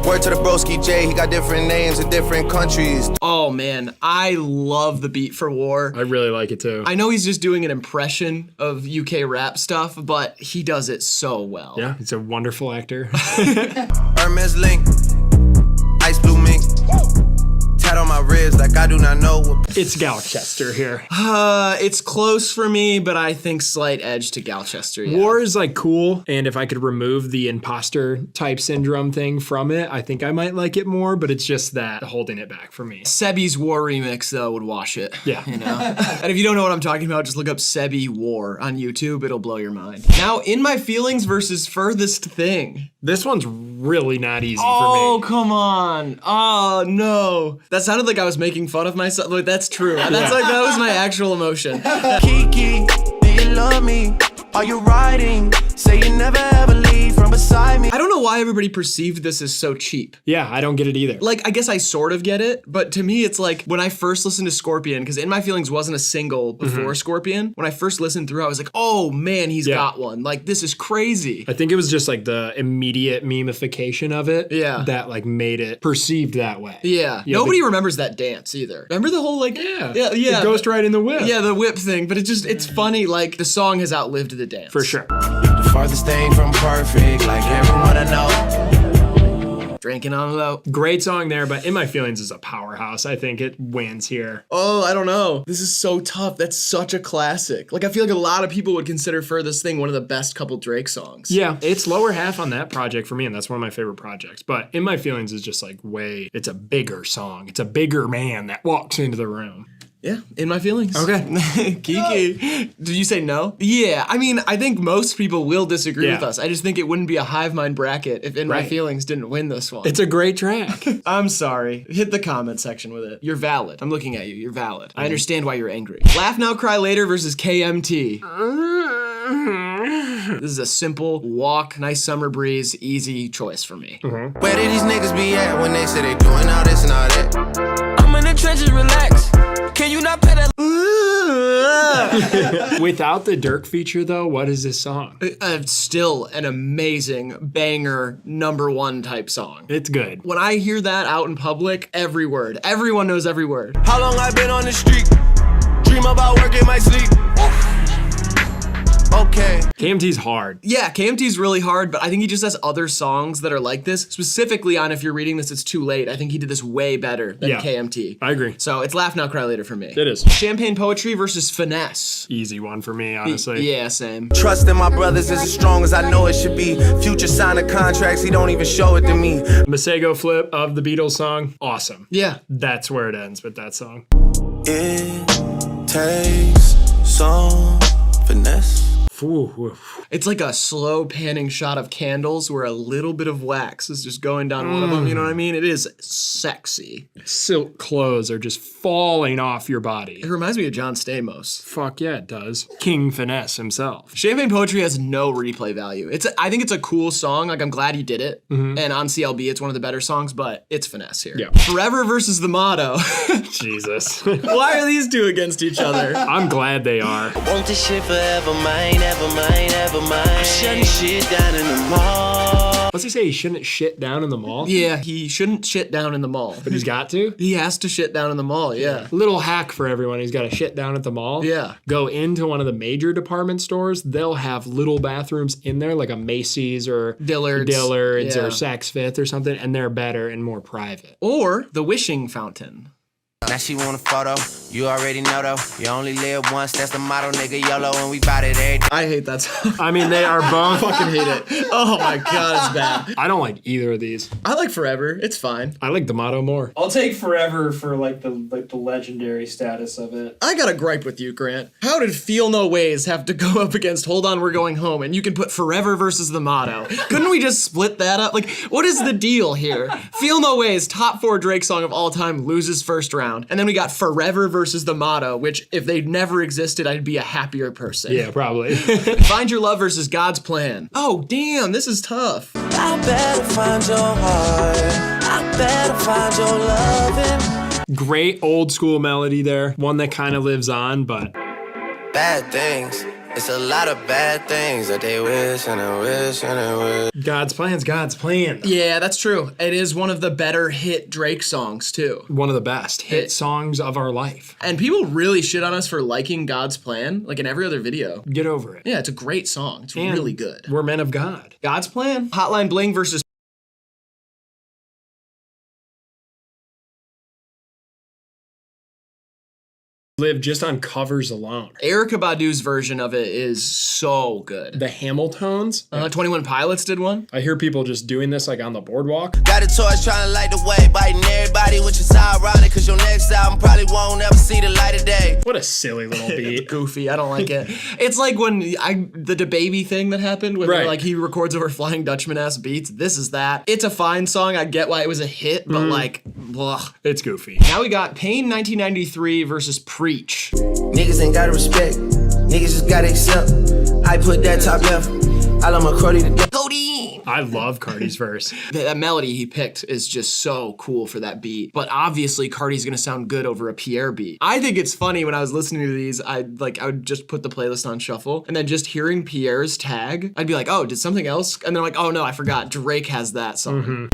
Word to the broski J, he got different names in different countries. Oh man, I love the beat for War. I really like it too. I know he's just doing an impression of UK rap stuff, but he does it so well. Yeah, he's a wonderful actor. Hermes Link, Ice Blue Mink. Tat on my ribs like I do not know what. It's Gloucester here. It's close for me, but I think slight edge to Gloucester. Yeah. War is like cool, and if I could remove the imposter type syndrome thing from it, I think I might like it more, but it's just that holding it back for me. Sebi's War remix though would wash it. Yeah. You know? And if you don't know what I'm talking about, just look up Sebi War on YouTube. It'll blow your mind. Now, In My Feelings versus Furthest Thing. This one's really not easy for me. Oh, come on. Oh, no. That sounded like I was making fun of myself. Like, that's true. That's like, that was my actual emotion. Kiki, do you love me? Are you riding? Say you never ever leave from beside me. I don't know why everybody perceived this as so cheap. Yeah, I don't get it either. Like, I guess I sort of get it, but to me, it's like when I first listened to Scorpion, because In My Feelings wasn't a single before Scorpion. When I first listened through, I was like, oh man, he's got one. Like, this is crazy. I think it was just like the immediate memification of it that like made it perceived that way. Yeah. Nobody remembers that dance either. Remember the whole like, yeah. The ghost ride in the whip. Yeah, the whip thing, but it's funny, like the song has outlived the dance. For sure. The farthest thing from perfect, like everyone I know. Drinking on low. Great song there, but In My Feelings is a powerhouse. I think it wins here. Oh, I don't know. This is so tough. That's such a classic. Like, I feel like a lot of people would consider Furthest Thing one of the best couple Drake songs. Yeah, it's lower half on that project for me, and that's one of my favorite projects. But In My Feelings is just like it's a bigger song. It's a bigger man that walks into the room. Yeah, In My Feelings. Okay. Kiki. Did you say no? Yeah, I mean, I think most people will disagree Yeah. with us. I just think it wouldn't be a HIVEMIND bracket if In My Right. Feelings didn't win this one. It's a great track. I'm sorry. Hit the comment section with it. You're valid. I'm looking at you. You're valid. I understand why you're angry. Laugh Now, Cry Later versus KMT. This is a simple walk, nice summer breeze, easy choice for me. Where did these niggas be at when they say they doing all this and all that? I'm in the trenches, relax. Can you not pay that? Without the Dirk feature, though, what is this song? Still an amazing banger #1 type song. It's good. When I hear that out in public, every word, everyone knows every word. How long I been on the street? Dream about work in my sleep. Okay. KMT's hard. Yeah, KMT's really hard, but I think he just has other songs that are like this. Specifically on If You're Reading This, It's Too Late. I think he did this way better than KMT. I agree. So it's Laugh Now, Cry Later for me. It is. Champagne Poetry versus Finesse. Easy one for me, honestly. Yeah, same. Trust in my brothers is as strong as I know it should be. Future sign of contracts, he don't even show it to me. Masego flip of the Beatles song, awesome. Yeah. That's where it ends with that song. It takes some finesse. It's like a slow panning shot of candles where a little bit of wax is just going down one of them, you know what I mean? It is sexy. Silk clothes are just falling off your body. It reminds me of John Stamos. Fuck yeah, it does. King Finesse himself. Champagne Poetry has no replay value. I think it's a cool song. Like, I'm glad he did it. And on CLB, it's one of the better songs, but it's Finesse here. Yeah. Forever versus The Motto. Jesus. Why are these two against each other? I'm glad they are. Want this shit forever mine, ever mine, ever mine. I'm shutting shit down in the mall. What's he say? He shouldn't shit down in the mall? Yeah, he shouldn't shit down in the mall. But he's got to? He has to shit down in the mall, yeah. Little hack for everyone who's got to shit down at the mall. Yeah. Go into one of the major department stores. They'll have little bathrooms in there, like a Macy's or Dillard's or Saks Fifth or something, and they're better and more private. Or the Wishing Fountain. Now she want a photo, you already know though. You only live once, that's the motto, nigga. YOLO, and we bout it every day. I hate that song. I mean, they are both. Fucking hate it. Oh my god, it's bad. I don't like either of these. I like Forever. It's fine. I like the motto more. I'll take Forever for the legendary status of it. I got a gripe with you, Grant. How did Feel No Ways have to go up against Hold On, We're Going Home, and you can put Forever versus the motto? Couldn't we just split that up? Like, what is the deal here? Feel No Ways, top 4 Drake song of all time, loses first round. And then we got Forever versus the motto, which if they'd never existed, I'd be a happier person. Yeah, probably. Find Your Love versus God's Plan. Oh, damn, this is tough. I better find your heart. I better find your loving. Great old school melody there. One that kind of lives on, but Bad things. It's a lot of bad things that they wish and they wish and they wish. God's plan's God's plan. Yeah, that's true. It is one of the better hit Drake songs, too. One of the best hit songs of our life. And people really shit on us for liking God's Plan, like in every other video. Get over it. Yeah, it's a great song. It's really good. We're men of God. God's Plan. Hotline Bling versus Live just on covers alone. Erykah Badu's version of it is so good. The Hamiltones. 21 Pilots did one. I hear people just doing this like on the boardwalk. Got a torch trying to light the way, biting everybody, which is ironic, cause your next album probably won't ever see the light of day. What a silly little beat. It's goofy. I don't like it. It's like when the DaBaby thing that happened where Right. like he records over Flying Dutchman ass beats. This is that. It's a fine song. I get why it was a hit, but like, ugh. It's goofy. Now we got Pain 1993 versus Preach. Niggas ain't gotta respect, niggas just gotta accept. I put that top left, I love my Cardi to death. Codeine! I love Cardi's verse. That melody he picked is just so cool for that beat. But obviously Cardi's gonna sound good over a Pierre beat. I think it's funny when I was listening to these, I would just put the playlist on shuffle and then just hearing Pierre's tag, I'd be like, oh, did something else? And they're like, oh no, I forgot. Drake has that song.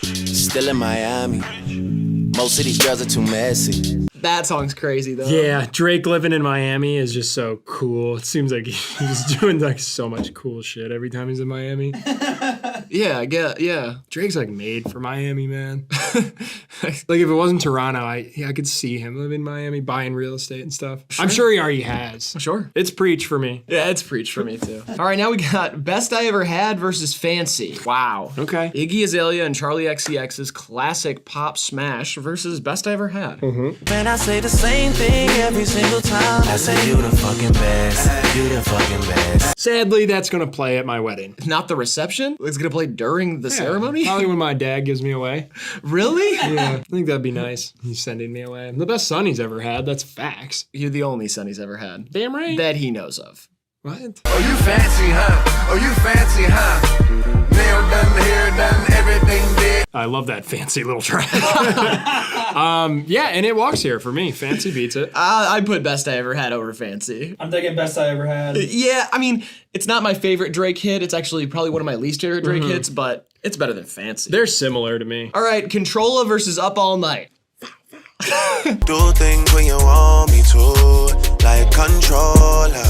Still in Miami, most of these girls are too messy. That song's crazy though. Yeah, Drake living in Miami is just so cool. It seems like he's doing like so much cool shit every time he's in Miami. Yeah, I get. Yeah, Drake's like made for Miami, man. Like if it wasn't Toronto, I could see him living in Miami, buying real estate and stuff. Sure. I'm sure he already has. Sure. It's preach for me. Yeah, it's preach for me too. All right, now we got Best I Ever Had versus Fancy. Wow. Okay. Iggy Azalea and Charlie XCX's classic pop smash versus Best I Ever Had. Man, I say the same thing every single time. I say you the fucking best. You the fucking best. Sadly, that's gonna play at my wedding. Not the reception? It's gonna play during the ceremony? Probably when my dad gives me away. Really? Yeah, I think that'd be nice. He's sending me away. I'm the best son he's ever had. That's facts. You're the only son he's ever had. Damn right. That he knows of. What? Oh, you fancy, huh? Oh, you fancy, huh? Nail done, hair done, everything did. I love that fancy little track. Yeah, and it walks here for me. Fancy beats it. I'd put Best I Ever Had over Fancy. I'm thinking Best I Ever Had. Yeah, I mean, it's not my favorite Drake hit. It's actually probably one of my least favorite Drake hits, but it's better than Fancy. They're similar to me. All right, Controlla versus Up All Night. Do things when you want me to, like controller.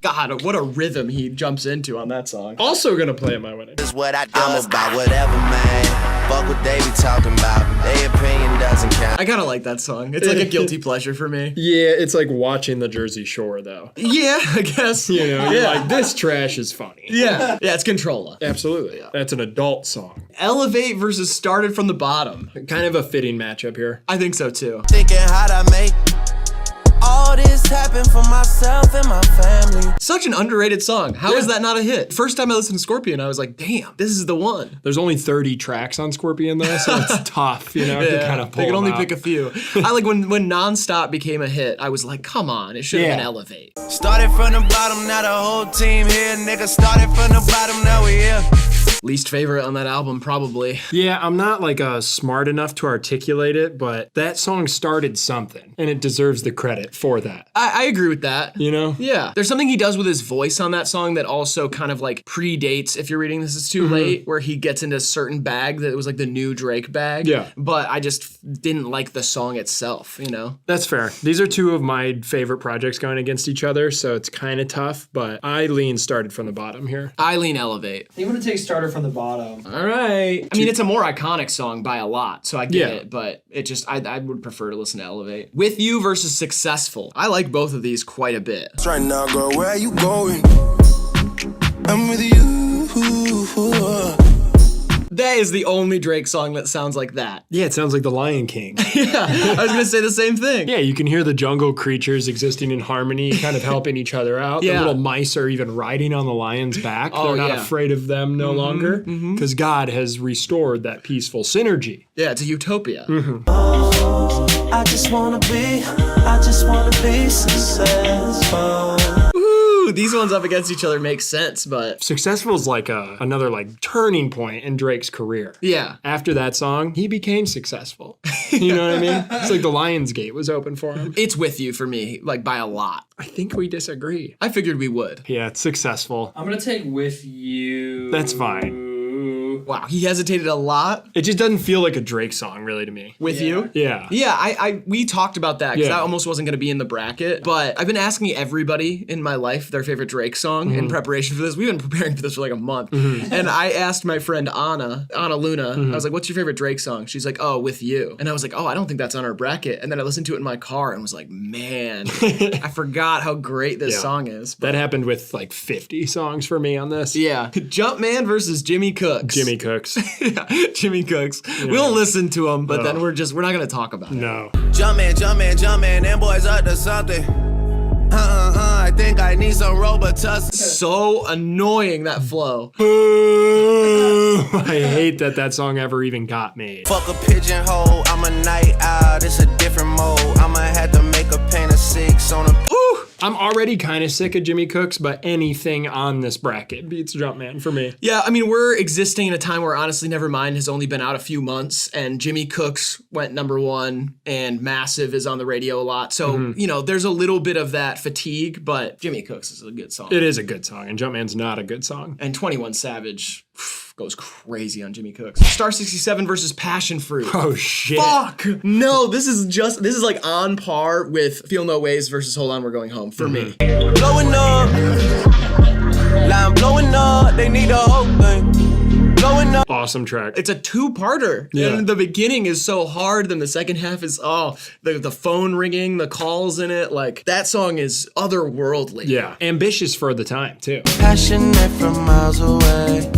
God, what a rhythm he jumps into on that song. Also gonna play at my wedding. This is what I'm about, whatever, man. Fuck what they be talking about. Their opinion doesn't count. I kind of like that song. It's like a guilty pleasure for me. Yeah, it's like watching the Jersey Shore, though. Yeah, I guess. You know, you're like, this trash is funny. Yeah, it's Controlla. Absolutely. That's an adult song. Elevate versus Started from the Bottom. Kind of a fitting matchup here. I think so too. Thinking how'd I make all this happen for myself and my family. Such an underrated song. How is that not a hit? First time I listened to Scorpion, I was like, damn, this is the one. There's only 30 tracks on Scorpion though, so it's tough, you know, to kind of pull they can only out. pick a few. I like when Nonstop became a hit, I was like, come on, it should have been Elevate. Started from the bottom, now the whole team here. Nigga started from the bottom, now we here. Least favorite on that album, probably. Yeah, I'm not like smart enough to articulate it, but that song started something, and it deserves the credit for that. I agree with that. You know? Yeah. There's something he does with his voice on that song that also kind of like predates If You're Reading This Is Too Late, where he gets into a certain bag that was like the new Drake bag. Yeah. But I just didn't like the song itself, you know? That's fair. These are two of my favorite projects going against each other, so it's kind of tough, but I lean Started from the Bottom here. I lean Elevate. You want to take Started from the Bottom. All right. I mean, it's a more iconic song by a lot, so I get it, but it just, I would prefer to listen to Elevate. With You versus Successful. I like both of these quite a bit. Right now, girl, where are you going? I'm with you. That is the only Drake song that sounds like that. Yeah, it sounds like The Lion King. Yeah, I was gonna say the same thing. Yeah, you can hear the jungle creatures existing in harmony, kind of helping each other out. Yeah. The little mice are even riding on the lion's back. Oh, They're not yeah. afraid of them no longer, because God has restored that peaceful synergy. Yeah, it's a utopia. Oh, I just wanna be successful. Ooh, these ones up against each other make sense, but Successful is like another like turning point in Drake's career. yeah. After that song, he became successful. You know what I mean? It's like the Lion's Gate was open for him. It's With You for me, like by a lot. I think we disagree. I figured we would. Yeah, it's Successful. I'm gonna take With You. That's fine. Wow, he hesitated a lot. It just doesn't feel like a Drake song really to me. With You? Yeah. Yeah, we talked about that because Yeah. that almost wasn't going to be in the bracket. But I've been asking everybody in my life their favorite Drake song in preparation for this. We've been preparing for this for like a month. And I asked my friend Anna Luna, I was like, what's your favorite Drake song? She's like, oh, With You. And I was like, oh, I don't think that's on our bracket. And then I listened to it in my car and was like, man, I forgot how great this song is. That happened with like 50 songs for me on this. Yeah. Jumpman versus Jimmy Cooks. Jimmy Cooks. Yeah, Jimmy Cooks. Yeah. We'll listen to him, but then we're not gonna talk about it. No. Jumpman, them boys up to something. I think I need some Robitussin. So annoying, that flow. I hate that song ever even got made. Fuck a pigeonhole, I'm a night owl, it's a different mode. I'ma have to make a paint of 6 on a... Ooh! I'm already kind of sick of Jimmy Cooks, but anything on this bracket beats Jumpman for me. Yeah, I mean, we're existing in a time where Honestly Nevermind has only been out a few months, and Jimmy Cooks went #1, and Massive is on the radio a lot. So, you know, there's a little bit of that fatigue, but Jimmy Cooks is a good song. It is a good song, and Jumpman's not a good song. And 21 Savage goes crazy on Jimmy Cooks. Star 67 versus Passion Fruit. Oh, shit. Fuck! No, this is like on par with Feel No Ways versus Hold On, We're Going Home for me. Blowing up. Line blowing up, they need the whole thing. Blowing up. Awesome track. It's a two-parter. Yeah. And the beginning is so hard, then the second half is, the phone ringing, the calls in it. Like, that song is otherworldly. Yeah. Ambitious for the time, too. Passionate from miles away.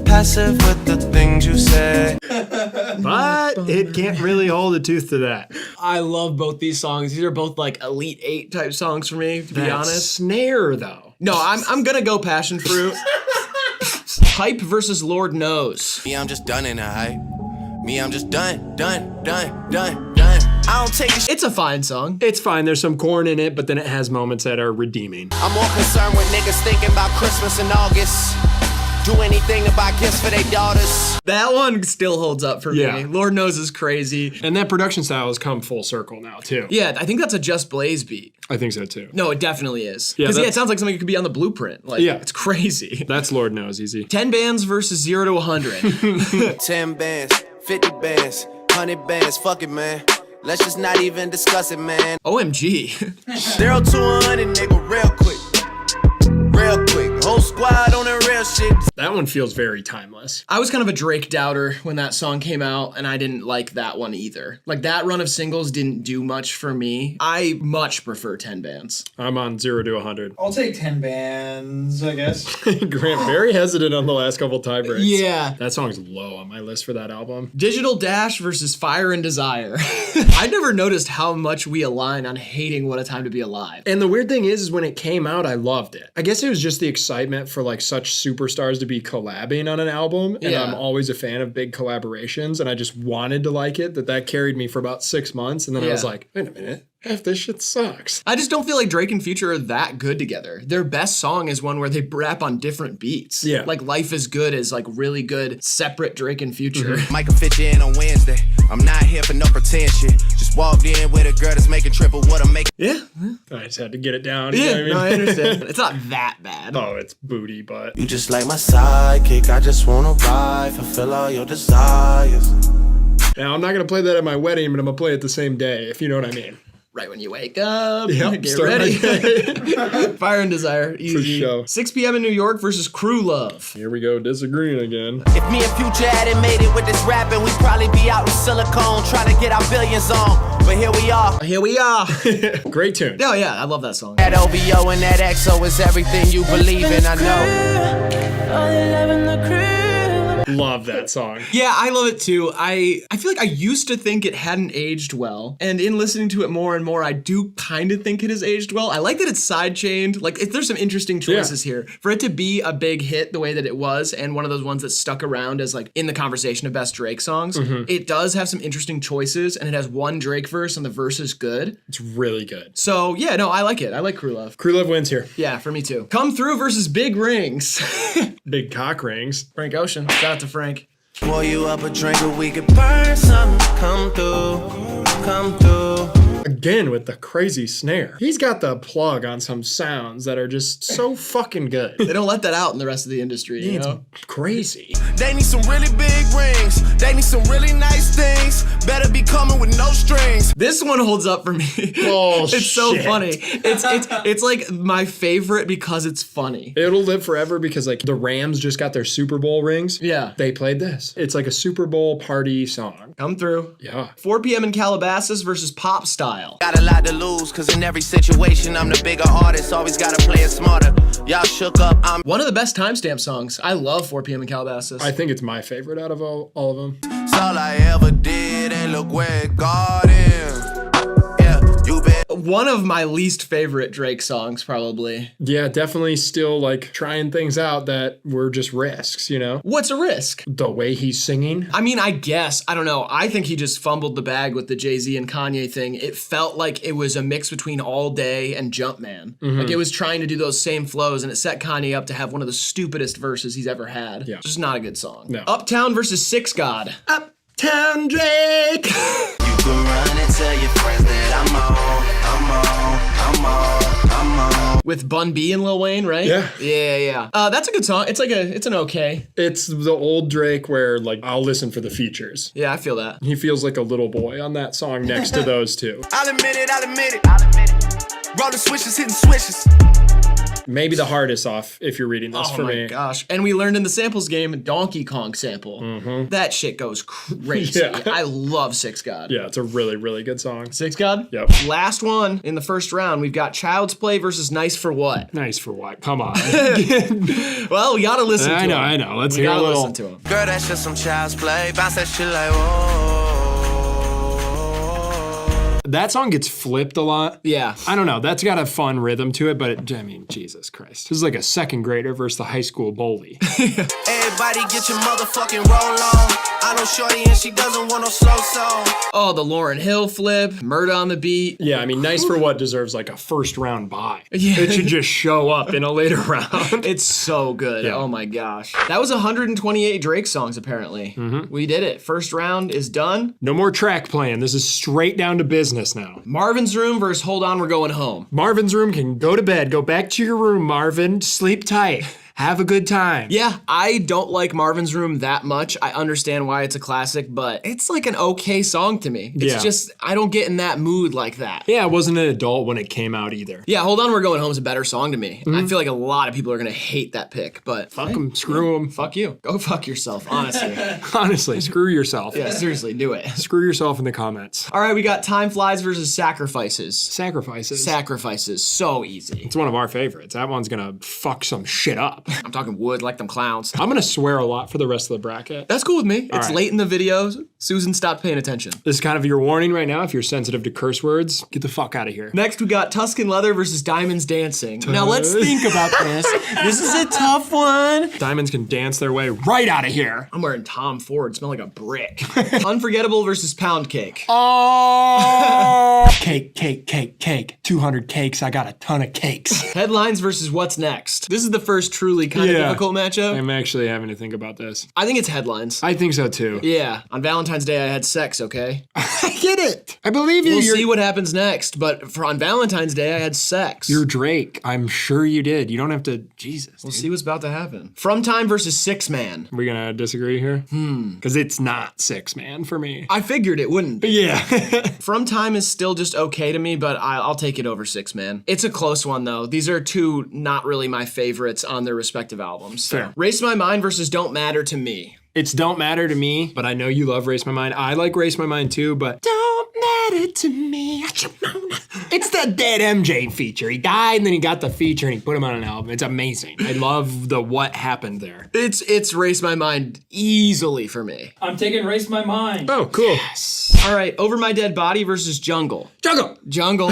Passive with the things you say. But it can't really hold a tooth to that. I love both these songs. These are both like Elite 8 type songs for me, to be That honest. snare, though. No, I'm gonna go Passion Fruit. Hype versus Lord Knows. Me, I'm just done in a hype. Me, I'm just done. I don't take this. It's a fine song. It's fine. There's some corn in it, but then it has moments that are redeeming. I'm more concerned with niggas thinking about Christmas in August. Do anything to buy gifts for their daughters. That one still holds up for Yeah. me. Lord Knows is crazy. And that production style has come full circle now, too. Yeah, I think that's a Just Blaze beat. I think so, too. No, it definitely is. Yeah, Because that's- it sounds like something that could be on the blueprint. Like, Yeah. it's crazy. That's Lord Knows easy. 10 bands versus 0 to 100. 10 bands, 50 bands, 100 bands, fuck it, man. Let's just not even discuss it, man. OMG. 0 to 100, nigga, real quick. Real quick. Whole squad on the real shit. That one feels very timeless. I was kind of a Drake doubter when that song came out, and I didn't like that one either. Like, that run of singles didn't do much for me. I much prefer 10 bands. I'm on 0 to 100. I'll take 10 bands, I guess. Grant, very hesitant on the last couple tie breaks. Yeah. That song's low on my list for that album. Digital Dash versus Fire and Desire. I never noticed how much we align on hating What a Time to Be Alive. And the weird thing is when it came out, I loved it. I guess it was just the excitement for like such superstars to be collabing on an album. And Yeah. I'm always a fan of big collaborations. And I just wanted to like it, that carried me for about 6 months. And then I was Yeah. like, wait a minute. Half this shit sucks. I just don't feel like Drake and Future are that good together. Their best song is one where they rap on different beats. Yeah. Like Life is Good is like really good separate Drake and Future. Mike can fit you in on Wednesday. I'm not here for no pretend shit. Just walked in with a girl that's making triple what I'm making. Yeah. I just had to get it down. Yeah, you know no, what I I mean? understand. It's not that bad. Oh, it's booty, but. You just like my sidekick. I just wanna ride, fulfill all your desires. Now, I'm not going to play that at my wedding, but I'm going to play it the same day, if you know what I mean. Right when you wake up, Yep, get start ready. my day. Fire and Desire, easy. sure. 6 p.m. in New York versus Crew Love. Here we go, disagreeing again. If me and Future hadn't made it with this rapping, we'd probably be out in Silicone trying to get our billions on. But here we are. Here we are. Great tune. Oh yeah, I love that song. That OVO and that XO is everything you believe in, I know. Love that song. Yeah, I love it too. I feel like I used to think it hadn't aged well. And in listening to it more and more, I do kind of think it has aged well. I like that it's sidechained. Like, there's some interesting choices here. For it to be a big hit the way that it was, and one of those ones that stuck around as like in the conversation of best Drake songs, it does have some interesting choices, and it has one Drake verse, and the verse is good. It's really good. So yeah, no, I like it. I like Crew Love. Crew Love wins here. Yeah, for me too. Come Through versus Big Rings. Big cock rings. Frank Ocean. Shout out to Frank. Pour you up a drink and we could burn something. Come through, come through. Again with the crazy snare. He's got the plug on some sounds that are just so fucking good. They don't let that out in the rest of the industry, you It's know? crazy. They need some really big rings. They need some really nice things. Better be coming with no strings. This one holds up for me. Oh, it's so shit. funny. It's like my favorite because it's funny. It'll live forever because like the Rams just got their Super Bowl rings. Yeah. They played this. It's like a Super Bowl party song. Come Through. Yeah. 4 p.m. in Calabasas versus Pop Style. Got a lot to lose, cause in every situation I'm the bigger artist. Always gotta play it smarter. Y'all shook up, I'm One of the best timestamp songs. I love 4 p.m. in Calabasas. I think it's my favorite out of all of them. It's all I ever did, and look where it got in. Yeah, you been one of my least favorite Drake songs, probably. Yeah, definitely still like trying things out that were just risks, you know? What's a risk? The way he's singing. I mean, I guess. I don't know. I think he just fumbled the bag with the Jay-Z and Kanye thing. It felt like it was a mix between All Day and Jumpman. Like it was trying to do those same flows, and it set Kanye up to have one of the stupidest verses he's ever had. Yeah. Just not a good song. No. Uptown versus Six God. Uptown Drake! You can run and tell your friends that I'm on. With Bun B and Lil Wayne, right? Yeah. Yeah. That's a good song. It's an okay. It's the old Drake where like I'll listen for the features. Yeah, I feel that. He feels like a little boy on that song next to those two. I'll admit it. Rolling switches, hitting switches. Maybe the hardest off if you're reading this for me. Oh my gosh. And we learned in the samples game Donkey Kong sample. That shit goes crazy. Yeah. I love Six God. Yeah, it's a really, really good song. Six God? Yep. Last one in the first round, we've got Child's Play versus Nice for What? Nice for what? Come on. Well, we gotta listen to him. I know. Let's We hear a gotta little. listen to him. Girl, that's just some child's play. Bounce that shit like, whoa. That song gets flipped a lot. Yeah. I don't know. That's got a fun rhythm to it, but Jesus Christ. This is like a second grader versus the high school bully. Everybody get your motherfucking roll on. I know shorty and she doesn't want no slow song. Oh, the Lauryn Hill flip, Murder on the Beat. Yeah, I mean, Nice for What deserves like a first round bye. Yeah. It should just show up in a later round. It's so good. Yeah. Oh my gosh. That was 128 Drake songs, apparently. We did it. First round is done. No more track playing. This is straight down to business now. Marvin's Room versus Hold On, We're Going Home. Marvin's Room can go to bed. Go back to your room, Marvin. Sleep tight. Have a good time. Yeah, I don't like Marvin's Room that much. I understand why it's a classic, but it's like an okay song to me. It's Yeah. just, I don't get in that mood like that. Yeah, I wasn't an adult when it came out either. Yeah, Hold On, We're Going Home is a better song to me. I feel like a lot of people are gonna hate that pick, but Fuck them. Screw them. fuck you. Go fuck yourself, honestly. Honestly, screw yourself. Yeah, seriously, do it. Screw yourself in the comments. All right, we got Time Flies versus Sacrifices. Sacrifices. Sacrifices, so easy. It's one of our favorites. That one's gonna fuck some shit up. I'm talking wood like them clowns. I'm gonna swear a lot for the rest of the bracket. That's cool with me. It's right. late in the video. Susan stopped paying attention. This is kind of your warning right now. If you're sensitive to curse words, get the fuck out of here. Next, we got Tuscan Leather versus Diamonds Dancing. Now let's think about this. This is a tough one. Diamonds can dance their way right out of here. I'm wearing Tom Ford. Smell like a brick. Unforgettable versus Pound Cake. Oh! Cake, cake, cake, cake. 200 cakes. I got a ton of cakes. Headlines versus What's Next. This is the first truly kind of difficult matchup. I'm actually having to think about this. I think it's Headlines. I think so too. Yeah. On Valentine's Day, I had sex, okay? I get it. I believe you. We'll You're- see what happens next, but on Valentine's Day, I had sex. You're Drake. I'm sure you did. You don't have to. Jesus. We'll see what's about to happen. From Time versus Six Man. Are we gonna disagree here? Because it's not Six Man for me. I figured it wouldn't be. Yeah. From Time is still just okay to me, but I'll take it over Six Man. It's a close one though. These are two not really my favorites on their respective albums. So. Fair. Race My Mind versus Don't Matter to Me. It's Don't Matter to Me, but I know you love Race My Mind. I like Race My Mind too, but Don't Matter to Me. It's the Dead MJ feature. He died and then he got the feature and he put him on an album. It's amazing. I love the what happened there. It's Race My Mind easily for me. I'm taking Race My Mind. Oh, cool. All right, Over My Dead Body versus Jungle. Jungle.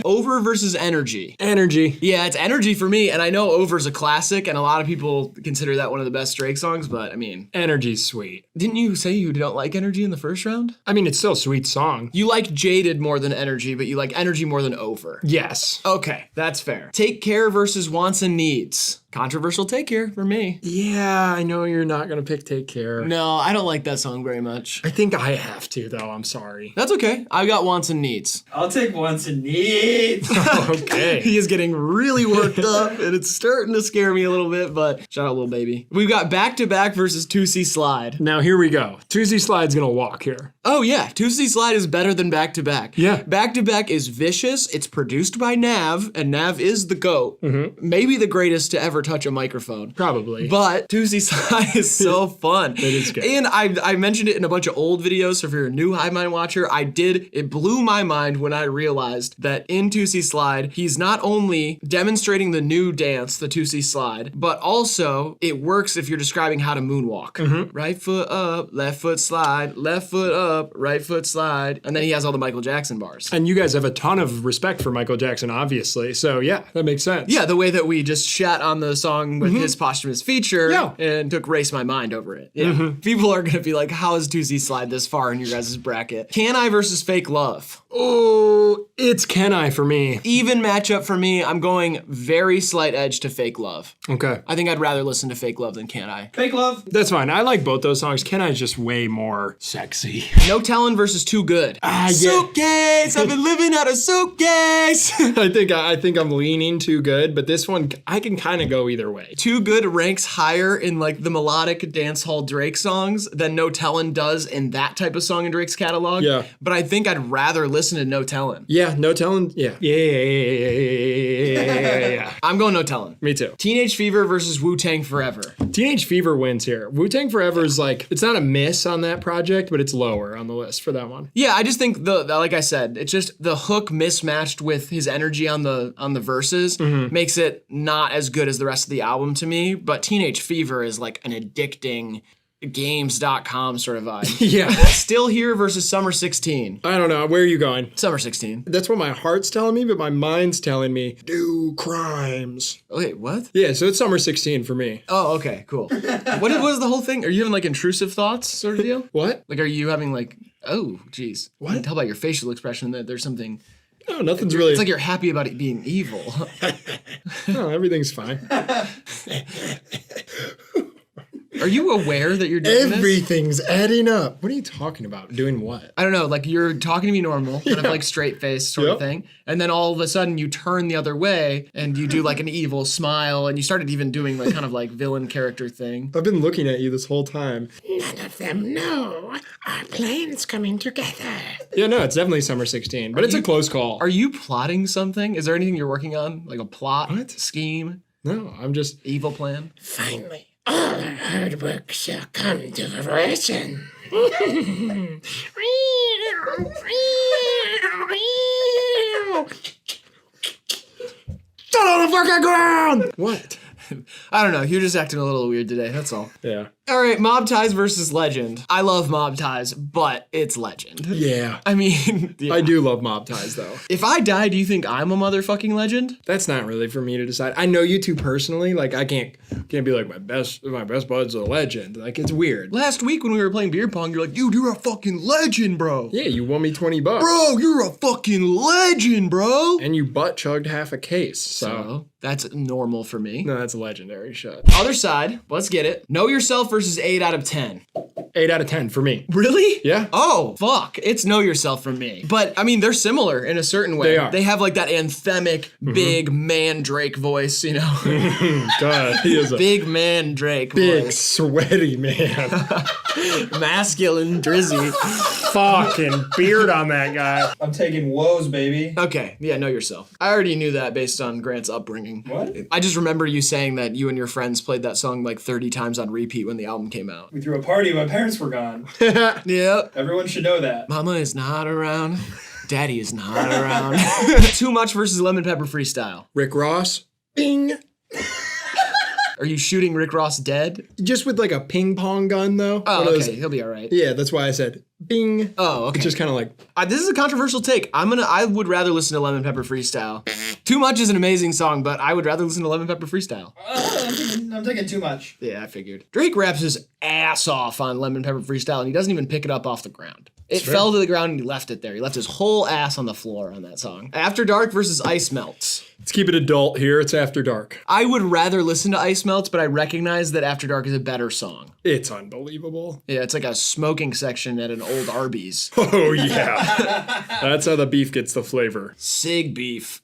Over versus Energy. Energy. Yeah, it's Energy for me, and I know Over's a classic, and a lot of people consider that one of the best Drake songs, but I mean... Energy's sweet. Didn't you say you don't like Energy in the first round? I mean, it's still a sweet song. You like Jaded more than Energy, but you like Energy more than Over. Yes. Okay, that's fair. Take Care versus Wants and Needs. Controversial Take Care for me. Yeah, I know you're not gonna pick Take Care. No, I don't like that song very much. I think I have to, though. I'm sorry. That's okay. I got Wants and Needs. I'll take Wants and Needs. Okay. He is getting really worked up, and it's starting to scare me a little bit, but shout out, little baby. We've got Back to Back versus 2C Slide. Now, here we go. 2C Slide's gonna walk here. Oh, yeah. 2C Slide is better than Back to Back. Yeah. Back to Back is vicious. It's produced by Nav, and Nav is the GOAT. Maybe the greatest to ever touch a microphone. Probably. But 2C Slide is so fun. It is good. And I mentioned it in a bunch of old videos, so if you're a new HIVEMIND watcher, it blew my mind when I realized that in 2C Slide, he's not only demonstrating the new dance, the 2C Slide, but also it works if you're describing how to moonwalk. Right foot up, left foot slide, left foot up, right foot slide. And then he has all the Michael Jackson bars. And you guys have a ton of respect for Michael Jackson, obviously. So yeah, that makes sense. Yeah, the way that we just shat on the song with his posthumous feature and took Race My Mind over it. Yeah. People are going to be like, how is 2C Slide this far in your guys' bracket? Can I versus Fake Love? Oh, it's Can I for me. Even matchup for me. I'm going very slight edge to Fake Love. Okay. I think I'd rather listen to Fake Love than Can I. Fake Love. That's fine. I like both those songs. Can I is just way more sexy. No Tellin' versus Too Good. Suitcase! I've been living out of suitcase! I think I'm leaning Too Good, but this one I can kind of go go either way. Too Good ranks higher in like the melodic dancehall Drake songs than No Tellin' does in that type of song in Drake's catalog. Yeah. But I think I'd rather listen to No Tellin'. Yeah, No Tellin'. Yeah. Yeah. I'm going No Tellin'. Me too. Teenage Fever versus Wu-Tang Forever. Teenage Fever wins here. Wu-Tang Forever is like, it's not a miss on that project, but it's lower on the list for that one. Yeah, I just think like I said, it's just the hook mismatched with his energy on the verses makes it not as good as the rest of the album to me. But Teenage Fever is like an addicting games.com sort of vibe. Yeah. Still Here versus Summer 16. I don't know. Where are you going? Summer 16. That's what my heart's telling me, but my mind's telling me, do crimes. Wait, what? Yeah, so it's Summer 16 for me. Oh, okay, cool. What was the whole thing? Are you having like intrusive thoughts sort of deal? What? Like, are you having like, oh, geez. What? I can tell by your facial expression that there's something. No, nothing's really. It's like you're happy about it being evil. No, everything's fine. Are you aware that you're doing Everything's adding up. What are you talking about? Doing what? I don't know. Like you're talking to me normal, kind of like straight face sort of thing. And then all of a sudden you turn the other way and you do like an evil smile and you started even doing like kind of like villain character thing. I've been looking at you this whole time. None of them know our plan's coming together. Yeah, no, it's definitely Summer 16, but it's a close call. Are you plotting something? Is there anything you're working on? Like a plot? What? Scheme? No, I'm just... Evil plan? Finally, all our hard work shall come to fruition. Shut on the fucking ground! What? I don't know. You're just acting a little weird today. That's all. Yeah. All right, Mob Ties versus Legend. I love Mob Ties, but it's Legend. Yeah. I mean, yeah. I do love Mob Ties, though. If I die, do you think I'm a motherfucking legend? That's not really for me to decide. I know you two personally. Like, I can't be like, my best bud's a legend. Like, it's weird. Last week when we were playing beer pong, you're like, dude, you're a fucking legend, bro. Yeah, you won me $20. Bro, you're a fucking legend, bro. And you butt chugged half a case, so that's normal for me. No, that's legendary shit. Other side, let's get it. Know Yourself versus 8 out of 10. 8 out of 10 for me. Really? Yeah. Oh, fuck. It's Know Yourself for me. But, I mean, they're similar in a certain way. They are. They have, like, that anthemic, big man Drake voice, you know? God, he is a big man Drake big, voice. sweaty man. Masculine, drizzy. Fucking beard on that guy. I'm taking woes, baby. Okay, yeah, Know Yourself. I already knew that based on Grant's upbringing. What? I just remember you saying that you and your friends played that song like 30 times on repeat when the album came out. We threw a party. My parents were gone. Yep. Everyone should know that. Mama is not around. Daddy is not around. Too Much versus Lemon Pepper Freestyle. Rick Ross. Bing. Are you shooting Rick Ross dead? Just with like a ping pong gun, though. Oh, okay. He'll be all right. Yeah, that's why I said bing. Oh, okay. It's just kind of like... this is a controversial take. I would rather listen to Lemon Pepper Freestyle. Too Much is an amazing song, but I would rather listen to Lemon Pepper Freestyle. I'm taking Too Much. Yeah, I figured. Drake raps his ass off on Lemon Pepper Freestyle, and he doesn't even pick it up off the ground. It fell to the ground and he left it there. He left his whole ass on the floor on that song. After Dark versus Ice Melts. Let's keep it adult here. It's After Dark. I would rather listen to Ice Melts, but I recognize that After Dark is a better song. It's unbelievable. Yeah, it's like a smoking section at an old Arby's. Oh, yeah. That's how the beef gets the flavor. Sig beef.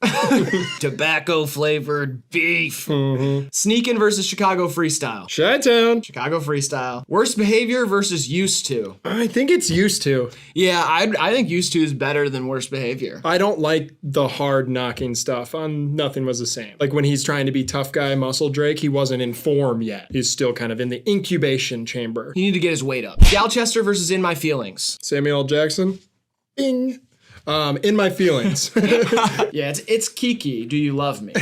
Tobacco flavored beef. Sneakin' versus Chicago Freestyle. Chi-Town. Chicago Freestyle. Worst Behavior versus Used To. I think it's Used To. Yeah, I think Used To is better than Worst Behavior. I don't like the hard knocking stuff on Nothing Was the Same. Like when he's trying to be tough guy muscle Drake, he wasn't in form yet. He's still kind of in the incubation chamber. He needed to get his weight up. Galchester versus In My Feelings. Samuel L. Jackson. Bing. In My Feelings. Yeah, it's Kiki, Do You Love Me?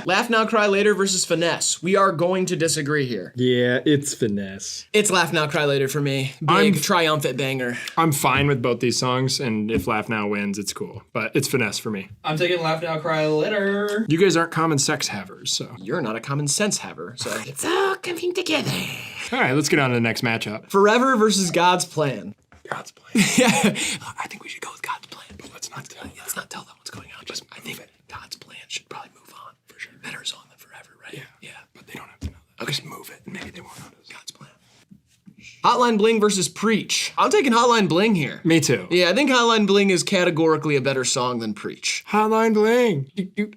Laugh Now, Cry Later versus Finesse. We are going to disagree here. Yeah, it's Finesse. It's Laugh Now, Cry Later for me. Big, triumphant banger. I'm fine with both these songs, and if Laugh Now wins, it's cool. But it's Finesse for me. I'm taking Laugh Now, Cry Later. You guys aren't common sex havers, so. You're not a common sense haver, so. It's all coming together. All right, let's get on to the next matchup. Forever versus God's Plan. God's Plan. Yeah, I think we should go with God's Plan. But let's not tell them what's going on. I think God's Plan should probably move on for sure. Better song than Forever, right? Yeah, but they don't have to know that. Okay. Just move it, and maybe they won't notice. God's Plan. Hotline Bling versus Preach. I'm taking Hotline Bling here. Me too. Yeah, I think Hotline Bling is categorically a better song than Preach. Hotline Bling.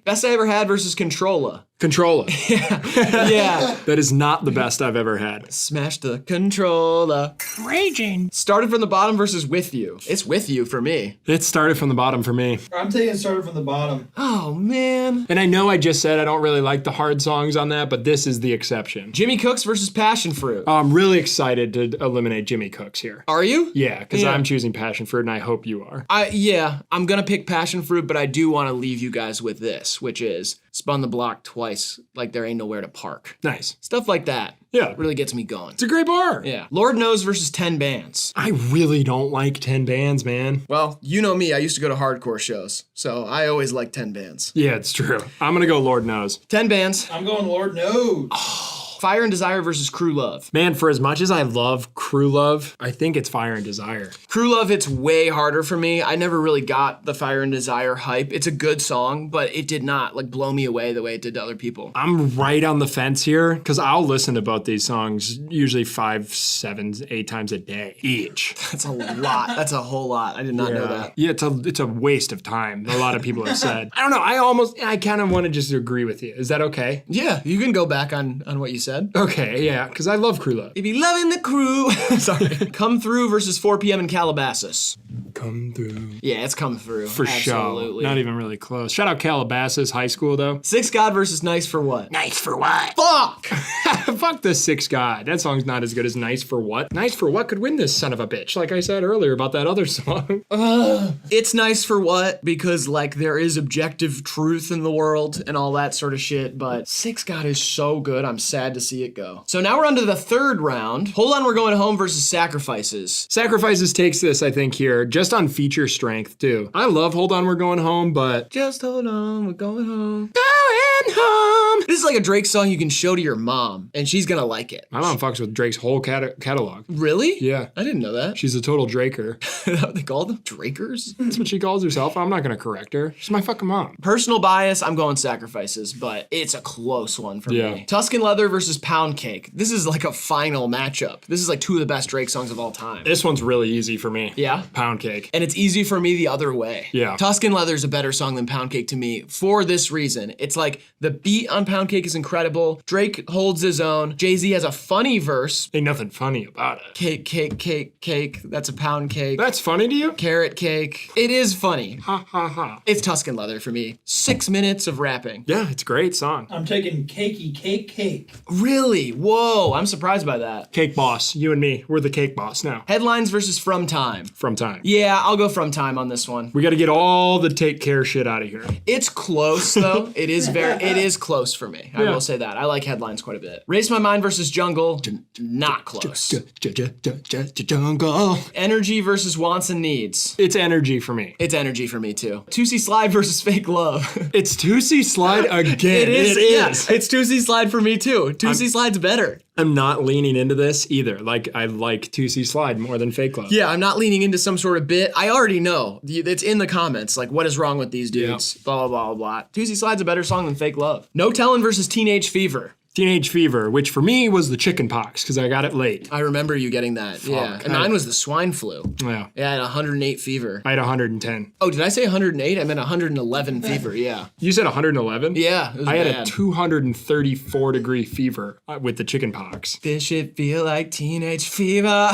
Best I Ever Had versus Controlla. Controller. Yeah. That is not the best I've ever had. Smash the controller. Raging. Started from the bottom versus With You. It's With You for me. It started from the bottom for me. I'm taking Started from the Bottom. Oh, man. And I know I just said I don't really like the hard songs on that, but this is the exception. Jimmy Cooks versus Passion Fruit. I'm really excited to eliminate Jimmy Cooks here. Are you? Yeah, because I'm choosing Passion Fruit, and I hope you are. Yeah, I'm gonna pick Passion Fruit, but I do want to leave you guys with this, which is Spun the Block twice, like there ain't nowhere to park. Nice. Stuff like that. Yeah. Really gets me going. It's a great bar. Yeah. Lord Knows versus 10 Bands. I really don't like 10 bands, man. Well, you know me, I used to go to hardcore shows, so I always like 10 bands. Yeah, it's true. I'm gonna go Lord Knows. 10 Bands. I'm going Lord Knows. Fire and Desire versus Crew Love. Man, for as much as I love Crew Love, I think it's Fire and Desire. Crew Love hits way harder for me. I never really got the Fire and Desire hype. It's a good song, but it did not like blow me away the way it did to other people. I'm right on the fence here, because I'll listen to both these songs usually 5, 7, 8 times a day each. That's a lot. That's a whole lot. I did not know that. Yeah, it's a waste of time, a lot of people have said. I don't know, I kind of want to just agree with you. Is that okay? Yeah, you can go back on what you said. Okay, yeah, because I love Crew Love. If you loving the crew. Sorry. Come Through versus 4 p.m. in Calabasas. Come Through. Yeah, it's Come Through. For Absolutely. sure. Not even really close. Shout out Calabasas High School, though. Six God versus Nice for What? Nice for what? Fuck! Fuck the Six God. That song's not as good as Nice for What. Nice for What could win this son of a bitch, like I said earlier about that other song. It's Nice for What because, like, there is objective truth in the world and all that sort of shit, but Six God is so good, I'm sad to see it go. So now we're on to the third round. Hold On, We're Going Home versus Sacrifices. Sacrifices takes this, I think, here, just on feature strength, too. I love Hold On, We're Going Home, but... Just hold on, we're going home. Going home! This is like a Drake song you can show to your mom, and she's gonna like it. My mom fucks with Drake's whole catalog. Really? Yeah. I didn't know that. She's a total Draker. Is that what they call them? Drakers? That's what she calls herself. I'm not gonna correct her. She's my fucking mom. Personal bias, I'm going Sacrifices, but it's a close one for me. Tuscan Leather versus Pound Cake. This is like a final matchup. This is like two of the best Drake songs of all time. This one's really easy for me. Yeah? Pound Cake. And it's easy for me the other way. Yeah. Tuscan Leather is a better song than Pound Cake to me for this reason. It's like the beat on Pound Cake is incredible. Drake holds his own. Jay-Z has a funny verse. Ain't nothing funny about it. Cake, cake, cake, cake. That's a pound cake. That's funny to you? Carrot cake. It is funny. Ha ha ha. It's Tuscan Leather for me. 6 minutes of rapping. Yeah, it's a great song. I'm taking Cakey Cake Cake. Really? Whoa, I'm surprised by that. Cake Boss. You and me. We're the Cake Boss now. Headlines versus From Time. From Time. Yeah, I'll go From Time on this one. We got to get all the take care shit out of here. It's close though. It is close for me. I will say that. I like Headlines quite a bit. Race My Mind versus Jungle. Not close. Jungle. Energy versus Wants and Needs. It's Energy for me. It's Energy for me too. 2C Slide versus Fake Love. It's 2C Slide again. It is. Yeah, it's 2C Slide for me too. 2C Slide's better. I'm not leaning into this either. Like, I like 2C Slide more than Fake Love. Yeah, I'm not leaning into some sort of bit. I already know. It's in the comments. Like, what is wrong with these dudes? Blah, blah, blah, blah. 2C Slide's a better song than Fake Love. No Tellin' versus Teenage Fever. Teenage Fever, which for me was the chicken pox because I got it late. I remember you getting that. Yeah. And mine was the swine flu. Yeah. Yeah, I had 108 fever. I had 110. Oh, did I say 108? I meant 111 fever, yeah. You said 111? Yeah, it was I had bad. a 234 degree fever with the chicken pox. This shit feel like teenage fever.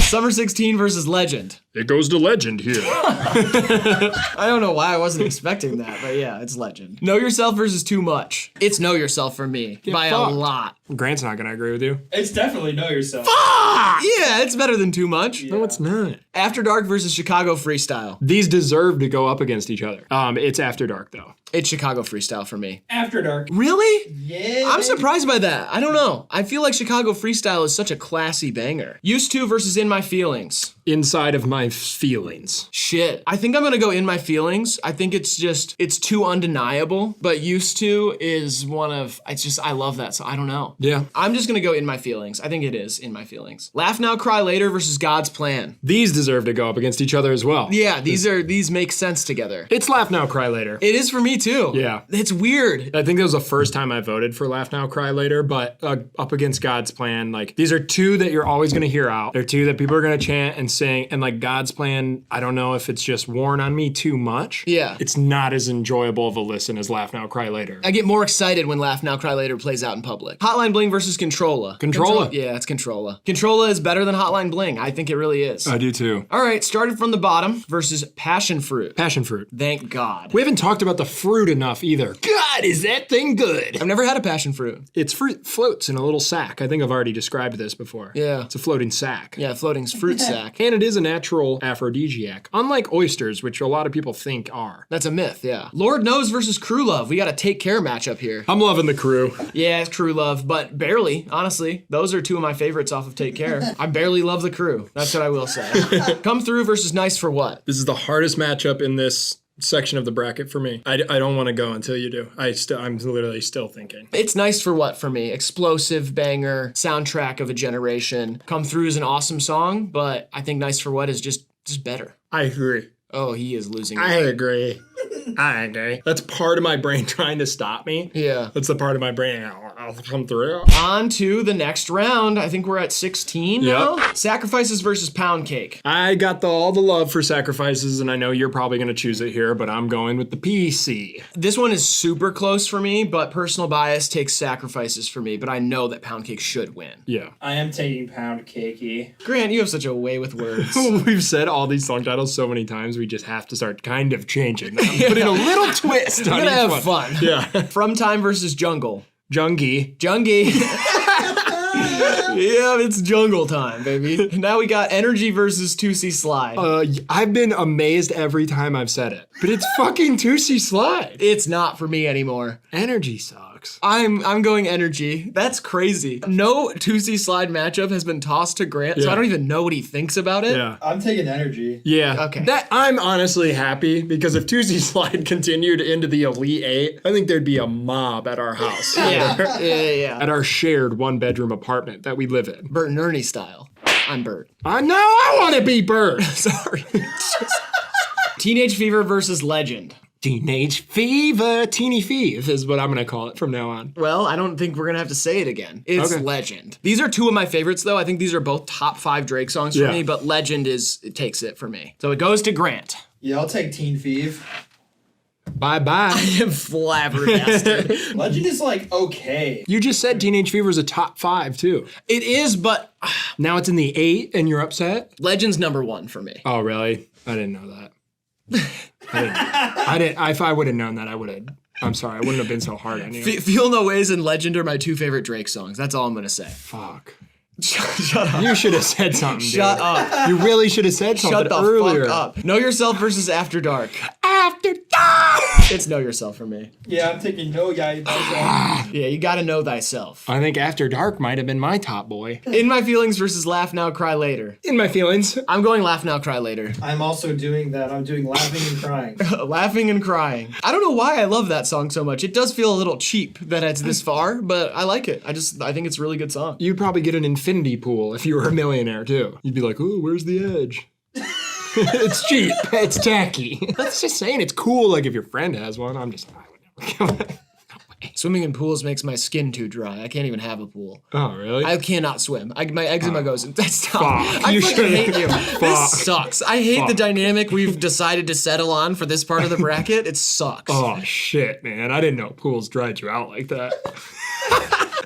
Summer 16 versus Legend. It goes to Legend here. I don't know why I wasn't expecting that, but yeah, it's Legend. Know Yourself versus Too Much. It's Know Yourself for me by a lot. Grant's not gonna agree with you. It's definitely Know Yourself. Fuck! Yeah, it's better than Too Much. No, it's not. After Dark versus Chicago Freestyle. These deserve to go up against each other. It's After Dark though. It's Chicago Freestyle for me. After Dark. Really? Yeah. I'm surprised by that. I don't know. I feel like Chicago Freestyle is such a classy banger. Used To versus In My Feelings. Inside of My Feelings. Shit. I think I'm gonna go In My Feelings. I think it's too undeniable, but Used To is I love that, so I don't know. Yeah. I'm just gonna go In My Feelings. I think it is In My Feelings. Laugh Now, Cry Later versus God's Plan. These deserve to go up against each other as well. Yeah, these make sense together. It's Laugh Now, Cry Later. It is for me too. Yeah. It's weird. I think that was the first time I voted for Laugh Now, Cry Later, but up against God's Plan, like, these are two that you're always gonna hear out. They're two that people are gonna chant and sing, and like God's Plan, I don't know if it's just worn on me too much. Yeah. It's not as enjoyable of a listen as Laugh Now, Cry Later. I get more excited when Laugh Now, Cry Later plays out in public. Hotline Bling versus Controlla. Yeah, it's Controlla. Controlla is better than Hotline Bling. I think it really is. I do too. All right, started from the bottom versus Passion Fruit. Passion fruit. Thank God. We haven't talked about the fruit enough either. God, is that thing good? I've never had a passion fruit. It's fruit floats in a little sack. I think I've already described this before. Yeah. It's a floating sack. Yeah, floating fruit sack. And it is a natural aphrodisiac, unlike oysters, which a lot of people think are. That's a myth, yeah. Lord Knows versus Crew Love. We got a Take Care matchup here. I'm loving the Crew. Yeah, it's Crew Love, but barely, honestly. Those are two of my favorites off of Take Care. I barely love the Crew. That's what I will say. Come Through versus Nice for What? This is the hardest matchup in this section of the bracket for me. I don't want to go until you do. I'm literally still thinking. It's Nice for What for me. Explosive banger, soundtrack of a generation. Come Through is an awesome song, but I think Nice for What is just better. I agree. Oh, he is losing it. I agree. That's part of my brain trying to stop me. Yeah. That's the part of my brain. I'll come through. On to the next round. I think we're at 16 now. Sacrifices versus Pound Cake. I got all the love for Sacrifices, and I know you're probably going to choose it here, but I'm going with the PC. This one is super close for me, but personal bias takes Sacrifices for me, but I know that Pound Cake should win. Yeah. I am taking Pound Cakey. Grant, you have such a way with words. We've said all these song titles so many times, we just have to start kind of changing them. Putting a little twist on We're gonna have each one. fun. Yeah. From Time versus Jungle. Jungie. Yeah, it's jungle time, baby. Now we got Energy versus 2C Slide. I've been amazed every time I've said it, but it's fucking 2C Slide. It's not for me anymore. Energy sucks. I'm going Energy. That's crazy. No 2C Slide matchup has been tossed to Grant, so I don't even know what he thinks about it. Yeah. I'm taking Energy. Yeah. Okay. That I'm honestly happy because if 2C Slide continued into the Elite Eight, I think there'd be a mob at our house. Yeah. At our shared 1-bedroom apartment that we live in. Bert and Ernie style. I'm Bert. No, I want to be Bert. Sorry. Teenage Fever versus Legend. Teenage Fever, Teeny Feeve is what I'm going to call it from now on. Well, I don't think we're going to have to say it again. It's Okay. Legend. These are two of my favorites, though. I think these are both top 5 Drake songs for Yeah. me, but Legend takes it for me. So it goes to Grant. Yeah, I'll take Teen Feeve. Bye-bye. I am flabbergasted. Legend is like okay. You just said Teenage Fever is a top 5 too. It is, but Now it's in the 8 and you're upset? Legend's number 1 for me. Oh, really? I didn't know that. If I would have known that, I would have. I'm sorry, I wouldn't have been so hard on you. Feel No Ways and Legend are my 2 favorite Drake songs. That's all I'm going to say. Fuck. Shut up. You should have said something, dude. Shut up. You really should have said something Shut the earlier. fuck up. Know Yourself versus After Dark. After Dark! It's Know Yourself for me. Yeah, I'm taking No Guy. Yeah, you gotta know thyself. I think After Dark might have been my top boy. In My Feelings versus Laugh Now, Cry Later. In My Feelings. I'm going Laugh Now, Cry Later. I'm also doing that. I'm doing Laughing and Crying. Laughing and Crying. I don't know why I love that song so much. It does feel a little cheap that it's this far, but I like it. I think it's a really good song. You'd probably get an infinity pool if you were a millionaire too. You'd be like, ooh, where's the edge? It's cheap. It's tacky. That's just saying it's cool. Like if your friend has one, I would never go. Swimming in pools makes my skin too dry. I can't even have a pool. Oh, really? I cannot swim. My eczema goes. Stop. Fuck. I You fucking should've- hate you. Fuck. This sucks. I hate the Fuck. dynamic we've decided to settle on for this part of the bracket. It sucks. Oh shit, man! I didn't know pools dried you out like that.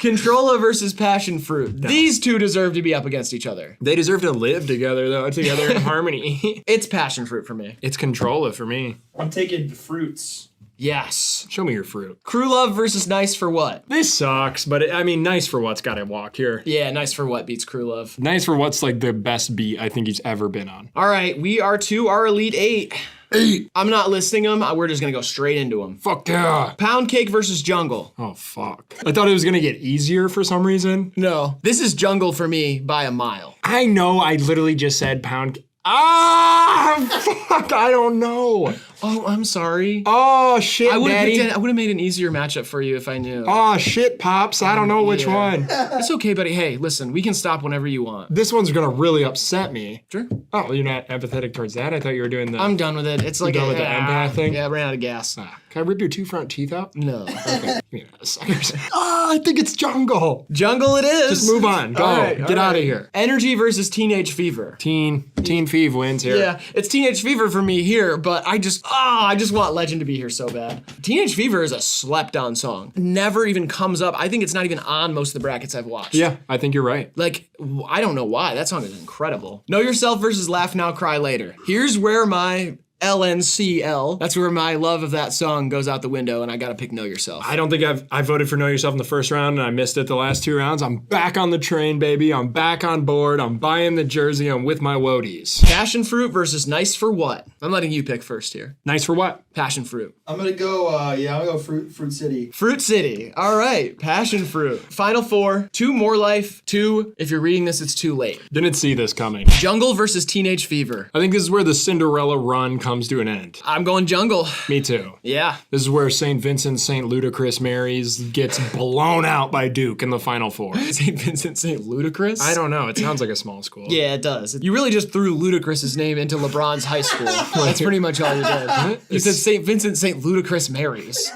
Controlla versus Passion Fruit. No. These two deserve to be up against each other. They deserve to live together though, together in harmony. It's Passion Fruit for me. It's Controlla for me. I'm taking Fruits. Yes. Show me your fruit. Crew Love versus Nice for What? This sucks, but Nice for What's got to walk here. Yeah, Nice for What beats Crew Love. Nice for What's like the best beat I think he's ever been on. All right, we are to our Elite 8. 8. I'm not listing them. We're just going to go straight into them. Fuck yeah. Pound Cake versus Jungle. Oh, fuck. I thought it was going to get easier for some reason. No. This is Jungle for me by a mile. I know. I literally just said Pound Cake. Fuck. I don't know. Oh, I'm sorry. Oh shit, I would Daddy. have made an easier matchup for you if I knew. Oh shit, Pops. I don't know which one. It's okay, buddy. Hey, listen, we can stop whenever you want. This one's gonna really upset me. Sure. Oh, you're not empathetic towards that? I thought you were doing the... I'm done with it. It's like done with the empath thing? Yeah, I ran out of gas. Can I rip your 2 front teeth out? No. Okay. Suckers. I think it's Jungle. Jungle it is. Just move on. Go. All right, Get out of here. Energy versus Teenage Fever. Teen Fev wins here. Yeah, it's Teenage Fever for me here, but I just want Legend to be here so bad. Teenage Fever is a slept on song. Never even comes up. I think it's not even on most of the brackets I've watched. Yeah, I think you're right. Like, I don't know why. That song is incredible. Know Yourself versus Laugh Now, Cry Later. Here's where my LNCL, that's where my love of that song goes out the window, and I gotta pick Know Yourself. I don't think I voted for Know Yourself in the first round, and I missed it the last 2 rounds. I'm back on the train, baby. I'm back on board. I'm buying the jersey. I'm with my woadies. Passion Fruit versus Nice for What? I'm letting you pick first here. Nice for what? Passion Fruit. I'm gonna go, I'm gonna go Fruit City. Fruit City. All right, Passion Fruit. Final 4, 2 More Life, 2, if you're reading this, it's too late. Didn't see this coming. Jungle versus Teenage Fever. I think this is where the Cinderella run comes to an end. I'm going Jungle. Me too. Yeah. This is where St. Vincent, St. Ludacris Mary's gets blown out by Duke in the Final 4. St. Vincent, St. Ludacris? I don't know. It sounds like a small school. Yeah, it does. You really just threw Ludacris's name into LeBron's high school. That's pretty much all you did. You said St. Vincent, St. Ludacris Mary's.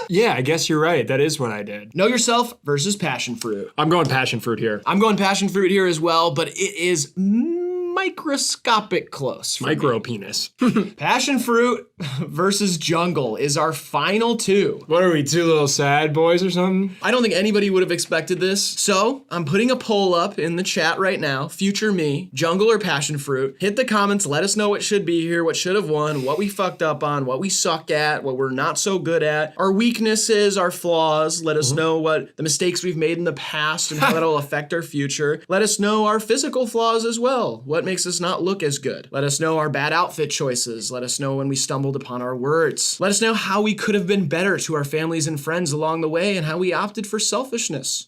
Yeah, I guess you're right. That is what I did. Know Yourself versus Passion Fruit. I'm going Passion Fruit here. I'm going Passion Fruit here as well, but it is microscopic close. Micro penis. Passion Fruit versus Jungle is our final 2. What are we, 2 little sad boys or something? I don't think anybody would have expected this. So I'm putting a poll up in the chat right now. Future me, Jungle or Passion Fruit. Hit the comments. Let us know what should be here, what should have won, what we fucked up on, what we suck at, what we're not so good at, our weaknesses, our flaws. Let us know what the mistakes we've made in the past and how that'll affect our future. Let us know our physical flaws as well. What makes us not look as good. Let us know our bad outfit choices. Let us know when we stumbled upon our words. Let us know how we could have been better to our families and friends along the way and how we opted for selfishness.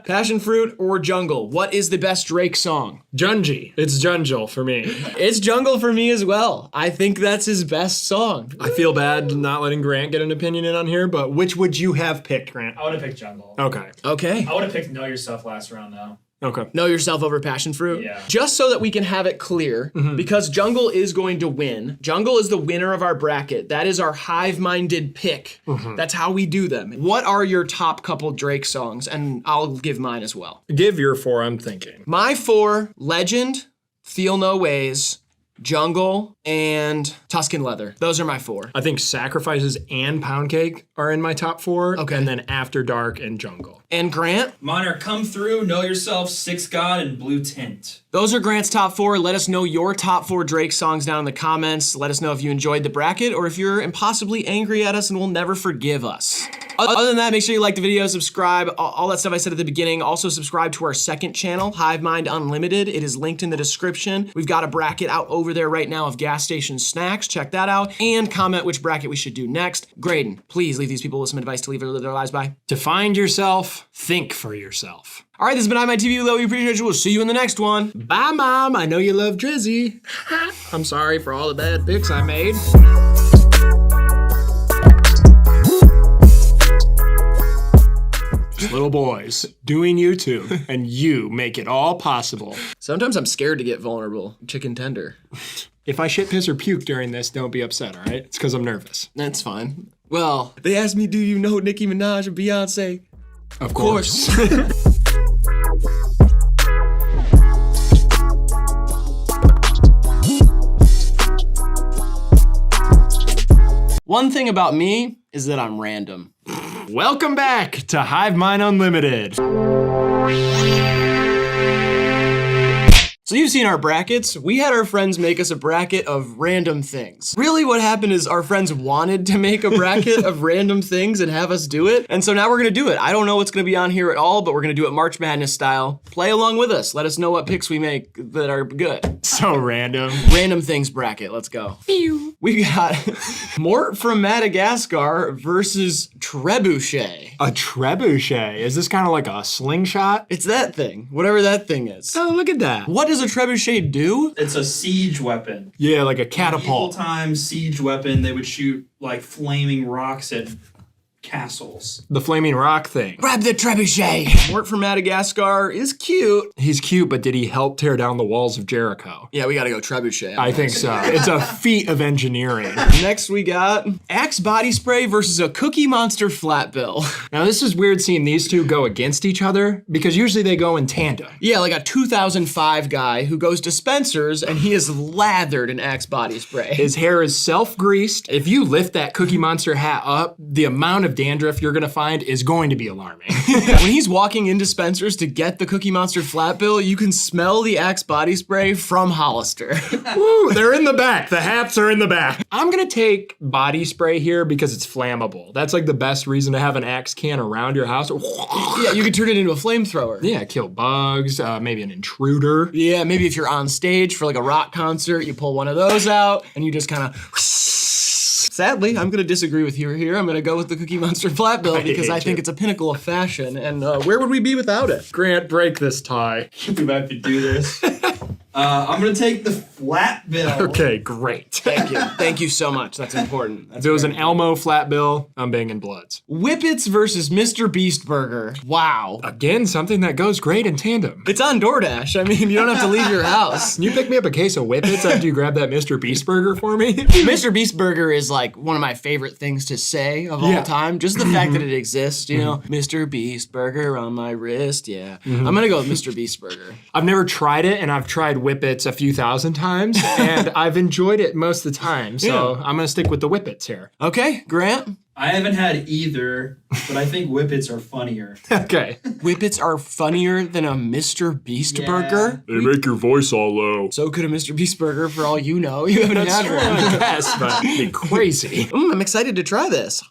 Passion Fruit or Jungle? What is the best Drake song? Jungie. It's Jungle for me. It's Jungle for me as well. I think that's his best song. I feel bad not letting Grant get an opinion in on here, but which would you have picked, Grant? I would have picked Jungle. Okay. Okay. I would have picked Know Yourself last round though. Okay. Know Yourself over Passion Fruit? Yeah. Just so that we can have it clear, because Jungle is going to win. Jungle is the winner of our bracket. That is our hive-minded pick. That's how we do them. What are your top couple Drake songs? And I'll give mine as well. Give your 4, I'm thinking. My 4, Legend, Feel No Ways, Jungle, and Tuscan Leather. Those are my 4. I think Sacrifices and Pound Cake are in my top 4. Okay. And then After Dark and Jungle. And Grant? Mine are Come Through, Know Yourself, Six God, and Blue Tint. Those are Grant's top 4. Let us know your top 4 Drake songs down in the comments. Let us know if you enjoyed the bracket or if you're impossibly angry at us and will never forgive us. Other than that, make sure you like the video, subscribe, all that stuff I said at the beginning. Also subscribe to our second channel, HiveMind Unlimited. It is linked in the description. We've got a bracket out over there right now of gas station snacks. Check that out. And comment which bracket we should do next. Graydon, please leave these people with some advice to live their lives by. To find yourself, think for yourself. All right, this has been HiveMind TV. We appreciate you. We'll see you in the next one. Bye, Mom. I know you love Drizzy. I'm sorry for all the bad picks I made. Just little boys doing YouTube, and you make it all possible. Sometimes I'm scared to get vulnerable. Chicken tender. If I shit, piss, or puke during this, don't be upset, all right? It's because I'm nervous. That's fine. Well, they asked me, do you know Nicki Minaj and Beyonce? Of course. One thing about me is that I'm random. Welcome back to HiveMind Unlimited. So you've seen our brackets. We had our friends make us a bracket of random things. Really what happened is our friends wanted to make a bracket of random things and have us do it. And so now we're gonna do it. I don't know what's gonna be on here at all, but we're gonna do it March Madness style. Play along with us. Let us know what picks we make that are good. So random. Random things bracket, let's go. Pew. We got Mort from Madagascar versus Trebuchet. A trebuchet? Is this kind of like a slingshot? It's that thing, whatever that thing is. Oh, look at that. What does a trebuchet do? It's a siege weapon. Yeah, like a Medieval catapult. time siege weapon. They would shoot like flaming rocks at castles. The flaming rock thing. Grab the trebuchet. Mort from Madagascar is cute. He's cute, but did he help tear down the walls of Jericho? Yeah, we gotta go trebuchet. I think so. It's a feat of engineering. Next we got Axe body spray versus a Cookie Monster flat bill. Now this is weird seeing these two go against each other because usually they go in tandem. Yeah, like a 2005 guy who goes to Spencer's and he is lathered in Axe body spray. His hair is self-greased. If you lift that Cookie Monster hat up, the amount of dandruff you're gonna find is going to be alarming. When he's walking into Spencer's to get the Cookie Monster flat bill, you can smell the Axe body spray from Hollister. Woo, they're in the back. The hats are in the back. I'm gonna take body spray here because it's flammable. That's like the best reason to have an Axe can around your house. Yeah, you could turn it into a flamethrower. Yeah, kill bugs, maybe an intruder. Yeah, maybe if you're on stage for like a rock concert, you pull one of those out and you just kind of... Sadly, I'm gonna disagree with you here. I'm gonna go with the Cookie Monster flat bill because I think it's a pinnacle of fashion, and where would we be without it? Grant, break this tie. We might to do this. I'm gonna take the flat bill. Okay, great. Thank you. Thank you so much. That's important. If it was an Elmo flat bill, I'm banging Bloods. Whippets versus Mr. Beast Burger. Wow. Again, something that goes great in tandem. It's on DoorDash. I mean, you don't have to leave your house. Can you pick me up a case of Whippets after you grab that Mr. Beast Burger for me? Mr. Beast Burger is like one of my favorite things to say of all time. Just the fact that it exists, you know, Mr. Beast Burger on my wrist. Yeah. I'm gonna go with Mr. Beast Burger. I've never tried it, and I've tried Whippets a few thousand times, and I've enjoyed it most of the time. So I'm gonna stick with the Whippets here. Okay, Grant. I haven't had either, but I think Whippets are funnier. Okay. Whippets are funnier than a Mr. Beast Burger? They make your voice all low. So could a Mr. Beast Burger for all you know. You haven't had one. Yes, but it'd be crazy. I'm excited to try this.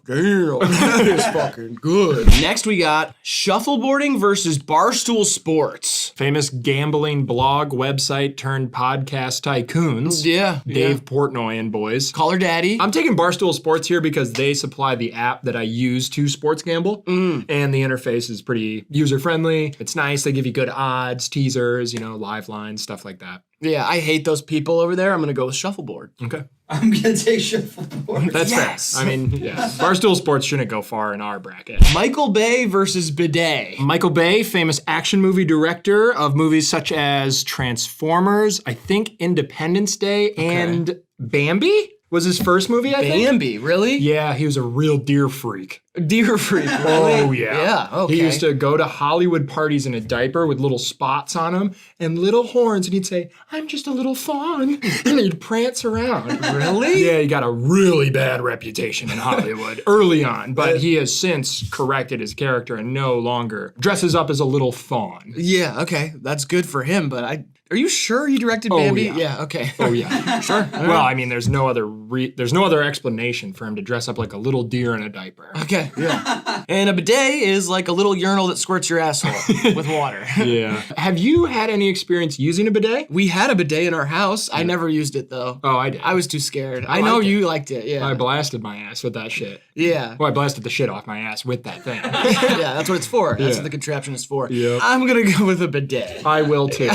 Damn, that is fucking good. Next we got shuffleboarding versus Barstool Sports. Famous gambling blog website turned podcast tycoons. Yeah. Dave Portnoy and boys. Call her daddy. I'm taking Barstool Sports here because they supply the app that I use to sports gamble. And the interface is pretty user-friendly. It's nice. They give you good odds, teasers, you know, live lines, stuff like that. Yeah, I hate those people over there. I'm gonna go with shuffleboard. Okay. I'm gonna take shuffleboard. That's fair. I mean, yeah. Barstool Sports shouldn't go far in our bracket. Michael Bay versus Bidet. Michael Bay, famous action movie director of movies such as Transformers, I think Independence Day, and Bambi was his first movie, I think. Bambi, really? Yeah, he was a real deer freak. Deer freak, really? Oh, yeah. Yeah, okay. He used to go to Hollywood parties in a diaper with little spots on him and little horns, and he'd say, "I'm just a little fawn," and he'd prance around. Really? Yeah, he got a really bad reputation in Hollywood early on, but he has since corrected his character and no longer dresses up as a little fawn. Yeah, okay. That's good for him, but are you sure he directed Bambi? Yeah. Okay. Oh yeah, sure. Well, I mean, there's no other explanation for him to dress up like a little deer in a diaper. Okay, yeah. And a bidet is like a little urinal that squirts your asshole with water. Yeah. Have you had any experience using a bidet? We had a bidet in our house. I never used it though. Oh, I did. I was too scared. I know you liked it. Yeah. I blasted my ass with that shit. Yeah. Well, I blasted the shit off my ass with that thing. Yeah, that's what it's for. That's what the contraption is for. Yep. I'm gonna go with a bidet. I will too.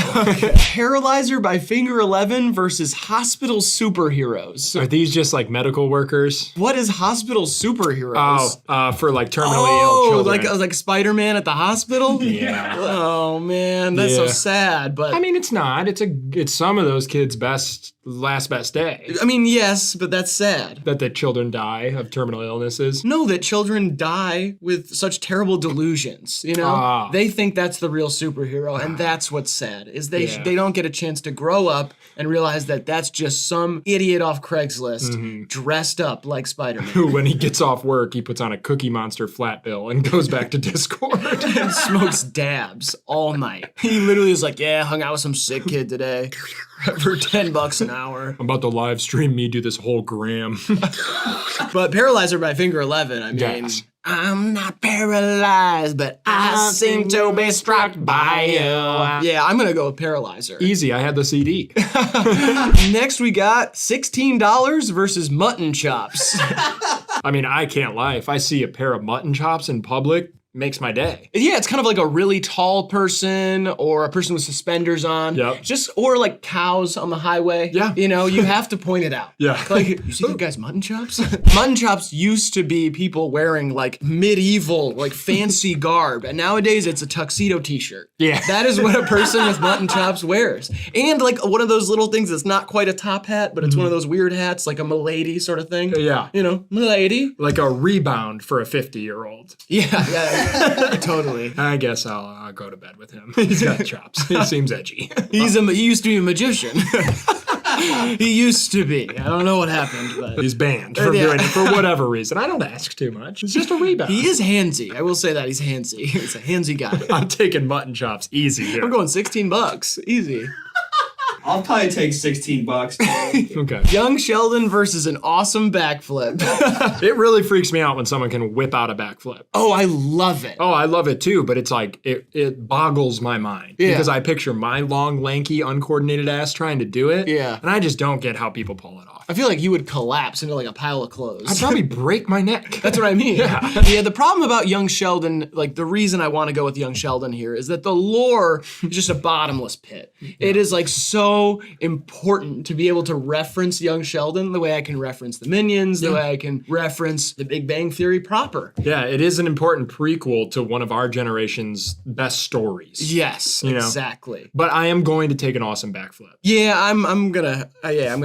Paralyzer by Finger 11 versus Hospital Superheroes. Are these just like medical workers? What is Hospital Superheroes? Oh, for like terminally ill children. like Spider-Man at the hospital? Yeah. Oh man, that's so sad. But I mean, it's not. It's some of those kids' last best day. I mean, yes, but that's sad. That the children die of terminal illnesses. No, that children die with such terrible delusions. You know, they think that's the real superhero, and that's what's sad. Is they don't get a chance to grow up and realize that that's just some idiot off Craigslist dressed up like Spider-Man. Who, when he gets off work, he puts on a Cookie Monster flat bill and goes back to Discord. And smokes dabs all night. He literally is like, yeah, hung out with some sick kid today for $10 an hour. I'm about to live stream me do this whole gram. But Paralyzer by Finger 11, I mean, Yes. I'm not paralyzed, but I seem to be struck by you. Yeah, I'm gonna go with Paralyzer. Easy, I had the CD. Next we got $16 versus mutton chops. I mean, I can't lie. If I see a pair of mutton chops in public, makes my day. Yeah, it's kind of like a really tall person or a person with suspenders on. Yep. Or like cows on the highway. Yeah. You know, you have to point it out. Yeah. Like, you see that guy's mutton chops? Mutton chops used to be people wearing like medieval, like fancy garb. And nowadays it's a tuxedo t-shirt. Yeah. That is what a person with mutton chops wears. And like one of those little things that's not quite a top hat, but it's one of those weird hats, like a milady sort of thing. Yeah. You know, milady. Like a rebound for a 50-year-old. Yeah. Totally. I guess I'll go to bed with him. He's got chops. He seems edgy. He used to be a magician. He used to be. I don't know what happened, but he's banned from doing it for whatever reason. I don't ask too much. It's just a rebound. He is handsy. I will say that he's handsy. He's a handsy guy. I'm taking mutton chops easy here. I'm going $16. Easy. I'll probably take $16. Okay. Young Sheldon versus an awesome backflip. It really freaks me out when someone can whip out a backflip. Oh, I love it. Oh, I love it too, but it's like, it boggles my mind. Yeah. Because I picture my long, lanky, uncoordinated ass trying to do it. Yeah. And I just don't get how people pull it off. I feel like you would collapse into like a pile of clothes. I'd probably break my neck. That's what I mean. Yeah. The problem about Young Sheldon, like the reason I want to go with Young Sheldon here is that the lore is just a bottomless pit. Yeah. It is like so important to be able to reference Young Sheldon the way I can reference the Minions, the way I can reference the Big Bang Theory proper. Yeah, it is an important prequel to one of our generation's best stories. Yes, you know? Exactly. But I am going to take an awesome backflip. Yeah, I'm gonna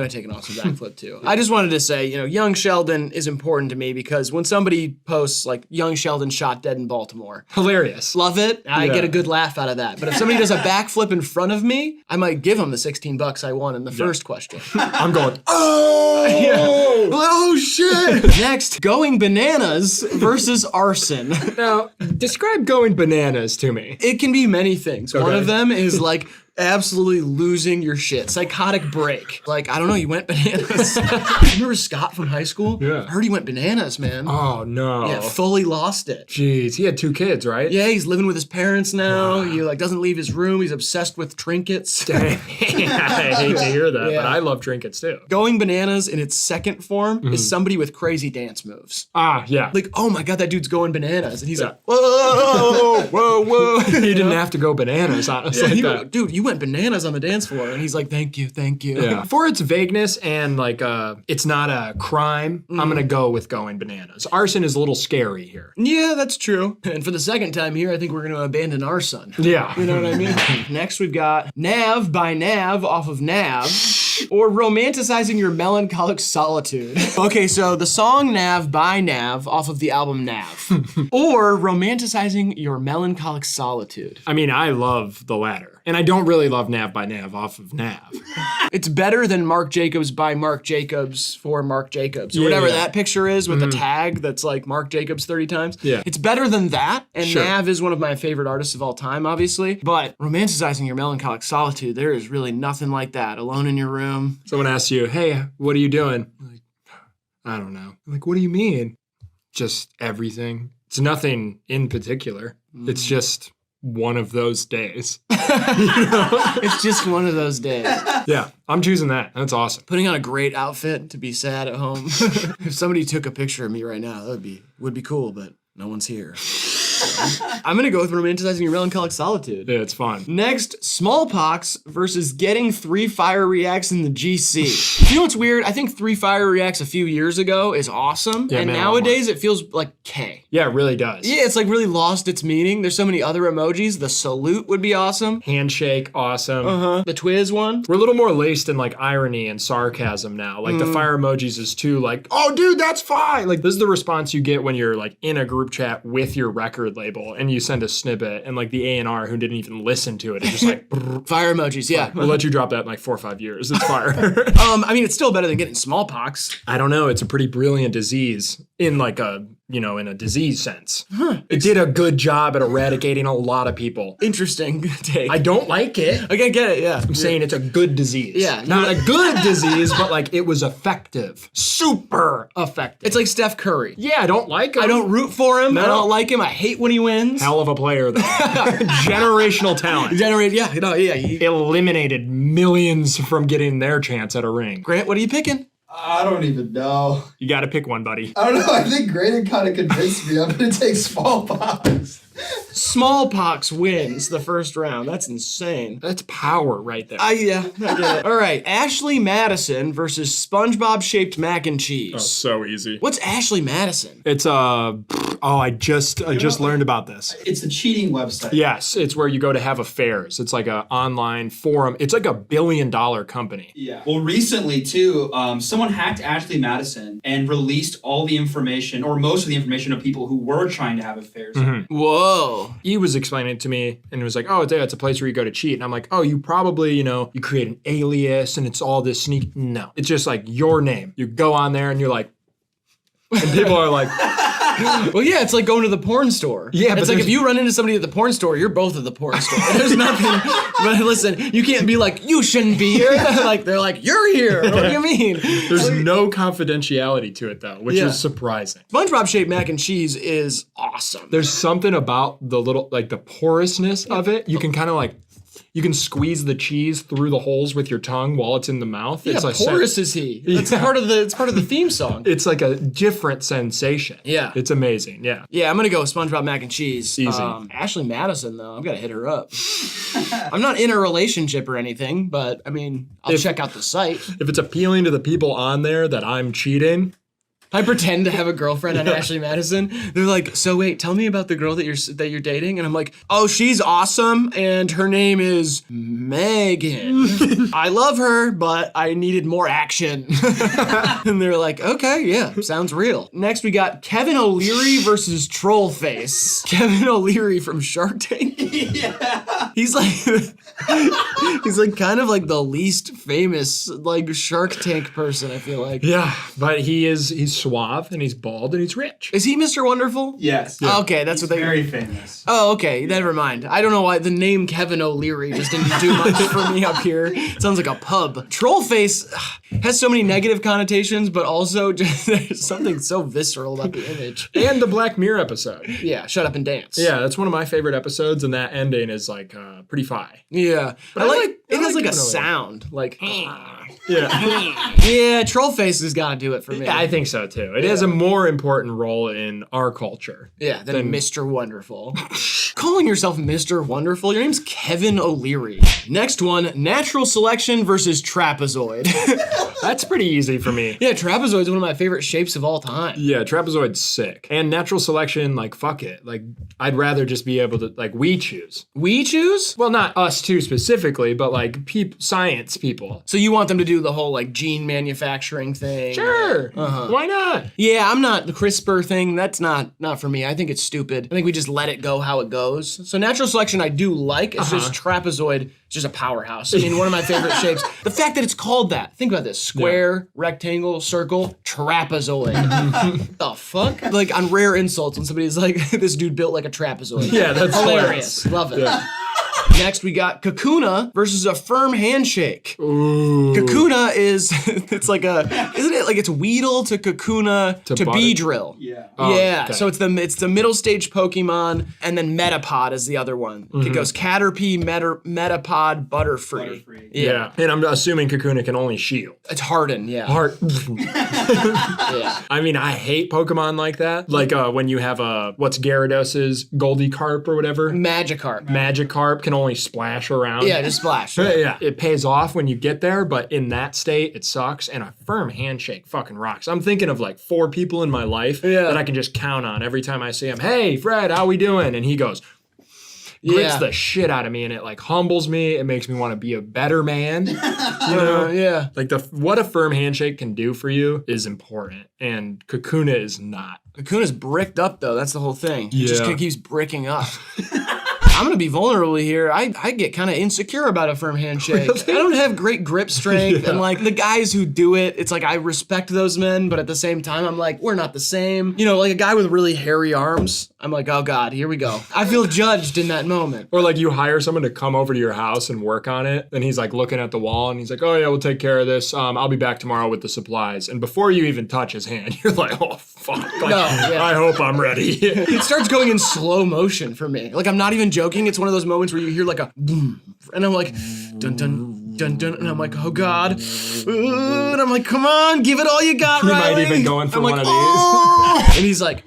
take an awesome backflip too. I just wanted to say, Young Sheldon is important to me because when somebody posts like Young Sheldon shot dead in Baltimore, hilarious, love it. I get a good laugh out of that. But if somebody does a backflip in front of me, I might give them the $16 I won in the first question. I'm going, oh shit. Next, Going Bananas versus Arson. Now, describe Going Bananas to me. It can be many things. Okay. One of them is like absolutely losing your shit. Psychotic break. Like, I don't know, you went bananas. Remember Scott from high school? Yeah. I heard he went bananas, man. Oh, no. Yeah, fully lost it. Jeez, he had 2 kids, right? Yeah, he's living with his parents now. He like doesn't leave his room. He's obsessed with trinkets. Dang. I hate to hear that, but I love trinkets too. Going Bananas in its second form is somebody with crazy dance moves. Ah, yeah. Like, oh my God, that dude's going bananas. And he's like, whoa, whoa, whoa. He didn't have to go bananas, honestly. Yeah, dude, you went bananas on the dance floor. And he's like, thank you. Yeah. For its vagueness and like it's not a crime, I'm gonna go with Going Bananas. Arson is a little scary here. Yeah, that's true. And for the second time here, I think we're gonna abandon Arson. Yeah. You know what I mean? Next we've got Nav by Nav off of Nav. Or Romanticizing Your Melancholic Solitude. Okay, so the song Nav by Nav off of the album Nav. Or Romanticizing Your Melancholic Solitude. I mean, I love the latter. And I don't really love Nav by Nav off of Nav. It's better than Marc Jacobs by Marc Jacobs for Marc Jacobs. Or whatever that picture is with the tag that's like Marc Jacobs 30 times. Yeah. It's better than that. And Sure. Nav is one of my favorite artists of all time, obviously. But Romanticizing Your Melancholic Solitude, there is really nothing like that. Alone in your room. Someone asks you, hey, what are you doing? I'm like, I don't know. I'm like, what do you mean? Just everything. It's nothing in particular. It's just one of those days. It's just one of those days. Yeah, I'm choosing that. That's awesome. Putting on a great outfit to be sad at home. If somebody took a picture of me right now, that would be cool, but no one's here. I'm gonna go with Romanticizing Your Melancholic Solitude. Yeah, it's fun. Next, Smallpox versus Getting 3 Fire Reacts in the GC. You know what's weird? I think 3 Fire Reacts a few years ago is awesome, Yeah, and man, nowadays it feels like K. Yeah, it really does. Yeah, it's like really lost its meaning. There's so many other emojis. The salute would be awesome. Handshake, awesome. The Twiz one. We're a little more laced in like irony and sarcasm now. Like the fire emojis is too like, oh dude, that's fine. Like this is the response you get when you're like in a group chat with your record label and you send a snippet and like the A&R who didn't even listen to it is just like fire emojis, yeah. We'll let you drop that in like 4 or 5 years. It's fire. I mean, it's still better than getting smallpox. I don't know. It's a pretty brilliant disease. in like a, in a disease sense. It did a good job at eradicating a lot of people. Interesting take. I don't like it. Okay, get it, yeah. I'm saying it's a good disease. Yeah. Not a good disease, but like it was effective. Super effective. It's like Steph Curry. Yeah, I don't like him. I don't root for him. No. I don't like him. I hate when he wins. Hell of a player, though. Generational talent. He eliminated millions from getting their chance at a ring. Grant, what are you picking? I don't even know. You got to pick one, buddy. I don't know. I think Graydon kind of convinced me. I'm going to take smallpox. Smallpox wins the first round. That's insane. That's power right there. I get it. All right, Ashley Madison versus SpongeBob-shaped mac and cheese. Oh, so easy. What's Ashley Madison? It's I just learned about this. It's a cheating website. Yes, it's where you go to have affairs. It's like an online forum. It's like $1 billion company. Yeah. Well, recently too, someone hacked Ashley Madison and released all the information, or most of the information, of people who were trying to have affairs. Mm-hmm. Whoa. He was explaining it to me and it was like, oh, it's a place where you go to cheat. And I'm like, oh, you probably, you create an alias and it's all this sneak. No, it's just like your name. You go on there and you're like, and people are like, well, yeah, it's like going to the porn store. Yeah, it's like if you run into somebody at the porn store, you're both at the porn store. There's nothing. But listen, you can't be like, you shouldn't be here. Like they're like, you're here. What do you mean? There's no confidentiality to it though, which is surprising. SpongeBob-shaped mac and cheese is awesome. There's something about the little, like the porousness of it. You can kind of like, you can squeeze the cheese through the holes with your tongue while it's in the mouth. Yeah, it's like porous is he. That's part of the theme song. It's like a different sensation. Yeah. It's amazing. Yeah. Yeah, I'm gonna go with SpongeBob mac and cheese. Easy. Ashley Madison though, I've gotta hit her up. I'm not in a relationship or anything, but I mean, I'll check out the site. If it's appealing to the people on there that I'm cheating, I pretend to have a girlfriend on Ashley Madison. They're like, so wait, tell me about the girl that you're dating. And I'm like, oh, she's awesome. And her name is Megan. I love her, but I needed more action. And they're like, okay, yeah, sounds real. Next, we got Kevin O'Leary versus Trollface. Kevin O'Leary from Shark Tank. Yeah. He's like kind of like the least famous like Shark Tank person, I feel like. Yeah, but he's suave and he's bald and he's rich. Is he Mr. Wonderful? Yes. Yeah. Okay, that's He's what they. Very famous. Oh, okay. Never mind. I don't know why the name Kevin O'Leary just didn't do much for me up here. It sounds like a pub. Trollface has so many negative connotations, but also just there's something so visceral about the image. And the Black Mirror episode. Yeah, Shut Up and Dance. Yeah, that's one of my favorite episodes, and that ending is like pretty fi. Yeah, but I like it has like a Kevin O'Leary. sound like. Yeah. Yeah, Trollface has got to do it for me. Yeah, I think so too. It has a more important role in our culture. Yeah, than Mr. Wonderful. Calling yourself Mr. Wonderful, your name's Kevin O'Leary. Next one, natural selection versus trapezoid. That's pretty easy for me. Yeah, trapezoid's one of my favorite shapes of all time. Yeah, trapezoid's sick. And natural selection, like, fuck it. Like, I'd rather just be able to, like, we choose. We choose? Well, not us two specifically, but like science people. So you want them to do the whole like gene manufacturing thing? Sure. Why not? Yeah, I'm not the CRISPR thing. That's not for me. I think it's stupid. I think we just let it go how it goes. So natural selection I do like. It's just trapezoid. It's just a powerhouse. I mean, one of my favorite shapes. The fact that it's called that. Think about this. Square, rectangle, circle, trapezoid. The fuck? Like on rare insults when somebody's like, this dude built like a trapezoid. Yeah, that's hilarious. Love it. Yeah. Next, we got Kakuna versus a firm handshake. Ooh. Kakuna it's like isn't it like it's Weedle to Kakuna to Beedrill? Yeah. Oh, yeah. okay. So it's the middle stage Pokemon, and then Metapod is the other one. It goes Caterpie, Metapod, Butterfree. Yeah. And I'm assuming Kakuna can only shield. It's Harden, yeah. Yeah. I mean, I hate Pokemon like that. Like when you have what's Gyarados' Goldiecarp or whatever? Magikarp. Magikarp can only splash around. Yeah, just splash. Yeah. It pays off when you get there, but in that state, it sucks. And a firm handshake fucking rocks. I'm thinking of like 4 people in my life that I can just count on every time I see him. Hey, Fred, how we doing? And he goes, grits the shit out of me, and it like humbles me. It makes me want to be a better man. You know? Yeah. Like what a firm handshake can do for you is important, and Kakuna is not. Kakuna's bricked up though. That's the whole thing. He just keeps bricking up. I'm gonna be vulnerable here. I get kind of insecure about a firm handshake. I don't have great grip strength, and like the guys who do it, it's like I respect those men, but at the same time, I'm like, we're not the same. You know, like a guy with really hairy arms, I'm like, oh God, here we go. I feel judged in that moment. Or like you hire someone to come over to your house and work on it, and he's like looking at the wall, and he's like, oh yeah, we'll take care of this. I'll be back tomorrow with the supplies. And before you even touch his hand, you're like, oh fuck. Like, I hope I'm ready. It starts going in slow motion for me. Like I'm not even joking. It's one of those moments where you hear like a boom, and I'm like, dun dun dun dun, and I'm like, oh God, and I'm like, come on, give it all you got, Riley. You might even go in for one of these. And he's like,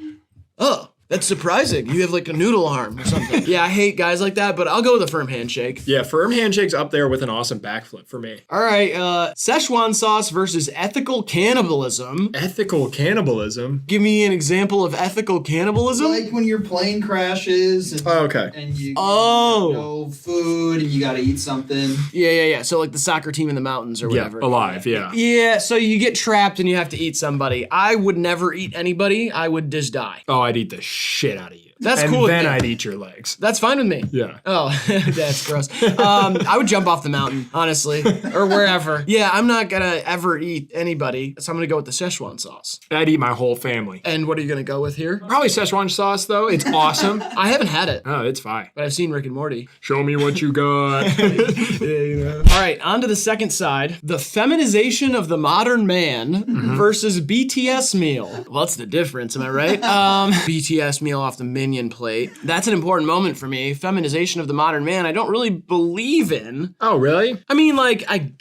oh. That's surprising. You have like a noodle arm or something. Yeah, I hate guys like that, but I'll go with a firm handshake. Yeah, firm handshake's up there with an awesome backflip for me. All right, Szechuan sauce versus ethical cannibalism. Ethical cannibalism? Give me an example of ethical cannibalism. Like when your plane crashes and, and you no food and you gotta eat something. Yeah. So like the soccer team in the mountains or whatever. Yeah, alive, yeah. Yeah, so you get trapped and you have to eat somebody. I would never eat anybody. I would just die. Oh, I'd eat the shit out of you. That's and cool. And then I'd eat your legs. That's fine with me. Yeah. Oh, that's gross. I would jump off the mountain, honestly, or wherever. Yeah, I'm not gonna ever eat anybody, so I'm gonna go with the Szechuan sauce. I'd eat my whole family. And what are you gonna go with here? Probably Szechuan sauce, though. It's awesome. I haven't had it. Oh, it's fine. But I've seen Rick and Morty. Show me what you got. Yeah, you know. All right, on to the second side. The feminization of the modern man versus BTS meal. What's the difference, am I right? BTS meal off the minion plate. That's an important moment for me. Feminization of the modern man, I don't really believe in. Oh, really? I mean, like, I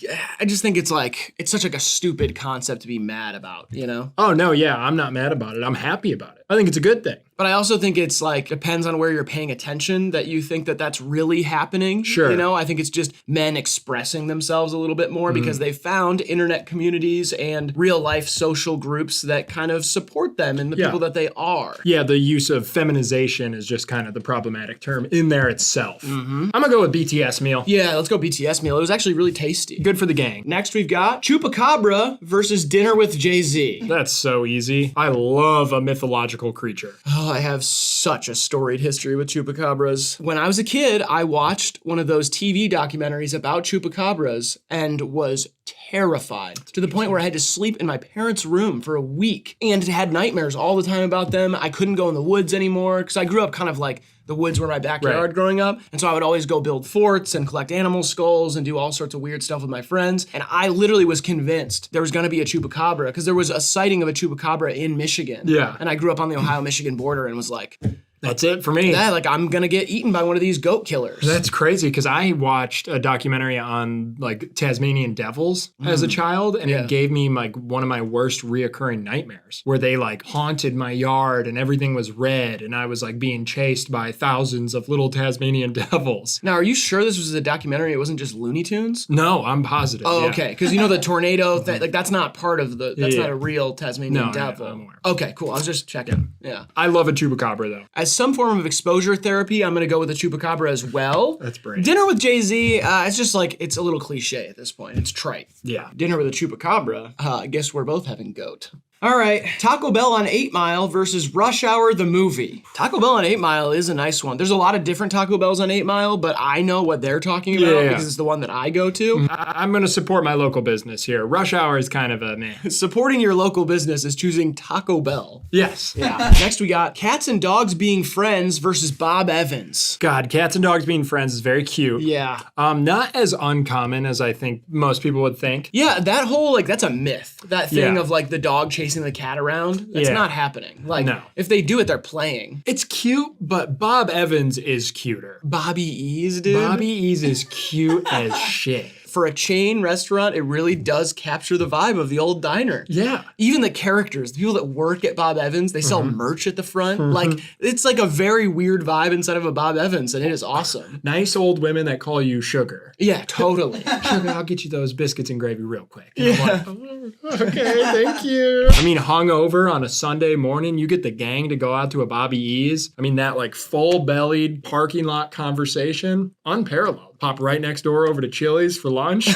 just think it's like, it's such like a stupid concept to be mad about, you know? Oh, no, yeah, I'm not mad about it. I'm happy about it. I think it's a good thing. But I also think it's like, depends on where you're paying attention that you think that that's really happening. Sure. You know, I think it's just men expressing themselves a little bit more because they found internet communities and real life social groups that kind of support them and the people that they are. Yeah, the use of feminization is just kind of the problematic term in there itself. I'm gonna go with BTS meal. Yeah, let's go BTS meal. It was actually really tasty. Good for the gang. Next we've got Chupacabra versus Dinner with Jay-Z. That's so easy. I love a mythological creature. Oh, I have such a storied history with chupacabras. When I was a kid, I watched one of those TV documentaries about chupacabras and was terrified to the point where I had to sleep in my parents' room for a week and had nightmares all the time about them. I couldn't go in the woods anymore because I grew up kind of like the woods were my backyard growing up. And so I would always go build forts and collect animal skulls and do all sorts of weird stuff with my friends. And I literally was convinced there was gonna be a chupacabra because there was a sighting of a chupacabra in Michigan. Yeah. And I grew up on the Ohio-Michigan border and was like, that's it for me. Yeah, like I'm gonna get eaten by one of these goat killers. That's crazy because I watched a documentary on like Tasmanian devils as a child, and it gave me like one of my worst reoccurring nightmares where they like haunted my yard and everything was red and I was like being chased by thousands of little Tasmanian devils. Now, are you sure this was a documentary? It wasn't just Looney Tunes? No, I'm positive. Oh, okay. Because you know the tornado thing, like that's not part of the. That's not a real Tasmanian devil. I'm aware. Okay, cool. I was just checking. Yeah. I love a chupacabra though. As some form of exposure therapy, I'm gonna go with the chupacabra as well. That's brave. Dinner with Jay-Z, it's just like, it's a little cliche at this point. It's trite. Yeah. Dinner with a chupacabra, I guess we're both having goat. All right, Taco Bell on 8 Mile versus Rush Hour the movie. Taco Bell on 8 Mile is a nice one. There's a lot of different Taco Bells on 8 Mile, but I know what they're talking about because it's the one that I go to. I'm gonna support my local business here. Rush Hour is kind of a meh. Supporting your local business is choosing Taco Bell. Yes. Yeah. Next we got Cats and Dogs Being Friends versus Bob Evans. God, Cats and Dogs Being Friends is very cute. Yeah. Not as uncommon as I think most people would think. Yeah, that whole, like, that's a myth. That thing of, like, the dog chasing the cat around. That's not happening. Like, if they do it, they're playing. It's cute, but Bob Evans is cuter. Bobby Ease, dude. Bobby Ease is cute as shit. For a chain restaurant, it really does capture the vibe of the old diner. Yeah. Even the characters, the people that work at Bob Evans, they sell merch at the front. Like, it's like a very weird vibe inside of a Bob Evans, and it is awesome. Nice old women that call you sugar. Yeah, totally. Sugar, I'll get you those biscuits and gravy real quick. And I'm like, oh, okay, thank you. I mean, hungover on a Sunday morning, you get the gang to go out to a Bobby E's. I mean, that like full-bellied parking lot conversation, unparalleled. Hop right next door over to Chili's for lunch.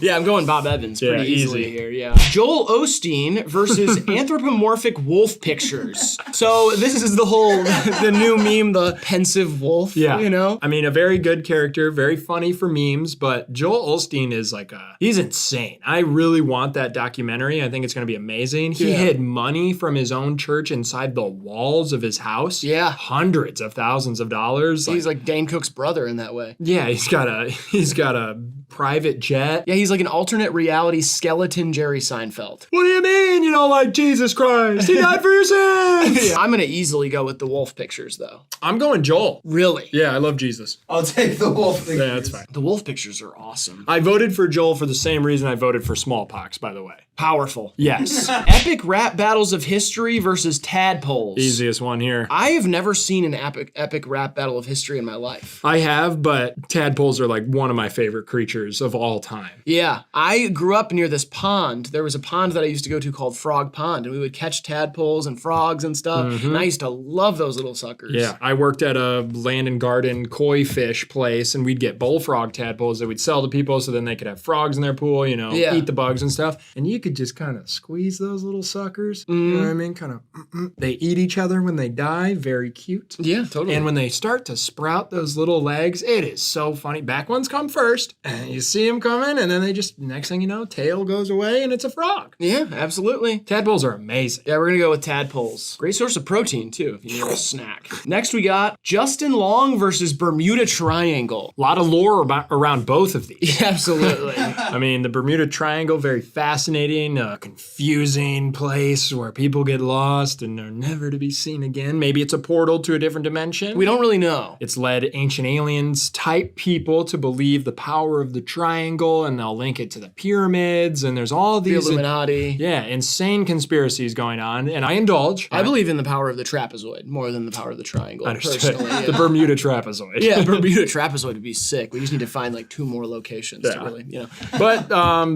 Yeah, I'm going Bob Evans pretty easily easy. here. Yeah. Joel Osteen versus anthropomorphic wolf pictures. So this is the new meme, the pensive wolf. Yeah. You know? I mean, a very good character, very funny for memes, but Joel Osteen is he's insane. I really want that documentary. I think it's going to be amazing. He hid money from his own church inside the walls of his house. Yeah. Hundreds of thousands of dollars. He's like Dane Cook's brother in that way. Yeah, he's got a private jet. Yeah, he's like an alternate reality skeleton Jerry Seinfeld. What do you mean you don't like Jesus Christ? He died for your sins. I'm going to easily go with the wolf pictures, though. I'm going Joel. Really? Yeah, I love Jesus. I'll take the wolf pictures. Yeah, that's fine. The wolf pictures are awesome. I voted for Joel for the same reason I voted for smallpox, by the way. Powerful. Yes. Epic rap battles of history versus tadpoles. Easiest one here. I have never seen an epic rap battle of history in my life. I have, but tadpoles are like one of my favorite creatures of all time. Yeah, I grew up near this pond. There was a pond that I used to go to called Frog Pond, and we would catch tadpoles and frogs and stuff. And I used to love those little suckers. Yeah, I worked at a land and garden koi fish place, and we'd get bullfrog tadpoles that we'd sell to people so then they could have frogs in their pool, eat the bugs and stuff. And you could just kind of squeeze those little suckers. You know what I mean? Kind of, they eat each other when they die. Very cute. Yeah, totally. And when they start to sprout those little legs, it is so funny. Back ones come first, and you see them coming, and then they just, next thing you know, tail goes away, and it's a frog. Yeah, absolutely. Tadpoles are amazing. Yeah, we're going to go with tadpoles. Great source of protein, too, if you need a snack. Next, we got Justin Long versus Bermuda Triangle. A lot of lore around both of these. Yeah, absolutely. I mean, the Bermuda Triangle, very fascinating, confusing place where people get lost and are never to be seen again. Maybe it's a portal to a different dimension. We don't really know. It's led ancient aliens type people to believe the power of the triangle, and they'll link it to the pyramids, and there's all these The Illuminati. Insane conspiracies going on, and I indulge. I believe in the power of the trapezoid more than the power of the triangle. Understood. Personally, The Bermuda trapezoid. Yeah, Bermuda trapezoid would be sick. We just need to find like 2 more locations to really, But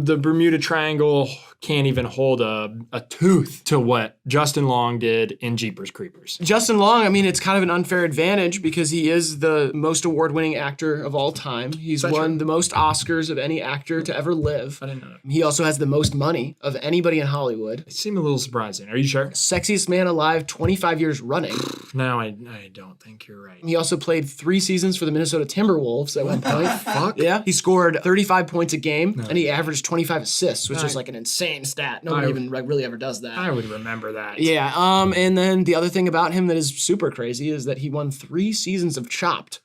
the Bermuda Triangle can't even hold a tooth to what Justin Long did in Jeepers Creepers. Justin Long, I mean, it's kind of an unfair advantage because he is the most award-winning actor of all time. He's won the most Oscars of any actor to ever live. I didn't know that. He also has the most money of anybody in Hollywood. It seemed a little surprising. Are you sure? Sexiest man alive 25 years running. No, I don't think you're right. He also played 3 seasons for the Minnesota Timberwolves at one point. Fuck? Yeah. He scored 35 points a game, and he averaged 25 assists, which is like an insane stat. Nobody even really ever does that. I would remember that. Yeah. And then the other thing about him that is super crazy is that he won 3 seasons of Chopped.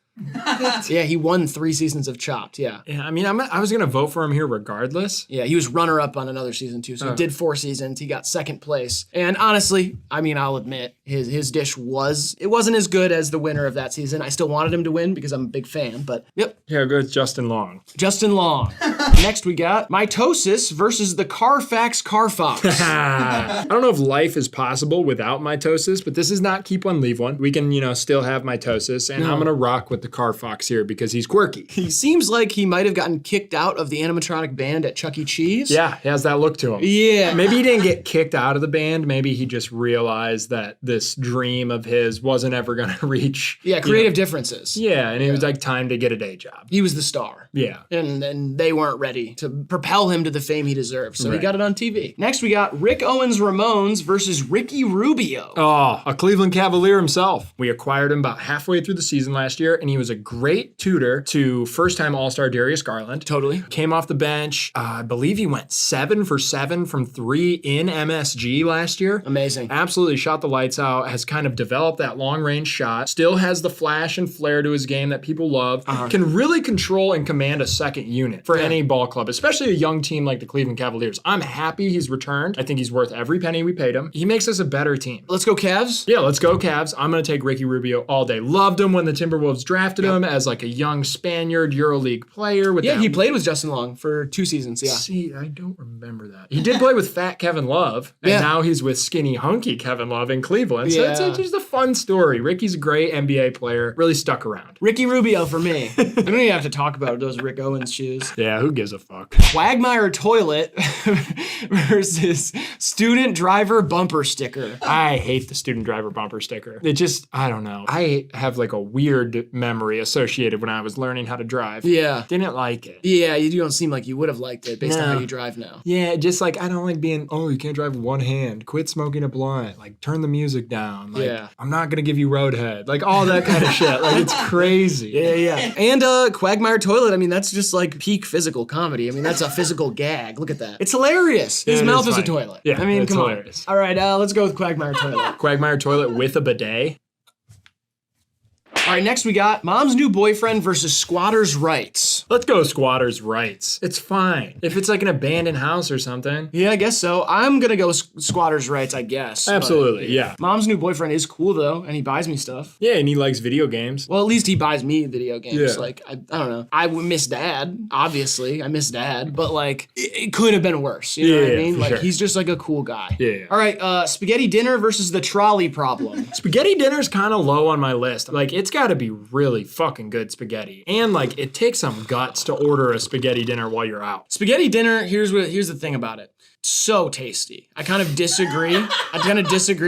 Yeah, he won 3 seasons of Chopped. Yeah. Yeah, I mean, I was gonna vote for him here regardless. Yeah, he was runner-up on another season too. So he did 4 seasons. He got second place. And honestly, I mean, I'll admit his dish wasn't as good as the winner of that season. I still wanted him to win because I'm a big fan. But yep. Yeah, go with Justin Long. Justin Long. Next we got mitosis versus the Carfax Carfox. I don't know if life is possible without mitosis, but this is not keep one, leave one. We can, still have mitosis, and I'm gonna rock with the Carfox here because he's quirky. He seems like he might have gotten kicked out of the animatronic band at Chuck E. Cheese. Yeah, he has that look to him. Yeah. Maybe he didn't get kicked out of the band. Maybe he just realized that this dream of his wasn't ever gonna reach. Yeah, creative differences. Yeah, and it was like time to get a day job. He was the star. Yeah. And they weren't ready to propel him to the fame he deserved, so he got it on TV. Next we got Rick Owens Ramones versus Ricky Rubio. Oh, a Cleveland Cavalier himself. We acquired him about halfway through the season last year, and he was a great tutor to first-time All-Star Darius Garland. Totally. Came off the bench. I believe he went 7 for 7 from 3 in MSG last year. Amazing. Absolutely shot the lights out, has kind of developed that long-range shot, still has the flash and flair to his game that people love, can really control and command a second unit for any ball club, especially a young team like the Cleveland Cavaliers. I'm happy he's returned. I think he's worth every penny we paid him. He makes us a better team. Let's go Cavs? Yeah, let's go Cavs. I'm going to take Ricky Rubio all day. Loved him when the Timberwolves drafted him as like a young Spaniard EuroLeague player. He played with Justin Long for 2 seasons, yeah. See, I don't remember that. He did play with fat Kevin Love, and now he's with skinny hunky Kevin Love in Cleveland. So it's just a fun story. Ricky's a great NBA player, really stuck around. Ricky Rubio for me. I don't even have to talk about those Rick Owens shoes. Yeah, who gives a fuck? Quagmire toilet versus student driver bumper sticker. I hate the student driver bumper sticker. It just, I don't know. I have like a weird memory associated when I was learning how to drive. Yeah. Didn't like it. Yeah, you don't seem like you would have liked it based on how you drive now. Yeah, just like, I don't like being, oh, you can't drive with one hand. Quit smoking a blunt. Like, turn the music down. Like, Yeah. I'm not going to give you roadhead. Like, all that kind of shit. Like, it's crazy. Yeah. And Quagmire toilet, I mean, that's just like peak physical comedy. I mean, that's a physical gag. Look at that. It's hilarious. His Yeah, it mouth is is a funny. toilet. Yeah, I mean, it's come hilarious. on. All right, let's go with Quagmire toilet. Quagmire toilet with a bidet. All right, next we got Mom's New Boyfriend versus Squatter's Rights. Let's go squatter's rights. It's fine. If it's like an abandoned house or something. Yeah, I guess so. I'm gonna go Squatter's Rights, I guess. Absolutely, But yeah. Mom's New Boyfriend is cool though, and he buys me stuff. Yeah, and he likes video games. Well, at least he buys me video games. Yeah. Like, I don't know. I would miss Dad, obviously. I miss Dad, but like, it could have been worse. You know what I Yeah, mean? for Like, sure. he's just like a cool guy. Yeah. All right, spaghetti dinner versus the trolley problem. Spaghetti dinner's kind of low on my list. Like, it's got to be really fucking good spaghetti. And like, it takes some guts to order a spaghetti dinner while you're out. Spaghetti dinner, here's the thing about it. So tasty. I kind of disagree.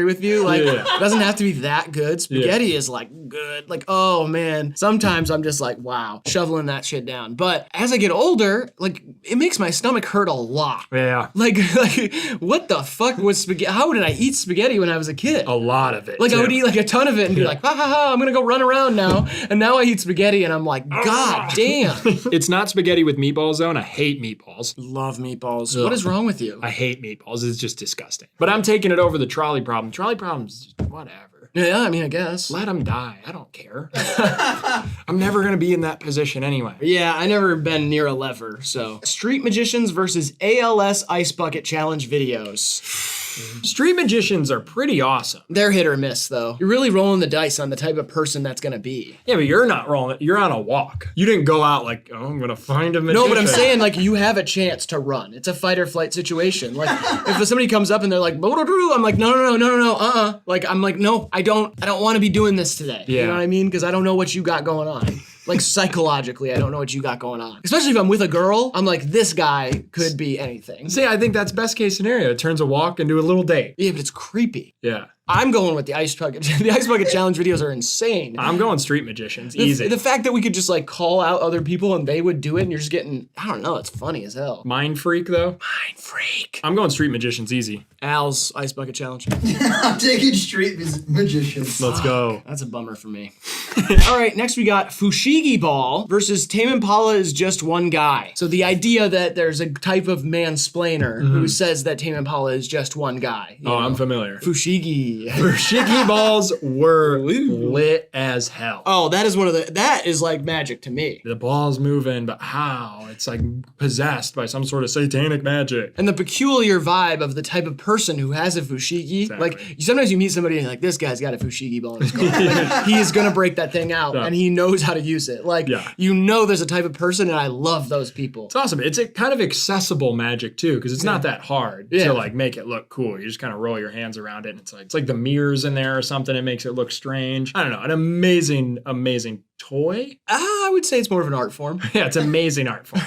With you. Like, Yeah. it doesn't have to be that good. Spaghetti is like good. Like, oh man. Sometimes I'm just like, wow, shoveling that shit down. But as I get older, like, it makes my stomach hurt a lot. Yeah. Like what the fuck was spaghetti? How did I eat spaghetti when I was a kid? A lot of it. Like, too. I would eat like a ton of it and be like, ha ha ha, I'm gonna go run around now. And now I eat spaghetti and I'm like, God damn. It's not spaghetti with meatballs though, and I hate meatballs. Love meatballs. Ugh. What is wrong with you? I hate meatballs. It's just disgusting. But I'm taking it over the trolley problem. Trolley problem's just whatever. Yeah, I mean, I guess. Let them die. I don't care. I'm never going to be in that position anyway. Yeah, I never been near a lever, so. Street Magicians versus ALS Ice Bucket Challenge videos. Street magicians are pretty awesome. They're hit or miss, though. You're really rolling the dice on the type of person that's gonna be. Yeah, but you're not rolling. You're on a walk. You didn't go out like, oh, I'm going to find a magician. No, but I'm saying, like, you have a chance to run. It's a fight or flight situation. Like, if somebody comes up and they're like, I'm like, no, Like, I'm like, no, I don't want to be doing this today. Yeah. You know what I mean? Because I don't know what you got going on. Like, psychologically, I don't know what you got going on. Especially if I'm with a girl, I'm like, this guy could be anything. See, I think that's best case scenario. It turns a walk into a little date. Yeah, but it's creepy. Yeah. I'm going with the ice bucket. The ice bucket challenge videos are insane. I'm going street magicians. Easy. The fact that we could just like call out other people and they would do it and you're just getting, I don't know, it's funny as hell. Mind freak though? Mind freak. I'm going street magicians easy. Al's ice bucket challenge. I'm taking street magicians. Let's go. That's a bummer for me. All right, next we got Fushigi Ball versus Tame Impala is just one guy. So the idea that there's a type of mansplainer who says that Tame Impala is just one guy. Oh, I'm familiar. Fushigi. Fushigi balls were lit as hell. Oh, that is like magic to me. The ball's moving, but how? It's like possessed by some sort of satanic magic. And the peculiar vibe of the type of person who has a fushigi. Exactly. Like, sometimes you meet somebody and you're like, this guy's got a fushigi ball in his car. Like, he is gonna break that thing out and he knows how to use it. Like, you know there's a type of person and I love those people. It's awesome. It's a kind of accessible magic too, because it's not that hard to like make it look cool. You just kind of roll your hands around it and it's like the mirrors in there or something. It makes it look strange. I don't know. An amazing, amazing toy. I would say it's more of an art form. Yeah, it's amazing art form.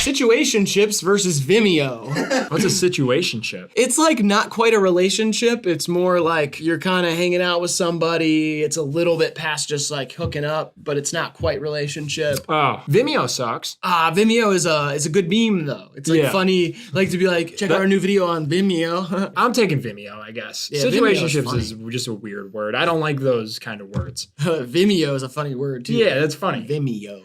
Situationships versus Vimeo. What's a situationship? It's like not quite a relationship. It's more like you're kind of hanging out with somebody. It's a little bit past just like hooking up, but it's not quite relationship. Oh, Vimeo sucks. Vimeo is a good meme though. It's like funny, like to be like, check out our new video on Vimeo. I'm taking Vimeo, I guess. Yeah, Situationships is just a weird word. I don't like those kind of words. Vimeo is a funny word too. Yeah, that's funny. Vimeo.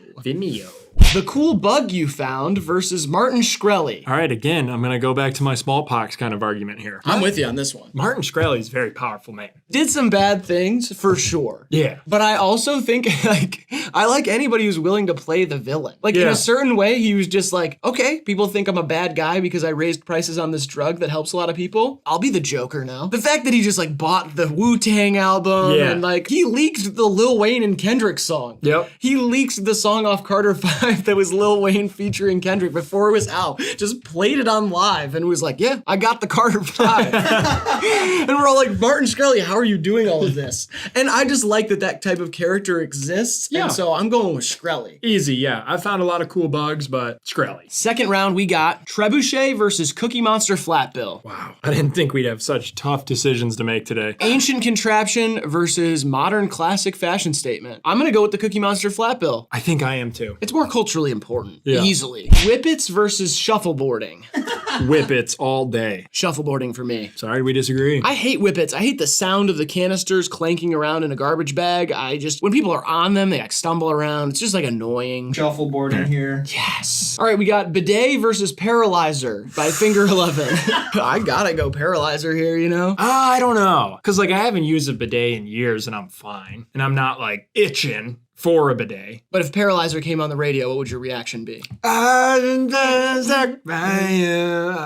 The cool bug you found versus Martin Shkreli. All right, again, I'm going to go back to my smallpox kind of argument here. I'm with you on this one. Martin Shkreli is a very powerful man. Did some bad things, for sure. Yeah. But I also think, like, I like anybody who's willing to play the villain. Like, in a certain way, he was just like, okay, people think I'm a bad guy because I raised prices on this drug that helps a lot of people. I'll be the Joker now. The fact that he just, like, bought the Wu-Tang album and, like, he leaked the Lil Wayne and Kendrick song. Yep. He leaked the song off Carter 5 5 that was Lil Wayne featuring Kendrick before it was out. Just played it on live and was like, yeah, I got the Carter 5. And we're all like, Martin Shkreli, how are you doing all of this? And I just like that type of character exists. Yeah. And so I'm going with Shkreli. Easy, yeah. I found a lot of cool bugs, but Shkreli. Second round, we got Trebuchet versus Cookie Monster Flatbill. Wow. I didn't think we'd have such tough decisions to make today. Ancient contraption versus modern classic fashion statement. I'm gonna go with the Cookie Monster Flatbill. I think I am too. It's more culturally important, Yeah. easily. Whippets versus shuffleboarding. Whippets all day. Shuffleboarding for me. Sorry, we disagree. I hate whippets. I hate the sound of the canisters clanking around in a garbage bag. When people are on them, they like stumble around. It's just like annoying. Shuffleboarding here. Yes. All right, we got bidet versus paralyzer by Finger 11. I gotta go paralyzer here, you know? I don't know. Cause like I haven't used a bidet in years and I'm fine. And I'm not like itching for a bidet. But if paralyzer came on the radio, what would your reaction be? I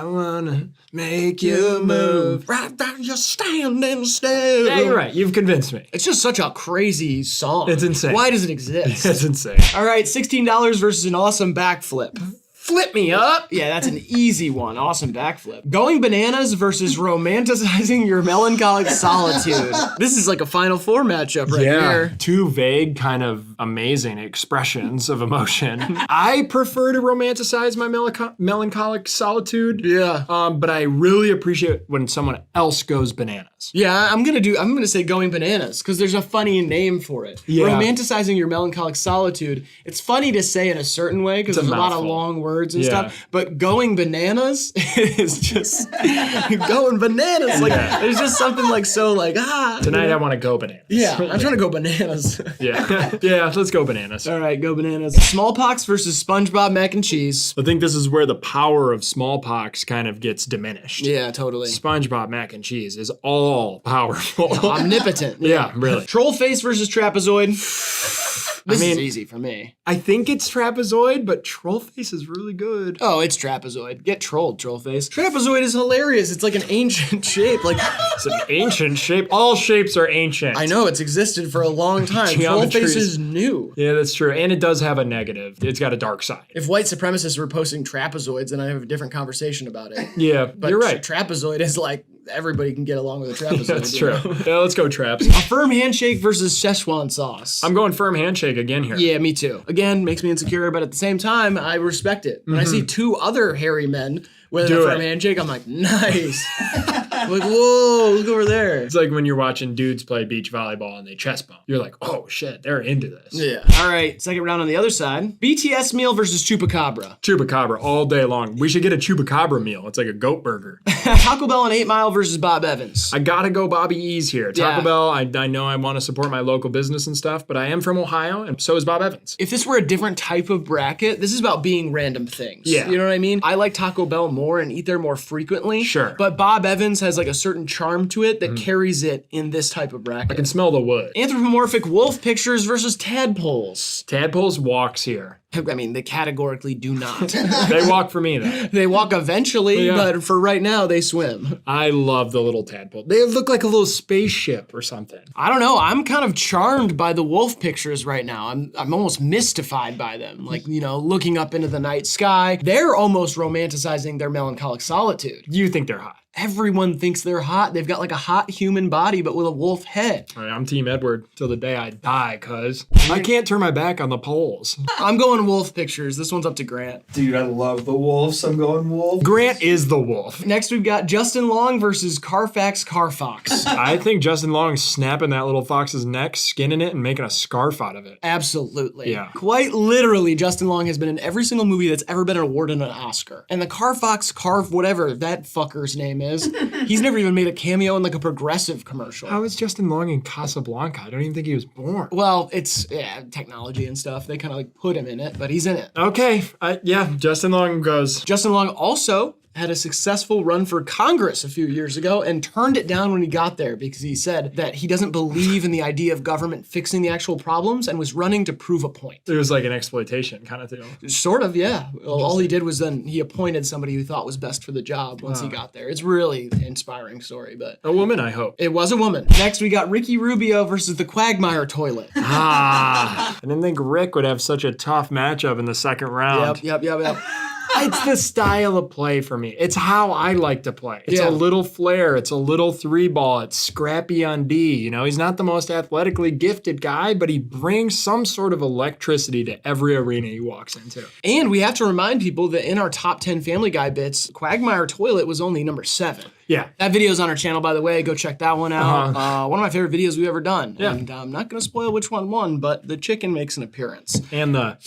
wanna make you move. Right down, you're standing still. Yeah, you're right. You've convinced me. It's just such a crazy song. It's insane. Why does it exist? It's insane. All right, $16 versus an awesome backflip. Flip me up. Yeah, that's an easy one. Awesome backflip. Going bananas versus romanticizing your melancholic solitude. This is like a Final Four matchup right here. Two vague, kind of amazing expressions of emotion. I prefer to romanticize my melancholic solitude. Yeah. But I really appreciate when someone else goes bananas. Yeah, I'm gonna say going bananas because there's a funny name for it. Yeah. Romanticizing your melancholic solitude. It's funny to say in a certain way because It's a there's a lot of mouthful. long words and stuff. But going bananas is just going bananas. Like there's just something like so like Tonight I want to go bananas. Yeah, I'm trying to go bananas. Yeah. Yeah, let's go bananas. All right, go bananas. Smallpox versus SpongeBob mac and cheese. I think this is where the power of smallpox kind of gets diminished. Yeah, totally. SpongeBob mac and cheese is all powerful. Omnipotent. Yeah, really. Troll face versus trapezoid. This is mean, easy for me. I think it's trapezoid, but troll face is really good. Oh, it's trapezoid. Get trolled, troll face. Trapezoid is hilarious. It's like an ancient shape. Like it's an ancient shape. All shapes are ancient. I know, it's existed for a long time. Troll face is new. Yeah, that's true. And it does have a negative. It's got a dark side. If white supremacists were posting trapezoids, then I'd have a different conversation about it. Yeah, But you're right. Trapezoid is like everybody can get along with a trapezoid. That's you true. know? Yeah, let's go traps. A firm handshake versus Szechuan sauce. I'm going firm handshake again here. Yeah, me too. Again, makes me insecure, but at the same time, I respect it. When I see two other hairy men with a firm handshake, I'm like, nice. I'm like, whoa, look over there. It's like when you're watching dudes play beach volleyball and they chest bump. You're like, oh shit, they're into this. Yeah. All right, second round on the other side. BTS meal versus Chupacabra. Chupacabra all day long. We should get a Chupacabra meal. It's like a goat burger. Taco Bell and 8 Mile versus Bob Evans. I gotta go Bobby E's here. Taco Yeah. Bell, I know I want to support my local business and stuff, but I am from Ohio and so is Bob Evans. If this were a different type of bracket, this is about being random things. Yeah. You know what I mean? I like Taco Bell more and eat there more frequently. Sure. But Bob Evans has like a certain charm to it that carries it in this type of bracket. I can smell the wood. Anthropomorphic wolf pictures versus tadpoles. Tadpoles walks here. I mean, they categorically do not. They walk for me though. They walk eventually, Yeah. but for right now, they swim. I love the little tadpole. They look like a little spaceship or something. I don't know. I'm kind of charmed by the wolf pictures right now. I'm almost mystified by them. Like, you know, looking up into the night sky. They're almost romanticizing their melancholic solitude. You think they're hot? Everyone thinks they're hot. They've got like a hot human body, but with a wolf head. All right, I'm Team Edward till the day I die, cuz I can't turn my back on the poles. I'm going wolf pictures. This one's up to Grant. Dude, I love the wolves. I'm going wolf. Grant is the wolf. Next, we've got Justin Long versus Carfax Carfox. I think Justin Long's snapping that little fox's neck, skinning it, and making a scarf out of it. Absolutely. Yeah. Quite literally, Justin Long has been in every single movie that's ever been awarded an Oscar. And the Carfox, whatever that fucker's name is, he's never even made a cameo in like a Progressive commercial. How is Justin Long in Casablanca? I don't even think he was born. Well, it's technology and stuff. They kind of like put him in it, but he's in it. Okay, yeah, Justin Long goes. Justin Long also had a successful run for Congress a few years ago and turned it down when he got there because he said that he doesn't believe in the idea of government fixing the actual problems and was running to prove a point. It was like an exploitation kind of deal. Sort of, yeah. All he did was then he appointed somebody who thought was best for the job once he got there. It's really an inspiring story, but a woman, I hope. It was a woman. Next, we got Ricky Rubio versus the Quagmire toilet. I didn't think Rick would have such a tough matchup in the second round. Yep. It's the style of play for me. It's how I like to play. It's a little flair. It's a little 3-ball. It's scrappy on D. You know, he's not the most athletically gifted guy, but he brings some sort of electricity to every arena he walks into. And we have to remind people that in our top 10 Family Guy bits, Quagmire Toilet was only number 7. Yeah. That video's on our channel, by the way. Go check that one out. One of my favorite videos we've ever done. Yeah. And I'm not going to spoil which one won, but the chicken makes an appearance. And the...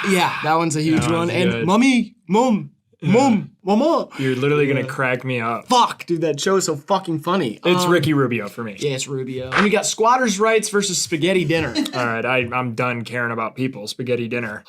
Yeah, that one's a huge one. And good. Mommy, Mom, Mama. You're literally going to crack me up. Fuck, dude, that show is so fucking funny. It's Ricky Rubio for me. Yeah, it's Rubio. And we got Squatters' Rights versus Spaghetti Dinner. All right, I'm done caring about people. Spaghetti dinner.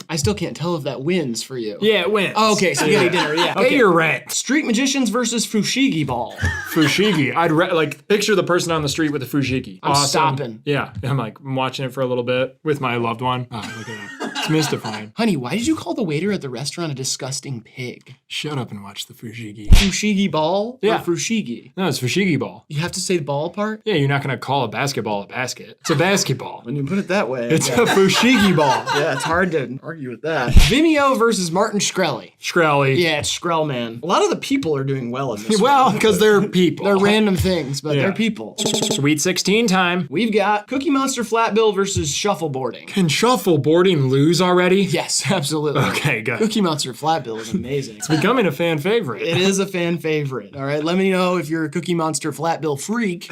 I still can't tell if that wins for you. Yeah, it wins. Oh, okay, Spaghetti Dinner, yeah. Pay your rent. Street Magicians versus Fushigi Ball. Fushigi. I'd picture the person on the street with the fushigi. I'm stopping. Yeah, I'm watching it for a little bit with my loved one. Oh, look at that. It's mystifying. Honey, why did you call the waiter at the restaurant a disgusting pig? Shut up and watch the fushigi. Fushigi Ball? Yeah. Or Fushigi? No, it's fushigi ball. You have to say the ball part? Yeah, you're not going to call a basketball a basket. It's a basketball. When you put it that way. It's a fushigi ball. Yeah, it's hard to argue with that. Vimeo versus Martin Shkreli. Shkreli. Yeah, it's Shkrel, man. A lot of the people are doing well in this Well, one. because they're people. They're random things, but they're people. Sweet 16 time. We've got Cookie Monster Flatbill versus Shuffleboarding. Can shuffleboarding lose already? Yes, absolutely. Okay, good. Cookie Monster Flatbill is amazing. It's becoming a fan favorite. It is a fan favorite. All right, let me know if you're a Cookie Monster Flatbill freak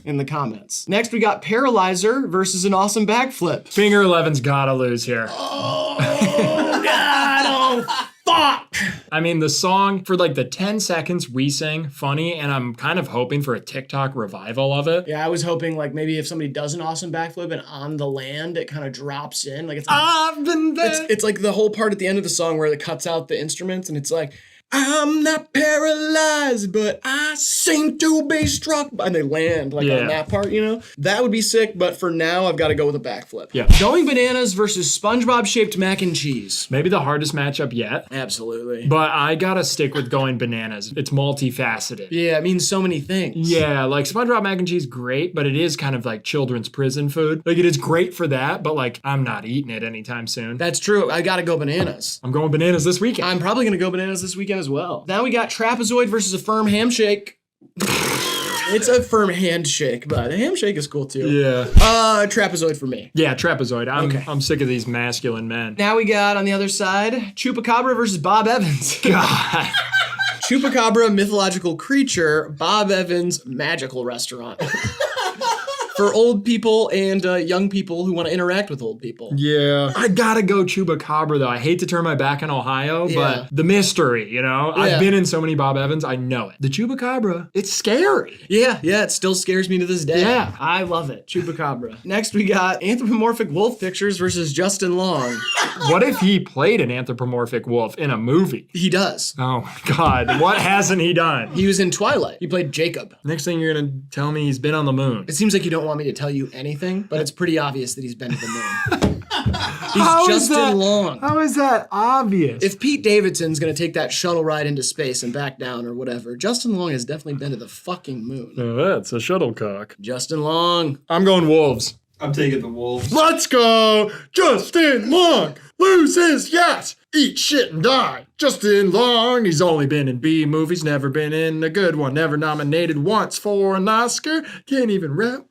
in the comments. Next, we got Paralyzer versus an awesome backflip. Finger 11's gotta lose here. Oh, God, oh, fuck. I mean, the song, for like the 10 seconds we sing, funny, and I'm kind of hoping for a TikTok revival of it. Yeah, I was hoping like maybe if somebody does an awesome backflip and on the land, it kind of drops in. Like it's I've been there. It's like the whole part at the end of the song where it cuts out the instruments and it's like, I'm not paralyzed, but I seem to be struck. And they land like on that part, you know? That would be sick, but for now, I've got to go with a backflip. Yeah. Going Bananas versus SpongeBob-shaped mac and cheese. Maybe the hardest matchup yet. Absolutely. But I gotta stick with Going Bananas. It's multifaceted. Yeah, it means so many things. Yeah, like SpongeBob mac and cheese, great, but it is kind of like children's prison food. Like it is great for that, but like I'm not eating it anytime soon. That's true. I gotta go Bananas. I'm going Bananas this weekend. I'm probably gonna go Bananas this weekend as well. Now we got Trapezoid versus a firm handshake. It's a firm handshake, but a handshake is cool too. Yeah. Trapezoid for me. Yeah, Trapezoid. I'm sick of these masculine men. Now we got on the other side, Chupacabra versus Bob Evans. God. Chupacabra, mythological creature, Bob Evans, magical restaurant. For old people and young people who want to interact with old people. Yeah. I gotta go Chupacabra though. I hate to turn my back on Ohio, but the mystery, you know? Yeah. I've been in so many Bob Evans, I know it. The Chupacabra, it's scary. Yeah, it still scares me to this day. Yeah. I love it. Chupacabra. Next we got Anthropomorphic Wolf Pictures versus Justin Long. What if he played an anthropomorphic wolf in a movie? He does. Oh my God. What hasn't he done? He was in Twilight. He played Jacob. Next thing you're gonna tell me he's been on the moon. It seems like you don't want me to tell you anything, but it's pretty obvious that he's been to the moon. He's Justin Long. How is that obvious? If Pete Davidson's gonna take that shuttle ride into space and back down or whatever, Justin Long has definitely been to the fucking moon. Oh, that's a shuttlecock. Justin Long. I'm going Wolves. I'm taking the Wolves. Let's go! Justin Long loses, yes! Eat shit and die. Justin Long, he's only been in B movies, never been in a good one, never nominated once for an Oscar, can't even rap.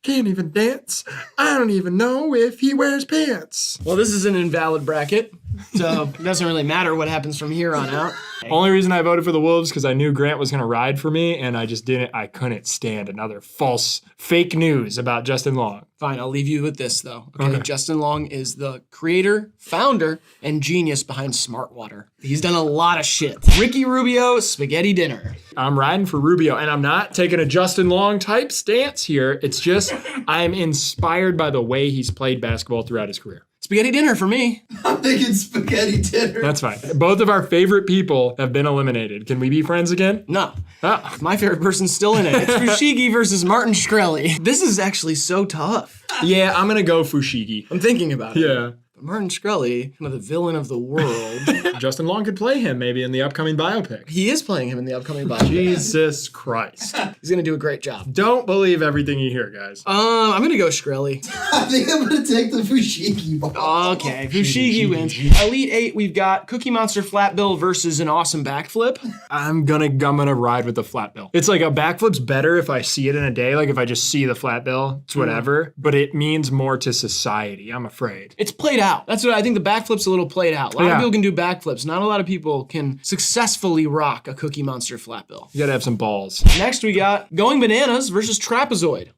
Can't even dance. I don't even know if he wears pants. Well, this is an invalid bracket, so it doesn't really matter what happens from here on out. Only reason I voted for the Wolves because I knew Grant was going to ride for me, and I couldn't stand another false, fake news about Justin Long. Fine, I'll leave you with this, though. Okay. Justin Long is the creator, founder, and genius behind Smartwater. He's done a lot of shit. Ricky Rubio, Spaghetti Dinner. I'm riding for Rubio, and I'm not taking a Justin Long type stance here. It's just I'm inspired by the way he's played basketball throughout his career. Spaghetti dinner for me. I'm thinking spaghetti dinner. That's fine. Both of our favorite people have been eliminated. Can we be friends again? No. Oh. My favorite person's still in it. It's Fushigi versus Martin Shkreli. This is actually so tough. Yeah, I'm gonna go Fushigi. I'm thinking about it. Yeah. Martin Shkreli, kind of the villain of the world. Justin Long could play him maybe in the upcoming biopic. He is playing him in the upcoming biopic. Jesus Christ. He's gonna do a great job. Don't believe everything you hear, guys. I'm gonna go Shkreli. I think I'm gonna take the Fushigi ball. Okay, Fushigi wins. Elite 8, we've got Cookie Monster Flat Bill versus an awesome backflip. I'm gonna ride with the flat bill. It's like a backflip's better if I see it in a day. Like if I just see the flat bill, it's whatever. But it means more to society, I'm afraid. It's played out. That's what I think. The backflip's a little played out. A lot of people can do backflips. Not a lot of people can successfully rock a Cookie Monster Flat Bill. You gotta have some balls. Next we got Going Bananas versus Trapezoid.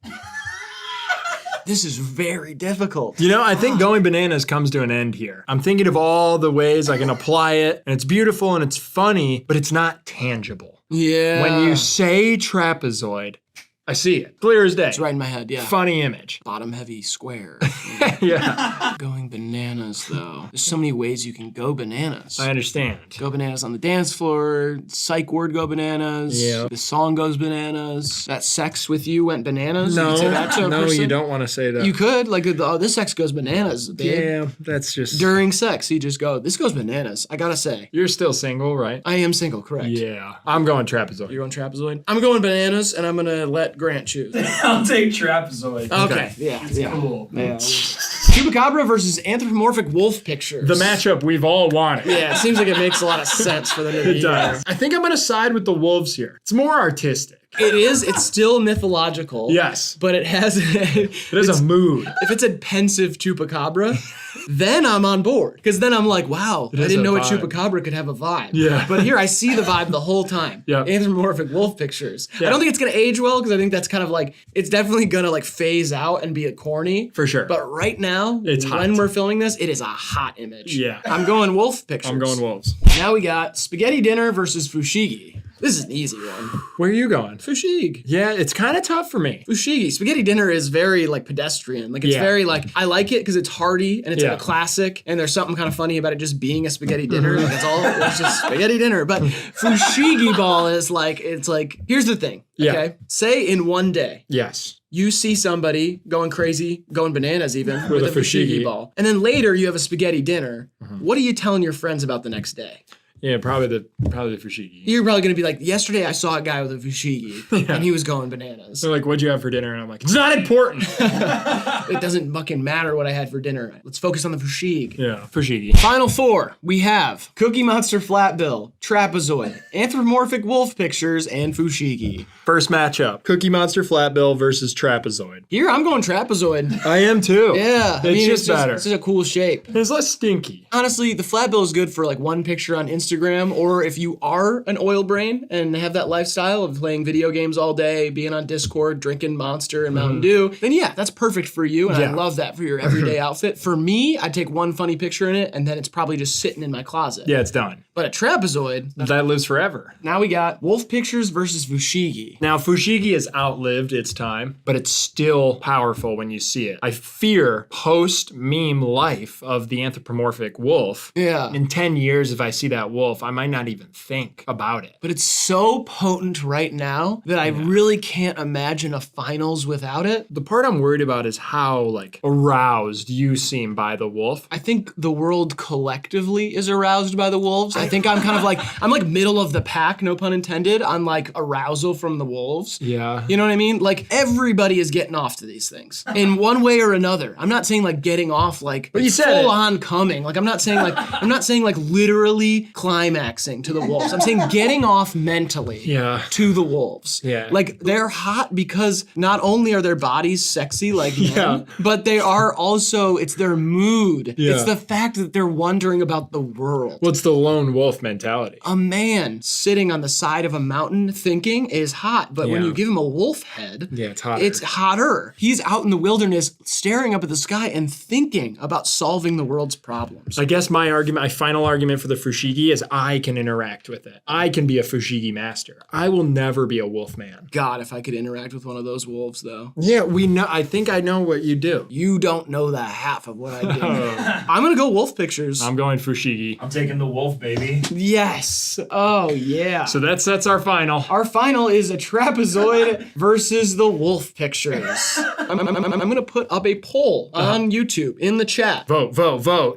This is very difficult. You know, I think Going Bananas comes to an end here. I'm thinking of all the ways I can apply it, and it's beautiful and it's funny, but it's not tangible. Yeah. When you say trapezoid, I see it. Clear as day. It's right in my head, yeah. Funny image. Bottom heavy square. Yeah. Going bananas, though. There's so many ways you can go bananas. I understand. Go bananas on the dance floor. Psych word go bananas. Yeah. The song goes bananas. That sex with you went bananas. No, you could say that to a person. you don't want to say that. You could. Like, this sex goes bananas, babe. Yeah, that's just... During sex, you just go, this goes bananas. I gotta say. You're still single, right? I am single, correct. Yeah. I'm going trapezoid. You're going trapezoid? I'm going bananas, and I'm gonna let Grant choose. I'll take trapezoid. Okay. Yeah. It's cool. Yeah. Chupacabra versus anthropomorphic wolf pictures. The matchup we've all wanted. Yeah, it seems like it makes a lot of sense for them to be It does. I think I'm gonna side with the wolves here. It's more artistic. It is. It's still mythological. Yes. But it has... It has a mood. If it's a pensive Chupacabra, then I'm on board. Because then I'm like, wow, I didn't know a Chupacabra could have a vibe. Yeah. But here, I see the vibe the whole time. Yeah. Anthropomorphic wolf pictures. Yeah. I don't think it's going to age well, because I think that's kind of like... It's definitely going to like phase out and be a corny. For sure. But right now, It's hot. when we're filming this, it is a hot image. Yeah. I'm going wolf pictures. I'm going wolves. Now we got spaghetti dinner versus fushigi. This is an easy one. Where are you going? Fushigi. Yeah, it's kind of tough for me. Fushigi. Spaghetti dinner is very like pedestrian. Like it's very like, I like it because it's hearty and it's like a classic and there's something kind of funny about it just being a spaghetti dinner. Like it's just spaghetti dinner. But fushigi ball is like, it's like, here's the thing. Okay. Say in one day. Yes. You see somebody going crazy, going bananas even, with a fushigi ball. And then later you have a spaghetti dinner. What are you telling your friends about the next day? Yeah, probably the fushigi. You're probably gonna be like, yesterday I saw a guy with a fushigi and he was going bananas. They're like, what'd you have for dinner? And I'm like, it's not important. It doesn't fucking matter what I had for dinner. Let's focus on the fushigi. Yeah, fushigi. Final four, we have Cookie Monster Flat Bill, Trapezoid, Anthropomorphic Wolf Pictures, and Fushigi. First matchup, Cookie Monster Flat Bill versus Trapezoid. Here, I'm going Trapezoid. I am too. Yeah. It's just better. It's just a cool shape. It's less stinky. Honestly, the Flat Bill is good for like one picture on Instagram, or if you are an oil brain and have that lifestyle of playing video games all day, being on Discord, drinking Monster and Mountain Dew, then yeah, that's perfect for you, and I love that for your everyday outfit. For me, I'd take one funny picture in it, and then it's probably just sitting in my closet. Yeah, it's done. But a Trapezoid... That lives forever. Now we got Wolf Pictures versus Fushigi. Now, Fushigi has outlived its time, but it's still powerful when you see it. I fear post-meme life of the anthropomorphic wolf. Yeah. In 10 years, if I see that wolf, I might not even think about it. But it's so potent right now that I really can't imagine a finals without it. The part I'm worried about is how, like, aroused you seem by the wolf. I think the world collectively is aroused by the wolves. I think I'm kind of like, I'm like middle of the pack, no pun intended, on like arousal from the wolves. Yeah. You know what I mean? Like everybody is getting off to these things in one way or another. I'm not saying like getting off like but you said full it. on coming. Like I'm not saying like literally climaxing to the wolves. I'm saying getting off mentally to the wolves. Yeah. Like they're hot because not only are their bodies sexy like men, but they are also, it's their mood. Yeah. It's the fact that they're wondering about the world. Well, it's the lone wolf mentality. A man sitting on the side of a mountain thinking is hot, but when Yeah. you give him a wolf head, Yeah, it's hotter. It's hotter. He's out in the wilderness staring up at the sky and thinking about solving the world's problems. I guess my final argument for the fushigi is I can interact with it. I can be a fushigi master. I will never be a wolf man. God, if I could interact with one of those wolves, though. Yeah, we know. I think I know what you do. You don't know the half of what I do. I'm gonna go wolf pictures. I'm going fushigi. I'm taking the wolf, baby. Yes. Oh, yeah. So that's our final. Our final is a trapezoid versus the wolf pictures. I'm gonna put up a poll on YouTube in the chat. Vote.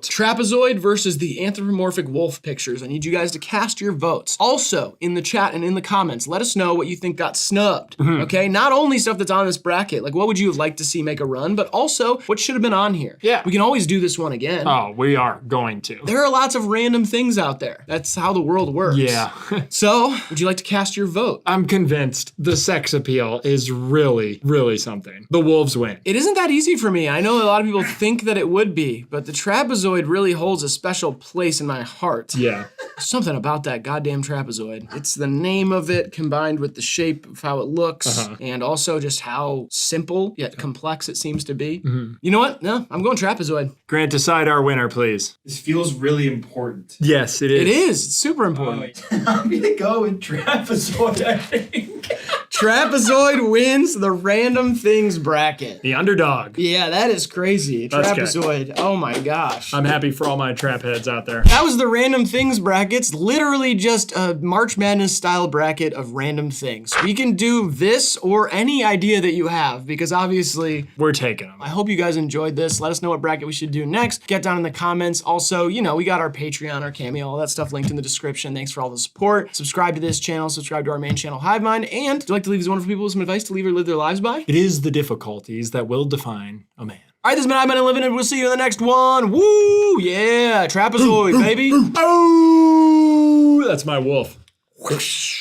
Trapezoid versus the anthropomorphic wolf pictures. I need you guys to cast your votes. Also, in the chat and in the comments, let us know what you think got snubbed. Okay? Not only stuff that's on this bracket, like what would you have liked to see make a run, but also what should have been on here. Yeah. We can always do this one again. Oh, we are going to. There are lots of random things out there. That's how the world works. Yeah. So, would you like to cast your vote? I'm convinced the sex appeal is really, really something. The wolves win. It isn't that easy for me. I know a lot of people think that it would be, but the trapezoid really holds a special place in my heart. Yeah. Something about that goddamn trapezoid. It's the name of it combined with the shape of how it looks and also just how simple yet complex it seems to be. You know what? No, I'm going trapezoid. Grant, decide our winner, please. This feels really important. Yes, it is. It is. It's super important. I'm gonna go with trapezoid, I think. Trapezoid wins the random things bracket. The underdog. Yeah, that is crazy. That's good. Trapezoid. Oh my gosh. I'm happy for all my trap heads out there. That was the random things brackets, literally just a March Madness style bracket of random things. We can do this or any idea that you have because obviously we're taking them. I hope you guys enjoyed this. Let us know what bracket we should do next. Get down in the comments. Also, you know, we got our Patreon, our Cameo, all that stuff linked in the description. Thanks for all the support. Subscribe to this channel, subscribe to our main channel, HIVEMIND, and would you like to leave these wonderful people with some advice to leave or live their lives by? It is the difficulties that will define a man. All right, this has been HIVEMIND and Living, and we'll see you in the next one. Woo! Yeah, trapezoid, baby. Oh, that's my wolf.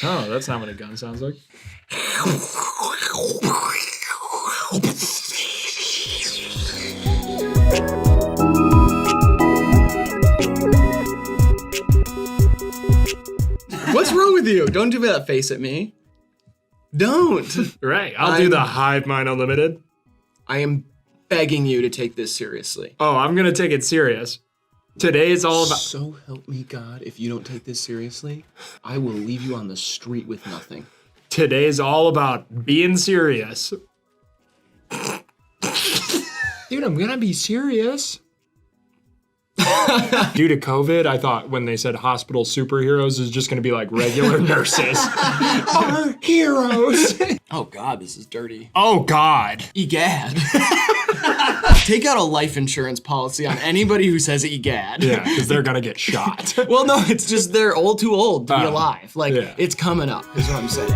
Oh, that's not what a gun sounds like. What's wrong with you? Don't do that face at me. Don't. Right, I'll do the HIVEMIND Unlimited. I am begging you to take this seriously. Oh, I'm gonna take it serious. Today is all about. So help me God, if you don't take this seriously, I will leave you on the street with nothing. Today is all about being serious. Dude, I'm gonna be serious. Due to COVID, I thought when they said hospital superheroes is just gonna be like regular nurses. Our heroes. Oh God, this is dirty. Oh God. Egad. Take out a life insurance policy on anybody who says egad. Yeah, because they're gonna get shot. Well, no, it's just they're too old to be Oh, alive. Like, yeah. it's coming up, is what I'm saying.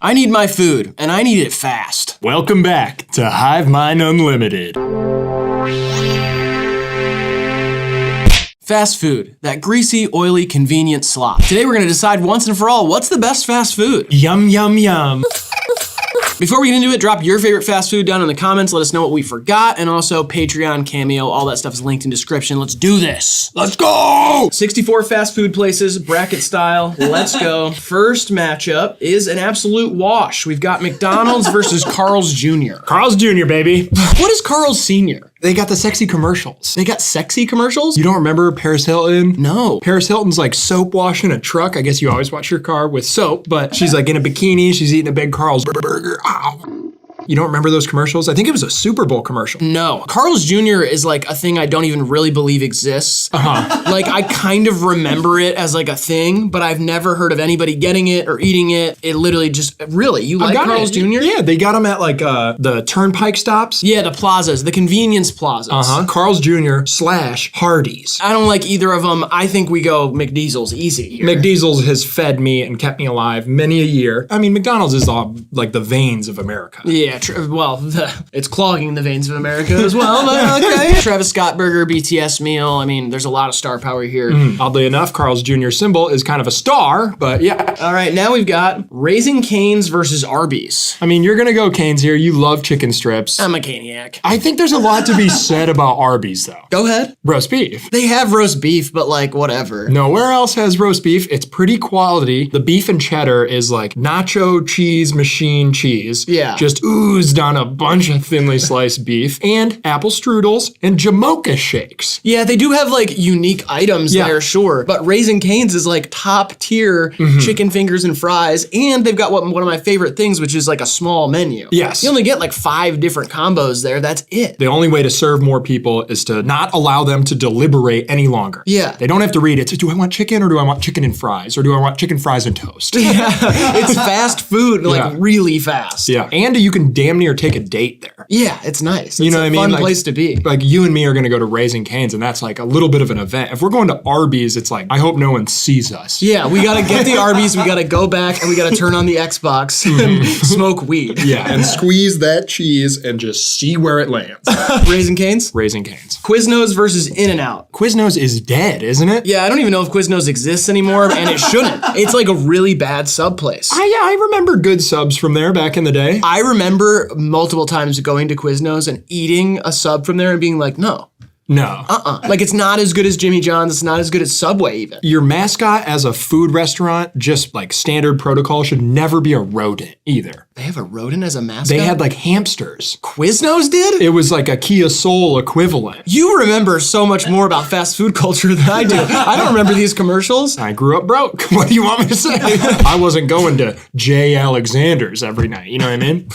I need my food, and I need it fast. Welcome back to HIVEMIND Unlimited. Fast food, that greasy, oily, convenient slop. Today we're gonna decide once and for all, what's the best fast food? Yum, yum, yum. Before we get into it, drop your favorite fast food down in the comments. Let us know what we forgot. And also Patreon, Cameo, all that stuff is linked in description. Let's do this. Let's go! 64 fast food places, bracket style. Let's go. First matchup is an absolute wash. We've got McDonald's versus Carl's Jr. Carl's Jr., baby. What is Carl's Sr.? They got the sexy commercials. They got sexy commercials? You don't remember Paris Hilton? No. Paris Hilton's like soap washing a truck. I guess you always wash your car with soap, but she's like in a bikini. She's eating a big Carl's burger. Ow. You don't remember those commercials? I think it was a Super Bowl commercial. No. Carl's Jr. is like a thing I don't even really believe exists. Like I kind of remember it as like a thing, but I've never heard of anybody getting it or eating it. It literally just, really, you like Carl's Jr.? Yeah, they got them at like the turnpike stops. Yeah, the plazas, the convenience plazas. Carl's Jr. / Hardee's. I don't like either of them. I think we go McDiesel's easy here. McDiesel's has fed me and kept me alive many a year. I mean, McDonald's is all like the veins of America. Yeah, It's clogging the veins of America as well, but okay. Travis Scott burger, BTS meal. I mean, there's a lot of star power here. Oddly enough, Carl's Jr. symbol is kind of a star, but yeah. All right, now we've got Raising Cane's versus Arby's. I mean, you're gonna go Cane's here. You love chicken strips. I'm a Caniac. I think there's a lot to be said about Arby's, though. Go ahead. Roast beef. They have roast beef, but like, whatever. Nowhere else has roast beef. It's pretty quality. The beef and cheddar is like nacho cheese machine cheese. Yeah. Just oozed on a bunch of thinly sliced beef and apple strudels and Jamocha shakes. Yeah, they do have like unique items there, sure. But Raising Cane's is like top tier chicken fingers and fries. And they've got one of my favorite things, which is like a small menu. Yes. You only get like 5 different combos there. That's it. The only way to serve more people is to not allow them to deliberate any longer. Yeah. They don't have to read it. Do I want chicken or do I want chicken and fries? Or do I want chicken fries and toast? Yeah. It's fast food, like really fast. Yeah. And you can damn near take a date there. Yeah, it's nice. You It's know what I a mean? fun Like, place to be. Like you and me are gonna go to Raising Cane's and that's like a little bit of an event. If we're going to Arby's, it's like, I hope no one sees us. Yeah, we gotta get the Arby's, we gotta go back, and we gotta turn on the Xbox and smoke weed. Yeah, and squeeze that cheese and just see where it lands. Raising Cane's? Raising Cane's. Quiznos versus In-N-Out. Quiznos is dead, isn't it? Yeah, I don't even know if Quiznos exists anymore, and it shouldn't. It's like a really bad sub place. I remember good subs from there back in the day. I remember multiple times going to Quiznos and eating a sub from there and being like, no. No. Like, it's not as good as Jimmy John's. It's not as good as Subway, even. Your mascot as a food restaurant, just like standard protocol, should never be a rodent either. They have a rodent as a mascot? They had like hamsters. Quiznos did? It was like a Kia Soul equivalent. You remember so much more about fast food culture than I do. I don't remember these commercials. I grew up broke. What do you want me to say? I wasn't going to J. Alexander's every night. You know what I mean?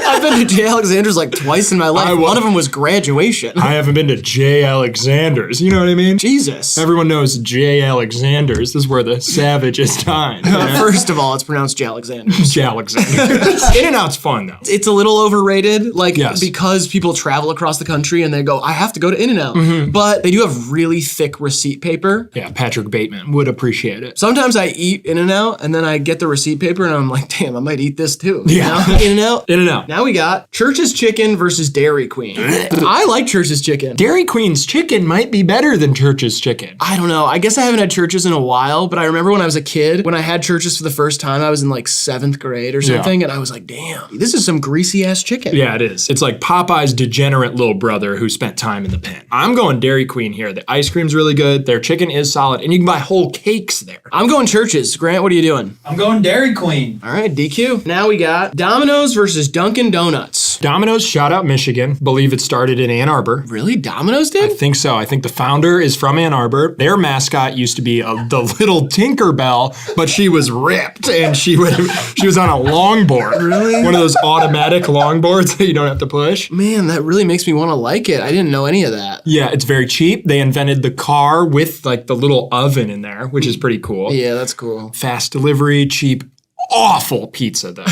I've been to J. Alexander's like twice in my life. One of them was graduation. I haven't been to J. Alexander's. You know what I mean? Jesus. Everyone knows J. Alexander's. This is where the savage is dined. First of all, it's pronounced J. Alexander's. J. Alexander's. In-N-Out's fun though. It's a little overrated, like because people travel across the country and they go, I have to go to In-N-Out. But they do have really thick receipt paper. Yeah, Patrick Bateman would appreciate it. Sometimes I eat In-N-Out and then I get the receipt paper and I'm like, damn, I might eat this too. Yeah. You know? In-N-Out. In-N-Out. Now we got Church's Chicken versus Dairy Queen. I like Church's Chicken. Dairy Queen's chicken might be better than Church's chicken. I don't know. I guess I haven't had Church's in a while, but I remember when I was a kid, when I had Church's for the first time, I was in like 7th grade or something, and I was like, damn, this is some greasy ass chicken. Yeah, it is. It's like Popeye's degenerate little brother who spent time in the pen. I'm going Dairy Queen here. The ice cream's really good. Their chicken is solid, and you can buy whole cakes there. I'm going Church's. Grant, what are you doing? I'm going Dairy Queen. All right, DQ. Now we got Domino's versus Dunkin' Donuts. Domino's, shout out Michigan. Believe it started in Ann Arbor. Really? Domino's did? I think so. I think the founder is from Ann Arbor. Their mascot used to be the little Tinkerbell, but she was ripped and she was on a longboard. Really? One of those automatic longboards that you don't have to push. Man, that really makes me want to like it. I didn't know any of that. Yeah, it's very cheap. They invented the car with like the little oven in there, which is pretty cool. Yeah, that's cool. Fast delivery, cheap, awful pizza though.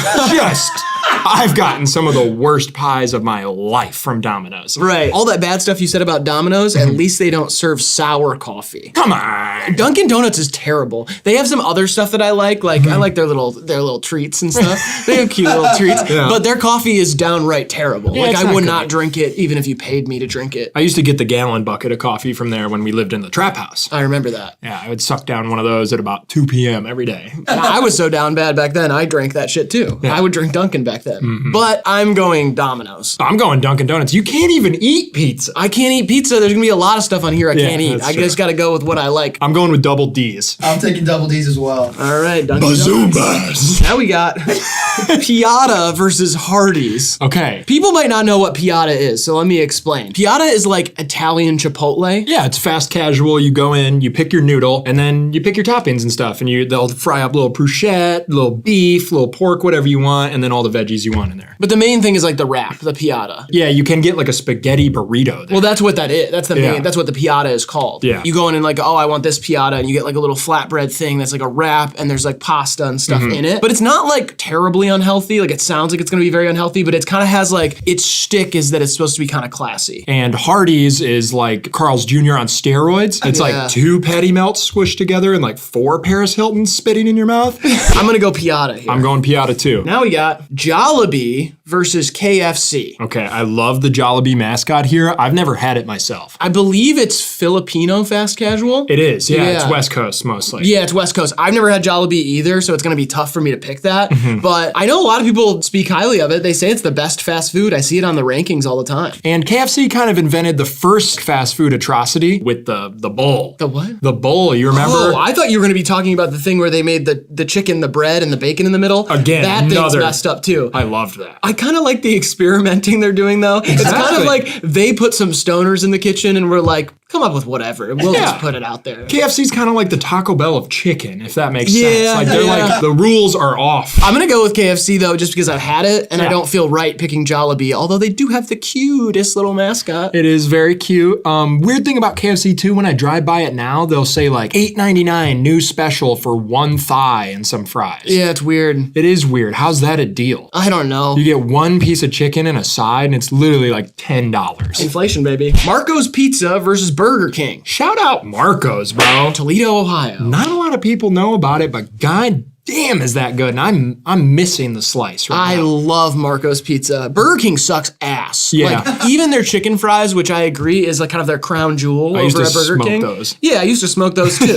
I've gotten some of the worst pies of my life from Domino's. Right. All that bad stuff you said about Domino's, at least they don't serve sour coffee. Come on. Dunkin' Donuts is terrible. They have some other stuff that I like. I like their little treats and stuff. They have cute little treats. Yeah. But their coffee is downright terrible. Yeah, I would not drink it even if you paid me to drink it. I used to get the gallon bucket of coffee from there when we lived in the trap house. I remember that. Yeah, I would suck down one of those at about 2 p.m. every day. I was so down bad back then, I drank that shit too. Yeah. I would drink Dunkin' back then. But I'm going Domino's. I'm going Dunkin' Donuts. You can't even eat pizza. I can't eat pizza. There's gonna be a lot of stuff on here I can't eat. I just gotta go with what I like. I'm going with double D's. I'm taking double D's as well. All right, Dunkin' Donuts. Now we got Piata versus Hardee's. Okay. People might not know what Piata is, so let me explain. Piata is like Italian Chipotle. Yeah, it's fast casual. You go in, you pick your noodle, and then you pick your toppings and stuff, and they'll fry up little bruschetta, little beef, little pork, whatever you want, and then all the veggies you want in there. But the main thing is like the wrap, the Piata. Yeah, you can get like a spaghetti burrito there. Well, that's what that is. That's the main. That's what the Piata is called. Yeah. You go in and like, oh, I want this Piata, and you get like a little flatbread thing that's like a wrap, and there's like pasta and stuff in it. But it's not like terribly unhealthy. Like it sounds like it's gonna be very unhealthy, but it kind of has like its shtick is that it's supposed to be kind of classy. And Hardee's is like Carl's Jr. on steroids. It's like 2 patty melts squished together and like 4 Paris Hiltons spitting in your mouth. I'm gonna go Piata here. I'm going Piata too. Now we got Jolly Jollibee versus KFC. Okay, I love the Jollibee mascot here. I've never had it myself. I believe it's Filipino fast casual. It is, yeah. It's West Coast mostly. Yeah, it's West Coast. I've never had Jollibee either, so it's gonna be tough for me to pick that. But I know a lot of people speak highly of it. They say it's the best fast food. I see it on the rankings all the time. And KFC kind of invented the first fast food atrocity with the bowl. The what? The bowl, you remember? Oh, I thought you were gonna be talking about the thing where they made the chicken, the bread, and the bacon in the middle. Again, that thing's messed up too. I loved that. I kind of like the experimenting they're doing though. It's kind of like they put some stoners in the kitchen and we're like, come up with whatever. We'll just put it out there. KFC's kind of like the Taco Bell of chicken, if that makes sense. Like they're like, the rules are off. I'm gonna go with KFC though, just because I've had it and I don't feel right picking Jollibee, although they do have the cutest little mascot. It is very cute. Weird thing about KFC too, when I drive by it now, they'll say like $8.99 new special for one thigh and some fries. Yeah, it's weird. It is weird. How's that a deal? I don't know. You get one piece of chicken and a side and it's literally like $10. Inflation, baby. Marco's Pizza versus Burger King. Shout out Marco's, bro. Toledo, Ohio. Not a lot of people know about it, but god damn is that good. And I'm missing the slice right now. I love Marco's Pizza. Burger King sucks ass. Yeah. Like, even their chicken fries, which I agree is like kind of their crown jewel over at Burger King. Those. Yeah, I used to smoke those too.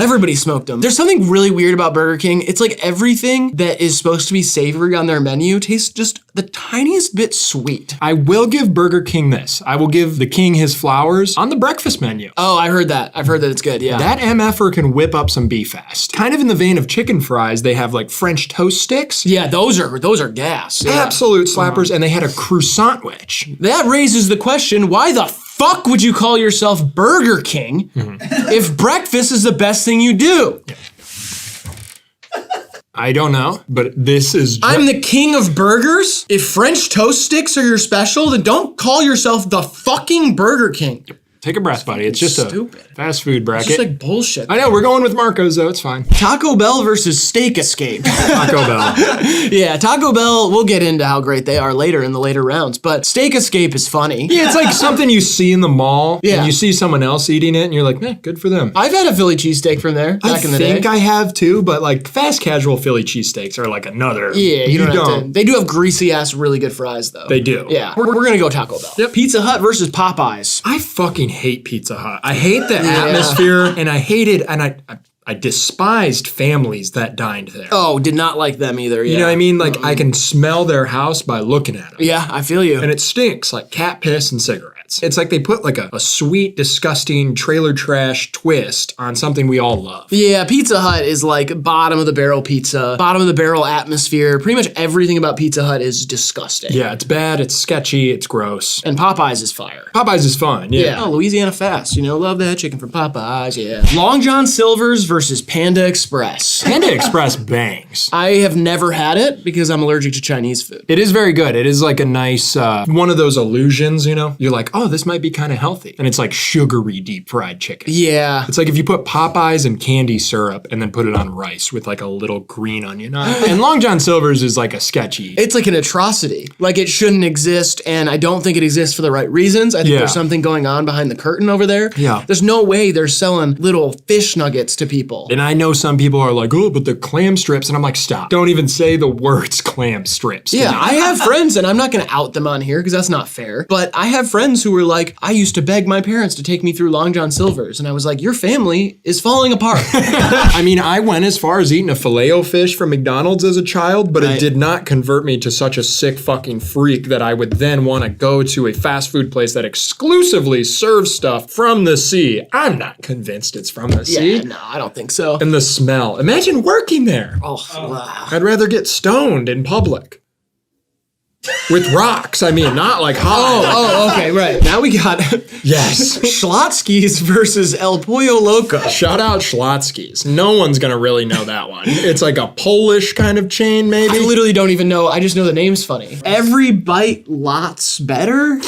Everybody smoked them. There's something really weird about Burger King. It's like everything that is supposed to be savory on their menu tastes just the tiniest bit sweet. I will give Burger King this. I will give the king his flowers on the breakfast menu. Oh, I heard that. I've heard that it's good, yeah. That MFer can whip up some beef fast. Kind of in the vein of chicken fries, they have like French toast sticks. Yeah, those are gas. Yeah. Absolute slappers, and they had a croissant wedge. That raises the question, why the fuck would you call yourself Burger King if breakfast is the best thing you do? I don't know, but this is... I'm the king of burgers? If French toast sticks are your special, then don't call yourself the fucking Burger King. Take a breath, buddy. It's just stupid. A fast food bracket. It's just like bullshit. I know, we're going with Marco's though, it's fine. Taco Bell versus Steak Escape. Taco Bell. Yeah, Taco Bell, we'll get into how great they are later in the later rounds, but Steak Escape is funny. Yeah, it's like something you see in the mall, Yeah. and you see someone else eating it, and you're like, good for them. I've had a Philly cheesesteak from there back in the day. I think I have too, but like fast casual Philly cheesesteaks are like another. Yeah, you don't have to. They do have greasy ass, really good fries though. They do. Yeah, we're gonna go Taco Bell. Yep. Pizza Hut versus Popeyes. I fucking hate Pizza Hut. I hate the atmosphere, and I hated, and I despised families that dined there. Oh, did not like them either. Yeah. You know what I mean? Like I can smell their house by looking at them. Yeah, I feel you. And it stinks like cat piss and cigarettes. It's like they put like a sweet, disgusting trailer trash twist on something we all love. Yeah, Pizza Hut is like bottom of the barrel pizza, bottom of the barrel atmosphere. Pretty much everything about Pizza Hut is disgusting. Yeah, it's bad, it's sketchy, it's gross. And Popeyes is fire. Popeyes is fun, yeah. Oh, Louisiana Fast, love that chicken from Popeyes, yeah. Long John Silver's versus Panda Express. Panda Express bangs. I have never had it because I'm allergic to Chinese food. It is very good. It is like a nice, one of those illusions, You're like, oh, this might be kind of healthy. And it's like sugary deep fried chicken. Yeah. It's like if you put Popeyes and candy syrup and then put it on rice with like a little green onion on it. And Long John Silver's is like a sketchy. It's like an atrocity. Like it shouldn't exist, and I don't think it exists for the right reasons. I think there's something going on behind the curtain over there. Yeah. There's no way they're selling little fish nuggets to people. And I know some people are like, oh, but the clam strips. And I'm like, stop. Don't even say the words clam strips. Yeah, I have friends, and I'm not gonna out them on here because that's not fair, but I have friends who were like, I used to beg my parents to take me through Long John Silver's, and I was like, your family is falling apart. I mean, I went as far as eating a Filet-O-Fish from McDonald's as a child, but it did not convert me to such a sick fucking freak that I would then want to go to a fast food place that exclusively serves stuff from the sea. I'm not convinced it's from the sea. Yeah, no, I don't think so. And the smell. Imagine working there. Oh. I'd rather get stoned in public. With rocks, I mean, not like hot. Oh, okay, right. Now we got yes, Schlotzsky's versus El Pollo Loco. Shout out Schlotzsky's. No one's gonna really know that one. It's like a Polish kind of chain, maybe. I literally don't even know. I just know the name's funny. Every bite lots better.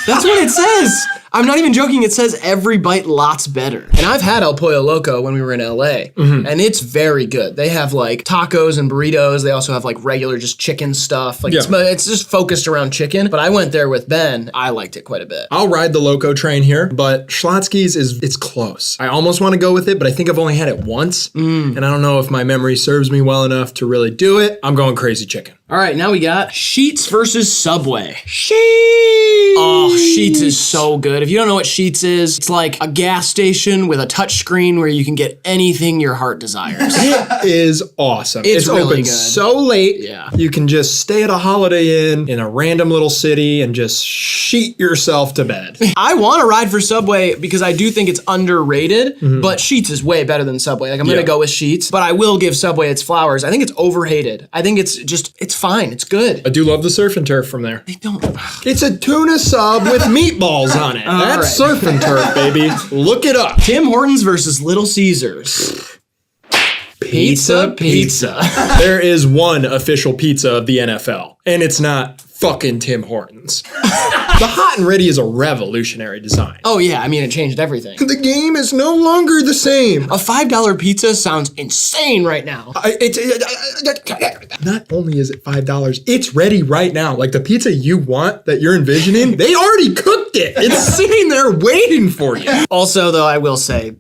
That's what it says. I'm not even joking. It says every bite lots better. And I've had El Pollo Loco when we were in LA, and it's very good. They have like tacos and burritos. They also have like regular just chicken stuff. Like it's just focused around chicken. But I went there with Ben. I liked it quite a bit. I'll ride the Loco train here, but Schlotzsky's it's close. I almost want to go with it, but I think I've only had it once, and I don't know if my memory serves me well enough to really do it. I'm going Crazy Chicken. All right, now we got Sheetz versus Subway. Sheetz! Oh, Sheetz is so good. If you don't know what Sheetz is, it's like a gas station with a touch screen where you can get anything your heart desires. It is awesome. It's really open good. so late. Yeah. You can just stay at a Holiday Inn in a random little city and just sheet yourself to bed. I want to ride for Subway because I do think it's underrated, but Sheetz is way better than Subway. Like I'm going to go with Sheetz, but I will give Subway its flowers. I think it's overhated. I think it's fine. It's good. I do love the surf and turf from there. They don't. It's a tuna sub with meatballs on it. That's surf and turf, baby. Look it up. Tim Hortons versus Little Caesars. Pizza. There is one official pizza of the NFL, and it's not fucking Tim Hortons. The hot and ready is a revolutionary design. Oh yeah, I mean it changed everything. The game is no longer the same. A $5 pizza sounds insane right now. Not only is it $5, it's ready right now. Like the pizza you want that you're envisioning, they already cooked it. It's sitting there waiting for you. Also, though, I will say,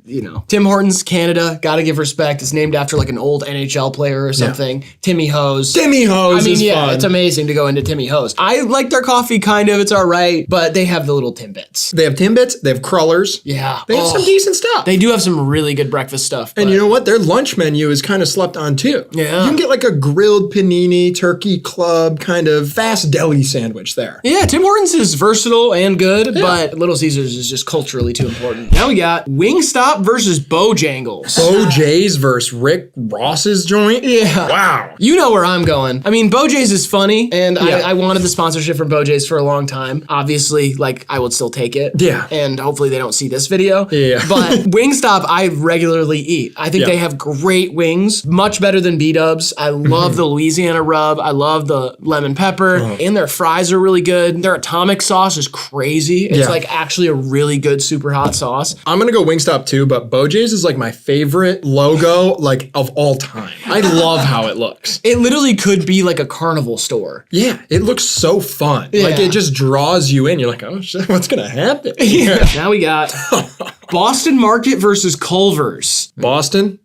Tim Hortons, Canada, gotta give respect. It's named after like an old NHL player or something. Yeah. Timmy Hose. Timmy Hose is fun. It's amazing to go into Timmy Hose. I like their coffee, kind of. It's all right, but they have the little Timbits. They have Timbits. They have Crullers. Yeah. They have some decent stuff. They do have some really good breakfast stuff. And you know what? Their lunch menu is kind of slept on too. Yeah. You can get like a grilled panini, turkey club, kind of fast deli sandwich there. Yeah, Tim Hortons is versatile and good, but Little Caesars is just culturally too important. Now we got Wingstop versus Bojangles. Bojay's versus Rick Ross's joint? Yeah. Wow. You know where I'm going. I mean, Bojay's is funny, and I wanted the sponsorship from Bojay's for a long time. Obviously, like, I would still take it. Yeah. And hopefully they don't see this video. Yeah. But Wingstop, I regularly eat. I think they have great wings, much better than B-dubs. I love the Louisiana rub. I love the lemon pepper. And their fries are really good. Their atomic sauce is crazy. It's like actually a really good super hot sauce. I'm gonna go Wingstop too, but Bojay's is like my favorite logo like of all time. I love how it looks. It literally could be like a carnival store. Yeah, it looks so fun. Yeah. Like it just draws you in. You're like, oh shit, what's gonna happen? Yeah. Now we got Boston Market versus Culver's. Boston?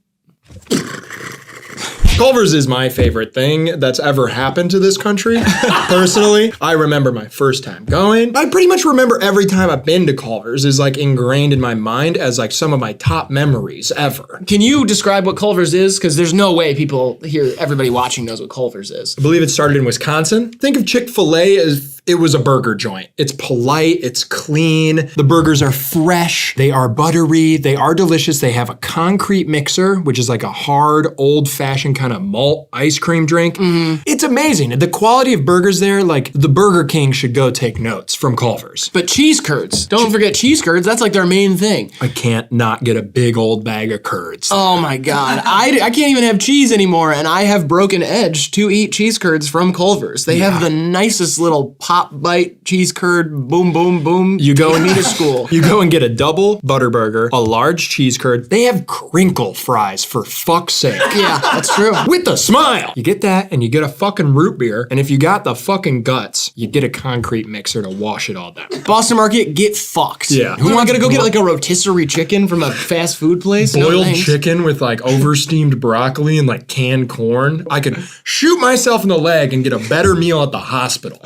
Culver's is my favorite thing that's ever happened to this country. Personally, I remember my first time going. I pretty much remember every time I've been to Culver's is like ingrained in my mind as like some of my top memories ever. Can you describe what Culver's is? Because there's no way people here, everybody watching knows what Culver's is. I believe it started in Wisconsin. Think of Chick-fil-A as it was a burger joint. It's polite, it's clean. The burgers are fresh, they are buttery, they are delicious. They have a concrete mixer, which is like a hard, old-fashioned kind of malt ice cream drink. It's amazing. The quality of burgers there, like the Burger King should go take notes from Culver's. But cheese curds. Don't forget cheese curds. That's like their main thing. I can't not get a big old bag of curds. Oh my God. I can't even have cheese anymore, and I have broken edge to eat cheese curds from Culver's. They have the nicest little pop bite cheese curd, boom, boom, boom. You go and eat to school. You go and get a double butter burger, a large cheese curd. They have crinkle fries for fuck's sake. Yeah, that's true. With a smile. You get that and you get a fucking root beer. And if you got the fucking guts, you get a concrete mixer to wash it all down. Boston Market, get fucked. Yeah. Who am I gonna go get like a rotisserie chicken from a fast food place? Boiled chicken with like oversteamed broccoli and like canned corn. I could shoot myself in the leg and get a better meal at the hospital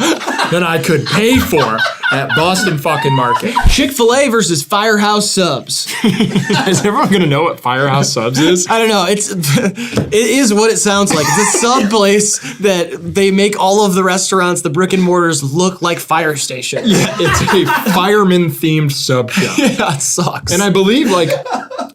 than I could pay for at Boston fucking Market. Chick-fil-A versus Firehouse Subs. Is everyone gonna know what Firehouse Subs is? I don't know. it is what it sounds like. It's a sub place that they make all of the restaurants, the brick and mortars, look like fire stations. Yeah, it's a fireman themed sub shop. Yeah, it sucks. And I believe like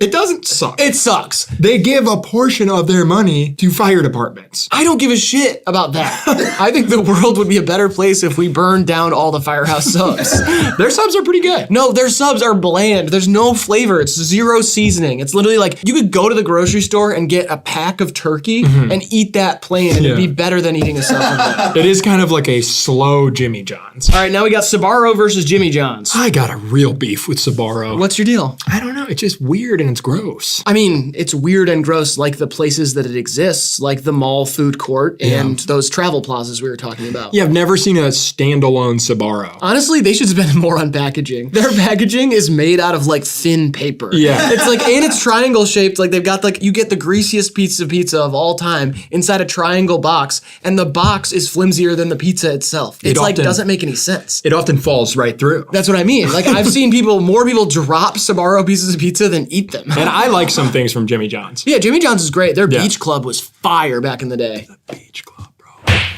It doesn't suck. It sucks. They give a portion of their money to fire departments. I don't give a shit about that. I think the world would be a better place if we burned down all the Firehouse subs. Their subs are pretty good. No, their subs are bland. There's no flavor. It's zero seasoning. It's literally like you could go to the grocery store and get a pack of turkey and eat that plain, and it'd be better than eating a sub from that. It is kind of like a slow Jimmy John's. All right, now we got Sbarro versus Jimmy John's. I got a real beef with Sbarro. What's your deal? I don't know. It's just weird and it's gross. I mean, it's weird and gross like the places that it exists, like the mall food court and those travel plazas we were talking about. Yeah, I've never seen a standalone Sbarro. Honestly, they should spend more on packaging. Their packaging is made out of like thin paper. Yeah. It's like, and it's triangle shaped. Like they've got like, you get the greasiest pizza of all time inside a triangle box, and the box is flimsier than the pizza itself. It's like, doesn't make any sense. It often falls right through. That's what I mean. Like I've seen more people drop Sbarro pieces of pizza than eat them. And I like some things from Jimmy John's. Yeah, Jimmy John's is great. Their Beach Club was fire back in the day. The Beach Club, bro.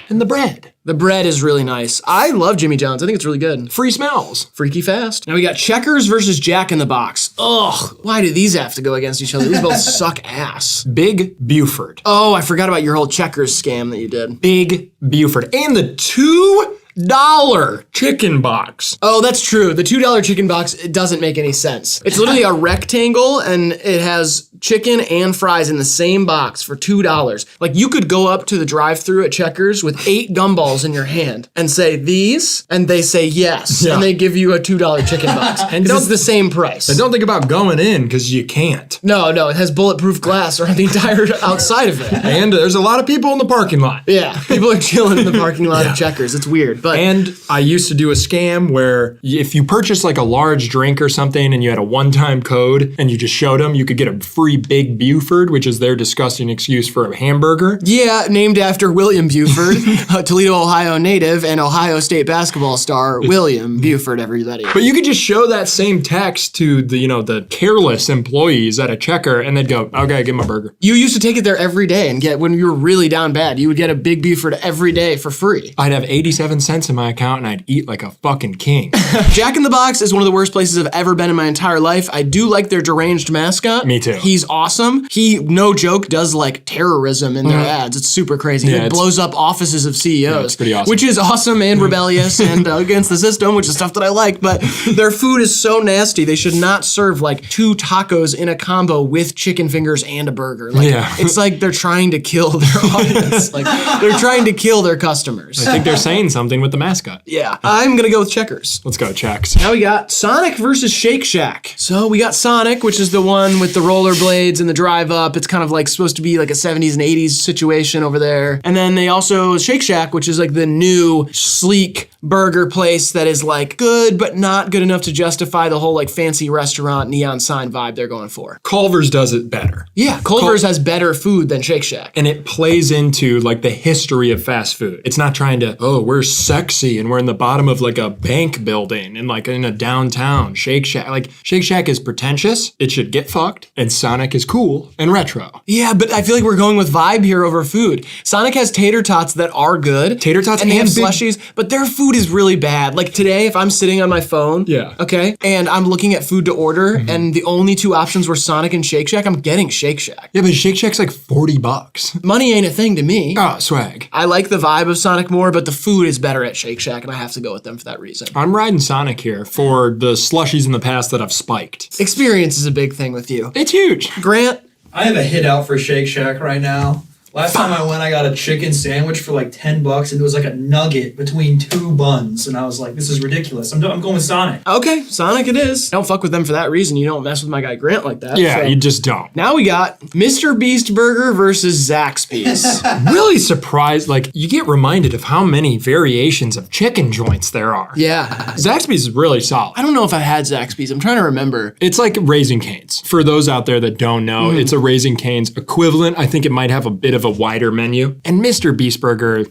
And the bread. The bread is really nice. I love Jimmy John's. I think it's really good. Free smells. Freaky fast. Now we got Checkers versus Jack in the Box. Ugh, why do these have to go against each other? These both suck ass. Big Buford. Oh, I forgot about your whole Checkers scam that you did. Big Buford. And the $2 chicken box. Oh, that's true. The $2 chicken box, it doesn't make any sense. It's literally a rectangle and it has chicken and fries in the same box for $2. Like you could go up to the drive-thru at Checkers with 8 gumballs in your hand and say these, and they say yes, and they give you a $2 chicken box. And it's the same price. And don't think about going in because you can't. No, it has bulletproof glass around the entire outside of it. And there's a lot of people in the parking lot. Yeah, people are chilling in the parking lot of Checkers. It's weird. But and I used to do a scam where if you purchased like a large drink or something and you had a one-time code and you just showed them, you could get a free Big Buford, which is their disgusting excuse for a hamburger. Yeah, named after William Buford, a Toledo, Ohio native and Ohio State basketball star William Buford, everybody. But you could just show that same text to the, the careless employees at a Checker and they'd go, okay, give him a burger. You used to take it there every day and when you were really down bad, you would get a Big Buford every day for free. I'd have 87 cents in my account and I'd eat like a fucking king. Jack in the Box is one of the worst places I've ever been in my entire life. I do like their deranged mascot. Me too. He's awesome. He, no joke, does like terrorism in their ads. It's super crazy. He blows up offices of CEOs. Yeah, it's pretty awesome. Which is awesome and rebellious and against the system, which is stuff that I like. But their food is so nasty. They should not serve like 2 tacos in a combo with chicken fingers and a burger. Like, it's like they're trying to kill their audience. Like they're trying to kill their customers. I think they're saying something with the mascot. Yeah, I'm gonna go with Checkers. Let's go Checks. Now we got Sonic versus Shake Shack. So we got Sonic, which is the one with the rollerblades and the drive up. It's kind of like supposed to be like a 70s and 80s situation over there. And then they also Shake Shack, which is like the new sleek burger place that is like good, but not good enough to justify the whole like fancy restaurant neon sign vibe they're going for. Culver's does it better. Yeah, Culver's has better food than Shake Shack. And it plays into like the history of fast food. It's not trying to, we're sexy and we're in the bottom of like a bank building and like in a downtown. Shake Shack. Like Shake Shack is pretentious. It should get fucked. And Sonic is cool and retro. Yeah, but I feel like we're going with vibe here over food. Sonic has tater tots that are good. Tater tots and they have big slushies, but their food is really bad. Like today, if I'm sitting on my phone, okay, and I'm looking at food to order, and the only 2 options were Sonic and Shake Shack, I'm getting Shake Shack. Yeah, but Shake Shack's like $40. Money ain't a thing to me. Oh, swag. I like the vibe of Sonic more, but the food is better at Shake Shack, and I have to go with them for that reason. I'm riding Sonic here for the slushies in the past that I've spiked. Experience is a big thing with you. It's huge. Grant? I have a hit out for Shake Shack right now. Last time I went, I got a chicken sandwich for like $10, and it was like a nugget between 2 buns, and I was like, "This is ridiculous." I'm going with Sonic. Okay, Sonic it is. Don't fuck with them for that reason. You don't mess with my guy Grant like that. Yeah, you just don't. Now we got Mr. Beast Burger versus Zaxby's. Really surprised. Like you get reminded of how many variations of chicken joints there are. Yeah, Zaxby's is really solid. I don't know if I've had Zaxby's. I'm trying to remember. It's like Raising Cane's. For those out there that don't know, it's a Raising Cane's equivalent. I think it might have a bit of a wider menu. And Mr. Beast Burger,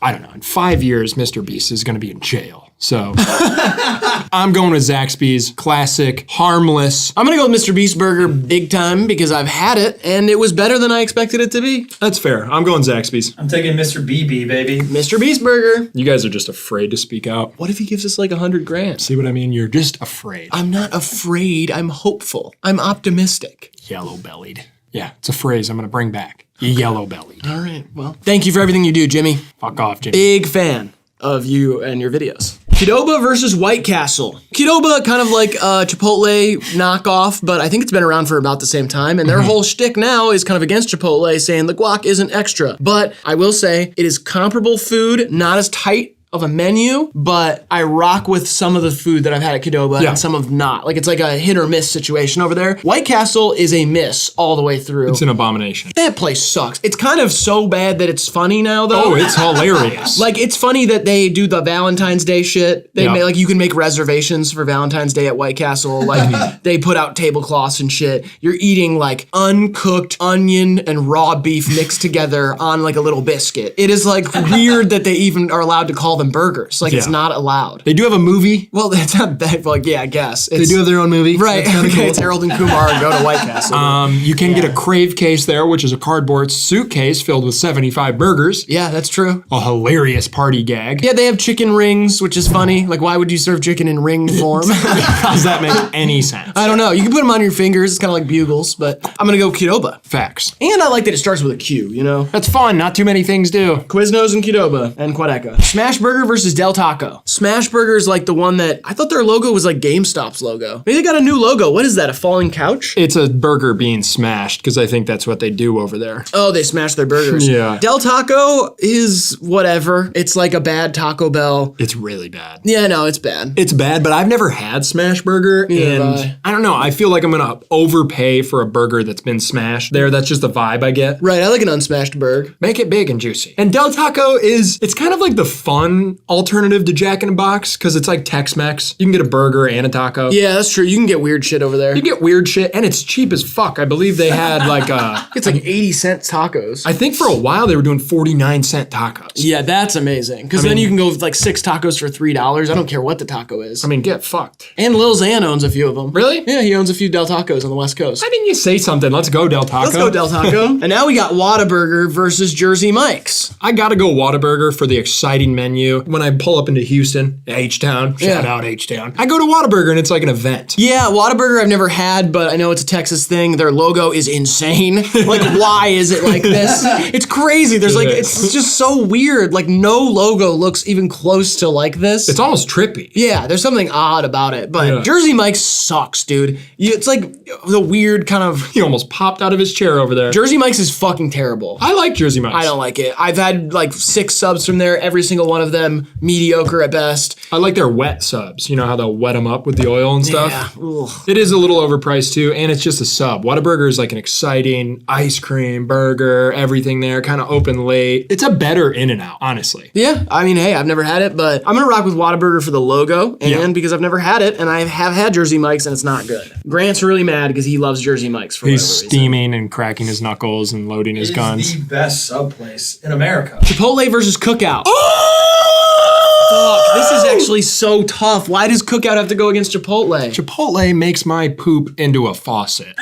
I don't know, in 5 years, Mr. Beast is going to be in jail. So I'm going with Zaxby's, classic, harmless. I'm gonna go with Mr. Beast Burger big time because I've had it and it was better than I expected it to be. That's fair. I'm going Zaxby's. I'm taking Mr. BB, baby. Mr. Beast Burger. You guys are just afraid to speak out. What if he gives us like 100 grand? See what I mean? You're just afraid. I'm not afraid. I'm hopeful. I'm optimistic. Yellow-bellied. Yeah, it's a phrase I'm gonna bring back. Yellow-bellied. All right, well, thank you for everything you do, Jimmy. Fuck off, Jimmy. Big fan of you and your videos. Qdoba versus White Castle. Qdoba, kind of like a Chipotle knockoff, but I think it's been around for about the same time, and their whole shtick now is kind of against Chipotle, saying the guac isn't extra. But I will say, it is comparable food, not as tight of a menu, but I rock with some of the food that I've had at Qdoba and some of not. Like, it's like a hit or miss situation over there. White Castle is a miss all the way through. It's an abomination. That place sucks. It's kind of so bad that it's funny now, though. Oh, it's hilarious. Like, it's funny that they do the Valentine's Day shit. They make, like, you can make reservations for Valentine's Day at White Castle. Like, they put out tablecloths and shit. You're eating, like, uncooked onion and raw beef mixed together on, like, a little biscuit. It is, like, weird that they even are allowed to call them burgers. Like, it's not allowed. They do have a movie. Well, it's not bad, but like, yeah, I guess. They do have their own movie. Right. That's Okay, cool. it's Harold and Kumar and go to White Castle. You can get a Crave case there, which is a cardboard suitcase filled with 75 burgers. Yeah, that's true. A hilarious party gag. Yeah, they have chicken rings, which is funny. Like, why would you serve chicken in ring form? How does that make any sense? I don't know. You can put them on your fingers. It's kind of like bugles, but I'm going to go Qdoba. Facts. And I like that it starts with a Q, you know? That's fun. Not too many things do. Quiznos and Qdoba and Quadeca. Smash Burger versus Del Taco. Smash Burger is like the one that, I thought their logo was like GameStop's logo. Maybe they got a new logo. What is that, a falling couch? It's a burger being smashed because I think that's what they do over there. Oh, they smash their burgers. Yeah. Del Taco is whatever. It's like a bad Taco Bell. It's really bad. Yeah, no, it's bad. It's bad, but I've never had Smash Burger, and I don't know. I feel like I'm gonna overpay for a burger that's been smashed. That's just the vibe I get. Right, I like an unsmashed burger. Make it big and juicy. And Del Taco it's kind of like the fun alternative to Jack in the Box because it's like Tex-Mex. You can get a burger and a taco. Yeah, that's true. You can get weird shit over there. You get weird shit, and it's cheap as fuck. I believe they had like it's like 80-cent tacos. I think for a while they were doing 49-cent tacos. Yeah, that's amazing. Because then you can go with like 6 tacos for $3. I don't care what the taco is. I mean, get fucked. And Lil Xan owns a few of them. Really? Yeah, he owns a few Del Tacos on the West Coast. Why didn't you say something? Let's go, Del Taco. Let's go, Del Taco. And now we got Whataburger versus Jersey Mike's. I gotta go Whataburger for the exciting menu. When I pull up into Houston, H-Town, shout out H-Town, I go to Whataburger and it's like an event. Yeah, Whataburger I've never had, but I know it's a Texas thing. Their logo is insane. Like, why is it like this? It's crazy. There's like, it's just so weird. Like, no logo looks even close to like this. It's almost trippy. Yeah, there's something odd about it. But Jersey Mike's sucks, dude. It's like the weird kind of... He almost popped out of his chair over there. Jersey Mike's is fucking terrible. I like Jersey Mike's. I don't like it. I've had like 6 subs from there. Every single one of them mediocre at best. I like their wet subs. You know how they'll wet them up with the oil and stuff? Yeah. Ugh. It is a little overpriced too, and it's just a sub. Whataburger is like an exciting ice cream burger, everything there, kind of open late. It's a better In-N-Out, honestly. Yeah, I mean, hey, I've never had it, but I'm gonna rock with Whataburger for the logo, and because I've never had it, and I have had Jersey Mike's, and it's not good. Grant's really mad because he loves Jersey Mike's for He's whatever steaming and cracking his knuckles and loading his guns. It's the best sub place in America. Chipotle versus Cookout. Fuck, this is actually so tough. Why does Cookout have to go against Chipotle? Chipotle makes my poop into a faucet.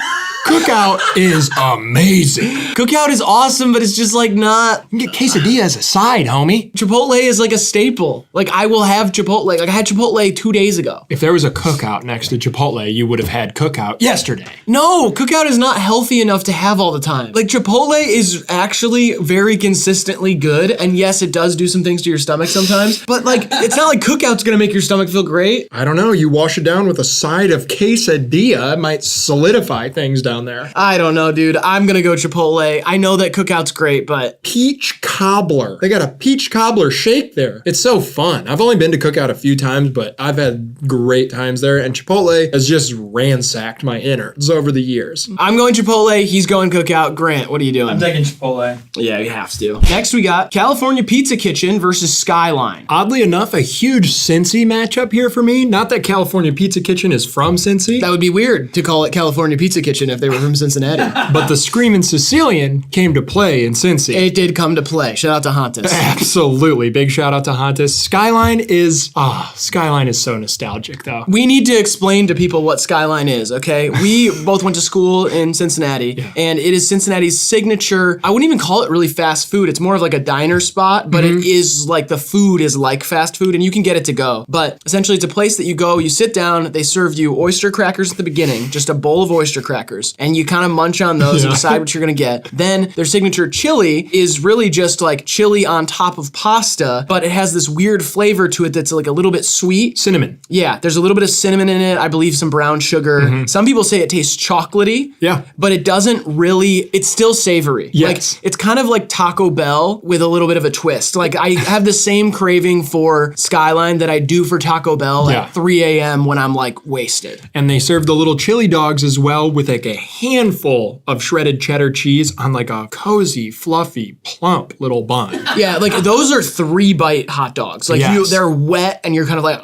Cookout is amazing. Cookout is awesome, but it's just like not... You can get quesadilla as a side, homie. Chipotle is like a staple. Like, I will have Chipotle. Like, I had Chipotle 2 days ago. If there was a Cookout next to Chipotle, you would have had Cookout yesterday. No, Cookout is not healthy enough to have all the time. Like, Chipotle is actually very consistently good, and yes, it does do some things to your stomach sometimes, but like, it's not like Cookout's gonna make your stomach feel great. I don't know, you wash it down with a side of quesadilla, it might solidify things down there. I don't know, dude. I'm gonna go Chipotle. I know that Cookout's great, but... Peach cobbler. They got a peach cobbler shake there. It's so fun. I've only been to Cookout a few times, but I've had great times there, and Chipotle has just ransacked my innards over the years. I'm going Chipotle, he's going Cookout. Grant, what are you doing? I'm taking Chipotle. Yeah, you have to. Next we got California Pizza Kitchen versus Skyline. Oddly enough, a huge Cincy matchup here for me. Not that California Pizza Kitchen is from Cincy. That would be weird to call it California Pizza Kitchen if if they were from Cincinnati. But the Screamin' Sicilian came to play in Cincy. It did come to play. Shout out to Hontus. Absolutely. Big shout out to Hontus. Skyline is so nostalgic though. We need to explain to people what Skyline is, okay? We both went to school in Cincinnati, and it is Cincinnati's signature. I wouldn't even call it really fast food. It's more of like a diner spot, but it is like the food is like fast food, and you can get it to go. But essentially, it's a place that you go, you sit down, they serve you oyster crackers at the beginning, just a bowl of oyster crackers, and you kind of munch on those and decide what you're gonna get. Then their signature chili is really just like chili on top of pasta, but it has this weird flavor to it that's like a little bit sweet. Cinnamon. Yeah, there's a little bit of cinnamon in it. I believe some brown sugar. Some people say it tastes chocolatey. Yeah. But it doesn't really, it's still savory. Yes. Like, it's kind of like Taco Bell with a little bit of a twist. Like, I have the same craving for Skyline that I do for Taco Bell at 3 a.m. when I'm like wasted. And they serve the little chili dogs as well with like a handful of shredded cheddar cheese on like a cozy, fluffy, plump little bun. Yeah, like those are 3-bite hot dogs. Like they're wet and you're kind of like,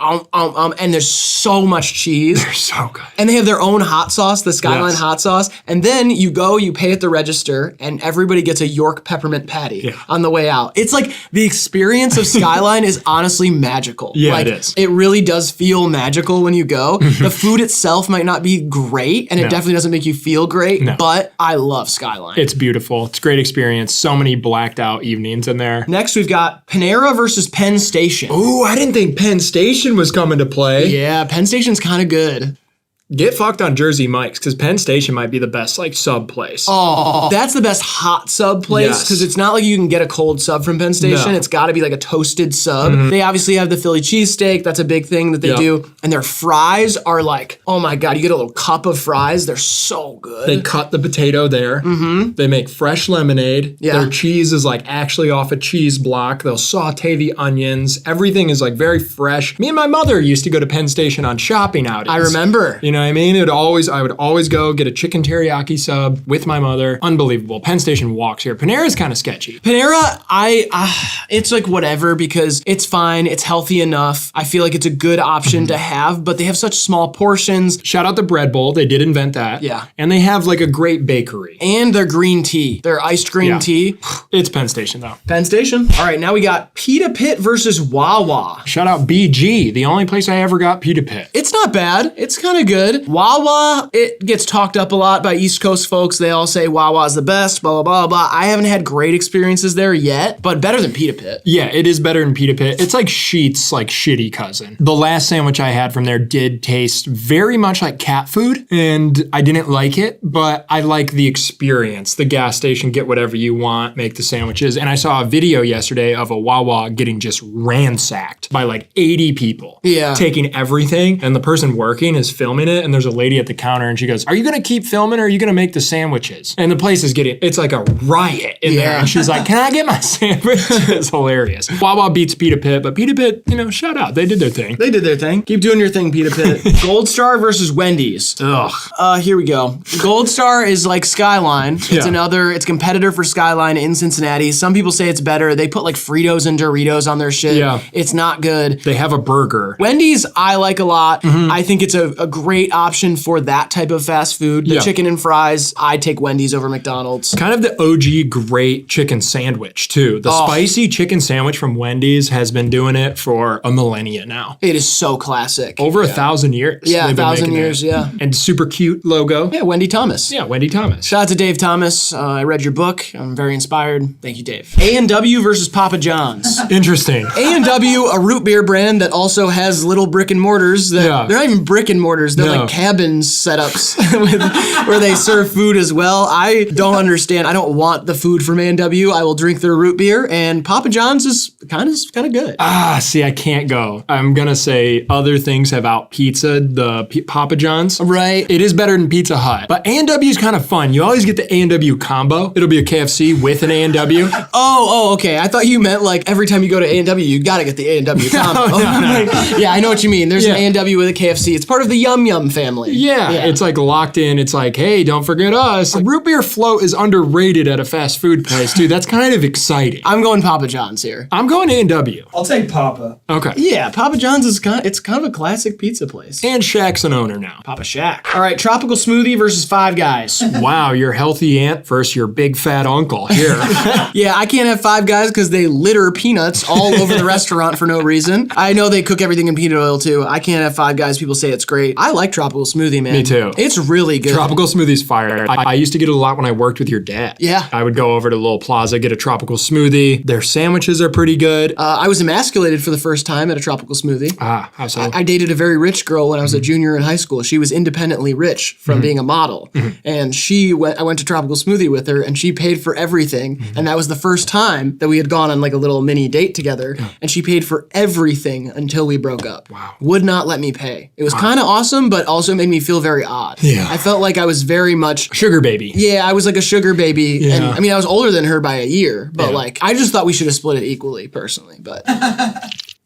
and there's so much cheese. They're so good. And they have their own hot sauce, the Skyline hot sauce. And then you go, you pay at the register, and everybody gets a York peppermint patty on the way out. It's like the experience of Skyline is honestly magical. Yeah, like, it is. It really does feel magical when you go. The food itself might not be great, and it definitely doesn't make you feel great, but I love Skyline. It's beautiful. It's a great experience. So many blacked out evenings in there. Next, we've got Panera versus Penn Station. Ooh, I didn't think Penn Station was coming to play. Yeah, Penn Station's kind of good. Get fucked on Jersey Mike's, because Penn Station might be the best like sub place. Oh, that's the best hot sub place, because it's not like you can get a cold sub from Penn Station. No. It's got to be like a toasted sub. They obviously have the Philly cheesesteak. That's a big thing that they do. And their fries are like, oh my God, you get a little cup of fries. They're so good. They cut the potato there. They make fresh lemonade. Yeah. Their cheese is like actually off a cheese block. They'll saute the onions. Everything is like very fresh. Me and my mother used to go to Penn Station on shopping outings. I remember. You know what I mean? I would always go get a chicken teriyaki sub with my mother. Unbelievable. Penn Station walks here. Panera's kind of sketchy. Panera, it's like whatever, because it's fine. It's healthy enough. I feel like it's a good option to have, but they have such small portions. Shout out the bread bowl. They did invent that. Yeah. And they have like a great bakery. And their green tea, their iced green tea. It's Penn Station though. Penn Station. All right, now we got Pita Pit versus Wawa. Shout out BG, the only place I ever got Pita Pit. It's not bad. It's kind of good. Wawa, it gets talked up a lot by East Coast folks. They all say Wawa's the best, blah, blah, blah, blah. I haven't had great experiences there yet, but better than Pita Pit. Yeah, it is better than Pita Pit. It's like Sheet's like shitty cousin. The last sandwich I had from there did taste very much like cat food, and I didn't like it, but I like the experience. The gas station, get whatever you want, make the sandwiches. And I saw a video yesterday of a Wawa getting just ransacked by like 80 people. Yeah. Taking everything, and the person working is filming it, and there's a lady at the counter, and she goes, "Are you gonna keep filming, or are you gonna make the sandwiches?" And the place is it's like a riot in there. And she's like, "Can I get my sandwich?" It's hilarious. Wawa beats Pita Pit, but Pita Pit, shout out. They did their thing. They did their thing. Keep doing your thing, Pita Pit. Gold Star versus Wendy's. Ugh. Here we go. Gold Star is like Skyline. It's it's a competitor for Skyline in Cincinnati. Some people say it's better. They put like Fritos and Doritos on their shit. Yeah. It's not good. They have a burger. Wendy's, I like a lot. I think it's a great option for that type of fast food. The chicken and fries, I take Wendy's over McDonald's. Kind of the OG great chicken sandwich too. The spicy chicken sandwich from Wendy's has been doing it for a millennia now. It is so classic. Over 1,000 years. Yeah, 1,000 years, yeah. And super cute logo. Yeah, Wendy Thomas. Yeah, Wendy Thomas. Shout out to Dave Thomas. I read your book. I'm very inspired. Thank you, Dave. A&W versus Papa John's. Interesting. A&W, a root beer brand that also has little brick and mortars. They're not even brick and mortars. They're like cabin setups where they serve food as well. I don't understand. I don't want the food from A&W. I will drink their root beer, and Papa John's is kind of good. See, I can't go. I'm gonna say other things have out-pizzaed the Papa John's. Right. It is better than Pizza Hut, but A&W is kind of fun. You always get the A&W combo. It'll be a KFC with an A&W. Okay. I thought you meant like every time you go to A&W, you gotta get the A&W combo. No. Yeah, I know what you mean. There's an A&W with a KFC. It's part of the Yum Yum Platinum family. Yeah, it's like locked in. It's like, hey, don't forget us. Root beer float is underrated at a fast food place, too. That's kind of exciting. I'm going Papa John's here. I'm going A&W. I'll take Papa. Okay. Yeah, Papa John's is kind of a classic pizza place. And Shaq's an owner now. Papa Shaq. All right, tropical smoothie versus Five Guys. Wow, your healthy aunt versus your big fat uncle here. Yeah, I can't have Five Guys because they litter peanuts all over the restaurant for no reason. I know they cook everything in peanut oil too. I can't have Five Guys. People say it's great. I like tropical smoothie, man. Me too. It's really good. Tropical smoothie's fire. I used to get it a lot when I worked with your dad. Yeah. I would go over to Little Plaza, get a tropical smoothie. Their sandwiches are pretty good. I was emasculated for the first time at a tropical smoothie. Ah, how so? I dated a very rich girl when I was a junior in high school. She was independently rich from being a model. And I went to tropical smoothie with her and she paid for everything. And that was the first time that we had gone on like a little mini date together. And she paid for everything until we broke up. Wow. Would not let me pay. It was kind of awesome, but also made me feel very odd. Yeah. I felt like I was very much sugar baby. Yeah, I was like a sugar baby. Yeah. And I mean, I was older than her by a year, but like, I just thought we should have split it equally personally, but.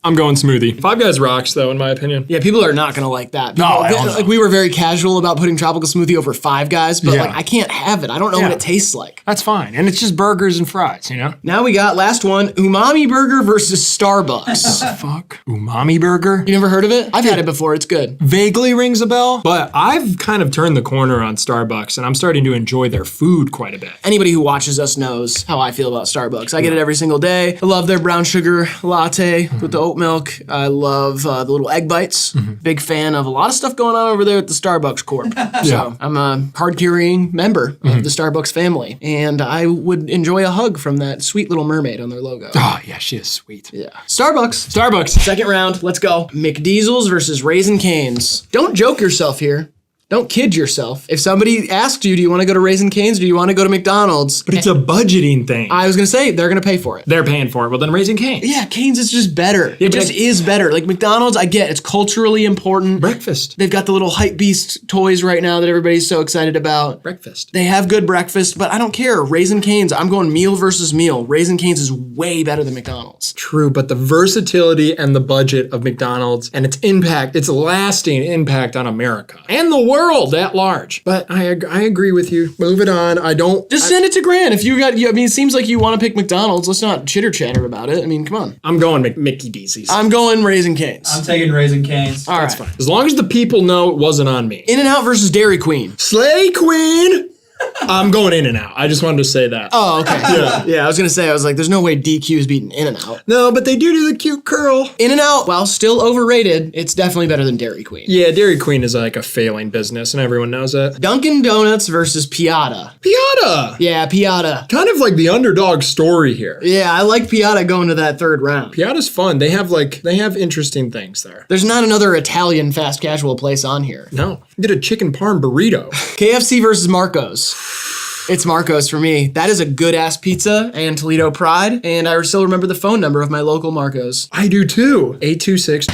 I'm going smoothie. Five Guys rocks, though, in my opinion. Yeah, people are not gonna like that. No, Like we were very casual about putting tropical smoothie over Five Guys, but like I can't have it. I don't know what it tastes like. That's fine, and it's just burgers and fries, you know. Now we got last one: umami burger versus Starbucks. Fuck, umami burger. You never heard of it? I've had it before. It's good. Vaguely rings a bell, but I've kind of turned the corner on Starbucks, and I'm starting to enjoy their food quite a bit. Anybody who watches us knows how I feel about Starbucks. I get it every single day. I love their brown sugar latte with the oat milk. I love the little egg bites. Big fan of a lot of stuff going on over there at the Starbucks Corp. So I'm a card-carrying member of the Starbucks family, and I would enjoy a hug from that sweet little mermaid on their logo. Oh, yeah, she is sweet. Yeah. Starbucks. Second round. Let's go. McDiesels versus Raising Cane's. Don't joke yourself here. Don't kid yourself. If somebody asked you, do you want to go to Raising Cane's or do you want to go to McDonald's? But it's a budgeting thing. I was going to say, they're going to pay for it. They're paying for it. Well, then Raising Cane's. Yeah, Cane's is just better. It just is better. Like McDonald's, I get it's culturally important. Breakfast. They've got the little hype beast toys right now that everybody's so excited about. Breakfast. They have good breakfast, but I don't care. Raising Cane's, I'm going meal versus meal. Raising Cane's is way better than McDonald's. True, but the versatility and the budget of McDonald's and its impact, its lasting impact on America and the world at large. But I agree with you. Move it on. Just send it to Grant. If you got, I mean, it seems like you want to pick McDonald's. Let's not chitter chatter about it. I mean, come on. I'm going Mickey D's. I'm going Raising Cane's. I'm taking Raising Cane's. All That's right. fine. As long as the people know it wasn't on me. In-N-Out versus Dairy Queen. Slay Queen. I'm going In-N-Out. I just wanted to say that. Oh, okay. Yeah, I was going to say, I was like, there's no way DQ is beating In-N-Out. No, but they do the cute curl. In-N-Out, while still overrated, it's definitely better than Dairy Queen. Yeah, Dairy Queen is like a failing business, and everyone knows that. Dunkin' Donuts versus Piata. Piata! Yeah, Piata. Kind of like the underdog story here. Yeah, I like Piata going to that third round. Piata's fun. They have interesting things there. There's not another Italian fast casual place on here. No. Get a chicken parm burrito. KFC versus Marco's. It's Marco's for me. That is a good ass pizza and Toledo pride, and I still remember the phone number of my local Marco's. I do too. 826.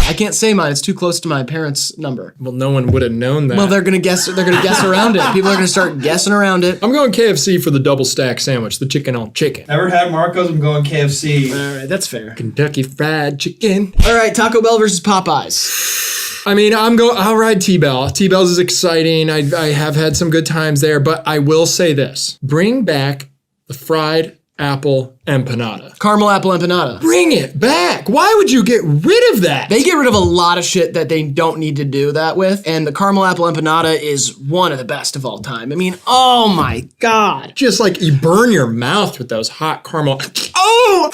I can't say mine. It's too close to my parents' number. Well, no one would have known that. Well, they're gonna guess. They're gonna guess around it. People are gonna start guessing around it. I'm going KFC for the double stack sandwich, the chicken on chicken. Never had Marco's. I'm going KFC. All right, that's fair. Kentucky Fried Chicken. All right, Taco Bell versus Popeyes. I mean, I'll ride T-Bell. T-Bell's is exciting. I have had some good times there, but I will say this. Bring back the fried apple empanada. Caramel apple empanada. Bring it back. Why would you get rid of that? They get rid of a lot of shit that they don't need to do that with, and the caramel apple empanada is one of the best of all time. I mean, oh my God. Just like you burn your mouth with those hot caramel. Oh!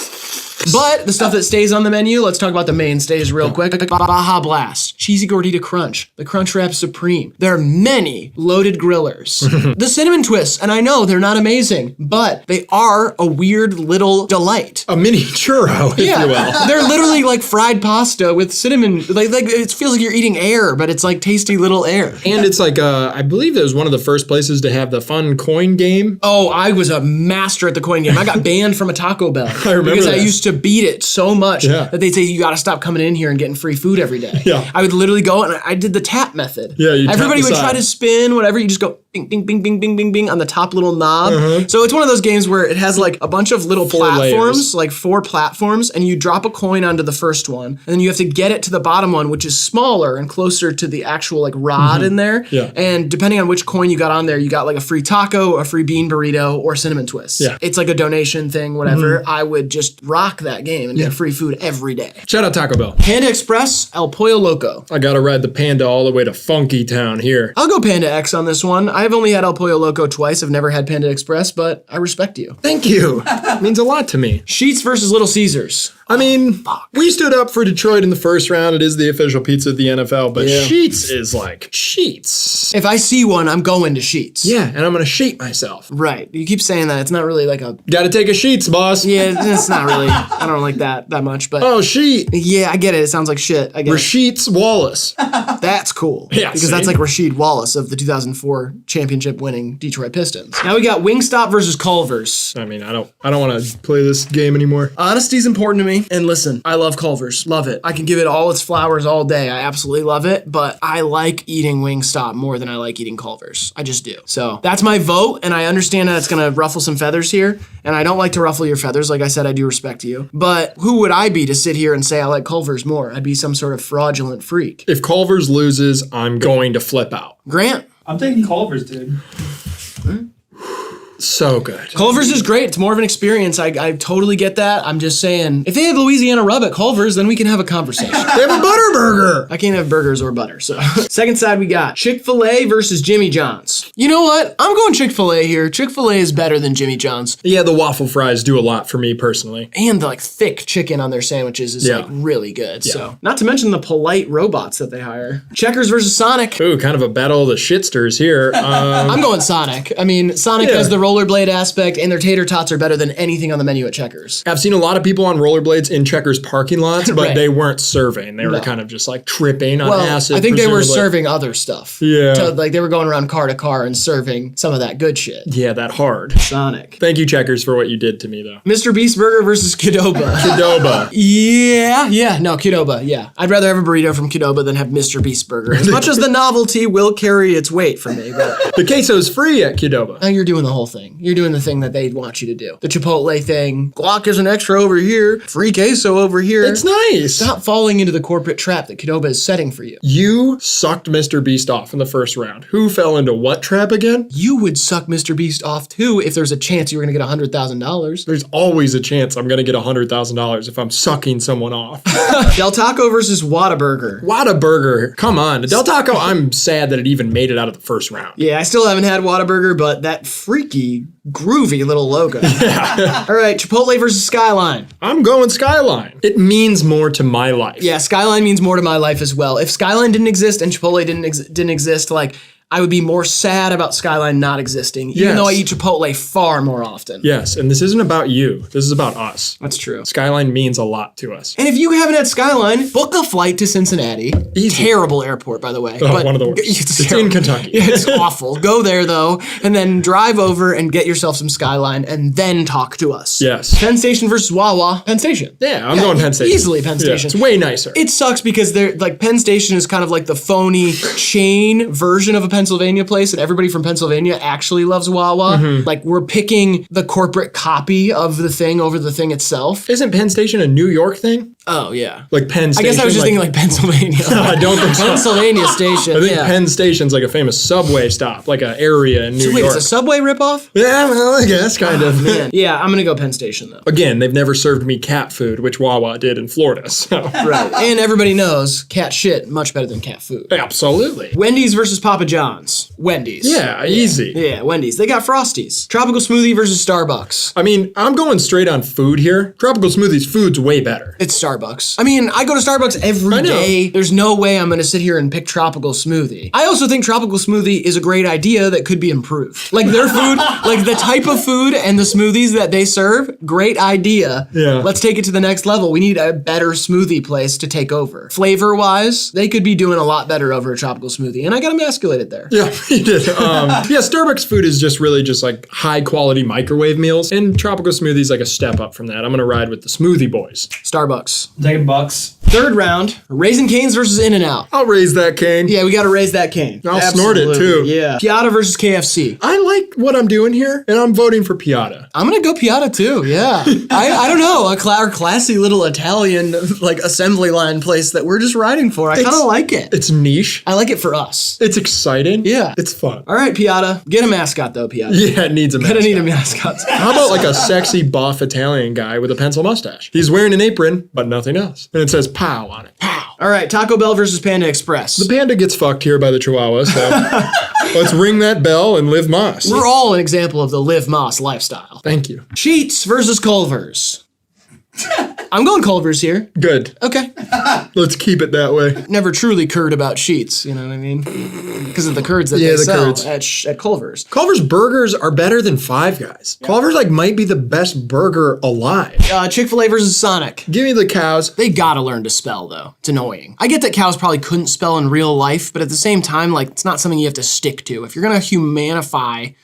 But the stuff that stays on the menu, let's talk about the mainstays real quick. Baja Blast, Cheesy Gordita Crunch, the Crunch Wrap Supreme. There are many loaded grillers. The Cinnamon Twists, and I know they're not amazing, but they are a weird little delight. A mini churro, if you will. They're literally like fried pasta with cinnamon. Like it feels like you're eating air, but it's like tasty little air. And it's like, I believe it was one of the first places to have the fun coin game. Oh, I was a master at the coin game. I got banned from a Taco Bell. I remember because that. I used to beat it so much Yeah. that they'd say, you gotta stop coming in here and getting free food every day. Yeah. I would literally go and I did the tap method. Yeah, you tap Everybody the would side. try to spin, whatever, you just go, bing, bing, bing, bing, bing, bing, bing on the top little knob. So it's one of those games where it has like a bunch of little platforms, like 4 platforms, and you drop a coin onto the first one, and then you have to get it to the bottom one, which is smaller and closer to the actual like rod in there. Yeah. And depending on which coin you got on there, you got like a free taco, a free bean burrito, or cinnamon twist. Yeah. It's like a donation thing, whatever. I would just rock that game and get free food every day. Shout out Taco Bell. Panda Express, El Pollo Loco. I gotta ride the Panda all the way to Funky Town here. I'll go Panda X on this one. I've only had El Pollo Loco twice. I've never had Panda Express, but I respect you. Thank you. Means a lot to me. Sheets versus Little Caesars. I mean, we stood up for Detroit in the first round. It is the official pizza of the NFL, but Sheets is like Sheets. If I see one, I'm going to Sheets. Yeah, and I'm gonna sheet myself. Right. You keep saying that. It's not really like a... Gotta take a Sheets, boss. Yeah, it's not really... I don't like that much, but... Oh, sheet. Yeah, I get it. It sounds like shit. I get Rasheed's Wallace. That's cool. Yeah, because that's like Rasheed Wallace of the 2004 championship winning Detroit Pistons. Now we got Wingstop versus Culver's. I mean, I don't want to play this game anymore. Honesty's important to me. And listen, I love Culver's. Love it. I can give it all its flowers all day. I absolutely love it. But I like eating Wingstop more than I like eating Culver's. I just do. So that's my vote. And I understand that it's going to ruffle some feathers here. And I don't like to ruffle your feathers. Like I said, I do respect you. But who would I be to sit here and say I like Culver's more? I'd be some sort of fraudulent freak. If Culver's loses, I'm going to flip out. Grant? I'm taking Culver's, dude. So good. Culver's is great. It's more of an experience. I totally get that. I'm just saying, if they have Louisiana rub at Culver's, then we can have a conversation. They have a butter burger. I can't have burgers or butter, so. Second side, we got Chick-fil-A versus Jimmy John's. You know what? I'm going Chick-fil-A here. Chick-fil-A is better than Jimmy John's. Yeah, the waffle fries do a lot for me personally. And the like thick chicken on their sandwiches is like really good. Yeah. So, not to mention the polite robots that they hire. Checkers versus Sonic. Ooh, kind of a battle of the shitsters here. I'm going Sonic. I mean, Sonic has the rollerblade aspect, and their tater tots are better than anything on the menu at Checkers. I've seen a lot of people on rollerblades in Checkers parking lots, but Right. they weren't serving. They were kind of just like tripping on acid. I think they were presumably. serving other stuff. Yeah. Like they were going around car to car and serving some of that good shit. Yeah, that hard. Sonic. Thank you, Checkers, for what you did to me, though. Mr. Beast Burger versus Qdoba. Qdoba. No, Qdoba, yeah. I'd rather have a burrito from Qdoba than have Mr. Beast Burger. As much as the novelty will carry its weight for me, but... The queso's free at Qdoba. Now you're doing the whole thing. You're doing the thing that they want you to do. The Chipotle thing. Guac is an extra over here. Free queso over here. It's nice. Stop falling into the corporate trap that Qdoba is setting for you. You sucked Mr. Beast off in the first round. Who fell into what trap again? You would suck Mr. Beast off too if there's a chance you were going to get $100,000. There's always a chance I'm going to get $100,000 if I'm sucking someone off. Del Taco versus Whataburger. Whataburger. Come on. Del Taco, I'm sad that it even made it out of the first round. Yeah, I still haven't had Whataburger, but that freaky, groovy little logo. Yeah. All right, Chipotle versus Skyline. I'm going Skyline. It means more to my life. Yeah, Skyline means more to my life as well. If Skyline didn't exist and Chipotle didn't exist, like, I would be more sad about Skyline not existing, even though I eat Chipotle far more often. Yes, and this isn't about you. This is about us. That's true. Skyline means a lot to us. And if you haven't had Skyline, book a flight to Cincinnati. Easy. Terrible airport, by the way. Oh, but one of the worst. It's in Kentucky. Yeah, it's awful. Go there, though, and then drive over and get yourself some Skyline, and then talk to us. Yes. Penn Station versus Wawa. Penn Station. Yeah, I'm going Penn Station. Easily Penn Station. Yeah, it's way nicer. It sucks because they're like Penn Station is kind of like the phony chain version of a Pennsylvania place, and everybody from Pennsylvania actually loves Wawa. Mm-hmm. Like we're picking the corporate copy of the thing over the thing itself. Isn't Penn Station a New York thing? Oh, yeah. Like Penn Station? I guess I was just thinking like Pennsylvania. No, I don't think so. Pennsylvania Station. I think Penn Station's like a famous subway stop, like an area in New Wait, York. it's a subway ripoff? Yeah, well, I guess, kind of. Man. Yeah, I'm gonna go Penn Station though. Again, they've never served me cat food, which Wawa did in Florida, so. Right. And everybody knows cat shit much better than cat food. Absolutely. Wendy's versus Papa John's. Wendy's. Yeah, easy. Yeah, Wendy's. They got Frosties. Tropical smoothie versus Starbucks. I mean, I'm going straight on food here. Tropical smoothies, food's way better. It's Starbucks. I mean, I go to Starbucks every day. There's no way I'm gonna sit here and pick tropical smoothie. I also think tropical smoothie is a great idea that could be improved. Like their food, like the type of food and the smoothies that they serve, great idea. Yeah. Let's take it to the next level. We need a better smoothie place to take over. Flavor-wise, they could be doing a lot better over a tropical smoothie, and I got emasculated there. Yeah, you did. Yeah, Starbucks food is just really just like high quality microwave meals, and tropical smoothies like a step up from that. I'm gonna ride with the smoothie boys. Starbucks. I'm taking Bucks. Third round, Raising Cane's versus In-N-Out. I'll raise that cane. Yeah, we got to raise that cane. I'll snort it too. Yeah. Piata versus KFC. I like what I'm doing here, and I'm voting for Piata. I'm gonna go Piata too. Yeah. I don't know, our classy little Italian like assembly line place that we're just riding for. I kind of like it. It's niche. I like it for us. It's exciting. Yeah. It's fun. All right, Piata, get a mascot though, Piata. Yeah, it needs a mascot. Gonna need a mascot. How about like a sexy buff Italian guy with a pencil mustache? He's wearing an apron, but nothing else. And it says POW on it. POW. All right, Taco Bell versus Panda Express. The panda gets fucked here by the Chihuahua, so let's ring that bell and live Moss. We're all an example of the Live Moss lifestyle. Thank you. Sheets versus Culver's. I'm going Culver's here. Good. Okay. Let's keep it that way. Never truly curd about Sheets, you know what I mean? Because of the curds that they sell at Culver's. Culver's burgers are better than Five Guys. Yeah. Culver's like might be the best burger alive. Chick-fil-A versus Sonic. Give me the cows. They gotta learn to spell though. It's annoying. I get that cows probably couldn't spell in real life, but at the same time, like it's not something you have to stick to. If you're gonna humanify,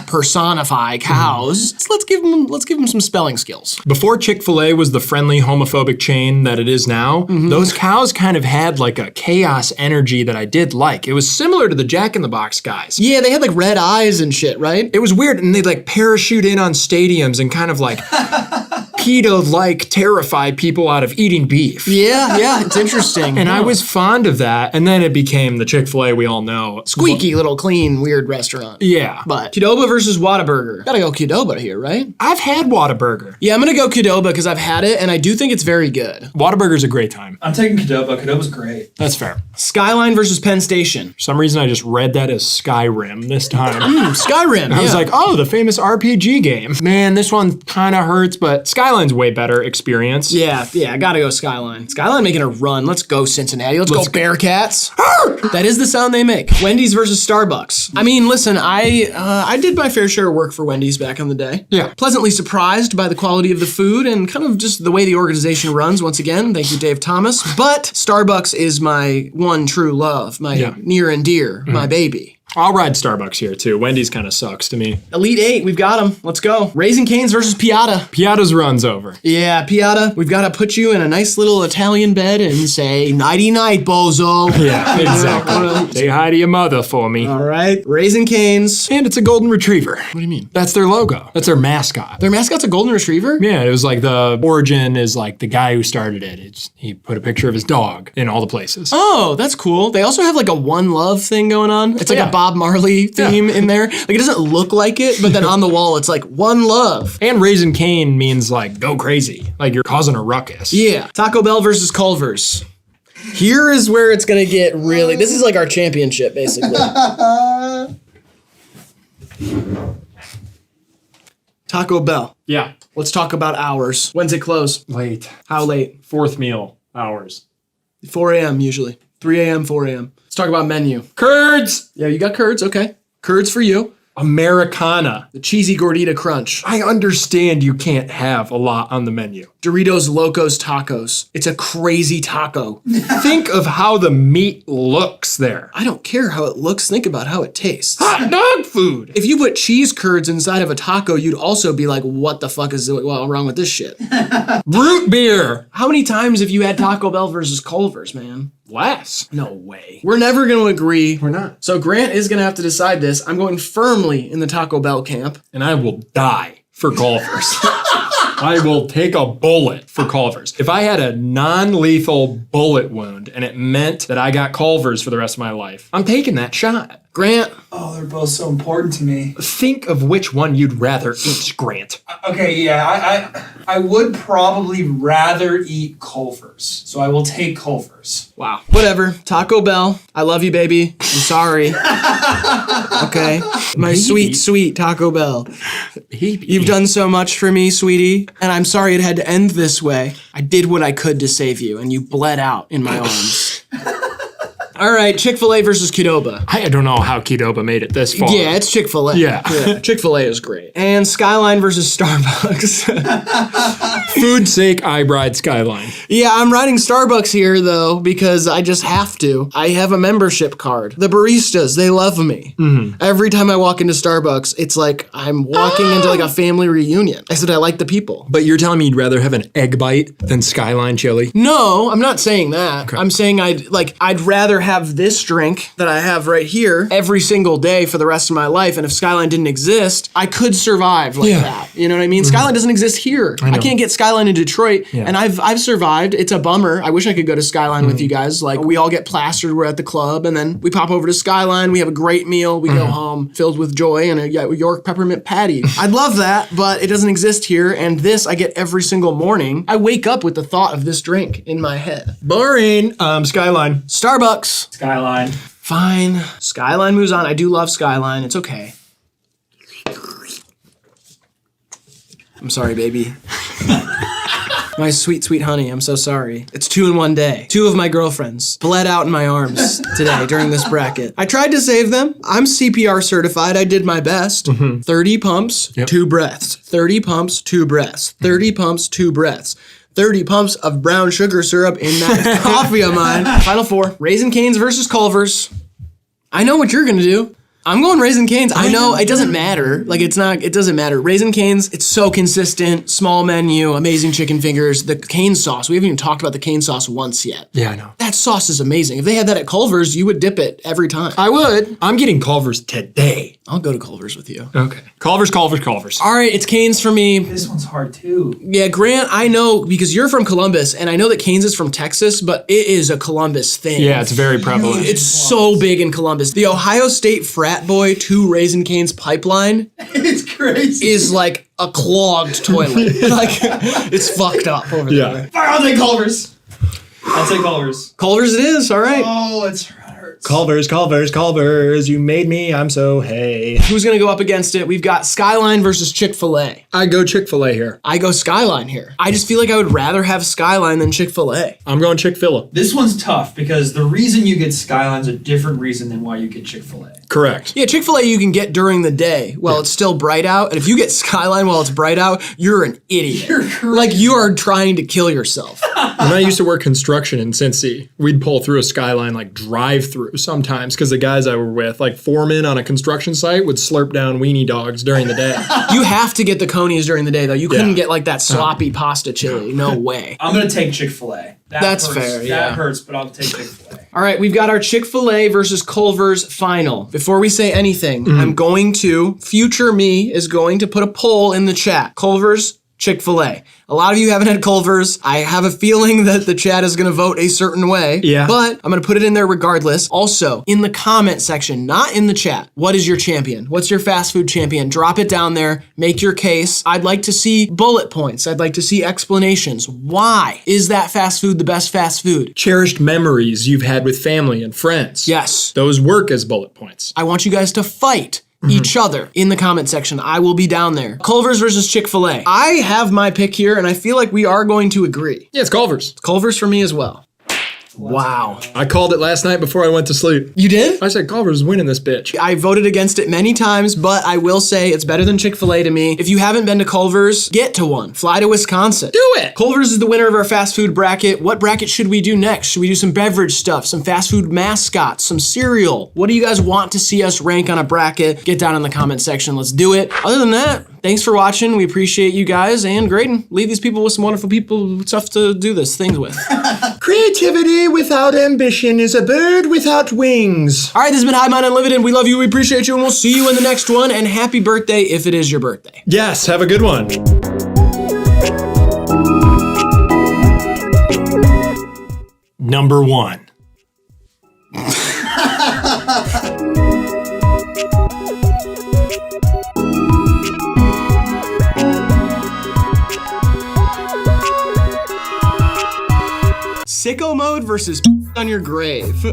personify cows, let's give them some spelling skills. Before Chick-fil-A was the friendly homophobic chain that it is now, those cows kind of had like a chaos energy that I did like. It was similar to the Jack in the Box guys. Yeah, they had like red eyes and shit, right? It was weird, and they'd like parachute in on stadiums and kind of like PETA-like terrify people out of eating beef. Yeah, it's interesting. And I was fond of that, and then it became the Chick-fil-A we all know. Squeaky little clean weird restaurant. Yeah. But Qdoba versus Whataburger. Gotta go Qdoba here, right? I've had Whataburger. Yeah, I'm gonna go Qdoba because I've had it and I do think it's very good. Whataburger's a great time. I'm taking Qdoba. Qdoba's great. That's fair. Skyline versus Penn Station. For some reason I just read that as Skyrim this time. Skyrim. I was like, oh, the famous RPG game. Man, this one kind of hurts, but Skyline's way better experience. Yeah, I gotta go Skyline. Skyline making a run. Let's go Cincinnati. Let's go Bearcats. That is the sound they make. Wendy's versus Starbucks. I mean, listen, I did my fair share of work for Wendy's back in the day. Yeah. Pleasantly surprised by the quality of the food and kind of just the way the organization runs. Once again, thank you, Dave Thomas. But Starbucks is my one true love, my near and dear, my baby. I'll ride Starbucks here too. Wendy's kind of sucks to me. Elite Eight, we've got them. Let's go. Raising Cane's versus Piata. Piata's run's over. Yeah, Piata, we've got to put you in a nice little Italian bed and say, nighty-night, bozo. Yeah, exactly. Say hi to your mother for me. All right. Raising Cane's. And it's a golden retriever. What do you mean? That's their logo. That's their mascot. Their mascot's a golden retriever? Yeah, it was like the origin is like the guy who started it. He put a picture of his dog in all the places. Oh, that's cool. They also have like a One Love thing going on. It's like a Bob Marley theme in there. Like it doesn't look like it, but then on the wall it's like One Love. And Raising Cane means like go crazy. Like you're causing a ruckus. Yeah. Taco Bell versus Culver's. Here is where it's gonna get really, this is like our championship basically. Taco Bell. Yeah. Let's talk about hours. When's it close? Late. How late? Fourth meal hours. 4 a.m. usually. 3 a.m., 4 a.m. Let's talk about menu. Curds! Yeah, you got curds, okay. Curds for you. Americana. The cheesy gordita crunch. I understand you can't have a lot on the menu. Doritos Locos Tacos. It's a crazy taco. Think of how the meat looks there. I don't care how it looks. Think about how it tastes. Hot dog food. If you put cheese curds inside of a taco, you'd also be like, what the fuck is wrong with this shit? Root beer. How many times have you had Taco Bell versus Culver's, man? Less. No way. We're never going to agree. We're not. So Grant is going to have to decide this. I'm going firmly in the Taco Bell camp. And I will die for Culver's. I will take a bullet for Culver's. If I had a non-lethal bullet wound and it meant that I got Culver's for the rest of my life, I'm taking that shot. Grant. Oh, they're both so important to me. Think of which one you'd rather eat, Grant. Okay, yeah, I would probably rather eat Culver's, so I will take Culver's. Wow. Whatever. Taco Bell. I love you, baby. I'm sorry. Okay. My sweet, sweet Taco Bell. You've done so much for me, sweetie, and I'm sorry it had to end this way. I did what I could to save you, and you bled out in my arms. All right, Chick-fil-A versus Qdoba. I don't know how Qdoba made it this far. Yeah, it's Chick-fil-A. Yeah. Chick-fil-A is great. And Skyline versus Starbucks. Food's sake, I ride Skyline. Yeah, I'm riding Starbucks here though because I just have to. I have a membership card. The baristas, they love me. Every time I walk into Starbucks, it's like I'm walking into like a family reunion. I said I like the people. But you're telling me you'd rather have an egg bite than Skyline chili? No, I'm not saying that. Okay. I'm saying I'd rather have this drink that I have right here every single day for the rest of my life. And if Skyline didn't exist, I could survive like that. You know what I mean? Skyline doesn't exist here. I can't get Skyline in Detroit, and I've survived. It's a bummer. I wish I could go to Skyline with you guys. Like we all get plastered. We're at the club, and then we pop over to Skyline. We have a great meal. We go home filled with joy and a York peppermint patty. I'd love that, but it doesn't exist here. And this I get every single morning. I wake up with the thought of this drink in my head. Boring. Skyline. Starbucks. Skyline. Fine. Skyline moves on. I do love Skyline. It's okay. I'm sorry, baby. My sweet, sweet honey, I'm so sorry. It's 2 in one day. 2 of my girlfriends bled out in my arms today during this bracket. I tried to save them. I'm CPR certified. I did my best. 30 pumps, 2 breaths. 30 pumps, 2 breaths. 30 pumps, 2 breaths. 30 pumps of brown sugar syrup in that coffee of mine. Final 4. Raisin Cane's versus Culver's. I know what you're gonna do. I'm going Raisin Cane's. I know it doesn't matter. Like it doesn't matter. Raisin Cane's, it's so consistent, small menu, amazing chicken fingers, the cane sauce. We haven't even talked about the cane sauce once yet. Yeah, I know. That sauce is amazing. If they had that at Culver's, you would dip it every time. I would. I'm getting Culver's today. I'll go to Culver's with you. Okay. Culver's. All right, it's Cane's for me. This one's hard too. Yeah, Grant, I know because you're from Columbus, and I know that Cane's is from Texas, but it is a Columbus thing. Yeah, it's very prevalent. It's so big in Columbus. The Ohio State frat boy to Raisin Cane's pipeline it's crazy. Is like a clogged toilet. Like it's fucked up over there. I'll take Culver's. I'll take Culver's. Culver's it is, all right. Oh, it hurts. Culver's, you made me, I'm so hey. Who's gonna go up against it? We've got Skyline versus Chick-fil-A. I go Chick-fil-A here. I go Skyline here. I just feel like I would rather have Skyline than Chick-fil-A. I'm going Chick-fil-A. This one's tough because the reason you get Skyline's a different reason than why you get Chick-fil-A. Correct. Yeah, Chick-fil-A you can get during the day while it's still bright out. And if you get Skyline while it's bright out, you're an idiot. You're crazy. Like you are trying to kill yourself. When I used to work construction in Cincy, we'd pull through a Skyline like drive-through sometimes because the guys I were with, like foremen on a construction site, would slurp down weenie dogs during the day. You have to get the conies during the day though. You couldn't get like that sloppy pasta chili. No way. I'm gonna take Chick-fil-A. That's hurts. fair, That hurts, but I'll take Chick-fil-A. All right, we've got our Chick-fil-A versus Culver's final. Before we say anything, future me is going to put a poll in the chat. Culver's, Chick-fil-A. A lot of you haven't had Culver's. I have a feeling that the chat is gonna vote a certain way. Yeah. But I'm gonna put it in there regardless. Also, in the comment section, not in the chat, what is your champion? What's your fast food champion? Drop it down there, make your case. I'd like to see bullet points. I'd like to see explanations. Why is that fast food the best fast food? Cherished memories you've had with family and friends. Yes. Those work as bullet points. I want you guys to fight each other in the comment section. I will be down there. Culver's versus Chick-fil-A. I have my pick here, and I feel like we are going to agree. Yeah, it's Culver's. Culver's for me as well. Wow. I called it last night before I went to sleep. You did? I said Culver's winning this bitch. I voted against it many times, but I will say it's better than Chick-fil-A to me. If you haven't been to Culver's, get to one. Fly to Wisconsin. Do it! Culver's is the winner of our fast food bracket. What bracket should we do next? Should we do some beverage stuff, some fast food mascots, some cereal? What do you guys want to see us rank on a bracket? Get down in the comment section. Let's do it. Other than that, thanks for watching. We appreciate you guys. And Graydon, leave these people with some wonderful people, stuff to do this things with. Creativity without ambition is a bird without wings. All right, this has been HIVEMIND Unlimited. We love you, we appreciate you, and we'll see you in the next one. And happy birthday if it is your birthday. Yes, have a good one. Number 1. Sicko mode versus on your grave.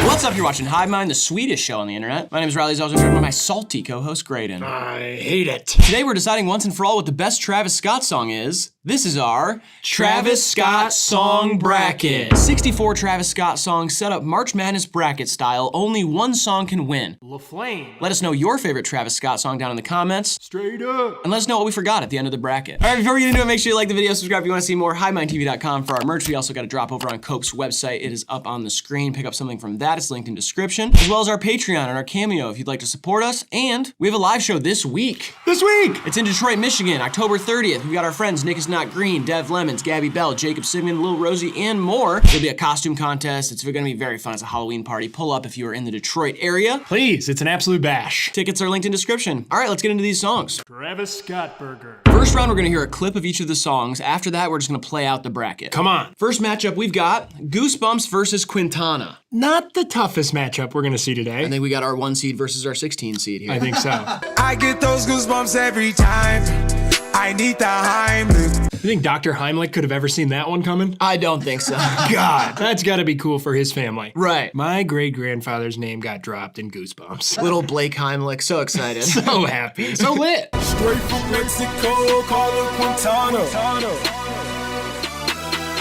What's What's up? You're watching HIVEMIND, the sweetest show on the internet. My name is Riley Zellers, joined by my salty co-host Graydon. I hate it. Today we're deciding once and for all what the best Travis Scott song is. This is our Travis Scott Song Bracket. 64 Travis Scott songs set up March Madness bracket style. Only one song can win. LaFlame. Let us know your favorite Travis Scott song down in the comments. Straight up. And let us know what we forgot at the end of the bracket. All right, before we get into it, make sure you like the video, subscribe if you want to see more. HIVEMINDTV.com for our merch. We also got a drop over on Coke's website. It is up on the screen. Pick up something from that. It's linked in description. As well as our Patreon and our Cameo if you'd like to support us. And we have a live show this week. It's in Detroit, Michigan, October 30th. We've got our friends Nick is Not Green, Dev Lemons, Gabby Bell, Jacob Sigmund, Lil Rosie, and more. There'll be a costume contest. It's gonna be very fun. It's a Halloween party. Pull up if you are in the Detroit area. Please, it's an absolute bash. Tickets are linked in description. All right, let's get into these songs. Travis Scott Burger. First round, we're gonna hear a clip of each of the songs. After that, we're just gonna play out the bracket. Come on. First matchup, we've got Goosebumps versus Quintana. Not the toughest matchup we're gonna see today. I think we got our 1 seed versus our 16 seed here. I think so. I get those goosebumps every time. I need the Heimlich. You think Dr. Heimlich could have ever seen that one coming? I don't think so. God, that's gotta be cool for his family. Right. My great-grandfather's name got dropped in Goosebumps. Little Blake Heimlich, so excited. So happy, so lit. Straight from Mexico, call it Quintana.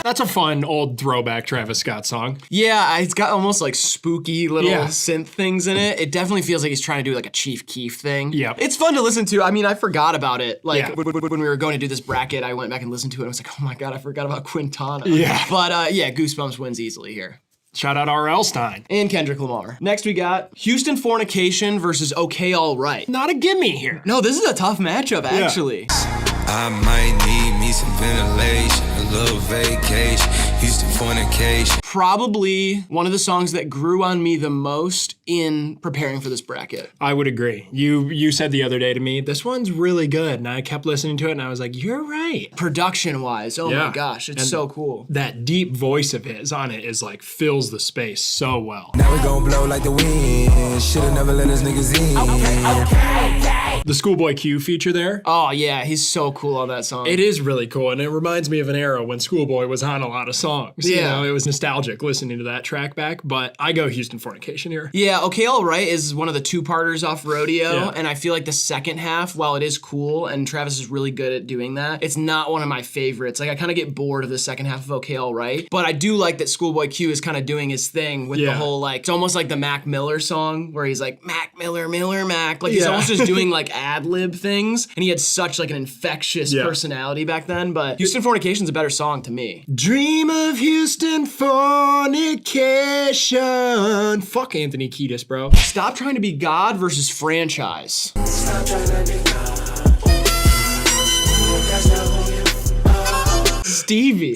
That's a fun old throwback Travis Scott song. Yeah, it's got almost like spooky little Yeah. synth things in it. It definitely feels like he's trying to do like a Chief Keef thing. Yep. It's fun to listen to. I mean, I forgot about it. Like Yeah. when we were going to do this bracket, I went back and listened to it. And I was like, oh my God, I forgot about Quintana. Yeah. But yeah, Goosebumps wins easily here. Shout out R.L. Stein. And Kendrick Lamar. Next we got Houston Fornication versus Okay Alright. Not a gimme here. No, this is a tough matchup actually. I might need me some ventilation, a little vacation, Houston fornication. Probably one of the songs that grew on me the most in preparing for this bracket. I would agree. You said the other day to me, this one's really good. And I kept listening to it and I was like, you're right. Production wise, oh Yeah. my gosh, it's And so cool. That deep voice of his on it is like, fills the space so well. Now we gon' blow like the wind. Should've never let us niggas in. The Schoolboy Q feature there. Oh yeah, he's so cool on that song. It is really cool, and it reminds me of an era when Schoolboy was on a lot of songs. Yeah. You know, it was nostalgic listening to that track back, but I go Houston Fornication here. Yeah, Okay Alright is one of the two-parters off Rodeo, Yeah. and I feel like the second half, while it is cool, and Travis is really good at doing that, it's not one of my favorites. Like, I kind of get bored of the second half of Okay Alright, but I do like that Schoolboy Q is kind of doing his thing with the Yeah. whole, like, it's almost like the Mac Miller song, where he's like, Mac Miller, Miller, Mac. Like, he's Yeah. almost just doing, like, ad-lib things, and he had such, like, an infectious Yeah. personality back then, but Houston Fornication's a better song to me. Dream of Houston Fornication. Fuck Anthony Kiedis, bro. Stop Trying to Be God versus Franchise. Stop trying to be God. That's not who you are. Stevie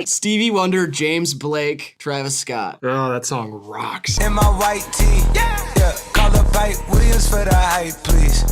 Stevie Wonder, James Blake, Travis Scott. Oh, that song rocks. In my white tee, yeah. Call up Ike Williams for the hype, please.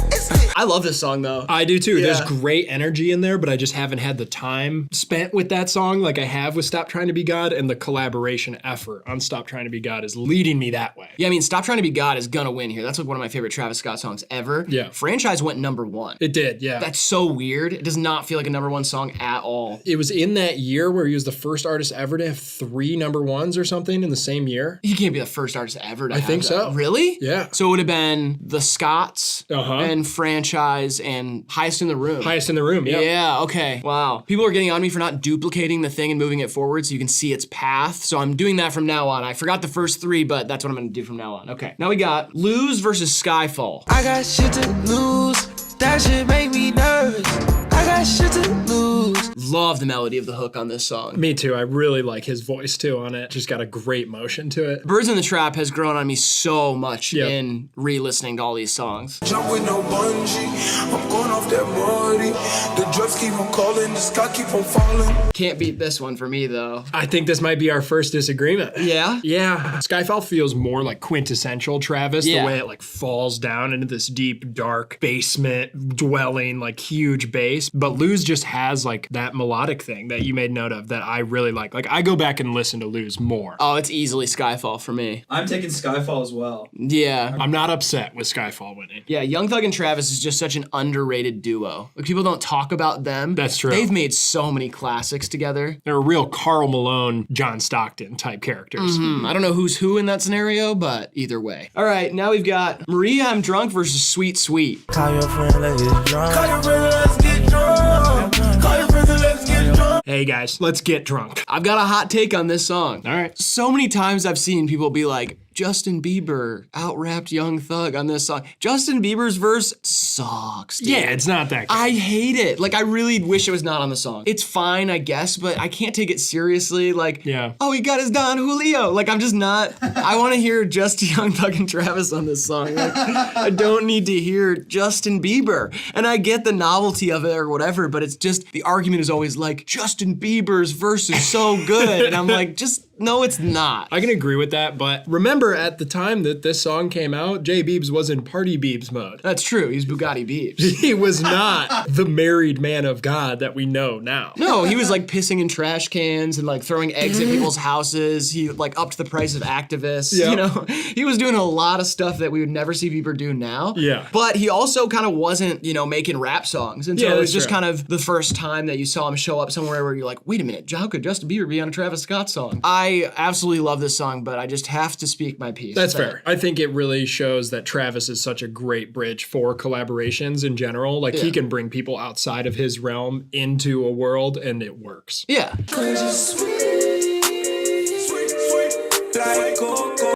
I love this song though. I do too. Yeah. There's great energy in there, but I just haven't had the time spent with that song like I have with Stop Trying to Be God, and the collaboration effort on Stop Trying to Be God is leading me that way. Yeah, I mean, Stop Trying to Be God is gonna win here. That's like one of my favorite Travis Scott songs ever. Yeah. Franchise went #1. It did, yeah. That's so weird. It does not feel like a #1 song at all. It was in that year where he was the first artist ever to have 3 #1s or something in the same year. He can't be the first artist ever to I have think that. so. Really? Yeah. So it would have been the Scotts Uh-huh. and Franchise and Highest in the Room. Highest in the Room, yeah. Yeah, okay. Wow. People are getting on me for not duplicating the thing and moving it forward so you can see its path. So I'm doing that from now on. I forgot the first 3, but that's what I'm gonna do from now on. Okay. Now we got Lose versus Skyfall. I got shit to lose. That shit make me nervous. I got shit to lose. Love the melody of the hook on this song. Me too. I really like his voice too on it. Just got a great motion to it. Birds in the Trap has grown on me so much Yep. in re-listening to all these songs. Jump with no bungee. I'm going off that money. The drugs keep on calling. The sky keep on falling. Can't beat this one for me though. I think this might be our first disagreement. Yeah? Yeah. Skyfall feels more like quintessential Travis, Yeah. the way it like falls down into this deep, dark basement dwelling, like huge bass. But Lose just has like that melodic thing that you made note of that I really like. Like I go back and listen to Lose more. Oh, it's easily Skyfall for me. I'm taking Skyfall as well. Yeah. I'm not upset with Skyfall winning. Yeah, Young Thug and Travis is just such an underrated duo. Like, people don't talk about them. That's true. They've made so many classics together. They're a real Karl Malone, John Stockton type characters. I don't know who's who in that scenario, but either way. All right, now we've got Maria, I'm Drunk versus Sweet Sweet. Call your friend, let's get drunk. Call your friend, let's get drunk. Call your friend, let's get drunk. Hey guys, let's get drunk. I've got a hot take on this song. All right. So many times I've seen people be like, Justin Bieber out-rapped Young Thug on this song. Justin Bieber's verse sucks, dude. Yeah, it's not that good. I hate it. Like, I really wish it was not on the song. It's fine, I guess, but I can't take it seriously. Like, yeah. Oh, he got his Don Julio. Like, I'm just not. I want to hear just Young Thug and Travis on this song. Like, I don't need to hear Justin Bieber. And I get the novelty of it or whatever, but it's just, the argument is always like, Justin Bieber's verse is so good. And I'm like, just, no, it's not. I can agree with that, but remember at the time that this song came out, Jay Biebs was in Party Biebs mode. That's true. He's Bugatti Biebs. He was not the married man of God that we know now. No, he was like pissing in trash cans and like throwing eggs at people's houses. He like upped the price of activists. Yep. You know, he was doing a lot of stuff that we would never see Bieber do now. Yeah. But he also kind of wasn't, you know, making rap songs. And so Yeah, it was that's just true. kind of the first time that you saw him show up somewhere where you're like, wait a minute, how could Justin Bieber be on a Travis Scott song? I absolutely love this song, but I just have to speak my piece. That's fair. I think it really shows that Travis is such a great bridge for collaborations in general. Like, he can bring people outside of his realm into a world, and it works. Yeah.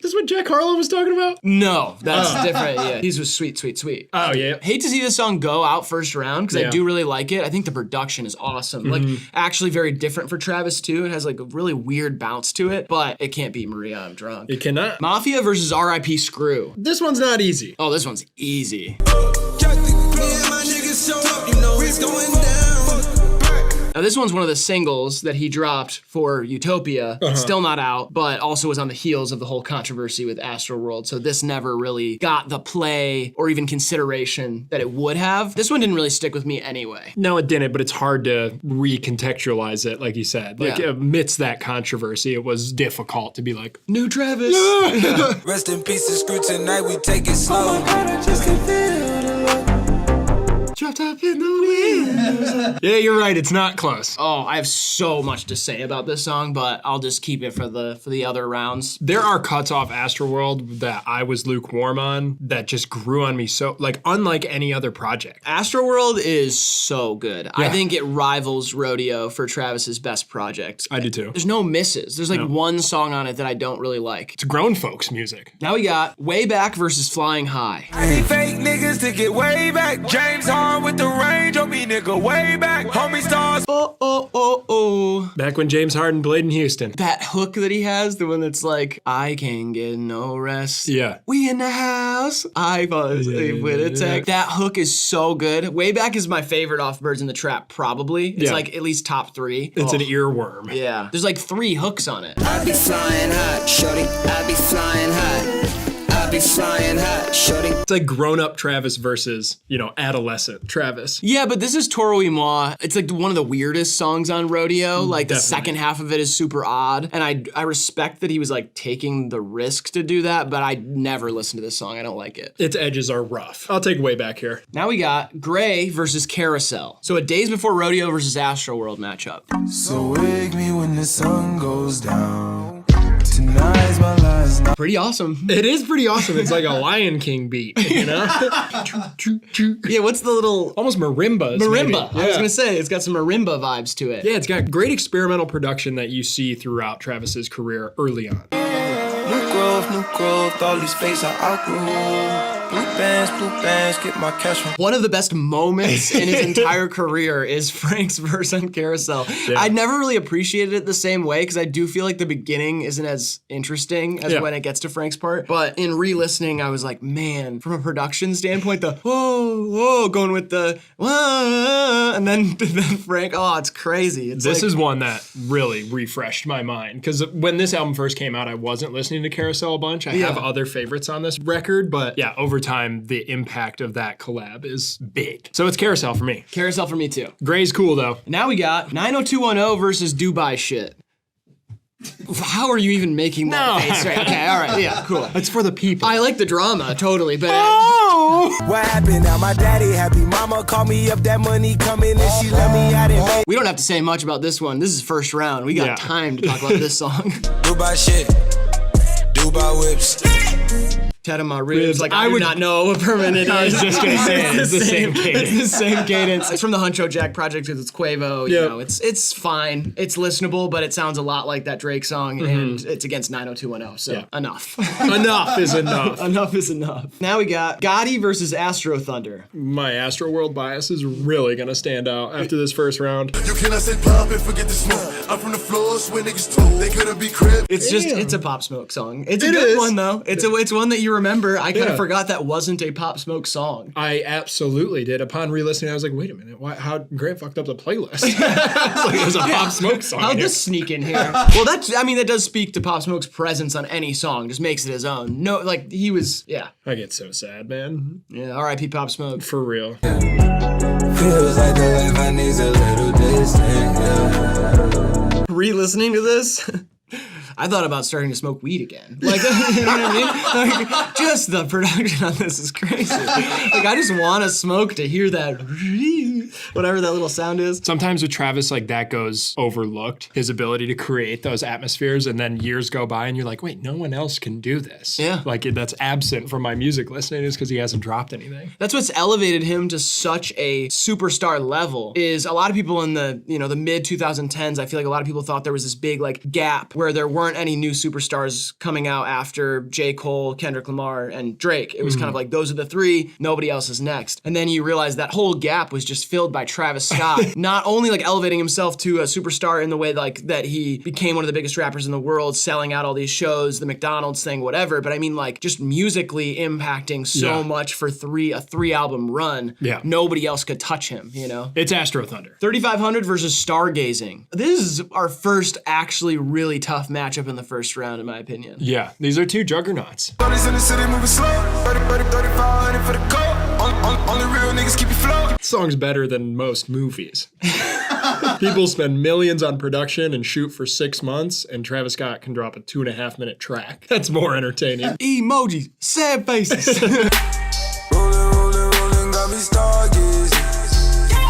This is what Jack Harlow was talking about? No, that's different. Yeah, he's with Sweet, Sweet, Sweet. Oh, yeah. Hate to see this song go out first round because I Yeah. do really like it. I think the production is awesome. Like, actually very different for Travis too. It has like a really weird bounce to it, but it can't beat Maria, I'm Drunk. It cannot. Mafia versus R.I.P. Screw. This one's not easy. Oh, this one's easy. Now, this one's one of the singles that he dropped for Utopia. It's still not out, but also was on the heels of the whole controversy with Astroworld. So this never really got the play or even consideration that it would have. This one didn't really stick with me anyway. No, it didn't, but it's hard to recontextualize it, like you said. Like, amidst that controversy, it was difficult to be like, new Travis. Rest in peace and Screw, tonight we take it slow. Oh my God, I just can feel the love. Drop top in the wind. Yeah, you're right. It's not close. Oh, I have so much to say about this song, but I'll just keep it for the other rounds. There are cuts off Astroworld that I was lukewarm on that just grew on me so, like, unlike any other project. Astroworld is so good. I think it rivals Rodeo for Travis's best project. I do too. There's no misses. There's like one song on it that I don't really like. It's grown folks music. Now we got Way Back versus Flying High. I need fake niggas to get way back. James Harden with the range on me, nigga, way back. Homie stars. Oh, oh, oh, oh. Back when James Harden played in Houston. That hook that he has, the one that's like, I can't get no rest. Yeah. We in the house. I was with attack. That hook is so good. Way Back is my favorite off Birds in the Trap, probably. It's like at least top 3. It's an earworm. Yeah. There's like 3 hooks on it. I be flying high, shorty. I be flying high. I be flying high, shorty. It's like grown-up Travis versus, you know, adolescent Travis. Yeah, but this is Toro y Moi. It's like one of the weirdest songs on Rodeo. Like the second half of it is super odd. And I respect that he was like taking the risk to do that, but I never listen to this song. I don't like it. Its edges are rough. I'll take Way Back here. Now we got Gray versus Carousel. So a Days Before Rodeo versus Astroworld matchup. So wake me when the sun goes down. Tonight's my last night. Pretty awesome. It is pretty awesome. It's like a Lion King beat, you know? Yeah, what's the little... Almost marimbas. Marimba. Maybe. I was going to say, it's got some marimba vibes to it. Yeah, it's got great experimental production that you see throughout Travis's career early on. New growth, all these space I outgrew. Blue bands, get my cash from. One of the best moments in his entire career is Frank's verse on Carousel. Yeah. I never really appreciated it the same way because I do feel like the beginning isn't as interesting as when it gets to Frank's part. But in re-listening, I was like, man, from a production standpoint, the whoa, whoa, going with the whoa, and then Frank, oh, it's crazy. It's this like, is one that really refreshed my mind because when this album first came out, I wasn't listening to Carousel a bunch. I have other favorites on this record, but yeah, over time, the impact of that collab is big. So it's Carousel for me. Carousel for me too. Gray's cool though. Now we got 90210 versus Dubai Shit. How are you even making that face? Right? Okay, all right, yeah, cool. It's for the people. I like the drama, totally, but... What happened now? My daddy happy. Mama called me up, that money coming and she let me out and We don't have to say much about this one. This is first round. We got time to talk about this song. Dubai shit. Dubai whips. Ted on my ribs. Like, I would not know what permanent is. I was just gonna say it's the same cadence. It's the same cadence. It's from the Huncho Jack project because it's Quavo. You know, it's fine. It's listenable, but it sounds a lot like that Drake song, and it's against 90210. So enough. Enough is enough. Enough is enough. Now we got Gotti versus Astro Thunder. My Astro World bias is really gonna stand out after this first round. You cannot say pop and forget the smoke. I'm from the floors where niggas told they couldn't be crib. It's a Pop Smoke song. It's a good one though. It's one that you remember. I kind of forgot that wasn't a Pop Smoke song. I absolutely did. Upon re-listening, I was like, wait a minute, how Grant fucked up the playlist? It was a Pop Smoke song. How'd this sneak in here? Well, that does speak to Pop Smoke's presence on any song. Just makes it his own. No, like he was, I get so sad, man. Yeah, R.I.P. Pop Smoke. For real. feels like the life I need's a little distant, yeah. Re-listening to this, I thought about starting to smoke weed again. Like, you know what I mean? Like, just the production on this is crazy. Like, I just want to smoke to hear that, whatever that little sound is. Sometimes with Travis, like, that goes overlooked, his ability to create those atmospheres, and then years go by and you're like, wait, no one else can do this. Yeah. Like, that's absent from my music listening is because he hasn't dropped anything. That's what's elevated him to such a superstar level, is a lot of people in the, the mid 2010s, I feel like a lot of people thought there was this big, like, gap where there weren't any new superstars coming out after J. Cole, Kendrick Lamar, and Drake. It was kind of like, those are the three, nobody else is next. And then you realize that whole gap was just filled by Travis Scott, not only like elevating himself to a superstar in the way like that he became one of the biggest rappers in the world, selling out all these shows, the McDonald's thing, whatever, but I mean like just musically impacting so much for a 3-album run. Yeah. Nobody else could touch him, It's Astro Thunder. 3500 versus Stargazing. This is our first actually really tough matchup in the first round, in my opinion. Yeah, these are two juggernauts. Shorties in the city moving slow. 3500 for the coat. Only real niggas keep you flow. This song's better than most movies. People spend millions on production and shoot for 6 months, and Travis Scott can drop a 2.5-minute track. That's more entertaining. Emojis, sad faces. Rolling, got me stargazing.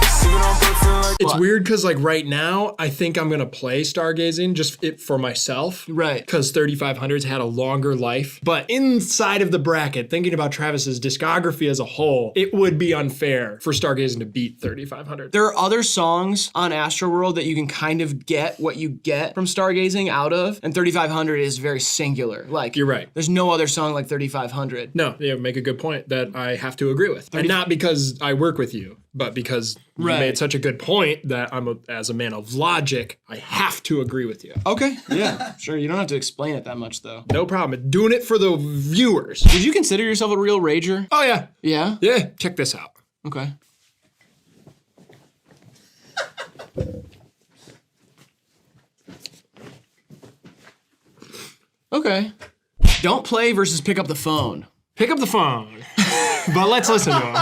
Sipping on perfume like It's weird because like right now, I think I'm gonna play Stargazing just for myself. Right. Because 3500's had a longer life. But inside of the bracket, thinking about Travis's discography as a whole, it would be unfair for Stargazing to beat 3500. There are other songs on Astroworld that you can kind of get what you get from Stargazing out of, and 3500 is very singular. Like, you're right. There's no other song like 3500. No, yeah, make a good point that I have to agree with. And not because I work with you, but because you made such a good point that as a man of logic, I have to agree with you. Okay, yeah, sure. You don't have to explain it that much, though. No problem. Doing it for the viewers. Would you consider yourself a real rager? Oh, yeah. Yeah? Yeah, check this out. Okay. Okay. Don't play versus pick up the phone. Pick up the phone. But let's listen to him.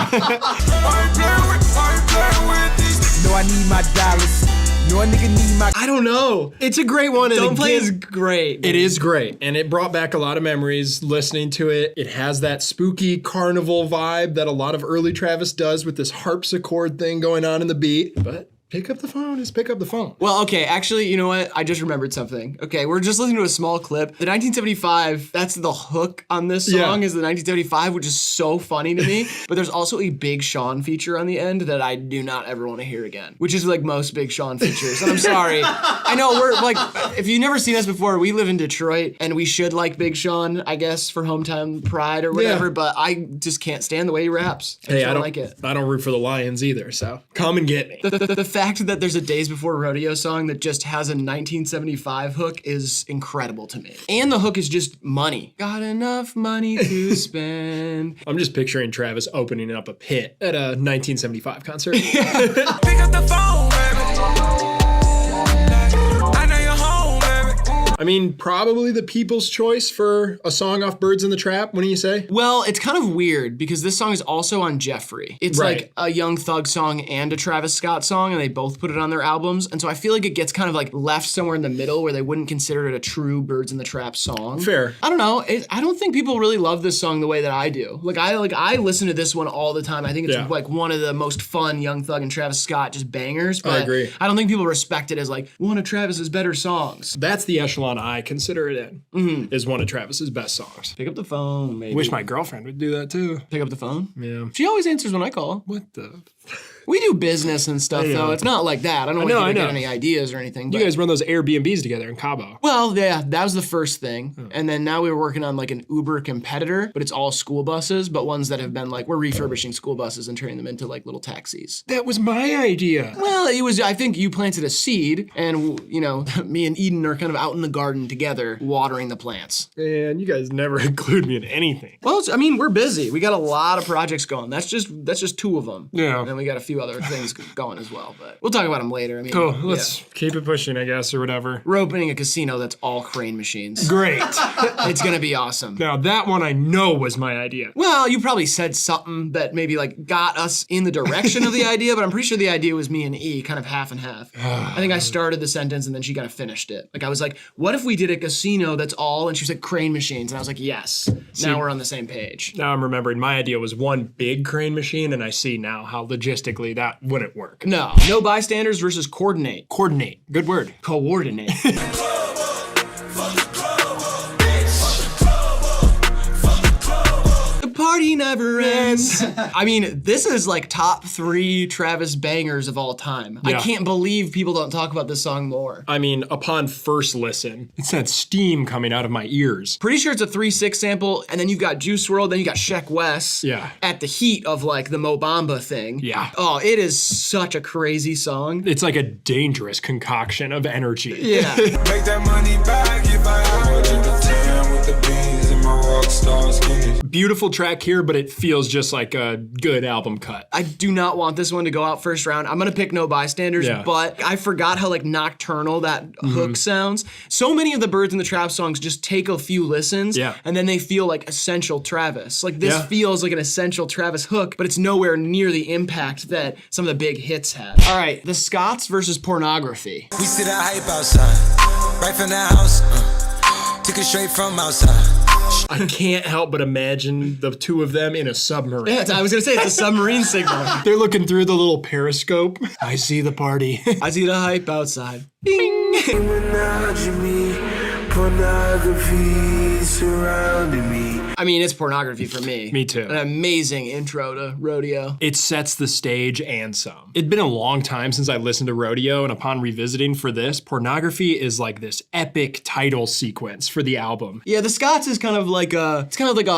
No, I need my dollars. No, a nigga need my. I don't know. It's a great one. Don't Play is great. It is great. And it brought back a lot of memories listening to it. It has that spooky carnival vibe that a lot of early Travis does with this harpsichord thing going on in the beat. But pick up the phone is pick up the phone. Well, okay, actually, you know what? I just remembered something. Okay, we're just listening to a small clip. The 1975, that's the hook on this song is the 1975, which is so funny to me. But there's also a Big Sean feature on the end that I do not ever want to hear again, which is like most Big Sean features. And I'm sorry. I know we're like, if you've never seen us before, we live in Detroit and we should like Big Sean, I guess, for hometown pride or whatever, but I just can't stand the way he raps. I don't like it. I don't root for the Lions either, so come and get me. The fact that there's a Days Before Rodeo song that just has a 1975 hook is incredible to me. And the hook is just money. Got enough money to spend. I'm just picturing Travis opening up a pit at a 1975 concert. Pick up the phone, baby. I know you're home, baby. I mean, probably the people's choice for a song off Birds in the Trap, wouldn't you say? Well, it's kind of weird because this song is also on Jeffrey. It's Right. like a Young Thug song and a Travis Scott song, and they both put it on their albums. And so I feel like it gets kind of like left somewhere in the middle where they wouldn't consider it a true Birds in the Trap song. Fair. I don't know. I don't think people really love this song the way that I do. I listen to this one all the time. I think it's like one of the most fun Young Thug and Travis Scott just bangers. But I agree. I don't think people respect it as like one of Travis's better songs. That's the echelon I consider it in, is one of Travis's best songs. Pick up the phone, maybe. Wish my girlfriend would do that too. Pick up the phone? Yeah. She always answers when I call. What the? We do business and stuff, I know. though. It's not like that. I don't want you to get any ideas or anything. You but- guys run those Airbnbs together in Cabo. Well, yeah, that was the first thing. And then now we were working on like an Uber competitor, but it's all school buses, but ones that have been like, we're refurbishing school buses and turning them into like little taxis. That was my idea. Well, it was, I think you planted a seed and, you know, me and Eden are kind of out in the garden together watering the plants. And you guys never include me in anything. Well, I mean, we're busy. We got a lot of projects going. That's just two of them. Yeah. And then we got a few other things going as well, but we'll talk about them later. I mean, Cool. Let's keep it pushing, I guess, or whatever. We're opening a casino that's all crane machines. Great. It's gonna be awesome. Now that one I know was my idea. Well, you probably said something that maybe like got us in the direction of the idea, but I'm pretty sure the idea was me and E, kind of half and half. I think I started the sentence and then she kind of finished it. Like I was like, what if we did a casino that's all, and she said crane machines, and I was like, yes. Now we're on the same page. Now I'm remembering my idea was one big crane machine, and I see now how logistically that wouldn't work. No bystanders versus coordinate. Coordinate. Good word. Coordinate. Party never ends. I mean, this is like top 3 Travis bangers of all time. Yeah. I can't believe people don't talk about this song more. I mean, upon first listen, it's that steam coming out of my ears. Pretty sure it's a 3/6 sample, and then you've got Juice WRLD, then you got Sheck Wes. Yeah. At the heat of like the Mo Bamba thing. Yeah. Oh, it is such a crazy song. It's like a dangerous concoction of energy. Yeah. Make that money back if I heard you the tan with the beans and my rock star skinny. Beautiful track here, but it feels just like a good album cut. I do not want this one to go out first round. I'm gonna pick No Bystanders, Yeah. but I forgot how like nocturnal that hook sounds. So many of the Birds in the Trap songs just take a few listens, Yeah. and then they feel like essential Travis. Like this Yeah. feels like an essential Travis hook, but it's nowhere near the impact that some of the big hits had. All right, the Scots versus Pornography. We see the hype outside, right from the house. Took it straight from outside. I can't help but imagine the two of them in a submarine. Yeah, I was gonna say it's a submarine signal. They're looking through the little periscope. I see the party. I see the hype outside. Bing! Pornography surrounding me. I mean, it's Pornography for me. Me too. An amazing intro to Rodeo. It sets the stage and some. It'd been a long time since I listened to Rodeo, and upon revisiting for this, Pornography is like this epic title sequence for the album. Yeah, the Scots is kind of like a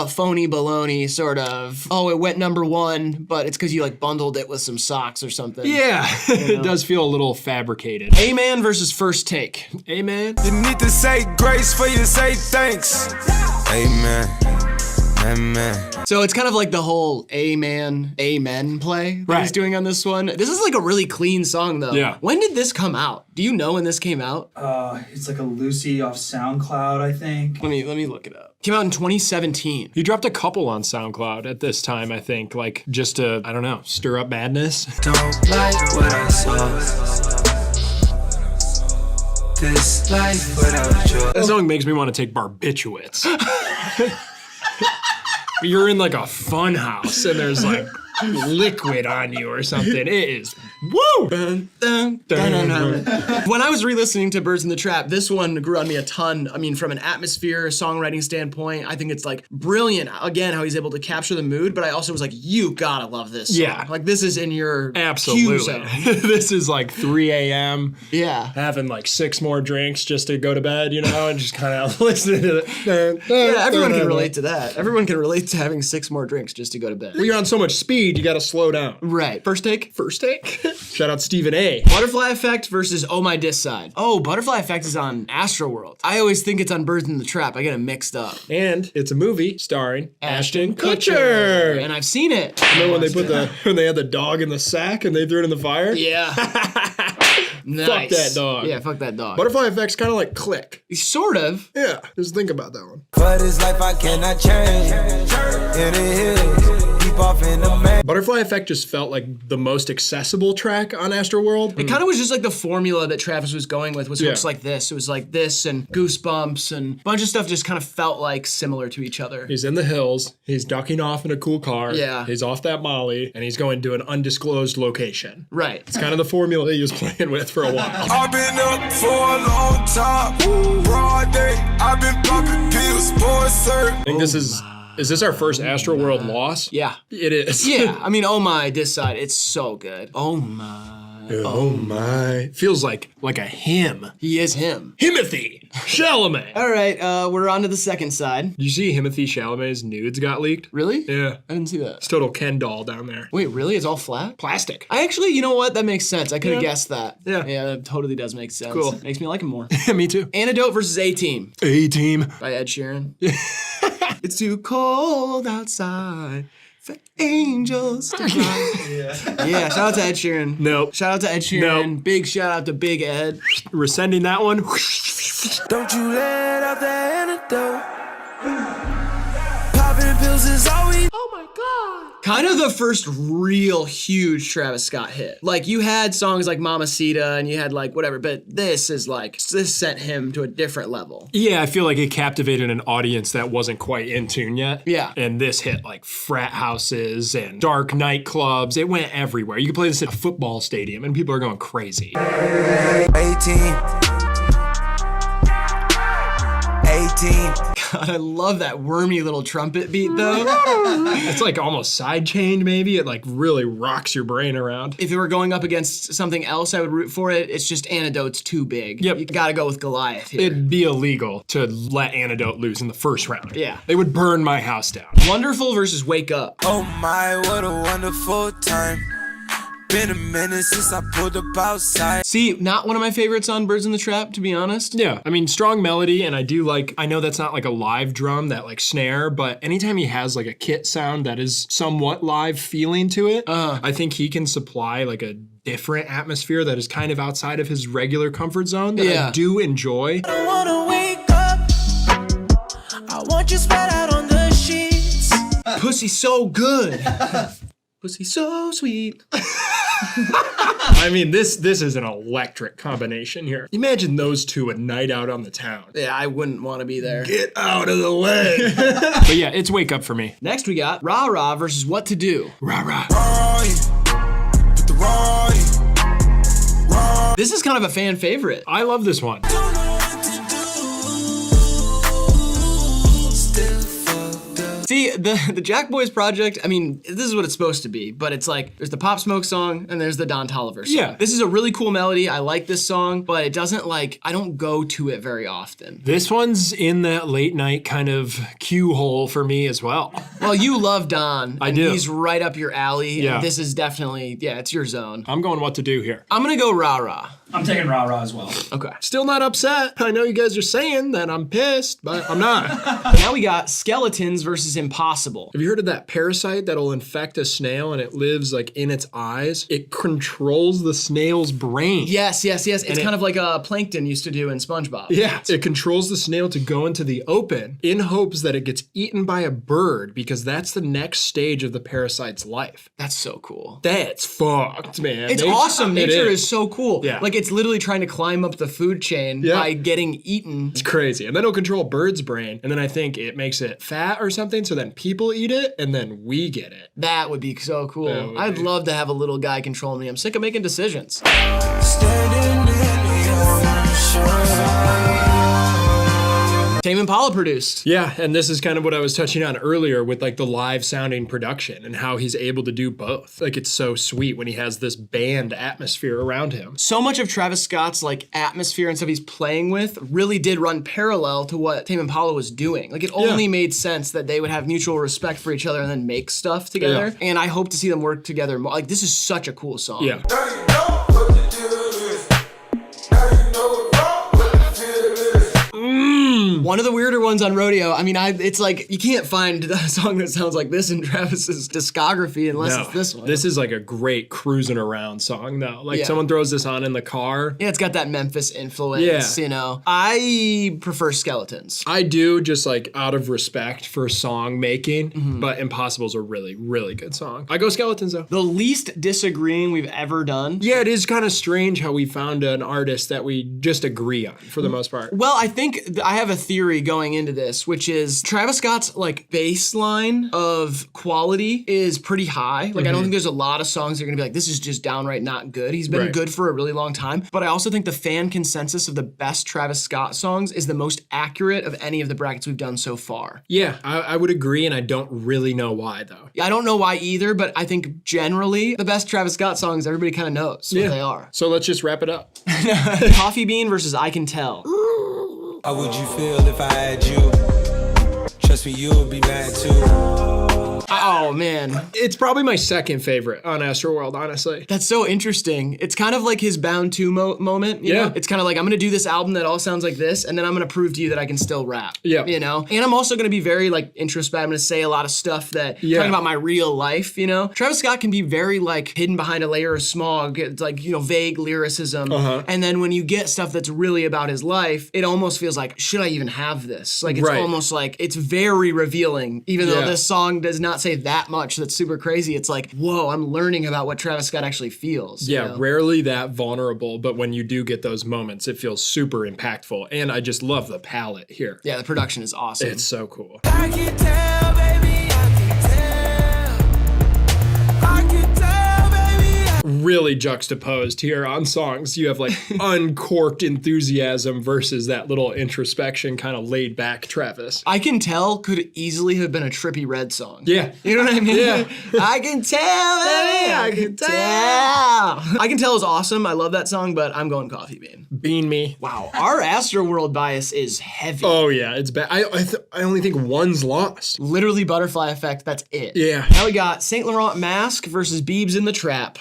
phony baloney sort of. Oh, it went #1, but it's because you like bundled it with some socks or something. Yeah, You know? it does feel a little fabricated. Amen versus First Take. Amen. You need to say grace for you say thanks. Amen. Amen. So it's kind of like the whole amen play that he's doing on this one. This is like a really clean song though. Yeah. When did this come out? Do you know when this came out? It's like a Lucy off SoundCloud, I think. Let me look it up. Came out in 2017. He dropped a couple on SoundCloud at this time, I think, like just to, I don't know, stir up madness. Don't like what I saw. This life without you. That song makes me want to take barbiturates. You're in like a fun house and there's like liquid on you or something. It is woo! When I was re-listening to Birds in the Trap, this one grew on me a ton. I mean, from an atmosphere, songwriting standpoint, I think it's like brilliant, again, how he's able to capture the mood, but I also was like, you gotta love this song. Yeah. Like this is in your cue Absolutely. zone. This is like 3 a.m. Yeah. Having like 6 more drinks just to go to bed, you know, and just kind of listening to it. Yeah, everyone can relate to that. Everyone can relate to having 6 more drinks just to go to bed. Well, you're on so much speed, you gotta slow down. Right. First take? First take? Shout out Stephen A. Butterfly Effect versus Oh My Dis Side. Oh, Butterfly Effect is on Astroworld. I always think it's on Birds in the Trap. I get them mixed up. And it's a movie starring Ashton Kutcher. And I've seen it. Remember when they had the dog in the sack and they threw it in the fire? Yeah. Nice. Fuck that dog. Yeah, fuck that dog. Butterfly Effect's kind of like Click. Sort of. Yeah, just think about that one. For this life I cannot change. In the hills, keep off in the man. Butterfly Effect just felt like the most accessible track on Astroworld. It kind of was just like the formula that Travis was going with was Yeah. hooks like this. It was like this and Goosebumps and a bunch of stuff just kind of felt like similar to each other. He's in the hills, he's ducking off in a cool car, Yeah. he's off that Molly, and he's going to an undisclosed location. Right. It's kind of the formula he was playing with for a while. I've been up for a long time. Broad day, I've been popping pills for a certain. I think this is this our first Astroworld loss? Yeah. It is. Yeah, I mean, oh my, this side, it's so good. Oh my. Oh my. Feels like a hymn. He is him. Himothy Chalamet. All right, we're on to the second side. You see Himothy Chalamet's nudes got leaked? Really? Yeah. I didn't see that. It's total Ken doll down there. Wait, really? It's all flat? Plastic. I actually, you know what? That makes sense. I could have Yeah. guessed that. Yeah. Yeah, that totally does make sense. Cool. Makes me like him more. Me too. Antidote versus A-Team A-Team. by Ed Sheeran. It's too cold outside for angels to fly. Yeah, shout out to Ed Sheeran. Nope. Shout out to Ed Sheeran. Big shout out to Big Ed. We're sending that one. Don't you let out the antidote. Popping pills is all we. Oh my God. Kind of the first real huge Travis Scott hit. Like you had songs like Mamacita and you had like whatever, but this sent him to a different level. Yeah, I feel like it captivated an audience that wasn't quite in tune yet. Yeah. And this hit like frat houses and dark nightclubs. It went everywhere. You could play this at a football stadium and people are going crazy. 18. God, I love that wormy little trumpet beat though. It's like almost sidechained maybe. It like really rocks your brain around. If it were going up against something else, I would root for it. It's just Antidote's too big. Yep. You gotta go with Goliath here. It'd be illegal to let Antidote lose in the first round. Yeah. They would burn my house down. Wonderful versus Wake Up. Oh my, what a wonderful time. Been a minute since I pulled up outside. See, not one of my favorites on Birds in the Trap, to be honest. Yeah, I mean, strong melody, and I do like, I know that's not like a live drum, that like snare, but anytime he has like a kit sound that is somewhat live feeling to it, I think he can supply like a different atmosphere that is kind of outside of his regular comfort zone that I do enjoy. I wanna wake up. I want you spread out on the sheets. Pussy so good. Pussy so sweet. I mean, this is an electric combination here. Imagine those two a night out on the town. Yeah, I wouldn't want to be there. Get out of the way. But yeah, it's Wake Up for me. Next we got Rah Rah versus What to Do. Rah Rah. This is kind of a fan favorite. I love this one. See, the Jack Boys project, I mean, this is what it's supposed to be, but it's like, there's the Pop Smoke song and there's the Don Toliver song. Yeah. This is a really cool melody. I like this song, but it doesn't like, I don't go to it very often. This one's in that late night kind of cue hole for me as well. Well, you love Don. I and do. He's right up your alley. Yeah. And this is definitely, yeah, it's your zone. I'm going What to Do here. I'm gonna go Rah Rah. I'm taking Rah Rah as well. Okay. Still not upset. I know you guys are saying that I'm pissed, but I'm not. Now we got Skeletons versus Impossible. Have you heard of that parasite that'll infect a snail and it lives like in its eyes? It controls the snail's brain. Yes. It's And kind of like Plankton used to do in SpongeBob. Yeah, it controls the snail to go into the open in hopes that it gets eaten by a bird because that's the next stage of the parasite's life. That's so cool. That's fucked, man. It's awesome. It Nature is so cool. Yeah. Like it's literally trying to climb up the food chain by getting eaten. It's crazy. And then it'll control a bird's brain. And then I think it makes it fat or something. So then people eat it and then we get it. That would be so cool. I'd love to have a little guy control me. I'm sick of making decisions. Tame Impala produced. Yeah, and this is kind of what I was touching on earlier with like the live sounding production and how he's able to do both. Like it's so sweet when he has this band atmosphere around him. So much of Travis Scott's like atmosphere and stuff he's playing with really did run parallel to what Tame Impala was doing. Like it only made sense that they would have mutual respect for each other and then make stuff together. And I hope to see them work together more. Like this is such a cool song. Yeah. One of the weirder ones on Rodeo. I mean, it's like you can't find a song that sounds like this in Travis's discography unless it's this one. This is like a great cruising around song though. Like someone throws this on in the car. Yeah, it's got that Memphis influence, you know. I prefer Skeletons. I do, just like out of respect for song making, but Impossible's a really, really good song. I go Skeletons though. The least disagreeing we've ever done. Yeah, it is kind of strange how we found an artist that we just agree on for the most part. Well, I think I have a theory going into this, which is Travis Scott's like baseline of quality is pretty high. Like I don't think there's a lot of songs that are gonna be like, this is just downright not good. He's been good for a really long time. But I also think the fan consensus of the best Travis Scott songs is the most accurate of any of the brackets we've done so far. Yeah, I would agree, and I don't really know why though. I don't know why either, but I think generally the best Travis Scott songs, everybody kind of knows what they are. So let's just wrap it up. Coffee Bean versus I Can Tell. How would you feel if I had you? Trust me, you would be mad too. Oh man, it's probably my second favorite on Astroworld, honestly. That's so interesting. It's kind of like his Bound 2 moment, you know? It's kind of like, I'm gonna do this album that all sounds like this, and then I'm gonna prove to you that I can still rap, you know? And I'm also gonna be very like introspective. I'm gonna say a lot of stuff that, talking about my real life, you know? Travis Scott can be very like hidden behind a layer of smog. It's like, you know, vague lyricism. And then when you get stuff that's really about his life, it almost feels like, should I even have this? Like it's almost like, it's very revealing, even though this song does not say that much. That's super crazy. It's like, whoa, I'm learning about what Travis Scott actually feels. Yeah, you know? rarely that vulnerable, but when you do get those moments, it feels super impactful. And I just love the palette here. Yeah, the production is awesome. It's so cool. I can tell, baby, I can tell, baby. Really juxtaposed here on songs. You have like uncorked enthusiasm versus that little introspection, kind of laid back Travis. I Can Tell could easily have been a Trippie Redd song. Yeah. You know what I mean? Yeah. I can tell, baby, I can tell. I Can Tell is awesome. I love that song, but I'm going Coffee Bean. Bean me. Wow, our Astroworld bias is heavy. Oh yeah, it's bad. I only think one's lost. Literally Butterfly Effect, that's it. Yeah. Now we got Saint Laurent Mask versus Biebs in the Trap.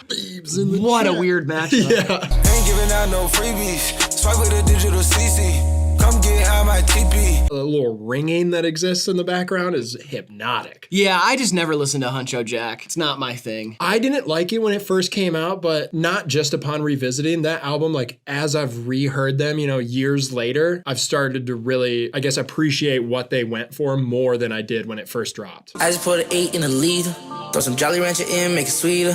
What a weird matchup. Ain't giving out no freebies. Swipe with a digital CC. Come get out my TP. The little ringing that exists in the background is hypnotic. Yeah, I just never listened to Huncho Jack. It's not my thing. I didn't like it when it first came out, but not just upon revisiting that album. Like as I've reheard them, you know, years later, I've started to really, I guess, appreciate what they went for more than I did when it first dropped. I just put an 8 in a liter. Throw some Jolly Rancher in, make it sweeter.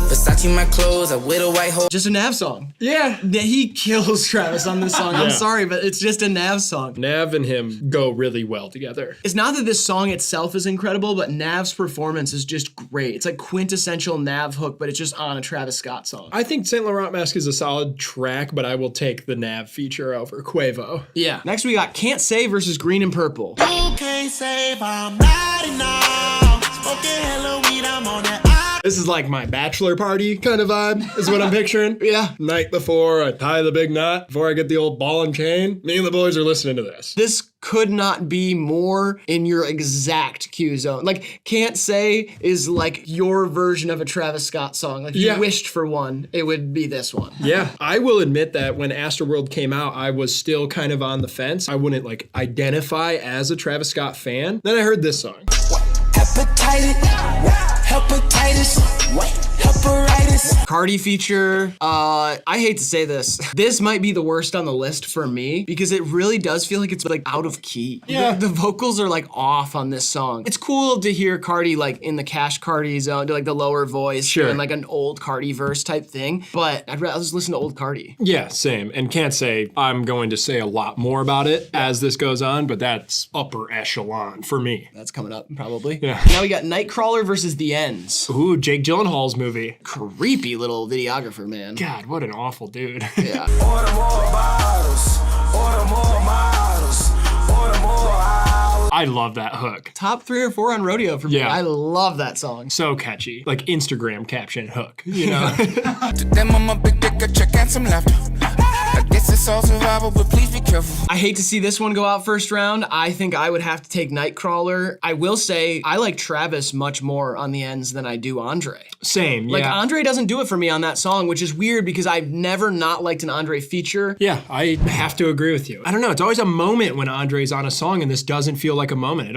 Versace my clothes, I with a white hole. Just a Nav song. Yeah. He kills Travis on this song. I'm sorry, but it's just a Nav song. Nav and him go really well together. It's not that this song itself is incredible, but Nav's performance is just great. It's like quintessential Nav hook, but it's just on a Travis Scott song. I think Saint Laurent Mask is a solid track, but I will take the Nav feature over Quavo. Yeah. Next we got Can't Say versus Green and Purple. You can't save, I'm not enough. Smoking hella weed, I'm on that. This is like my bachelor party kind of vibe, is what I'm picturing. Yeah. Night before, I tie the big knot before I get the old ball and chain. Me and the boys are listening to this. This could not be more in your exact Q zone. Like, Can't Say is like your version of a Travis Scott song. Like, if you wished for one, it would be this one. Yeah. I will admit that when Astroworld came out, I was still kind of on the fence. I wouldn't like identify as a Travis Scott fan. Then I heard this song. Hepatitis, hepatitis. Cardi feature. I hate to say this. This might be the worst on the list for me because it really does feel like it's like out of key. Yeah. The vocals are like off on this song. It's cool to hear Cardi like in the Cash Cardi zone, do like the lower voice and like an old Cardi verse type thing. But I'd rather just listen to old Cardi. Yeah, same. And Can't Say, I'm going to say a lot more about it as this goes on, but that's upper echelon for me. That's coming up probably. Yeah. Now we got Nightcrawler versus The Ends. Ooh, Jake Gyllenhaal's movie. Creepy little videographer, man. God, what an awful dude. Yeah. Order more bottles. Order more models. Order more hours. I love that hook. Top 3 or 4 on Rodeo for me. Yeah. I love that song. So catchy. Like Instagram caption hook, you know? To them I'm a big dick, a check and some laughter. This is soul survivor, but please be careful. I hate to see this one go out first round. I think I would have to take Nightcrawler. I will say I like Travis much more on the ends than I do Andre. Same, yeah. Like Andre doesn't do it for me on that song, which is weird because I've never not liked an Andre feature. Yeah, I have to agree with you. I don't know, it's always a moment when Andre's on a song and this doesn't feel like a moment.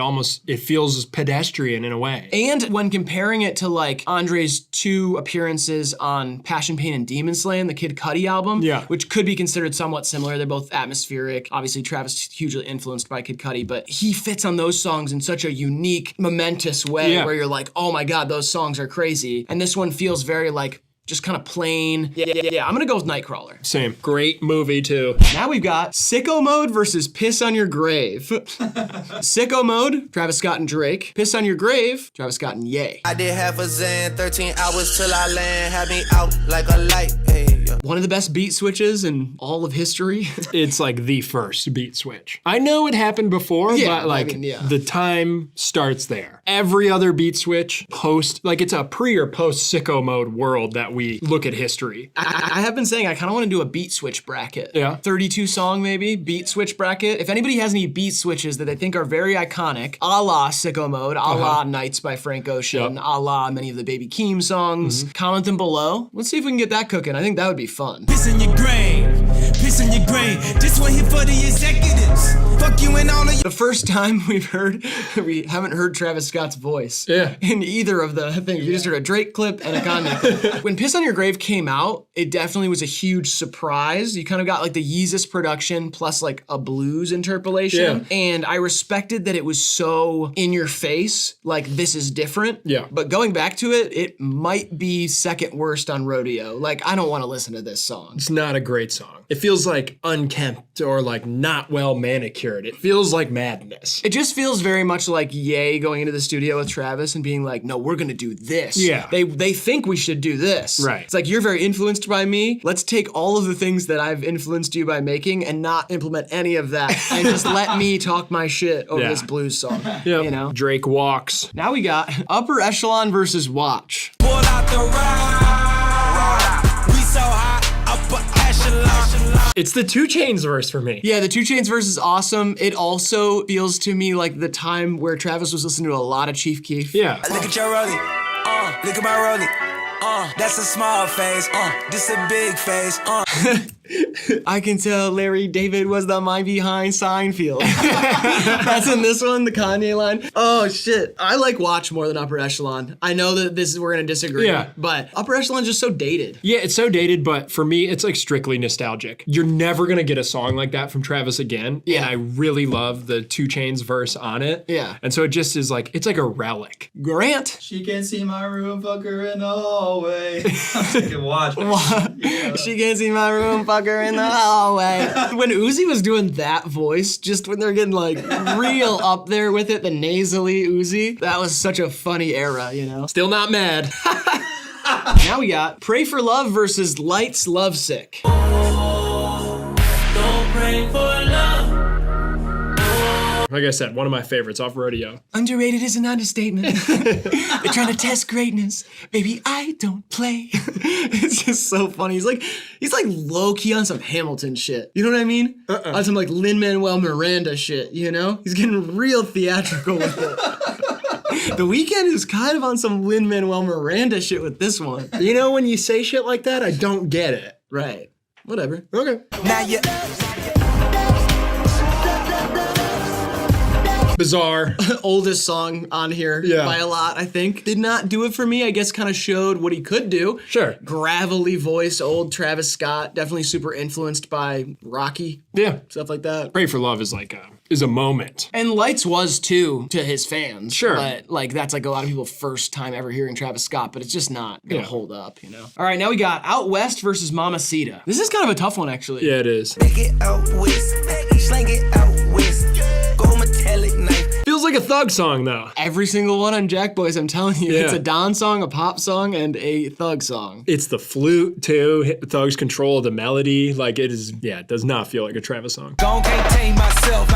It feels pedestrian in a way. And when comparing it to like Andre's 2 appearances on Passion, Pain, and Demon Slaying, the Kid Cudi album, which could be considered somewhat similar. They're both atmospheric. Obviously, Travis is hugely influenced by Kid Cudi, but he fits on those songs in such a unique, momentous way where you're like, oh my God, those songs are crazy. And this one feels very like, just kind of plain. Yeah, I'm gonna go with Nightcrawler. Same. Great movie too. Now we've got Sicko Mode versus Piss on Your Grave. Sicko Mode, Travis Scott and Drake. Piss on Your Grave, Travis Scott and Ye. I did half a Zen, 13 hours till I land, had me out like a light. Hey, yeah. One of the best beat switches in all of history. It's like the first beat switch. I know it happened before, but like the time starts there. Every other beat switch it's a pre or post Sicko Mode world that we look at history. I have been saying I kind of want to do a beat switch bracket. Yeah. 32 song maybe, beat switch bracket. If anybody has any beat switches that they think are very iconic, a la Sicko Mode, a la Nights by Frank Ocean, a la many of the Baby Keem songs, comment them below. Let's see if we can get that cooking. I think that would be fun. Piss in your grave, piss in your grave. This one here for the executives. Fuck you and all of you. The first time we haven't heard Travis Scott's voice in either of the things. We just heard a Drake clip and a Kanye clip. When Piss on Your Grave came out, it definitely was a huge surprise. You kind of got like the Yeezus production plus like a blues interpolation. Yeah. And I respected that it was so in your face, like this is different. Yeah. But going back to it, it might be second worst on Rodeo. Like I don't want to listen to this song. It's not a great song. It feels like unkempt or like not well manicured. It feels like madness. It just feels very much like Ye going into the studio with Travis and being like, no, we're gonna do this. Yeah. They think we should do this. Right. It's like, you're very influenced by me. Let's take all of the things that I've influenced you by making and not implement any of that and just let me talk my shit over this blues song. Yep. You know? Drake walks. Now we got Upper Echelon versus Watch. Pull out the ride. We so high, upper echelon. It's the 2 Chainz verse for me. Yeah, the 2 Chainz verse is awesome. It also feels to me like the time where Travis was listening to a lot of Chief Keef. Yeah. Look at your rollie. Look at my rollie. That's a small face. This a big face. I can tell Larry David was the mind behind Seinfeld. That's in this one, the Kanye line. Oh shit. I like Watch more than Upper Echelon. I know that we're gonna disagree. Yeah. But Upper Echelon's just so dated. Yeah, it's so dated, but for me, it's like strictly nostalgic. You're never gonna get a song like that from Travis again. Yeah. And I really love the 2 Chainz verse on it. Yeah. And so it just is like, it's like a relic. Grant. She can't see my room, fuck her in the hallway. I can watch. Yeah. She can't see my room, fuck her in the hallway. When Uzi was doing that voice, just when they're getting like real up there with it, the nasally Uzi, that was such a funny era, you know? Still not mad. Now we got Pray for Love versus Lights Lovesick. Don't pray for love. Like I said, one of my favorites off Rodeo. Underrated is an understatement. They're trying to test greatness. Baby, I don't play. It's just so funny. He's like low-key on some Hamilton shit. You know what I mean? On some like Lin-Manuel Miranda shit, you know? He's getting real theatrical with it. The Weeknd is kind of on some Lin-Manuel Miranda shit with this one. You know, when you say shit like that, I don't get it. Right. Whatever. Okay. Now you. Bizarre. Oldest song on here by a lot, I think. Did not do it for me. I guess kind of showed what he could do. Sure. Gravelly voice, old Travis Scott. Definitely super influenced by Rocky. Yeah. Stuff like that. Pray for Love is like a moment. And Lights was too to his fans. Sure. But like that's like a lot of people's first time ever hearing Travis Scott, but it's just not gonna hold up, you know? All right, now we got Out West versus Mamacita. This is kind of a tough one, actually. Yeah, it is. Make it out west, slang it out west. Go metallic knife. Feels like like a Thug song though. Every single one on Jack Boys, I'm telling you, it's a Don song, a pop song, and a Thug song. It's the flute too. Thug's control of the melody. Like it is, it does not feel like a Travis song. Don't contain myself.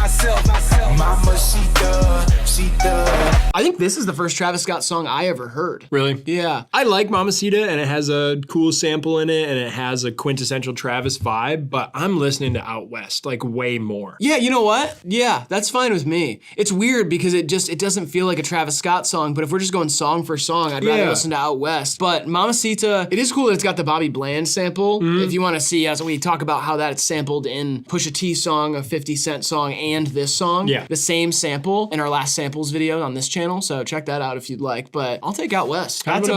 Mama, she does. I think this is the first Travis Scott song I ever heard. Really? Yeah. I like Mamacita, and it has a cool sample in it, and it has a quintessential Travis vibe, but I'm listening to Out West like way more. Yeah, you know what? Yeah, that's fine with me. It's weird because it doesn't feel like a Travis Scott song, but if we're just going song for song, I'd rather listen to Out West. But Mamacita, it is cool that it's got the Bobby Bland sample. If you want to see, as we talk about how that's sampled in Pusha T song, a 50 Cent song, and this song. Yeah. The same sample in our last samples video on this channel, so check that out if you'd like. But I'll take Out West. That's an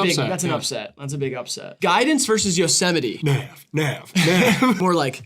upset. That's a big upset. Guidance versus Yosemite. Nav. More like...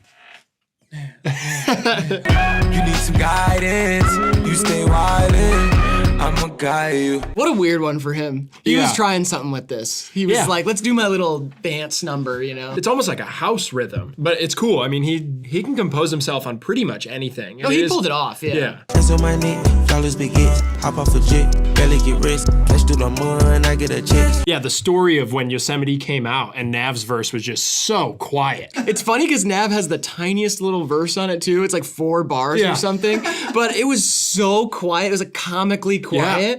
You need some guidance. You stay wildin'. I'ma guide you. What a weird one for him. He was trying something with this. He was like, let's do my little dance number, you know? It's almost like a house rhythm, but it's cool. I mean, he can compose himself on pretty much anything. No, he pulled it off, yeah. That's on my knee, flawless big hits. Hop off a jet, barely get rich. Catch through the mud, I get a check. Yeah, the story of when Yosemite came out and Nav's verse was just so quiet. It's funny because Nav has the tiniest little verse on it too. It's like 4 bars or something, but it was so quiet. It was like comically quiet.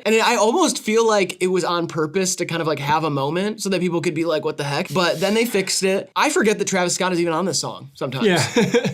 And I almost feel like it was on purpose to kind of like have a moment so that people could be like, what the heck? But then they fixed it. I forget that Travis Scott is even on this song sometimes. Yeah.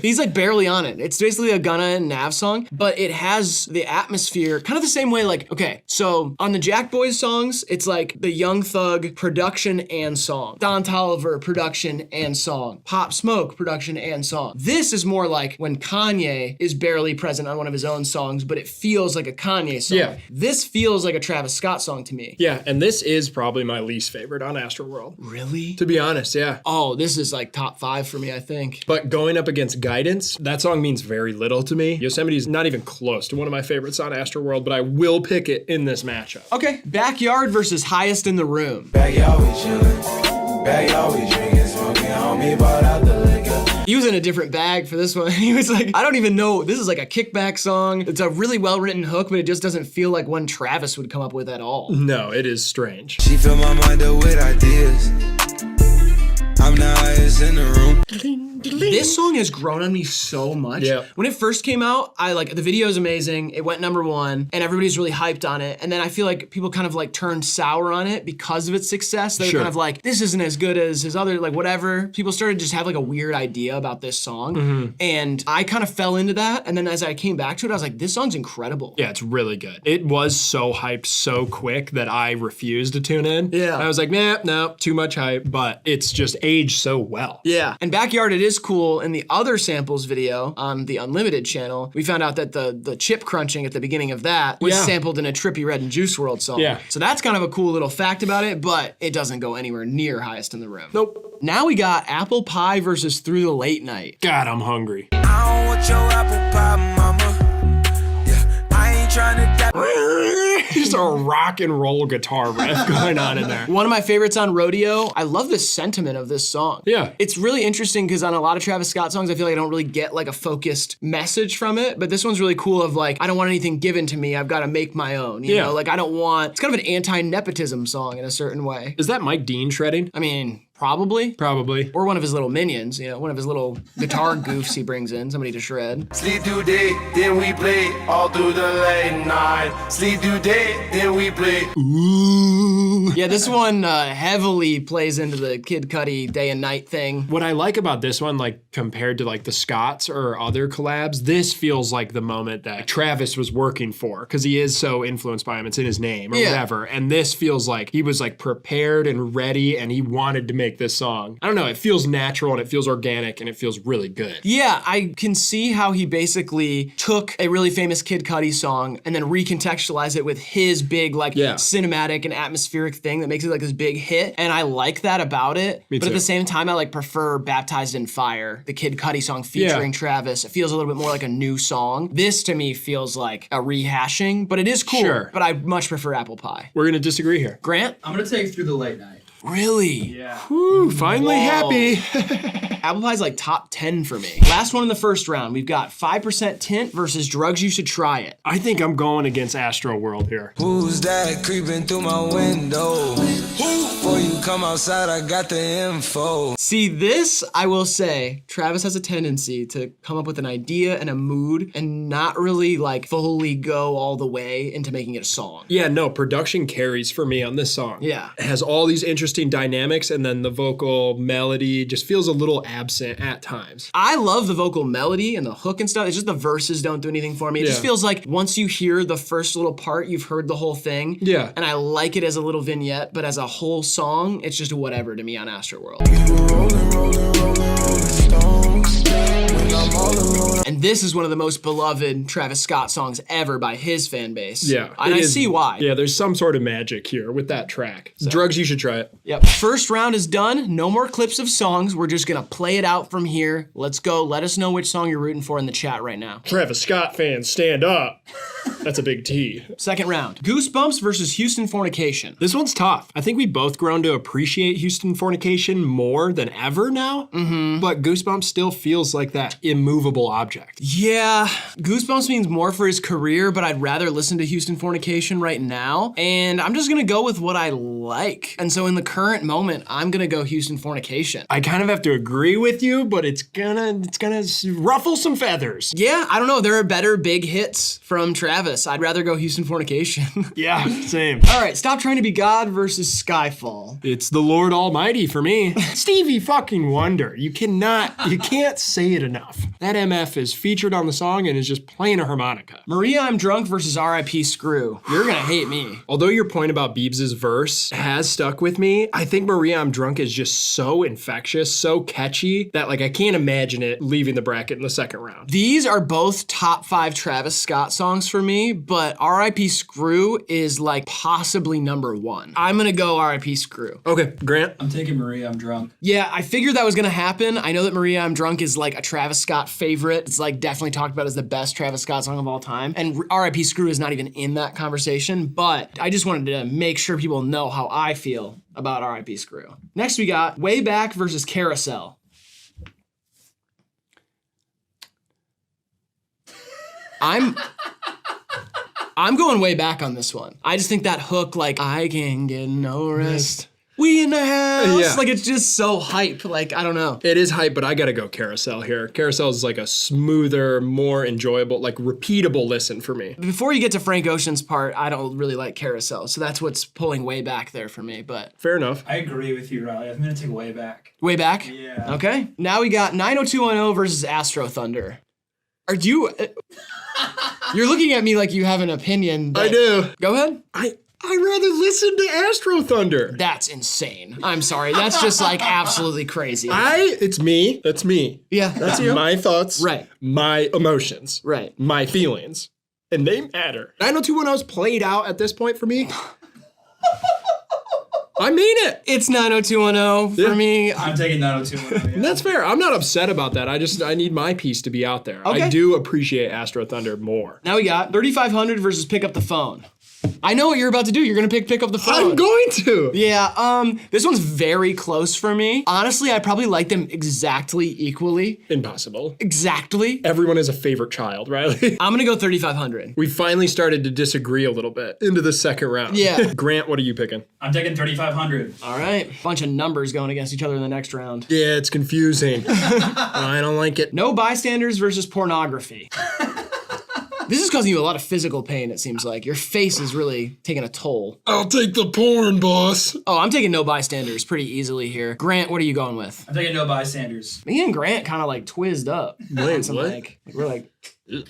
He's like barely on it. It's basically a Gunna and Nav song, but it has the atmosphere kind of the same way. Like, okay, so on the Jack Boys songs, it's like the Young Thug production and song. Don Toliver production and song. Pop Smoke production and song. This is more like when Kanye is barely present on one of his own songs, but it feels like a Kanye song. Yeah. This feels like a Travis Scott song to me. Yeah, and this is probably my least favorite on Astroworld. Really? To be honest, yeah. Oh, this is like top 5 for me, I think. But going up against Guidance, that song means very little to me. Yosemite's not even close to one of my favorites on Astroworld, but I will pick it in this matchup. Okay, Backyard versus Highest in the Room. Backyard we chillin', backyard we drinkin', smoking, homie bought out the liquor. He was in a different bag for this one. He was like, I don't even know. This is like a kickback song. It's a really well-written hook, but it just doesn't feel like one Travis would come up with at all. No, it is strange. She fill my mind up with ideas. I'm the highest in the room. This song has grown on me so much. Yeah. When it first came out, the video is amazing. It went #1 and everybody's really hyped on it. And then I feel like people kind of like turned sour on it because of its success. They were kind of like, this isn't as good as his other, like whatever. People started to just have like a weird idea about this song. And I kind of fell into that. And then as I came back to it, I was like, this song's incredible. Yeah, it's really good. It was so hyped so quick that I refused to tune in. Yeah. I was like, no, too much hype, but it's just aged so well. Yeah. And Backyard, it is cool. In the other samples video on the Unlimited channel, we found out that the chip crunching at the beginning of that was sampled in a Trippie Redd and Juice WRLD song. Yeah. So that's kind of a cool little fact about it, but it doesn't go anywhere near Highest in the Room. Nope. Now we got Apple Pie versus Through the Late Night. God, I'm hungry. I don't want your apple pie, mama. Yeah, I ain't trying to die. Just a rock and roll guitar riff going on in there. One of my favorites on Rodeo. I love the sentiment of this song. Yeah. It's really interesting because on a lot of Travis Scott songs, I feel like I don't really get like a focused message from it, but this one's really cool of like, I don't want anything given to me. I've got to make my own. You know, like I don't want, it's kind of an anti-nepotism song in a certain way. Is that Mike Dean shredding? I mean, probably. Probably. Or one of his little minions, you know, one of his little guitar goofs he brings in, somebody to shred. Sleep through day, then we play all through the late night. Sleep through day, then we play. Ooh. Yeah, this one heavily plays into the Kid Cudi day and night thing. What I like about this one, like compared to like the Scotts or other collabs, this feels like the moment that Travis was working for because he is so influenced by him. It's in his name or whatever. And this feels like he was like prepared and ready and he wanted to make this song. I don't know, it feels natural and it feels organic and it feels really good. Yeah, I can see how he basically took a really famous Kid Cudi song and then recontextualized it with his big like cinematic and atmospheric thing that makes it like this big hit. And I like that about it. Me but too. at the same time, I like prefer Baptized in Fire, the Kid Cudi song featuring Travis. It feels a little bit more like a new song. This to me feels like a rehashing, but it is cool. Sure. But I much prefer Apple Pie. We're gonna disagree here. Grant? I'm gonna take Through the Late Night. Really? Yeah. Woo, finally Whoa. happy. Apple pie's like top 10 for me. Last one in the first round, we've got 5% Tint versus Drugs You Should Try It. I think I'm going against Astro World here. Who's that creeping through my window? Before you come outside, I got the info. See, this, I will say, Travis has a tendency to come up with an idea and a mood and not really like fully go all the way into making it a song. Yeah, no, production carries for me on this song. Yeah. It has all these interesting dynamics, and then the vocal melody just feels a little absent at times. I love the vocal melody and the hook and stuff. It's just the verses don't do anything for me. It just feels like once you hear the first little part, you've heard the whole thing. Yeah. And I like it as a little vignette, but as a whole song, it's just whatever to me on Astroworld. And this is one of the most beloved Travis Scott songs ever by his fan base. Yeah. And I see why. Yeah, there's some sort of magic here with that track. So. Drugs You Should Try It. Yep. First round is done. No more clips of songs. We're just gonna play it out from here. Let's go. Let us know which song you're rooting for in the chat right now. Travis Scott fans, stand up. That's a big T. Second round. Goosebumps versus Houston Fornication. This one's tough. I think we've both grown to appreciate Houston Fornication more than ever now. But Goosebumps still feels like that immovable object. Yeah, Goosebumps means more for his career, but I'd rather listen to Houston Fornication right now. And I'm just gonna go with what I like. And so in the current moment, I'm gonna go Houston Fornication. I kind of have to agree with you, but it's gonna ruffle some feathers. Yeah, I don't know. There are better big hits from Travis. I'd rather go Houston Fornication. Yeah, same. All right, Stop Trying to Be God versus Skyfall. It's the Lord Almighty for me. Stevie fucking Wonder. You can't say it enough. That MF is featured on the song and is just playing a harmonica. Maria I'm Drunk versus R.I.P. Screw. You're gonna hate me. Although your point about Biebs' verse has stuck with me, I think Maria I'm Drunk is just so infectious, so catchy, that like I can't imagine it leaving the bracket in the second round. These are both top 5 Travis Scott songs for me, but R.I.P. Screw is like possibly number 1. I'm gonna go R.I.P. Screw. Okay, Grant? I'm taking Maria I'm Drunk. Yeah, I figured that was gonna happen. I know that Maria I'm Drunk is like a Travis Scott favorite. It's like definitely talked about as the best Travis Scott song of all time. And R.I.P. Screw is not even in that conversation, but I just wanted to make sure people know how I feel about R.I.P. Screw. Next we got Way Back versus Carousel. I'm going Way Back on this one. I just think that hook, like, I can get no rest. We in the house. Yeah. Like, it's just so hype. Like, I don't know. It is hype, but I gotta go Carousel here. Carousel is like a smoother, more enjoyable, like repeatable listen for me. Before you get to Frank Ocean's part, I don't really like Carousel, so that's what's pulling Way Back there for me, but. Fair enough. I agree with you, Riley. I'm gonna take Way Back. Way Back? Yeah. Okay. Now we got 90210 versus Astro Thunder. Are you... You're looking at me like you have an opinion. I do. Go ahead. I'd rather listen to Astro Thunder. That's insane. I'm sorry. That's just like absolutely crazy. It's me. That's me. Yeah, that's you. My thoughts. Right. My emotions. Right. My feelings. And they matter. 90210's played out at this point for me. I mean it. It's 90210 for me. I'm taking 90210. And that's fair. I'm not upset about that. I need my piece to be out there. Okay. I do appreciate Astro Thunder more. Now we got 3500 versus Pick Up the Phone. I know what you're about to do. You're gonna pick up the phone. I'm going to. Yeah, this one's very close for me. Honestly, I probably like them exactly equally. Impossible. Exactly. Everyone is a favorite child, Riley. I'm gonna go 3500. We finally started to disagree a little bit into the second round. Yeah. Grant, what are you picking? I'm taking 3500. All right. Bunch of numbers going against each other in the next round. Yeah, it's confusing. I don't like it. No Bystanders versus Pornography. This is causing you a lot of physical pain, it seems like. Your face is really taking a toll. I'll take the porn, boss. Oh, I'm taking No Bystanders pretty easily here. Grant, what are you going with? I'm taking No Bystanders. Me and Grant kind of like twizzed up. Wait, what?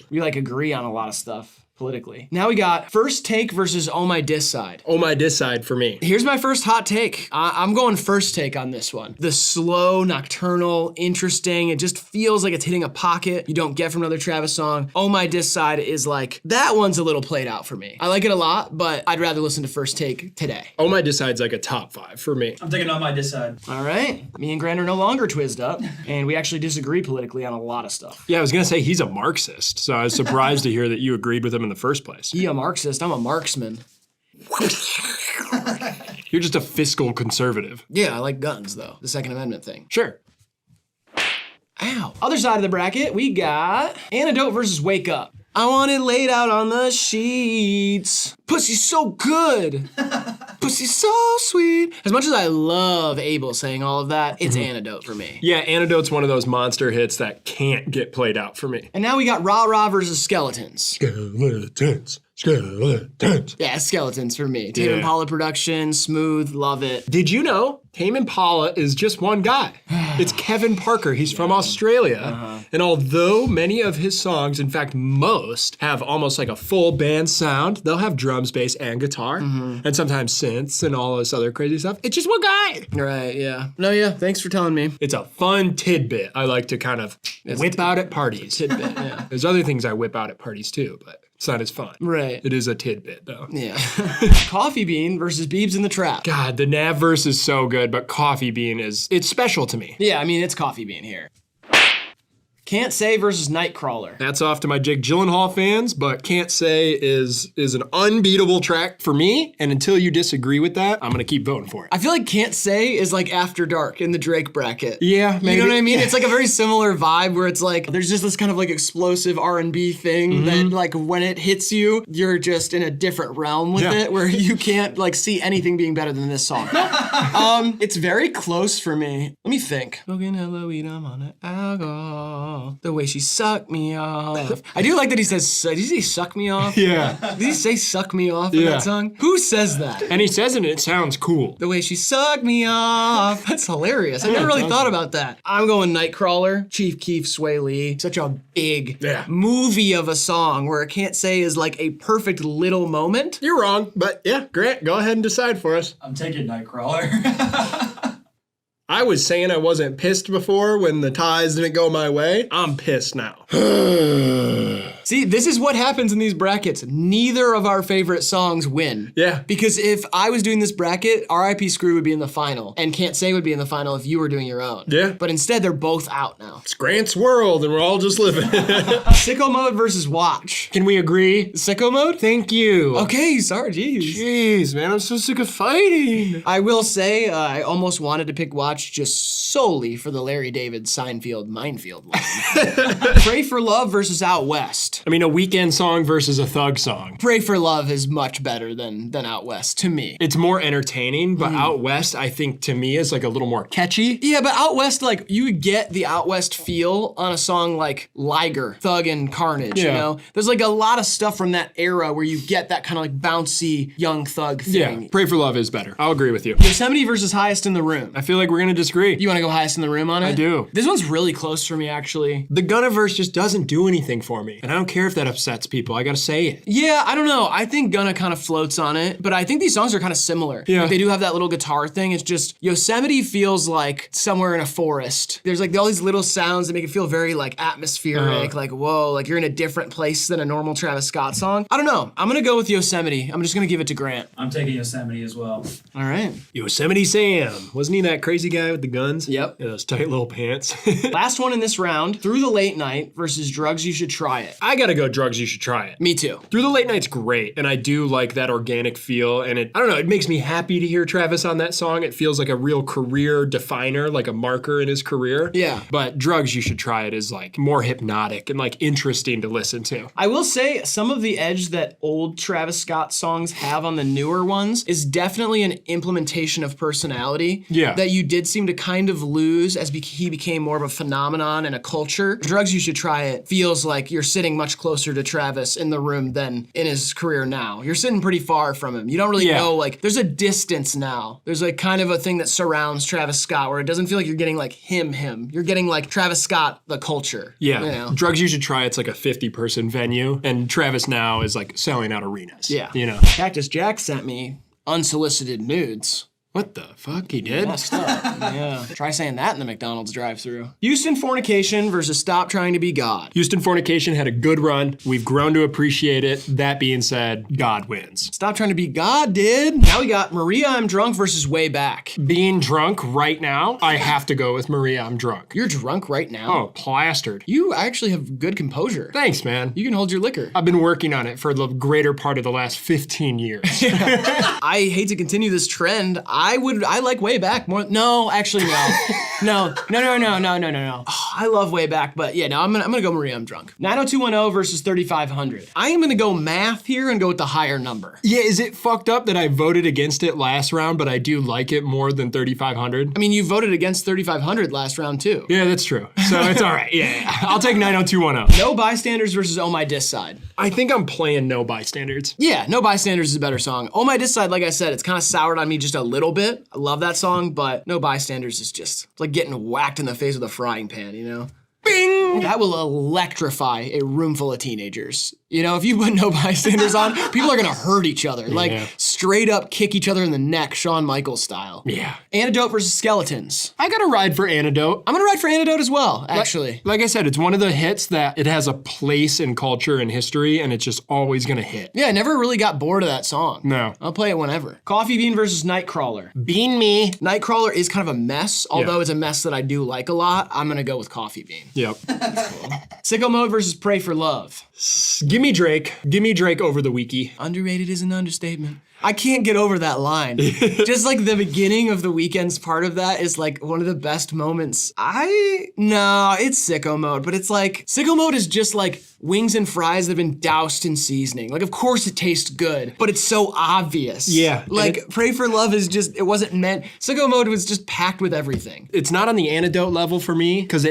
We like agree on a lot of stuff politically. Now we got First Take versus Oh My Dis Side. Oh My Dis Side for me. Here's my first hot take. I'm going First Take on this one. The slow, nocturnal, interesting. It just feels like it's hitting a pocket you don't get from another Travis song. Oh My Dis Side is like, that one's a little played out for me. I like it a lot, but I'd rather listen to First Take today. Oh My Dis Side's like a top 5 for me. I'm taking Oh My Dis Side. All right. Me and Grant are no longer twizzed up, and we actually disagree politically on a lot of stuff. Yeah, I was gonna say he's a Marxist, so I was surprised to hear that you agreed with him in the first place. He a Marxist, I'm a marksman. You're just a fiscal conservative. Yeah, I like guns though. The Second Amendment thing. Sure. Ow. Other side of the bracket, we got Antidote versus Wake Up. I want it laid out on the sheets. Pussy's so good. Pussy's so sweet. As much as I love Abel saying all of that, it's Antidote for me. Yeah, Antidote's one of those monster hits that can't get played out for me. And now we got Rah Rah versus Skeletons. Skeletons. Yeah, Skeletons for me. Tame Impala production, smooth, love it. Did you know Tame Impala is just one guy? It's Kevin Parker. He's from Australia. And although many of his songs, in fact most, have almost like a full band sound, they'll have drums, bass, and guitar, and sometimes synths and all this other crazy stuff. It's just one guy. Right, yeah. No, yeah, thanks for telling me. It's a fun tidbit I like to kind of whip out at parties. Tidbit, yeah. There's other things I whip out at parties too, but it's not as fun. Right. It is a tidbit though. Yeah. Coffee Bean versus Biebs in the Trap. God, the Nav verse is so good, but Coffee Bean it's special to me. Yeah, I mean, it's Coffee Bean here. Can't Say versus Nightcrawler. That's off to my Jake Gyllenhaal fans, but Can't Say is an unbeatable track for me, and until you disagree with that, I'm gonna keep voting for it. I feel like Can't Say is like After Dark in the Drake bracket. Yeah, maybe. You know what I mean? Yeah. It's like a very similar vibe where it's like, there's just this kind of like explosive R&B thing that like when it hits you, you're just in a different realm with it where you can't like see anything being better than this song. It's very close for me. Let me think. Smoking hella weed, I'm on an alcohol. The way she sucked me off. I do like that he says, did he say suck me off? Yeah. Did he say suck me off in that song? Who says that? And he says it and it sounds cool. The way she sucked me off. That's hilarious. I never really thought about that. I'm going Nightcrawler, Chief Keef, Sway Lee. Such a big movie of a song where Can't Say is like a perfect little moment. You're wrong, but yeah, Grant, go ahead and decide for us. I'm taking Nightcrawler. I was saying I wasn't pissed before when the ties didn't go my way. I'm pissed now. See, this is what happens in these brackets. Neither of our favorite songs win. Yeah. Because if I was doing this bracket, R.I.P. Screw would be in the final, and Can't Say would be in the final if you were doing your own. Yeah. But instead, they're both out now. It's Grant's world, and we're all just living. Sicko Mode versus Watch. Can we agree? Sicko Mode? Thank you. Okay, sorry, jeez. Jeez, man, I'm so sick of fighting. I will say, I almost wanted to pick Watch just solely for the Larry David Seinfeld Minefield line. Pray for Love versus Out West. I mean, a Weekend song versus a Thug song. Pray for Love is much better than Out West to me. It's more entertaining, but Out West, I think, to me, is like a little more catchy. Yeah, but Out West, like, you would get the Out West feel on a song like Liger, Thug and Carnage, you know? There's like a lot of stuff from that era where you get that kind of like bouncy young thug thing. Yeah, Pray for Love is better. I'll agree with you. Yosemite versus Highest in the Room. I feel like we're gonna disagree. You wanna go Highest in the Room on it? I do. This one's really close for me, actually. The Gunna verse just doesn't do anything for me. And I don't care if that upsets people. I gotta say it. Yeah, I don't know. I think Gunna kind of floats on it, but I think these songs are kind of similar. Yeah. Like, they do have that little guitar thing. It's just Yosemite feels like somewhere in a forest. There's like all these little sounds that make it feel very like atmospheric, like whoa, like you're in a different place than a normal Travis Scott song. I don't know. I'm gonna go with Yosemite. I'm just gonna give it to Grant. I'm taking Yosemite as well. All right. Yosemite Sam. Wasn't he that crazy guy with the guns? Yep. Yeah, those tight little pants. Last one in this round, Through the Late Night versus Drugs You Should Try It. I gotta go Drugs You Should Try It. Me too. Through the Late Night's great, and I do like that organic feel, and I don't know, it makes me happy to hear Travis on that song. It feels like a real career definer, like a marker in his career. Yeah. But Drugs You Should Try It is like more hypnotic and like interesting to listen to. I will say some of the edge that old Travis Scott songs have on the newer ones is definitely an implementation of personality that you did seem to kind of lose as he became more of a phenomenon and a culture. Drugs You Should Try It feels like you're sitting much closer to Travis in the room than in his career now. You're sitting pretty far from him. You don't really know, like, there's a distance now. There's like kind of a thing that surrounds Travis Scott where it doesn't feel like you're getting like him. You're getting like Travis Scott, the culture. Yeah. You know? Drugs You Should Try It's like a 50-person venue, and Travis now is like selling out arenas. Yeah. You know? Cactus Jack sent me unsolicited nudes. What the fuck? He did? Messed up. Yeah. Try saying that in the McDonald's drive-thru. Houston Fornication versus Stop Trying to Be God. Houston Fornication had a good run. We've grown to appreciate it. That being said, God wins. Stop Trying to Be God, dude. Now we got Maria I'm Drunk versus Way Back. Being drunk right now, I have to go with Maria I'm Drunk. You're drunk right now? Oh, plastered. You actually have good composure. Thanks, man. You can hold your liquor. I've been working on it for the greater part of the last 15 years. I hate to continue this trend. I like Way Back more. No, actually, no. No. Oh, I love Way Back, but yeah, no, I'm gonna go Maria, I'm Drunk. 90210 versus 3500. I am gonna go math here and go with the higher number. Yeah, is it fucked up that I voted against it last round, but I do like it more than 3500? I mean, you voted against 3500 last round too. Yeah, that's true. So it's all right. Yeah. I'll take 90210. No Bystanders versus Oh My Diss Side. I think I'm playing No Bystanders. Yeah, No Bystanders is a better song. Oh My Diss Side, like I said, it's kind of soured on me just a little bit. I love that song, but No Bystanders is just it's like getting whacked in the face with a frying pan, you know? Bing! That will electrify a room full of teenagers. You know, if you put No Bystanders on, people are gonna hurt each other. Like, straight up kick each other in the neck, Shawn Michaels style. Yeah. Antidote versus Skeletons. I gotta ride for Antidote. I'm gonna ride for Antidote as well, actually. Like I said, it's one of the hits that it has a place in culture and history, and it's just always gonna hit. Yeah, I never really got bored of that song. No. I'll play it whenever. Coffee Bean versus Nightcrawler. Bean me. Nightcrawler is kind of a mess, although it's a mess that I do like a lot. I'm gonna go with Coffee Bean. Yep. Sicko Mode versus Pray for Love. Give me Drake. Give me Drake over the wiki. Underrated is an understatement. I can't get over that line. Just like the beginning of The Weeknd's part of that is like one of the best moments. No, it's Sicko Mode, but it's like, Sicko Mode is just like wings and fries that have been doused in seasoning. Like, of course it tastes good, but it's so obvious. Yeah. Like, Pray for Love is just, it wasn't meant, Sicko Mode was just packed with everything. It's not on the Antidote level for me, because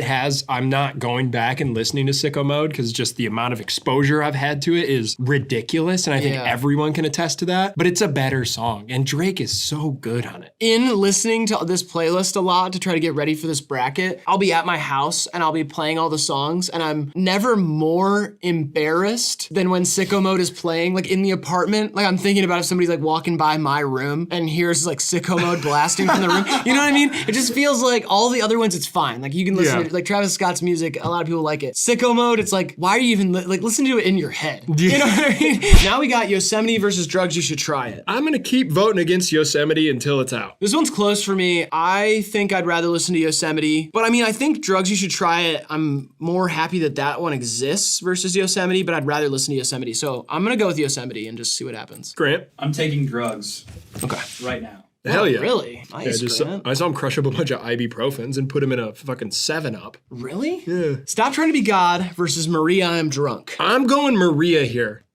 I'm not going back and listening to Sicko Mode, because just the amount of exposure I've had to it is ridiculous, and I think everyone can attest to that, but it's a better song, and Drake is so good on it. In listening to this playlist a lot to try to get ready for this bracket, I'll be at my house and I'll be playing all the songs, and I'm never more embarrassed than when Sicko Mode is playing, like in the apartment. Like I'm thinking about if somebody's like walking by my room and hears like Sicko Mode blasting from the room. You know what I mean? It just feels like all the other ones, it's fine. Like you can listen to like Travis Scott's music, a lot of people like it. Sicko Mode, it's like, why are you even like listen to it in your head? You know what I mean? Now we got Yosemite versus Drugs You Should Try It. I'm gonna keep voting against Yosemite until it's out. This one's close for me. I think I'd rather listen to Yosemite, but I mean, I think Drugs You Should Try It, I'm more happy that that one exists versus Yosemite, but I'd rather listen to Yosemite. So I'm gonna go with Yosemite and just see what happens. Grant? I'm taking Drugs. Okay. Right now. Hell yeah. Really? Nice, I saw him crush up a bunch of ibuprofens and put him in a fucking 7-Up. Really? Yeah. Stop Trying to Be God versus Maria, I'm Drunk. I'm going Maria here.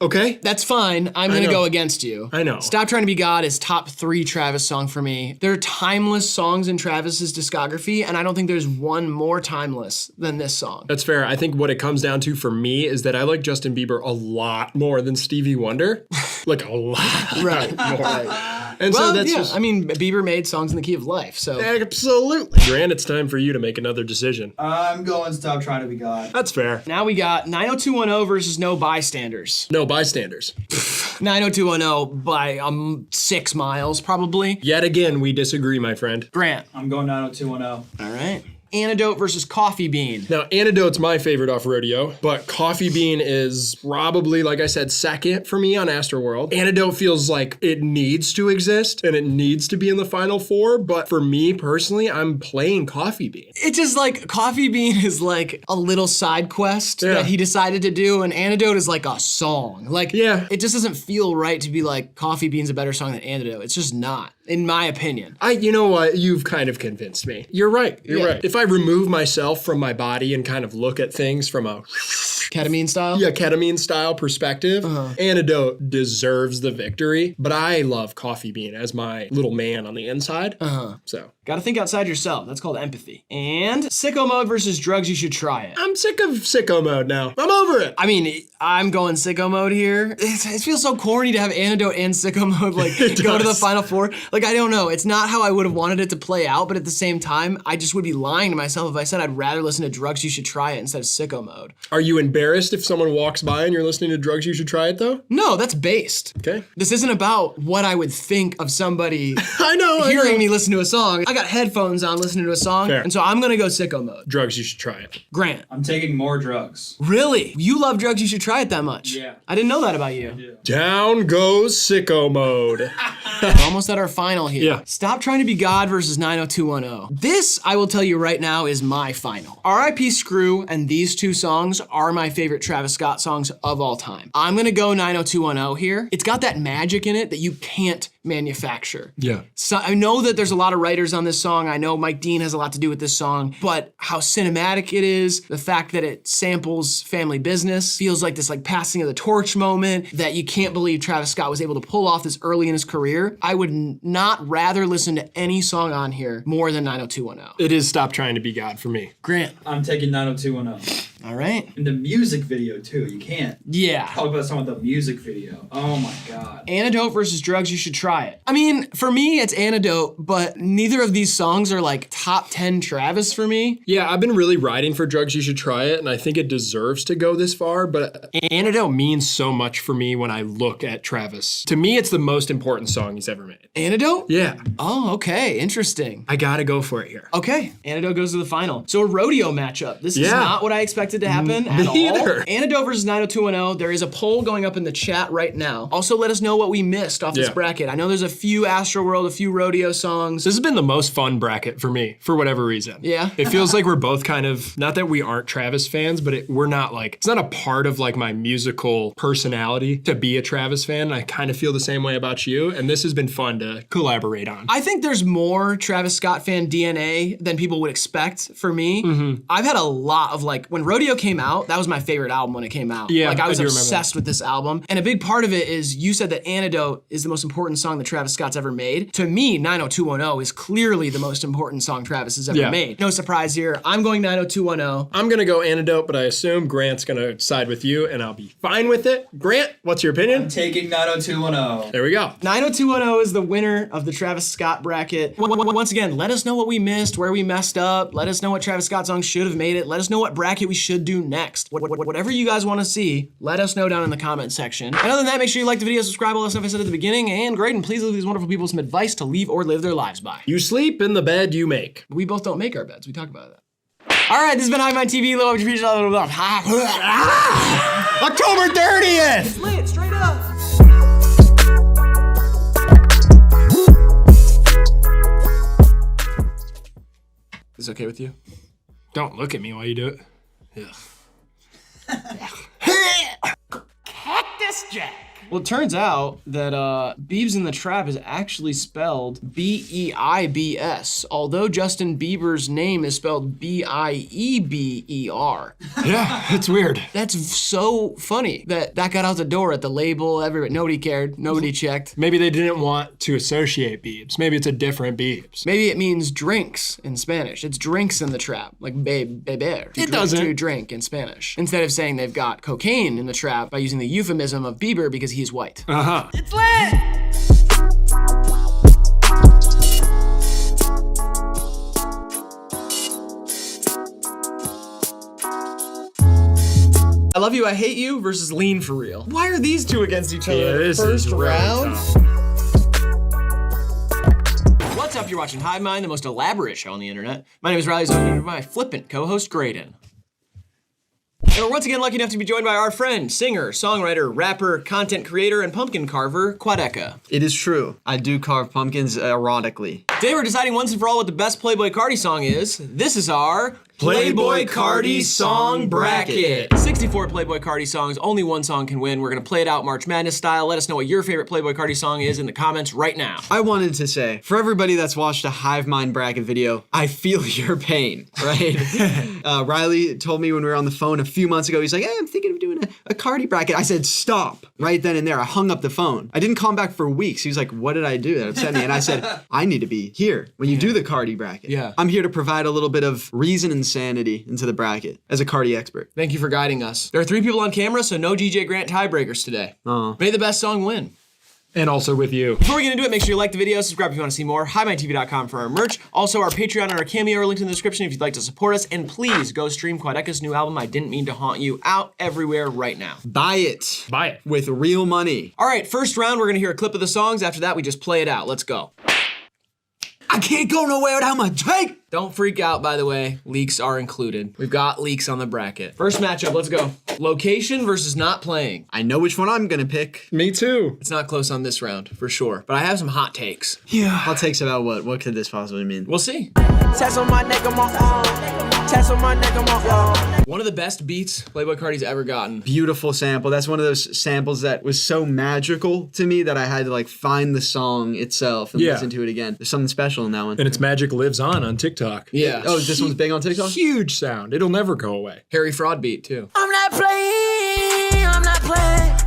Okay? That's fine. I'm gonna go against you. I know. Stop Trying to Be God is top 3 Travis song for me. There are timeless songs in Travis's discography, and I don't think there's one more timeless than this song. That's fair. I think what it comes down to for me is that I like Justin Bieber a lot more than Stevie Wonder. Like a lot right. more. And well, so that's I mean, Bieber made songs in the key of life, so. Absolutely. Grant, it's time for you to make another decision. I'm going Stop Trying to Be God. That's fair. Now we got 90210 versus No Bystanders. No Bystanders. 90210 by 6 miles, probably. Yet again, we disagree, my friend. Grant. I'm going 90210. All right. Antidote versus Coffee Bean. Now, Antidote's my favorite off Rodeo, but Coffee Bean is probably, like I said, second for me on Astroworld. Antidote feels like it needs to exist and it needs to be in the final 4, but for me personally, I'm playing Coffee Bean. It's just like Coffee Bean is like a little side quest that he decided to do, and Antidote is like a song. Like, it just doesn't feel right to be like Coffee Bean's a better song than Antidote. It's just not, in my opinion. You know what? You've kind of convinced me. You're right. You're right. If I remove myself from my body and kind of look at things from a ketamine style? Yeah, ketamine style perspective, Antidote deserves the victory, but I love Coffee Bean as my little man on the inside. So. Gotta think outside yourself. That's called empathy. And Sicko Mode versus Drugs You Should Try It. I'm sick of Sicko Mode now. I'm over it. I mean, I'm going Sicko Mode here. It feels so corny to have Antidote and Sicko Mode like go to the final 4. Like, I don't know. It's not how I would have wanted it to play out, but at the same time, I just would be lying to myself if I said I'd rather listen to Drugs You Should Try It instead of Sicko Mode. Are you embarrassed if someone walks by and you're listening to Drugs You Should Try It, though? No, that's based. Okay. This isn't about what I would think of somebody hearing me listen to a song. I got headphones on listening to a song, Fair. and so I'm gonna go Sicko Mode. Drugs You Should Try It. Grant. I'm taking more drugs. Really? You love Drugs You Should Try It that much? Yeah. I didn't know that about you. Down goes Sicko Mode. We're almost at our final here. Yeah. Stop Trying to Be God versus 90210. This, I will tell you right now, is my final. R.I.P. Screw and these 2 songs are my favorite Travis Scott songs of all time. I'm gonna go 90210 here. It's got that magic in it that you can't manufacture. Yeah. So I know that there's a lot of writers on this song. I know Mike Dean has a lot to do with this song, but how cinematic it is, the fact that it samples family business, feels like this like passing of the torch moment that you can't believe Travis Scott was able to pull off this early in his career. I would not rather listen to any song on here more than 90210. It is Stop Trying to Be God for me. Grant. I'm taking 90210. All right. And the music video too. You can't talk about some of the music video. Oh my God. Antidote versus Drugs, you should try it. I mean, for me, it's Antidote, but neither of these songs are like top 10 Travis for me. Yeah, I've been really riding for Drugs, You Should Try It, and I think it deserves to go this far, but Antidote means so much for me when I look at Travis. To me, it's the most important song he's ever made. Antidote? Yeah. Oh, okay. Interesting. I gotta go for it here. Okay. Antidote goes to the final. So a rodeo matchup. This is not what I expected to happen at all. Neither. Antidote versus 90210. There is a poll going up in the chat right now. Also, let us know what we missed off this bracket. I know there's a few Astroworld, a few rodeo songs. This has been the most fun bracket for me, for whatever reason. Yeah. It feels like we're both kind of, not that we aren't Travis fans, but we're not like, it's not a part of like my musical personality to be a Travis fan. I kind of feel the same way about you, and this has been fun to collaborate on. I think there's more Travis Scott fan DNA than people would expect for me. Mm-hmm. I've had a lot of like, when Rodeo came out, that was my favorite album when it came out. Yeah, like I was do remember obsessed with this album. And a big part of it is you said that Antidote is the most important song that Travis Scott's ever made. To me, 90210 is clearly the most important song Travis has ever made. No surprise here. I'm going 90210. I'm gonna go Antidote, but I assume Grant's gonna side with you, and I'll be fine with it. Grant, what's your opinion? I'm taking 90210. There we go. 90210 is the winner of the Travis Scott bracket. Once again, let us know what we missed, where we messed up. Let us know what Travis Scott song should have made it. Let us know what bracket we should do next. Whatever you guys want to see, let us know down in the comment section. And other than that, make sure you like the video, subscribe, all that stuff I said at the beginning, and Graydon, please leave these wonderful people some advice to leave or live their lives by. You sleep in the bed you make. We both don't make our beds. We talk about that. All right, this has been HIVEMIND TV. Low October 30th! Lit, straight up. Is this okay with you? Don't look at me while you do it. Cactus Jack. Well, it turns out that Biebs in the Trap is actually spelled B-E-I-B-S, although Justin Bieber's name is spelled B-I-E-B-E-R. Yeah, it's weird. That's so funny that got out the door at the label. Everybody, nobody cared. Nobody checked. Maybe they didn't want to associate Biebs. Maybe it's a different Biebs. Maybe it means drinks in Spanish. It's drinks in the trap, like beber. It doesn't. To drink in Spanish. Instead of saying they've got cocaine in the trap by using the euphemism of Bieber because he's white. Uh-huh. It's lit! I Love You, I Hate You versus Lean for Real. Why are these two against each other in the first round? What's up? You're watching HIVEMIND, the most elaborate show on the internet. My name is Riley, joined by my flippant co-host Graydon. And we're once again lucky enough to be joined by our friend, singer, songwriter, rapper, content creator, and pumpkin carver, Quadeca. It is true. I do carve pumpkins erotically. Today we're deciding once and for all what the best Playboi Carti song is. This is our Playboi Carti Song Bracket. 64 Playboi Carti songs, only one song can win. We're gonna play it out March Madness style. Let us know what your favorite Playboi Carti song is in the comments right now. I wanted to say, for everybody that's watched a HIVEMIND bracket video, I feel your pain, right? Riley told me when we were on the phone a few months ago, he's like, hey, I'm thinking of doing a Carti bracket. I said, stop, right then and there. I hung up the phone. I didn't call him back for weeks. He was like, what did I do that upset me? And I said, I need to be here when you do the Carti bracket. Yeah. I'm here to provide a little bit of reason and sanity into the bracket as a Carti expert. Thank you for guiding us. There are 3 people on camera, so no DJ Grant tiebreakers today. May the best song win. And also with you. Before we get into it, make sure you like the video, subscribe if you want to see more, HIVEMINDTV.com for our merch. Also, our Patreon and our Cameo are linked in the description if you'd like to support us. And please go stream Quadeca's new album, I Didn't Mean to Haunt You, out everywhere right now. Buy it. Buy it. With real money. All right, first round, we're gonna hear a clip of the songs. After that, we just play it out. Let's go. I can't go nowhere without my Drake. Don't freak out, by the way. Leaks are included. We've got leaks on the bracket. First matchup, let's go. Location versus not playing. I know which one I'm gonna pick. Me too. It's not close on this round, for sure. But I have some hot takes. Yeah. Hot takes about what? What could this possibly mean? We'll see. Tats on my neck, on my arm. Tats on my neck, I'm on. One of the best beats Playboi Carti's ever gotten. Beautiful sample. That's one of those samples that was so magical to me that I had to like find the song itself and listen to it again. There's something special in that one. And its magic lives on TikTok. Yeah. Oh, this one's big on TikTok? Huge sound. It'll never go away. Harry Fraud beat too. I'm not playing. I'm not playing.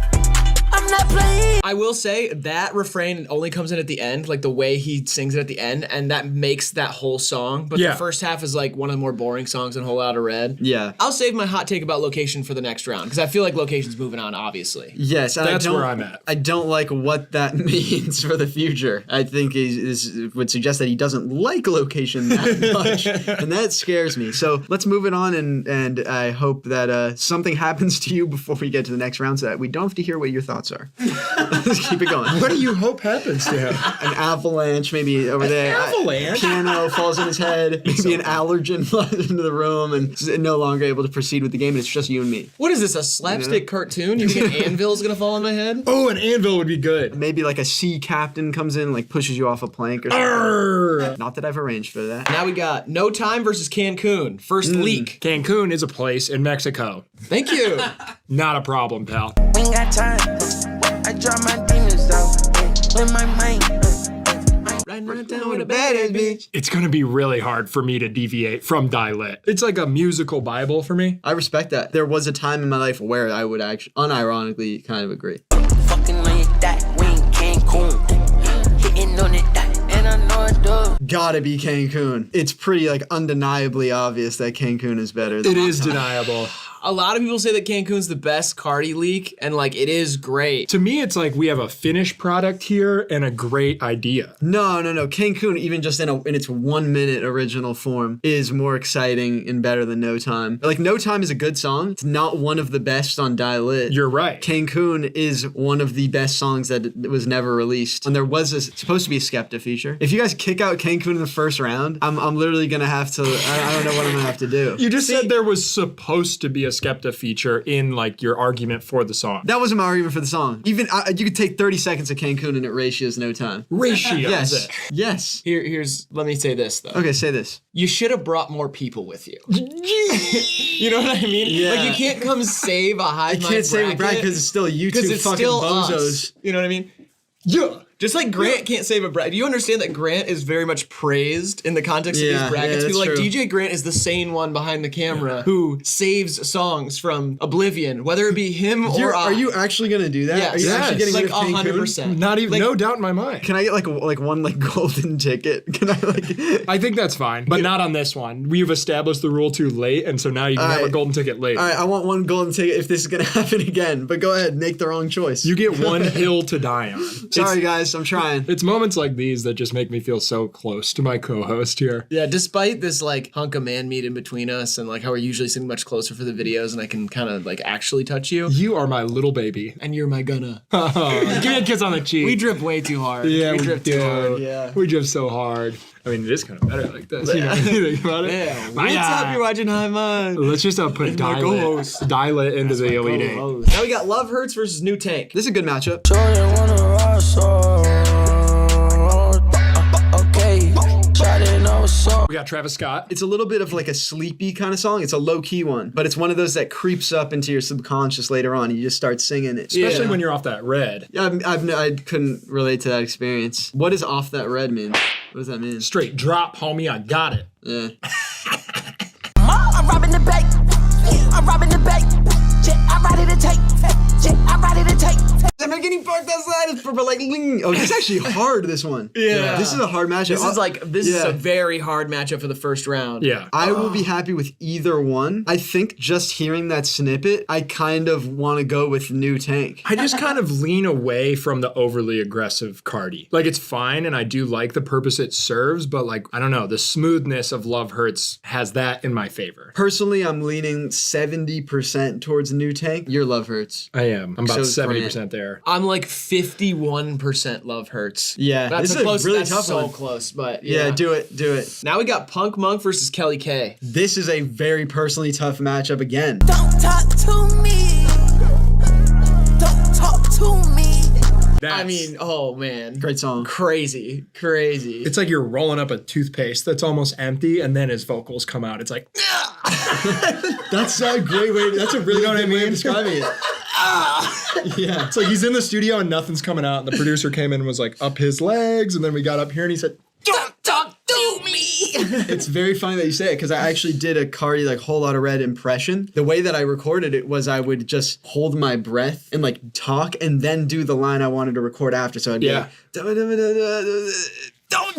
I'm not playing. I will say that refrain only comes in at the end, like the way he sings it at the end, and that makes that whole song. But the first half is like one of the more boring songs in Whole Lotta Red. Yeah. I'll save my hot take about Location for the next round, because I feel like Location's moving on, obviously. Yes, and that's where I'm at. I don't like what that means for the future. I think this would suggest that he doesn't like Location that much, and that scares me. So let's move it on, and I hope that something happens to you before we get to the next round, so that we don't have to hear what your thoughts are. Let's keep it going. What do you hope happens to him? An avalanche, maybe over there. Avalanche? Piano falls in his head. Maybe an allergen flies into the room and is no longer able to proceed with the game. And it's just you and me. What is this, a slapstick cartoon? You think an anvil's gonna fall on my head? Oh, an anvil would be good. Maybe like a sea captain comes in and like pushes you off a plank or something. Not that I've arranged for that. Now we got No Time versus Cancun. First leak. Cancun is a place in Mexico. Thank you. Not a problem, pal. We ain't got time. I drop my demons out with my mind. Riding right down with a badass bitch. It's gonna be really hard for me to deviate from Die Lit. It's like a musical Bible for me. I respect that. There was a time in my life where I would actually unironically kind of agree. Fucking on your dot, we in Cancun. Hitting on it dot, and I know it does. Gotta be Cancun. It's pretty like undeniably obvious that Cancun is better. It is deniable. A lot of people say that Cancun's the best Cardi leak, and like it is great. To me, it's like we have a finished product here and a great idea. No. Cancun, even just in its 1 minute original form, is more exciting and better than No Time. Like No Time is a good song. It's not one of the best on Die Lit. You're right. Cancun is one of the best songs that was never released. And there was supposed to be a Skepta feature. If you guys kick out Cancun in the first round, I'm literally gonna have to. I don't know what I'm gonna have to do. You just said there was supposed to be a Skepta feature in like your argument for the song. That wasn't my argument for the song. Even you could take 30 seconds of Cancun and it ratios No Time. Ratios yes. it. Yes. Here's let me say this though. Okay, say this. You should have brought more people with you. You know what I mean? Yeah. Like you can't come save a HIVEMIND bracket. You can't save a bracket because it's still you two fucking bozos. Us. You know what I mean? Yeah. Just like Grant can't save a bracket. Do you understand that Grant is very much praised in the context of these brackets? People like DJ Grant is the sane one behind the camera who saves songs from oblivion, whether it be him or Are you actually gonna do that? Yes. Are you actually getting like rid of Cancun? 100%. Not even, like, no doubt in my mind. Can I get like one golden ticket? Can I like? I think that's fine, but not on this one. We've established the rule too late, and so now you can have a golden ticket later. All right, I want one golden ticket if this is gonna happen again. But go ahead, make the wrong choice. You get one hill to die on. Sorry guys, I'm trying. It's moments like these that just make me feel so close to my co-host here. Yeah, despite this like hunk of man meat in between us and like how we're usually sitting much closer for the videos and I can kind of like actually touch you. You are my little baby. And you're my gunna. Give me a kiss on the cheek. We drip way too hard. Yeah, we drip do. too hard. Yeah. We drip so hard. I mean, it is kind of better like this. You know, you think about it? Yeah. What's up? You're watching HIVEMIND. Let's just put Die Lit into the Elite Eight. Now we got Love Hurts versus New Tank. This is a good matchup. We got Travis Scott. It's a little bit of like a sleepy kind of song. It's a low-key one, but it's one of those that creeps up into your subconscious later on. You just start singing it. Especially when you're off that red. Yeah, I couldn't relate to that experience. What does off that red mean? What does that mean? Straight drop, homie, I got it. Yeah. I'm robbing the bank. I'm robbing the bank. I'm ready to take. I'm ready to take. I'm not getting parked outside. It's for like, oh, this is actually hard, this one. Yeah. This is a hard matchup. This is a very hard matchup for the first round. Yeah. I will be happy with either one. I think just hearing that snippet, I kind of want to go with New Tank. I just kind of lean away from the overly aggressive Cardi. Like, it's fine, and I do like the purpose it serves, but like, I don't know, the smoothness of Love Hurts has that in my favor. Personally, I'm leaning 70% towards New Tank. Your Love Hurts. I am. I'm about So 70% there. I'm like 51% Love Hurts. Yeah, that's this a is close, a really that's tough so one. close, but Yeah, do it. Now we got Punk Monk versus Kelly K. This is a very personally tough matchup again. Don't talk to me. Don't talk to me. I mean, oh man. Great song. Crazy. It's like you're rolling up a toothpaste that's almost empty, and then his vocals come out. It's like, That's a great way. That's a really good way of describing it. yeah. It's like he's in the studio and nothing's coming out, and the producer came in and was like, up his legs, and then we got up here and he said, Don't talk to me. It's very funny that you say it because I actually did a Cardi like Whole Lotta Red impression. The way that I recorded it was I would just hold my breath and like talk and then do the line I wanted to record after. So I'd be like, don't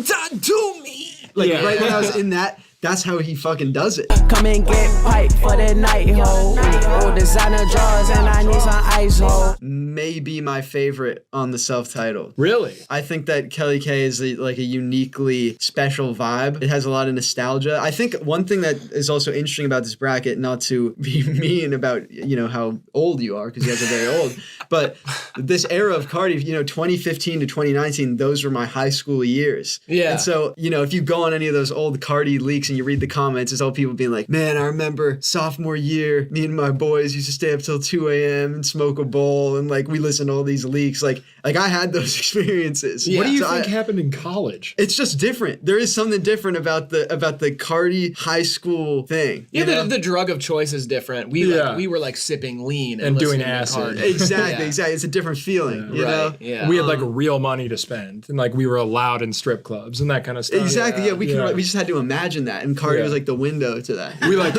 talk to me. Like right when I was in that, that's how he fucking does it. Come and get pipe for the night, ho. Old designer drawers and I need some ice, ho. Maybe my favorite on the self-titled. Really? I think that Kelly K is like a uniquely special vibe. It has a lot of nostalgia. I think one thing that is also interesting about this bracket, not to be mean about, you know, how old you are, because you guys are very old, but this era of Cardi, you know, 2015 to 2019, those were my high school years. Yeah. And so, you know, if you go on any of those old Cardi leaks and you read the comments, it's all people being like, man, I remember sophomore year, me and my boys used to stay up till 2 a.m. and smoke a bowl, and like we listened to all these leaks. Like I had those experiences. What do you think happened in college? It's just different. There is something different about the Cardi high school thing. Yeah, the drug of choice is different. We were like sipping lean and doing listening to acid. Cardi. Exactly. It's a different feeling. You know? Yeah. We had like real money to spend, and like we were allowed in strip clubs and that kind of stuff. Exactly. Yeah, we just had to imagine that, and Cardi was like the window to that. We lived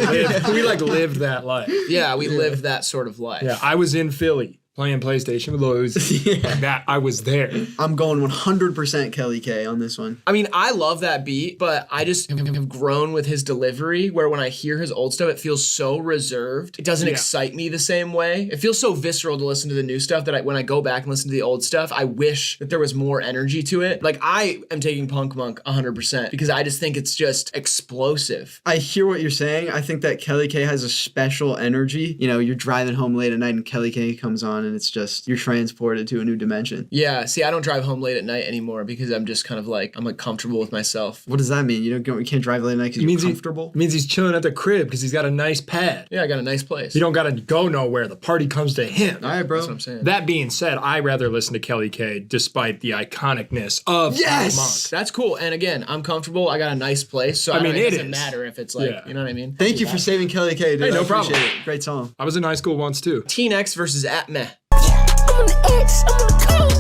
that life. Yeah, we lived that sort of life. Yeah, I was in Philly playing PlayStation with those. That I was there. I'm going 100% Kelly K on this one. I mean, I love that beat, but I just have grown with his delivery where when I hear his old stuff, it feels so reserved. It doesn't excite me the same way. It feels so visceral to listen to the new stuff that when I go back and listen to the old stuff, I wish that there was more energy to it. Like, I am taking Punk Monk 100% because I just think it's just explosive. I hear what you're saying. I think that Kelly K has a special energy. You know, you're driving home late at night and Kelly K comes on, and it's just, you're transported to a new dimension. Yeah, see, I don't drive home late at night anymore because I'm just kind of like, I'm like comfortable with myself. What does that mean? You can't drive late at night because you're comfortable? It means he's chilling at the crib because he's got a nice pad. Yeah, I got a nice place. You don't got to go nowhere. The party comes to him. All right, bro. That's what I'm saying. That being said, I rather listen to Kelly K despite the iconicness of Monk. That's cool. And again, I'm comfortable. I got a nice place. So it doesn't matter if it's like, you know what I mean? Thank you for saving Kelly K, dude. Hey, no I appreciate problem. it. Great song. I was in high school once too. Teen X versus Atmeh. I'm on the X, I'm on the code.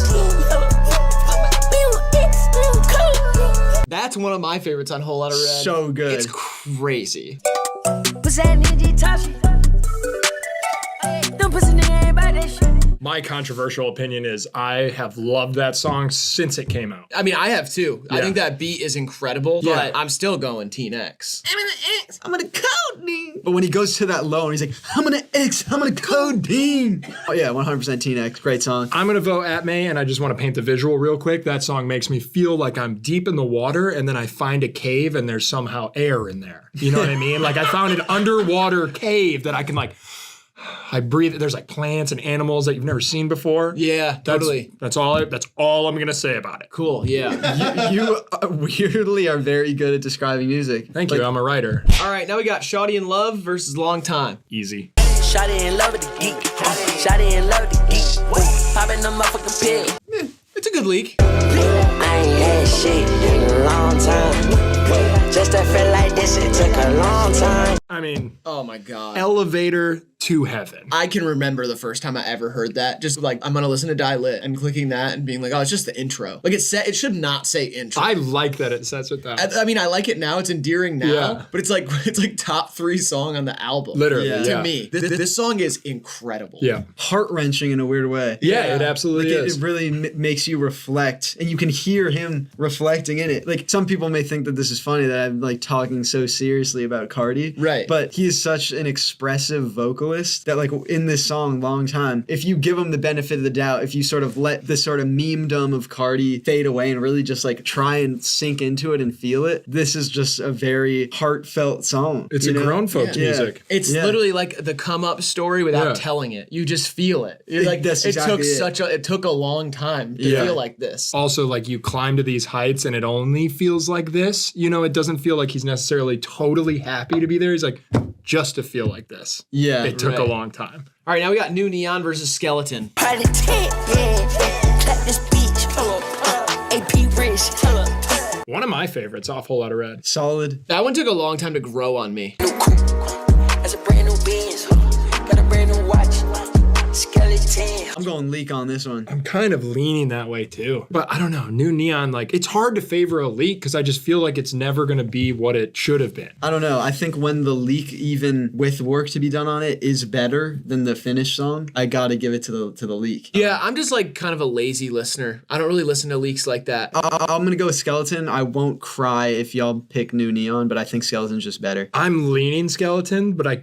That's one of my favorites on Whole Lotta Red. So good. It's crazy. What's that ninja Tashi? Them pussy nigga ain't about that shit. My controversial opinion is I have loved that song since it came out. I mean, I have too. I Yeah. think that beat is incredible, but I'm still going Teen X. I'm gonna X, I'm gonna codeine. But when he goes to that low and he's like, I'm gonna X, I'm gonna codeine. Oh yeah, 100% Teen X. Great song. I'm gonna vote Atmeh, and I just want to paint the visual real quick. That song makes me feel like I'm deep in the water, and then I find a cave, and there's somehow air in there. You know what I mean? Like I found an underwater cave that I can like. I breathe. There's like plants and animals that you've never seen before. Yeah, totally. That's all I'm gonna say about it. Cool. Yeah. You weirdly are very good at describing music. Thank you. I'm a writer. All right, now we got Shawty in Love versus Long Time. Easy. Shawty in love with the geek. Shawty in love with the geek. Popping the motherfucking pill. It's a good leak. I ain't had shit in a long time. Just to feel like this, it took a long time. I mean, oh my God. Elevator to Heaven. I can remember the first time I ever heard that. Just like, I'm gonna listen to Die Lit and clicking that and being like, oh, it's just the intro. Like it should not say intro. I like that it says it that. I mean, I like it now. It's endearing now. Yeah. But it's like top 3 song on the album. Literally, To me, this song is incredible. Yeah. Heart-wrenching in a weird way. Yeah, it absolutely like is. It really makes you reflect, and you can hear him reflecting in it. Like, some people may think that this is funny that I'm like talking so seriously about Cardi. Right. But he is such an expressive vocalist that like in this song, Long Time, if you give him the benefit of the doubt, if you sort of let this sort of memedom of Cardi fade away and really just like try and sink into it and feel it, this is just a very heartfelt song. It's grown folk music. It's literally like the come up story without telling it. You just feel it. You're like, it took a long time to feel like this. Also, like you climb to these heights and it only feels like this. You know, it doesn't feel like he's necessarily totally happy to be there. He's like, just to feel like this. Yeah. It took a long time. All right, now we got New Neon versus Skeleton. Party tip, yeah. this bitch. AP rich. One of my favorites off Whole Lotta Red. Solid. That one took a long time to grow on me. That's a brand new Benz. Got a brand new watch. Skeleton. I'm going Leak on this one. I'm kind of leaning that way too. But I don't know, New Neon, like, it's hard to favor a Leak because I just feel like it's never going to be what it should have been. I don't know. I think when the Leak, even with work to be done on it, is better than the finished song, I gotta give it to the Leak. Yeah, I'm just like kind of a lazy listener. I don't really listen to leaks like that. I'm gonna go with Skeleton. I won't cry if y'all pick New Neon, but I think Skeleton's just better. I'm leaning Skeleton, but a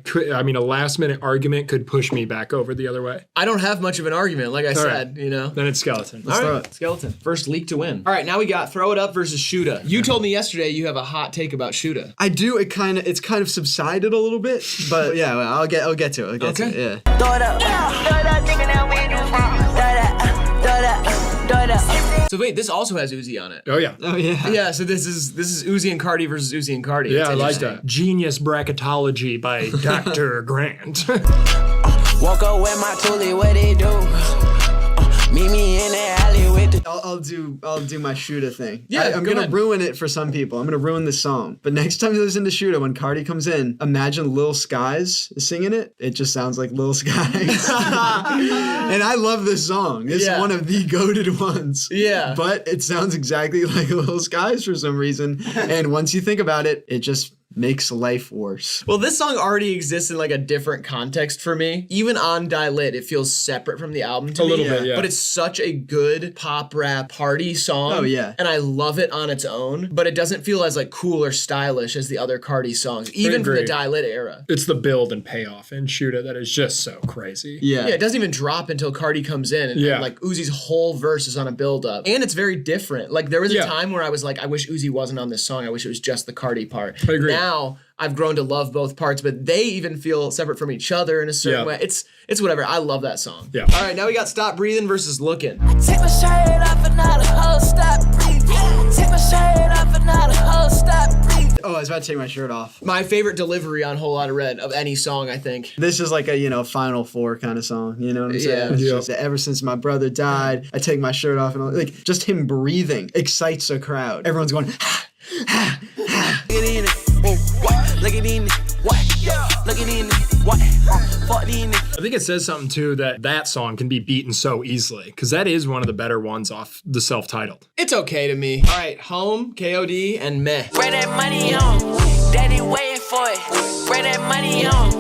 last minute argument could push me back over the other way. I don't have much of an argument, like I said, you know. Then it's Skeleton. All right, Skeleton. First leak to win. All right, now we got Throw It Up versus Shoota. You told me yesterday you have a hot take about Shoota. I do. It's kind of subsided a little bit, but yeah, well, I'll get to it. I'll get to it. Yeah. Throw it up, nigga, now we do throw it up. So wait, this also has Uzi on it. Oh yeah. Oh yeah. Yeah, so this is Uzi and Cardi versus Uzi and Cardi. Yeah, It's I like interesting. that. Genius bracketology by Dr. Grant. Walk up with my toolie, what they do? Meet me in the alley with the. I'll do my Shoota thing. Yeah, I'm go gonna ahead. ruin it for some people. I'm gonna ruin the song. But next time you listen to Shoota, when Cardi comes in, imagine Lil Skies singing it. It just sounds like Lil Skies. And I love this song. It's one of the goated ones. Yeah. But it sounds exactly like Lil Skies for some reason. And once you think about it, it just makes life worse. Well, this song already exists in like a different context for me. Even on Die Lit, it feels separate from the album to me. A little bit, yeah. But it's such a good pop rap party song. Oh, yeah. And I love it on its own, but it doesn't feel as like cool or stylish as the other Cardi songs, even from the Die Lit era. It's the build and payoff in Shoota that is just so crazy. Yeah. Yeah, it doesn't even drop until Cardi comes in and like Uzi's whole verse is on a build up. And it's very different. Like there was a time where I was like, I wish Uzi wasn't on this song. I wish it was just the Cardi part. I agree. Now I've grown to love both parts, but they even feel separate from each other in a certain way. It's whatever. I love that song. Yeah. All right, now we got Stop Breathing versus Looking. Take my shirt off and now the whole stop breathing. Take my shirt off and now the whole stop breathing. Oh, I was about to take my shirt off. My favorite delivery on Whole Lotta Red of any song, I think. This is like a, Final Four kind of song. You know what I'm saying? Yeah. It's just, ever since my brother died, I take my shirt off and all, like just him breathing excites a crowd. Everyone's going, Look at in it, what? Look at in it, what? Look at in it, what? Fuck in it. I think it says something too that song can be beaten so easily because that is one of the better ones off the self-titled. It's okay to me. All right, Home, KOD, and Meh. Bring that money on, daddy waiting for it. Bring that money on,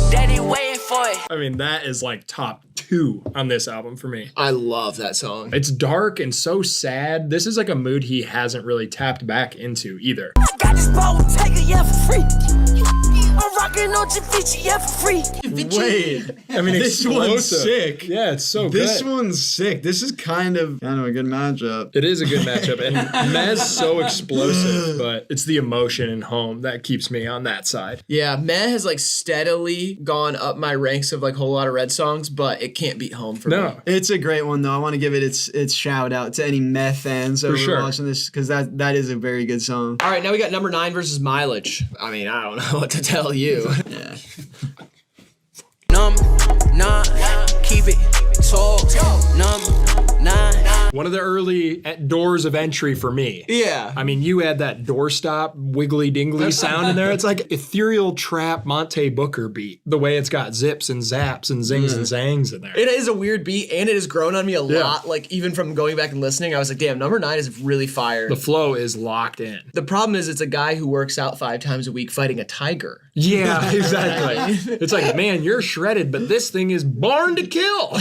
daddy waiting for it. I mean, that is like top 2 on this album for me. I love that song. It's dark and so sad. This is like a mood he hasn't really tapped back into either. Got this ball, take it, yeah, for free. I'm rocking on Javici, yeah, for free. wait. I mean, this one's sick. Yeah, it's so good. This one's sick. This is kind of a good matchup. It is a good matchup. And Meh's so explosive, but it's the emotion in Home that keeps me on that side. Yeah, Meh has like steadily gone up my ranks of like Whole Lotta Red songs, but it can't beat Home for me. It's a great one though. I want to give it its shout out to any Meh fans that are watching this because that is a very good song. All right, now we got number 9 versus Mileage. I mean, I don't know what to tell you. Yeah. Number 9, keep it tall. Number 9. One of the early doors of entry for me. Yeah. I mean, you had that doorstop wiggly dingly sound in there. It's like ethereal trap Monte Booker beat. The way it's got zips and zaps and zings and zangs in there. It is a weird beat, and it has grown on me a lot. Like, even from going back and listening, I was like, damn, number 9 is really fire. The flow is locked in. The problem is it's a guy who works out 5 times a week fighting a tiger. Yeah, exactly. It's like, man, you're shredded, but this thing is born to kill.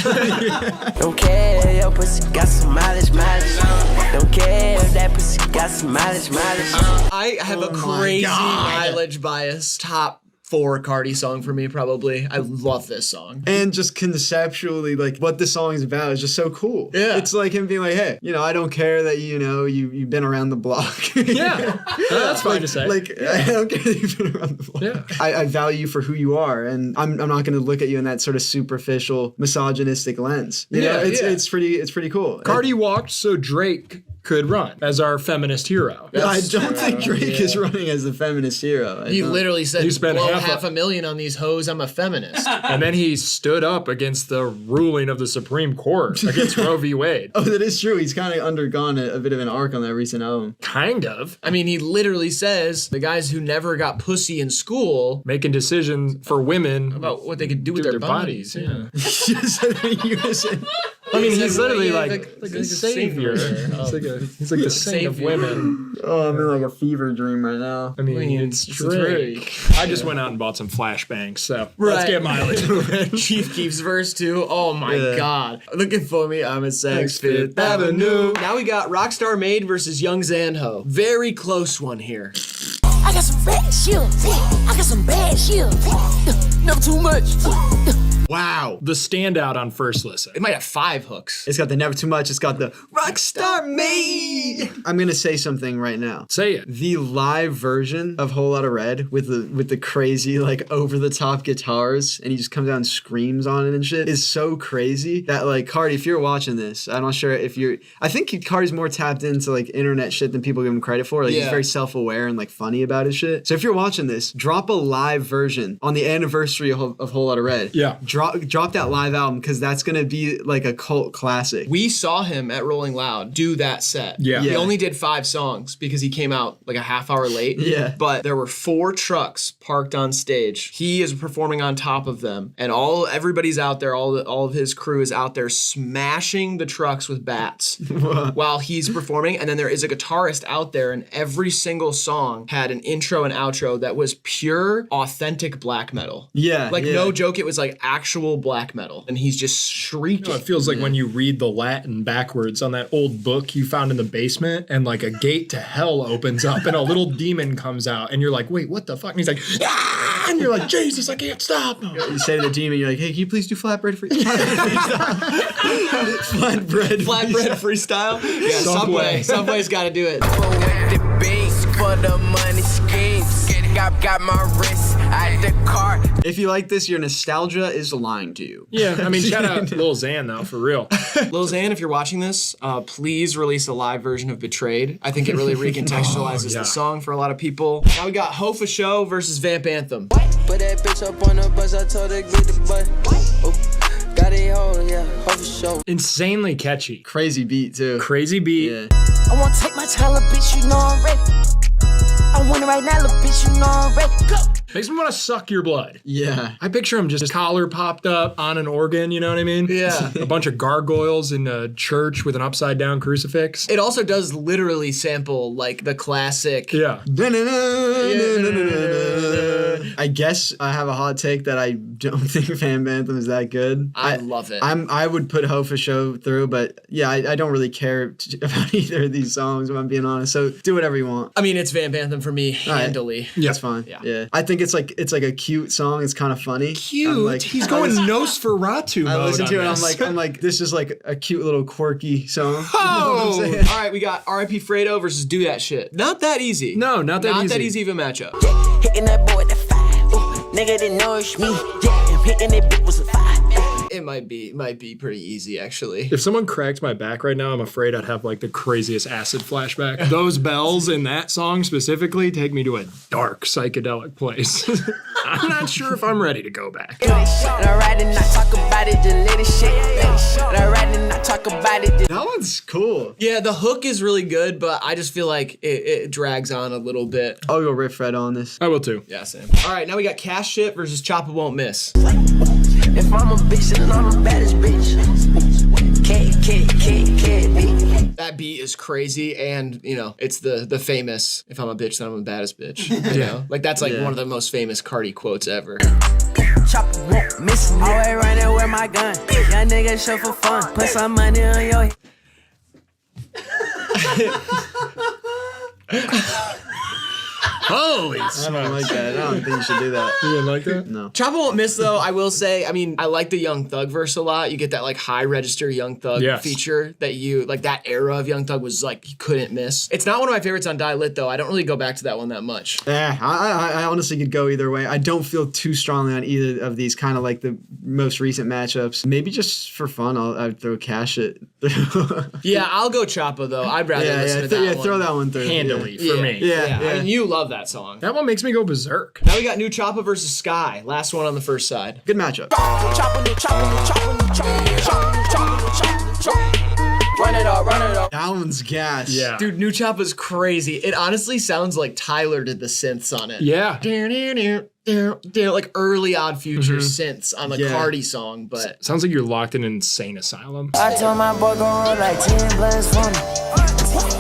Don't care, your pussy got some mileage. Don't care if that pussy got some mileage. I have a crazy mileage bias. Top 4 Cardi song for me, probably. I love this song. And just conceptually, like, what the song is about is just so cool. Yeah. It's like him being like, hey, I don't care that, you've been around the block. Yeah. That's fine to say. Like, I don't care that you've been around the block. Yeah. I value you for who you are, and I'm not going to look at you in that sort of superficial, misogynistic lens. You know, it's pretty cool. Cardi walked so Drake could run as our feminist hero. I don't think Drake is running as a feminist hero. He literally said, He spent blow half $500,000 on these hoes, I'm a feminist. And then he stood up against the ruling of the Supreme Court against Roe v. Wade. Oh, that is true. He's kind of undergone a bit of an arc on that recent album. Kind of. I mean, he literally says the guys who never got pussy in school making decisions for women about what they could do with their bodies. Yeah. I mean, he's literally like a savior. He's like the saint of women. Oh, I'm in like a fever dream right now. I mean, it's Drake. I just went out and bought some flashbangs, so Right. let's get mileage moving. Chief Keef's verse too. Oh my Yeah. God. Looking for me, I'm at Saks Fifth Avenue. Now we got Rockstar Maid versus Young Zanho. Very close one here. I got some bad shit. I got some bad shit. Never too much. Wow. The standout on first listen. It might have 5 hooks. It's got the never too much. It's got the Rockstar Maid. I'm gonna say something right now. Say it. The live version of Whole Lotta Red with the crazy like over the top guitars and he just comes out and screams on it and shit is so crazy that like Cardi, if you're watching this, I'm not sure if you're. I think Cardi's more tapped into like internet shit than people give him credit for. Like he's very self-aware and like funny about his shit. So if you're watching this, drop a live version on the anniversary of Whole Lotta Red. Yeah. Drop that live album because that's gonna be like a cult classic. We saw him at Rolling Loud do that set. Yeah. He only did 5 songs because he came out like a half hour late. Yeah. But there were 4 trucks parked on stage. He is performing on top of them, and everybody's out there. All of his crew is out there smashing the trucks with bats while he's performing. And then there is a guitarist out there, and every single song had an intro and outro that was pure, authentic black metal. Yeah. Like yeah. no joke, it was like actual black metal, and he's just shrieking. You know, it feels like when you read the Latin backwards on that old book you found in the basement, and like a gate to hell opens up, and a little demon comes out, and you're like, "Wait, what the fuck?" And he's like, "Ah!" And you're like, "Jesus, I can't stop." You say to the demon, you're like, "Hey, can you please do flatbread freestyle?" Yeah, Subway's got to do it. The base for the money schemes. Got my wrist at the car. If you like this, your nostalgia is lying to you. Yeah, I mean, shout out to Lil Xan though, for real. Lil Xan, if you're watching this, please release a live version of Betrayed. I think it really recontextualizes the song for a lot of people. Now we got Hofa Show versus Vamp Anthem. Put that bitch up on the bus, I told her get the butt. Got it home, yeah, for sure. Insanely catchy. Crazy beat too. Crazy beat. Yeah. I wanna take my time, little bitch, you know I'm ready. I want it right now, little bitch, you know I'm ready. Go! Makes me want to suck your blood. Yeah. I picture him just collar popped up on an organ, you know what I mean? Yeah. A bunch of gargoyles in a church with an upside down crucifix. It also does literally sample like the classic. Yeah. I guess I have a hot take that I don't think Vamp Anthem is that good. I love it. I would put Hofa Show through, but yeah, I don't really care about either of these songs if I'm being honest. So do whatever you want. I mean, it's Vamp Anthem for me handily. Yeah. That's fine. Yeah. I think it's like a cute song. It's kind of funny. Cute. Like, He's going Nosferatu I mode listen to it on and this. I'm like, this is like a cute little quirky song. Oh! All right, we got R.I.P. Fredo versus Do That Shit. Not that easy. No, not that easy. Not that easy of a matchup. Yeah, hitting that boy at the 5. Ooh, nigga didn't nourish me. Yeah, I'm hitting that bitch was a 5. It might be pretty easy actually. If someone cracked my back right now, I'm afraid I'd have like the craziest acid flashback. Those bells in that song specifically take me to a dark psychedelic place. I'm not sure if I'm ready to go back. That one's cool. Yeah, the hook is really good, but I just feel like it drags on a little bit. I'll go riff Fred on this. I will too. Yeah, same. All right, now we got Cash Shit versus Choppa Won't Miss. If I'm a bitch, then I'm the baddest bitch. Can't. That beat is crazy, and you know it's the famous "If I'm a bitch, then I'm the baddest bitch." You know, like that's like one of the most famous Cardi quotes ever. Chopper won't miss me. Always running with my gun. Young nigga show for fun. Put some money on your head. Holy I don't like that. I don't think you should do that. You didn't like that? No. Choppa Won't Miss, though, I will say, I mean, I like the Young Thug verse a lot. You get that, like, high register Young Thug feature that you, like, that era of Young Thug was, like, you couldn't miss. It's not one of my favorites on Die Lit, though. I don't really go back to that one that much. Yeah, I honestly could go either way. I don't feel too strongly on either of these, kind of like the most recent matchups. Maybe just for fun, I'd throw Cash it. Yeah, I'll go Choppa, though. I'd rather listen to that one. Throw that one through. Handily for me. Yeah. I mean, you love that song. That one makes me go berserk. Now we got New Choppa versus Sky. Last one on the first side. Good matchup. Run it up. That one's gas. Yeah. Dude, New Choppa's crazy. It honestly sounds like Tyler did the synths on it. Yeah. Like early Odd Future synths on the Cardi song, but Sounds like you're locked in an insane asylum. I told my boy go roll like 10 blunts for me.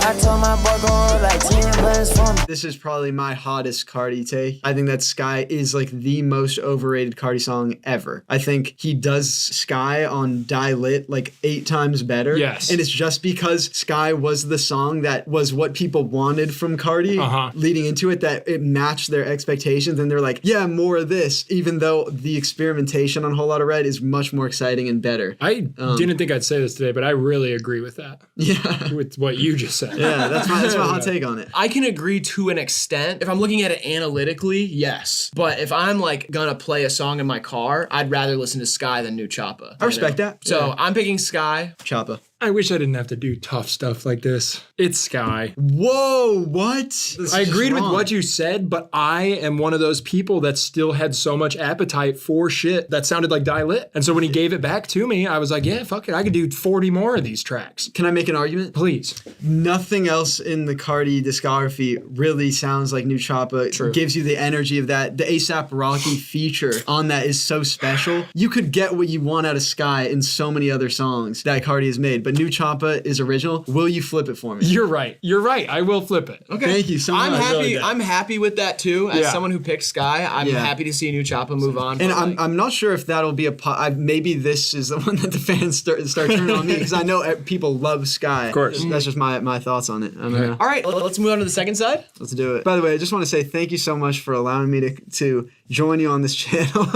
I told my boy go roll like 10 blunts for me. This is probably my hottest Cardi take. I think that Sky is like the most overrated Cardi song ever. I think he does Sky on Die Lit like 8 times better. Yes. And it's just because Sky was the song that was what people wanted from Cardi leading into it, that it matched their expectations, and they're like, yeah, more of this, even though the experimentation on Whole Lotta Red is much more exciting and better. I didn't think I'd say this today, but I really agree with that. Yeah. With what you just said. Yeah, that's my hot take on it. I can agree to an extent. If I'm looking at it analytically, yes. But if I'm like gonna play a song in my car, I'd rather listen to Sky than New Choppa. I respect that. So Yeah. I'm picking Sky. Choppa. I wish I didn't have to do tough stuff like this. It's Sky. Whoa, what? I agreed with what you said, but I am one of those people that still had so much appetite for shit that sounded like Die Lit. And so when he gave it back to me, I was like, yeah, fuck it. I could do 40 more of these tracks. Can I make an argument? Please. Nothing else in the Cardi discography really sounds like New Choppa. True. Gives you the energy of that. The A$AP Rocky feature on that is so special. You could get what you want out of Sky in so many other songs that Cardi has made, but New Choppa is original. Will you flip it for me? You're right. You're right. I will flip it. Okay. Thank you so much. I'm happy. Really good. I'm happy with that too. As someone who picked Sky, I'm Yeah. happy to see New Choppa move on. And but, I'm not sure if that'll be maybe this is the one that the fans start turning on me, because I know people love Sky. Of course. That's just my thoughts on it. I don't know. all right, let's move on to the second side. Let's do it. By the way, I just want to say thank you so much for allowing me to join you on this channel.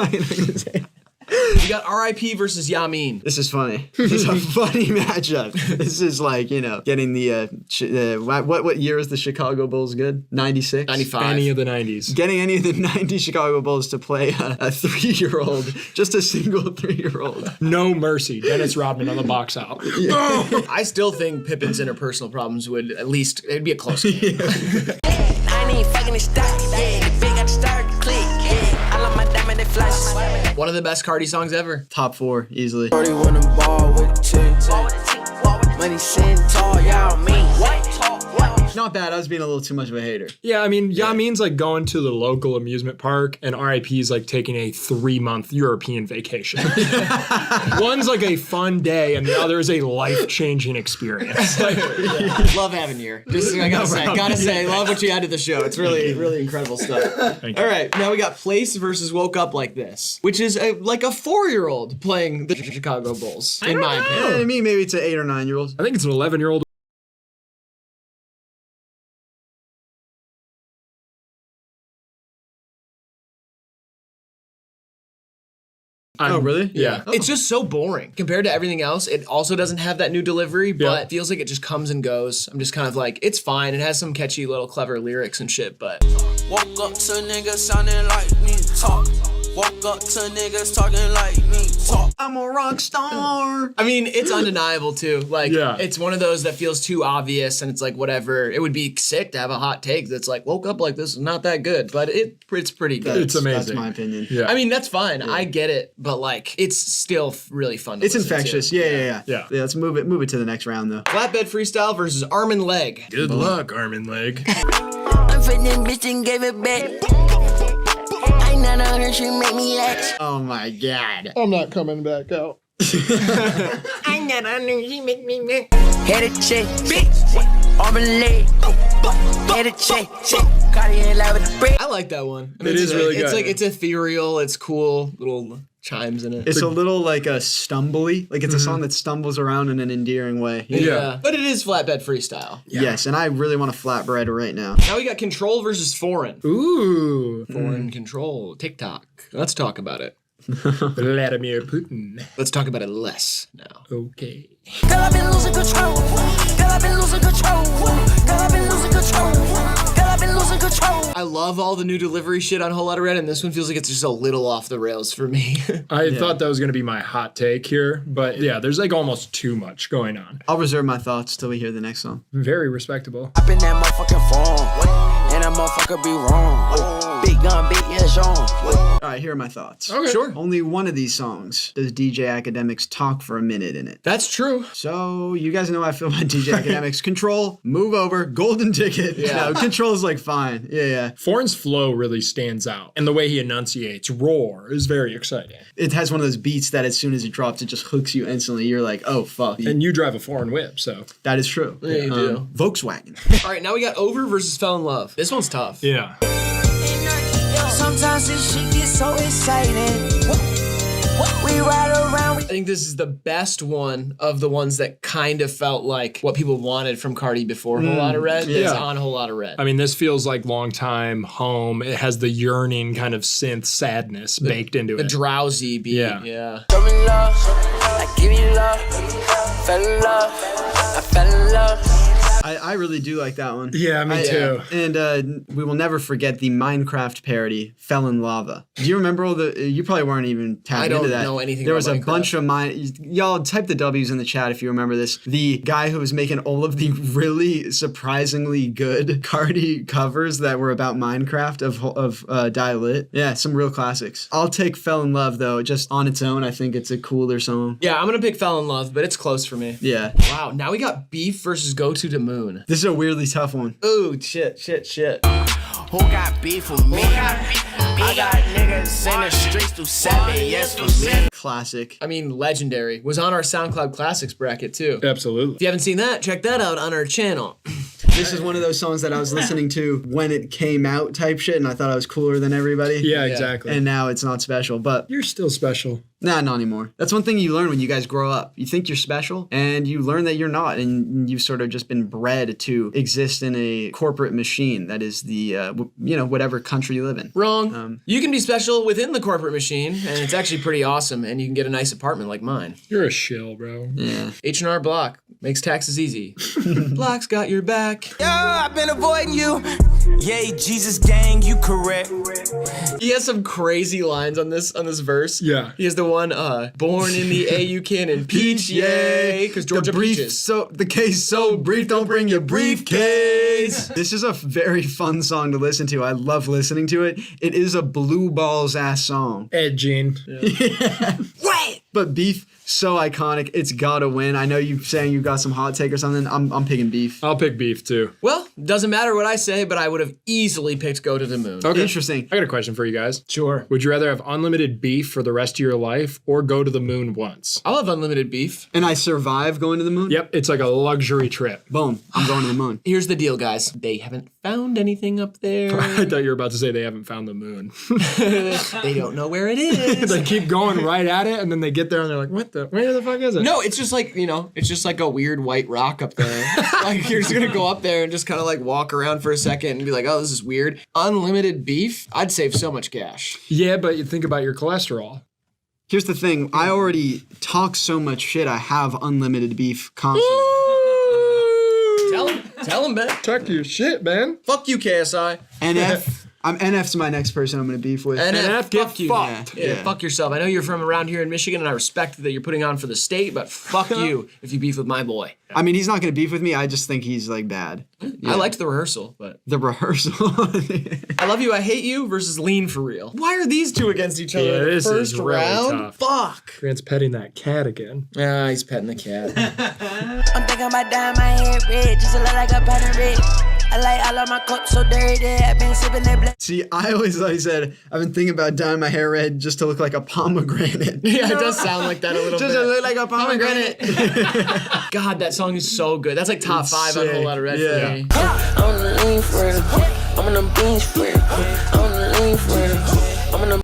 We got RIP versus Yamin. This is funny. This is a funny matchup. This is like, getting the what year is the Chicago Bulls good? 96? 95. Any of the 90s. Getting any of the 90 Chicago Bulls to play a 3-year-old, just a single 3-year-old. No mercy. Dennis Rodman on the box out. I still think Pippen's interpersonal problems would it'd be a close game. I ain't fucking the stock, yeah. The big got the star click, yeah. I love my diamond, they flash. One of the best Cardi songs ever. Top 4, easily. Shorty wanna ball with chick. Money sent tall, y'all mean. Not bad. I was being a little too much of a hater. Yeah, I mean, Yamin's like going to the local amusement park, and RIP's like taking a 3-month European vacation. One's like a fun day, and the other is a life-changing experience. Love having you. Just I gotta say, love what you add to the show. It's really incredible stuff. Thank you. All right, now we got Place versus Woke Up Like This, which is like a 4-year-old playing the Chicago Bulls, in my opinion. Yeah, to me, maybe it's an 8 or 9-year-old. I think it's an 11-year-old. Oh, really? Yeah. It's just so boring compared to everything else. It also doesn't have that new delivery, but it feels like it just comes and goes. I'm just kind of like, it's fine. It has some catchy little clever lyrics and shit, but Woke up to niggas sounding like me talk. Woke up to niggas talking like me talk. I'm a rock star. I mean, it's undeniable too. Like, it's one of those that feels too obvious, and it's like, whatever. It would be sick to have a hot take that's like, woke up like this is not that good, but it's pretty good. It's amazing. That's my opinion. Yeah. I mean, that's fine. I get it, but like, it's still really fun to It's listen infectious. to. Yeah. Let's move it to the next round, though. Flatbed Freestyle versus Arm and Leg. Good luck, arm and leg. I'm feeling bitch and gave it back. I know the her, she make me laugh. Oh my god. I'm not coming back out. I know the her, she make me laugh. Had a check, bitch. Arm and leg. Get a check, Cardi in love with the brick. I like that one. It is really It's good. like it's ethereal. It's cool. Little chimes in it. It's a little like a stumbly, like it's a song that stumbles around in an endearing way. Yeah. But it is flatbed freestyle. Yes, and I really want a flatbread right now. Now we got Control versus Foreign. Ooh. Foreign Control. TikTok. Let's talk about it. Vladimir Putin. Let's talk about it less now. Okay. Girl, I've been losing control. Girl, I've been losing control. Girl, I've been losing control. Girl, I've been losing control. I love all the new delivery shit on Whole Lotta Red, and this one feels like it's just a little off the rails for me. I thought that was going to be my hot take here, but yeah, there's like almost too much going on. I'll reserve my thoughts till we hear the next song. Very respectable. Up in that motherfucking phone, and that motherfucker be wrong. Big gun, big yeah, Sean. All right, here are my thoughts. Okay. Sure. Only one of these songs does DJ Academics talk for a minute in it. That's true. So you guys know how I feel about DJ Academics. Control, move over, golden ticket. Yeah. No, Control is like fine. Yeah. Foreign's flow really stands out, and the way he enunciates roar is very exciting. It has one of those beats that as soon as it drops, it just hooks you instantly. You're like, oh, fuck. And you drive a foreign whip, so. That is true. Yeah, you do. Volkswagen. All right, now we got Over versus Fell in Love. This one's tough. Yeah. Sometimes this shit gets so exciting. We ride around. I think this is the best one of the ones that kind of felt like what people wanted from Cardi before Whole Lotta Red is on Whole Lotta Red. I mean, this feels like long time home. It has the yearning kind of synth sadness baked into the it. drowsy beat. Yeah. Show me love, I give you love. Fell in love, I fell in love. I really do like that one. Yeah, me too. And we will never forget the Minecraft parody, Fell in Lava. Do you remember all the, you probably weren't even tapped into that. I don't know anything There was about a bunch of y'all type the W's in the chat if you remember this. The guy who was making all of the really surprisingly good Cardi covers that were about Minecraft of Die Lit. Yeah, some real classics. I'll take Fell in Love though, just on its own. I think it's a cooler song. Yeah, I'm gonna pick Fell in Love, but it's close for me. Yeah. Wow, now we got Beef versus Go To the Moon. This is a weirdly tough one. Ooh, shit. Who got beef with me? I got niggas in the streets who 7 years for me. Classic. I mean, legendary. Was on our SoundCloud Classics bracket too. Absolutely. If you haven't seen that, check that out on our channel. This is one of those songs that I was listening to when it came out type shit, and I thought I was cooler than everybody. Yeah, exactly. And now it's not special, but... You're still special. Nah, not anymore. That's one thing you learn when you guys grow up. You think you're special, and you learn that you're not, and you've sort of just been bred to exist in a corporate machine that is the, whatever country you live in. Wrong. You can be special within the corporate machine, and it's actually pretty awesome, and you can get a nice apartment like mine. You're a shill, bro. Yeah. H&R Block makes taxes easy. Block's got your back. Yo, I've been avoiding you. Yay, Jesus gang, you correct. He has some crazy lines on this verse. Yeah. He has the one, born in the AUKN and peach, yay, because Georgia peaches. The case so brief, don't bring your briefcase. This is a very fun song to listen to. I love listening to it. It is a blue balls ass song. Ed Jean. Yeah. Wait. But Beef, so iconic. It's gotta win. I know you saying you got some hot take or something. I'm picking Beef. I'll pick Beef too. Well, doesn't matter what I say, but I would have easily picked Go to the Moon. Okay. Interesting. I got a question for you guys. Sure. Would you rather have unlimited beef for the rest of your life or go to the moon once? I'll have unlimited beef. And I survive going to the moon? Yep, it's like a luxury trip. Boom. I'm going to the moon. Here's the deal, guys. They haven't found anything up there. I thought you were about to say they haven't found the moon. They don't know where it is. They keep going right at it, and then they get there and they're like, where the fuck is it? No, it's just like, it's just like a weird white rock up there. Like, you're just gonna go up there and just kind of like walk around for a second and be like, oh, this is weird. Unlimited beef, I'd save so much cash. Yeah, but you think about your cholesterol. Here's the thing. I already talk so much shit. I have unlimited beef constantly. Tell him, man. Talk your shit, man. Fuck you, KSI. NF. NF's my next person I'm going to beef with. NF, get fuck you. fucked. Yeah, fuck yourself. I know you're from around here in Michigan, and I respect that you're putting on for the state, but fuck you if you beef with my boy. I mean, he's not going to beef with me. I just think he's, like, bad. Yeah. I liked the rehearsal, but... The rehearsal. I love you, I hate you versus Lean for Real. Why are these two against each other? Yeah, in the this first is really round? tough. Fuck. Grant's petting that cat again. Yeah, he's petting the cat. I'm thinking about dyeing my hair red, just to look like a pattern red. I like all of my cups so dirty. I've been sipping that black. See, I always like said, I've been thinking about dyeing my hair red just to look like a pomegranate. Yeah, it does sound like that a little just bit. to look like a pomegranate. God, that song is so good. That's like top 5 on a whole lot of red for me. I'm on the lean for it. I'm on the beans for it. I'm on the lean for it.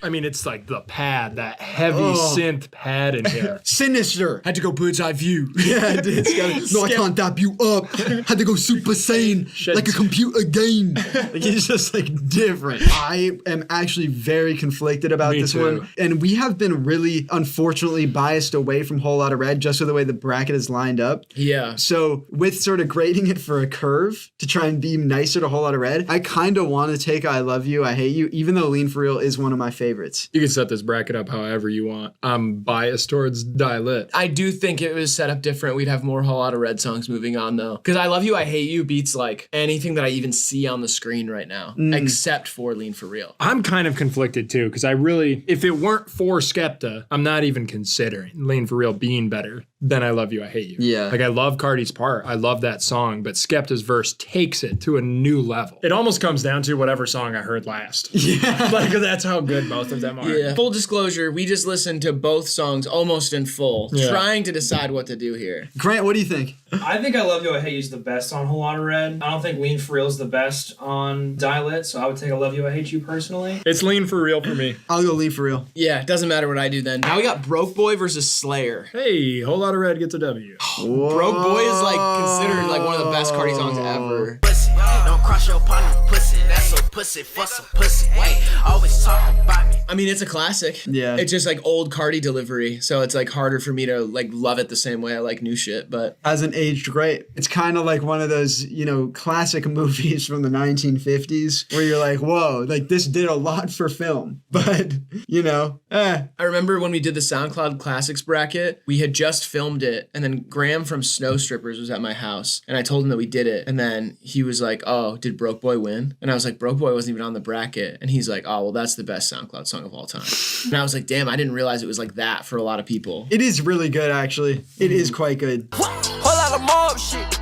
I mean, it's like the pad, that heavy synth pad in here. Sinister. Had to go bird's eye view. Yeah, I did. No, I can't dap you up. Had to go super sane, like a computer game. Like, he's just like different. I am actually very conflicted about this one. And we have been really, unfortunately, biased away from Whole Lotta Red just with the way the bracket is lined up. Yeah. So with sort of grading it for a curve to try and be nicer to Whole Lotta Red, I kind of want to take I Love You, I Hate You, even though Lean For Real is one of my favorites. You can set this bracket up however you want. I'm biased towards Die Lit. I do think it was set up different. We'd have more Whole Lotta Red songs moving on though. Because I Love You, I Hate You beats like anything that I even see on the screen right now, except for Lean For Real. I'm kind of conflicted too, because I really, if it weren't for Skepta, I'm not even considering Lean For Real being better than I Love You, I Hate You. Yeah. Like I love Cardi's part. I love that song, but Skepta's verse takes it to a new level. It almost comes down to whatever song I heard last. Yeah. Like that's how good both of them are. Yeah. Full disclosure, we just listened to both songs almost in full, trying to decide what to do here. Grant, what do you think? I think I Love You, I Hate You is the best on Whole Lotta Red. I don't think Lean For Real is the best on Die Lit, so I would take I Love You, I Hate You personally. It's Lean For Real for me. I'll go Lean For Real. Yeah, it doesn't matter what I do then. Now we got Broke Boy versus Slayer. Hey, Whole Lotta Red gets a W. Broke Boy is like considered like one of the best Cardi songs ever. Pussy, don't cross your partner's pussy. That's so pussy for some pussy. Wait, always talk about me. I mean, it's a classic. Yeah. It's just like old Cardi delivery, so it's like harder for me to like love it the same way I like new shit, but Hasn't aged great. It's kind of like one of those, you know, classic movies from the 1950s where you're like, whoa, like this did a lot for film, but you know, I remember when we did the SoundCloud Classics bracket, we had just filmed it, and then Graham from Snow Strippers was at my house, and I told him that we did it, and then he was like, oh, did Broke Boy win? And I was like, Broke Boy wasn't even on the bracket, and he's like, oh, well, that's the best SoundCloud song of all time. And I was like, damn, I didn't realize it was like that for a lot of people. it is really good, actually. It is quite good. Whole lot of mob shit.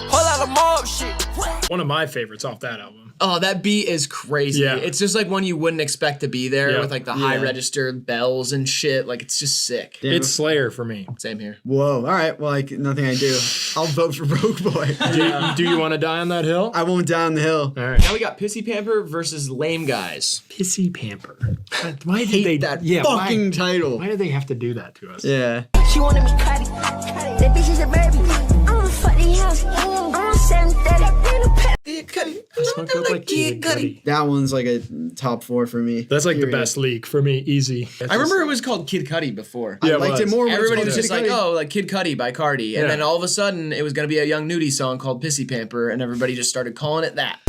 Whole lot of mob shit. One of my favorites off that album. Oh, that beat is crazy. Yeah. It's just like one you wouldn't expect to be there Yeah. with like the high register bells and shit. Like it's just sick. Damn. It's Slayer for me. Same here. Whoa. All right. Well, like nothing I do. I'll vote for Broke Boy. Do you want to die on that hill? I won't down the hill. All right. Now we got Pissy Pamper versus Lame Guys. Pissy Pamper. Why did Hate they that why, fucking title. Why did they have to do that to us? Yeah. She wanted me cutty. That bitch is a baby. I'm a fucking house. I'm 730. That one's like a top 4 for me. That's like Period. the best leak for me. Easy. I remember it was called Kid Cudi before. I liked it more when Everybody it was just like, Kid Cudi. oh, like Kid Cudi by Cardi. And Yeah. then all of a sudden, it was going to be a Young Nudie song called Pissy Pamper, and everybody just started calling it that.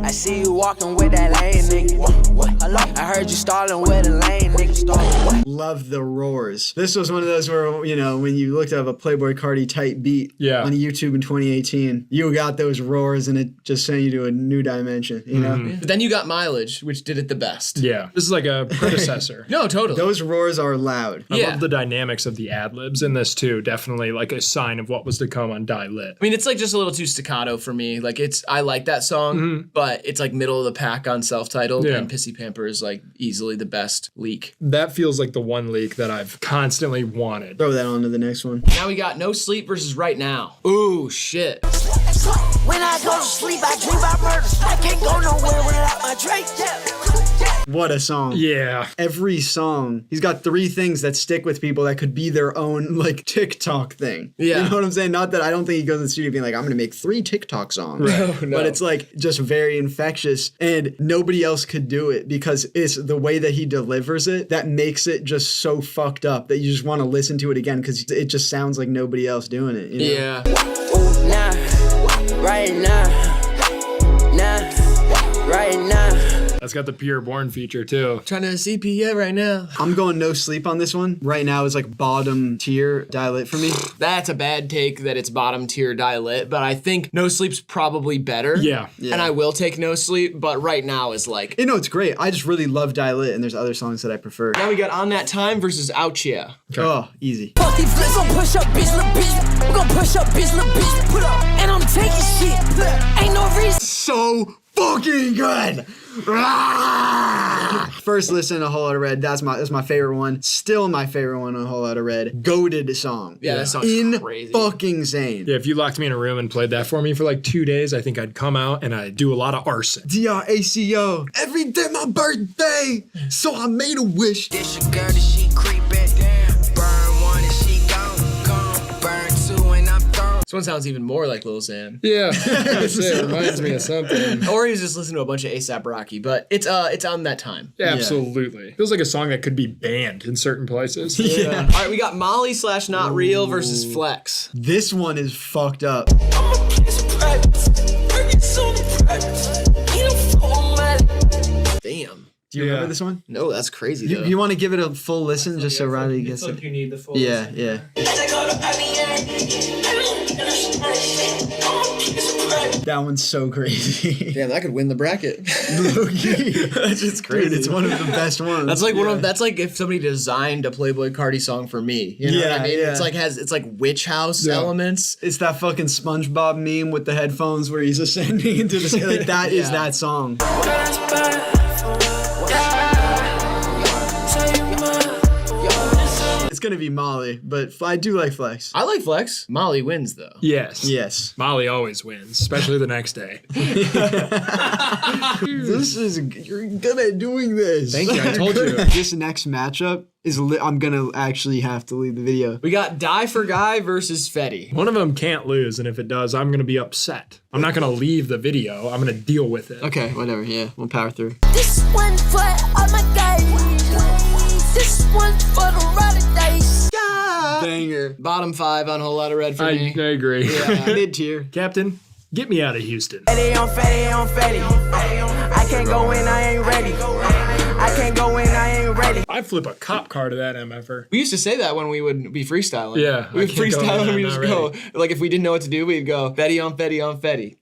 I see you walking with that lame nigga. Hello? I heard you stalling with a lame nigga. Love the roars. This was one of those where, you know, when you looked up a Playboy Cardi type beat on YouTube in 2018, you got those roars and it just sent you to a new dimension, you know? But then you got Mileage, which did it the best. Yeah. This is like a predecessor. No, totally. Those roars are loud. I love the dynamics of the ad-libs in this too. Definitely like a sign of what was to come on Die Lit. I mean, it's like just a little too staccato for me. Like I like that song, but it's like middle of the pack on self-titled, Yeah. and Pissy Pamper is like easily the best leak. That feels like the one leak that I've constantly wanted. Throw that on to the next one. Now we got No Sleep versus Right Now. Ooh, shit. When I go to sleep, I dream about murder. I can't go nowhere without my Drake. What a song. Yeah. Every song, he's got 3 things that stick with people that could be their own, like, TikTok thing. Yeah. You know what I'm saying? Not that I don't think he goes in the studio being like, I'm going to make 3 TikTok songs. Right. No. But it's, like, just very infectious. And nobody else could do it because it's the way that he delivers it that makes it just so fucked up that you just want to listen to it again because it just sounds like nobody else doing it. You know? Yeah. Ooh, nah, right now. Nah, right now. That's got the Pure Born feature too. Trying to CP right now. I'm going no sleep on this one. Right now is like bottom tier Die Lit for me. That's a bad take that it's bottom tier Die Lit, but I think No Sleep's probably better. Yeah. And I will take No Sleep, but right now is like... You know, it's great. I just really love Die Lit, and there's other songs that I prefer. Now we got On That Time versus Ouch Yeah. Okay. Oh, easy. Fuck these flips, gon' push up, bitch, little bitch. We gon' push up, bitch, little bitch. Put up, and I'm taking shit. Ain't no reason. So fucking good. First listen to Whole Lotta Red. That's my favorite one. Still my favorite one on Whole Lotta Red. Goated song. Yeah, that song's crazy. Fucking insane. Yeah, if you locked me in a room and played that for me for like 2 days, I think I'd come out and I'd do a lot of arson. DRACO. Every day my birthday, so I made a wish. This your girl, that she creepin'. Burn one and she gone. Burn two and I'm thrown. This one sounds even more like Lil Xan. Yeah, it reminds me of something. Or he's just listening to a bunch of A$AP Rocky, but it's On That Time. Yeah, absolutely. Feels like a song that could be banned in certain places. Yeah. All right, we got Molly / Not Real versus Flex. This one is fucked up. Damn. Do you remember this one? No, that's crazy though. You want to give it a full listen just so Riley gets it? You need the full Yeah, yeah. That one's so crazy. Damn, that could win the bracket. That's just crazy. Dude, it's one of the best ones. That's like that's like if somebody designed a Playboy Cardi song for me. You know what I mean? Yeah. It's like witch house elements. It's that fucking SpongeBob meme with the headphones where he's ascending into the sky. Like, that is that song. It's gonna be Molly, but I do like Flex. I like Flex. Molly wins though. Yes. Yes. Molly always wins, especially the next day. You're good at doing this. Thank you, I told you. This next matchup is I'm gonna actually have to leave the video. We got Die for Guy versus Fetty. One of them can't lose, and if it does, I'm gonna be upset. I'm not gonna leave the video. I'm gonna deal with it. Okay, whatever. Yeah, we'll power through. This one for all my guys. This one for the ride of dice. Banger. Bottom 5 on Whole Lotta Red for I me. agree. Yeah. Mid tier. Captain, get me out of Houston. Fetty on Fetty on Fetty. I can't go in, I ain't ready. I can't go in, I ain't ready. I'd flip a cop car to that MFR. We used to say that when we would be freestyling. Yeah, We would I can't go freestyle in, and we I'm just not go, ready. like if we didn't know what to do, we'd go, Fetty on Fetty on Fetty.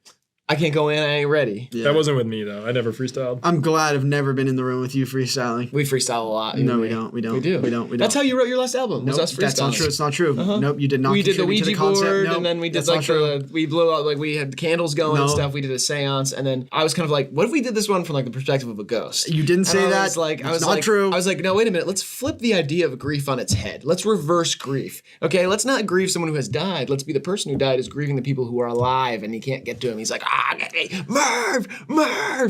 I can't go in, I ain't ready. Yeah. That wasn't with me though. I never freestyled. I'm glad I've never been in the room with you freestyling. We freestyle a lot. No, we don't. We don't. We do. We don't. That's how you wrote your last album. Was Nope, us freestyling. that's not true. It's not true. Nope, you did not. We did the contribute to Ouija concept. board, Nope, and then we did that's like not true. we blew out, like we had candles going and No. stuff. We did a seance, and then I was kind of like, what if we did this one from like the perspective of a ghost? You didn't say And I that. was like, It's not true. I was like, no, wait a minute. Let's flip the idea of grief on its head. Let's reverse grief. Okay, let's not grieve someone who has died. Let's be the person who died is grieving the people who are alive, and he can't get to him. He's like, Merv.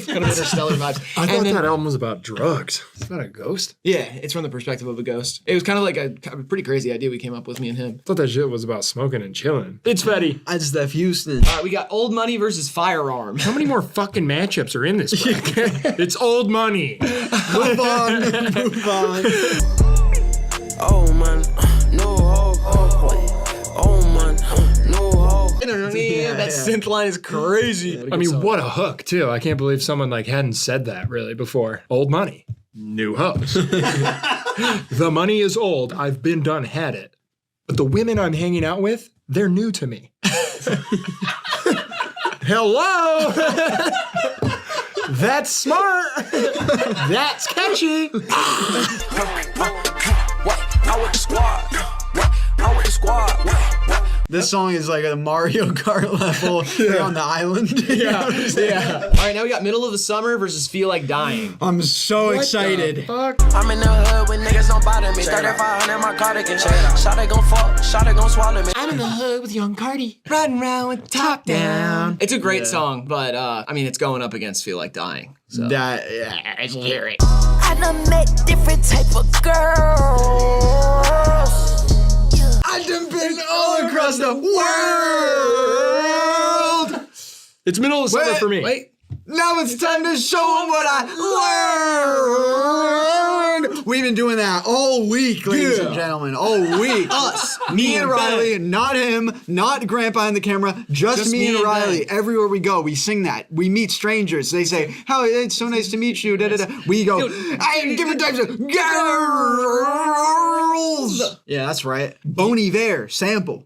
Kind of Interstellar vibes. I And thought then- that album was about drugs. It's about a ghost. Yeah, it's from the perspective of a ghost. It was kind of like a pretty crazy idea we came up with, me and him. I thought that shit was about smoking and chilling. It's Fetty. I just left Houston. All right, we got Old Money versus Firearm. How many more fucking matchups are in this bracket? It's Old Money. Move on. Move on. Oh man, no hope. Oh man, no hope. That synth line is crazy. I mean, what a hook, too. I can't believe someone like hadn't said that really before. Old Money. New hooks. The money is old. I've been done, had it. But the women I'm hanging out with, they're new to me. Hello! That's smart. That's catchy. I with the squad. I with the squad. This song is like a Mario Kart level. They're on the island. Yeah. All right, now we got Middle of the Summer versus Feel Like Dying. I'm so excited. I'm in the hood when niggas don't bother me. 3500 my cardigan. Shot it gon' fuck, shot it gon' swallow me. I'm in the hood with young Cardi, riding around with the top down. It's a great song, but I mean, it's going up against Feel Like Dying. So. Let's hear it. I done met different type of girls. I done been all across the world. It's Middle of Summer for me. Wait. Now it's time to show them what I learned. We've been doing that all week, ladies and gentlemen. All week. Us. Me and Riley, not him, not Grant behind the camera, just me and Riley. Ben. Everywhere we go, we sing that. We meet strangers. They say, "How it's so nice to meet you." Da, da, da. We go, "I am different types of girls." Yeah, that's right. Bon Iver sample.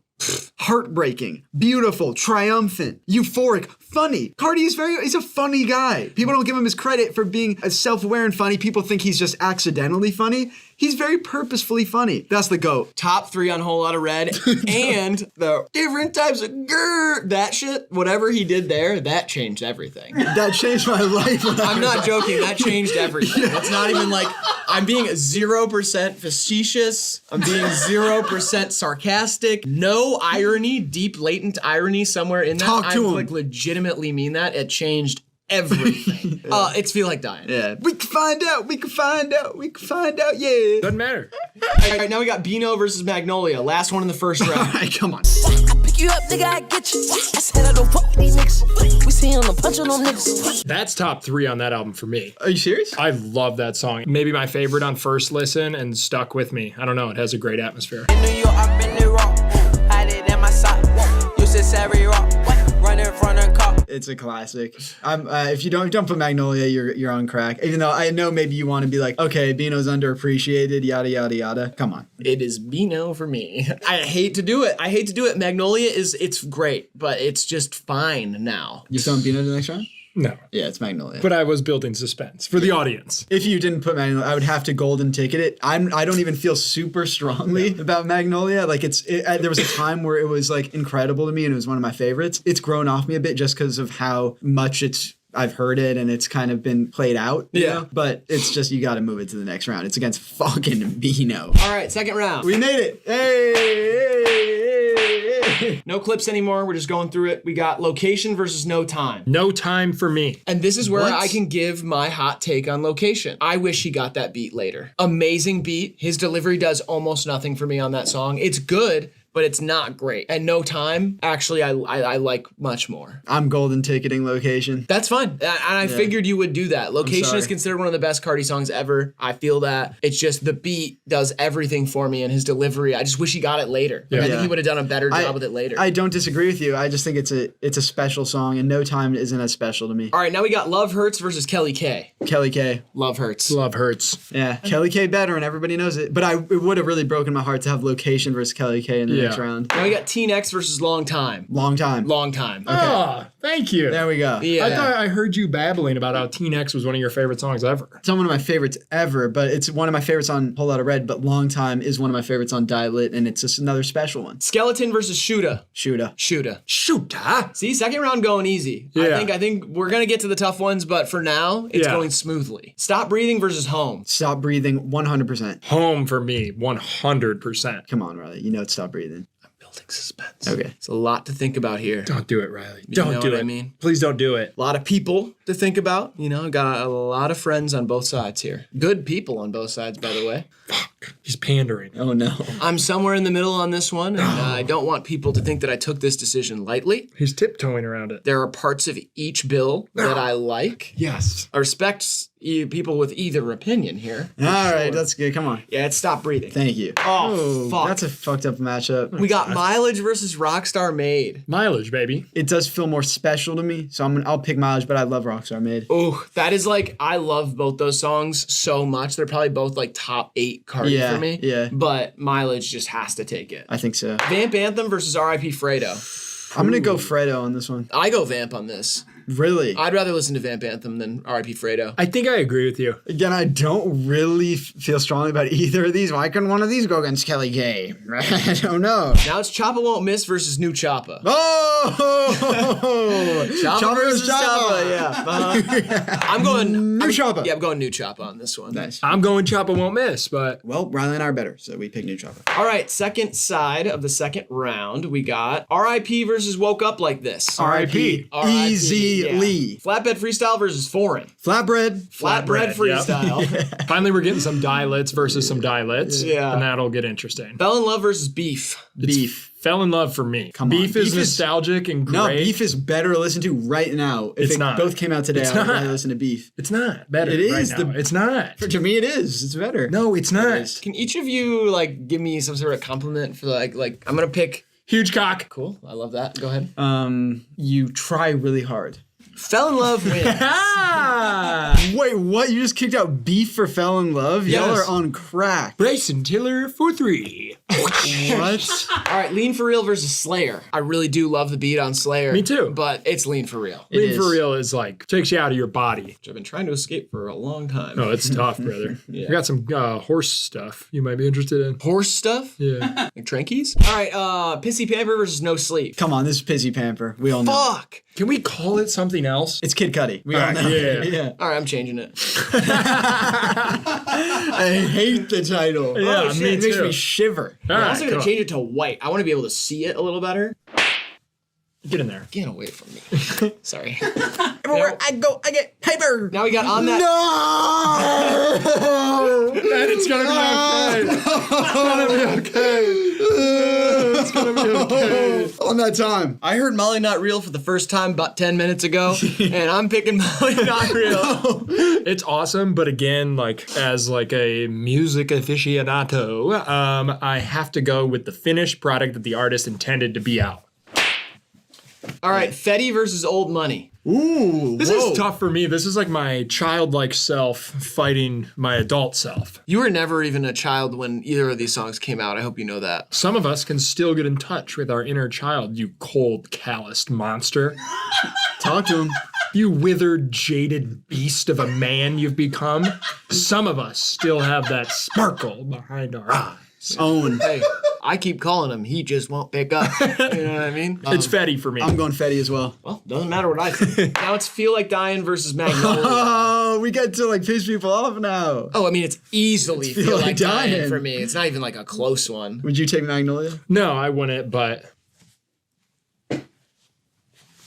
Heartbreaking, beautiful, triumphant, euphoric, funny. Cardi is he's a funny guy. People don't give him his credit for being self-aware and funny. People think he's just accidentally funny. He's very purposefully funny. That's the GOAT. Top 3 on Whole Lotta Red and the different types of grrr. That shit, whatever he did there, that changed everything. That changed my life. I'm not joking. That changed everything. It's not even like I'm being 0% facetious. I'm being 0% sarcastic. No irony, deep latent irony somewhere in that. Talk to him. Like legitimately mean that. It changed everything. It's feel like dying. Yeah. We can find out. We can find out. We can find out. Yeah. Doesn't matter. All right, now we got Beano versus Magnolia. Last one in the first round. All right, come on. I pick you up, nigga, I get you. I said I don't fuck with these niggas. We see on the punch on them niggas. That's top 3 on that album for me. Are you serious? I love that song. Maybe my favorite on first listen and stuck with me. I don't know. It has a great atmosphere. In New York, I've been the rock. Had it in my sock. Used to Savvy Rock. Running in front of cop. It's a classic. If you don't put Magnolia, you're on crack. Even though I know maybe you want to be like, okay, Beano's underappreciated, yada yada yada. Come on. It is Beano for me. I hate to do it. Magnolia it's great, but it's just fine now. You throwing Beano to the next round? No. Yeah, it's Magnolia. But I was building suspense for the audience. If you didn't put Magnolia, I would have to golden ticket it. I don't even feel super strongly about Magnolia. Like there was a time where it was like incredible to me and it was one of my favorites. It's grown off me a bit just because of how much I've heard it and it's kind of been played out. You know? But it's just, you got to move it to the next round. It's against fucking Beano. All right, second round. We made it. Hey. No clips anymore. We're just going through it. We got Location versus No Time. No Time for me. And this is where I can give my hot take on Location. I wish he got that beat later. Amazing beat. His delivery does almost nothing for me on that song. It's good, but it's not great. And No Time, actually, I like much more. I'm golden ticketing Location. That's fine. And I figured you would do that. Location is considered one of the best Cardi songs ever. I feel that. It's just the beat does everything for me and his delivery. I just wish he got it later. I think he would have done a better job with it later. I don't disagree with you. I just think it's a special song and No Time isn't as special to me. All right, now we got Love Hurts versus Kelly K. Kelly K. Love Hurts. Love Hurts. Yeah, Kelly K better and everybody knows it. But it would have really broken my heart to have Location versus Kelly K in the next round. Now we got Teen X versus Long Time. Long Time. Long Time. Okay. Oh, thank you. There we go. Yeah. I thought I heard you babbling about how Teen X was one of your favorite songs ever. It's not one of my favorites ever, but it's one of my favorites on Whole Lotta Red, but Long Time is one of my favorites on Die Lit, and it's just another special one. Skeleton versus Shooter. Shooter. See, second round going easy. Yeah. I think we're going to get to the tough ones, but for now, it's going smoothly. Stop Breathing versus Home. Stop Breathing, 100%. Home for me, 100%. Come on, Riley. You know it's Stop Breathing. Suspense. Okay. It's a lot to think about here. Don't do it, Riley. You Don't know do what it. I mean? Please don't do it. A lot of people to think about. You know, got a lot of friends on both sides here. Good people on both sides, by the way. Fuck. He's pandering. Oh, no. I'm somewhere in the middle on this one, and I don't want people to think that I took this decision lightly. He's tiptoeing around it. There are parts of each bill that I like. Yes. I respect people with either opinion here. All right, that's good. Come on. Yeah, it's Stop Breathing. Thank you. Oh, fuck. That's a fucked up matchup. We got Mileage versus Rockstar Made. Mileage, baby. It does feel more special to me, so I'll pick Mileage, but I love Rockstar Made. Oh, that is like, I love both those songs so much. They're probably both like top 8 Cardi for me. Yeah. But Mileage just has to take it. I think so. Vamp Anthem versus R.I.P. Fredo. I'm going to go Fredo on this one. I go Vamp on this. Really? I'd rather listen to Vamp Anthem than R.I.P. Fredo. I think I agree with you. Again, I don't really feel strongly about either of these. Why couldn't one of these go against Kelly K? I don't know. Now it's Choppa Won't Miss versus New Choppa. Oh! Choppa versus Choppa, yeah. I'm going New Choppa. Yeah, I'm going New Choppa on this one. Nice. I'm going Choppa Won't Miss, but... Well, Riley and I are better, so we pick New Choppa. All right, second side of the second round, we got R.I.P. versus Woke Up Like This. R.I.P. Easily. Yeah. Flatbed Freestyle versus Foreign. Flatbread Freestyle. Yep. Finally, we're getting some Die Lits versus some Die Lits. Yeah. And that'll get interesting. Fell in Love versus Beef. Beef. Fell in Love for me. Come on. Beef is nostalgic and great. No, Beef is better to listen to right now. If It's it not. both came out today, It's I would not. rather listen to Beef. It's not better. It is. Right now. It's not. To me, it is. It's better. No, it's not. Can each of you like give me some sort of compliment for like I'm gonna pick Huge cock. Cool. I love that. Go ahead. You try really hard. Fell in Love wins. Wait, what? You just kicked out Beef for Fell in Love? Yes. Y'all are on crack. Bryson Tiller for 3. What? All right, Lean for Real versus Slayer. I really do love the beat on Slayer. Me too. But it's Lean for Real. Lean for Real is like, takes you out of your body. Which I've been trying to escape for a long time. Oh, it's tough, brother. Yeah. I got some horse stuff you might be interested in. Horse stuff? Yeah. Like Trankies? All right, Pissy Pamper versus No Sleep. Come on, this is Pissy Pamper. We all know. Fuck! Can we call it something else? It's Kid Cudi. We all Alright, know. yeah. All right, I'm changing it. I hate the title. Yeah, shit, me it makes too. me shiver. I'm All also right, going to cool. change it to white. I want to be able to see it a little better. Get in there. Get away from me. Sorry. Everywhere I go, I get paper. Now we got on that. No! Man, it's gonna be okay. It's gonna be okay. On that time. I heard Molly Not Real for the first time about 10 minutes ago, and I'm picking Molly Not Real. It's awesome, but again, like as like a music aficionado, I have to go with the finished product that the artist intended to be out. All right, Fetty versus Old Money. Ooh, This is tough for me. This is like my childlike self fighting my adult self. You were never even a child when either of these songs came out. I hope you know that. Some of us can still get in touch with our inner child, you cold, calloused monster. Talk to him. You withered, jaded beast of a man you've become. Some of us still have that sparkle behind our eyes. Own. Hey, I keep calling him. He just won't pick up. You know what I mean? It's Fetty for me. I'm going Fetty as well. Well, doesn't matter what I think. Now it's Feel Like Dying versus Magnolia. Oh, we get to like piss people off now. Oh, I mean, it's easily It's Feel Like Dying Dying. for me. It's not even like a close one. Would you take Magnolia? No, I wouldn't, but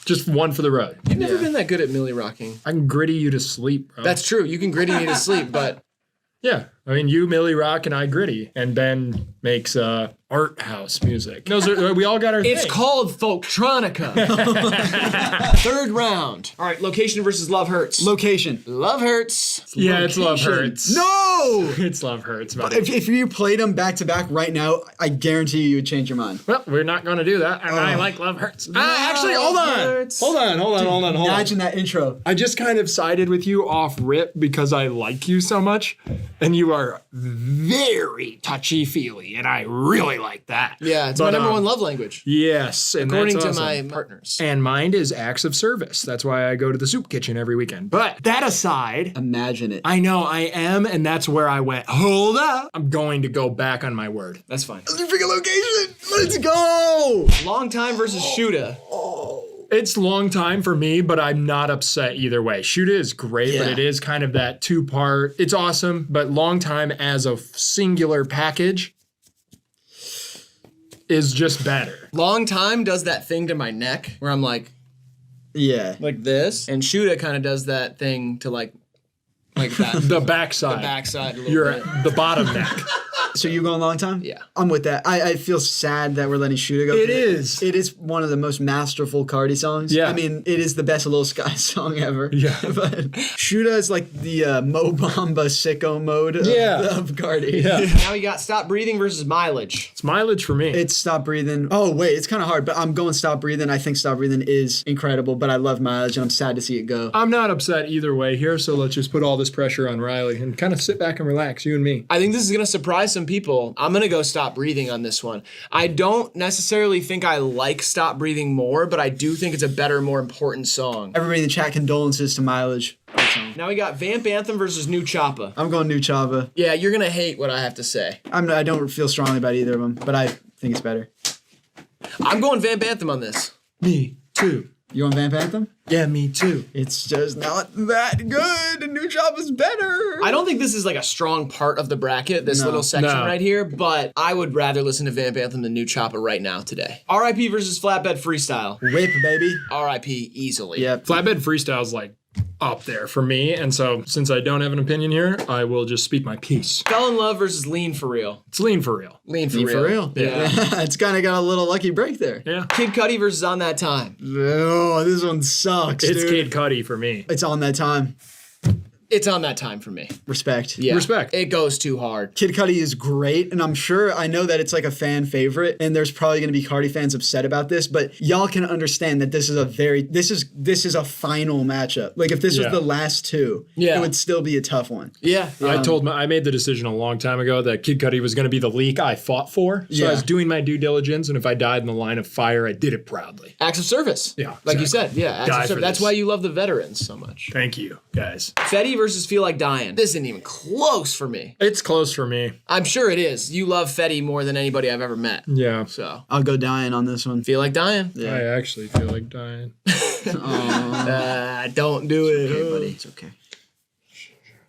just one for the road. You've never been that good at Millie rocking. I can gritty you to sleep, bro. That's true. You can gritty me to sleep, but yeah. I mean, you Millie rock and I gritty, and Ben makes art house music. Those are we all got our it's thing. called Folktronica. Third round. All right, Location versus Love Hurts. Location. Love Hurts. Yeah, it's Love Hurts. No! It's Love Hurts, man. If you played them back to back right now, I guarantee you would change your mind. Well, we're not going to do that, and I like Love Hurts. Actually, hold on. Hold on. Imagine that intro. I just kind of sided with you off rip because I like you so much, and you are very touchy-feely, and I really like that. Yeah, it's my number one love language. Yes, and According that's to awesome. my partners. And mine is acts of service. That's why I go to the soup kitchen every weekend. But that aside, imagine it. I know I am, and that's where I went, hold up. I'm going to go back on my word. That's fine. Freaking Location. Let's go. Long Time versus Shuda. It's long time for me, but I'm not upset either way. Shuda is great, but it is kind of that two-part. It's awesome, but long time as a singular package is just better. Long Time does that thing to my neck where I'm like this, and Shuda kind of does that thing to like that. The backside. The backside a little You're bit. the bottom neck. So you going Long Time? Yeah. I'm with that. I feel sad that we're letting Shuda go. It is. It is one of the most masterful Cardi songs. Yeah. I mean, it is the best Lil Sky song ever. Yeah. But Shuda is like the Mo Bamba sicko mode of Cardi. Yeah. Now we got Stop Breathing versus Mileage. It's Mileage for me. It's Stop Breathing. Oh, wait, it's kind of hard, but I'm going Stop Breathing. I think Stop Breathing is incredible, but I love Mileage, and I'm sad to see it go. I'm not upset either way here, so let's just put all this pressure on Riley and kind of sit back and relax, you and me. I think this is going to surprise some people. I'm going to go Stop Breathing on this one. I don't necessarily think I like Stop Breathing more, but I do think it's a better, more important song. Everybody in the chat, condolences to Mileage. Now we got Vamp Anthem versus New Choppa. I'm going New Choppa. Yeah, you're going to hate what I have to say. I don't feel strongly about either of them, but I think it's better. I'm going Vamp Anthem on this. Me too. You want Vamp Anthem? Yeah, me too. It's just not that good. New Choppa's better. I don't think this is like a strong part of the bracket, this No. little section No. right here, but I would rather listen to Vamp Anthem than New Choppa right now today. RIP versus Flatbed Freestyle. Whip, baby. RIP easily. Yep. Flatbed Freestyle is like up there for me. And so since I don't have an opinion here, I will just speak my piece. Fell in Love versus Lean for Real. It's Lean for Real. Lean for Lean Real. for real. Yeah. It's kind of got a little lucky break there. Yeah. Kid Cudi versus On That Time. Oh, this one sucks, It's dude. Kid Cudi for me. It's On That Time. It's On That Time for me. Respect. Yeah. Respect. It goes too hard. Kid Cudi is great, and I'm sure, I know that it's like a fan favorite, and there's probably going to be Cardi fans upset about this, but y'all can understand that this is a final matchup. Like if this was the last two, it would still be a tough one. Yeah. I made the decision a long time ago that Kid Cudi was going to be the leak I fought for. So I was doing my due diligence, and if I died in the line of fire, I did it proudly. Acts of service. Yeah. Like you said, yeah. Acts Die of for service. That's this. why you love the veterans so much. Thank you, guys. Fetty versus Feel Like Dying. This isn't even close for me. It's close for me. I'm sure it is. You love Fetty more than anybody I've ever met. Yeah. So I'll go Dying on this one. Feel Like Dying. Yeah. I actually feel like dying. Don't do it. Okay, buddy. It's okay.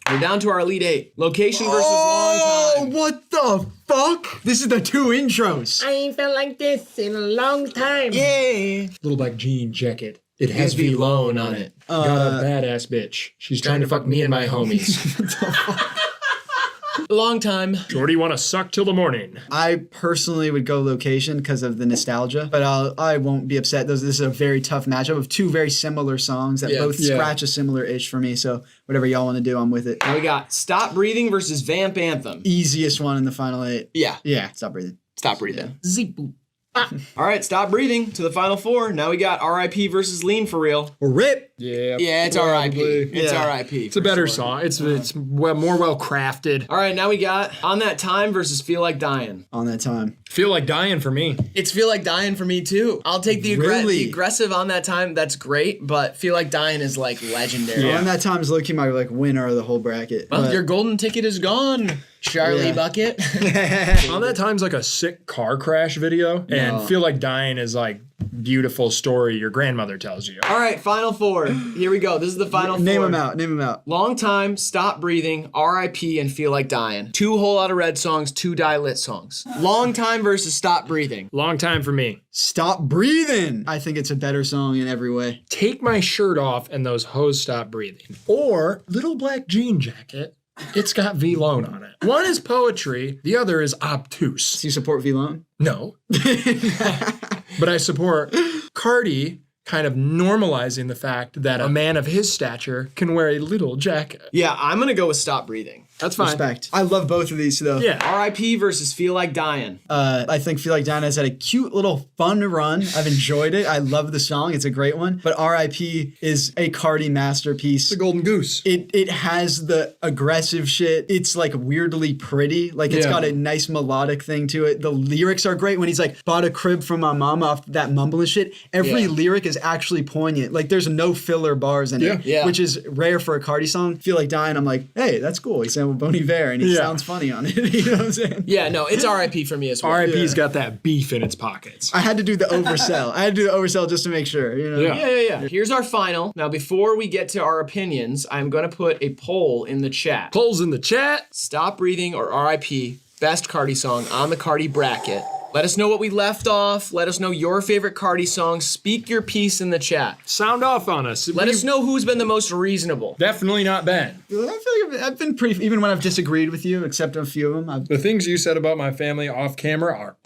We're down to our Elite Eight. Location versus Long Time. What the fuck? This is the two intros. I ain't felt like this in a long time. Yay. Little black jean jacket. It has V-Lone on it. Got a badass bitch. She's trying to fuck me and my homies. Long Time. Jordy wanna suck till the morning. I personally would go Location because of the nostalgia, but I won't be upset. This is a very tough matchup of two very similar songs that both scratch a similar itch for me. So whatever y'all want to do, I'm with it. Now we got Stop Breathing versus Vamp Anthem. Easiest one in the final 8. Yeah. Yeah. Stop breathing. Stop Breathing. Zip. All right, Stop Breathing to the final 4. Now we got R.I.P. versus Lean for Real. Or RIP. Yeah. Yeah, it's R.I.P. It's Yeah. R.I.P. It's a better song. It's more well crafted. All right, now we got On That Time versus Feel Like Dying. On That Time. Feel like dying for me. It's Feel Like Dying for me too. I'll take the, Really? the aggressive On That Time. That's great, but Feel Like Dying is like legendary. On That Time is low-key my like winner of the whole bracket. Well, but- your golden ticket is gone, Charlie Yeah. Bucket. On That Time's like a sick car crash video, and Feel Like Dying is like beautiful story your grandmother tells you. All right, final 4. Here we go. This is the final Name 4. Name them out. Long Time, Stop Breathing, R.I.P. and Feel Like Dying. 2 Whole Lotta Red songs, 2 Die Lit songs. Long Time versus Stop Breathing. Long Time for me. Stop Breathing. I think it's a better song in every way. Take My Shirt Off and Those Hoes Stop Breathing. Or Little Black Jean Jacket. It's got V-Lone on it. One is poetry, the other is obtuse. Do you support V-Lone? No. But I support Cardi kind of normalizing the fact that a man of his stature can wear a little jacket. Yeah, I'm going to go with Stop Breathing. That's fine. Respect. I love both of these though. Yeah. R.I.P. versus Feel Like Dying. I think Feel Like Dying has had a cute little fun run. I've enjoyed it. I love the song. It's a great one. But R.I.P. is a Cardi masterpiece. It's a golden goose. It has the aggressive shit. It's like weirdly pretty. Like it's got a nice melodic thing to it. The lyrics are great when he's like, bought a crib from my mama off that mumbling shit. Every lyric is actually poignant. Like there's no filler bars in it, which is rare for a Cardi song. Feel Like Dying, I'm like, hey, that's cool. He sang with Bon Iver and he sounds funny on it. You know what I'm saying? Yeah, no, it's R.I.P. for me as well. R.I.P.'s got that beef in its pockets. I had to do the oversell. Just to make sure. You know? Yeah. Here's our final. Now, before we get to our opinions, I'm going to put a poll in the chat. Polls in the chat. Stop Breathing or R.I.P. Best Cardi song on the Cardi bracket. Let us know what we left off. Let us know your favorite Cardi song. Speak your piece in the chat. Sound off on us. Let us know who's been the most reasonable. Definitely not Ben. I feel like I've been pretty, even when I've disagreed with you, except a few of them. The things you said about my family off camera are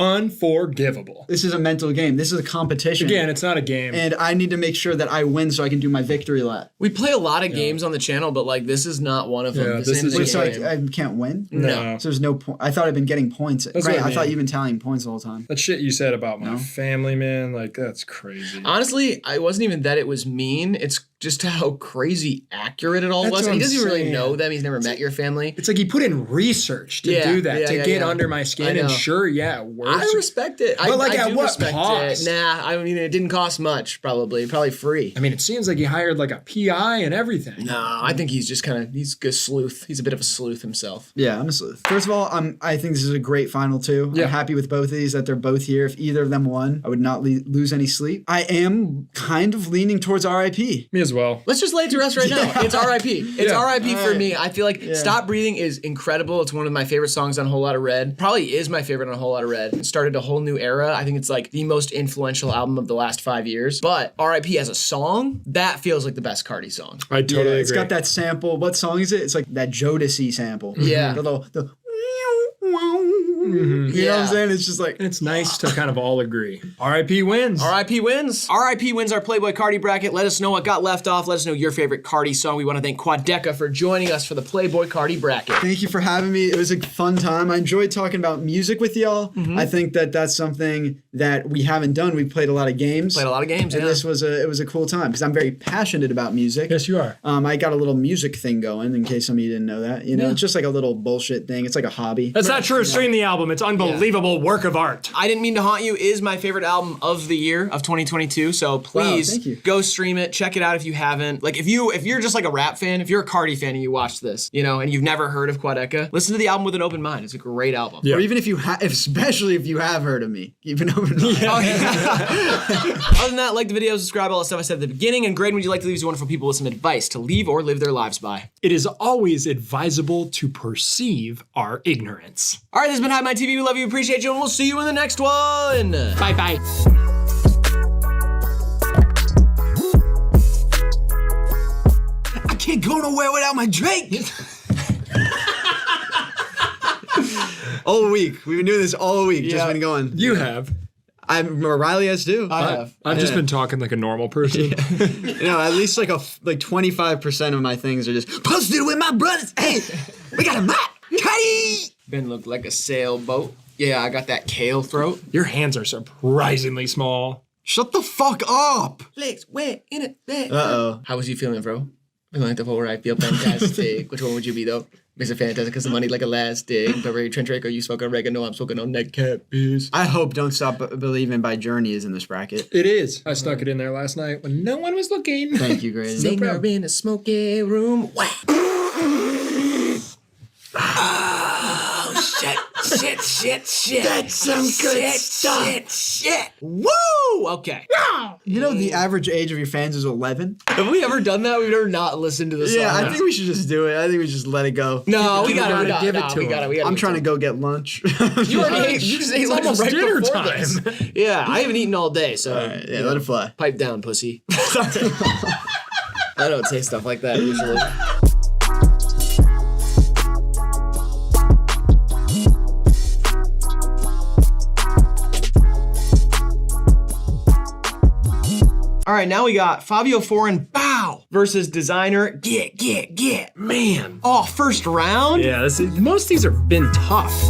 unforgivable. This is a mental game. This is a competition. Again, it's not a game. And I need to make sure that I win so I can do my victory lap. We play a lot of games on the channel, but like this is not one of them. Yeah, this is Wait, so I can't win? No. So there's no point. I thought I'd been getting points. That's Right, what I I thought mean. you've been tallying points the whole time. That shit you said about my family, man, like that's crazy. Honestly, it wasn't even that it was mean. It's just how crazy accurate it all That's was. what He I'm doesn't really saying. know them. He's never met your family. It's like he put in research to do that, to get under my I skin. know. And sure, yeah, it works. I respect it. But like I at do what respect cost? it. Nah, I mean, it didn't cost much, probably free. I mean, it seems like he hired like a PI and everything. No, I think he's just he's a sleuth. He's a bit of a sleuth himself. Yeah, I'm a sleuth. First of all, I think this is a great final two. Yeah. I'm happy with both of these, that they're both here. If either of them won, I would not lose any sleep. I am kind of leaning towards RIP. Me as as well. Let's just lay it to rest right now. It's R.I.P. It's Yeah. R.I.P. for Alright. me. I feel like Stop Breathing is incredible. It's one of my favorite songs on Whole Lotta Red. Probably is my favorite on Whole Lotta Red. It started a whole new era. I think it's like the most influential album of the last 5 years. But R.I.P. as a song, that feels like the best Cardi song. I totally agree. It's got that sample. What song is it? It's like that Jodeci sample. Yeah. The little, Mhm. you know what I'm saying? It's just like, It's nice to kind of all agree. R.I.P. wins. R.I.P. wins. R.I.P. wins our Playboy Cardi bracket. Let us know what got left off. Let us know your favorite Cardi song. We want to thank Quadeca for joining us for the Playboy Cardi bracket. thank you for having me. It was a fun time. I enjoyed talking about music with y'all. Mm-hmm. I think that that's something that we haven't done. We played a lot of games. Played a lot of games, And yeah. this was it was a cool time because I'm very passionate about music. Yes, you are. I got a little music thing going in case some of you didn't know that. You know, Yeah. it's just like a little bullshit thing. It's like a hobby. That's not true. Stream the album. It's unbelievable work of art. I Didn't Mean to Haunt You is my favorite album of the year of 2022. So please thank you. go stream it. Check it out if you haven't. Like if you're just like a rap fan, if you're a Cardi fan and you watch this, you know, and you've never heard of Quadeca, listen to the album with an open mind. It's a great album. Yeah. Or even if you especially if you have heard of me, keep an open mind. Other than that, like the video, subscribe, all the stuff I said at the beginning, and Greg, would you like to leave these wonderful people with some advice to leave or live their lives by? It is always advisable to perceive our ignorance. All right, this has been Hive Mind TV. We love you, appreciate you, and we'll see you in the next one. Bye-bye. I can't go nowhere without my drink. All week. We've been doing this all week. Just been going. You have. Riley has too. I have. Just been talking like a normal person. You know, at least like 25% of my things are just posted with my brothers. Hey, we got a mop. Cuddy. Ben looked like a sailboat. Yeah, I got that kale throat. Your hands are surprisingly small. Shut the fuck up. Legs wet in it. Uh-oh. How was you feeling, bro? Feeling like the whole I feel fantastic. Which one would you be though? Mr. Fantastic, because the money like elastic. Burberry trench rake, are you smoking oregano? I'm smoking on neck cap, bitch. I hope Don't Stop Believing by Journey is in this bracket. It is. I stuck it in there last night when no one was looking. Thank you, Graydon. Singer in a smoky room. Whack. Oh, shit. That's some good stuff. Shit. Woo! Okay. You know the average age of your fans is 11? Have we ever done that? We've never not listened to the song. Yeah, I think we should just do it. I think we just let it go. No, we gotta give it to him. I'm trying to go get lunch. You already ate. You just ate lunch almost right dinner before time. this. Yeah, I haven't eaten all day, so Alright, yeah, let it fly. pipe down, pussy. I don't say stuff like that usually. All right, now we got Fabio Foreign Bow versus Designer Get. Man. Oh, first round? Yeah, most of these have been tough.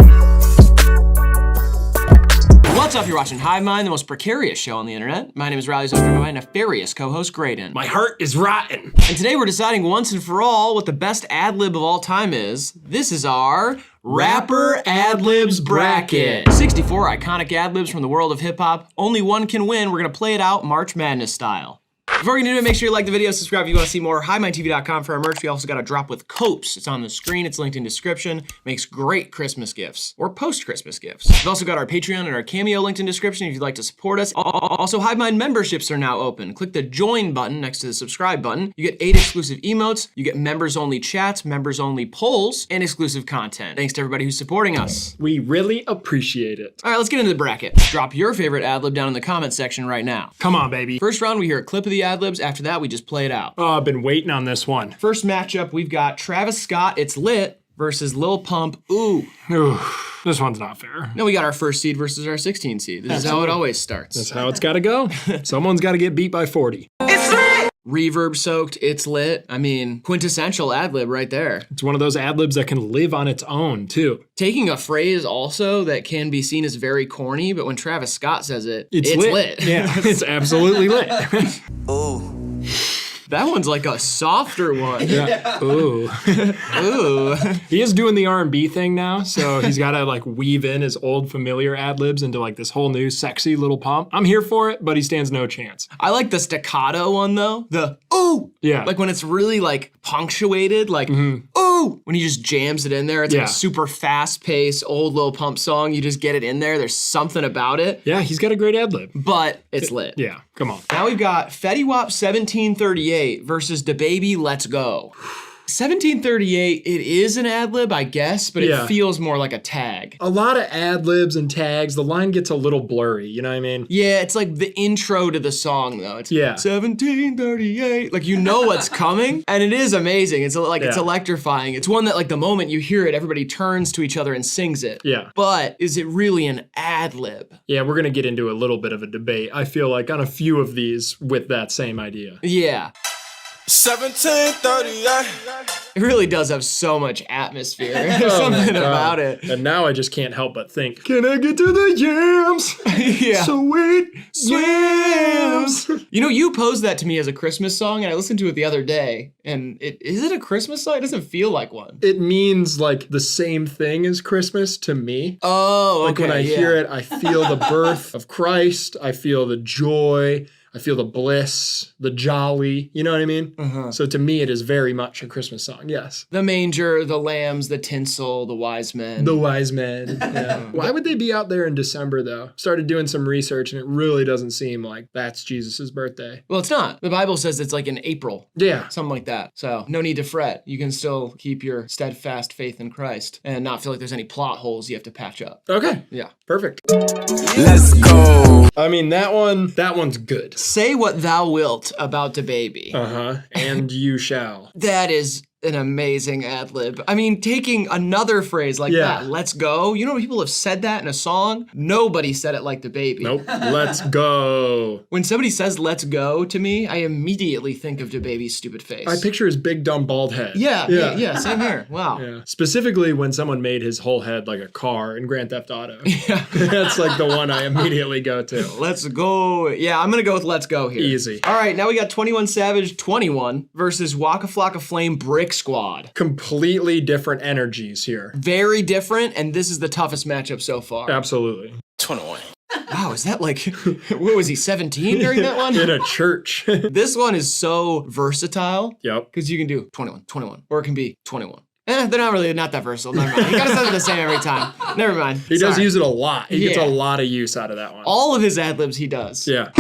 What's up? You're watching Hive Mind, the most precarious show on the internet. My name is Riley, joined by my nefarious co-host Graydon. My heart is rotten. And today we're deciding once and for all what the best ad-lib of all time is. This is our Rapper Ad-Libs Bracket. 64 iconic ad-libs from the world of hip-hop. Only one can win. We're gonna play it out March Madness style. Before we get into it, make sure you like the video, subscribe if you want to see more. HiveMindTV.com for our merch. We also got a drop with Copes. It's on the screen. It's linked in description. Makes great Christmas gifts or post-Christmas gifts. We've also got our Patreon and our Cameo linked in description if you'd like to support us. Also, HiveMind memberships are now open. Click the join button next to the subscribe button. You get 8 exclusive emotes. You get members-only chats, members-only polls, and exclusive content. Thanks to everybody who's supporting us. We really appreciate it. All right, let's get into the bracket. Drop your favorite ad-lib down in the comment section right now. Come on, baby. First round, we hear a clip of the ad-libs. After that, we just play it out. Oh, I've been waiting on this one. First matchup, we've got Travis Scott, It's Lit, versus Lil Pump, Ooh. Ooh, this one's not fair. No, we got our first seed versus our 16 seed. This is how it always starts. That's how it's got to go. Someone's got to get beat by 40. Reverb soaked, It's Lit. I mean, quintessential ad-lib right there. It's one of those ad-libs that can live on its own, too. Taking a phrase also that can be seen as very corny, but when Travis Scott says it, it's lit. Yeah, it's absolutely lit. Ooh. That one's like a softer one. Yeah. Ooh. Ooh. He is doing the R&B thing now, so he's got to like weave in his old familiar ad-libs into like this whole new sexy little pump. I'm here for it, but he stands no chance. I like the staccato one though. The ooh. Yeah. Like when it's really like punctuated, like ooh. woo, when he just jams it in there. It's like a super fast paced, old Lil Pump song. You just get it in there. There's something about it. Yeah, he's got a great ad lib. But it's lit. Yeah, come on. Now we've got Fetty Wap 1738 versus DaBaby Let's Go. 1738, it is an ad lib, I guess, but it feels more like a tag. A lot of ad libs and tags. The line gets a little blurry, you know what I mean? Yeah, it's like the intro to the song, though. It's 1738. Like, you know what's coming, and it is amazing. It's like it's electrifying. It's one that, like, the moment you hear it, everybody turns to each other and sings it. Yeah. But is it really an ad lib? Yeah, we're gonna get into a little bit of a debate, I feel like, on a few of these with that same idea. Yeah. 1738. It really does have so much atmosphere. There's something about it. And now I just can't help but think, can I get to the yams? Yeah. Sweet yams. You know, you posed that to me as a Christmas song, and I listened to it the other day, and is it a Christmas song? It doesn't feel like one. It means like the same thing as Christmas to me. Oh, okay. Like when I hear it, I feel the birth of Christ. I feel the joy. I feel the bliss, the jolly, you know what I mean? So to me, it is very much a Christmas song, yes. The manger, the lambs, the tinsel, the wise men. The wise men, yeah. Why would they be out there in December, though? Started doing some research, and it really doesn't seem like that's Jesus' birthday. Well, it's not. The Bible says it's like in April. Yeah. Something like that. So no need to fret. You can still keep your steadfast faith in Christ and not feel like there's any plot holes you have to patch up. Okay. Yeah. Perfect. Let's go. I mean, that one's good. Say what thou wilt about DaBaby. And you shall. That is an amazing ad lib. I mean, taking another phrase like that, let's go. You know when people have said that in a song? Nobody said it like DaBaby. Nope. Let's go. When somebody says let's go to me, I immediately think of DaBaby's stupid face. I picture his big dumb bald head. Yeah, same here. Wow. Yeah. Specifically when someone made his whole head like a car in Grand Theft Auto. Yeah. That's like the one I immediately go to. Let's go. Yeah, I'm gonna go with let's go here. Easy. All right, now we got 21 Savage 21 versus Waka Flocka Flame Brick Squad. Completely different energies here. Very different, and this is the toughest matchup so far. Absolutely. 21. Wow, is that like, what was he, 17 during that one? In a church. This one is so versatile. Yep. Because you can do 21, or it can be 21. They're not that versatile. Never mind. He gotta say it the same every time. Never mind. He does use it a lot. He gets a lot of use out of that one. All of his ad libs he does. Yeah.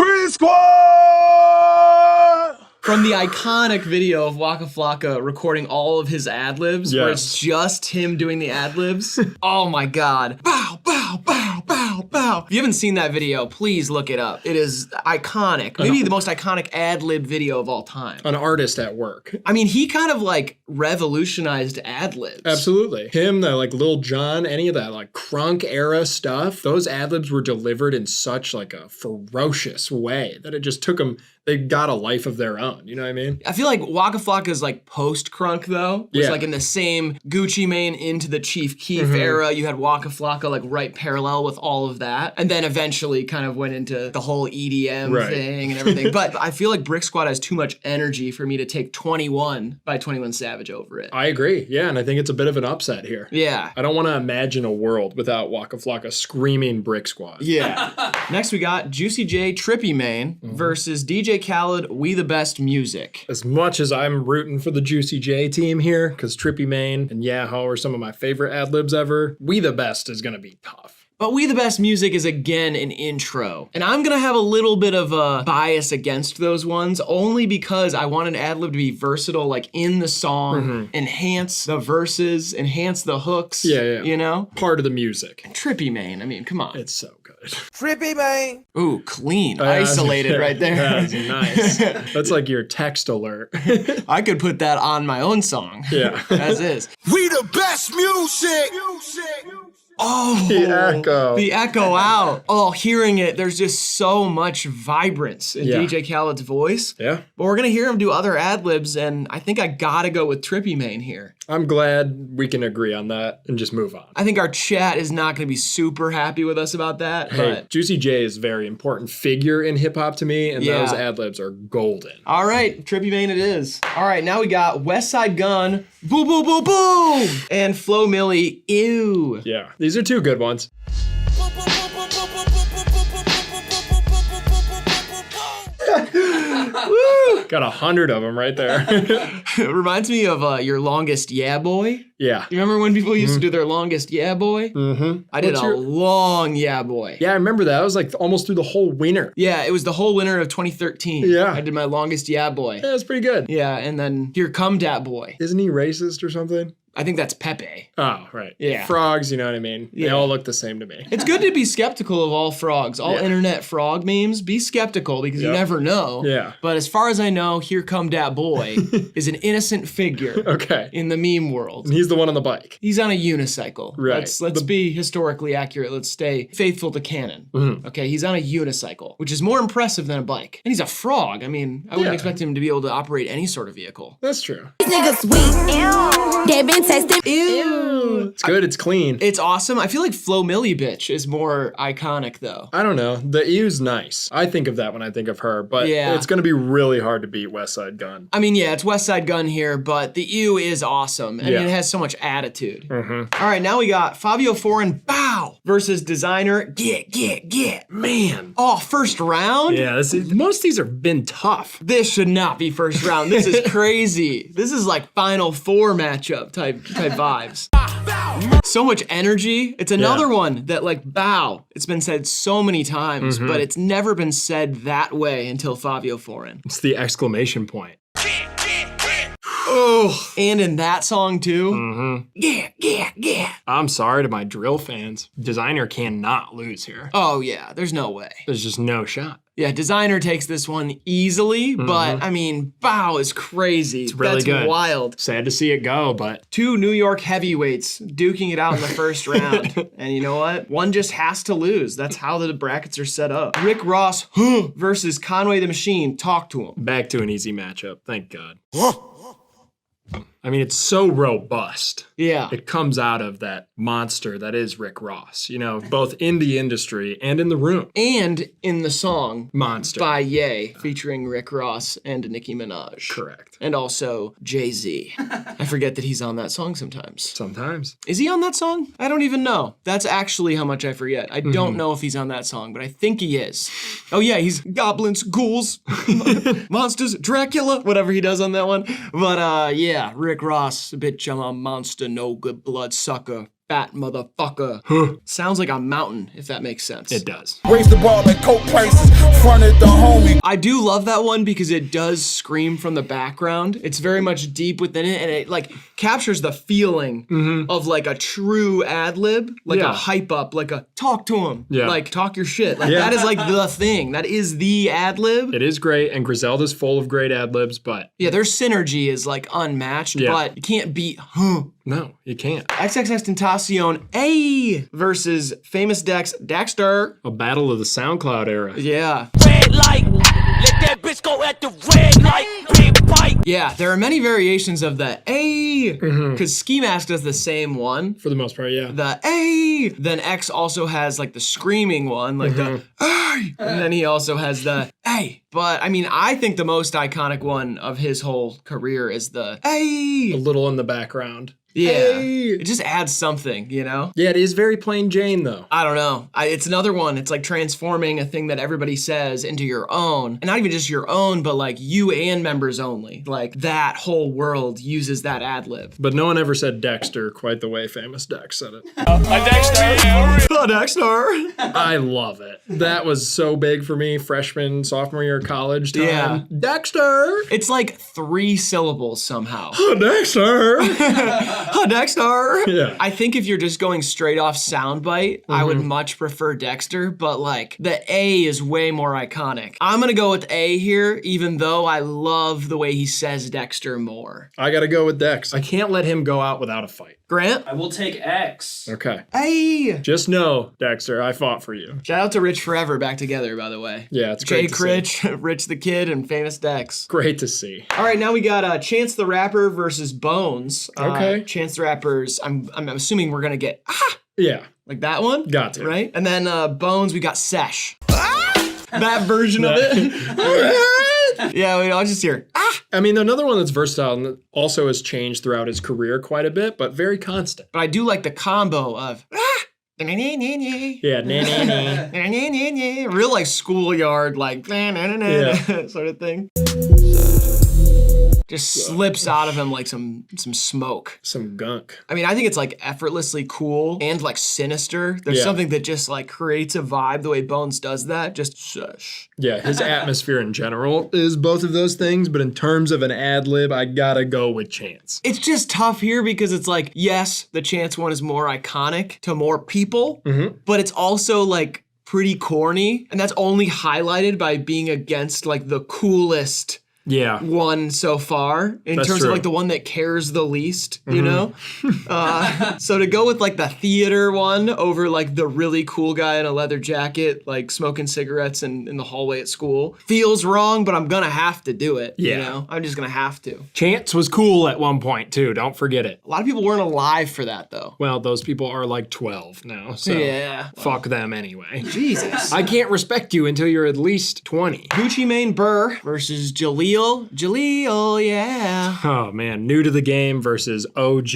From the iconic video of Waka Flocka recording all of his ad libs, where it's just him doing the ad libs. Oh my God. Bow, bow, bow, bow, bow. If you haven't seen that video, please look it up. It is iconic. Maybe the most iconic ad lib video of all time. An artist at work. I mean, he kind of like revolutionized ad libs. Absolutely. Him, the like Lil Jon, any of that like crunk era stuff, those ad libs were delivered in such like a ferocious way that it just took them. They got a life of their own, you know what I mean? I feel like Waka Flocka's like post-crunk though. It was like in the same Gucci Mane into the Chief Keef era. You had Waka Flocka like right parallel with all of that. And then eventually kind of went into the whole EDM thing and everything. But I feel like Brick Squad has too much energy for me to take 21 by 21 Savage over it. I agree. Yeah, and I think it's a bit of an upset here. Yeah. I don't want to imagine a world without Waka Flocka screaming Brick Squad. Yeah. Next we got Juicy J Trippy Mane versus DJ Khaled, We the Best Music. As much as I'm rooting for the Juicy J team here, because Trippy Mane and Yaho are some of my favorite ad-libs ever, We the Best is going to be tough. But We the Best Music is again an intro. And I'm gonna have a little bit of a bias against those ones, only because I want an ad-lib to be versatile, like in the song, enhance the verses, enhance the hooks, you know? Part of the music. And Trippy Mane, I mean, come on. It's so good. Trippy Mane. Ooh, clean, isolated right there. That's nice. That's like your text alert. I could put that on my own song. Yeah. As is. We the best music. Oh, the echo out. Oh, hearing it, there's just so much vibrance in DJ Khaled's voice. Yeah. But we're gonna hear him do other ad-libs, and I think I gotta go with Trippy Mane here. I'm glad we can agree on that and just move on. I think our chat is not gonna be super happy with us about that. Hey, but Juicy J is a very important figure in hip-hop to me, and those ad-libs are golden. All right, Trippy Mane it is. All right, now we got West Side Gun, Boo Boo Boo Boom, and Flo Milli, Ew. Yeah, these are two good ones. Woo! Got 100 of them right there. It reminds me of your longest yeah boy. Yeah. You remember when people used to do their longest yeah boy? Mm-hmm. I did long yeah boy. Yeah, I remember that. I was like almost through the whole winter. Yeah, it was the whole winter of 2013. Yeah. I did my longest yeah boy. Yeah, that's pretty good. Yeah, and then Here Come Dat Boy. Isn't he racist or something? I think that's Pepe. Oh, right. Yeah. Frogs, you know what I mean? They Yeah. all look the same to me. It's good to be skeptical of all frogs, all internet frog memes. Be skeptical because you never know. Yeah. But as far as I know, Here Come Dat Boy is an innocent figure Okay. in the meme world. And he's the one on the bike. He's on a unicycle. Right. Let's be historically accurate. Let's stay faithful to canon. Mhm. Okay, he's on a unicycle, which is more impressive than a bike. And he's a frog. I mean, I wouldn't expect him to be able to operate any sort of vehicle. That's true. These niggas sweet. Ew. They been tasting. Ew. It's good. It's clean. It's awesome. I feel like Flo Milli Bitch is more iconic though. I don't know. The Ew's nice. I think of that when I think of her, but Yeah. it's going to be really hard to beat West Side Gun. I mean, yeah, it's West Side Gun here, but the ew is awesome. I Yeah. mean, it has so much attitude. Mm-hmm. All right, now we got Fabio Foreign Bow versus Designer Get. Man. Oh, first round? Yeah, most of these have been tough. This should not be first round. This is crazy. This is like Final Four matchup type vibes. So much energy. It's another one that like bow. It's been said so many times, Mhm. but it's never been said that way until Fabio Foreign. It's the exclamation point. Oh, and in that song too. Mm-hmm. Yeah. I'm sorry to my drill fans. Designer cannot lose here. Oh yeah, there's no way. There's just no shot. Yeah, Designer takes this one easily, but I mean, Bow is crazy. It's really That's good. wild. Sad to see it go, but Two New York heavyweights duking it out in the first round. And you know what? One just has to lose. That's how the brackets are set up. Rick Ross versus Conway the Machine. Talk to him. back to an easy matchup. Thank God. I mean, it's so robust. Yeah. It comes out of that monster that is Rick Ross, you know, both in the industry and in the room. And in the song Monster. by Ye, featuring Rick Ross and Nicki Minaj. Correct. And also Jay-Z. I forget that he's on that song sometimes. Sometimes. Is he on that song? I don't even know. That's actually how much I forget. I don't know if he's on that song, but I think he is. Oh yeah, he's goblins, ghouls, monsters, Dracula, whatever he does on that one. But yeah, Rick Ross, bitch, I'm a monster, no good blood sucker. Fat motherfucker. Sounds like a mountain, if that makes sense. It does. Raise the ball at coke prices, fronted the homie. I do love that one because it does scream from the background. It's very much deep within it, and it like captures the feeling of like a true ad lib, like a hype up, like a talk to him, like talk your shit. Like that is like the thing. That is the ad lib. It is great, and Griselda's full of great ad libs, but Yeah, their synergy is like unmatched, but you can't beat no, you can't. XXXTentacion A versus Famous Dexter. A battle of the SoundCloud era. Yeah. Red light. Let that bitch go at the red light. Big bite. Yeah, there are many variations of the A, because Ski Mask does the same one. For the most part, yeah. The A. Then X also has like the screaming one, like the A. And then he also has the A. But I mean, I think the most iconic one of his whole career is the A. A little in the background. Yeah. Hey. It just adds something, you know? Yeah, it is very plain Jane, though. I don't know. It's another one. It's like transforming a thing that everybody says into your own. And not even just your own, but like you and members only. Like that whole world uses that ad lib. But no one ever said Dexter quite the way Famous Dex said it. A Dexter. I love it. That was so big for me, freshman, sophomore year of college time. Yeah. Dexter. It's like 3 syllables somehow. Dexter. Dexter. Yeah. I think if you're just going straight off soundbite, I would much prefer Dexter, but like the A is way more iconic. I'm gonna go with A here, even though I love the way he says Dexter more. I gotta go with Dex. I can't let him go out without a fight. Grant? I will take X. Okay. A. Just know, Dexter, I fought for you. Shout out to Rich Forever back together, by the way. Yeah, it's Jay great to see. Critch, Rich the Kid, and Famous Dex. Great to see. All right, now we got Chance the Rapper versus Bones. Okay. Chance the Rapper's, I'm assuming we're gonna get Yeah. like that one. Got to. Right? And then Bones, we got Sesh. That version of it. Yeah, I'll just hear. I mean, another one that's versatile and that also has changed throughout his career quite a bit, but very constant. But I do like the combo of Yeah, real like schoolyard, like sort of thing. just slips out of him like some smoke. Some gunk. I mean, I think it's like effortlessly cool and like sinister. There's something that just like creates a vibe the way Bones does that. Just shush. Yeah, his atmosphere in general is both of those things, but in terms of an ad lib, I gotta go with Chance. It's just tough here because it's like, yes, the Chance one is more iconic to more people, but it's also like pretty corny, and that's only highlighted by being against like the coolest one so far in terms of like the one that cares the least, you know? So to go with like the theater one over like the really cool guy in a leather jacket, like smoking cigarettes in the hallway at school feels wrong, but I'm gonna have to do it. You know? I'm just gonna have to. Chance was cool at one point too, don't forget it. A lot of people weren't alive for that though. Well, those people are like 12 now, so fuck them anyway. Jesus. I can't respect you until you're at least 20. Gucci Mane Burr versus Jaleel, yeah. Oh man, new to the game versus OG.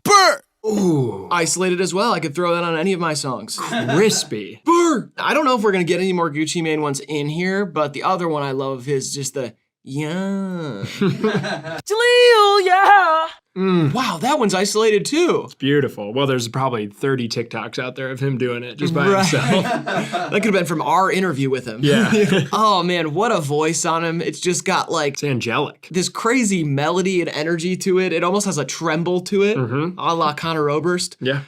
Burr! Ooh. Isolated as well. I could throw that on any of my songs. Crispy. Burr! I don't know if we're gonna get any more Gucci Mane ones in here, but the other one I love is just the Jaleel, yeah. Wow, that one's isolated too. It's beautiful. Well, there's probably 30 TikToks out there of him doing it just by himself. That could have been from our interview with him. Yeah. Oh man, what a voice on him. It's just got like... It's angelic. This crazy melody and energy to it. It almost has a tremble to it, a la Conor Oberst. Yeah.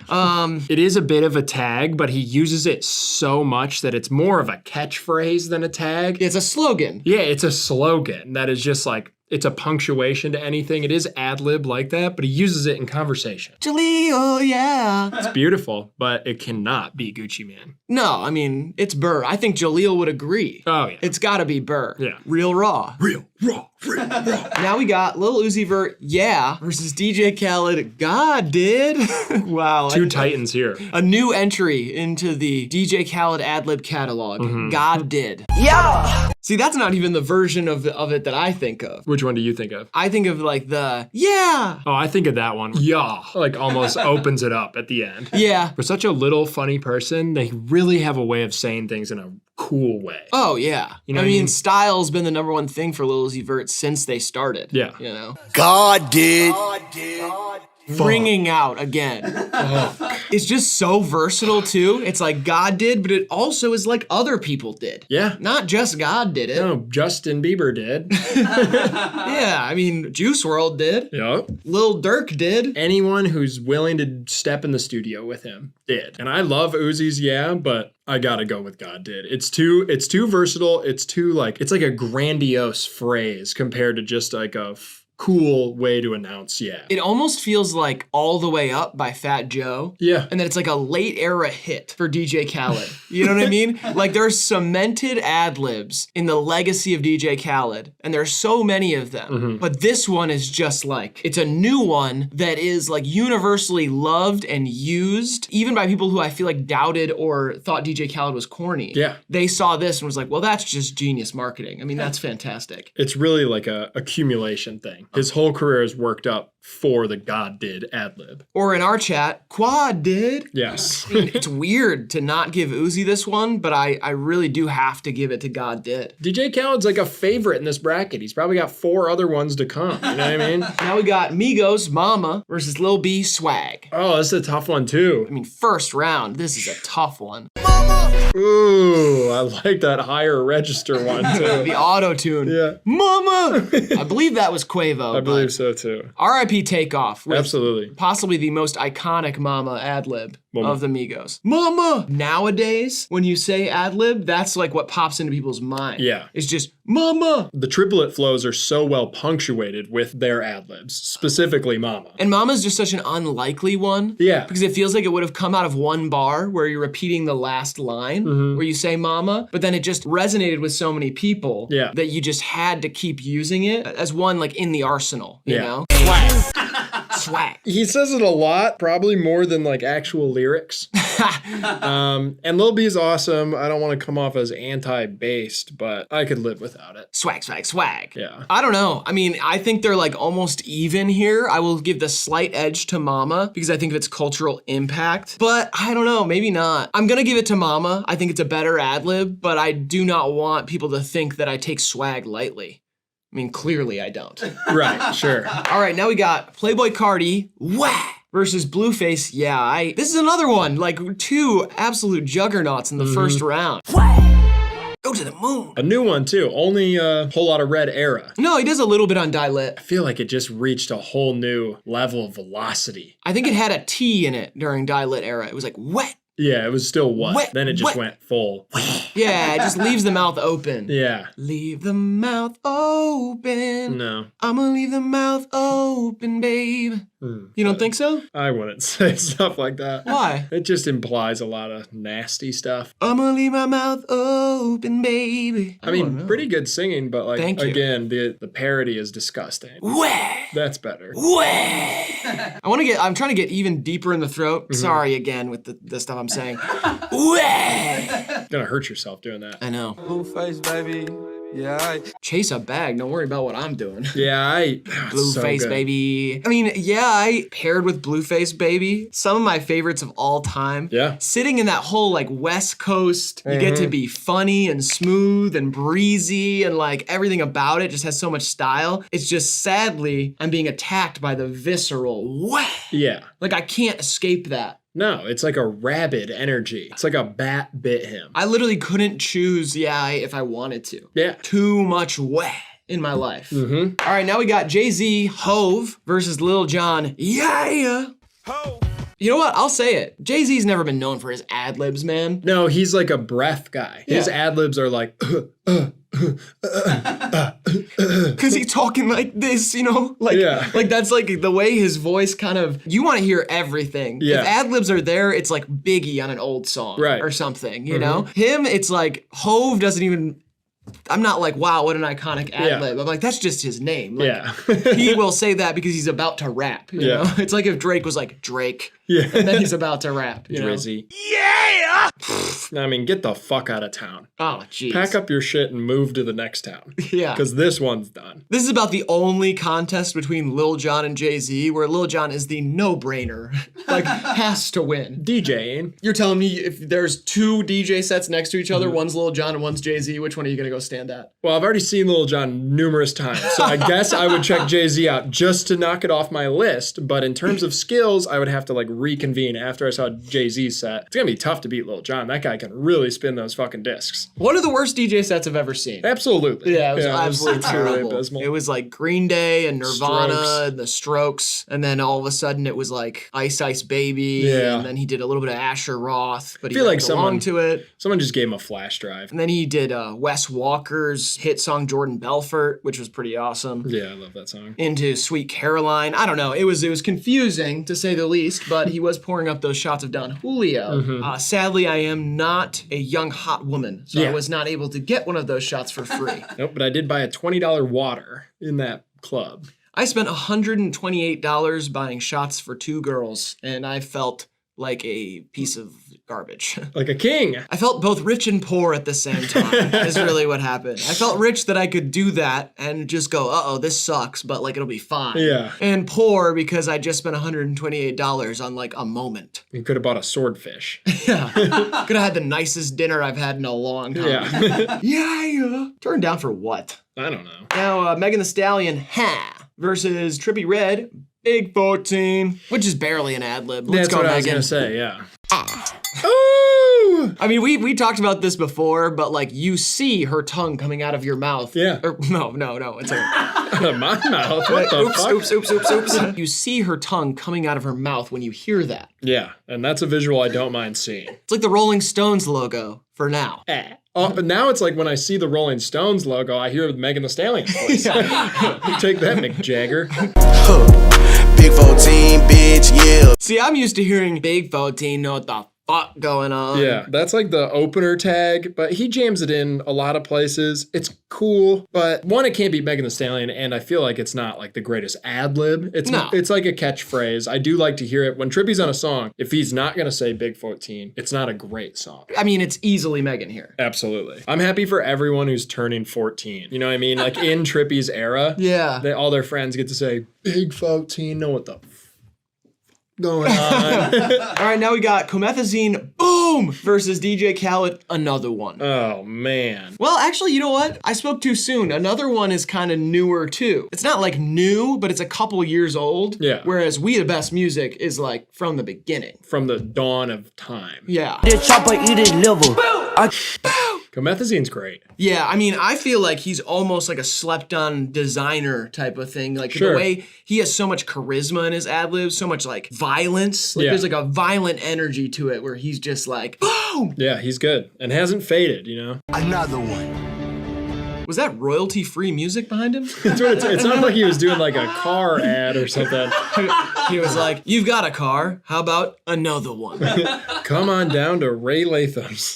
It is a bit of a tag, but he uses it so much that it's more of a catchphrase than a tag. It's a slogan. Yeah, it's a slogan that is just like, it's a punctuation to anything. It is ad-lib like that, but he uses it in conversation. Jaleel, yeah. It's beautiful, but it cannot be Gucci Mane. No, I mean, it's Burr. I think Jaleel would agree. Oh, yeah. It's gotta be Burr. Yeah. Real raw. Real raw. Now we got Lil Uzi Vert, yeah, versus DJ Khaled, God did. Wow. Two titans here. A new entry into the DJ Khaled ad-lib catalog. God did. Yeah. See, that's not even the version of it that I think of. Which one do you think of? I think of like the, yeah. Oh, I think of that one. Yeah. Like almost opens it up at the end. Yeah. For such a little funny person, they really have a way of saying things in a cool way. Oh, yeah. You know I what mean, style's been the number one thing for Lil Uzi Vert since they started. Yeah. You know? God did. Ringing out again. It's just so versatile too. It's like God did, but it also is like other people did. Yeah. Not just God did it. No, Justin Bieber did. Yeah, I mean, Juice WRLD did. Yep. Lil Durk did. Anyone who's willing to step in the studio with him did. And I love Uzi's, yeah, but I gotta go with God did. It's too versatile. It's too like, it's like a grandiose phrase compared to just like a cool way to announce, yeah. It almost feels like All the Way Up by Fat Joe. Yeah. And then it's like a late era hit for DJ Khaled. You know what I mean? Like there's cemented ad libs in the legacy of DJ Khaled, and there's so many of them. But this one is just like, it's a new one that is like universally loved and used, even by people who I feel like doubted or thought DJ Khaled was corny. Yeah. They saw this and was like, well, that's just genius marketing. I mean, that's fantastic. It's really like a accumulation thing. His whole career is worked up for the God did ad lib. Or in our chat, Quad did. Yes. I mean, it's weird to not give Uzi this one, but I really do have to give it to God did. DJ Khaled's like a favorite in this bracket. He's probably got 4 other ones to come. You know what I mean? Now we got Migos, Mama versus Lil B, Swag. Oh, this is a tough one too. I mean, first round, this is a tough one. Ooh, I like that higher register one too. The auto-tune. Yeah. Mama! I believe that was Quavo. I believe so too. R.I.P. Takeoff. With Absolutely. Possibly the most iconic Mama ad-lib of the Migos. Mama! Nowadays, when you say ad-lib, that's like what pops into people's mind. Yeah. It's just, Mama! The triplet flows are so well punctuated with their ad-libs, specifically Mama. And Mama's just such an unlikely one. Yeah. Because it feels like it would have come out of one bar where you're repeating the last line, where you say Mama, but then it just resonated with so many people that you just had to keep using it as one like in the arsenal, you know? Swag. Swag. He says it a lot, probably more than like actual lyrics. And Lil B's awesome. I don't want to come off as anti-based, but I could live without it. Swag, swag, swag. Yeah. I don't know. I mean, I think they're like almost even here. I will give the slight edge to Mama because I think of its cultural impact, but I don't know, maybe not. I'm gonna give it to Mama. I think it's a better ad lib, but I do not want people to think that I take Swag lightly. I mean, clearly I don't. Right, sure. All right, now we got Playboy Cardi, wah, versus Blueface. Yeah, this is another one. Like 2 absolute juggernauts in the first round. Go to the moon. A new one too. Only a whole lot of red era. No, he does a little bit on Die Lit. I feel like it just reached a whole new level of velocity. I think it had a T in it during Die Lit era. It was like wet. Yeah, it was still wet. Wet, Then it just wet. went full. Yeah, it just leaves the mouth open. Yeah. Leave the mouth open. No. I'ma leave the mouth open, babe. You don't think so? I wouldn't say stuff like that. Why? It just implies a lot of nasty stuff. I'ma leave my mouth open, baby. I mean, pretty good singing, but like, Thank you. again, the parody is disgusting. Wah! That's better. I'm trying to get even deeper in the throat. Sorry again with the stuff I'm saying. Wah! Gonna hurt yourself doing that. I know. Blueface, baby. Yeah, Chase a bag. Don't worry about what I'm doing. Yeah, Blueface, so baby. I mean, yeah, paired with Blueface, baby. Some of my favorites of all time. Yeah. Sitting in that whole like West Coast, you get to be funny and smooth and breezy and like everything about it just has so much style. It's just sadly, I'm being attacked by the visceral wah. Yeah. Like I can't escape that. No, it's like a rabid energy. It's like a bat bit him. I literally couldn't choose, if I wanted to. Yeah. Too much wah in my life. Mm-hmm. All right, now we got Jay-Z, Hove versus Lil Jon. Yeah. You know what? I'll say it. Jay-Z's never been known for his ad-libs, man. No, he's like a breath guy. His ad-libs are like, Cause he's talking like this, like that's like the way his voice kind of, you want to hear everything. Yeah. If ad-libs are there, it's like Biggie on an old song or something, you know? Mm-hmm. Him, it's like Hove doesn't even, I'm not like, wow, what an iconic ad-lib. I'm like, that's just his name. Like, he will say that because he's about to rap, you know? It's like if Drake was like, Drake, and then he's about to rap, you know? Drizzy. I mean, get the fuck out of town. Oh, jeez. Pack up your shit and move to the next town. Yeah. Because this one's done. This is about the only contest between Lil Jon and Jay-Z where Lil Jon is the no-brainer. Like, has to win. DJing. You're telling me if there's 2 DJ sets next to each other, one's Lil Jon and one's Jay-Z, which one are you gonna go stand at? Well, I've already seen Lil Jon numerous times, so I guess I would check Jay-Z out just to knock it off my list. But in terms of skills, I would have to like reconvene after I saw Jay-Z's set. It's gonna be tough to beat Lil Jon. That guy can really spin those fucking discs. One of the worst DJ sets I've ever seen. Absolutely. Yeah, it was absolutely truly terrible. abysmal. It was like Green Day and Nirvana Strokes. and the Strokes, and then all of a sudden it was like Ice Ice Baby, Yeah. and then he did a little bit of Asher Roth, but I he feel like didn't belong to it. Someone just gave him a flash drive. And then he did Wes Walker's hit song Jordan Belfort, which was pretty awesome. Yeah, I love that song. Into Sweet Caroline. I don't know. It was confusing to say the least, but he was pouring up those shots of Don Julio. Mhm. Sadly, I am not a young hot woman, so I Yeah. was not able to get one of those shots for free. Nope, but I did buy a $20 water in that club. I spent $128 buying shots for 2 girls, and I felt like a piece of garbage. Like a king. I felt both rich and poor at the same time, is really what happened. I felt rich that I could do that and just go, uh-oh, this sucks, but like it'll be fine. Yeah. And poor because I just spent $128 on like a moment. You could have bought a swordfish. Yeah. Could have had the nicest dinner I've had in a long time. Yeah. Yeah. Turned down for what? I don't know. Now, Megan Thee Stallion, versus Trippie Redd, Big 14, which is barely an ad-lib. Let's That's go, what I was Megan. gonna say, yeah. Ooh! I mean, we talked about this before, but like you see her tongue coming out of your mouth. Yeah. Or, no, it's like my mouth. What the oops, fuck? oops. You see her tongue coming out of her mouth when you hear that. Yeah, and that's a visual I don't mind seeing. It's like the Rolling Stones logo for now. Oh, but now it's like when I see the Rolling Stones logo, I hear Megan Thee Stallion's voice. Take that, Mick Jagger. Big 14, bitch, yeah. See, I'm used to hearing Big 14, know what the fuck going on. Yeah, that's like the opener tag, but he jams it in a lot of places. It's cool, but one, it can't beat Megan Thee Stallion, and I feel like it's not like the greatest ad-lib. It's like a catchphrase. I do like to hear it. When Trippie's on a song, if he's not gonna say Big 14, it's not a great song. I mean, it's easily Megan here. Absolutely. I'm happy for everyone who's turning 14. You know what I mean? Like in Trippie's era, yeah, all their friends get to say, Big 14, know what the going on. All right, now we got Comethazine, boom! Boom! Versus DJ Khaled, Another One. Oh, man. Well, actually, you know what? I spoke too soon. Another One is kind of newer too. It's not like new, but it's a couple years old. Yeah. Whereas We the Best Music is like from the beginning. From the dawn of time. Yeah. The chopper eat his liver. Comethazine's great. Yeah, I mean, I feel like he's almost like a slept-on designer type of thing. Like Sure. the way he has so much charisma in his ad-libs, so much like violence. Like Yeah. there's like a violent energy to it where he's just like, boom! Yeah, he's good. And hasn't faded, you know? Another one. Was that royalty-free music behind him? It sounded like he was doing like a car ad or something. He was like, you've got a car, how about another one? Come on down to Ray Latham's.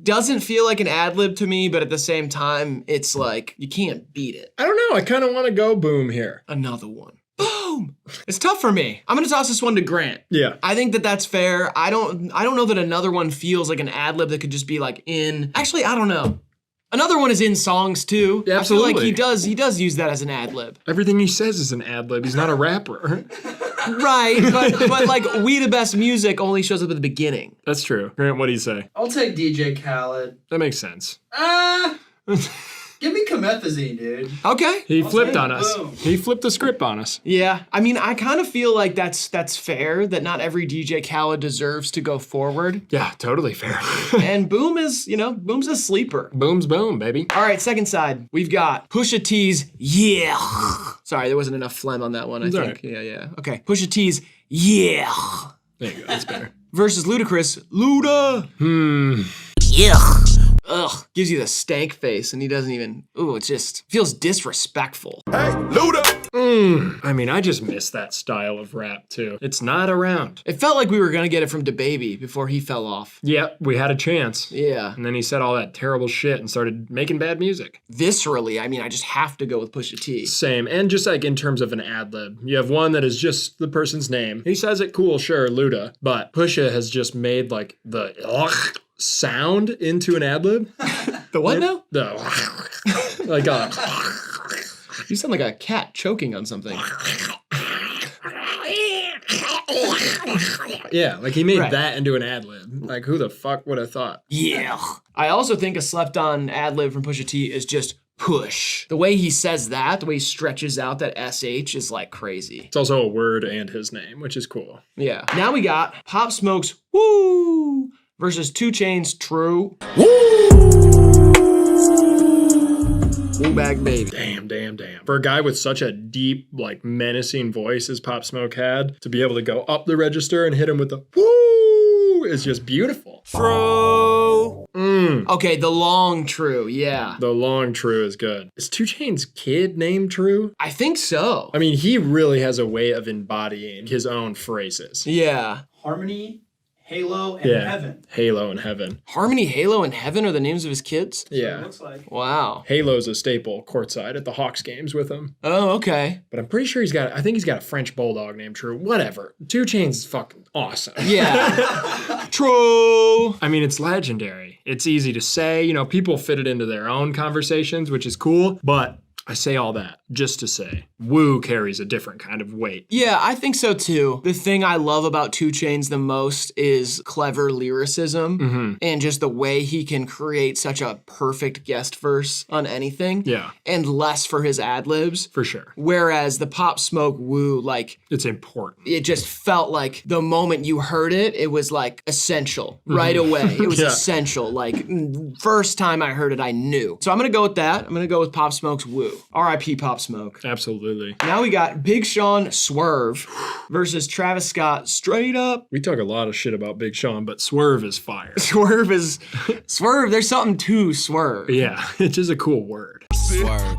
Doesn't feel like an ad-lib to me, but at the same time, it's like, you can't beat it. I don't know, I kind of want to go boom here. Another one. Boom! It's tough for me. I'm gonna toss this one to Grant. Yeah. I think that that's fair. I don't know that Another One feels like an ad-lib that could just be like in, actually, I don't know. Another One is in songs too. Yeah, I feel like absolutely. he does use that as an ad-lib. Everything he says is an ad lib. He's not a rapper. Right, but like We the Best Music only shows up at the beginning. That's true. Grant, what do you say? I'll take DJ Khaled. That makes sense. Give me Comethazine, dude. Okay. He I'll flipped take on it. us. Boom. He flipped the script on us. Yeah, I mean, I kind of feel like that's fair, that not every DJ Khaled deserves to go forward. Yeah, totally fair. And Boom is, Boom's a sleeper. Boom's boom, baby. All right, second side, we've got Pusha T's Yeah. Sorry, there wasn't enough phlegm on that one, I It's think. all right. Yeah. Okay, Pusha T's Yeah. There you go, that's better. Versus Ludacris, Luda. Yeah. Ugh, gives you the stank face, and he doesn't even, it just feels disrespectful. Hey, Luda! I mean, I just miss that style of rap too. It's not around. It felt like we were gonna get it from DaBaby before he fell off. Yep, we had a chance. Yeah. And then he said all that terrible shit and started making bad music. Viscerally, I mean, I just have to go with Pusha T. Same, and just like in terms of an ad lib, you have one that is just the person's name. He says it cool, sure, Luda, but Pusha has just made like the sound into an ad lib. The what now? The like You sound like a cat choking on something. yeah, like he made Right. that into an ad lib. Like who the fuck would have thought? Yeah. I also think a slept-on ad-lib from Pusha T is just push. The way he says that, the way he stretches out that SH is like crazy. It's also a word and his name, which is cool. Yeah. Now we got Pop Smoke's Woo versus 2 Chainz True. Woo bag baby. Damn. For a guy with such a deep, like menacing voice as Pop Smoke had, to be able to go up the register and hit him with the woo is just beautiful. True. Okay, the long True, yeah. The long True is good. Is 2 Chainz kid named True? I think so. I mean, he really has a way of embodying his own phrases. Yeah. Harmony, Halo, and Heaven. Halo and Heaven. Harmony, Halo, and Heaven are the names of his kids? Yeah. Looks like. Wow. Halo's a staple courtside at the Hawks games with him. Oh, okay. But I'm pretty sure I think he's got a French bulldog named True. Whatever. 2 Chainz is fucking awesome. Yeah. True. I mean, it's legendary. It's easy to say. You know, people fit it into their own conversations, which is cool. But I say all that just to say, woo carries a different kind of weight. Yeah, I think so too. The thing I love about 2 Chainz the most is clever lyricism and just the way he can create such a perfect guest verse on anything. Yeah. And less for his ad-libs. For sure. Whereas the Pop Smoke Woo, like, it's important. It just felt like the moment you heard it, it was like essential right away. It was essential. Like, first time I heard it, I knew. So I'm gonna go with that. I'm gonna go with Pop Smoke's Woo. R.I.P. Pop Smoke. Absolutely. Now we got Big Sean Swerve versus Travis Scott Straight Up. We talk a lot of shit about Big Sean, but Swerve is fire. Swerve, there's something to Swerve. Yeah, it's just a cool word. Swerve.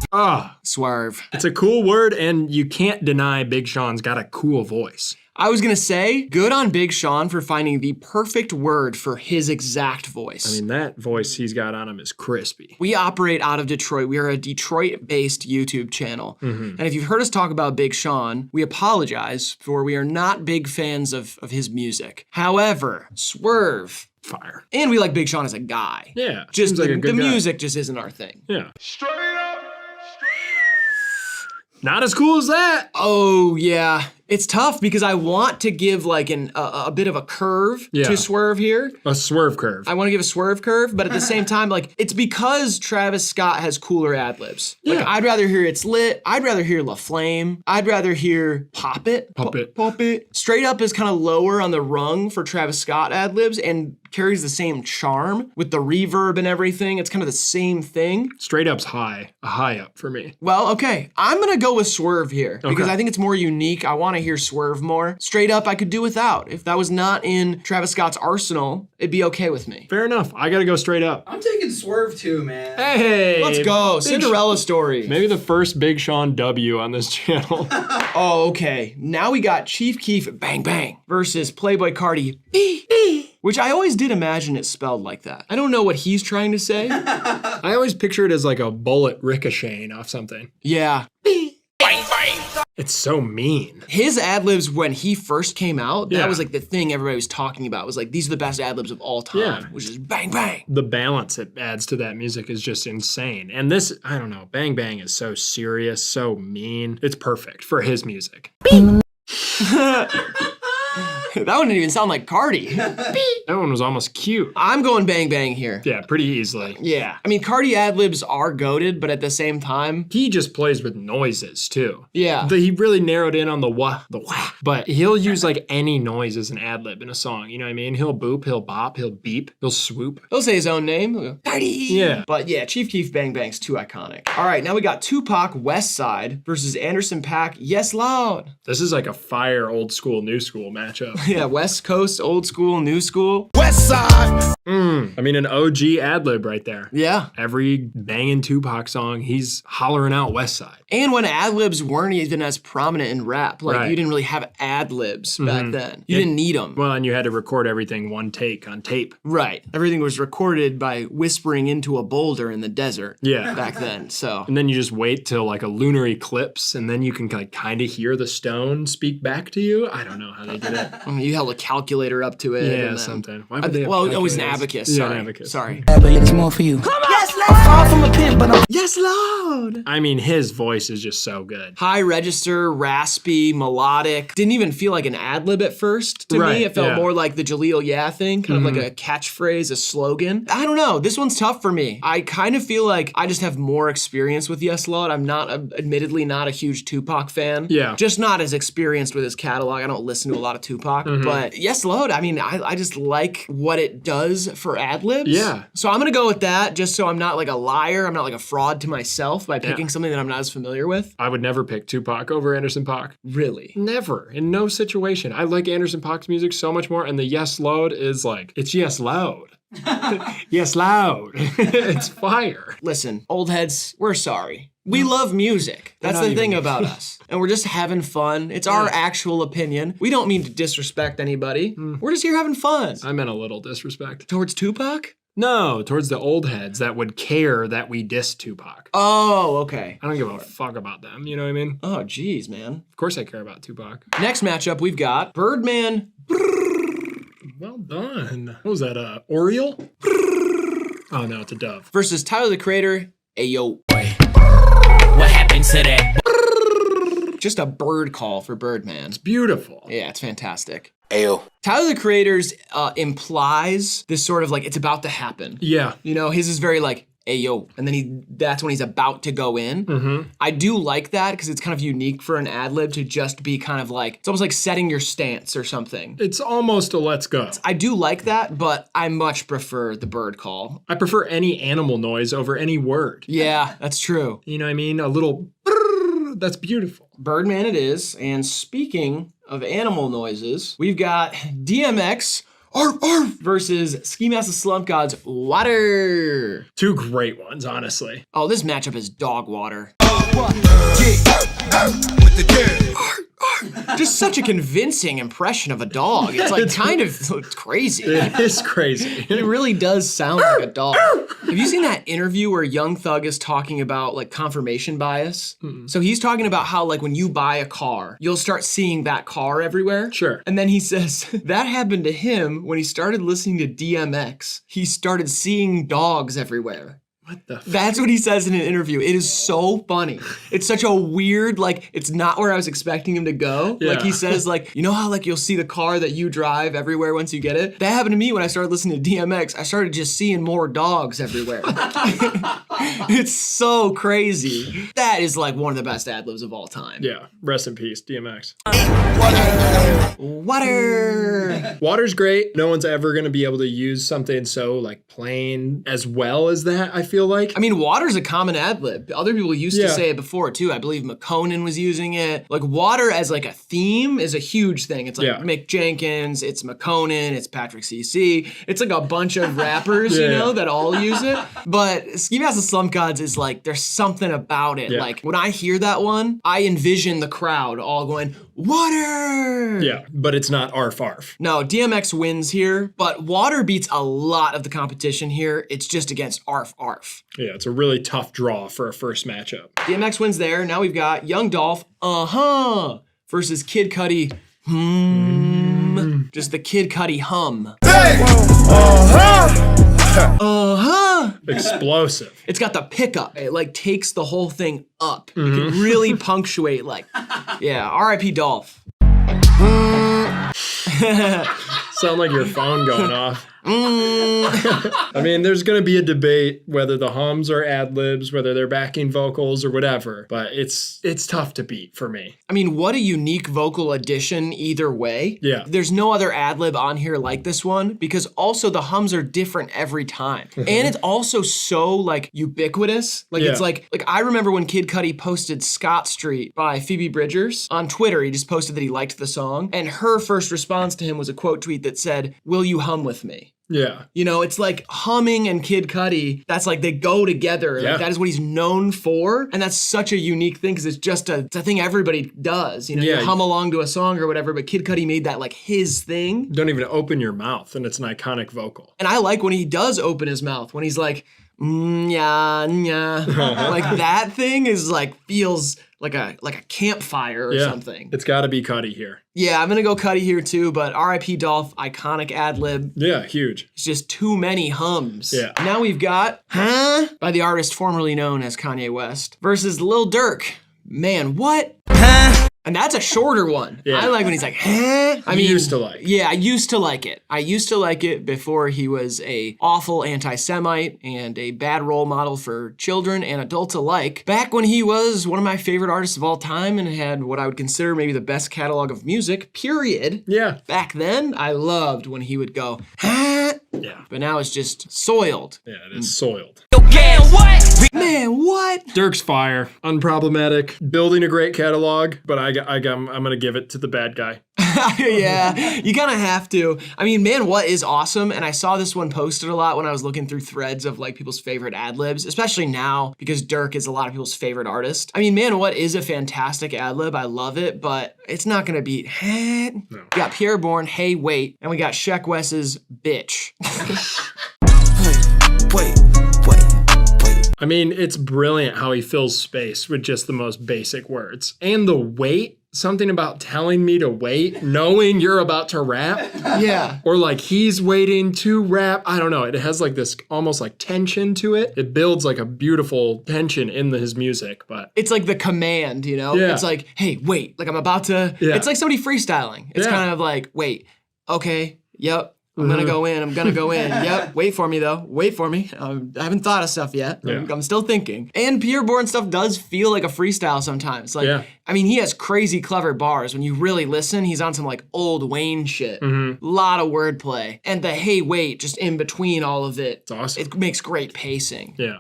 Swerve. It's a cool word, and you can't deny Big Sean's got a cool voice. I was gonna say, good on Big Sean for finding the perfect word for his exact voice. I mean, that voice he's got on him is crispy. We operate out of Detroit. We are a Detroit-based YouTube channel. And if you've heard us talk about Big Sean, we apologize for we are not big fans of his music. However, Swerve. Fire. And we like Big Sean as a guy. Yeah. Just seems like a the good guy. music just isn't our thing. Yeah. Not as cool as that. Oh, yeah. It's tough because I want to give like a bit of a curve Yeah. to Swerve here. A swerve curve. I want to give a Swerve curve, but at the same time, like it's because Travis Scott has cooler ad libs. Like Yeah. I'd rather hear It's Lit. I'd rather hear La Flame. I'd rather hear Pop It. Pop It. Pop It. Straight Up is kind of lower on the rung for Travis Scott ad libs and carries the same charm with the reverb and everything. It's kind of the same thing. Straight Up's high. A high up for me. Well, okay. I'm gonna go with Swerve here because Okay. I think it's more unique. I want to hear Swerve more. Straight Up, I could do without. If that was not in Travis Scott's arsenal, it'd be okay with me. Fair enough. I gotta go Straight Up. I'm taking Swerve too, man. Hey! Let's go. Big Cinderella story. Maybe the first Big Sean W on this channel. Oh, okay. Now we got Chief Keef Bang Bang versus Playboy Cardi which I always did imagine it spelled like that. I don't know what he's trying to say. I always picture it as like a bullet ricocheting off something. Yeah. It's so mean. His ad-libs when he first came out, Yeah. that was like the thing everybody was talking about. It was like, these are the best ad-libs of all time, Yeah. which is bang, bang. The balance it adds to that music is just insane. And this, I don't know, Bang Bang is so serious, so mean. It's perfect for his music. That one didn't even sound like Cardi. That one was almost cute. I'm going Bang Bang here. Yeah, pretty easily. Yeah. I mean, Cardi ad-libs are goated, but at the same time, He just plays with noises too. yeah. He really narrowed in on the wah. But he'll use like any noise as an ad lib in a song. You know what I mean? He'll boop, he'll bop, he'll beep, he'll swoop. He'll say his own name. He'll go, Cardi. Yeah. But yeah, Chief Keef Bang Bang's too iconic. All right, now we got Tupac West Side versus Anderson .Paak Yes Loud. This is like a fire old school, new school matchup. Yeah, West Coast, old school, new school. West Side. I mean, an OG ad lib right there. Yeah. Every banging Tupac song, he's hollering out West Side. And when ad-libs weren't even as prominent in rap, like Right. you didn't really have ad-libs back Mhm. then. You didn't need them. Well, and you had to record everything one take on tape. Right. Everything was recorded by whispering into a boulder in the desert. Yeah. Back then. So And then you just wait till like a lunar eclipse, and then you can like kind of hear the stone speak back to you. I don't know how they did it. you held a calculator up to it. Yeah, and then- something. Why would they have well, it was an calculators? abacus. Yeah, Sorry. an abacus. Sorry. It's more for you. I'm far from a pimp, but I'm Yes, loud. I mean, his voice is just so good. High register, raspy, melodic. Didn't even feel like an ad lib at first to Right, me. It felt yeah. more like the Jaleel Yeah thing, kind of like a catchphrase, a slogan. I don't know. This one's tough for me. I kind of feel like I just have more experience with Yes Loud. I'm not, admittedly, not a huge Tupac fan. Yeah. Just not as experienced with his catalog. I don't listen to a lot of Tupac. But Yes Loud, I mean, I just like what it does for ad libs. Yeah. So I'm going to go with that just so I'm not like a liar. I'm not like a fraud to myself by picking something that I'm not as familiar with. I would never pick Tupac over Anderson .Paak. Really? Never. In no situation. I like Anderson .Paak's music so much more, and the Yes Loud is like, it's Yes Loud. Yes Loud. It's fire. Listen, old heads, we're sorry. We love music. That's not the thing even- about us. And we're just having fun. It's our actual opinion. We don't mean to disrespect anybody. We're just here having fun. I meant a little disrespect. Towards Tupac? No, towards the old heads that would care that we diss Tupac. Oh, okay. I don't give a fuck about them, you know what I mean? Oh, geez, man. Of course I care about Tupac. Next matchup, we've got Birdman. Well done. What was that, Oriole? Oh no, it's a dove. Versus Tyler the Creator. Ayo. What happened to that? Just a bird call for Birdman. It's beautiful. Yeah, it's fantastic. Ayo. Tyler the Creator's implies this sort of like it's about to happen. Yeah. You know, his is very like, ayo, and then that's when he's about to go in. Mm-hmm. I do like that because it's kind of unique for an ad lib to just be kind of like, it's almost like setting your stance or something. It's almost a let's go. I do like that, but I much prefer the bird call. I prefer any animal noise over any word. Yeah, that's true. You know what I mean? A little that's beautiful. Birdman it is. And speaking of animal noises, we've got DMX versus Ski Mask the Slump God's Water. Two great ones, honestly. Oh, this matchup is dog water. Just such a convincing impression of a dog. It's like kind of it's crazy. It is crazy. It really does sound like a dog. Have you seen that interview where Young Thug is talking about like confirmation bias? So he's talking about how like when you buy a car, you'll start seeing that car everywhere. Sure. And then he says that happened to him when he started listening to DMX. He started seeing dogs everywhere. That's what he says in an interview. It is so funny. It's such a weird, like, it's not where I was expecting him to go. Yeah. Like he says, like, you know how like you'll see the car that you drive everywhere once you get it? That happened to me when I started listening to DMX. I started just seeing more dogs everywhere. It's so crazy. That is like one of the best ad-libs of all time. Yeah, rest in peace, DMX. Water. Water's great. No one's ever going to be able to use something so like plain as well as that, I feel like. I mean, water's a common ad-lib. Other people used to Yeah. say it before too. I believe McConan was using it. Like water as like a theme is a huge thing. It's like Yeah. Mick Jenkins, it's McConan, it's Patrick CC. It's like a bunch of rappers, you know, that all use it. But Ski Mask and Slump Gods is like, there's something about it. Yeah. Like when I hear that one, I envision the crowd all going, water! Yeah, but it's not arf arf. No, DMX wins here, but Water beats a lot of the competition here. It's just against Arf Arf. Yeah, it's a really tough draw for a first matchup. DMX wins there. Now we've got Young Dolph, versus Kid Cudi, Just the Kid Cudi hum. Explosive. It's got the pickup. It like takes the whole thing up. You can really punctuate like, yeah, R.I.P. Dolph. Sound like your phone going off. I mean, there's going to be a debate whether the hums are ad-libs, whether they're backing vocals or whatever, but it's tough to beat for me. I mean, what a unique vocal addition either way. Yeah. There's no other ad-lib on here like this one because also the hums are different every time. And it's also so like ubiquitous. Like it's like I remember when Kid Cudi posted Scott Street by Phoebe Bridgers on Twitter. He just posted that he liked the song and her first response to him was a quote tweet that said, "Will you hum with me?" Yeah. You know, it's like humming and Kid Cudi, that's like they go together. Yeah. Like that is what he's known for. And that's such a unique thing because it's a thing everybody does. You know, you hum along to a song or whatever, but Kid Cudi made that like his thing. Don't even open your mouth and it's an iconic vocal. And I like when he does open his mouth, when he's like, yeah. Like that thing is like, feels like a campfire or something. It's got to be Cudi here. Yeah, I'm gonna go Cudi here too, but R.I.P. Dolph, iconic ad-lib. Yeah, huge. It's just too many hums. Yeah. Now we've got by the artist formerly known as Kanye West versus Lil Durk. Man, what? And that's a shorter one. Yeah. I like when he's like, I mean, used to like. Yeah, I used to like it. I used to like it before he was a awful anti-Semite and a bad role model for children and adults alike. Back when he was one of my favorite artists of all time and had what I would consider maybe the best catalog of music, period. Yeah. Back then, I loved when he would go, yeah. But now it's just soiled. Yeah, it is soiled. Man, what? Durk's fire. Unproblematic. Building a great catalog, but I'm going to give it to the bad guy. Yeah, you kind of have to. I mean, Man, What is awesome, and I saw this one posted a lot when I was looking through threads of like people's favorite ad-libs, especially now because Durk is a lot of people's favorite artist. I mean, Man, What is a fantastic ad-lib. I love it, but it's not gonna beat. No. We got Pierre Bourne, Hey Wait, and we got Sheck West's Bitch. Wait. I mean, it's brilliant how he fills space with just the most basic words. And the wait, something about telling me to wait, knowing you're about to rap. Yeah. Or like he's waiting to rap. I don't know. It has like this almost like tension to it. It builds like a beautiful tension in his music, but it's like the command, you know? Yeah. It's like, hey, wait, like I'm about to, it's like somebody freestyling. It's kind of like, wait, okay, yep. I'm gonna go in. Yep. Wait for me though. Wait for me. I haven't thought of stuff yet. Yeah. I'm still thinking. And Pierre Bourne stuff does feel like a freestyle sometimes. Like, I mean, he has crazy clever bars. When you really listen, he's on some like old Wayne shit. Lot of wordplay. And the hey wait, just in between all of it. It's awesome. It makes great pacing. Yeah.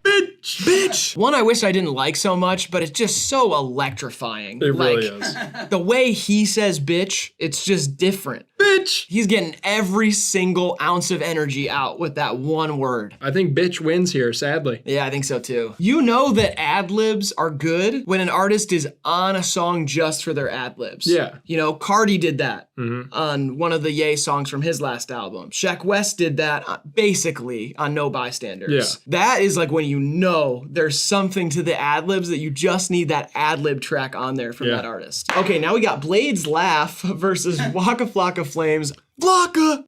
Bitch. One I wish I didn't like so much, but it's just so electrifying. It really is. The way he says bitch, it's just different. Bitch. He's getting every single ounce of energy out with that one word. I think bitch wins here, sadly. Yeah, I think so too. You know that ad-libs are good when an artist is on a song just for their ad-libs. Yeah. You know, Cardi did that on one of the Ye songs from his last album. Sheck West did that basically on No Bystanders. Yeah. That is like when you know there's something to the ad-libs that you just need that ad-lib track on there from that artist. Okay, now we got Blade's Laugh versus Waka Flocka Flame's Flocka.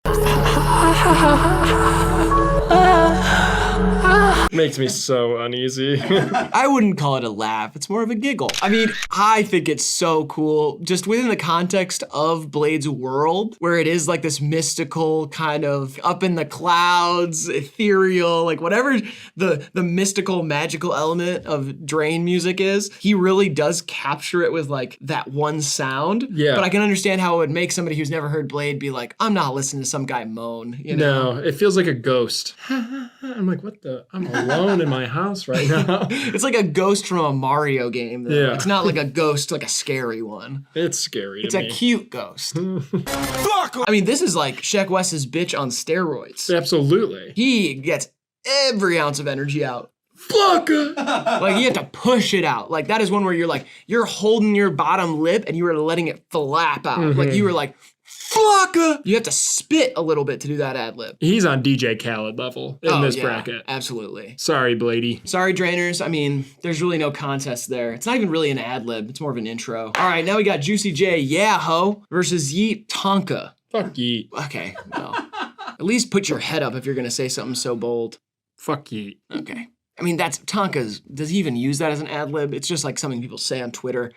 Makes me so uneasy. I wouldn't call it a laugh. It's more of a giggle. I mean, I think it's so cool just within the context of Blade's world, where it is like this mystical kind of up in the clouds, ethereal, like whatever the mystical, magical element of Drain music is, he really does capture it with like that one sound. Yeah. But I can understand how it would make somebody who's never heard Blade be like, I'm not listening to some guy moan, you know? No, it feels like a ghost. I'm like, what the? I'm alone in my house right now. It's like a ghost from a Mario game, though. Yeah. It's not like a ghost, like a scary one. It's scary It's to a me. cute ghost. I mean, this is like Sheck West's bitch on steroids. Absolutely. He gets every ounce of energy out. Fucker! Like, you have to push it out. Like, that is one where you're like, you're holding your bottom lip and you are letting it flap out. Like, you were like, fucker! You have to spit a little bit to do that ad lib. He's on DJ Khaled level in this bracket. Absolutely. Sorry, Blady. Sorry, Drainers. I mean, there's really no contest there. It's not even really an ad lib. It's more of an intro. All right, now we got Juicy J, Yeah Ho, versus Yeet Tonka. Fuck Yeet. Okay, well, at least put your head up if you're gonna say something so bold. Fuck Yeet. Okay. I mean, that's Tonka's. Does he even use that as an ad lib? It's just like something people say on Twitter.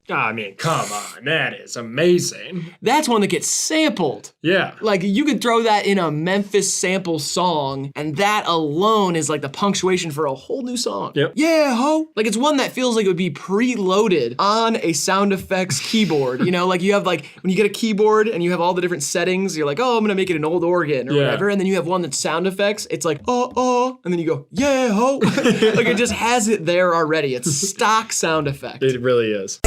I mean, come on. That is amazing. That's one that gets sampled. Yeah. Like, you could throw that in a Memphis sample song, and that alone is like the punctuation for a whole new song. Yep. Yeah, ho. Like, it's one that feels like it would be preloaded on a sound effects keyboard. You know, like you have like, when you get a keyboard and you have all the different settings, you're like, oh, I'm gonna make it an old organ or whatever. And then you have one that's sound effects. It's like, and then you go, yeah, ho. Like, it just has it there already. It's stock sound effect. It really is.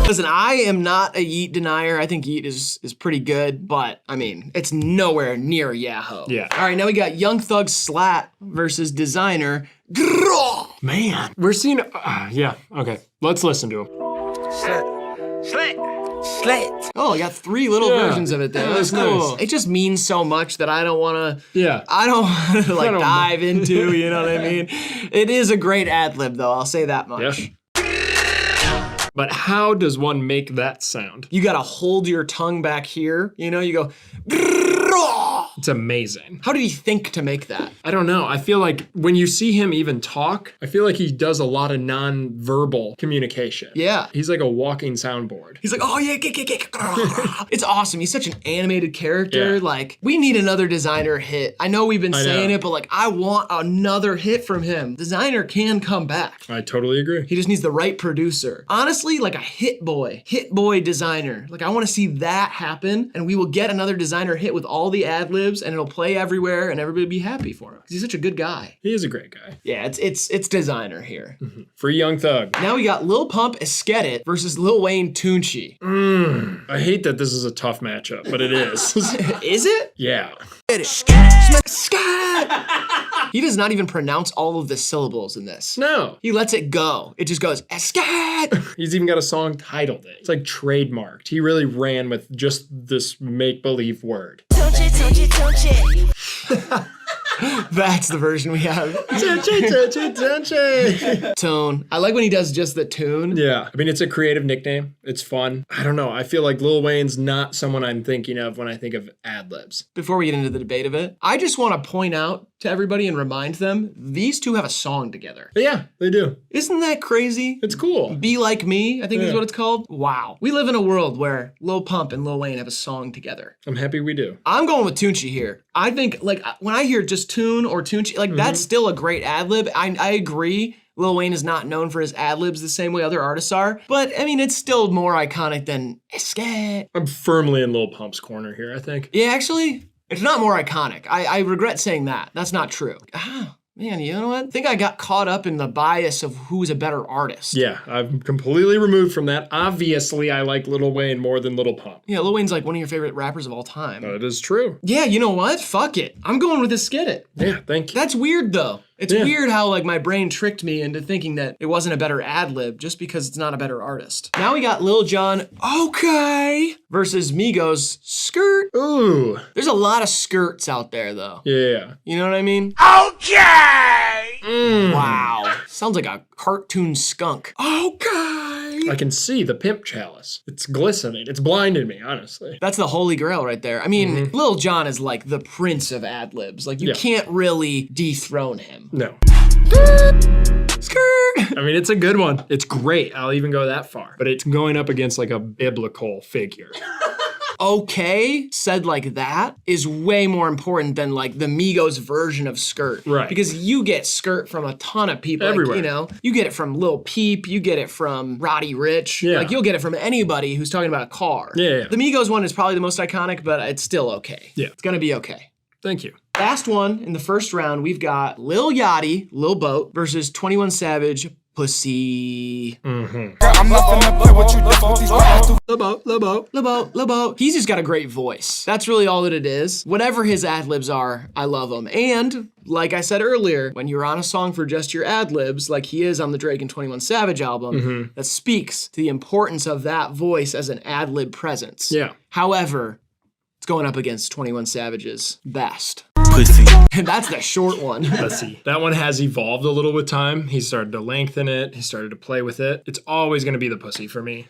Listen, I am not a Yeet denier. I think Yeet is pretty good, but I mean, it's nowhere near Yahoo. Yeah. All right, now we got Young Thug Slat versus Designer. Man, we're seeing. Yeah. Okay, let's listen to him. Slit. Oh, I got 3 little versions of it there. That's cool. nice. It just means so much that I don't want to. Yeah. I don't want to like dive into. You know what I mean? It is a great ad lib, though. I'll say that much. Yeah. But how does one make that sound? You gotta hold your tongue back here. You know, you go. It's amazing. How did he think to make that? I don't know. I feel like when you see him even talk, I feel like he does a lot of non-verbal communication. Yeah. He's like a walking soundboard. He's like, oh yeah, it's awesome. He's such an animated character. Yeah. Like, we need another Designer hit. I know we've been saying it, but like, I want another hit from him. Designer can come back. I totally agree. He just needs the right producer. Honestly, like a hit boy Designer. Like, I want to see that happen, and we will get another Designer hit with all the ad libs, and it'll play everywhere, and everybody will be happy for him because he's such a good guy. He is a great guy. Yeah, it's Designer here. Free Young Thug. Now we got Lil Pump Esket It versus Lil Wayne Tunchi. I hate that this is a tough matchup, but it is. Is it? Yeah. He does not even pronounce all of the syllables in this. No. He lets it go. It just goes, Esket! He's even got a song titled it. It's like trademarked. He really ran with just this make-believe word. That's the version we have. Tune. I like when he does just the tune. Yeah. I mean, it's a creative nickname. It's fun. I don't know. I feel like Lil Wayne's not someone I'm thinking of when I think of ad-libs. Before we get into the debate of it, I just want to point out to everybody and remind them, these two have a song together. But yeah, they do. Isn't that crazy? It's cool. Be Like Me, I think is what it's called. Wow. We live in a world where Lil Pump and Lil Wayne have a song together. I'm happy we do. I'm going with Tunchi here. I think, like, when I hear just Tune or Tunchi, like, that's still a great ad-lib. I agree. Lil Wayne is not known for his ad-libs the same way other artists are, but, I mean, it's still more iconic than Esket. I'm firmly in Lil Pump's corner here, I think. Yeah, actually, it's not more iconic. I regret saying that. That's not true. Man, you know what? I think I got caught up in the bias of who's a better artist. Yeah, I'm completely removed from that. Obviously, I like Lil Wayne more than Lil Pump. Yeah, Lil Wayne's like one of your favorite rappers of all time. That is true. Yeah, you know what? Fuck it. I'm going with Esket It. Yeah, thank you. That's weird, though. It's weird how, like, my brain tricked me into thinking that it wasn't a better ad-lib just because it's not a better artist. Now we got Lil Jon, Okay, versus Migos, Skirt. Ooh. There's a lot of skirts out there, though. Yeah. You know what I mean? Okay! Wow. Sounds like a cartoon skunk. Okay. see? I can see the pimp chalice. It's glistening. It's blinded me, honestly. That's the holy grail right there. I mean, Lil Jon is like the prince of ad-libs. Like, you can't really dethrone him. No. I mean, it's a good one. It's great. I'll even go that far. But it's going up against like a biblical figure. Okay, said like that is way more important than like the Migos version of skirt. Right. Because you get skirt from a ton of people. Everywhere. Like, you know, you get it from Lil Peep, you get it from Roddy Ricch. Yeah. Like, you'll get it from anybody who's talking about a car. Yeah. The Migos one is probably the most iconic, but it's still okay. Yeah. It's gonna be okay. Thank you. Last one in the first round, we've got Lil Yachty, Lil Boat versus 21 Savage, Pussy. Mm-hmm. I'm not gonna play what you did with these Lil Boat. He's just got a great voice. That's really all that it is. Whatever his ad-libs are, I love them. And like I said earlier, when you're on a song for just your ad-libs, like he is on the Drake and 21 Savage album, that speaks to the importance of that voice as an ad-lib presence. Yeah. However, it's going up against 21 Savage's best. Pussy. And that's the short one. Pussy. That one has evolved a little with time. He started to lengthen it. He started to play with it. It's always going to be the pussy for me.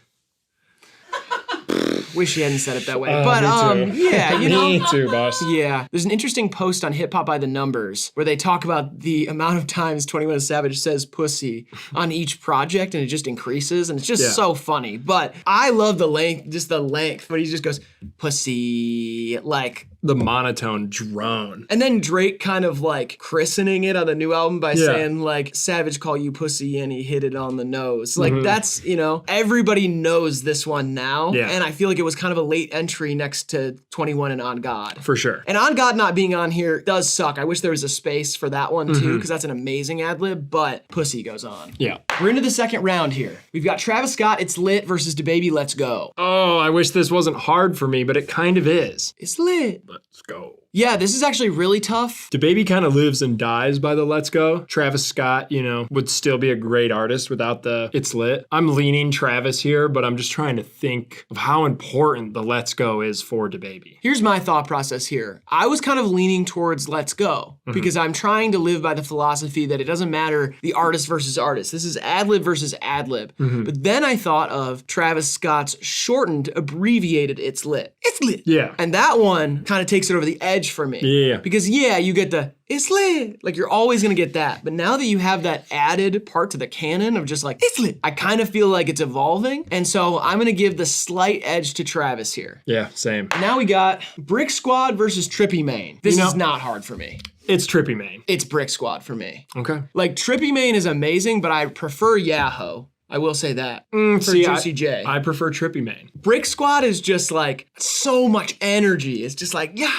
Wish he hadn't said it that way. Me too. Yeah, you know. Me too, boss. Yeah. There's an interesting post on Hip Hop by the Numbers where they talk about the amount of times 21 Savage says pussy on each project, and it just increases, and it's just so funny. But I love the length, but he just goes, pussy, like... The monotone drone. And then Drake kind of like christening it on the new album by saying like, Savage call you pussy and he hit it on the nose. Like that's, you know, everybody knows this one now. Yeah. And I feel like it was kind of a late entry next to 21 and On God. For sure. And On God not being on here does suck. I wish there was a space for that one too, because that's an amazing ad-lib, but pussy goes on. Yeah. We're into the second round here. We've got Travis Scott, It's Lit versus DaBaby, Let's Go. Oh, I wish this wasn't hard for me, but it kind of is. It's lit. Let's go. Yeah, this is actually really tough. DaBaby kind of lives and dies by the Let's Go. Travis Scott, you know, would still be a great artist without the It's Lit. I'm leaning Travis here, but I'm just trying to think of how important the Let's Go is for DaBaby. Here's my thought process here. I was kind of leaning towards Let's Go because I'm trying to live by the philosophy that it doesn't matter the artist versus artist. This is ad-lib versus ad-lib. But then I thought of Travis Scott's shortened, abbreviated It's Lit. It's Lit. Yeah. And that one kind of takes it over the edge for me. Yeah. Because you get the It's Lit. Like you're always gonna get that. But now that you have that added part to the canon of just like, It's Lit, I kind of feel like it's evolving. And so I'm gonna give the slight edge to Travis here. Yeah, same. Now we got Brick Squad versus Trippy Mane. This is not hard for me. It's Trippy Mane. It's Brick Squad for me. Okay. Like Trippy Mane is amazing, but I prefer Yahoo. I will say that. For Juicy J. I prefer Trippy Mane. Brick Squad is just like so much energy. It's just like, yeah.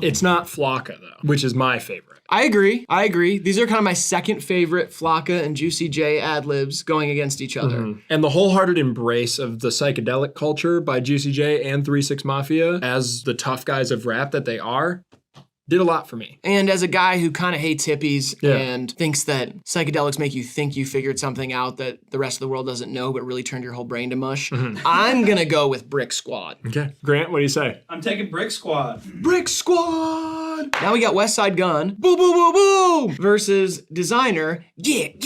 It's not Flocka though, which is my favorite. I agree. These are kind of my second favorite Flocka and Juicy J ad-libs going against each other. And the wholehearted embrace of the psychedelic culture by Juicy J and 3 6 Mafia as the tough guys of rap that they are, did a lot for me. And as a guy who kind of hates hippies and thinks that psychedelics make you think you figured something out that the rest of the world doesn't know but really turned your whole brain to mush, I'm gonna go with Brick Squad. Okay. Grant, what do you say? I'm taking Brick Squad. Brick Squad! Now we got West Side Gun, boom, boom, boom, boom, versus Designer, get.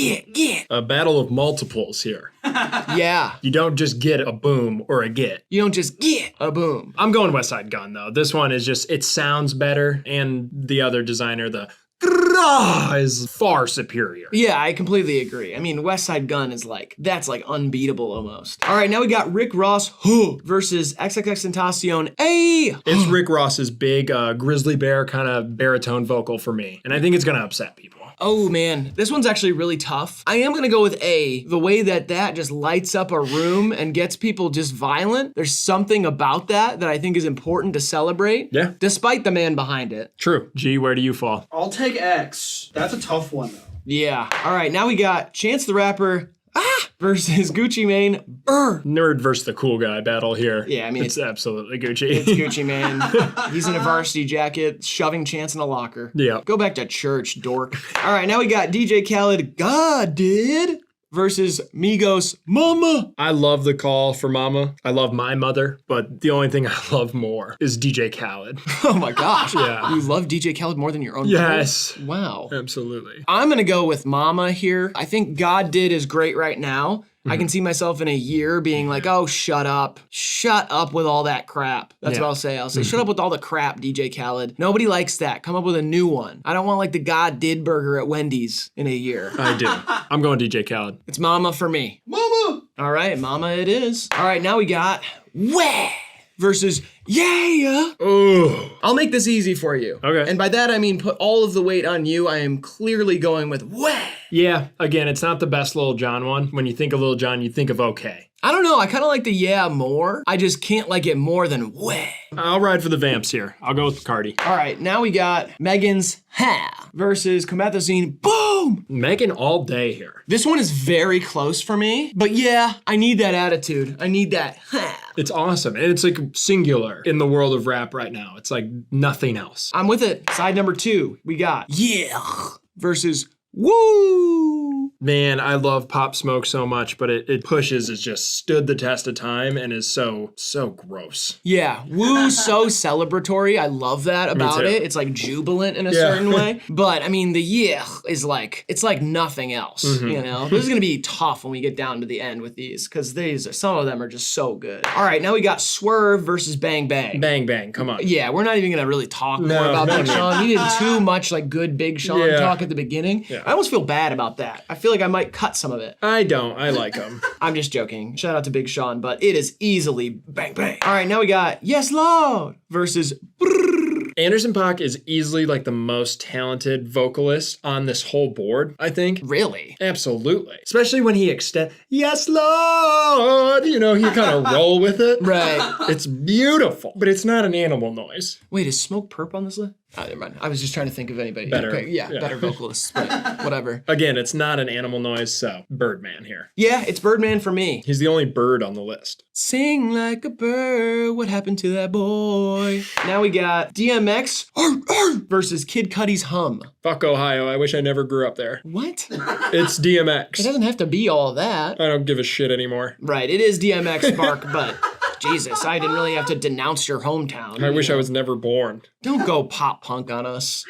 A battle of multiples here. Yeah. You don't just get a boom or a get. You don't just get a boom. I'm going West Side Gun though. This one is just, it sounds better, and the other Designer, the is far superior. Yeah, I completely agree. I mean, West Side Gun is like, that's like unbeatable almost. All right, now we got Rick Ross versus XXXTentacion. It's Rick Ross's big grizzly bear kind of baritone vocal for me, and I think it's gonna upset people. Oh man, this one's actually really tough. I am gonna go with A, the way that just lights up a room and gets people just violent. There's something about that I think is important to celebrate. Yeah. Despite the man behind it. True. G, where do you fall? I'll take X. That's a tough one though. Yeah. All right, now we got Chance the Rapper versus Gucci Mane. Nerd versus the cool guy battle here. Yeah, I mean, it's absolutely Gucci. It's Gucci Mane. He's in a varsity jacket, shoving Chance in a locker. Yeah. Go back to church, dork. All right, now we got DJ Khaled, God did, versus Migos, Mama. I love the call for Mama. I love my mother, but the only thing I love more is DJ Khaled. Oh my gosh. Yeah. You love DJ Khaled more than your own Yes. people? Wow. Absolutely. I'm gonna go with Mama here. I think God Did is great right now. I can see myself in a year being like, oh, shut up with all that crap. That's what I'll say. I'll say, shut up with all the crap, DJ Khaled. Nobody likes that. Come up with a new one. I don't want like the God did burger at Wendy's in a year. I do. I'm going DJ Khaled. It's Mama for me. Mama! All right, Mama it is. All right, now we got Wah versus Yeah. Ooh. I'll make this easy for you. Okay. And by that, I mean put all of the weight on you. I am clearly going with Wah. Yeah, again, it's not the best Lil Jon one. When you think of Lil Jon, you think of okay. I don't know. I kind of like the Yeah more. I just can't like it more than Wah. I'll ride for the Vamps here. I'll go with Bacardi. All right, now we got Megan's Ha versus Comethazine Boom. Megan all day here. This one is very close for me, but yeah, I need that attitude. I need that Ha. It's awesome. And it's like singular in the world of rap right now. It's like nothing else. I'm with it. Side number 2, we got Yeah versus Woo. Man, I love Pop Smoke so much, but it pushes has just stood the test of time and is so gross. Yeah, Woo's so celebratory. I love that about it. It's like jubilant in a certain way. But I mean, the Yeah is like, it's like nothing else, you know? This is gonna be tough when we get down to the end with these, because some of them are just so good. All right, now we got Swerve versus Bang Bang. Bang Bang, come on. Yeah, we're not even gonna really talk more about Big Sean. We did too much like good Big Sean talk at the beginning. Yeah. I almost feel bad about that. I feel like I might cut some of it. I don't. I like him. I'm just joking. Shout out to Big Sean, but it is easily Bang Bang. All right, now we got Yes Lord versus Anderson .Paak is easily like the most talented vocalist on this whole board, I think. Really? Absolutely. Especially when he Yes Lord, you know, he kind of roll with it. Right. It's beautiful, but it's not an animal noise. Wait, is Smoke Perp on this list? Oh, never mind. I was just trying to think of anybody. Better. Okay, yeah, better vocalists, but whatever. Again, it's not an animal noise, so Birdman here. Yeah, it's Birdman for me. He's the only bird on the list. Sing like a bird, what happened to that boy? Now we got DMX versus Kid Cudi's Hum. Fuck Ohio, I wish I never grew up there. What? It's DMX. It doesn't have to be all that. I don't give a shit anymore. Right, it is DMX Spark, but Jesus, I didn't really have to denounce your hometown. I wish I was never born. Don't go pop punk on us.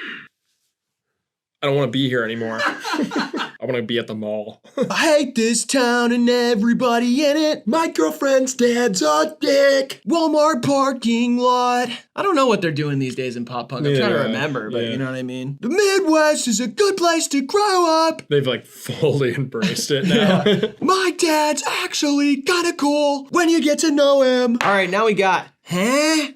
I don't want to be here anymore. I want to be at the mall. I hate this town and everybody in it. My girlfriend's dad's a dick. Walmart parking lot. I don't know what they're doing these days in pop punk. I'm trying to remember, but you know what I mean? The Midwest is a good place to grow up. They've like fully embraced it now. My dad's actually kind of cool when you get to know him. All right, now we got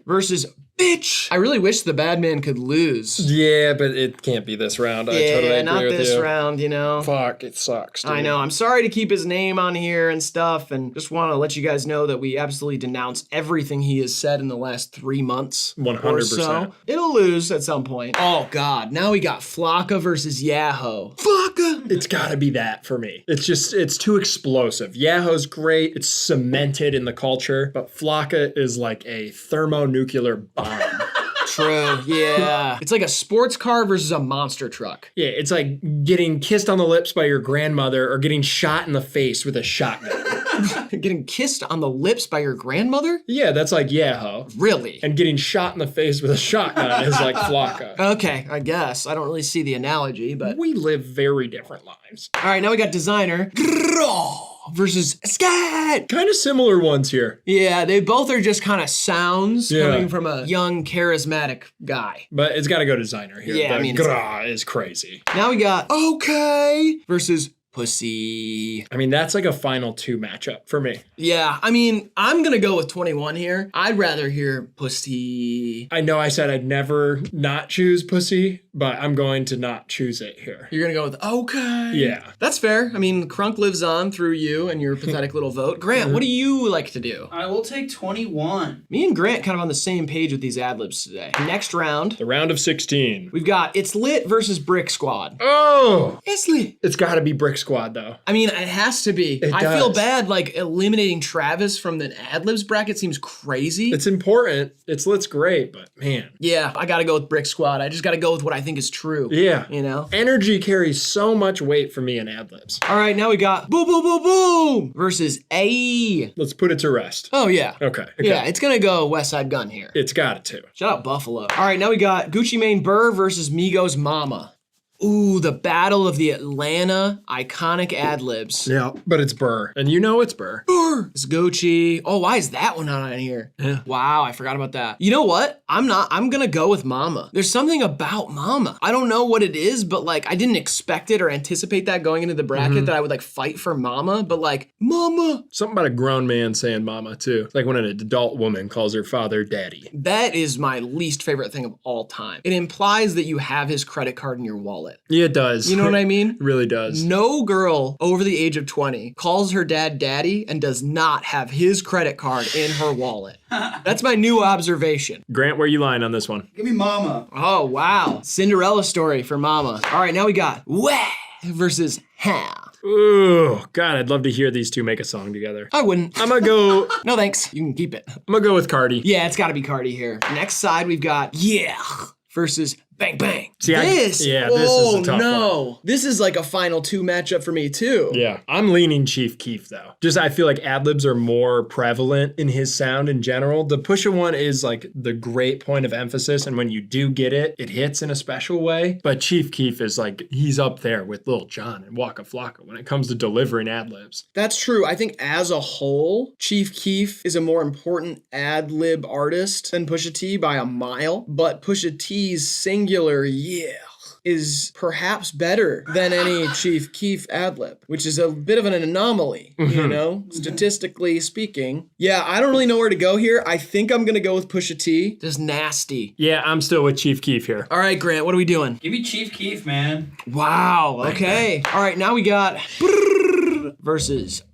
versus Bitch. I really wish the bad man could lose. Yeah, but it can't be this round. I totally agree not with this you. round, you know. Fuck, it sucks, dude. I know. I'm sorry to keep his name on here and stuff, and just want to let you guys know that we absolutely denounce everything he has said in the last 3 months. 100%. Or so. It'll lose at some point. Oh God, now we got Flocka versus Yahoo. Flocka! It's gotta be that for me. It's too explosive. Yahoo's great. It's cemented in the culture, but Flocka is like a thermonuclear bomb. True, yeah. It's like a sports car versus a monster truck. Yeah, it's like getting kissed on the lips by your grandmother or getting shot in the face with a shotgun. Getting kissed on the lips by your grandmother? Yeah, that's like Yahoo. Really? And getting shot in the face with a shotgun is like Flocka. Okay, I guess. I don't really see the analogy, but... We live very different lives. All right, now we got Designer versus Scat. Kind of similar ones here. Yeah, they both are just kind of sounds coming from a young, charismatic guy. But it's got to go Designer here. Yeah, the I mean, gra is crazy. Now we got Okay versus Pussy. I mean, that's like a final 2 matchup for me. Yeah, I mean, I'm gonna go with 21 here. I'd rather hear Pussy. I know I said I'd never not choose Pussy, but I'm going to not choose it here. You're gonna go with Okay. Yeah. That's fair. I mean, Crunk lives on through you and your pathetic little vote. Grant, what do you like to do? I will take 21. Me and Grant kind of on the same page with these ad-libs today. Next round. The round of 16. We've got It's Lit versus Brick Squad. Oh! It's lit. It's got to be Brick Squad, though. I mean, it has to be. It I does. feel bad, like, eliminating Travis from the ad-libs bracket seems crazy. It's important. It's Lit's great, but man. Yeah, I gotta go with Brick Squad. I just gotta go with what I think is true. Yeah. You know? Energy carries so much weight for me in ad-libs. All right, now we got Boom Boom Boom Boom versus A. Let's put it to rest. Oh, yeah. Okay. Yeah, it's gonna go West Side Gun here. It's got it to. Shout out Buffalo. All right, now we got Gucci Mane Burr versus Migos Mama. Ooh, the battle of the Atlanta iconic ad-libs. Yeah, but it's Burr. And you know it's Burr. Burr! It's Gucci. Oh, why is that one not on here? Yeah. Wow, I forgot about that. You know what? I'm gonna go with Mama. There's something about Mama. I don't know what it is, but like I didn't expect it or anticipate that going into the bracket that I would like fight for Mama, but like, Mama! Something about a grown man saying mama, too. It's like when an adult woman calls her father daddy. That is my least favorite thing of all time. It implies that you have his credit card in your wallet. Yeah, it does. You know what I mean? It really does. No girl over the age of 20 calls her dad daddy and does not have his credit card in her wallet. That's my new observation. Grant, where you lying on this one? Give me Mama. Oh, wow. Cinderella story for Mama. All right, now we got Wah versus Ha. Ooh, God, I'd love to hear these two make a song together. I wouldn't. I'm gonna go... No thanks. You can keep it. I'm gonna go with Cardi. Yeah, it's gotta be Cardi here. Next side, we've got Yeah versus Bang Bang. See, this? this is a tough no. one. This is like a final two matchup for me too. Yeah, I'm leaning Chief Keef though. Just I feel like ad-libs are more prevalent in his sound in general. The Pusha one is like the great point of emphasis, and when you do get it, it hits in a special way. But Chief Keef is like, he's up there with Lil Jon and Waka Flocka when it comes to delivering ad-libs. That's true. I think as a whole, Chief Keef is a more important ad-lib artist than Pusha T by a mile, but Pusha T's singular yeah is perhaps better than any Chief Keef ad-lib, which is a bit of an anomaly, you know, statistically speaking. Yeah, I don't really know where to go here. I think I'm gonna go with Pusha T. Just nasty. Yeah, I'm still with Chief Keef here. All right, Grant, what are we doing? Give me Chief Keef, man. Wow, okay. All right, now we got versus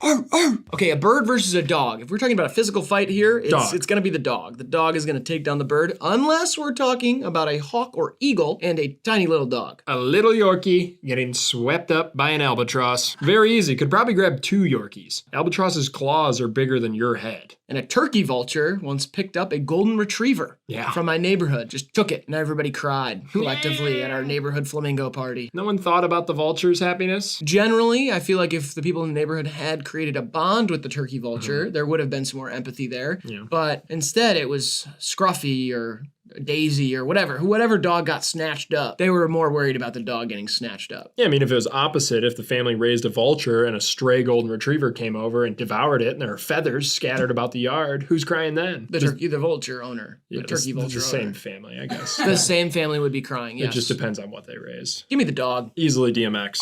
okay, a bird versus a dog. If we're talking about a physical fight here, it's gonna be the dog. The dog is gonna take down the bird, unless we're talking about a hawk or eagle and a tiny little dog. A little Yorkie getting swept up by an albatross. Very easy. Could probably grab two Yorkies. Albatross's claws are bigger than your head. And a turkey vulture once picked up a golden retriever from my neighborhood. Just took it, and everybody cried collectively at our neighborhood flamingo party. No one thought about the vulture's happiness? Generally, I feel like if the people in the neighborhood had created a bond with the turkey vulture, there would have been some more empathy there. Yeah. But instead, it was Scruffy or Daisy or whatever dog got snatched up. They were more worried about the dog getting snatched up. Yeah, I mean, if it was opposite, if the family raised a vulture and a stray golden retriever came over and devoured it and there are feathers scattered about the yard, who's crying then? The vulture owner. Yeah, the turkey vulture the same owner. family, I guess. The same family would be crying, yes. It just depends on what they raised. Give me the dog. Easily DMX.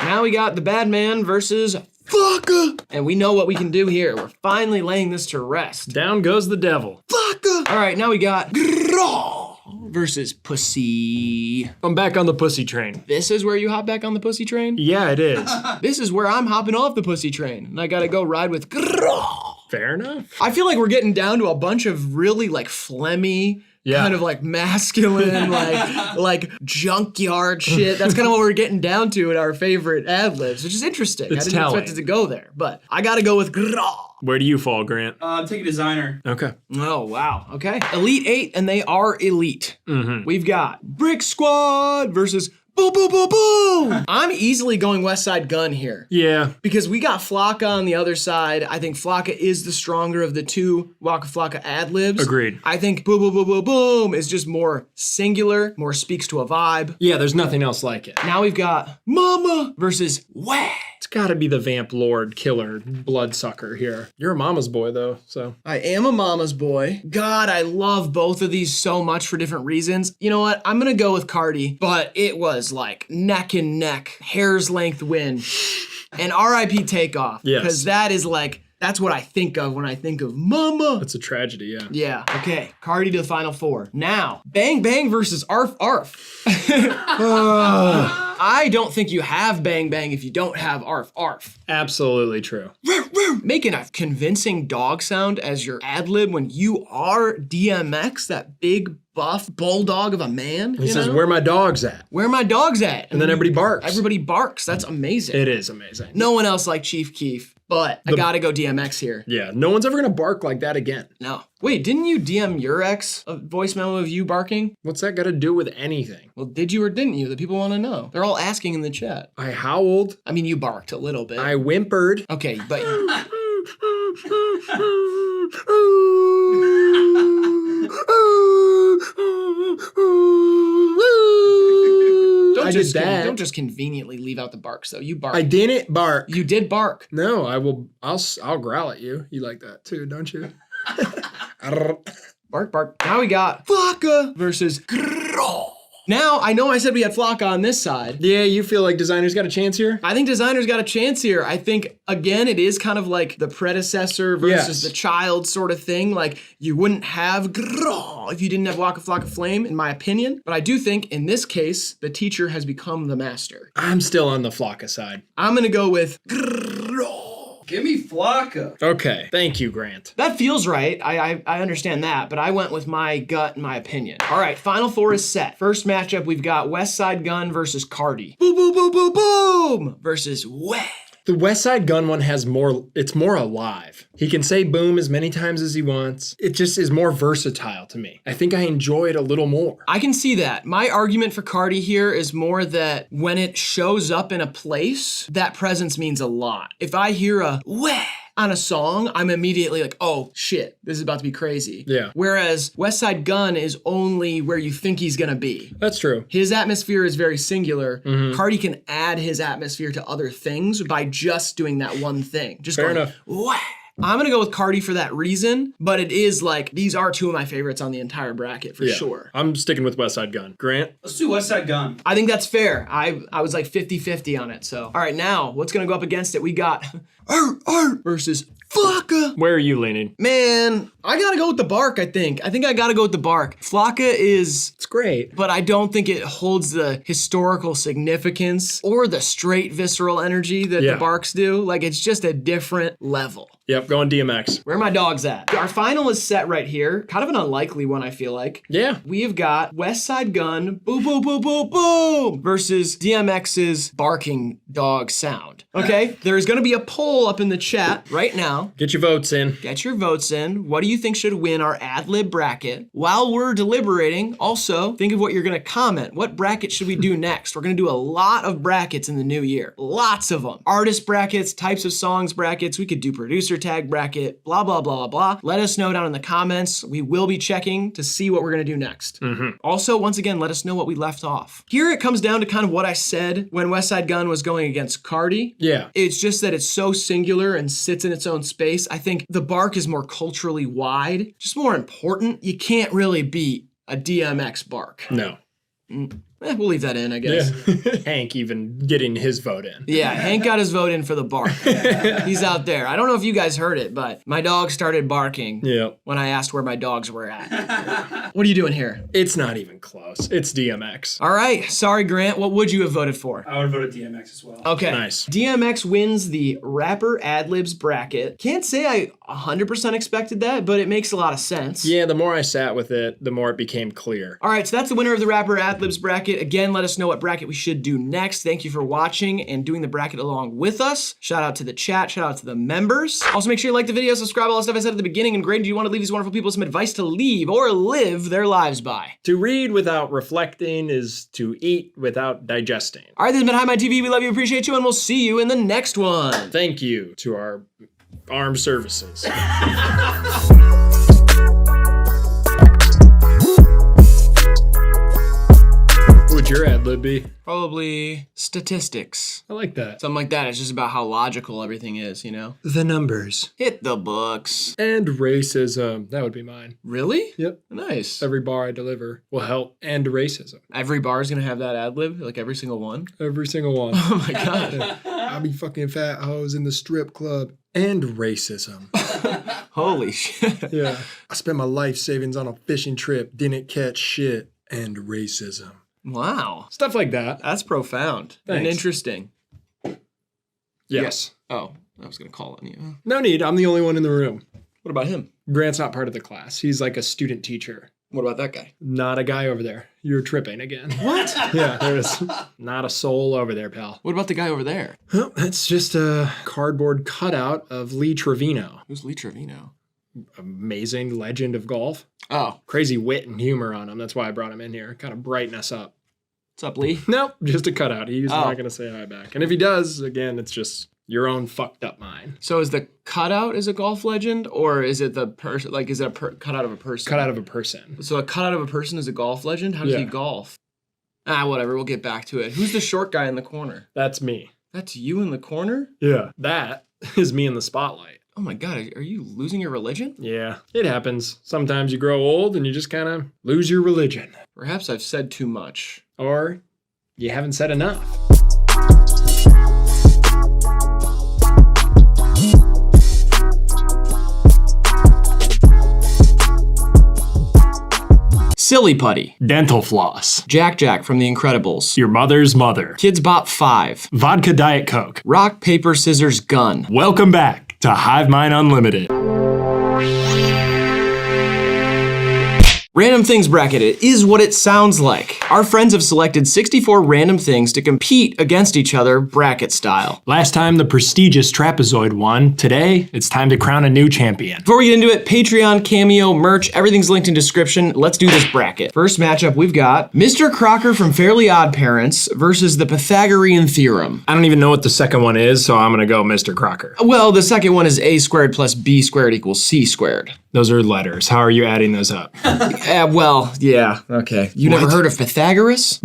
Now we got the bad man versus Flocka. And we know what we can do here. We're finally laying this to rest. Down goes the devil. Flocka. All right, now we got versus Pussy. I'm back on the pussy train. This is where you hop back on the pussy train? Yeah, it is. This is where I'm hopping off the pussy train. And I gotta go ride with Fair enough. I feel like we're getting down to a bunch of really like phlegmy, kind of like masculine, like junkyard shit. That's kind of what we're getting down to in our favorite ad-libs, which is interesting. It's I didn't expect it to go there, but I gotta go with Where do you fall, Grant? I'm taking Designer. Okay. Oh, wow. Okay. Elite 8, and they are elite. We've got Brick Squad versus Boom, boom, boom, boom. I'm easily going West Side Gun here. Yeah. Because we got Flocka on the other side. I think Flocka is the stronger of the two Waka Flocka ad-libs. Agreed. I think Boom, boom, boom, boom, boom is just more singular, more speaks to a vibe. Yeah, there's nothing else like it. Now we've got Mama versus Wah. It's gotta be the Vamp Lord killer bloodsucker here. You're a mama's boy though, so. I am a mama's boy. God, I love both of these so much for different reasons. You know what? I'm gonna go with Cardi, but it was like neck and neck, hair's length win. And RIP Takeoff. Yes. Because that is like, that's what I think of when I think of Mama. It's a tragedy, yeah. Yeah, okay. Cardi to the final four. Now, Bang Bang versus Arf Arf. I don't think you have Bang Bang if you don't have Arf Arf. Absolutely true. Making a convincing dog sound as your ad-lib when you are DMX, that big buff bulldog of a man. He says, where my dog's at? Where my dog's at? And then everybody barks. Everybody barks. That's amazing. It is amazing. No one else like Chief Keef, but I gotta go DMX here. Yeah, no one's ever gonna bark like that again. No. Wait, didn't you DM your ex a voice memo of you barking? What's that got to do with anything? Well, did you or didn't you? The people want to know. They're all asking in the chat. I howled. I mean, you barked a little bit. I whimpered. Okay, but... I did that. Don't just conveniently leave out the barks though. You bark. I didn't bark. You did bark. No, I will. I'll growl at you. You like that too, don't you? Bark, bark. Now we got Flocka versus Grrrl. Now, I know I said we had Flocka on this side. Yeah, you feel like Designer's got a chance here? I think Designer's got a chance here. I think, again, it is kind of like the predecessor versus the child sort of thing. Like, you wouldn't have Grrrl if you didn't have Waka Flocka Flame, in my opinion. But I do think, in this case, the teacher has become the master. I'm still on the Flocka side. I'm gonna go with Grrrl. Give me Flocka. Okay, thank you, Grant. That feels right. I understand that, but I went with my gut and my opinion. All right, Final Four is set. First matchup, we've got West Side Gun versus Cardi. Boom, boom, boom, boom, boom versus Wet. The West Side Gun one has more, it's more alive. He can say boom as many times as he wants. It just is more versatile to me. I think I enjoy it a little more. I can see that. My argument for Cardi here is more that when it shows up in a place, that presence means a lot. If I hear a weh on a song, I'm immediately like, oh shit, this is about to be crazy. Yeah. Whereas West Side Gun is only where you think he's gonna be. That's true. His atmosphere is very singular. Cardi can add his atmosphere to other things by just doing that one thing. Just Fair going, enough. Wah. I'm gonna go with Cardi for that reason, but it is like, these are two of my favorites on the entire bracket for sure. I'm sticking with West Side Gun. Grant? Let's do West Side Gun. I think that's fair. I was like 50-50 on it, so. All right, now, what's gonna go up against it? We got Art versus Flocka. Where are you leaning? Man, I gotta go with the bark, I think. I think I gotta go with the bark. Flocka is... It's great. But I don't think it holds the historical significance or the straight visceral energy that the barks do. Like, it's just a different level. Yep, going DMX. Where are my dogs at? Our final is set right here. Kind of an unlikely one, I feel like. Yeah. We have got West Side Gun, boom, boom, boom, boom, boom, versus DMX's barking dog sound. Okay? There's gonna be a poll up in the chat right now. Get your votes in. Get your votes in. What do you think should win our ad-lib bracket? While we're deliberating, also think of what you're gonna comment. What bracket should we do next? We're gonna do a lot of brackets in the new year. Lots of them. Artist brackets, types of songs brackets. We could do producer tag bracket, blah, blah, blah, blah, blah. Let us know down in the comments. We will be checking to see what we're gonna do next. Also, once again, let us know what we left off. Here it comes down to kind of what I said when West Side Gun was going against Cardi. Yeah. It's just that it's so singular and sits in its own space. I think the bark is more culturally wide, just more important. You can't really beat a DMX bark. No. We'll leave that in, I guess. Yeah. Hank even getting his vote in. Yeah, Hank got his vote in for the bark. He's out there. I don't know if you guys heard it, but my dog started barking when I asked where my dogs were at. What are you doing here? It's not even close. It's DMX. All right. Sorry, Grant. What would you have voted for? I would have voted DMX as well. Okay. Nice. DMX wins the rapper ad-libs bracket. Can't say I 100% expected that, but it makes a lot of sense. Yeah, the more I sat with it, the more it became clear. All right, so that's the winner of the rapper ad-libs bracket. Again, let us know what bracket we should do next. Thank you for watching and doing the bracket along with us. Shout out to the chat. Shout out to the members. Also, make sure you like the video, subscribe, all the stuff I said at the beginning. And Greg, do you want to leave these wonderful people some advice to leave or live their lives by? To read without reflecting is to eat without digesting. All right, this has been HIVEMIND TV. We love you, appreciate you, and we'll see you in the next one. Thank you to our armed services. What would your ad lib be? Probably statistics. I like that. Something like that. It's just about how logical everything is, you know? The numbers. Hit the books. And racism. That would be mine. Really? Yep. Nice. Every bar I deliver will help end racism. Every bar is going to have that ad lib? Like every single one? Every single one. Oh my God. I'll be fucking fat hoes in the strip club. And racism. Holy shit. Yeah. I spent my life savings on a fishing trip, didn't catch shit. And racism. Wow. Stuff like that. That's profound. Thanks. And interesting. Yes. Yeah. Oh, I was going to call on you. No need. I'm the only one in the room. What about him? Grant's not part of the class. He's like a student teacher. What about that guy? Not a guy over there. You're tripping again. What? Yeah, there's not a soul over there, pal. What about the guy over there? Well, that's just a cardboard cutout of Lee Trevino. Who's Lee Trevino? Amazing legend of golf. Oh. Crazy wit and humor on him. That's why I brought him in here. Kind of brighten us up. What's up, Lee? Nope, just a cutout. He's not going to say hi back. And if he does, again, it's just your own fucked up mind. So is the cutout is a golf legend, or is it the person? Like, is it a cutout of a person? Cutout of a person. So a cutout of a person is a golf legend? How does he golf? Whatever. We'll get back to it. Who's the short guy in the corner? That's me. That's you in the corner? Yeah. That is me in the spotlight. Oh my God, are you losing your religion? Yeah, it happens. Sometimes you grow old and you just kind of lose your religion. Perhaps I've said too much. Or you haven't said enough. Silly Putty. Dental floss. Jack from The Incredibles. Your mother's mother. Kids Bop 5. Vodka Diet Coke. Rock, paper, scissors, gun. Welcome back to HIVEMIND Unlimited. Random Things Bracket, it is what it sounds like. Our friends have selected 64 random things to compete against each other bracket style. Last time the prestigious Trapezoid won. Today, it's time to crown a new champion. Before we get into it, Patreon, Cameo, merch, everything's linked in description. Let's do this bracket. First matchup, we've got Mr. Crocker from Fairly Odd Parents versus the Pythagorean Theorem. I don't even know what the second one is, so I'm gonna go Mr. Crocker. Well, the second one is a squared plus b squared equals c squared. Those are letters. How are you adding those up? Well, yeah, okay. You never heard of Pythagoras?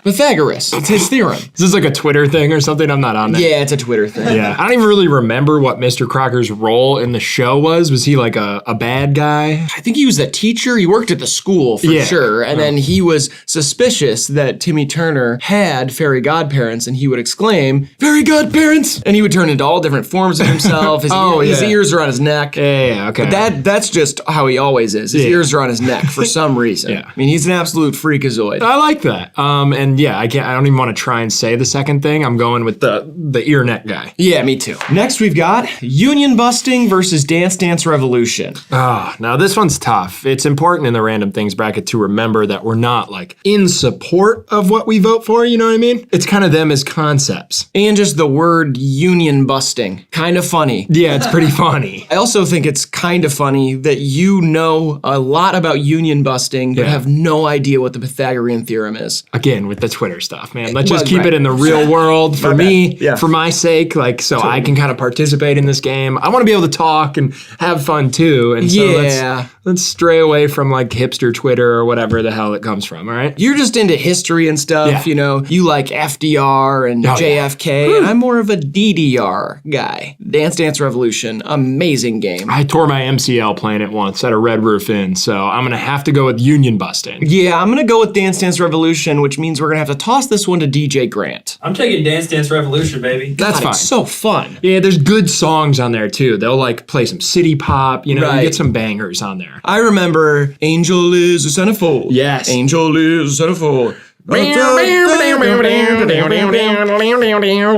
Pythagoras, it's his theorem. Is this like a Twitter thing or something? I'm not on that. Yeah, it's a Twitter thing. Yeah, I don't even really remember what Mr. Crocker's role in the show was. Was he like a bad guy? I think he was a teacher. He worked at the school for sure. And then he was suspicious that Timmy Turner had fairy godparents, and he would exclaim, "Fairy godparents!" And he would turn into all different forms of himself. His ears are on his neck. Yeah, okay. But that's just how he always is. His ears are on his neck for some reason. Yeah. I mean, he's an absolute freakazoid. I like that. And yeah, I don't even want to try and say the second thing. I'm going with the ear neck guy. Yeah, me too. Next, we've got Union Busting versus Dance Dance Revolution. Now this one's tough. It's important in the Random Things bracket to remember that we're not like in support of what we vote for, you know what I mean? It's kind of them as concepts. And just the word union busting. Kind of funny. Yeah, it's pretty funny. I also think it's kind of funny that you know a lot about union busting, but have no idea what the Pythagorean theorem is. Again, with the Twitter stuff, man. Let's just keep it in the real world for me, for my sake, like, so I can kind of participate in this game. I want to be able to talk and have fun too. And so let's stray away from like hipster Twitter or whatever the hell it comes from, all right? You're just into history and stuff, you know. You like FDR and JFK, and I'm more of a DDR guy. Dance Dance Revolution, amazing game. I tore my MCL playing it once at a Red Roof Inn, so I'm gonna have to go with union busting. Yeah, I'm gonna go with Dance Dance Revolution, which means we're gonna have to toss this one to DJ Grant. I'm taking Dance Dance Revolution, baby. That's fine. It's so fun. Yeah, there's good songs on there too. They'll like play some city pop, you know, you get some bangers on there. I remember Angel is a centerfold. Yes. Angel is a centerfold. That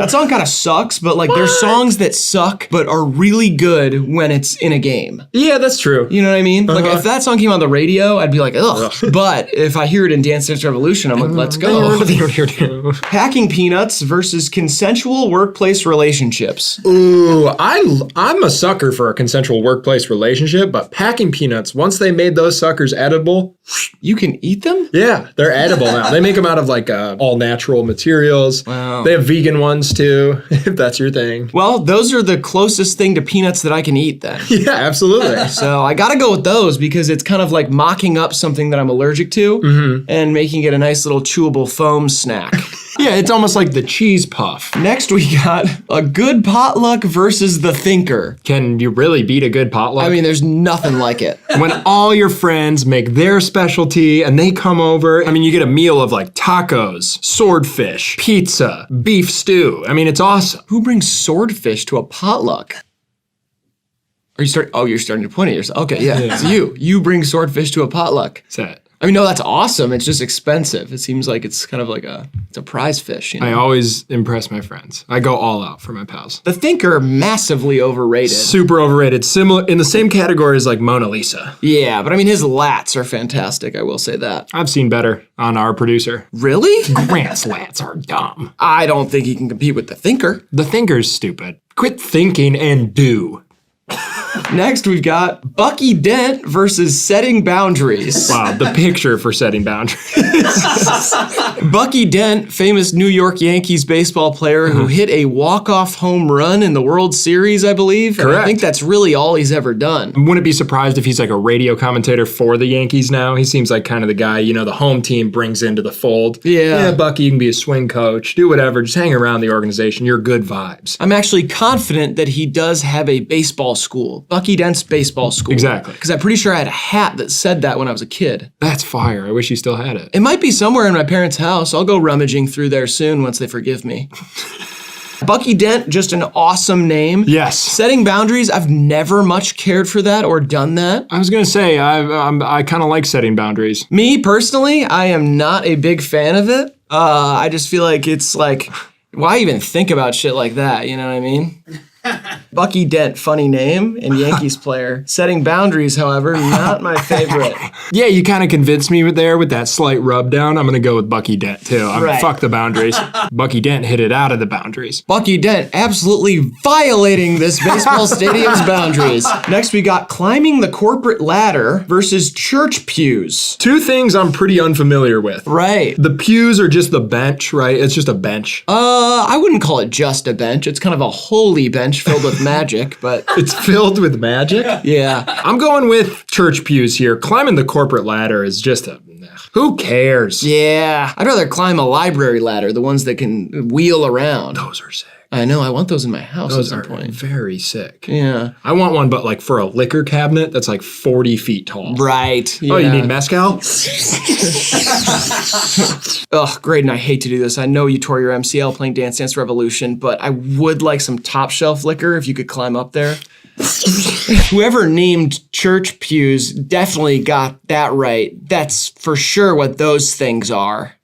song kind of sucks, but like there's songs that suck but are really good when it's in a game. Yeah, that's true. You know what I mean? Like if that song came on the radio, I'd be like, ugh. But if I hear it in Dance Dance Revolution, I'm like, let's go. Packing peanuts versus consensual workplace relationships. Ooh, I'm a sucker for a consensual workplace relationship, but packing peanuts, once they made those suckers edible, you can eat them? Yeah, they're edible now. They make them out of like all natural materials. Wow. They have vegan ones too, if that's your thing. Well, those are the closest thing to peanuts that I can eat then. Yeah, absolutely. So I gotta go with those because it's kind of like mocking up something that I'm allergic to and making it a nice little chewable foam snack. Yeah, it's almost like the cheese puff. Next we got a good potluck versus the thinker. Can you really beat a good potluck? I mean, there's nothing like it. When all your friends make their specialty and they come over, I mean, you get a meal of like tacos, swordfish, pizza, beef stew. I mean, it's awesome. Who brings swordfish to a potluck? You're starting to point at yourself. Okay, yeah. It's you. You bring swordfish to a potluck. What's that? I mean, no, that's awesome. It's just expensive. It seems like it's kind of like it's a prize fish. You know? I always impress my friends. I go all out for my pals. The Thinker, massively overrated. Super overrated. Similar in the same category as like Mona Lisa. Yeah, but I mean, his lats are fantastic. I will say that. I've seen better on our producer. Really? Grant's lats are dumb. I don't think he can compete with The Thinker. The Thinker's stupid. Quit thinking and do. Next, we've got Bucky Dent versus Setting Boundaries. Wow, the picture for setting boundaries. Bucky Dent, famous New York Yankees baseball player who hit a walk-off home run in the World Series, I believe. Correct. And I think that's really all he's ever done. Wouldn't be surprised if he's like a radio commentator for the Yankees now. He seems like kind of the guy, the home team brings into the fold. Yeah, Bucky, you can be a swing coach, do whatever, just hang around the organization. You're good vibes. I'm actually confident that he does have a baseball school. Bucky Dent's baseball school. Exactly. Because I'm pretty sure I had a hat that said that when I was a kid. That's fire. I wish you still had it. It might be somewhere in my parents' house. I'll go rummaging through there soon once they forgive me. Bucky Dent, just an awesome name. Yes. Setting Boundaries, I've never much cared for that or done that. I was going to say, I kind of like setting boundaries. Me, personally, I am not a big fan of it. I just feel like it's like, why even think about shit like that? You know what I mean? Bucky Dent, funny name and Yankees player. Setting Boundaries, however, not my favorite. Yeah, you kind of convinced me there with that slight rub down. I'm going to go with Bucky Dent too. Right. Fuck the boundaries. Bucky Dent hit it out of the boundaries. Bucky Dent absolutely violating this baseball stadium's boundaries. Next, we got climbing the corporate ladder versus church pews. Two things I'm pretty unfamiliar with. Right. The pews are just the bench, right? It's just a bench. I wouldn't call it just a bench. It's kind of a holy bench filled with magic, but it's filled with magic? Yeah. I'm going with church pews here. Climbing the corporate ladder is just who cares? Yeah. I'd rather climb a library ladder, the ones that can wheel around. Those are sick. I know, I want those in my house Those at some are point. very sick. Yeah. I want one, but like for a liquor cabinet that's like 40 feet tall. Right. Yeah. Oh, you need mezcal? Ugh, great, and I hate to do this. I know you tore your MCL playing Dance Dance Revolution, but I would like some top shelf liquor if you could climb up there. Whoever named church pews definitely got that right. That's for sure what those things are.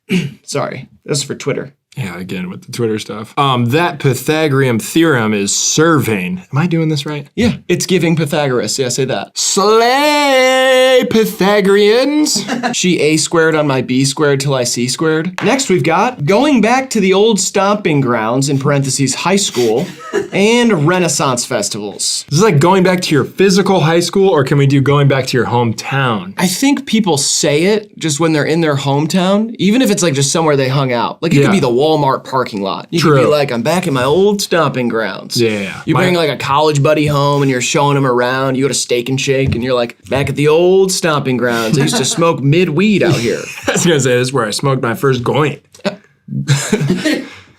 Sorry, this is for Twitter. Yeah, again, with the Twitter stuff. That Pythagorean theorem is serving. Am I doing this right? Yeah, it's giving Pythagoras. Yeah, say that. Slay, Pythagoreans. She A squared on my B squared till I C squared. Next, we've got going back to the old stomping grounds, in parentheses, high school, and Renaissance festivals. Is this like going back to your physical high school, or can we do going back to your hometown? I think people say it just when they're in their hometown, even if it's like just somewhere they hung out. Like it could be the Walmart parking lot. You could be like, I'm back in my old stomping grounds. Yeah. You bring like a college buddy home and you're showing him around. You go to Steak and Shake and you're like, back at the old stomping grounds. I used to smoke mid-weed out here. I was gonna say, this is where I smoked my first joint.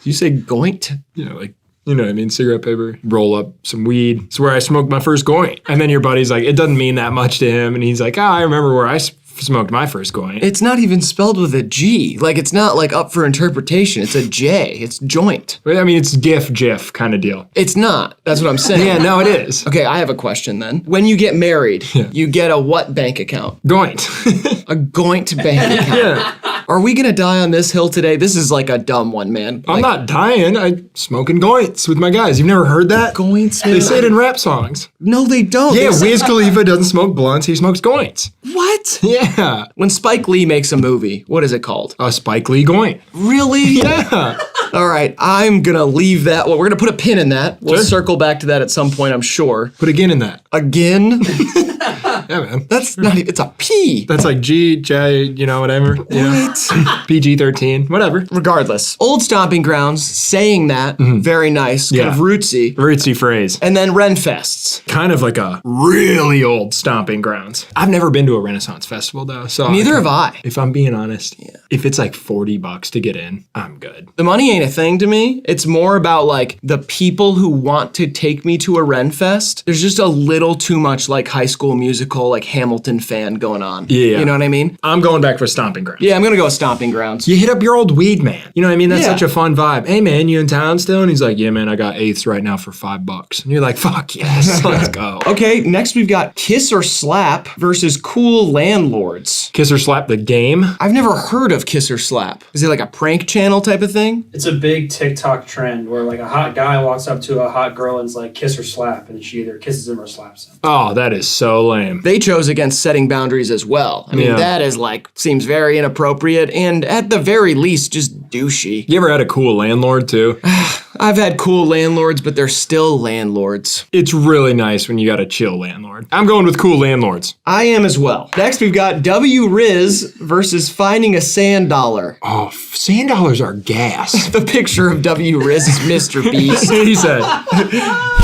You say goint? Yeah, like, you know what I mean? Cigarette paper, roll up some weed. It's where I smoked my first joint. And then your buddy's like, it doesn't mean that much to him. And he's like, I remember where I smoked my first joint. It's not even spelled with a G. Like, it's not like up for interpretation. It's a J. It's joint. I mean, it's GIF kind of deal. It's not. That's what I'm saying. Yeah, no, it is. Okay, I have a question then. When you get married, you get a what bank account? Joint. A goint bank account. Yeah. Are we gonna die on this hill today? This is like a dumb one, man. I'm not dying. I'm smoking joints with my guys. You've never heard that? Goints? They say it in rap songs. No, they don't. Yeah, Wiz Khalifa doesn't smoke blunts. He smokes joints. What? Yeah. When Spike Lee makes a movie, what is it called? A Spike Lee joint. Really? Yeah. All right, I'm gonna leave that. Well, we're gonna put a pin in that. We'll circle back to that at some point, I'm sure. Put again in that. Again? Yeah, man. That's not even, it's a P. That's like G, J, you know, whatever. Yeah. PG-13, whatever. Regardless. Old stomping grounds, saying that, very nice, kind of rootsy. Rootsy phrase. And then Renfests. Kind of like a really old stomping grounds. I've never been to a Renaissance festival though, so neither have I. If I'm being honest, if it's like $40 to get in, I'm good. The money ain't a thing to me. It's more about like the people who want to take me to a Renfest. There's just a little too much like High School Musical, like Hamilton fan going on. Yeah. You know what I mean? I'm going back for stomping grounds. Yeah, I'm gonna go with stomping grounds. You hit up your old weed man. You know what I mean? That's such a fun vibe. Hey man, you in town still? And he's like, yeah man, I got eighths right now for $5. And you're like, fuck yes, let's go. Okay, next we've got Kiss or Slap versus Cool Landlords. Kiss or Slap the game? I've never heard of Kiss or Slap. Is it like a prank channel type of thing? It's a big TikTok trend where like a hot guy walks up to a hot girl and is like kiss or slap, and she either kisses him or slaps him. Oh, that is so lame. They chose against setting boundaries as well. I mean, that is like, seems very inappropriate and at the very least, just douchey. You ever had a cool landlord too? I've had cool landlords, but they're still landlords. It's really nice when you got a chill landlord. I'm going with cool landlords. I am as well. Next, we've got W Riz versus finding a sand dollar. Oh, sand dollars are gas. The picture of W Riz is Mr. Beast. He said,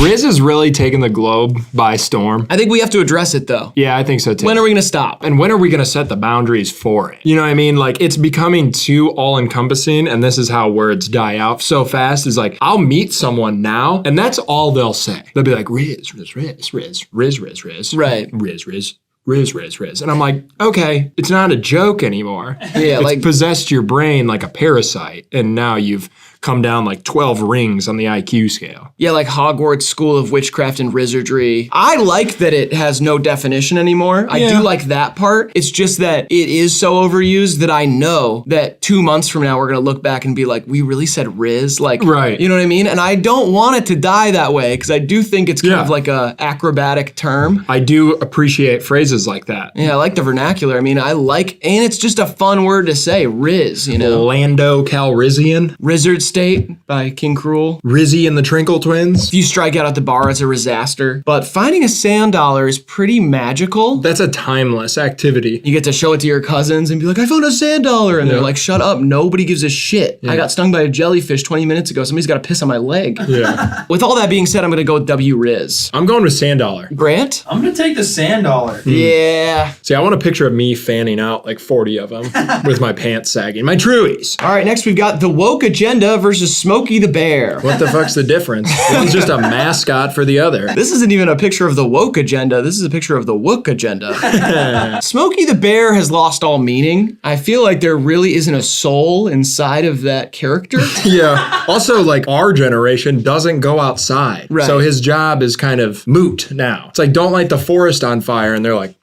Riz is really taking the globe by storm. I think we have to address it though. Yeah, I think so too. When are we gonna stop? And when are we gonna set the boundaries for it? You know what I mean? Like, it's becoming too all-encompassing, and this is how words die out so fast, is like, I'll meet someone now, and that's all they'll say. They'll be like, Riz, Riz, Riz, Riz, Riz, Riz, Riz. Right. Riz, Riz. Riz, Riz, Riz. And I'm like, okay, it's not a joke anymore. Yeah, it's like possessed your brain like a parasite, and now you've come down like 12 rings on the IQ scale. Yeah, like Hogwarts School of Witchcraft and Wizardry. I like that it has no definition anymore. I do like that part. It's just that it is so overused that I know that 2 months from now we're gonna look back and be like, we really said Riz? Like, right. You know what I mean? And I don't want it to die that way because I do think it's kind of like a acrobatic term. I do appreciate phrases like that. Yeah, I like the vernacular. I mean, and it's just a fun word to say, Riz, you know? Lando Calrissian. Rizzard State by King Cruel. Rizzy and the Trinkle Twins. If you strike out at the bar, it's a disaster. But finding a sand dollar is pretty magical. That's a timeless activity. You get to show it to your cousins and be like, I found a sand dollar. And they're like, shut up. Nobody gives a shit. I got stung by a jellyfish 20 minutes ago. Somebody's got to piss on my leg. Yeah. With all that being said, I'm going to go with W Riz. I'm going with sand dollar. Grant? I'm gonna take the sand dollar. Yeah. See, I want a picture of me fanning out like 40 of them with my pants sagging. My truies. All right, next we've got the woke agenda versus Smokey the Bear. What the fuck's the difference? One's just a mascot for the other. This isn't even a picture of the woke agenda. This is a picture of the wook agenda. Smokey the Bear has lost all meaning. I feel like there really isn't a soul inside of that character. Yeah. Also, like, our generation doesn't go outside. Right. So his job is kind of moot now. It's like, don't light the forest on fire. And they're like,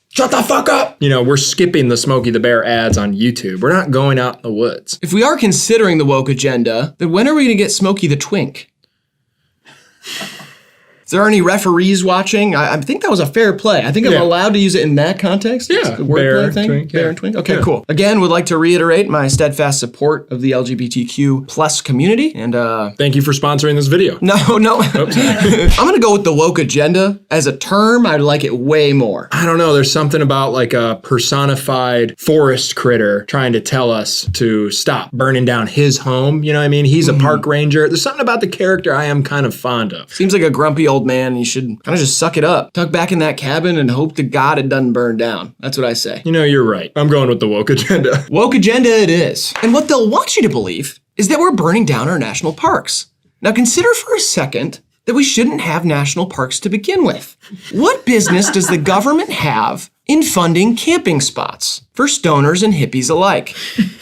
shut the fuck up. You know, we're skipping the Smokey the Bear ads on YouTube. We're not going out in the woods. If we are considering the woke agenda, then when are we going to get Smokey the Twink? Is there any referees watching? I think that was a fair play. I think I'm allowed to use it in that context. Yeah, it's a wordplay thing. Twink, Bear yeah. and Twink. Okay, cool. Again, would like to reiterate my steadfast support of the LGBTQ plus community. And thank you for sponsoring this video. No. I'm gonna go with the woke agenda as a term. I like it way more. I don't know. There's something about like a personified forest critter trying to tell us to stop burning down his home. You know what I mean? He's a park ranger. There's something about the character I am kind of fond of. Seems like a grumpy old man. You should kind of just suck it up. Tuck back in that cabin and hope to God it doesn't burn down. That's what I say. You know, you're right. I'm going with the woke agenda. Woke agenda it is. And what they'll want you to believe is that we're burning down our national parks. Now consider for a second that we shouldn't have national parks to begin with. What business does the government have in funding camping spots for stoners and hippies alike?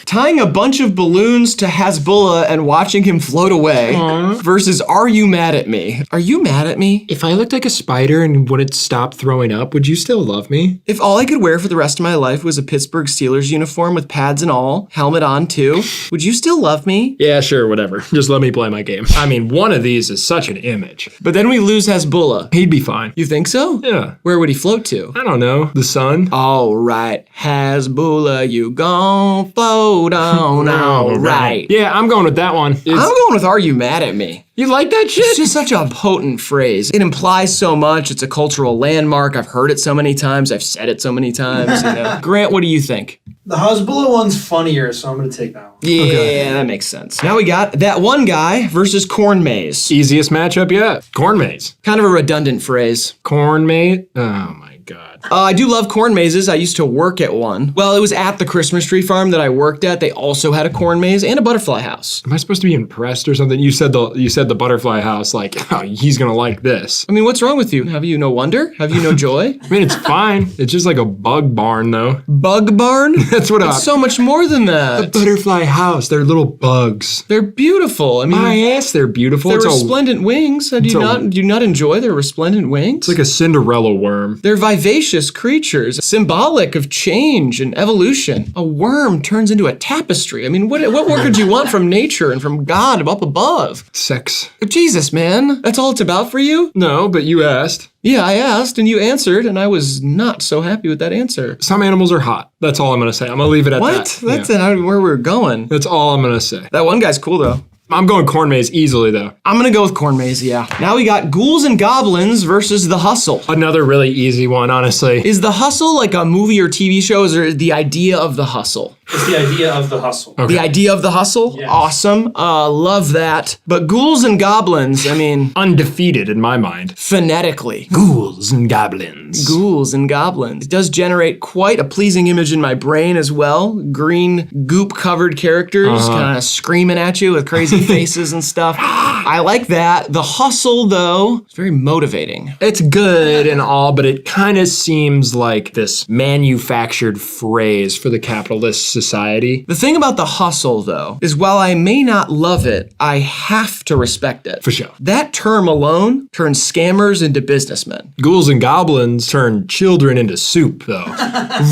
Tying a bunch of balloons to Hasbulla and watching him float away versus are you mad at me? Are you mad at me? If I looked like a spider and wouldn't stop throwing up, would you still love me? If all I could wear for the rest of my life was a Pittsburgh Steelers uniform with pads and all, helmet on too, would you still love me? Yeah, sure, whatever. Just let me play my game. I mean, one of these is such an image. But then we lose Hasbulla. He'd be fine. You think so? Yeah. Where would he float to? I don't know. The sun? All right. Hasbulla, you gon' float on, all right. Yeah, I'm going with that one. I'm going with are you mad at me? You like that shit? It's just such a potent phrase. It implies so much. It's a cultural landmark. I've heard it so many times. I've said it so many times. You know. Grant, what do you think? The Hasbulla one's funnier, so I'm gonna take that one. Yeah, that makes sense. Now we got that one guy versus corn maze. Easiest matchup yet. Corn maze. Kind of a redundant phrase. Corn maze? Oh my God. I do love corn mazes. I used to work at one. Well, it was at the Christmas tree farm that I worked at. They also had a corn maze and a butterfly house. Am I supposed to be impressed or something? You said the butterfly house, like, oh, he's gonna like this. I mean, what's wrong with you? Have you no wonder? Have you no joy? I mean, it's fine. It's just like a bug barn, though. Bug barn? That's what it's so much more than that. The butterfly house. They're little bugs. They're beautiful. I mean, my ass, they're beautiful. They're resplendent wings. Do you not enjoy their resplendent wings? It's like a Cinderella worm. They're vivacious creatures, symbolic of change and evolution. A worm turns into a tapestry. I mean, what more could you want from nature and from God up above? Sex. Jesus, man. That's all it's about for you? No, but you asked. Yeah, I asked and you answered, and I was not so happy with that answer. Some animals are hot. That's all I'm gonna say. I'm gonna leave it at that. What? That's not where we're going. That's all I'm gonna say. That one guy's cool though. I'm going corn maze easily though. I'm gonna go with corn maze, yeah. Now we got Ghouls and Goblins versus The Hustle. Another really easy one, honestly. Is The Hustle like a movie or TV show, or the idea of The Hustle? It's the idea of the hustle. Okay. The idea of The Hustle? Yes. Awesome. Love that. But Ghouls and Goblins, I mean... undefeated in my mind. Phonetically. Ghouls and Goblins. Ghouls and Goblins. It does generate quite a pleasing image in my brain as well. Green, goop-covered characters kind of screaming at you with crazy faces and stuff. I like that. The Hustle, though, is very motivating. It's good and all, but it kind of seems like this manufactured phrase for the capitalist society. The thing about The Hustle, though, is while I may not love it, I have to respect it. For sure. That term alone turns scammers into businessmen. Ghouls and Goblins turn children into soup, though.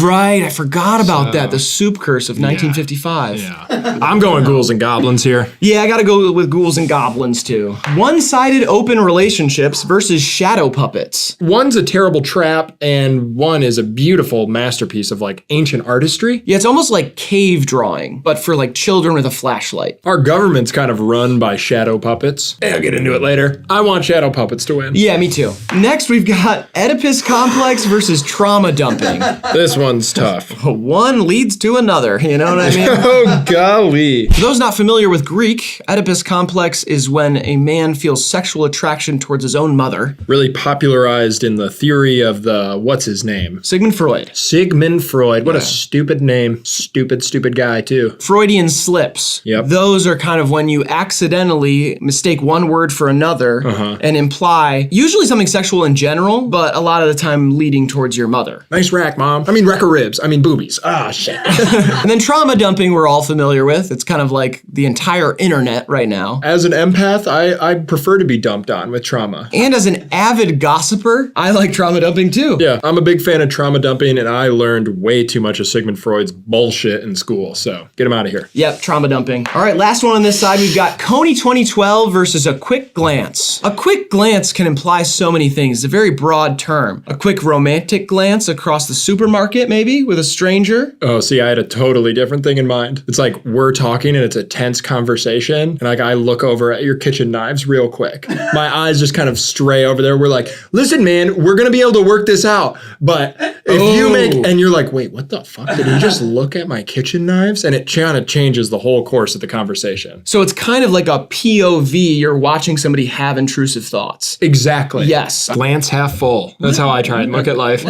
Right, I forgot about that. The soup curse of 1955. Yeah. I'm going Ghouls and Goblins here. Yeah, I gotta go with Ghouls and Goblins, too. One-sided open relationships versus shadow puppets. One's a terrible trap, and one is a beautiful masterpiece of, like, ancient artistry. Yeah, it's almost like cave drawing, but for, like, children with a flashlight. Our government's kind of run by shadow puppets. I'll get into it later. I want shadow puppets to win. Yeah, me too. Next, we've got Oedipus complex versus trauma dumping. This one's tough. One leads to another, you know what I mean? Oh, golly. For those not familiar with Greek, Oedipus complex is when a man feels sexual attraction towards his own mother. Really popularized in the theory of the, what's his name? Sigmund Freud. Sigmund Freud. What a stupid name. Stupid guy, too. Freudian slips. Yep. Those are kind of when you accidentally mistake one word for another and imply usually something sexual in general, but a lot of the time leading towards your mother. Nice rack, Mom. I mean, rack of ribs. I mean, boobies. Ah, shit. And then trauma dumping we're all familiar with. It's kind of like the entire internet right now. As an empath, I prefer to be dumped on with trauma. And as an avid gossiper, I like trauma dumping too. Yeah, I'm a big fan of trauma dumping, and I learned way too much of Sigmund Freud's bullshit in school, so get him out of here. Yep, trauma dumping. All right, last one on this side, we've got Coney 2012 versus a quick glance. A quick glance can imply so many things. It's a very broad term. A quick romantic glance across the supermarket, maybe, with a stranger. Oh, see, I had a totally different thing in mind. It's like we're talking and it's a tense conversation, and like I look over at your kitchen knives real quick. My eyes just kind of stray over there. We're like, listen, man, we're gonna be able to work this out, but if you make, and you're like, wait, what the fuck? Did he just look at my kitchen knives? And it kind of changes the whole course of the conversation. So it's kind of like a POV. You're watching somebody have intrusive thoughts. Exactly. Yes. Glance half full. That's how I try and look at life.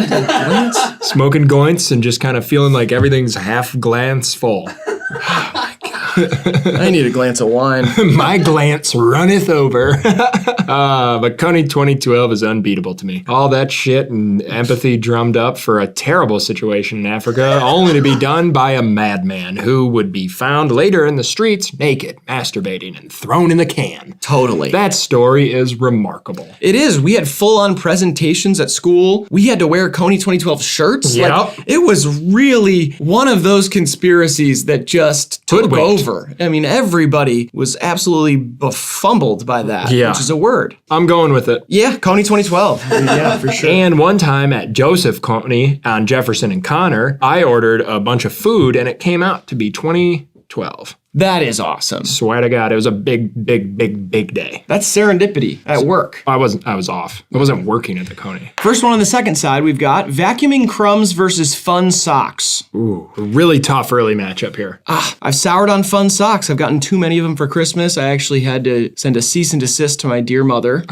Smoking goints and just kind of feeling like everything's half glance full. Oh my God. I need a glance of wine. My glance runneth over. But Coney 2012 is unbeatable to me. All that shit and empathy drummed up for a terrible situation in Africa, only to be done by a madman who would be found later in the streets naked, masturbating, and thrown in the can. Totally. That story is remarkable. It is. We had full-on presentations at school. We had to wear Coney 2012 shirts. Yep. Like, it was really one of those conspiracies that just took over. I mean, everybody was absolutely befumbled by that, which is a word. I'm going with it. Yeah, Coney 2012. Yeah, for sure. And one time at Joseph Coney on Jefferson and Connor, I ordered a bunch of food and it came out to be 2012. That is awesome. Swear to God, it was a big day. That's serendipity at work. I was off. I wasn't working at the Coney. First one on the second side, we've got vacuuming crumbs versus fun socks. Ooh, a really tough early matchup here. I've soured on fun socks. I've gotten too many of them for Christmas. I actually had to send a cease and desist to my dear mother.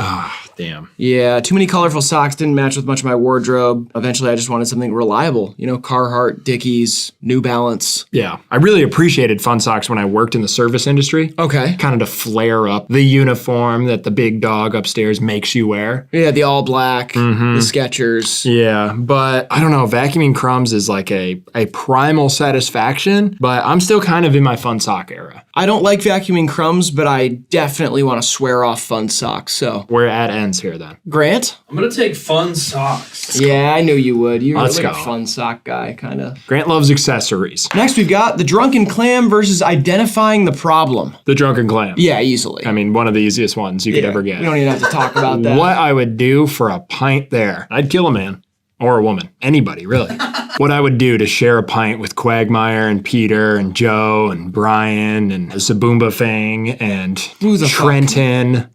Damn. Yeah, too many colorful socks didn't match with much of my wardrobe. Eventually, I just wanted something reliable. You know, Carhartt, Dickies, New Balance. Yeah, I really appreciated fun socks when I worked in the service industry. Okay. Kind of to flare up the uniform that the big dog upstairs makes you wear. Yeah, the all black, the Skechers. Yeah, but I don't know, vacuuming crumbs is like a primal satisfaction, but I'm still kind of in my fun sock era. I don't like vacuuming crumbs, but I definitely want to swear off fun socks, so. We're at ends here then. Grant? I'm gonna take fun socks. Yeah, I knew you would. You're Let's like go. a fun sock guy, kind of. Grant loves accessories. Next, we've got the drunken clam versus identifying the problem. The drunken clam. Yeah, easily. I mean, one of the easiest ones you could ever get. We don't even have to talk about that. What I would do for a pint there. I'd kill a man. or a woman, anybody really. What I would do to share a pint with Quagmire and Peter and Joe and Brian and Zaboomba Fang and Trenton.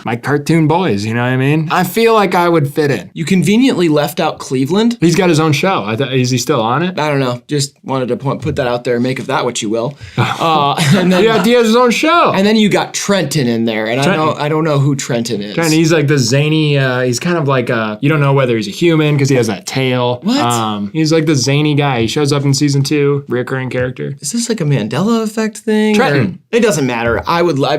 My cartoon boys, you know what I mean? I feel like I would fit in. You conveniently left out Cleveland. He's got his own show. Is he still on it? I don't know. Just wanted to put that out there and make of that what you will. And then, yeah, he has his own show. And then you got Trenton in there, and I don't know who Trenton is. Trenton, he's like the zany. He's kind of like you don't know whether he's a human because he has that tail. What? He's like the zany guy. He shows up in season 2, reoccurring character. Is this like a Mandela effect thing? Trenton. It doesn't matter.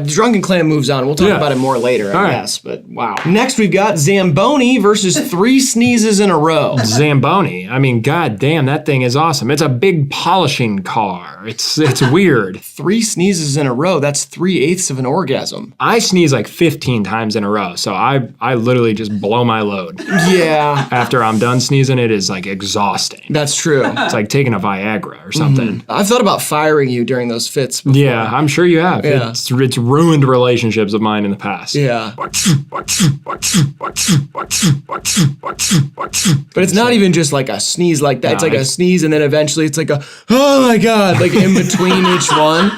Drunken Clam moves on. We'll talk about it more later, I guess. But wow. Next we've got Zamboni versus 3 sneezes in a row. Zamboni. I mean, god damn, that thing is awesome. It's a big polishing car. It's weird. 3 sneezes in a row. That's 3/8 of an orgasm. I sneeze like 15 times in a row, so I literally just blow my load. Yeah. After I'm done sneezing, it is like exhausting. That's true. It's like taking a Viagra or something. Mm-hmm. I've thought about firing you during those fits before. Yeah, I'm sure you have. Yeah. It's ruined relationships of mine in the past. Yeah. But it's not even just like a sneeze like that. It's like a sneeze and then eventually it's like a, oh my God, like in between each one.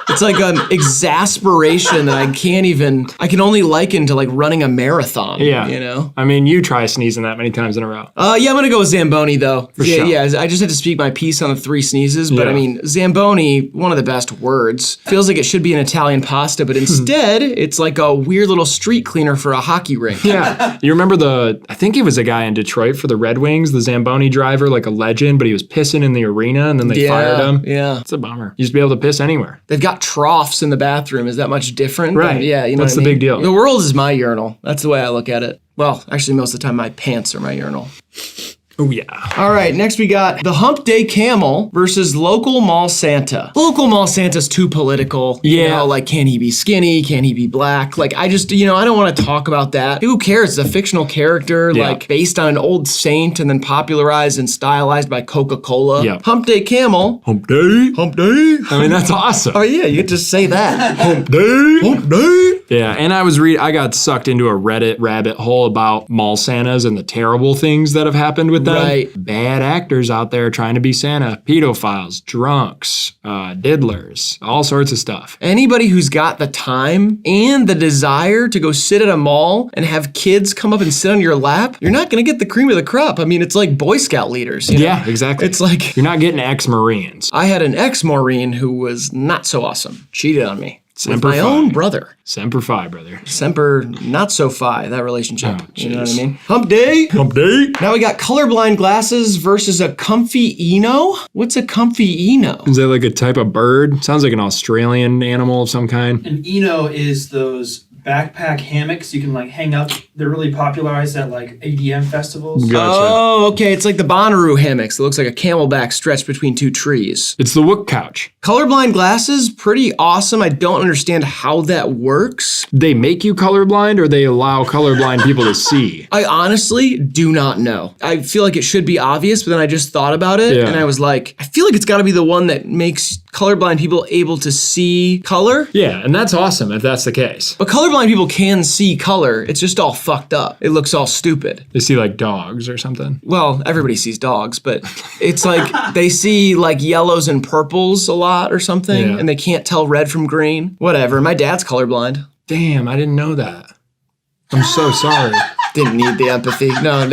It's like an exasperation that I can only liken to like running a marathon. Yeah. You know? I mean, you try sneezing that many times in a row. Yeah, I'm gonna go with Zamboni though. Sure. Yeah, I just had to speak my piece on the 3 sneezes, but I mean, Zamboni, one of the best words. Feels like it should be an Italian pasta, but instead, it's like a weird little street cleaner for a hockey rink. Yeah. You remember I think he was a guy in Detroit for the Red Wings, the Zamboni driver, like a legend, but he was pissing in the arena and then they fired him. Yeah. It's a bummer. You used to be able to piss anywhere. They've got troughs in the bathroom. Is that much different? Right. Yeah, you know That's what I the mean? big deal. The world is my urinal. That's the way I look at it. Well, actually, most of the time, my pants are my urinal. Oh, yeah. All right, next we got the Hump Day Camel versus Local Mall Santa. Local Mall Santa's too political. Yeah. You know, like, can he be skinny? Can he be black? Like, I just, I don't want to talk about that. Who cares? It's a fictional character, like, based on an old saint and then popularized and stylized by Coca-Cola. Yeah. Hump Day Camel. Hump Day. Hump Day. I mean, that's awesome. Oh, yeah, you could just say that. Hump Day. Hump Day. Yeah, and I got sucked into a Reddit rabbit hole about mall Santas and the terrible things that have happened with them. Right. Bad actors out there trying to be Santa, pedophiles, drunks, diddlers, all sorts of stuff. Anybody who's got the time and the desire to go sit at a mall and have kids come up and sit on your lap, you're not going to get the cream of the crop. I mean, it's like Boy Scout leaders. You know? Yeah, exactly. It's like... You're not getting ex-Marines. I had an ex-Marine who was not so awesome. Cheated on me. Semper with my Fi. own brother. Semper Fi, brother. Semper not so fi, that relationship. Oh, you know what I jeez. mean? Hump Day. Hump Day. Now we got colorblind glasses versus a comfy Eno. What's a comfy Eno? Is that like a type of bird? Sounds like an Australian animal of some kind. An Eno is those backpack hammocks you can like hang up. They're really popularized at like ADM festivals. Gotcha. Oh, okay. It's like the Bonnaroo hammocks. It looks like a camelback stretched between 2 trees. It's the Wook couch. Colorblind glasses, pretty awesome. I don't understand how that works. They make you colorblind or they allow colorblind people to see? I honestly do not know. I feel like it should be obvious, but then I just thought about it and I was like, I feel like it's got to be the one that makes colorblind people able to see color. Yeah, and that's awesome if that's the case. But colorblind people can see color. It's just all fucked up. It looks all stupid. They see like dogs or something. Well, everybody sees dogs, but it's like they see like yellows and purples a lot or something, and they can't tell red from green. Whatever. My dad's colorblind. Damn, I didn't know that. I'm so sorry. Didn't need the empathy. No.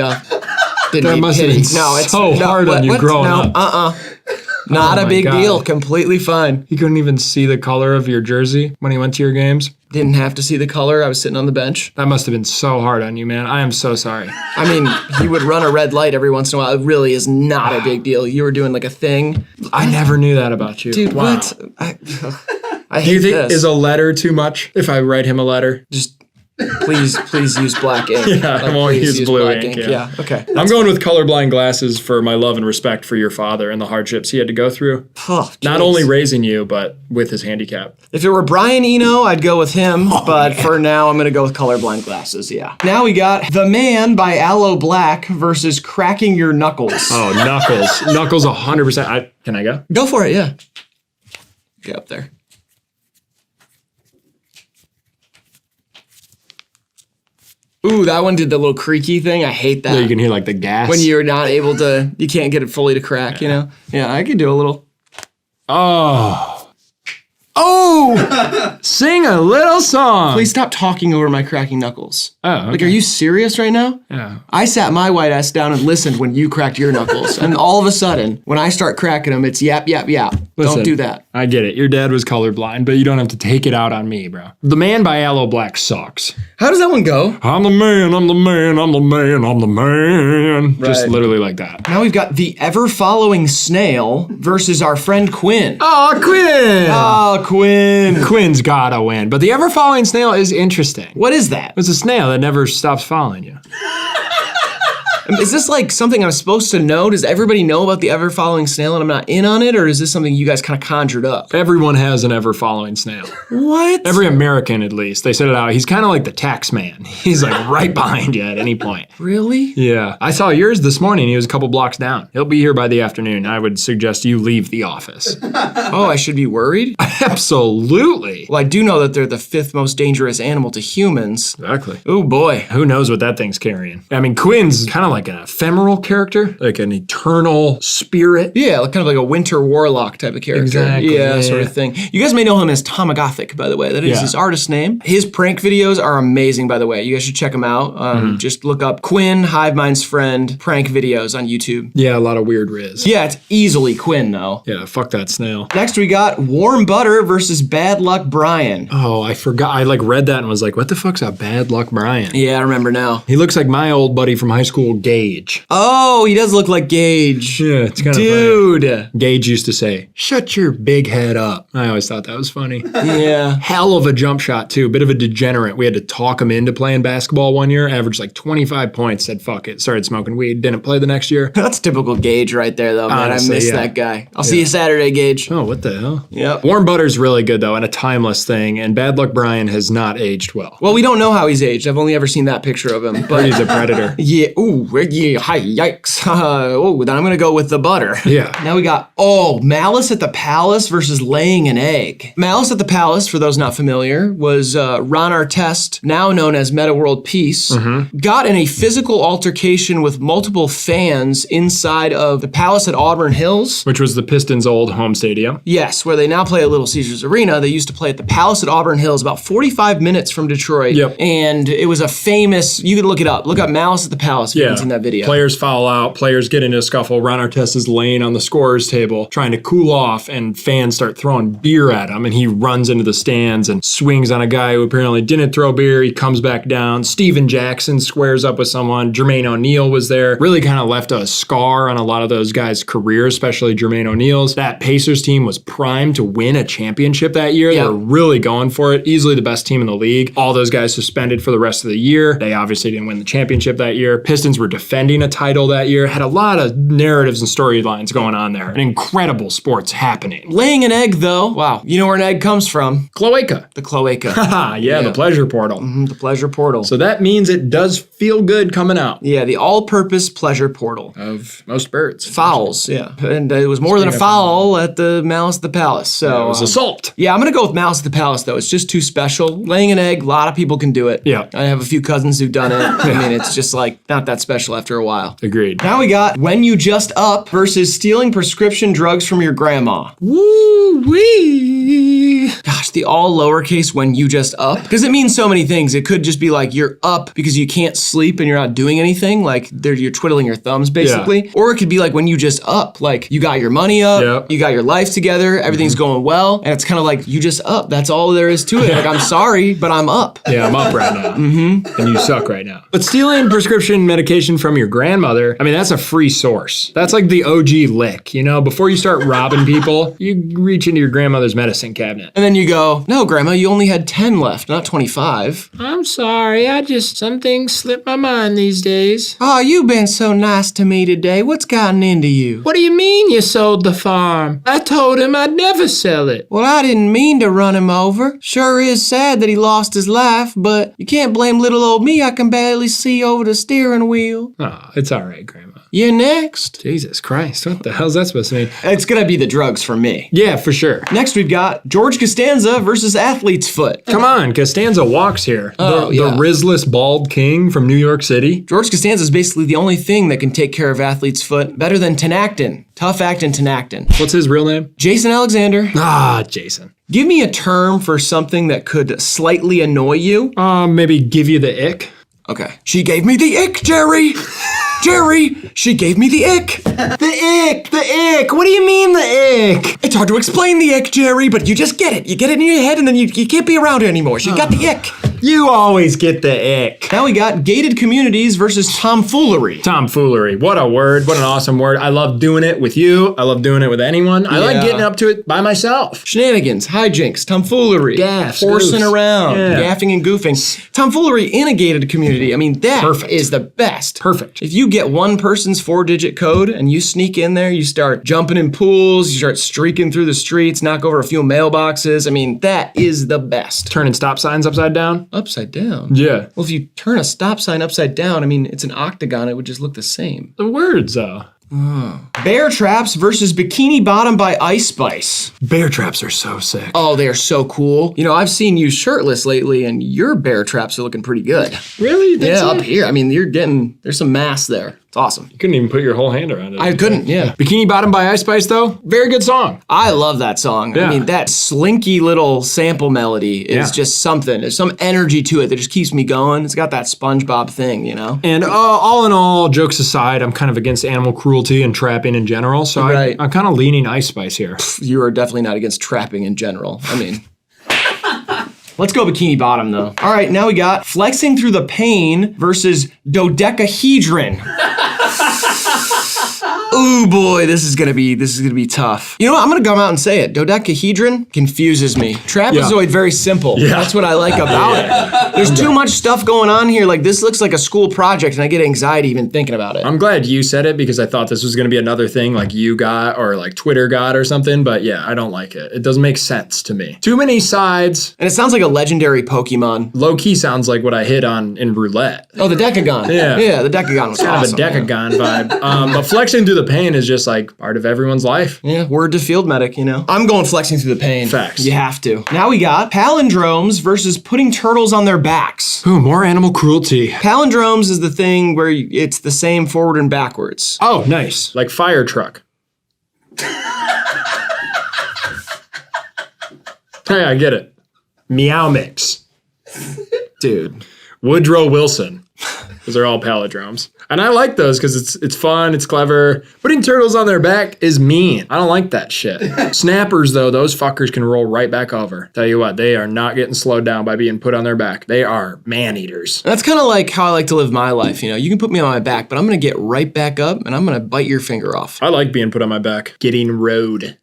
Didn't That need must have pity. been so No, hard on you growing up. Not Oh a my big God. deal. Completely fine. He couldn't even see the color of your jersey when he went to your games? Didn't have to see the color. I was sitting on the bench. That must have been so hard on you, man. I am so sorry. I mean, he would run a red light every once in a while. It really is not a big deal. You were doing like a thing. I never knew that about you. Dude, Wow. what? I Do hate you think this. is a letter too much if I write him a letter? Just please use black ink. Yeah, I won't please use blue black ink. Yeah, okay. I'm going with colorblind glasses for my love and respect for your father and the hardships he had to go through. Oh, Not jeez. only raising you, but with his handicap. If it were Brian Eno, I'd go with him, but for now, I'm gonna go with colorblind glasses, yeah. Now we got The Man by Aloe Black versus Cracking Your Knuckles. Oh, Knuckles. Knuckles 100%. Can I go? Go for it, yeah. Get up there. Ooh, that one did the little creaky thing. I hate that. Yeah, you can hear like the gas. When you're not able to, you can't get it fully to crack, you know? Yeah, I could do a little. Oh. Oh! Sing a little song. Please stop talking over my cracking knuckles. Oh, okay. Like, are you serious right now? Yeah. I sat my white ass down and listened when you cracked your knuckles. And all of a sudden, when I start cracking them, it's yap, yap, yap. Listen, Don't do that. I get it. Your dad was colorblind, but you don't have to take it out on me, bro. The Man by Aloe Black sucks. How does that one go? I'm the man, I'm the man, I'm the man, I'm the man. Just Right. literally like that. Now we've got the ever-following snail versus our friend Quinn. Oh, Quinn! Oh, Quinn. Quinn's gotta win. But the ever-following snail is interesting. What is that? It's a snail that never stops following you. Is this like something I'm supposed to know? Does everybody know about the ever-following snail and I'm not in on it? Or is this something you guys kind of conjured up? Everyone has an ever-following snail. What? Every American, at least. They said it out. He's kind of like the tax man. He's like right behind you at any point. Really? Yeah. I saw yours this morning. He was a couple blocks down. He'll be here by the afternoon. I would suggest you leave the office. Oh, I should be worried? Absolutely. Well, I do know that they're the 5th most dangerous animal to humans. Exactly. Oh boy. Who knows what that thing's carrying? I mean, Quinn's kind of like an ephemeral character, like an eternal spirit. Yeah, kind of like a winter warlock type of character. Exactly, Yeah, yeah, sort of thing. You guys may know him as Tomagothic, by the way. That is Yeah. his artist name. His prank videos are amazing, by the way. You guys should check them out. Just look up Quinn, HIVEMIND's friend, prank videos on YouTube. Yeah, a lot of weird riz. Yeah, it's easily Quinn, though. Yeah, fuck that snail. Next, we got Warm Butter versus Bad Luck Brian. Oh, I forgot. I like read that and was like, what the fuck's a Bad Luck Brian? Yeah, I remember now. He looks like my old buddy from high school, Gage. Oh, he does look like Gage. Yeah, it's kind of Dude. Gage used to say, shut your big head up. I always thought that was funny. Yeah. Hell of a jump shot, too. Bit of a degenerate. We had to talk him into playing basketball one year, averaged like 25 points, said fuck it, started smoking weed, didn't play the next year. That's typical Gage right there, though, man. Honestly, I miss yeah. that guy. I'll see you Saturday, Gage. Oh, what the hell? Yep. Warm Butter's really good, though, and a timeless thing, and Bad Luck Brian has not aged well. Well, we don't know how he's aged. I've only ever seen that picture of him. But He's a predator. Yeah. Ooh. Yeah. Hi. Yikes. Oh, then I'm gonna go with the butter. Yeah. Now we got Malice at the Palace versus Laying an Egg. Malice at the Palace, for those not familiar, was Ron Artest, now known as Meta World Peace, got in a physical altercation with multiple fans inside of the Palace at Auburn Hills. Which was the Pistons' old home stadium. Yes, where they now play at Little Caesars Arena. They used to play at the Palace at Auburn Hills, about 45 minutes from Detroit. Yep. And it was a famous, you can look it up. Look up Malice at the Palace if you haven't seen that video. Players foul out, players get into a scuffle. Ron Artest is laying on the scorer's table trying to cool off, and fans start throwing beer at him, and he runs into the stands and swings on a guy who apparently didn't throw beer. He comes back down. Steven Jackson squares up with someone. Jermaine O'Neal was there. Really kind of left a scar on a lot of those guys' careers, especially Jermaine O'Neal's. That Pacers team was primed to win a championship that year. They were really going for it. Easily the best team in the league. All those guys suspended for the rest of the year. They obviously didn't win the championship that year. Pistons were defending a title that year. Had a lot of narratives and storylines going on there. And incredible sports happening. Laying an egg, though. Wow. You know where an egg comes from? Cloaca. The cloaca. Haha, yeah, the pleasure portal. The pleasure portal. So that means it does feel good coming out. Yeah, the all-purpose pleasure portal. Of most birds. Fouls, yeah. And it was more than a foul at the Malice at the Palace. So it was assault. Yeah, I'm gonna go with Malice at the Palace, though. It's just too special. Laying an egg, a lot of people can do it. Yeah. I have a few cousins who've done it. I mean, it's just like not that special after a while. Agreed. Now we got When You Just Up versus stealing prescription drugs from your grandma. Woo-wee. Gosh, the all lowercase when you just up. Because it means so many things. It could just be like you're up because you can't sleep and you're not doing anything. Like you're twiddling your thumbs, basically. Yeah. Or it could be like when you just up. Like you got your money up, you got your life together, everything's going well. And it's kind of like you just up. That's all there is to it. Like I'm sorry, but I'm up. Yeah, I'm up right now. And you suck right now. But stealing prescription medication from your grandmother, I mean, that's a free source. That's like the OG lick, you know? Before you start robbing people, you reach into your grandmother's medicine cabinet. And then you go, no, Grandma, you only had 10 left, not 25. I'm sorry, some things slip my mind these days. Oh, you've been so nice to me today. What's gotten into you? What do you mean you sold the farm? I told him I'd never sell it. Well, I didn't mean to run him over. Sure is sad that he lost his life, but you can't blame little old me. I can barely see over the steering wheel. Oh, it's all right, Grandma. You're next. Jesus Christ, what the hell's that supposed to mean? It's gonna be the drugs for me. Yeah, for sure. Next we've got George Costanza versus Athlete's Foot. Come on, Costanza walks here. Oh, the yeah. Rizless bald king from New York City. George Costanza is basically the only thing that can take care of Athlete's Foot better than Tenactin. Tough actin' Tenactin. What's his real name? Jason Alexander. Ah, Jason. Give me a term for something that could slightly annoy you. Maybe give you the ick. Okay. She gave me the ick, Jerry. Jerry, she gave me the ick. The ick. What do you mean the ick? It's hard to explain the ick, Jerry, but you just get it. You get it in your head and then you can't be around it anymore. She got the ick. You always get the ick. Now we got gated communities versus tomfoolery. Tomfoolery. What a word. What an awesome word. I love doing it with you. I love doing it with anyone. I like getting up to it by myself. Shenanigans, hijinks, tomfoolery. Gaffs, forcing goofs. around, Yeah. gaffing and goofing. Tomfoolery in a gated community. I mean, that is the best. Perfect. If you get one person's 4-digit code and you sneak in there, you start jumping in pools, you start streaking through the streets, knock over a few mailboxes. I mean, that is the best. Turning stop signs upside down? Upside down? Yeah. Well, if you turn a stop sign upside down, I mean, it's an octagon, it would just look the same. The words, though. Bear traps versus Bikini Bottom by Ice Spice. Bear traps are so sick. Oh, they are so cool. You know, I've seen you shirtless lately and your bear traps are looking pretty good. Really? Yeah, up here. I mean, there's some mass there. It's awesome. You couldn't even put your whole hand around it. I couldn't, yeah. Bikini Bottom by Ice Spice, though, very good song. I love that song. Yeah. I mean, that slinky little sample melody is just something. There's some energy to it that just keeps me going. It's got that SpongeBob thing, you know? And all in all, jokes aside, I'm kind of against animal cruelty and trapping in general, so I'm kind of leaning Ice Spice here. You are definitely not against trapping in general. I mean... Let's go Bikini Bottom, though. All right, now we got Flexing Through the Pain versus Dodecahedron. Ooh boy, this is gonna be tough. You know what? I'm gonna come out and say it. Dodecahedron confuses me. Trapezoid, very simple. Yeah. That's what I like about it. There's too much stuff going on here. Like, this looks like a school project, and I get anxiety even thinking about it. I'm glad you said it because I thought this was going to be another thing like you got or like Twitter got or something, but yeah, I don't like it. It doesn't make sense to me. Too many sides. And it sounds like a legendary Pokemon. Low key sounds like what I hit on in roulette. Oh, the Decagon. Yeah. The Decagon was Kind awesome. of a Decagon vibe. But flexing through the pain is just like part of everyone's life. Yeah, word to field medic, you know. I'm going Flexing Through the Pain. Facts. You have to. Now we got palindromes versus putting turtles on their backs. Ooh, more animal cruelty. Palindromes is the thing where it's the same forward and backwards. Oh, nice. Like fire truck. Hey, I get it. Meow Mix. Dude. Woodrow Wilson. Those are all palindromes. And I like those because it's fun, it's clever. Putting turtles on their back is mean. I don't like that shit. Snappers, though, those fuckers can roll right back over. Tell you what, they are not getting slowed down by being put on their back. They are man-eaters. That's kind of like how I like to live my life, you know. You can put me on my back, but I'm going to get right back up and I'm going to bite your finger off. I like being put on my back. Getting ridden.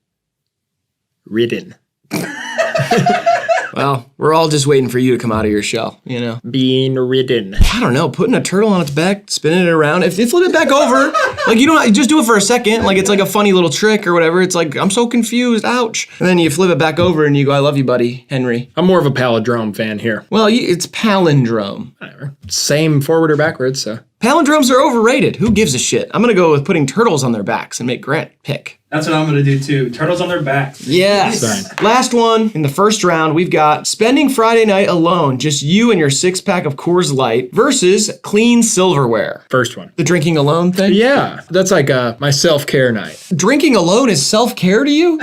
Well, we're all just waiting for you to come out of your shell, you know? Being ridden. I don't know, putting a turtle on its back, spinning it around. If you flip it back over, like you just do it for a second, like it's like a funny little trick or whatever. It's like, I'm so confused, ouch. And then you flip it back over and you go, I love you, buddy, Henry. I'm more of a palindrome fan here. Well, it's palindrome. Whatever. Same forward or backwards, so. Palindromes are overrated. Who gives a shit? I'm gonna go with putting turtles on their backs and make Grant pick. That's what I'm gonna do too. Turtles on their backs. Yes. Fine. Last one in the first round, we've got spending Friday night alone, just you and your 6-pack of Coors Light versus clean silverware. First one. The drinking alone thing? Yeah, that's like my self-care night. Drinking alone is self-care to you?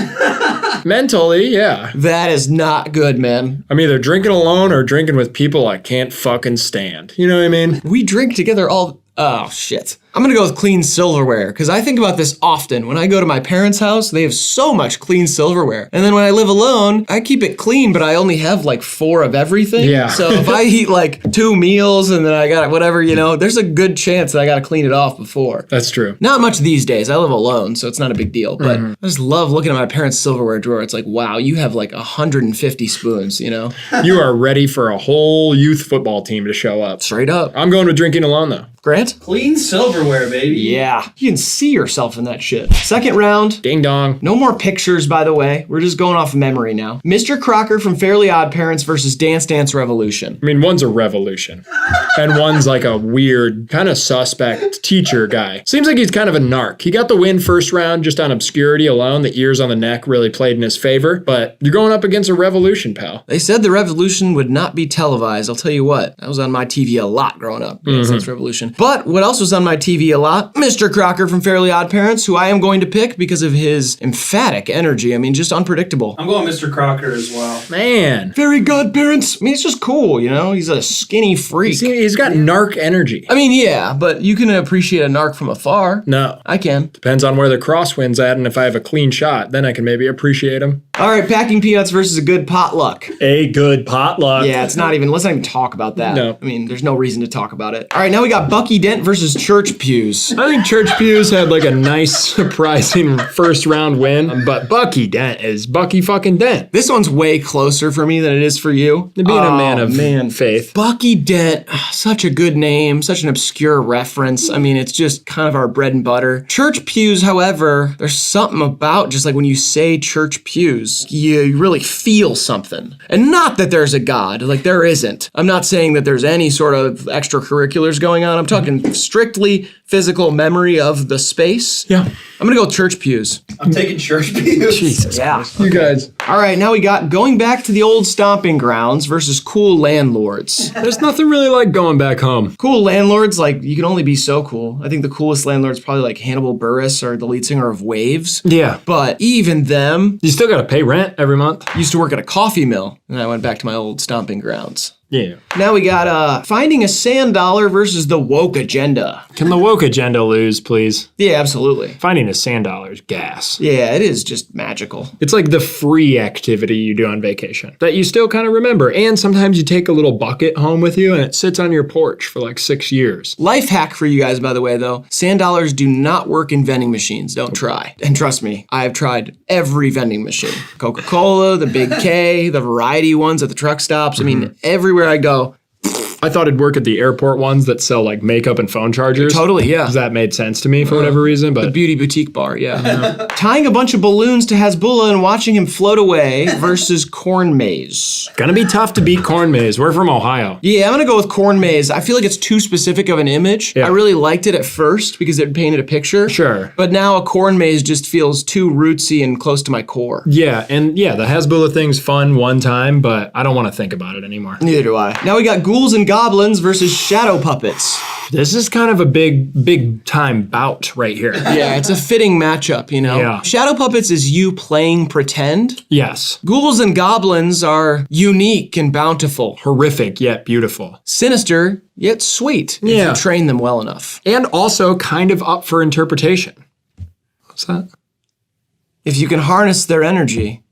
Mentally, yeah. That is not good, man. I'm either drinking alone or drinking with people I can't fucking stand. You know what I mean? We drink together all... Oh, shit. I'm gonna go with clean silverware, because I think about this often. When I go to my parents' house, they have so much clean silverware. And then when I live alone, I keep it clean, but I only have like 4 of everything. Yeah. So if I eat like 2 meals and then I got whatever, you know, there's a good chance that I gotta clean it off before. That's true. Not much these days. I live alone, so it's not a big deal. But I just love looking at my parents' silverware drawer. It's like, wow, you have like 150 spoons, you know? You are ready for a whole youth football team to show up. Straight up. I'm going with drinking alone, though. Grant? Clean silverware. underwear, baby. Yeah, you can see yourself in that shit. Second round. Ding dong. No more pictures, by the way. We're just going off memory now. Mr. Crocker from Fairly Odd Parents versus Dance Dance Revolution. I mean, one's a revolution. And one's like a weird, kind of suspect teacher guy. Seems like he's kind of a narc. He got the win first round just on obscurity alone. The ears on the neck really played in his favor. But you're going up against a revolution, pal. They said the revolution would not be televised. I'll tell you what, that was on my TV a lot growing up. Dance Dance Revolution. But what else was on my TV a lot? Mr. Crocker from Fairly Odd Parents, who I am going to pick because of his emphatic energy. I mean, just unpredictable. I'm going Mr. Crocker as well. Man. Fairy godparents. I mean, it's just cool, you know? He's a skinny freak. He's got narc energy. I mean, yeah, but you can appreciate a narc from afar. No. I can. Depends on where the crosswind's at, and if I have a clean shot, then I can maybe appreciate him. All right, packing peanuts versus a good potluck. A good potluck. Yeah, let's not even talk about that. No. I mean, there's no reason to talk about it. All right, now we got Bucky Dent versus Church Pews. I think Church Pews had like a nice, surprising first round win, but Bucky Dent is Bucky fucking Dent. This one's way closer for me than it is for you. Being a man of faith. Bucky Dent, such a good name, such an obscure reference. I mean, it's just kind of our bread and butter. Church Pews, however, there's something about just like when you say Church Pews, you really feel something. And not that there's a God, like there isn't. I'm not saying that there's any sort of extracurriculars going on. I'm talking strictly physical memory of the space. Yeah. I'm gonna go Church Pews. I'm taking Church Pews. Jesus. Yeah. You guys. All right, now we got going back to the old stomping grounds versus cool landlords. There's nothing really like going back home. Cool landlords, like you can only be so cool. I think the coolest landlord's probably like Hannibal Buress or the lead singer of Waves. Yeah. But even them, you still gotta pay rent every month. Used to work at a coffee mill, and I went back to my old stomping grounds. Yeah. Now we got finding a sand dollar versus the woke agenda. Can the woke agenda lose, please? Yeah, absolutely. Finding a sand dollar is gas. Yeah, it is just magical. It's like the free activity you do on vacation that you still kind of remember. And sometimes you take a little bucket home with you and it sits on your porch for like 6 years. Life hack for you guys, by the way, though. Sand dollars do not work in vending machines. Don't try. And trust me, I have tried every vending machine. Coca-Cola, the Big K, the variety ones at the truck stops. I mean, everywhere I go. I thought it'd work at the airport ones that sell like makeup and phone chargers. Totally, yeah. That made sense to me for whatever reason, but the beauty boutique bar, yeah. Tying a bunch of balloons to Hasbulla and watching him float away versus corn maze. Gonna be tough to beat corn maze. We're from Ohio. Yeah, I'm gonna go with corn maze. I feel like it's too specific of an image. Yeah. I really liked it at first because it painted a picture. Sure. But now a corn maze just feels too rootsy and close to my core. Yeah, and yeah, the Hasbulla thing's fun one time, but I don't want to think about it anymore. Neither do I. Now we got ghouls and goblins versus shadow puppets. This is kind of a big time bout right here. Yeah, it's a fitting matchup, you know? Yeah. Shadow puppets is you playing pretend. Yes. Ghouls and goblins are unique and bountiful. Horrific yet beautiful. Sinister yet sweet if you train them well enough. And also kind of up for interpretation. What's that? If you can harness their energy,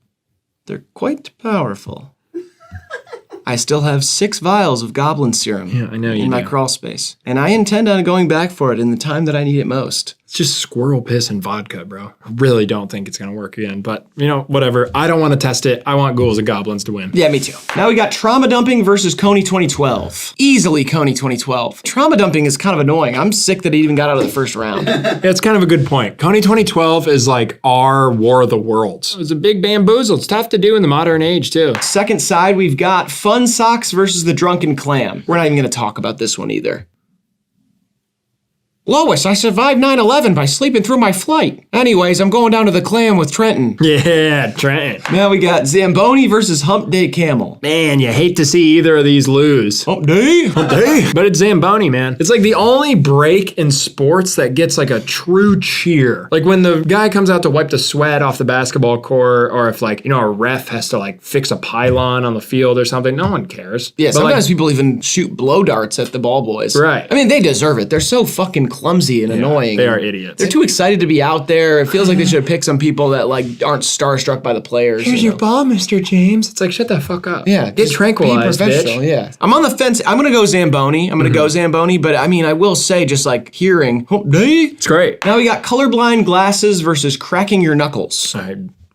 they're quite powerful. I still have 6 vials of goblin serum in my crawl space. And I intend on going back for it in the time that I need it most. It's just squirrel piss and vodka, bro. I really don't think it's gonna work again, but you know, whatever. I don't want to test it. I want ghouls and goblins to win. Yeah, me too. Now we got trauma dumping versus Coney 2012. Easily Coney 2012. Trauma dumping is kind of annoying. I'm sick that it even got out of the first round. It's kind of a good point. Coney 2012 is like our War of the Worlds. It was a big bamboozle. It's tough to do in the modern age too. Second side, we've got Fun Socks versus the Drunken Clam. We're not even gonna talk about this one either. Lois, I survived 9/11 by sleeping through my flight. Anyways, I'm going down to the clam with Trenton. Yeah, Trenton. Now we got Zamboni versus Hump Day Camel. Man, you hate to see either of these lose. Hump Day? Hump Day. But it's Zamboni, man. It's like the only break in sports that gets like a true cheer. Like when the guy comes out to wipe the sweat off the basketball court, or if like, you know, a ref has to like fix a pylon on the field or something, no one cares. Yeah, but sometimes people even shoot blow darts at the ball boys. Right. I mean, they deserve it. They're so fucking clumsy and annoying. They are idiots. They're too excited to be out there. It feels like they should have picked some people that like aren't starstruck by the players. Here's your ball, Mr. James. It's like, shut the fuck up. Yeah, get tranquilized, be professional, bitch. Yeah. I'm on the fence. I'm gonna go Zamboni. But I mean, I will say, just like hearing Hump Day, it's great. Now we got colorblind glasses versus cracking your knuckles.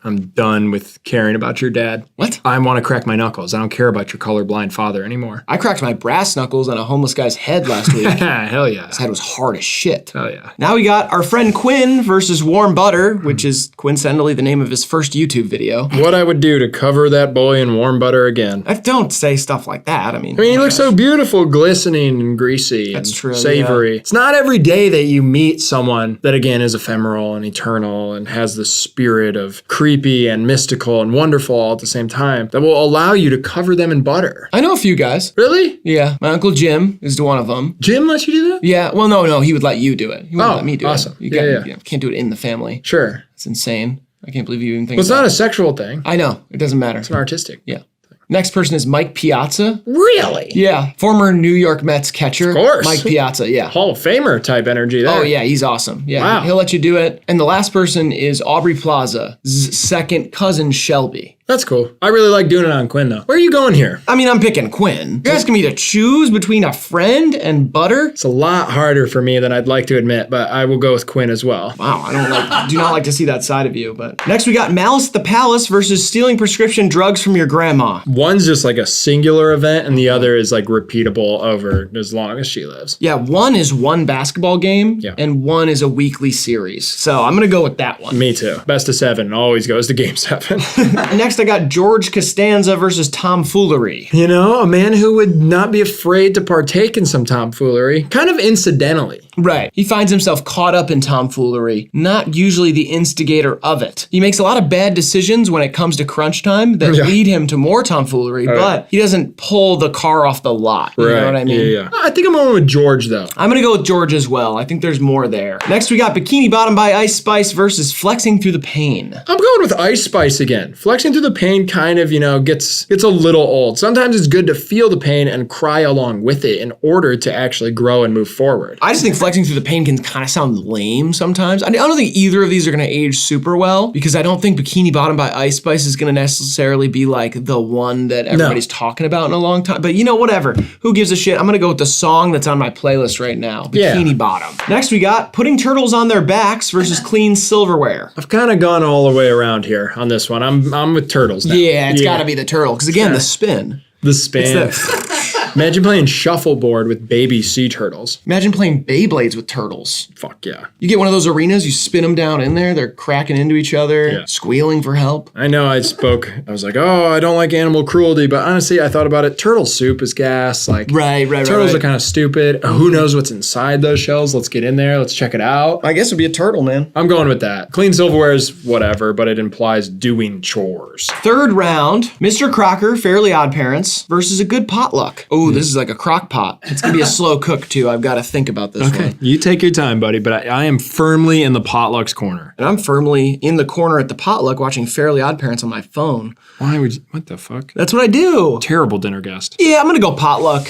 I'm done with caring about your dad. What? I want to crack my knuckles. I don't care about your colorblind father anymore. I cracked my brass knuckles on a homeless guy's head last week. Hell yeah. His head was hard as shit. Hell yeah. Now we got our friend Quinn versus Warm Butter, which is coincidentally the name of his first YouTube video. What I would do to cover that boy in warm butter again. Don't say stuff like that. I mean, he looks so beautiful, glistening and greasy. That's and true, savory. yeah. It's not every day that you meet someone that again is ephemeral and eternal and has the spirit of creepy and mystical and wonderful all at the same time that will allow you to cover them in butter. I know a few guys. Really? Yeah. My Uncle Jim is one of them. Jim lets you do that? Yeah. Well, no, he would let you do it. He wouldn't let me do awesome. it. You can't do it in the family. Sure. It's insane. I can't believe you even think Well, it's not a sexual thing. I know. It doesn't matter. It's an artistic. Yeah. Next person is Mike Piazza. Really? Yeah. Former New York Mets catcher. Of course. Mike Piazza, yeah. Hall of Famer type energy there. Oh, yeah, he's awesome. Yeah, Wow. He'll let you do it. And the last person is Aubrey Plaza's second cousin, Shelby. That's cool. I really like doing it on Quinn, though. Where are you going here? I mean, I'm picking Quinn. You're asking me to choose between a friend and butter? It's a lot harder for me than I'd like to admit, but I will go with Quinn as well. Wow, do not like to see that side of you. But next we got Malice at the Palace versus stealing prescription drugs from your grandma. One's just like a singular event, and the other is like repeatable over as long as she lives. Yeah, one is one basketball game, and one is a weekly series. So I'm gonna go with that one. Me too. Best of 7 always goes to game 7. Next I got George Costanza versus tomfoolery. You know, a man who would not be afraid to partake in some tomfoolery, kind of incidentally. Right. He finds himself caught up in tomfoolery, not usually the instigator of it. He makes a lot of bad decisions when it comes to crunch time that lead him to more tomfoolery, but he doesn't pull the car off the lot. You know what I mean? Yeah. I think I'm going with George, though. I'm going to go with George as well. I think there's more there. Next, we got Bikini Bottom by Ice Spice versus Flexing Through the Pain. I'm going with Ice Spice again. Flexing Through the Pain kind of, gets a little old. Sometimes it's good to feel the pain and cry along with it in order to actually grow and move forward. I just think Flexing Through the Pain can kind of sound lame sometimes. I don't think either of these are going to age super well because I don't think Bikini Bottom by Ice Spice is going to necessarily be like the one that everybody's talking about in a long time. But whatever. Who gives a shit? I'm going to go with the song that's on my playlist right now, Bikini Bottom. Next, we got Putting Turtles on Their Backs versus Clean Silverware. I've kind of gone all the way around here on this one. I'm with Turtles now. Yeah, it's got to be the turtle because again, the spin. The spin. Imagine playing shuffleboard with baby sea turtles. Imagine playing Beyblades with turtles. Fuck yeah. You get one of those arenas, you spin them down in there, they're cracking into each other, squealing for help. I know I was like, oh, I don't like animal cruelty, but honestly, I thought about it. Turtle soup is gas. Like, right. Turtles are kind of stupid. Who knows what's inside those shells? Let's get in there. Let's check it out. I guess it'd be a turtle, man. I'm going with that. Clean silverware is whatever, but it implies doing chores. Third round, Mr. Crocker, Fairly Odd Parents versus a good potluck. Oh, this is like a crock pot. It's gonna be a slow cook too. I've got to think about this one. You take your time, buddy, but I am firmly in the potluck's corner. And I'm firmly in the corner at the potluck watching Fairly Odd Parents on my phone. Why would you? What the fuck? That's what I do. Terrible dinner guest. Yeah, I'm gonna go potluck.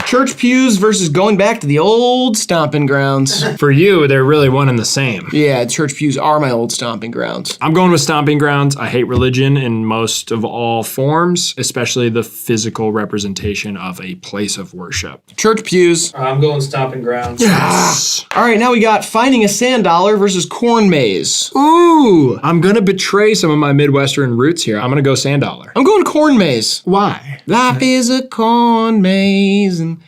Church pews versus going back to the old stomping grounds. For you, they're really one and the same. Yeah, church pews are my old stomping grounds. I'm going with stomping grounds. I hate religion in most of all forms, especially the physical representation of a place of worship. Church pews. I'm going stomping grounds. Yes. All right, now we got Finding a Sand Dollar versus Corn Maze. Ooh, I'm gonna betray some of my Midwestern roots here. I'm gonna go sand dollar. I'm going Corn Maze. Why? Life is a corn maze and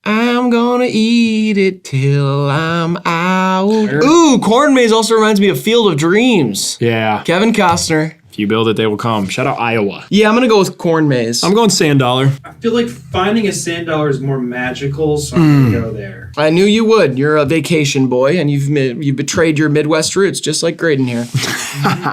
I'm gonna eat it till I'm out. Ooh, Corn Maze also reminds me of Field of Dreams. Yeah. Kevin Costner. If you build it, they will come. Shout out Iowa. Yeah, I'm gonna go with Corn Maze. I'm going sand dollar. I feel like Finding a Sand Dollar is more magical, so I'm gonna go there. I knew you would. You're a vacation boy, and you've betrayed your Midwest roots, just like Graydon here.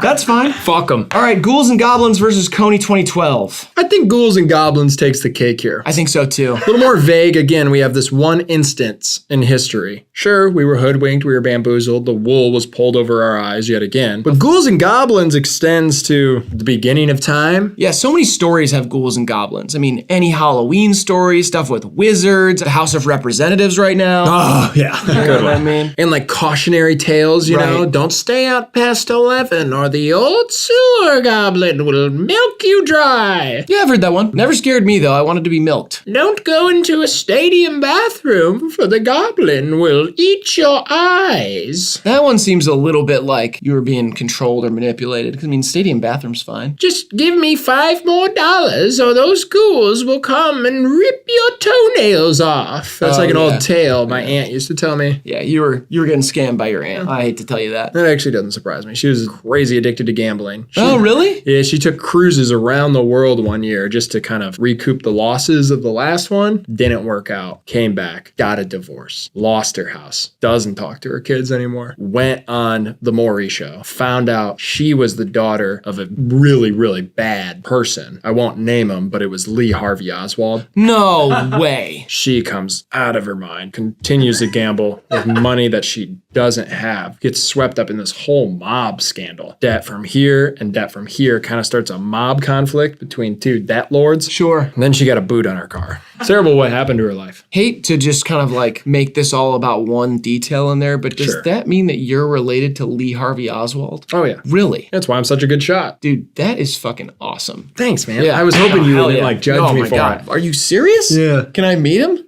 That's fine. Fuck them. All right, Ghouls and Goblins versus Coney 2012. I think Ghouls and Goblins takes the cake here. I think so too. A little more vague. Again, we have this one instance in history. Sure, we were hoodwinked, we were bamboozled, the wool was pulled over our eyes yet again. But Ghouls and Goblins extends to the beginning of time. Yeah, so many stories have ghouls and goblins. I mean, any Halloween story, stuff with wizards, the House of Representatives right now. Oh, yeah. You know what I mean? And like cautionary tales, you know, don't stay out past 11. heaven, or the old sewer goblin will milk you dry. Yeah, I've heard that one. Never scared me, though. I wanted to be milked. Don't go into a stadium bathroom, for the goblin will eat your eyes. That one seems a little bit like you were being controlled or manipulated. 'Cause, I mean, stadium bathroom's fine. Just give me $5 more, or those ghouls will come and rip your toenails off. That's like an old tale my aunt used to tell me. Yeah, you were getting scammed by your aunt. I hate to tell you that. That actually doesn't surprise me. She was crazy addicted to gambling. Oh, really? Yeah, she took cruises around the world one year just to kind of recoup the losses of the last one. Didn't work out. Came back, got a divorce, lost her house, doesn't talk to her kids anymore. Went on the Maury show, found out she was the daughter of a really, really bad person. I won't name him, but it was Lee Harvey Oswald. No way. She comes out of her mind, continues to gamble with money that she doesn't have, gets swept up in this whole mob scandal. Debt from here and debt from here, kind of starts a mob conflict between two debt lords. Sure. And then she got a boot on her car. It's terrible what happened to her life. Hate to just kind of like make this all about one detail in there, but does that mean that you're related to Lee Harvey Oswald? Oh, yeah. Really? That's why I'm such a good shot. Dude, that is fucking awesome. Thanks, man. Yeah. I was hoping you Hell wouldn't yeah. like judge me my for God. it. Are you serious? Yeah. Can I meet him?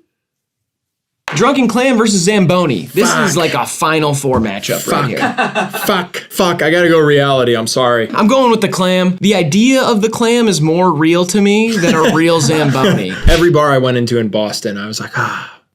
Drunken Clam versus Zamboni. This is like a Final Four matchup right here. Fuck. I gotta go reality. I'm sorry. I'm going with the Clam. The idea of the Clam is more real to me than a real Zamboni. Every bar I went into in Boston, I was like,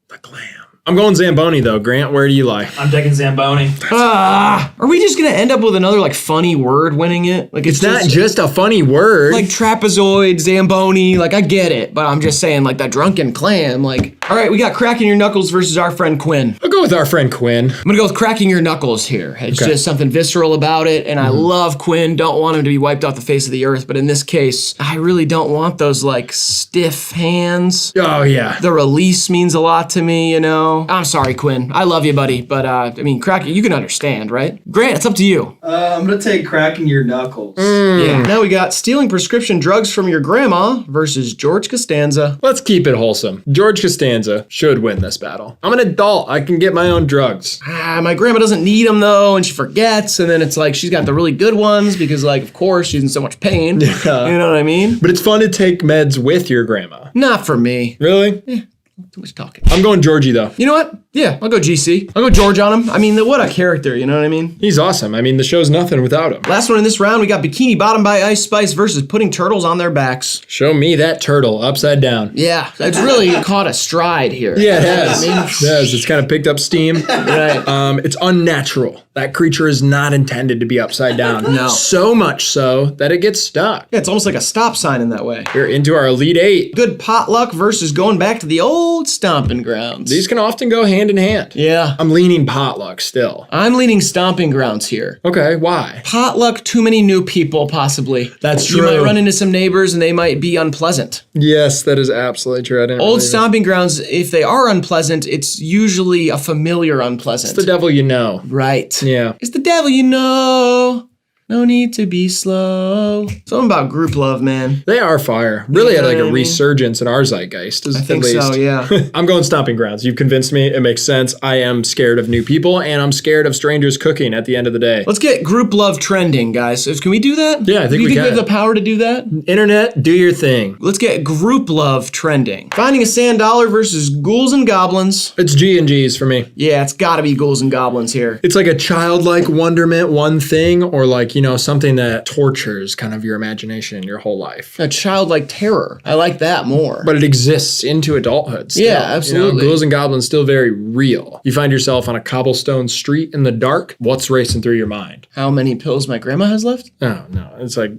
the Clam. I'm going Zamboni though. Grant, where do you lie? I'm taking Zamboni. Are we just gonna end up with another like funny word winning it? Like It's not just a funny word. like trapezoid, Zamboni. Like I get it, but I'm just saying like that Drunken Clam. Like, all right, we got Cracking Your Knuckles versus our friend Quinn. I'll go with our friend Quinn. I'm gonna go with Cracking Your Knuckles here. It's Okay. just something visceral about it, and I love Quinn. Don't want him to be wiped off the face of the earth, but in this case, I really don't want those like stiff hands. Oh yeah. The release means a lot to me, you know. I'm sorry, Quinn. I love you, buddy, but I mean, Cracking, you can understand, right? Grant, it's up to you. I'm gonna take Cracking Your Knuckles. Yeah. Now we got Stealing Prescription Drugs from Your Grandma versus George Costanza. Let's keep it wholesome. George Costanza should win this battle. I'm an adult. I can get my own drugs. My grandma doesn't need them though, and she forgets, and then it's like she's got the really good ones because, like, of course, she's in so much pain. You know what I mean? But it's fun to take meds with your grandma. Not for me. Really? Too much talking. I'm going Georgie though. You know what? Yeah, I'll go GC. I'll go George on him. I mean, what a character, you know what I mean? He's awesome. I mean, the show's nothing without him. Last one in this round, we got Bikini Bottom by Ice Spice versus Putting Turtles on Their Backs. Show me that turtle upside down. Yeah, it's really caught a stride here. Yeah, it has. You know what I mean? It has. It's kind of picked up steam. Right. It's unnatural. That creature is not intended to be upside down. No. So much so that it gets stuck. Yeah, it's almost like a stop sign in that way. We're into our Elite Eight. Good potluck versus going back to the old stomping grounds. These can often go hand in hand. Yeah. I'm leaning potluck still. I'm leaning stomping grounds here. Okay, why? Potluck, too many new people, possibly. That's true. You might run into some neighbors and they might be unpleasant. Yes, that is absolutely true. I didn't Old believe it. stomping grounds, if they are unpleasant, it's usually a familiar unpleasant. It's the devil you know. Right. Yeah. It's the devil you know. No need to be slow. Something about group love, man. They are fire. Really You had know like what a I mean? resurgence in our zeitgeist, I at think least. so, yeah. I'm going stomping grounds. You've convinced me. It makes sense. I am scared of new people, and I'm scared of strangers cooking at the end of the day. Let's get group love trending, guys. Can we do that? Yeah, I think do you we think we can. have the power to do that? Internet, do your thing. Let's get group love trending. Finding a Sand Dollar versus Ghouls and Goblins. It's G and G's for me. Yeah, it's gotta be Ghouls and Goblins here. It's like a childlike wonderment, one thing, or like, you know, something that tortures kind of your imagination your whole life. A childlike terror. I like that more. But it exists into adulthood still. Yeah, absolutely. You know, Ghouls and Goblins still very real. You find yourself on a cobblestone street in the dark. What's racing through your mind? How many pills my grandma has left? Oh, no. It's like,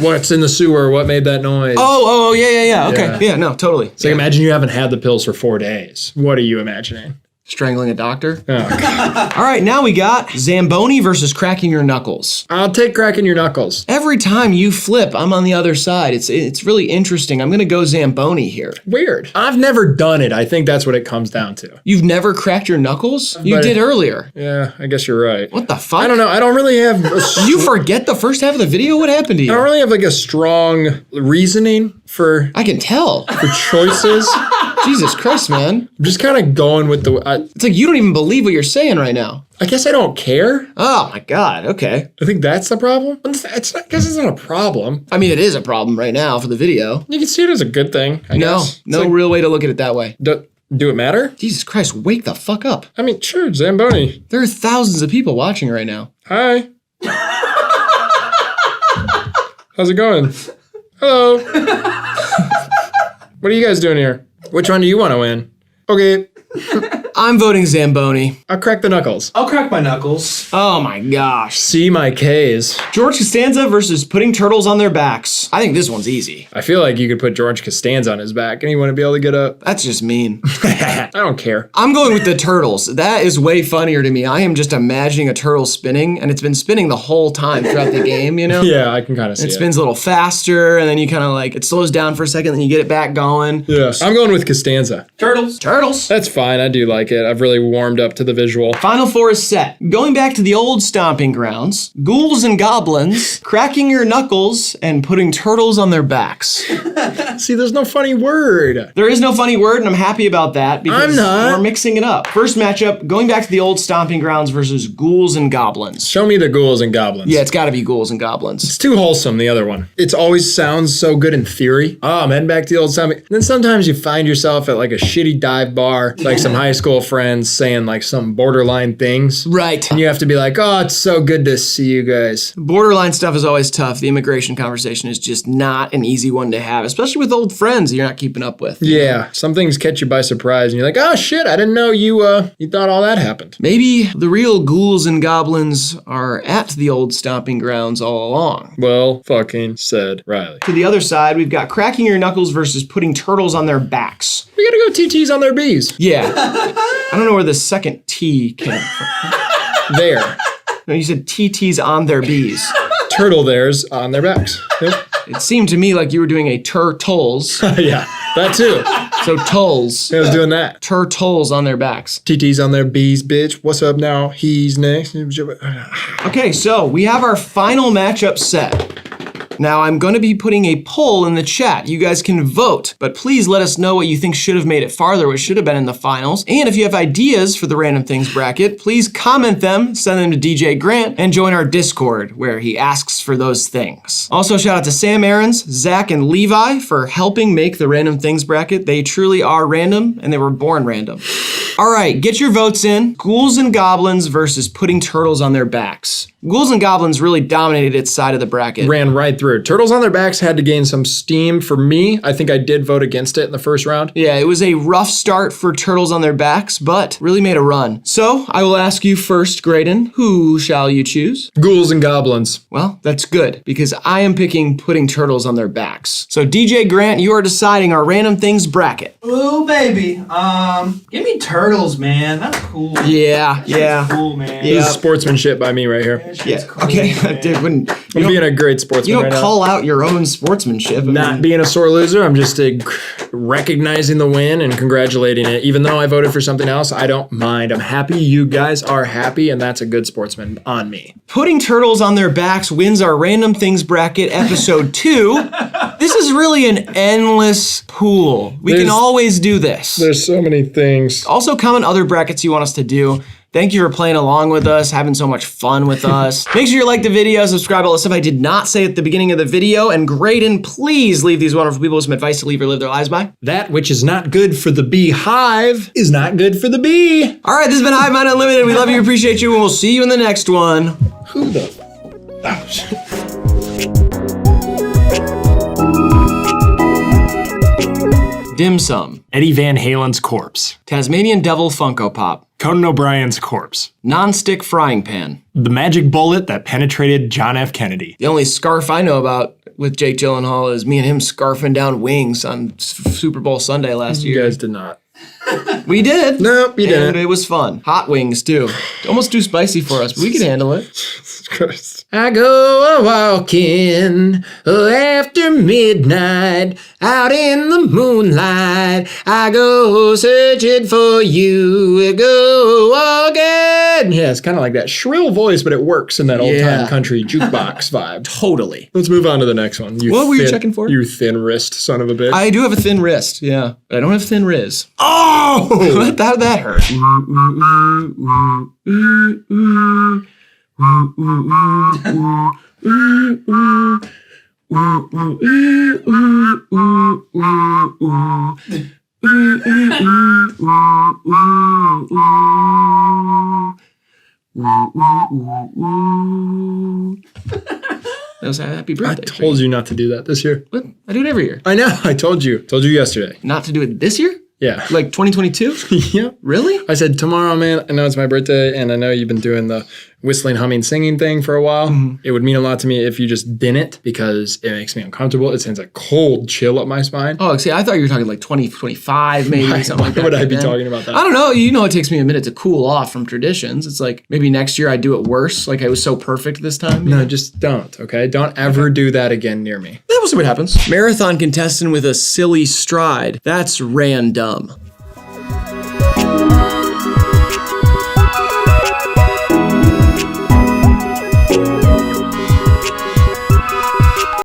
what's in the sewer? What made that noise? Oh, yeah. Okay. Yeah, no, totally. It's like, imagine you haven't had the pills for 4 days. What are you imagining? Strangling a doctor. Oh, God. All right, now we got Zamboni versus Cracking Your Knuckles. I'll take Cracking Your Knuckles. Every time you flip, I'm on the other side. It's really interesting. I'm gonna go Zamboni here. Weird. I've never done it. I think that's what it comes down to. You've never cracked your knuckles? You But- did earlier. Yeah, I guess you're right. What the fuck? I don't know. I don't really have... Did you forget the first half of the video? What happened to you? I don't really have like a strong reasoning for... I can tell. For choices. Jesus Christ, man. I'm just kind of going with the. It's like you don't even believe what you're saying right now. I guess I don't care. Oh my God. Okay. I think that's the problem. I guess it's not a problem. I mean, it is a problem right now for the video. You can see it as a good thing. I guess. No real way to look at it that way. Do it matter? Jesus Christ, wake the fuck up. I mean, sure, Zamboni. There are thousands of people watching right now. Hi. How's it going? Hello. What are you guys doing here? Which one do you want to win? Okay. I'm voting Zamboni. I'll crack the knuckles. I'll crack my knuckles. Oh my gosh. See my K's. George Costanza versus putting turtles on their backs. I think this one's easy. I feel like you could put George Costanza on his back and he wouldn't be able to get up. That's just mean. I don't care. I'm going with the turtles. That is way funnier to me. I am just imagining a turtle spinning, and it's been spinning the whole time throughout the game, you know? Yeah, I can kind of see it. It spins a little faster, and then you kind of like, it slows down for a second, then you get it back going. Yeah. I'm going with Costanza. Turtles. Turtles. That's fine. I do like it. I've really warmed up to the visual. Final four is set. Going back to the old stomping grounds, ghouls and goblins, cracking your knuckles, and putting turtles on their backs. See, there's no funny word. There is no funny word, and I'm happy about that because I'm not. we're mixing it up. First matchup, going back to the old stomping grounds versus ghouls and goblins. Show me the ghouls and goblins. Yeah, it's gotta be ghouls and goblins. It's too wholesome, the other one. It always sounds so good in theory. Oh, I'm heading back to the old stomping. And then sometimes you find yourself at like a shitty dive bar, like some high school friends saying like some borderline things. Right. And you have to be like, oh, it's so good to see you guys. Borderline stuff is always tough. The immigration conversation is just not an easy one to have, especially with old friends you're not keeping up with. Yeah, some things catch you by surprise and you're like, oh shit, I didn't know you thought all that happened. Maybe the real ghouls and goblins are at the old stomping grounds all along. Well fucking said Riley. To the other side, we've got cracking your knuckles versus putting turtles on their backs. We gotta go TTs on their B's. Yeah. I don't know where the second T came from. There. No, you said TTs on their B's. Turtle theirs on their backs. Yep. It seemed to me like you were doing a turtles. Yeah, that too. So tulls. I was doing that. Turtles on their backs. TTs on their B's, bitch. What's up now? He's next. Okay, so we have our final matchup set. Now, I'm going to be putting a poll in the chat. You guys can vote, but please let us know what you think should have made it farther, what should have been in the finals. And if you have ideas for the Random Things bracket, please comment them, send them to DJ Grant, and join our Discord, where he asks for those things. Also, shout out to Sam Aarons, Zach, and Levi for helping make the Random Things bracket. They truly are random, and they were born random. All right, get your votes in. Ghouls and goblins versus putting turtles on their backs. Ghouls and goblins really dominated its side of the bracket. Ran right through. Turtles on their backs had to gain some steam. For me, I think I did vote against it in the first round. Yeah, it was a rough start for turtles on their backs, but really made a run. So I will ask you first, Graydon, who shall you choose? Ghouls and goblins. Well, that's good, because I am picking putting turtles on their backs. So DJ Grant, you are deciding our Random Things bracket. Oh, baby. Give me turtles, man. That's cool. Yeah. That's cool, man. This is sportsmanship by me right here. Yeah. Cool, okay. I'm being a great sportsman. You don't right call now. out your own sportsmanship. Not being a sore loser. I'm just recognizing the win and congratulating it. Even though I voted for something else, I don't mind. I'm happy you guys are happy, and that's a good sportsman on me. Putting turtles on their backs wins our Random Things bracket episode 2. This is really an endless pool. We can always do this. There's so many things. Also, comment other brackets you want us to do. Thank you for playing along with us, having so much fun with us. Make sure you like the video, subscribe, all the stuff I did not say at the beginning of the video, and Graydon, please leave these wonderful people some advice to leave or live their lives by. That which is not good for the beehive is not good for the bee. All right, this has been HIVEMIND Unlimited. We love you, appreciate you, and we'll see you in the next one. Who the? Dim Sum. Eddie Van Halen's corpse. Tasmanian Devil Funko Pop. Conan O'Brien's corpse. Non-stick frying pan. The magic bullet that penetrated John F. Kennedy. The only scarf I know about with Jake Gyllenhaal is me and him scarfing down wings on Super Bowl Sunday last year. You guys did not. We did. Nope, you didn't. And it was fun. Hot wings, too. Almost too spicy for us, but we could handle it. I go a-walking after midnight, out in the moonlight. I go searching for you, go walking. Ed. Yeah, it's kind of like that shrill voice, but it works in that old Yeah. time country jukebox vibe. Totally. Let's move on to the next one. What were you checking for? You thin wrist son of a bitch. I do have a thin wrist, yeah. But I don't have thin riz. Oh! How'd that hurt? That was a happy birthday. I told you not to do that this year. What? I do it every year. I know. I told you. Told you yesterday. Not to do it this year? Yeah. Like 2022? Yeah. Really? I said, tomorrow, man, I know it's my birthday, and I know you've been doing the whistling, humming, singing thing for a while. It would mean a lot to me if you just didn't, because it makes me uncomfortable. It sends a cold chill up my spine. Oh, see, I thought you were talking like 2025, maybe Why- something like why that. would I be Then- talking about that? I don't know. You know, it takes me a minute to cool off from traditions. It's like maybe next year I do it worse. Like I was so perfect this time. No, just don't, okay? Don't ever do that again near me. We'll see what happens. Marathon contestant with a silly stride. That's random.